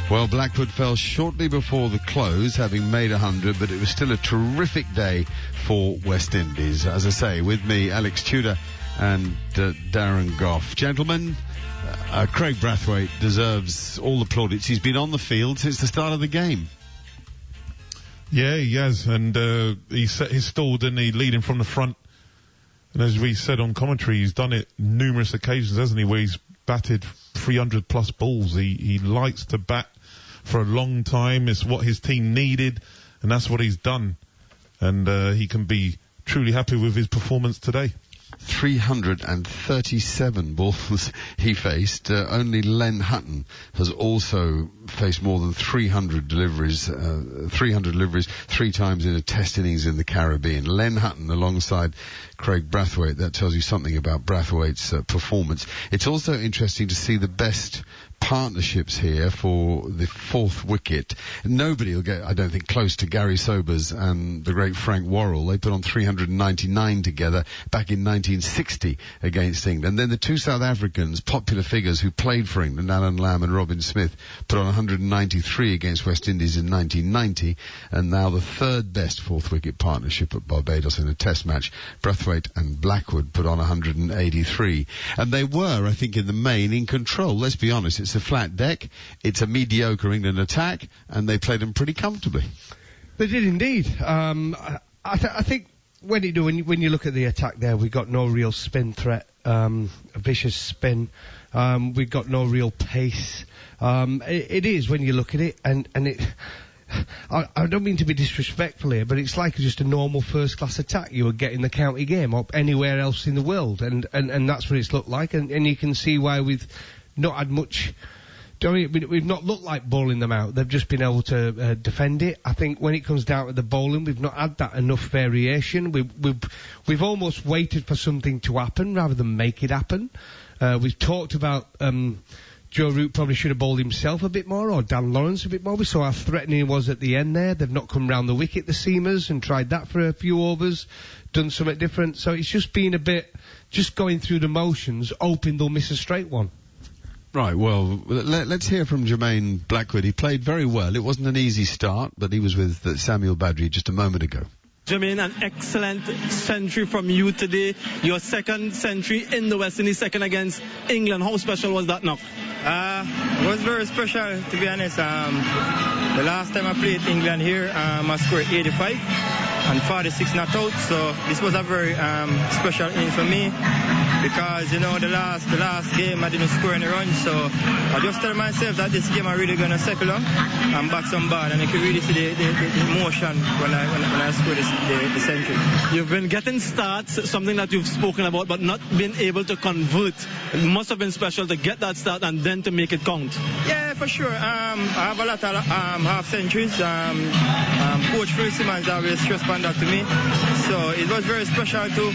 Well, Blackwood fell shortly before the close, having made 100, but it was still a terrific day for West Indies. As I say, with me, Alex Tudor and Darren Gough. Gentlemen, Craig Brathwaite deserves all the plaudits. He's been on the field since the start of the game. Yeah, he has, and he set his stall, didn't he, leading from the front. And as we said on commentary, he's done it numerous occasions, hasn't he, where he's batted 300 plus balls. He likes to bat for a long time. It's what his team needed, and that's what he's done. And he can be truly happy with his performance today. 337 balls he faced. Only Len Hutton has also faced more than 300 deliveries 3 times in a test innings in the Caribbean. Len Hutton alongside Craig Brathwaite. That tells you something about Brathwaite's performance. It's also interesting to see the best partnerships here for the fourth wicket. Nobody will get, I don't think, close to Gary Sobers and the great Frank Worrell. They put on 399 together back in 1960 against England. Then the two South Africans, popular figures who played for England, Alan Lamb and Robin Smith, put on 193 against West Indies in 1990. And now the third best fourth wicket partnership at Barbados in a test match, Brathwaite and Blackwood, put on 183. And they were, I think, in the main in control. Let's be honest, it's a flat deck, it's a mediocre England attack, and they played them pretty comfortably. They did indeed. I think when you look at the attack there, we got no real spin threat, a vicious spin. We got no real pace. It is when you look at it, and it. I don't mean to be disrespectful here, but it's like just a normal first-class attack you would get in the county game or anywhere else in the world, and that's what it's looked like, and you can see why we've not had much. We've not looked like bowling them out. They've just been able to defend it. I think when it comes down to the bowling, we've not had that enough variation. We've almost waited for something to happen rather than make it happen. We've talked about Joe Root probably should have bowled himself a bit more, or Dan Lawrence a bit more. We saw how threatening he was at the end there. They've not come round the wicket, the seamers, and tried that for a few overs, done something different. So it's just been a bit, just going through the motions, hoping they'll miss a straight one. Right, well, let's hear from Jermaine Blackwood. He played very well. It wasn't an easy start, but he was with Samuel Badri just a moment ago. Jermaine, an excellent century from you today. Your second century in the West Indies, second against England. How special was that knock? It was very special, to be honest. The last time I played England here, I scored 85 and 46 not out. So this was a very special inning for me, because the last game I didn't score any runs. So I just tell myself that this game I'm really gonna settle on and back some ball, and you can really see the emotion when I score the century. You've been getting starts, something that you've spoken about, but not been able to convert. It must have been special to get that start and then to make it count. Yeah, for sure. I have a lot of half centuries. Coach Phil Simmons always stressed on that to me. So it was very special to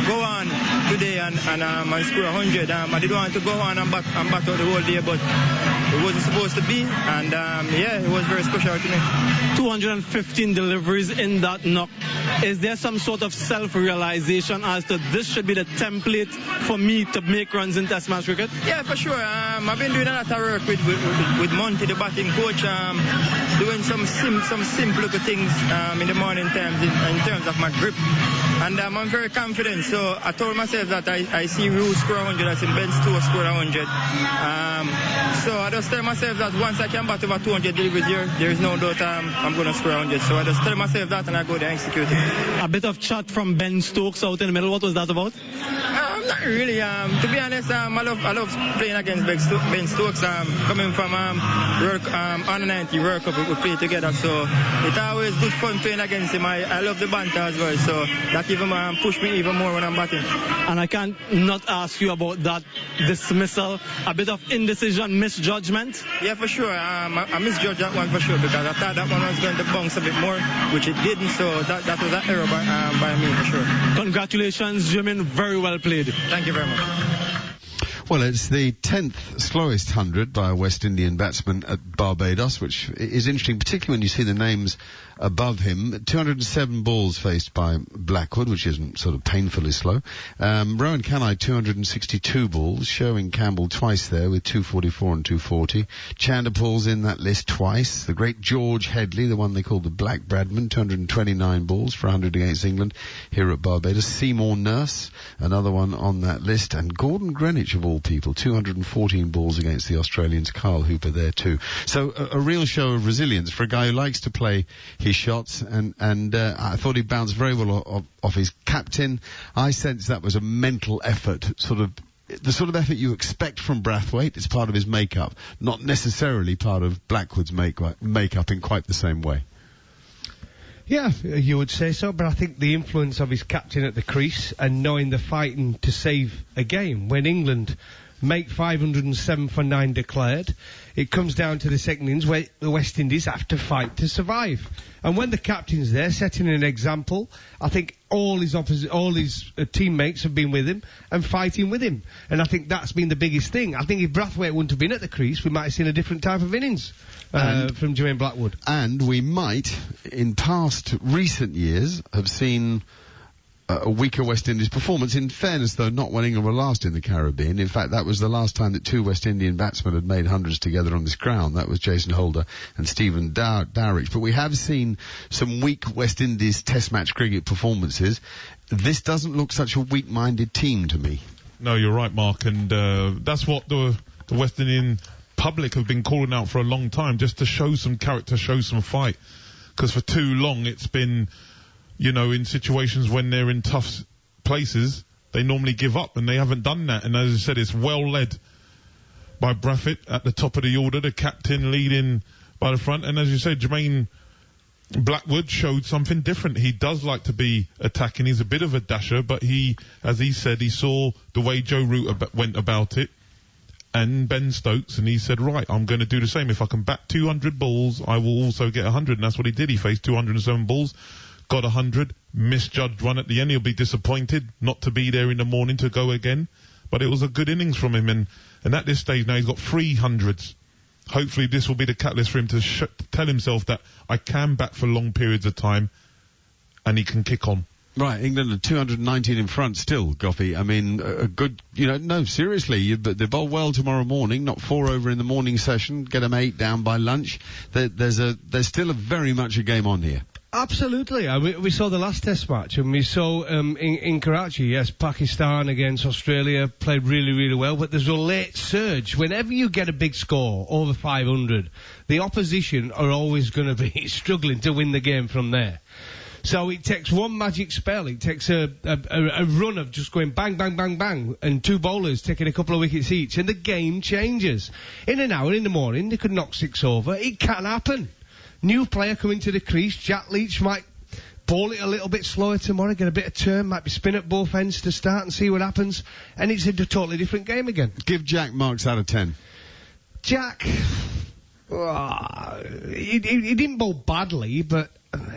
go on today and score 100. I didn't want to go on and back out the whole day, but it wasn't supposed to be, and yeah, it was very special to me. 215 deliveries in that knock. Is there some sort of self-realization as to this should be the template for me to make runs in Test match cricket? Yeah, for sure. I've been doing a lot of work with Monty, the batting coach, doing some simple little things in the morning times in terms of my grip. And I'm very confident. So I told myself that I see Rue score 100, I see Ben Stokes score 100. So I just tell myself that once I can bat over 200 deliveries here, there is no doubt I'm going to score 100. So I just tell myself that and I go there and execute it. A bit of chat from Ben Stokes out in the middle. What was that about? Not really. To be honest, I love playing against Ben Stokes. Coming from under 90 World Cup, we play together. So it's always good fun playing against him. I love the banter as well. So that even pushed me even more when I'm batting. And I can't not ask you about that dismissal. A bit of indecision, misjudgment. Yeah, for sure. I misjudged that one for sure because I thought that one was going to bounce a bit more, which it didn't. So that was an error by me for sure. Congratulations, Jimin. Very well played. Thank you very much. Well, it's the 10th slowest 100 by a West Indian batsman at Barbados, which is interesting, particularly when you see the names above him. 207 balls faced by Blackwood, which isn't sort of painfully slow. Rowan Canai, 262 balls, showing Campbell twice there with 244 and 240. Chanderpaul's in that list twice. The great George Headley, the one they called the Black Bradman, 229 balls for 100 against England here at Barbados. Seymour Nurse, another one on that list. And Gordon Greenwich, of all people, 214 balls against the Australians. Carl Hooper there too. So a real show of resilience for a guy who likes to play his shots, and I thought he bounced very well off his captain. I sense that was a mental effort, the sort of effort you expect from Brathwaite. It's part of his makeup, not necessarily part of Blackwood's makeup in quite the same way. Yeah, you would say so, but I think the influence of his captain at the crease and knowing the fighting to save a game. When England make 507 for 9 declared, it comes down to the second innings where the West Indies have to fight to survive. And when the captain's there, setting an example, I think all his teammates have been with him and fighting with him. And I think that's been the biggest thing. I think if Brathwaite wouldn't have been at the crease, we might have seen a different type of innings from Jermaine Blackwood. And we might, in past recent years, have seen a weaker West Indies performance. In fairness, though, not when England were last in the Caribbean. In fact, that was the last time that two West Indian batsmen had made hundreds together on this ground. That was Jason Holder and Stephen Dowrich. But we have seen some weak West Indies Test match cricket performances. This doesn't look such a weak-minded team to me. No, you're right, Mark, and that's what the West Indian public have been calling out for a long time, just to show some character, show some fight. Because for too long it's been, in situations when they're in tough places, they normally give up, and they haven't done that. And as I said, it's well led by Brathwaite at the top of the order, the captain leading by the front. And as you said, Jermaine Blackwood showed something different. He does like to be attacking. He's a bit of a dasher, but as he said, he saw the way Joe Root went about it, and Ben Stokes, and he said, right, I'm going to do the same. If I can bat 200 balls, I will also get 100, and that's what he did. He faced 207 balls. Got 100, misjudged one at the end. He'll be disappointed not to be there in the morning to go again. But it was a good innings from him. And at this stage now he's got 300s. Hopefully this will be the catalyst for him to tell himself that I can bat for long periods of time and he can kick on. Right, England are 219 in front still, Goughy. I mean, a good, no, seriously, they bowl well tomorrow morning, not 4 over in the morning session, get them 8 down by lunch. There's still very much a game on here. Absolutely. We saw the last Test match, and we saw in Karachi, yes, Pakistan against Australia played really, really well, but there's a late surge. Whenever you get a big score, over 500, the opposition are always going to be struggling to win the game from there. So it takes one magic spell. It takes a run of just going bang, bang, bang, bang, and two bowlers taking a couple of wickets each, and the game changes. In an hour in the morning, they could knock 6 over. It can happen. New player coming to the crease. Jack Leach might bowl it a little bit slower tomorrow, get a bit of turn, might be spin at both ends to start and see what happens, and it's a totally different game again. Give Jack marks out of 10. Jack, he didn't bowl badly, but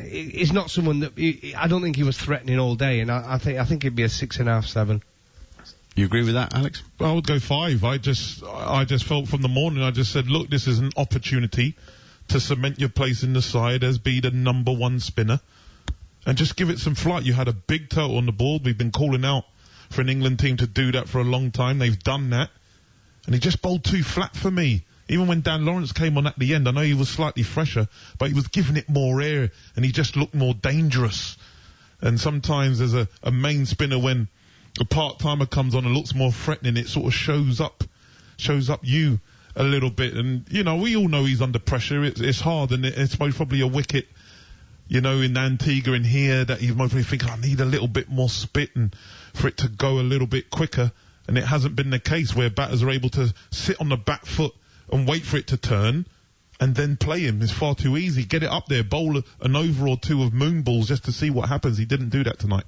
he's not someone that I don't think he was threatening all day, and I think it'd be a 6.5, 7. You agree with that, Alex? I would go 5. I just felt from the morning, I just said, look, this is an opportunity to cement your place in the side as be the number 1 spinner. And just give it some flight. You had a big total on the board. We've been calling out for an England team to do that for a long time. They've done that. And he just bowled too flat for me. Even when Dan Lawrence came on at the end, I know he was slightly fresher, but he was giving it more air and he just looked more dangerous. And sometimes as a main spinner, when a part-timer comes on and looks more threatening, it sort of shows up you a little bit. And, you know, we all know he's under pressure. It's hard, and it's probably a wicket, you know, in Antigua and here that you might think, I need a little bit more spit and for it to go a little bit quicker. And it hasn't been the case where batters are able to sit on the back foot and wait for it to turn and then play him. It's far too easy. Get it up there, bowl an over or 2 of moon balls just to see what happens. He didn't do that tonight.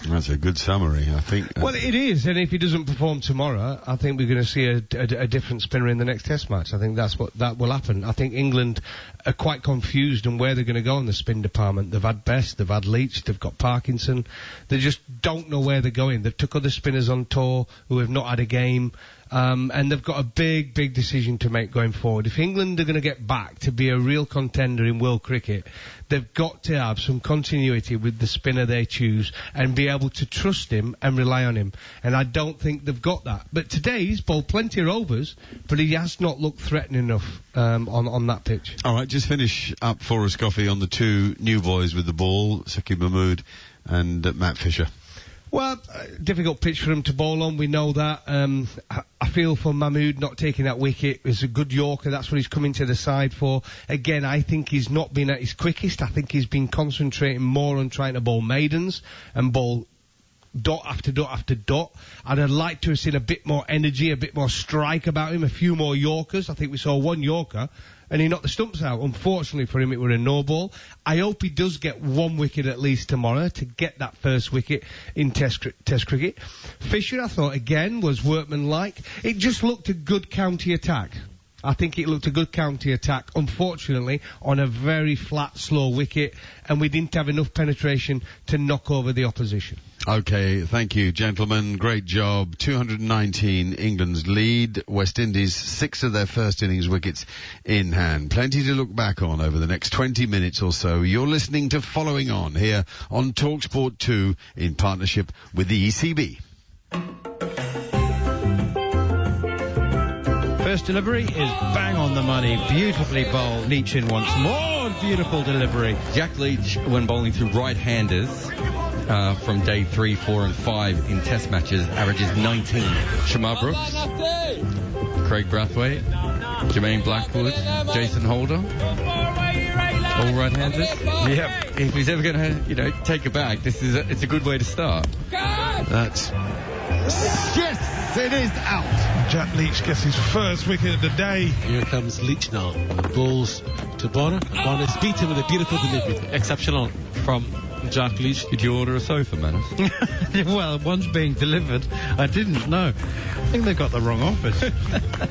That's a good summary, I think. Well, it is, and if he doesn't perform tomorrow, I think we're going to see a different spinner in the next Test match. I think that will happen. I think England are quite confused on where they're going to go in the spin department. They've had Best, they've had Leach, they've got Parkinson. They just don't know where they're going. They've took other spinners on tour who have not had a game. And they've got a big decision to make going forward. If England are going to get back to be a real contender in world cricket, they've got to have some continuity with the spinner they choose and be able to trust him and rely on him. And I don't think they've got that. But today he's bowled plenty of overs, but he has not looked threatening enough on that pitch. All right, just finish up for us, Goughy, on the 2 new boys with the ball, Saqib Mahmood and Matt Fisher. Well, difficult pitch for him to bowl on, we know that. I feel for Mahmood not taking that wicket. It's a good Yorker, that's what he's coming to the side for. Again, I think he's not been at his quickest. I think he's been concentrating more on trying to bowl maidens and bowl dot after dot after dot. And I'd like to have seen a bit more energy, a bit more strike about him, a few more Yorkers. I think we saw 1 Yorker and he knocked the stumps out. Unfortunately for him, it were a no ball. I hope he does get 1 wicket at least tomorrow to get that first wicket in Test cricket. Fisher, I thought, again, was workmanlike. It just looked a good county attack. I think it looked a good county attack, unfortunately, on a very flat, slow wicket, and we didn't have enough penetration to knock over the opposition. Okay, thank you, gentlemen. Great job. 219 England's lead. West Indies, 6 of their first innings wickets in hand. Plenty to look back on over the next 20 minutes or so. You're listening to Following On here on talkSPORT 2 in partnership with the ECB. First delivery is bang on the money. Beautifully bowled. Leach in once more. Beautiful delivery. Jack Leach, when bowling through right-handers from day 3, 4 and 5 in Test matches, averages 19. Shamar Brooks, Craig Brathwaite, Jermaine Blackwood, Jason Holder, all right-handers. Yep. If he's ever going to, take a bag, it's a good way to start. That's... Yes, it is out. Jack Leach gets his first wicket of the day. Here comes Leach now. Balls to Bonner. Bonner's beat him with a beautiful delivery. Exceptional from Jack Leach. Did you order a sofa, man? Well, one's being delivered. I didn't know. I think they've got the wrong office.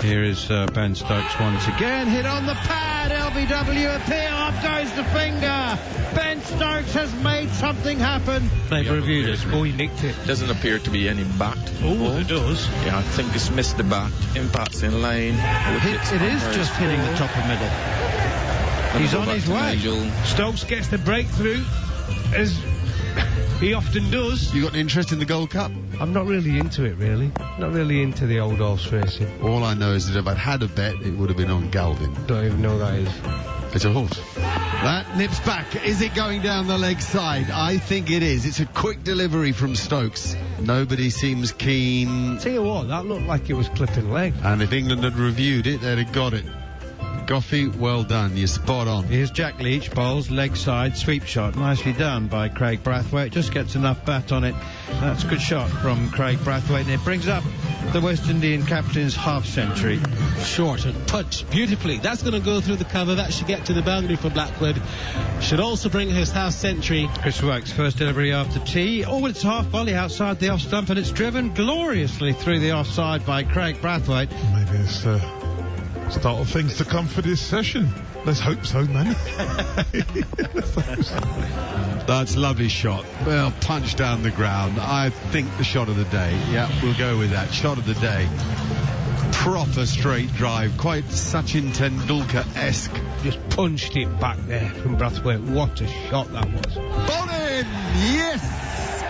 Here is Ben Stokes once again. Hit on the pad. LBW appeal. Up goes the finger. Ben Stokes has made something happen. They've reviewed it. Oh, he nicked it. Doesn't appear to be any bat. Oh, it does. Yeah, I think it's missed the bat. Impacts in lane. It is just hitting the top of middle. He's on his way. Nigel. Stokes gets the breakthrough, as he often does. You got an interest in the Gold Cup? I'm not really into it, really. Not really into the old horse racing. All I know is that if I'd had a bet, it would have been on Galvin. Don't even know that is. It's a horse. That nips back. Is it going down the leg side? I think it is. It's a quick delivery from Stokes. Nobody seems keen. Tell you what, that looked like it was clipping leg. And if England had reviewed it, they'd have got it. Goughy, well done. You're spot on. Here's Jack Leach, bowls, leg side, sweep shot. Nicely done by Craig Brathwaite. Just gets enough bat on it. That's a good shot from Craig Brathwaite. And it brings up the West Indian captain's half-century. Short and touch beautifully. That's going to go through the cover. That should get to the boundary for Blackwood. Should also bring his half-century. Chris Wokes, first delivery after tee. Oh, it's half volley outside the off stump, and it's driven gloriously through the offside by Craig Brathwaite. Maybe it's Start of things to come for this session. Let's hope so, man. That's a lovely shot. Well, punch down the ground. I think the shot of the day. Yeah, we'll go with that. Shot of the day. Proper straight drive. Quite Sachin Tendulkar-esque. Just punched it back there from Brathwaite. What a shot that was. Bowling! Yes!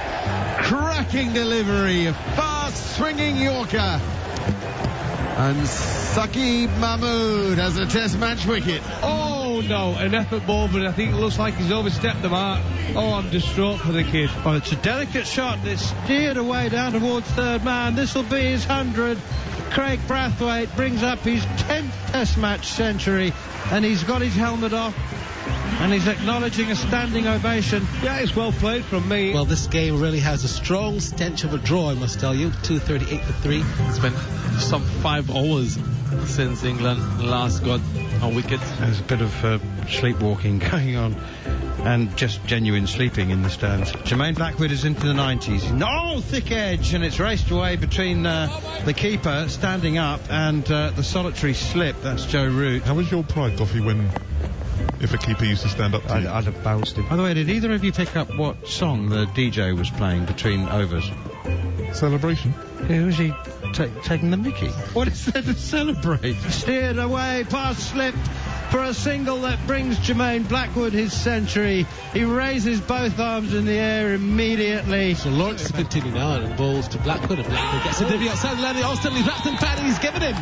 Cracking delivery. A fast swinging Yorker. And Saqib Mahmood has a test match wicket. Oh no, an effort ball, but I think it looks like he's overstepped the mark. Oh, I'm distraught for the kid. Well, it's a delicate shot. It's steered away down towards third man. This will be his 100. Craig Brathwaite brings up his 10th test match century, and he's got his helmet off. And he's acknowledging a standing ovation. Yeah, it's well played from me. Well, this game really has a strong stench of a draw, I must tell you. 238 for 3. It's been some 5 hours since England last got a wicket. There's a bit of sleepwalking going on, and just genuine sleeping in the stands. Jermaine Blackwood is into the 90s. No, thick edge, and it's raced away between the keeper standing up and the solitary slip. That's Joe Root. How was your pride, Goughy, when... if a keeper used to stand up to you? I'd have bounced him. By the way, did either of you pick up what song the DJ was playing between overs? Celebration. Who was he taking the mickey? What is there to celebrate? Steered away past slip for a single that brings Jermaine Blackwood his century. He raises both arms in the air immediately. So Lawrence is continuing on and balls to Blackwood, and Blackwood gets a divvy outside the line. Austin leaves Rapton fat, and he's given him.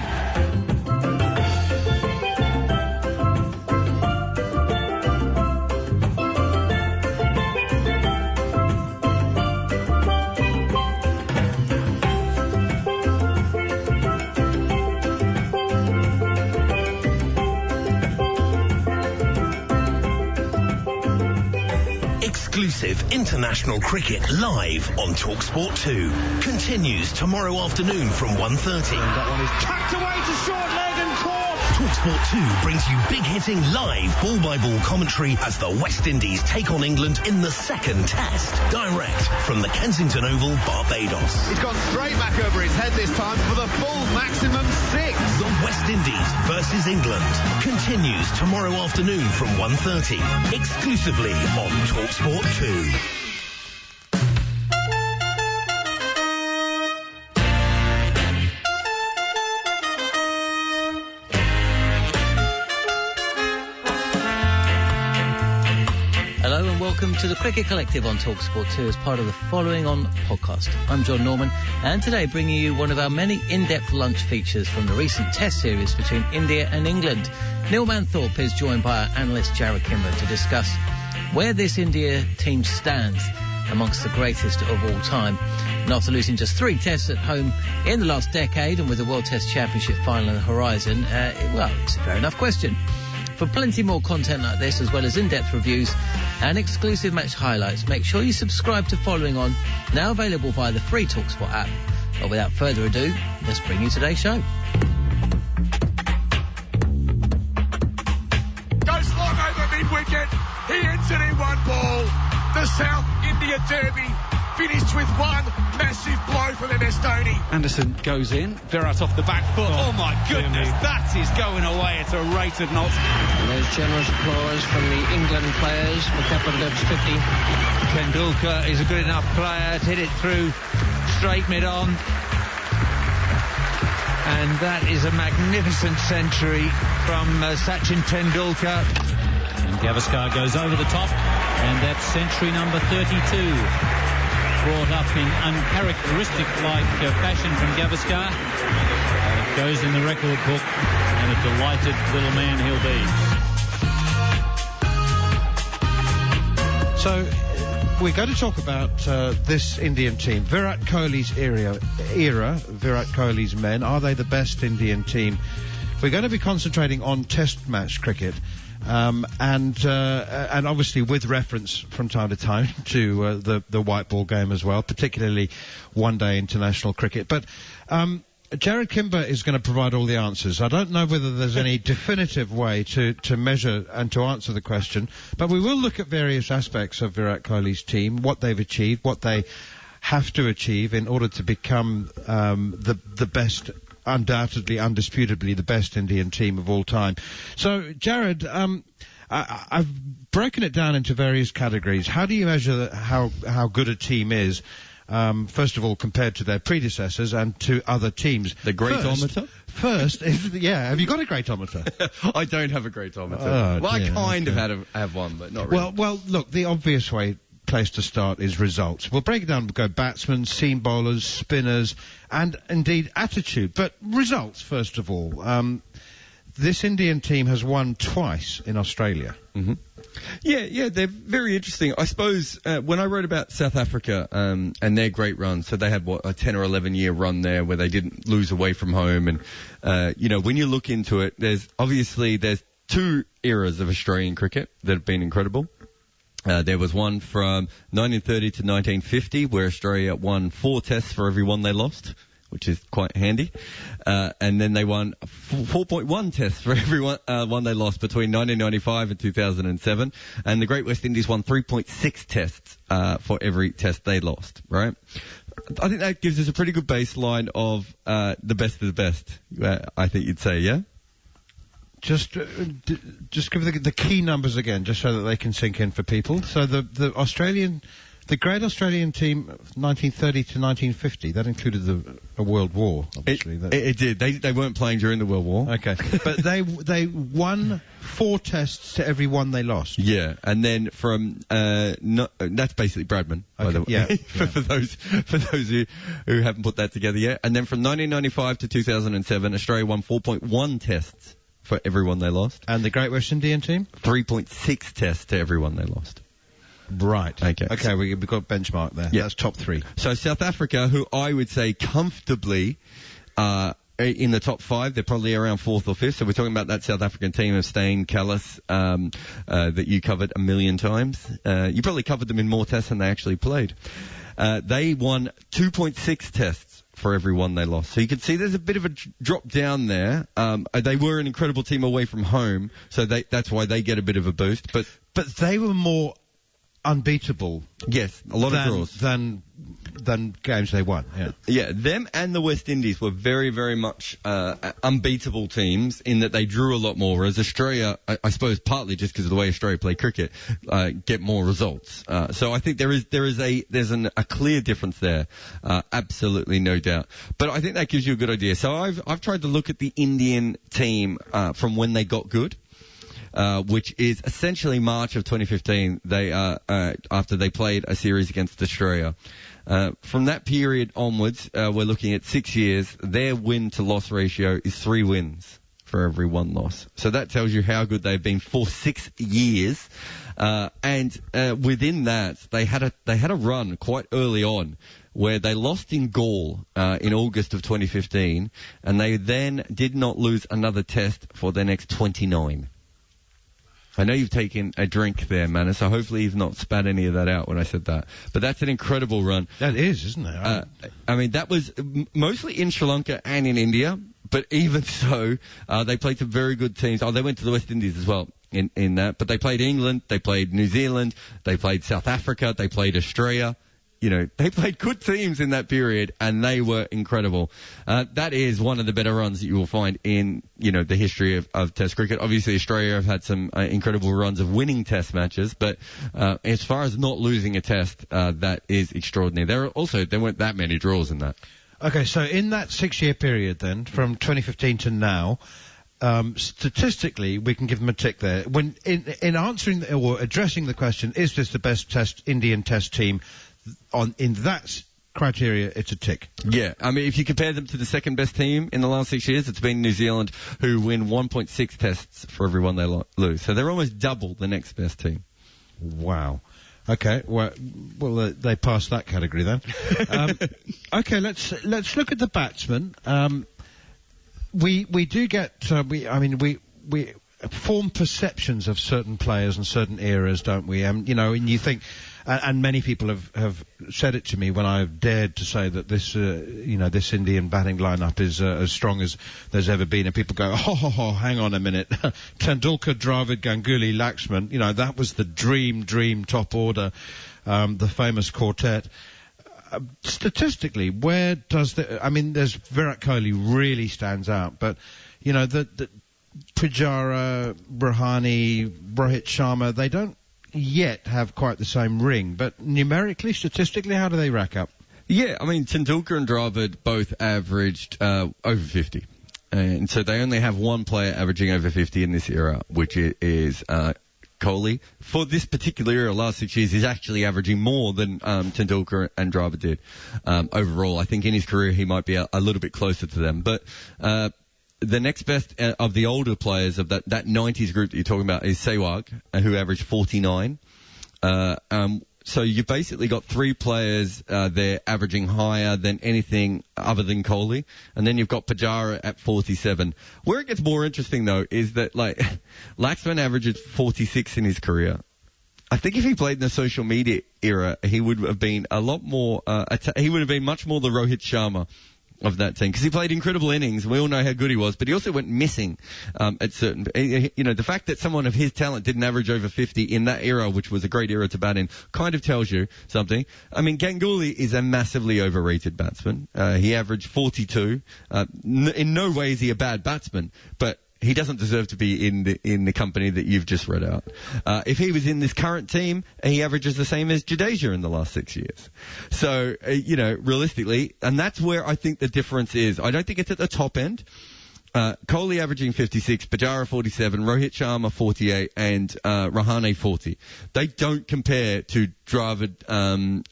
Exclusive international cricket live on talkSPORT 2 continues tomorrow afternoon from 1:30. That one is tucked away to short leg and caught. talkSPORT 2 brings you big-hitting live ball-by-ball commentary as the West Indies take on England in the second test. Direct from the Kensington Oval, Barbados. He's gone straight back over his head this time for the full maximum 6. The West Indies versus England continues tomorrow afternoon from 1:30, exclusively on talkSPORT 2. Hello and welcome to the Cricket Collective on talkSPORT 2 as part of the Following On podcast. I'm John Norman, and today bringing you one of our many in-depth lunch features from the recent Test series between India and England. Neil Manthorpe is joined by our analyst Jared Kimber to discuss where this India team stands amongst the greatest of all time. And after losing just 3 tests at home in the last decade, and with the World Test Championship final on the horizon, it's a fair enough question. For plenty more content like this, as well as in-depth reviews and exclusive match highlights, make sure you subscribe to Following On, now available via the free TalkSPORT app. But without further ado, let's bring you today's show. Goes long over mid-wicket. He ends it in 1 ball. The South India Derby finished with 1 massive blow from Estoni. Anderson goes in. Virat off the back foot. Oh my goodness, that is going away at a rate of knots. And there's generous applause from the England players for Kapildev's 50. Tendulkar is a good enough player to hit it through straight mid-on. And that is a magnificent century from Sachin Tendulkar. And Gavaskar goes over the top, and that's century number 32. Brought up in uncharacteristic-like fashion from Gavaskar. It goes in the record book, and a delighted little man he'll be. So, we're going to talk about this Indian team. Virat Kohli's era, Virat Kohli's men. Are they the best Indian team? We're going to be concentrating on test match cricket. And obviously with reference from time to time to the white ball game as well, particularly one-day international cricket. But Jared Kimber is going to provide all the answers. I don't know whether there's any definitive way to measure and to answer the question, but we will look at various aspects of Virat Kohli's team, what they've achieved, what they have to achieve in order to become the best undoubtedly, undisputably the best Indian team of all time. So, Jared, I've broken it down into various categories. How do you measure how good a team is? First of all, compared to their predecessors and to other teams. The greatometer? First, have you got a greatometer? I don't have a greatometer. Oh, well, dear, I kind of have one, but not really. Well, look, the obvious place to start is results. We'll break it down. We'll go batsmen, seam bowlers, spinners, and indeed attitude. But results, first of all. This Indian team has won twice in Australia. Mm-hmm. Yeah, they're very interesting. I suppose when I wrote about South Africa and their great run, so they had a 10 or 11 year run there where they didn't lose away from home, and when you look into it, there's two eras of Australian cricket that have been incredible. There was one from 1930 to 1950 where Australia won 4 tests for every one they lost, which is quite handy. And then they won 4.1 tests for every one they lost between 1995 and 2007. And the Great West Indies won 3.6 tests for every test they lost, right? I think that gives us a pretty good baseline of the best of the best, I think you'd say, yeah? Just give the key numbers again, just so that they can sink in for people. So the Great Australian team, 1930 to 1950, that included a World War, obviously. It did. They weren't playing during the World War. Okay. But they won 4 tests to every one they lost. Yeah, and then from that's basically Bradman, by the way. Yeah. for those who haven't put that together yet. And then from 1995 to 2007, Australia won 4.1 tests for every one they lost. And the Great West Indian team? 3.6 tests to every one they lost. Right. Okay, we've got benchmark there. Yeah. That's top 3. So South Africa, who I would say comfortably in the top 5, they're probably around 4th or 5th. So we're talking about that South African team of Steyn, Callis, that you covered a million times. You probably covered them in more tests than they actually played. They won 2.6 tests for every one they lost. So you can see there's a bit of a drop down there. They were an incredible team away from home, so that's why they get a bit of a boost. But they were more unbeatable. Yes, a lot of draws than games they won. Yeah, them and the West Indies were very, very much unbeatable tems in that they drew a lot more. Whereas Australia, I suppose, partly just because of the way Australia play cricket, get more results. So I think there's a clear difference there. Absolutely, no doubt. But I think that gives you a good idea. So I've tried to look at the Indian team from when they got good. Which is essentially March of 2015. After they played a series against Australia. From that period onwards, we're looking at 6 years. Their win-to-loss ratio is 3 wins for every 1 loss. So that tells you how good they've been for 6 years. And within that, they had a run quite early on where they lost in Gaul in August of 2015, and they then did not lose another test for their next 29. I know you've taken a drink there, Manus, so hopefully you've not spat any of that out when I said that. But that's an incredible run. That is, isn't it? I mean, that was mostly in Sri Lanka and in India, but even so, they played some very good teams. Oh, they went to the West Indies as well in that. But they played England, they played New Zealand, they played South Africa, they played Australia. You know, they played good teams in that period, and they were incredible. That is one of the better runs that you will find in, the history of Test cricket. Obviously, Australia have had some incredible runs of winning Test matches, but as far as not losing a Test, that is extraordinary. There weren't that many draws in that. Okay, so in that 6-year period then, from 2015 to now, statistically, we can give them a tick there. When in answering or addressing the question, is this the best Indian Test team? In that criteria, it's a tick. Yeah, I mean, if you compare them to the second best team in the last 6 years, it's been New Zealand, who win 1.6 tests for every one they lose. So they're almost double the next best team. Wow. Okay, well, they passed that category then. Okay, let's look at the batsmen. We do get we form perceptions of certain players and certain eras, don't we? And you think. And many people have said it to me when I've dared to say that this Indian batting lineup is as strong as there's ever been, and people go, hang on a minute, Tendulkar, Dravid, Ganguly, Laxman, that was the dream top order, the famous quartet. statistically, where does there's Virat Kohli really stands out, but, you know, the Pujara, Rahane, Rohit Sharma, they don't yet have quite the same ring, but numerically, statistically, how do they rack up? Yeah, I mean, Tendulkar and Dravid both averaged over 50. And so they only have one player averaging over 50 in this era, which is Kohli. For this particular era, last 6 years, he's actually averaging more than Tendulkar and Dravid did. Overall, I think in his career he might be a little bit closer to them. But the next best of the older players of that 90s group that you're talking about is Sehwag, who averaged 49. So you've basically got three players there averaging higher than anything other than Kohli, and then you've got Pujara at 47. Where it gets more interesting, though, is that, like, Laxman averages 46 in his career. I think if he played in the social media era, he would have been a lot more, he would have been much more the Rohit Sharma of that team, because he played incredible innings. We all know how good he was, but he also went missing at certain. You know, the fact that someone of his talent didn't average over 50 in that era, which was a great era to bat in, kind of tells you something. I mean, Ganguly is a massively overrated batsman. He averaged 42. In no way is he a bad batsman, but he doesn't deserve to be in the company that you've just read out. If he was in this current team, he averages the same as Jadeja in the last 6 years. So, you know, realistically, and that's where I think the difference is. I don't think it's at the top end. Kohli averaging 56, Pujara 47, Rohit Sharma 48, and Rahane 40. They don't compare to Dravid,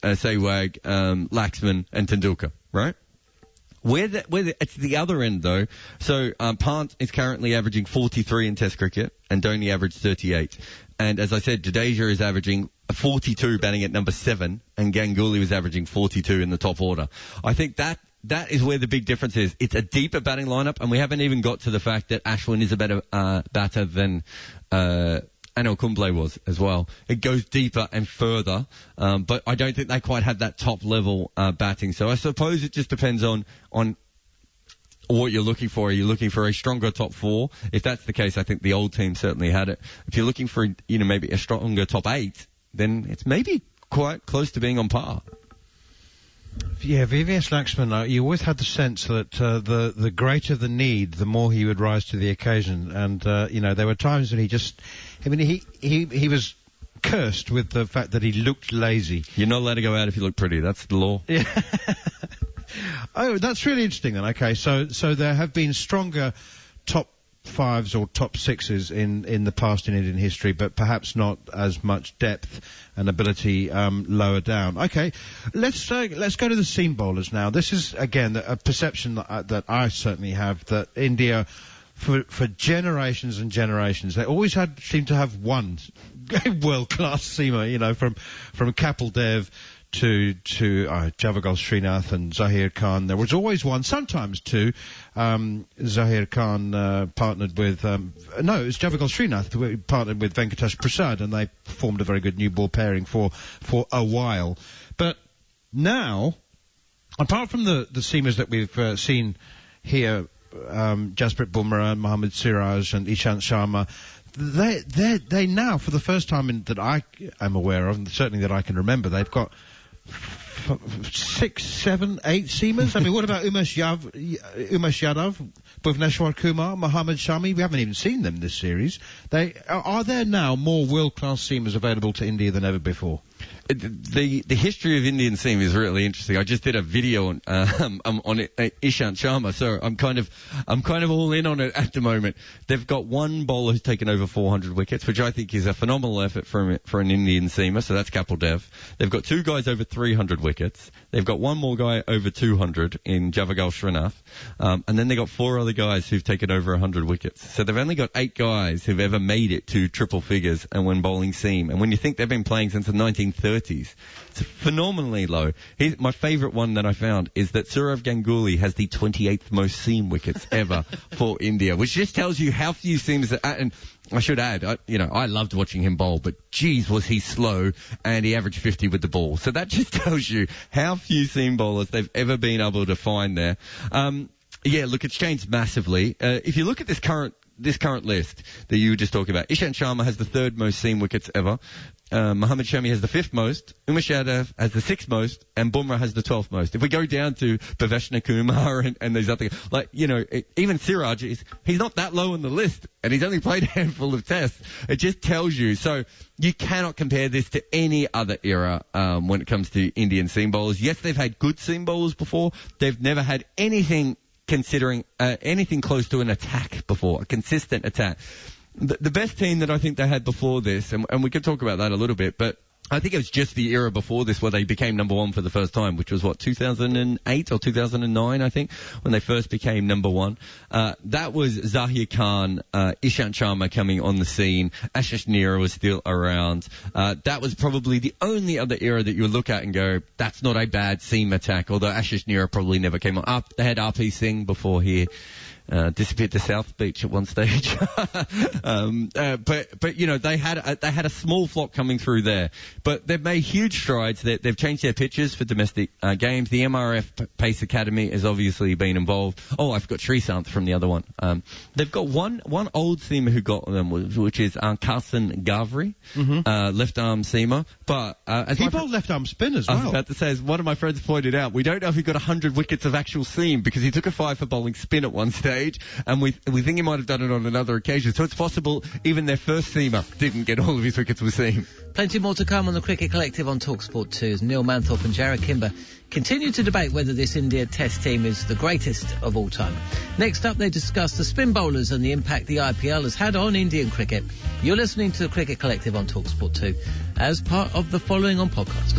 Sehwag, Laxman, and Tendulkar, right? It's the other end, though. So, Pant is currently averaging 43 in Test cricket, and Dhoni averaged 38. And as I said, Jadeja is averaging 42, batting at number 7, and Ganguly was averaging 42 in the top order. I think that is where the big difference is. It's a deeper batting lineup, and we haven't even got to the fact that Ashwin is a better batter than Anil Kumble was as well. It goes deeper and further, but I don't think they quite have that top level batting. So I suppose it just depends on what you're looking for. Are you looking for a stronger top 4? If that's the case, I think the old team certainly had it. If you're looking for, you know, maybe a stronger top 8, then it's maybe quite close to being on par. Yeah, VVS Laxman, you always had the sense that the greater the need, the more he would rise to the occasion. And, you know, there were times when he was cursed with the fact that he looked lazy. You're not allowed to go out if you look pretty. That's the law. Yeah. Oh, that's really interesting then. Okay, so there have been stronger top 5s or top 6s in the past in Indian history, but perhaps not as much depth and ability lower down. Okay, let's go to the seam bowlers now. This is again a perception that I certainly have, that India, for generations and generations, they always seemed to have one world-class seamer. You know, from Kapil Dev to Javagal Srinath and Zahir Khan. There was always one, sometimes two. Zahir Khan partnered with, it was Javagal Srinath who partnered with Venkatesh Prasad, and they formed a very good new ball pairing for a while. But now, apart from the seamers that we've seen here, Jasprit Bumrah, Mohammad Siraj and Ishant Sharma, they now, for the first time that I am aware of, and certainly that I can remember, they've got 6, 7, 8 seamers. I mean, what about Umesh Yadav, Bhuvneshwar Kumar, Mohammad Shami? We haven't even seen them this series. Are there now more world-class seamers available to India than ever before? The history of Indian seam is really interesting. I just did a video on Ishant Sharma, so I'm kind of all in on it at the moment. They've got one bowler who's taken over 400 wickets, which I think is a phenomenal effort for an Indian seamer. So that's Kapil Dev. They've got 2 guys over 300 wickets. They've got one more guy over 200 in Javagal Srinath, and then they got 4 other guys who've taken over 100 wickets. So they've only got 8 guys who've ever made it to triple figures and when bowling seam. And when you think they've been playing since the 1930s, it's phenomenally low. My favourite one that I found is that Sourav Ganguly has the 28th most seam wickets ever for India, which just tells you how few seams. And I should add, I loved watching him bowl, but geez, was he slow, and he averaged 50 with the ball. So that just tells you how few seam bowlers they've ever been able to find there. Yeah, look, it's changed massively. If you look at this current list that you were just talking about, Ishant Sharma has the 3rd most seam wickets ever. Mohammad Shami has the 5th most, Umar has the 6th most, and Bumrah has the 12th most. If we go down to Bhaveshna Kumar and these other, even Siraj, he's not that low on the list, and he's only played a handful of tests. It just tells you. So you cannot compare this to any other era when it comes to Indian seam bowlers. Yes, they've had good seam bowlers before. They've never had anything considering anything close to an attack before, a consistent attack. The best team that I think they had before this, and we could talk about that a little bit, but I think it was just the era before this where they became number 1 for the first time, which was 2008 or 2009, I think, when they first became number 1. That was Zahir Khan, Ishant Sharma coming on the scene. Ashish Nehra was still around. That was probably the only other era that you would look at and go, that's not a bad seam attack, although Ashish Nehra probably never came on. They had RP Singh before here. Disappeared to South Beach at one stage. But they had a small flock coming through there. But they've made huge strides. They've changed their pitches for domestic games. The MRF Pace Academy has obviously been involved. Oh, I forgot Srisanth from the other one. They've got one old seamer who got them, which is Carson Gavri, left arm seamer. But he bowled left arm spin as well. I was about to say, as one of my friends pointed out, we don't know if he got 100 wickets of actual seam because he took a 5 for bowling spin at one stage. And we think he might have done it on another occasion. So it's possible even their first seamer didn't get all of his wickets with seam. Plenty more to come on the Cricket Collective on talkSPORT 2 as Neil Manthorpe and Jarrod Kimber continue to debate whether this India Test team is the greatest of all time. Next up, they discuss the spin bowlers and the impact the IPL has had on Indian cricket. You're listening to the Cricket Collective on talkSPORT 2 as part of the following on podcast.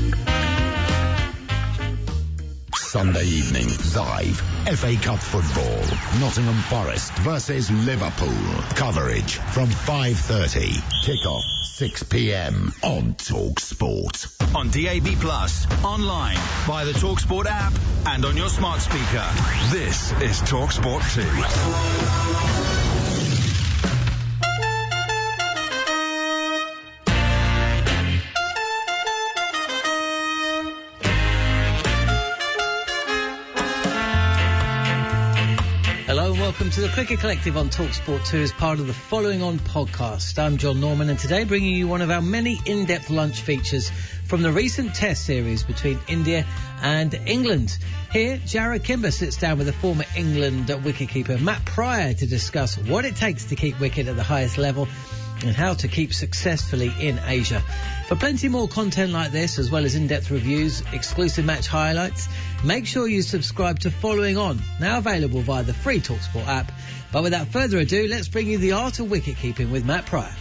Sunday evening, live, FA Cup football, Nottingham Forest versus Liverpool. Coverage from 5:30. Kick-off 6 p.m. on talkSPORT. On DAB+, online, via the talkSPORT app, and on your smart speaker. This is talkSPORT 2. Welcome to the Cricket Collective on talkSPORT 2 as part of the Following On podcast. I'm John Norman, and today bringing you one of our many in-depth lunch features from the recent Test series between India and England. Here, Jarrod Kimber sits down with the former England wicketkeeper Matt Pryor to discuss what it takes to keep wicket at the highest level and how to keep successfully in Asia. For plenty more content like this, as well as in-depth reviews, exclusive match highlights, make sure you subscribe to Following On, now available via the free talkSPORT app. But without further ado, let's bring you the art of wicket-keeping with Matt Pryor.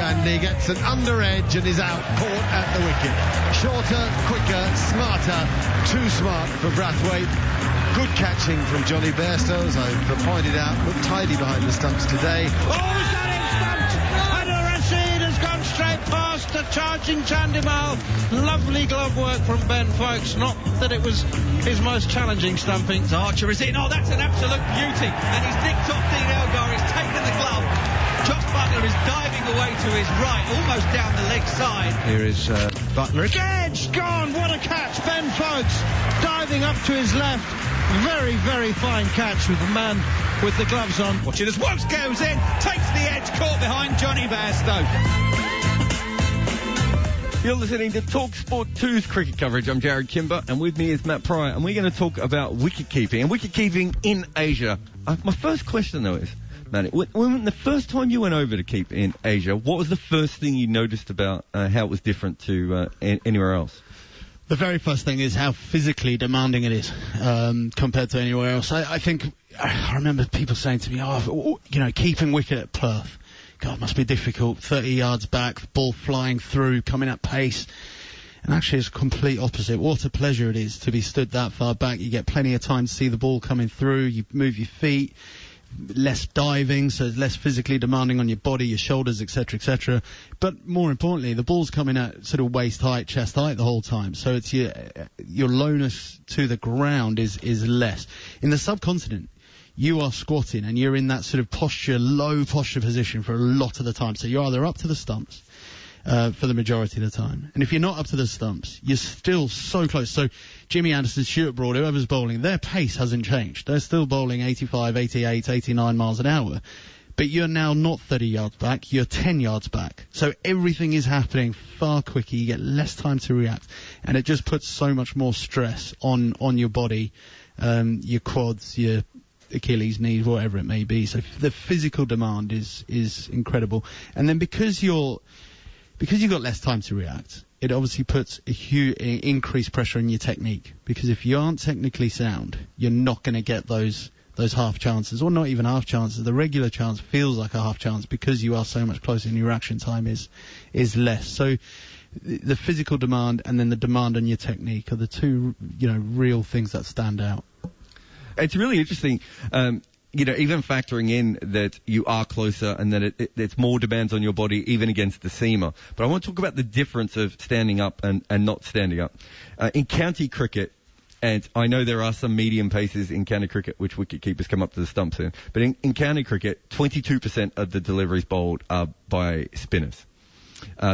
And he gets an under edge and is out, caught at the wicket. Shorter, quicker, smarter, too smart for Brathwaite. Good catching from Johnny Bairstow, as I've pointed out, looked tidy behind the stumps today. Oh, is that in stumped? And Rashid has gone straight past the charging Chandimal. Lovely glove work from Ben Foakes. Not that it was his most challenging stumping. Archer is in. Oh, that's an absolute beauty. And he's nicked off Dean Elgar. He's taken the glove. Josh Buttler is diving away to his right, almost down the leg side. Here is Buttler. Edge gone. What a catch. Ben Foakes diving up to his left. Very, very fine catch with the man with the gloves on. Watch it as Woakes goes in, takes the edge, caught behind Johnny Bairstow. You're listening to talkSPORT 2's cricket coverage. I'm Jarrod Kimber, and with me is Matt Pryor, and we're going to talk about wicket-keeping, and wicket-keeping in Asia. My first question, though, is, Matt, when the first time you went over to keep in Asia, what was the first thing you noticed about how it was different to anywhere else? The very first thing is how physically demanding it is compared to anywhere else. I think I remember people saying to me, keeping wicket at Perth, God, must be difficult. 30 yards back, ball flying through, coming at pace. And actually it's complete opposite. What a pleasure it is to be stood that far back. You get plenty of time to see the ball coming through. You move your feet. Less diving, so it's less physically demanding on your body, your shoulders, etc., etc. But more importantly, the ball's coming at sort of waist height, chest height the whole time. So it's your lowness to the ground is less. In the subcontinent, you are squatting and you're in that sort of low posture position for a lot of the time. So you're either up to the stumps for the majority of the time. And if you're not up to the stumps, you're still so close. So Jimmy Anderson, Stuart Broad, whoever's bowling, their pace hasn't changed. They're still bowling 85, 88, 89 miles an hour. But you're now not 30 yards back, you're 10 yards back. So everything is happening far quicker, you get less time to react, and it just puts so much more stress on your body, your quads, your Achilles, knees, whatever it may be. So the physical demand is incredible. And then because you've got less time to react, it obviously puts a huge increased pressure on your technique. Because if you aren't technically sound, you're not going to get those half chances, or not even half chances. The regular chance feels like a half chance because you are so much closer and your reaction time is less. So the physical demand and then the demand on your technique are the two, real things that stand out. It's really interesting, even factoring in that you are closer and that it's more demands on your body even against the seamer. But I want to talk about the difference of standing up and not standing up. In county cricket, and I know there are some medium paces in county cricket which wicket keepers come up to the stumps in, but in county cricket, 22% of the deliveries bowled are by spinners.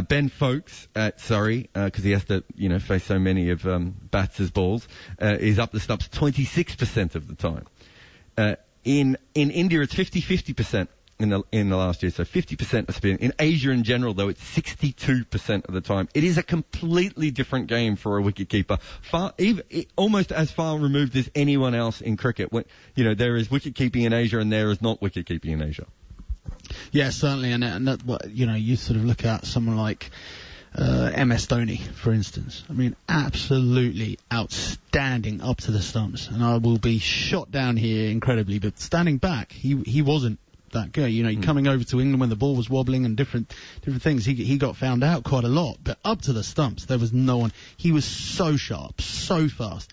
Ben Foakes at Surrey, because he has to, face so many of bats' balls, is up the stumps 26% of the time. In India, it's 50% in the last year, so 50% of spin. In Asia in general, though, it's 62% of the time. It is a completely different game for a wicketkeeper, almost as far removed as anyone else in cricket. When, there is wicket-keeping in Asia and there is not wicket-keeping in Asia. Yeah, certainly, and that, you sort of look at someone like MS Dhoni, for instance. I mean, absolutely outstanding up to the stumps, and I will be shot down here incredibly, but standing back, he wasn't that good. Coming over to England when the ball was wobbling and different things, he got found out quite a lot, but up to the stumps, there was no one. He was so sharp, so fast.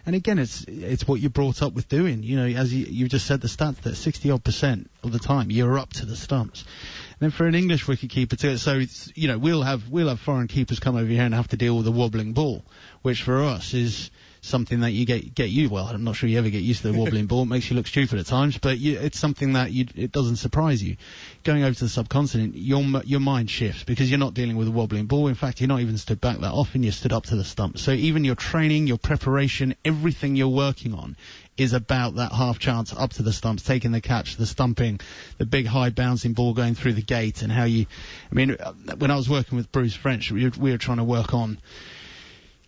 And again, it's what you're brought up with doing. As you just said, the stats that 60% of the time you're up to the stumps. And then for an English wicketkeeper too, so it's, we'll have foreign keepers come over here and have to deal with a wobbling ball, which for us is something that you get you. Well, I'm not sure you ever get used to the wobbling ball. It makes you look stupid at times, but it's something that it doesn't surprise you. Going over to the subcontinent, your mind shifts because you're not dealing with a wobbling ball. In fact, you're not even stood back that often. You're stood up to the stump. So even your training, your preparation, everything you're working on is about that half chance up to the stumps, taking the catch, the stumping, the big high bouncing ball going through the gate, and how you. I mean, when I was working with Bruce French, we were trying to work on.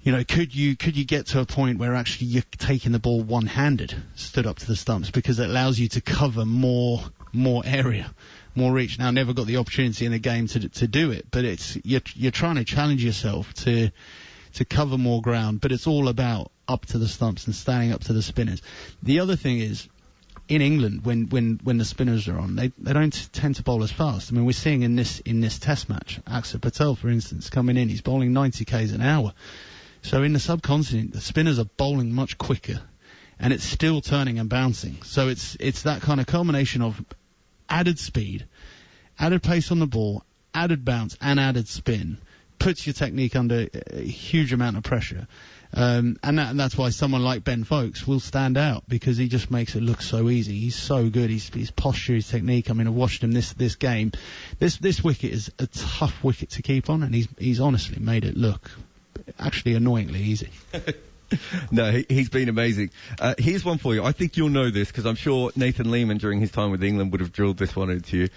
Could you get to a point where actually you're taking the ball one-handed, stood up to the stumps, because it allows you to cover more area, more reach. Now, I never got the opportunity in the game to do it, but you're trying to challenge yourself to cover more ground, but it's all about up to the stumps and standing up to the spinners. The other thing is, in England, when the spinners are on, they don't tend to bowl as fast. I mean, we're seeing in this Test match, Axar Patel, for instance, coming in, he's bowling 90 k's an hour. So in the subcontinent, the spinners are bowling much quicker, and it's still turning and bouncing. So it's that kind of combination of added speed, added pace on the ball, added bounce, and added spin puts your technique under a huge amount of pressure. And that's why someone like Ben Foakes will stand out, because he just makes it look so easy. He's so good. His posture, his technique. I mean, I watched him this game. This wicket is a tough wicket to keep on, and he's honestly made it look actually annoyingly easy. No, he's been amazing. Here's one for you. I think you'll know this, because I'm sure Nathan Lehmann during his time with England would have drilled this one into you.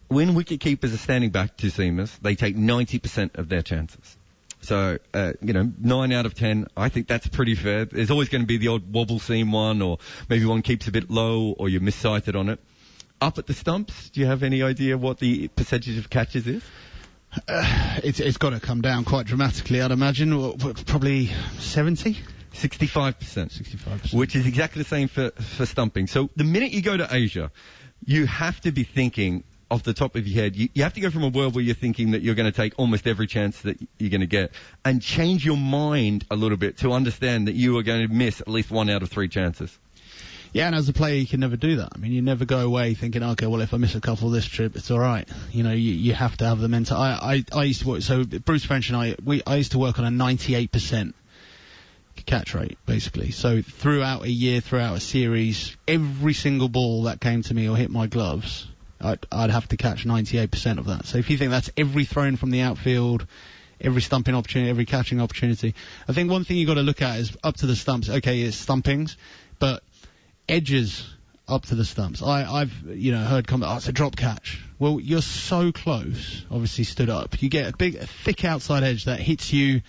When wicket keepers are standing back to seamers, they take 90% of their chances. So, 9 out of 10, I think that's pretty fair. There's always going to be the odd wobble seam one, or maybe one keeps a bit low, or you're missighted on it. Up at the stumps, do you have any idea what the percentage of catches is? It's got to come down quite dramatically, I'd imagine. Probably 70? 65%. Which is exactly the same for stumping. So the minute you go to Asia, you have to be thinking off the top of your head. You have to go from a world where you're thinking that you're going to take almost every chance that you're going to get, and change your mind a little bit to understand that you are going to miss at least 1 out of 3 chances. Yeah, and as a player, you can never do that. I mean, you never go away thinking, okay, well, if I miss a couple this trip, it's all right. You have to have the mental. I used to work. So Bruce French and I used to work on a 98% catch rate, basically. So throughout a year, throughout a series, every single ball that came to me or hit my gloves, I'd have to catch 98% of that. So if you think that's every throw in from the outfield, every stumping opportunity, every catching opportunity, I think one thing you've got to look at is up to the stumps. Okay, it's stumpings, but edges up to the stumps. I've heard comment, it's a drop catch. Well, you're so close, obviously stood up. You get a thick outside edge that hits you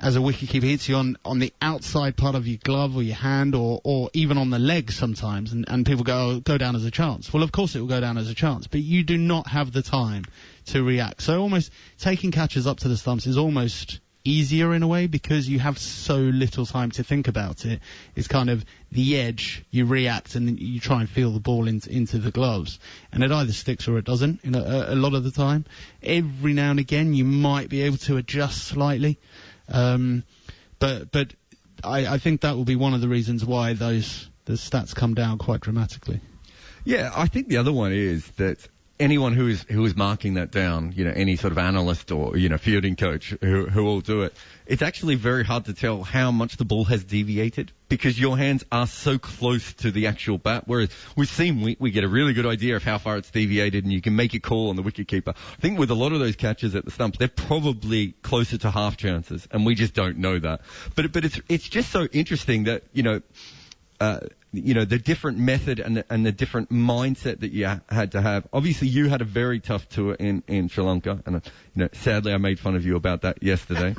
as a wicketkeeper, hits you on the outside part of your glove or your hand or even on the leg sometimes, and people go down as a chance. Well, of course it will go down as a chance, but you do not have the time to react. So almost taking catches up to the stumps is almost easier in a way because you have so little time to think about it. It's kind of the edge, you react and you try and feel the ball into the gloves, and it either sticks or it doesn't a lot of the time. Every now and again you might be able to adjust slightly, but I think that will be one of the reasons why the stats come down quite dramatically. Yeah, I think the other one is that anyone who is marking that down, any sort of analyst or, fielding coach who will do it, it's actually very hard to tell how much the ball has deviated because your hands are so close to the actual bat. Whereas with seam, we get a really good idea of how far it's deviated and you can make a call on the wicketkeeper. I think with a lot of those catches at the stumps, they're probably closer to half chances and we just don't know that. But it's just so interesting that, the different method and the different mindset that you had to have. Obviously, you had a very tough tour in Sri Lanka, and sadly, I made fun of you about that yesterday.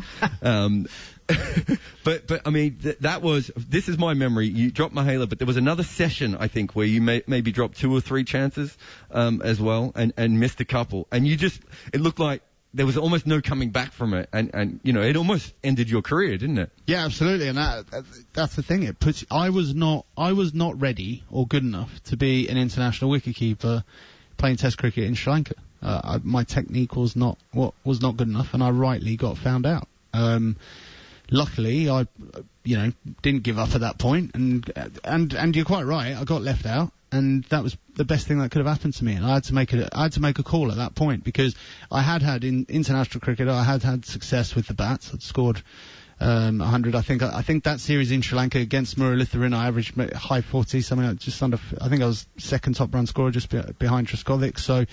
But I mean, this is my memory. You dropped Mahela, but there was another session I think where you maybe dropped 2 or 3 chances as well, and missed a couple, and it looked like there was almost no coming back from it, and it almost ended your career, didn't it? Yeah, absolutely, and that's the thing. I was not ready or good enough to be an international wicketkeeper playing Test cricket in Sri Lanka. My technique was not good enough, and I rightly got found out. Luckily, I didn't give up at that point, and you're quite right. I got left out. And that was the best thing that could have happened to me. And I had to make a call at that point because I had in international cricket, I had success with the bats. I'd scored 100. I think that series in Sri Lanka against Muralitharan, I averaged high 40s, something like just under. I think I was second top run scorer, just behind Trescovic. So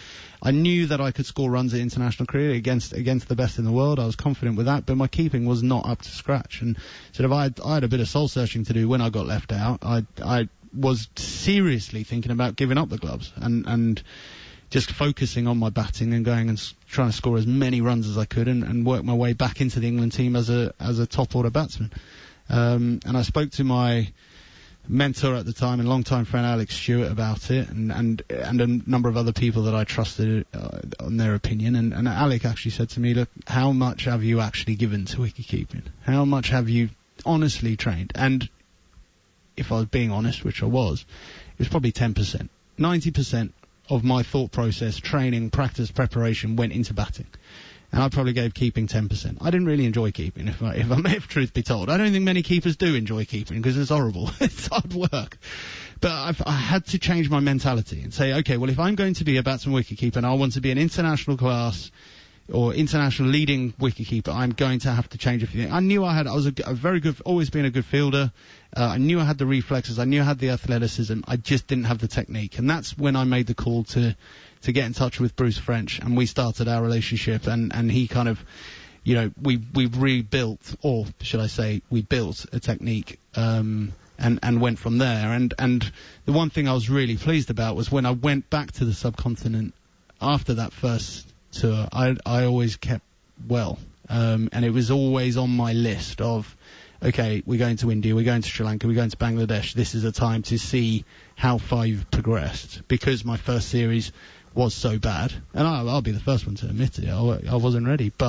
I knew that I could score runs at international cricket against the best in the world. I was confident with that, but my keeping was not up to scratch. And sort of I had a bit of soul searching to do when I got left out. I was seriously thinking about giving up the gloves and just focusing on my batting and going and trying to score as many runs as I could and work my way back into the England team as a top order batsman. And I spoke to my mentor at the time and long-time friend Alex Stewart about it and a number of other people that I trusted on their opinion. And Alec actually said to me, look, how much have you actually given to wicket-keeping? How much have you honestly trained? And if I was being honest, which I was, it was probably 10%. 90% of my thought process, training, practice, preparation went into batting. And I probably gave keeping 10%. I didn't really enjoy keeping, if truth be told. I don't think many keepers do enjoy keeping because it's horrible. It's hard work. But I had to change my mentality and say, okay, well, if I'm going to be a batsman wicketkeeper and I want to be an international class or international leading wicketkeeper, I'm going to have to change a few things. I knew I was a very good, always been a good fielder. I knew I had the reflexes. I knew I had the athleticism. I just didn't have the technique. And that's when I made the call to get in touch with Bruce French, and we started our relationship. And he kind of, we rebuilt, or should I say, we built a technique, and went from there. And the one thing I was really pleased about was when I went back to the subcontinent after that first tour, I always kept well, and it was always on my list of, okay, we're going to India, we're going to Sri Lanka, we're going to Bangladesh. This is a time to see how far you've progressed, because my first series was so bad, and I'll be the first one to admit it. I wasn't ready, but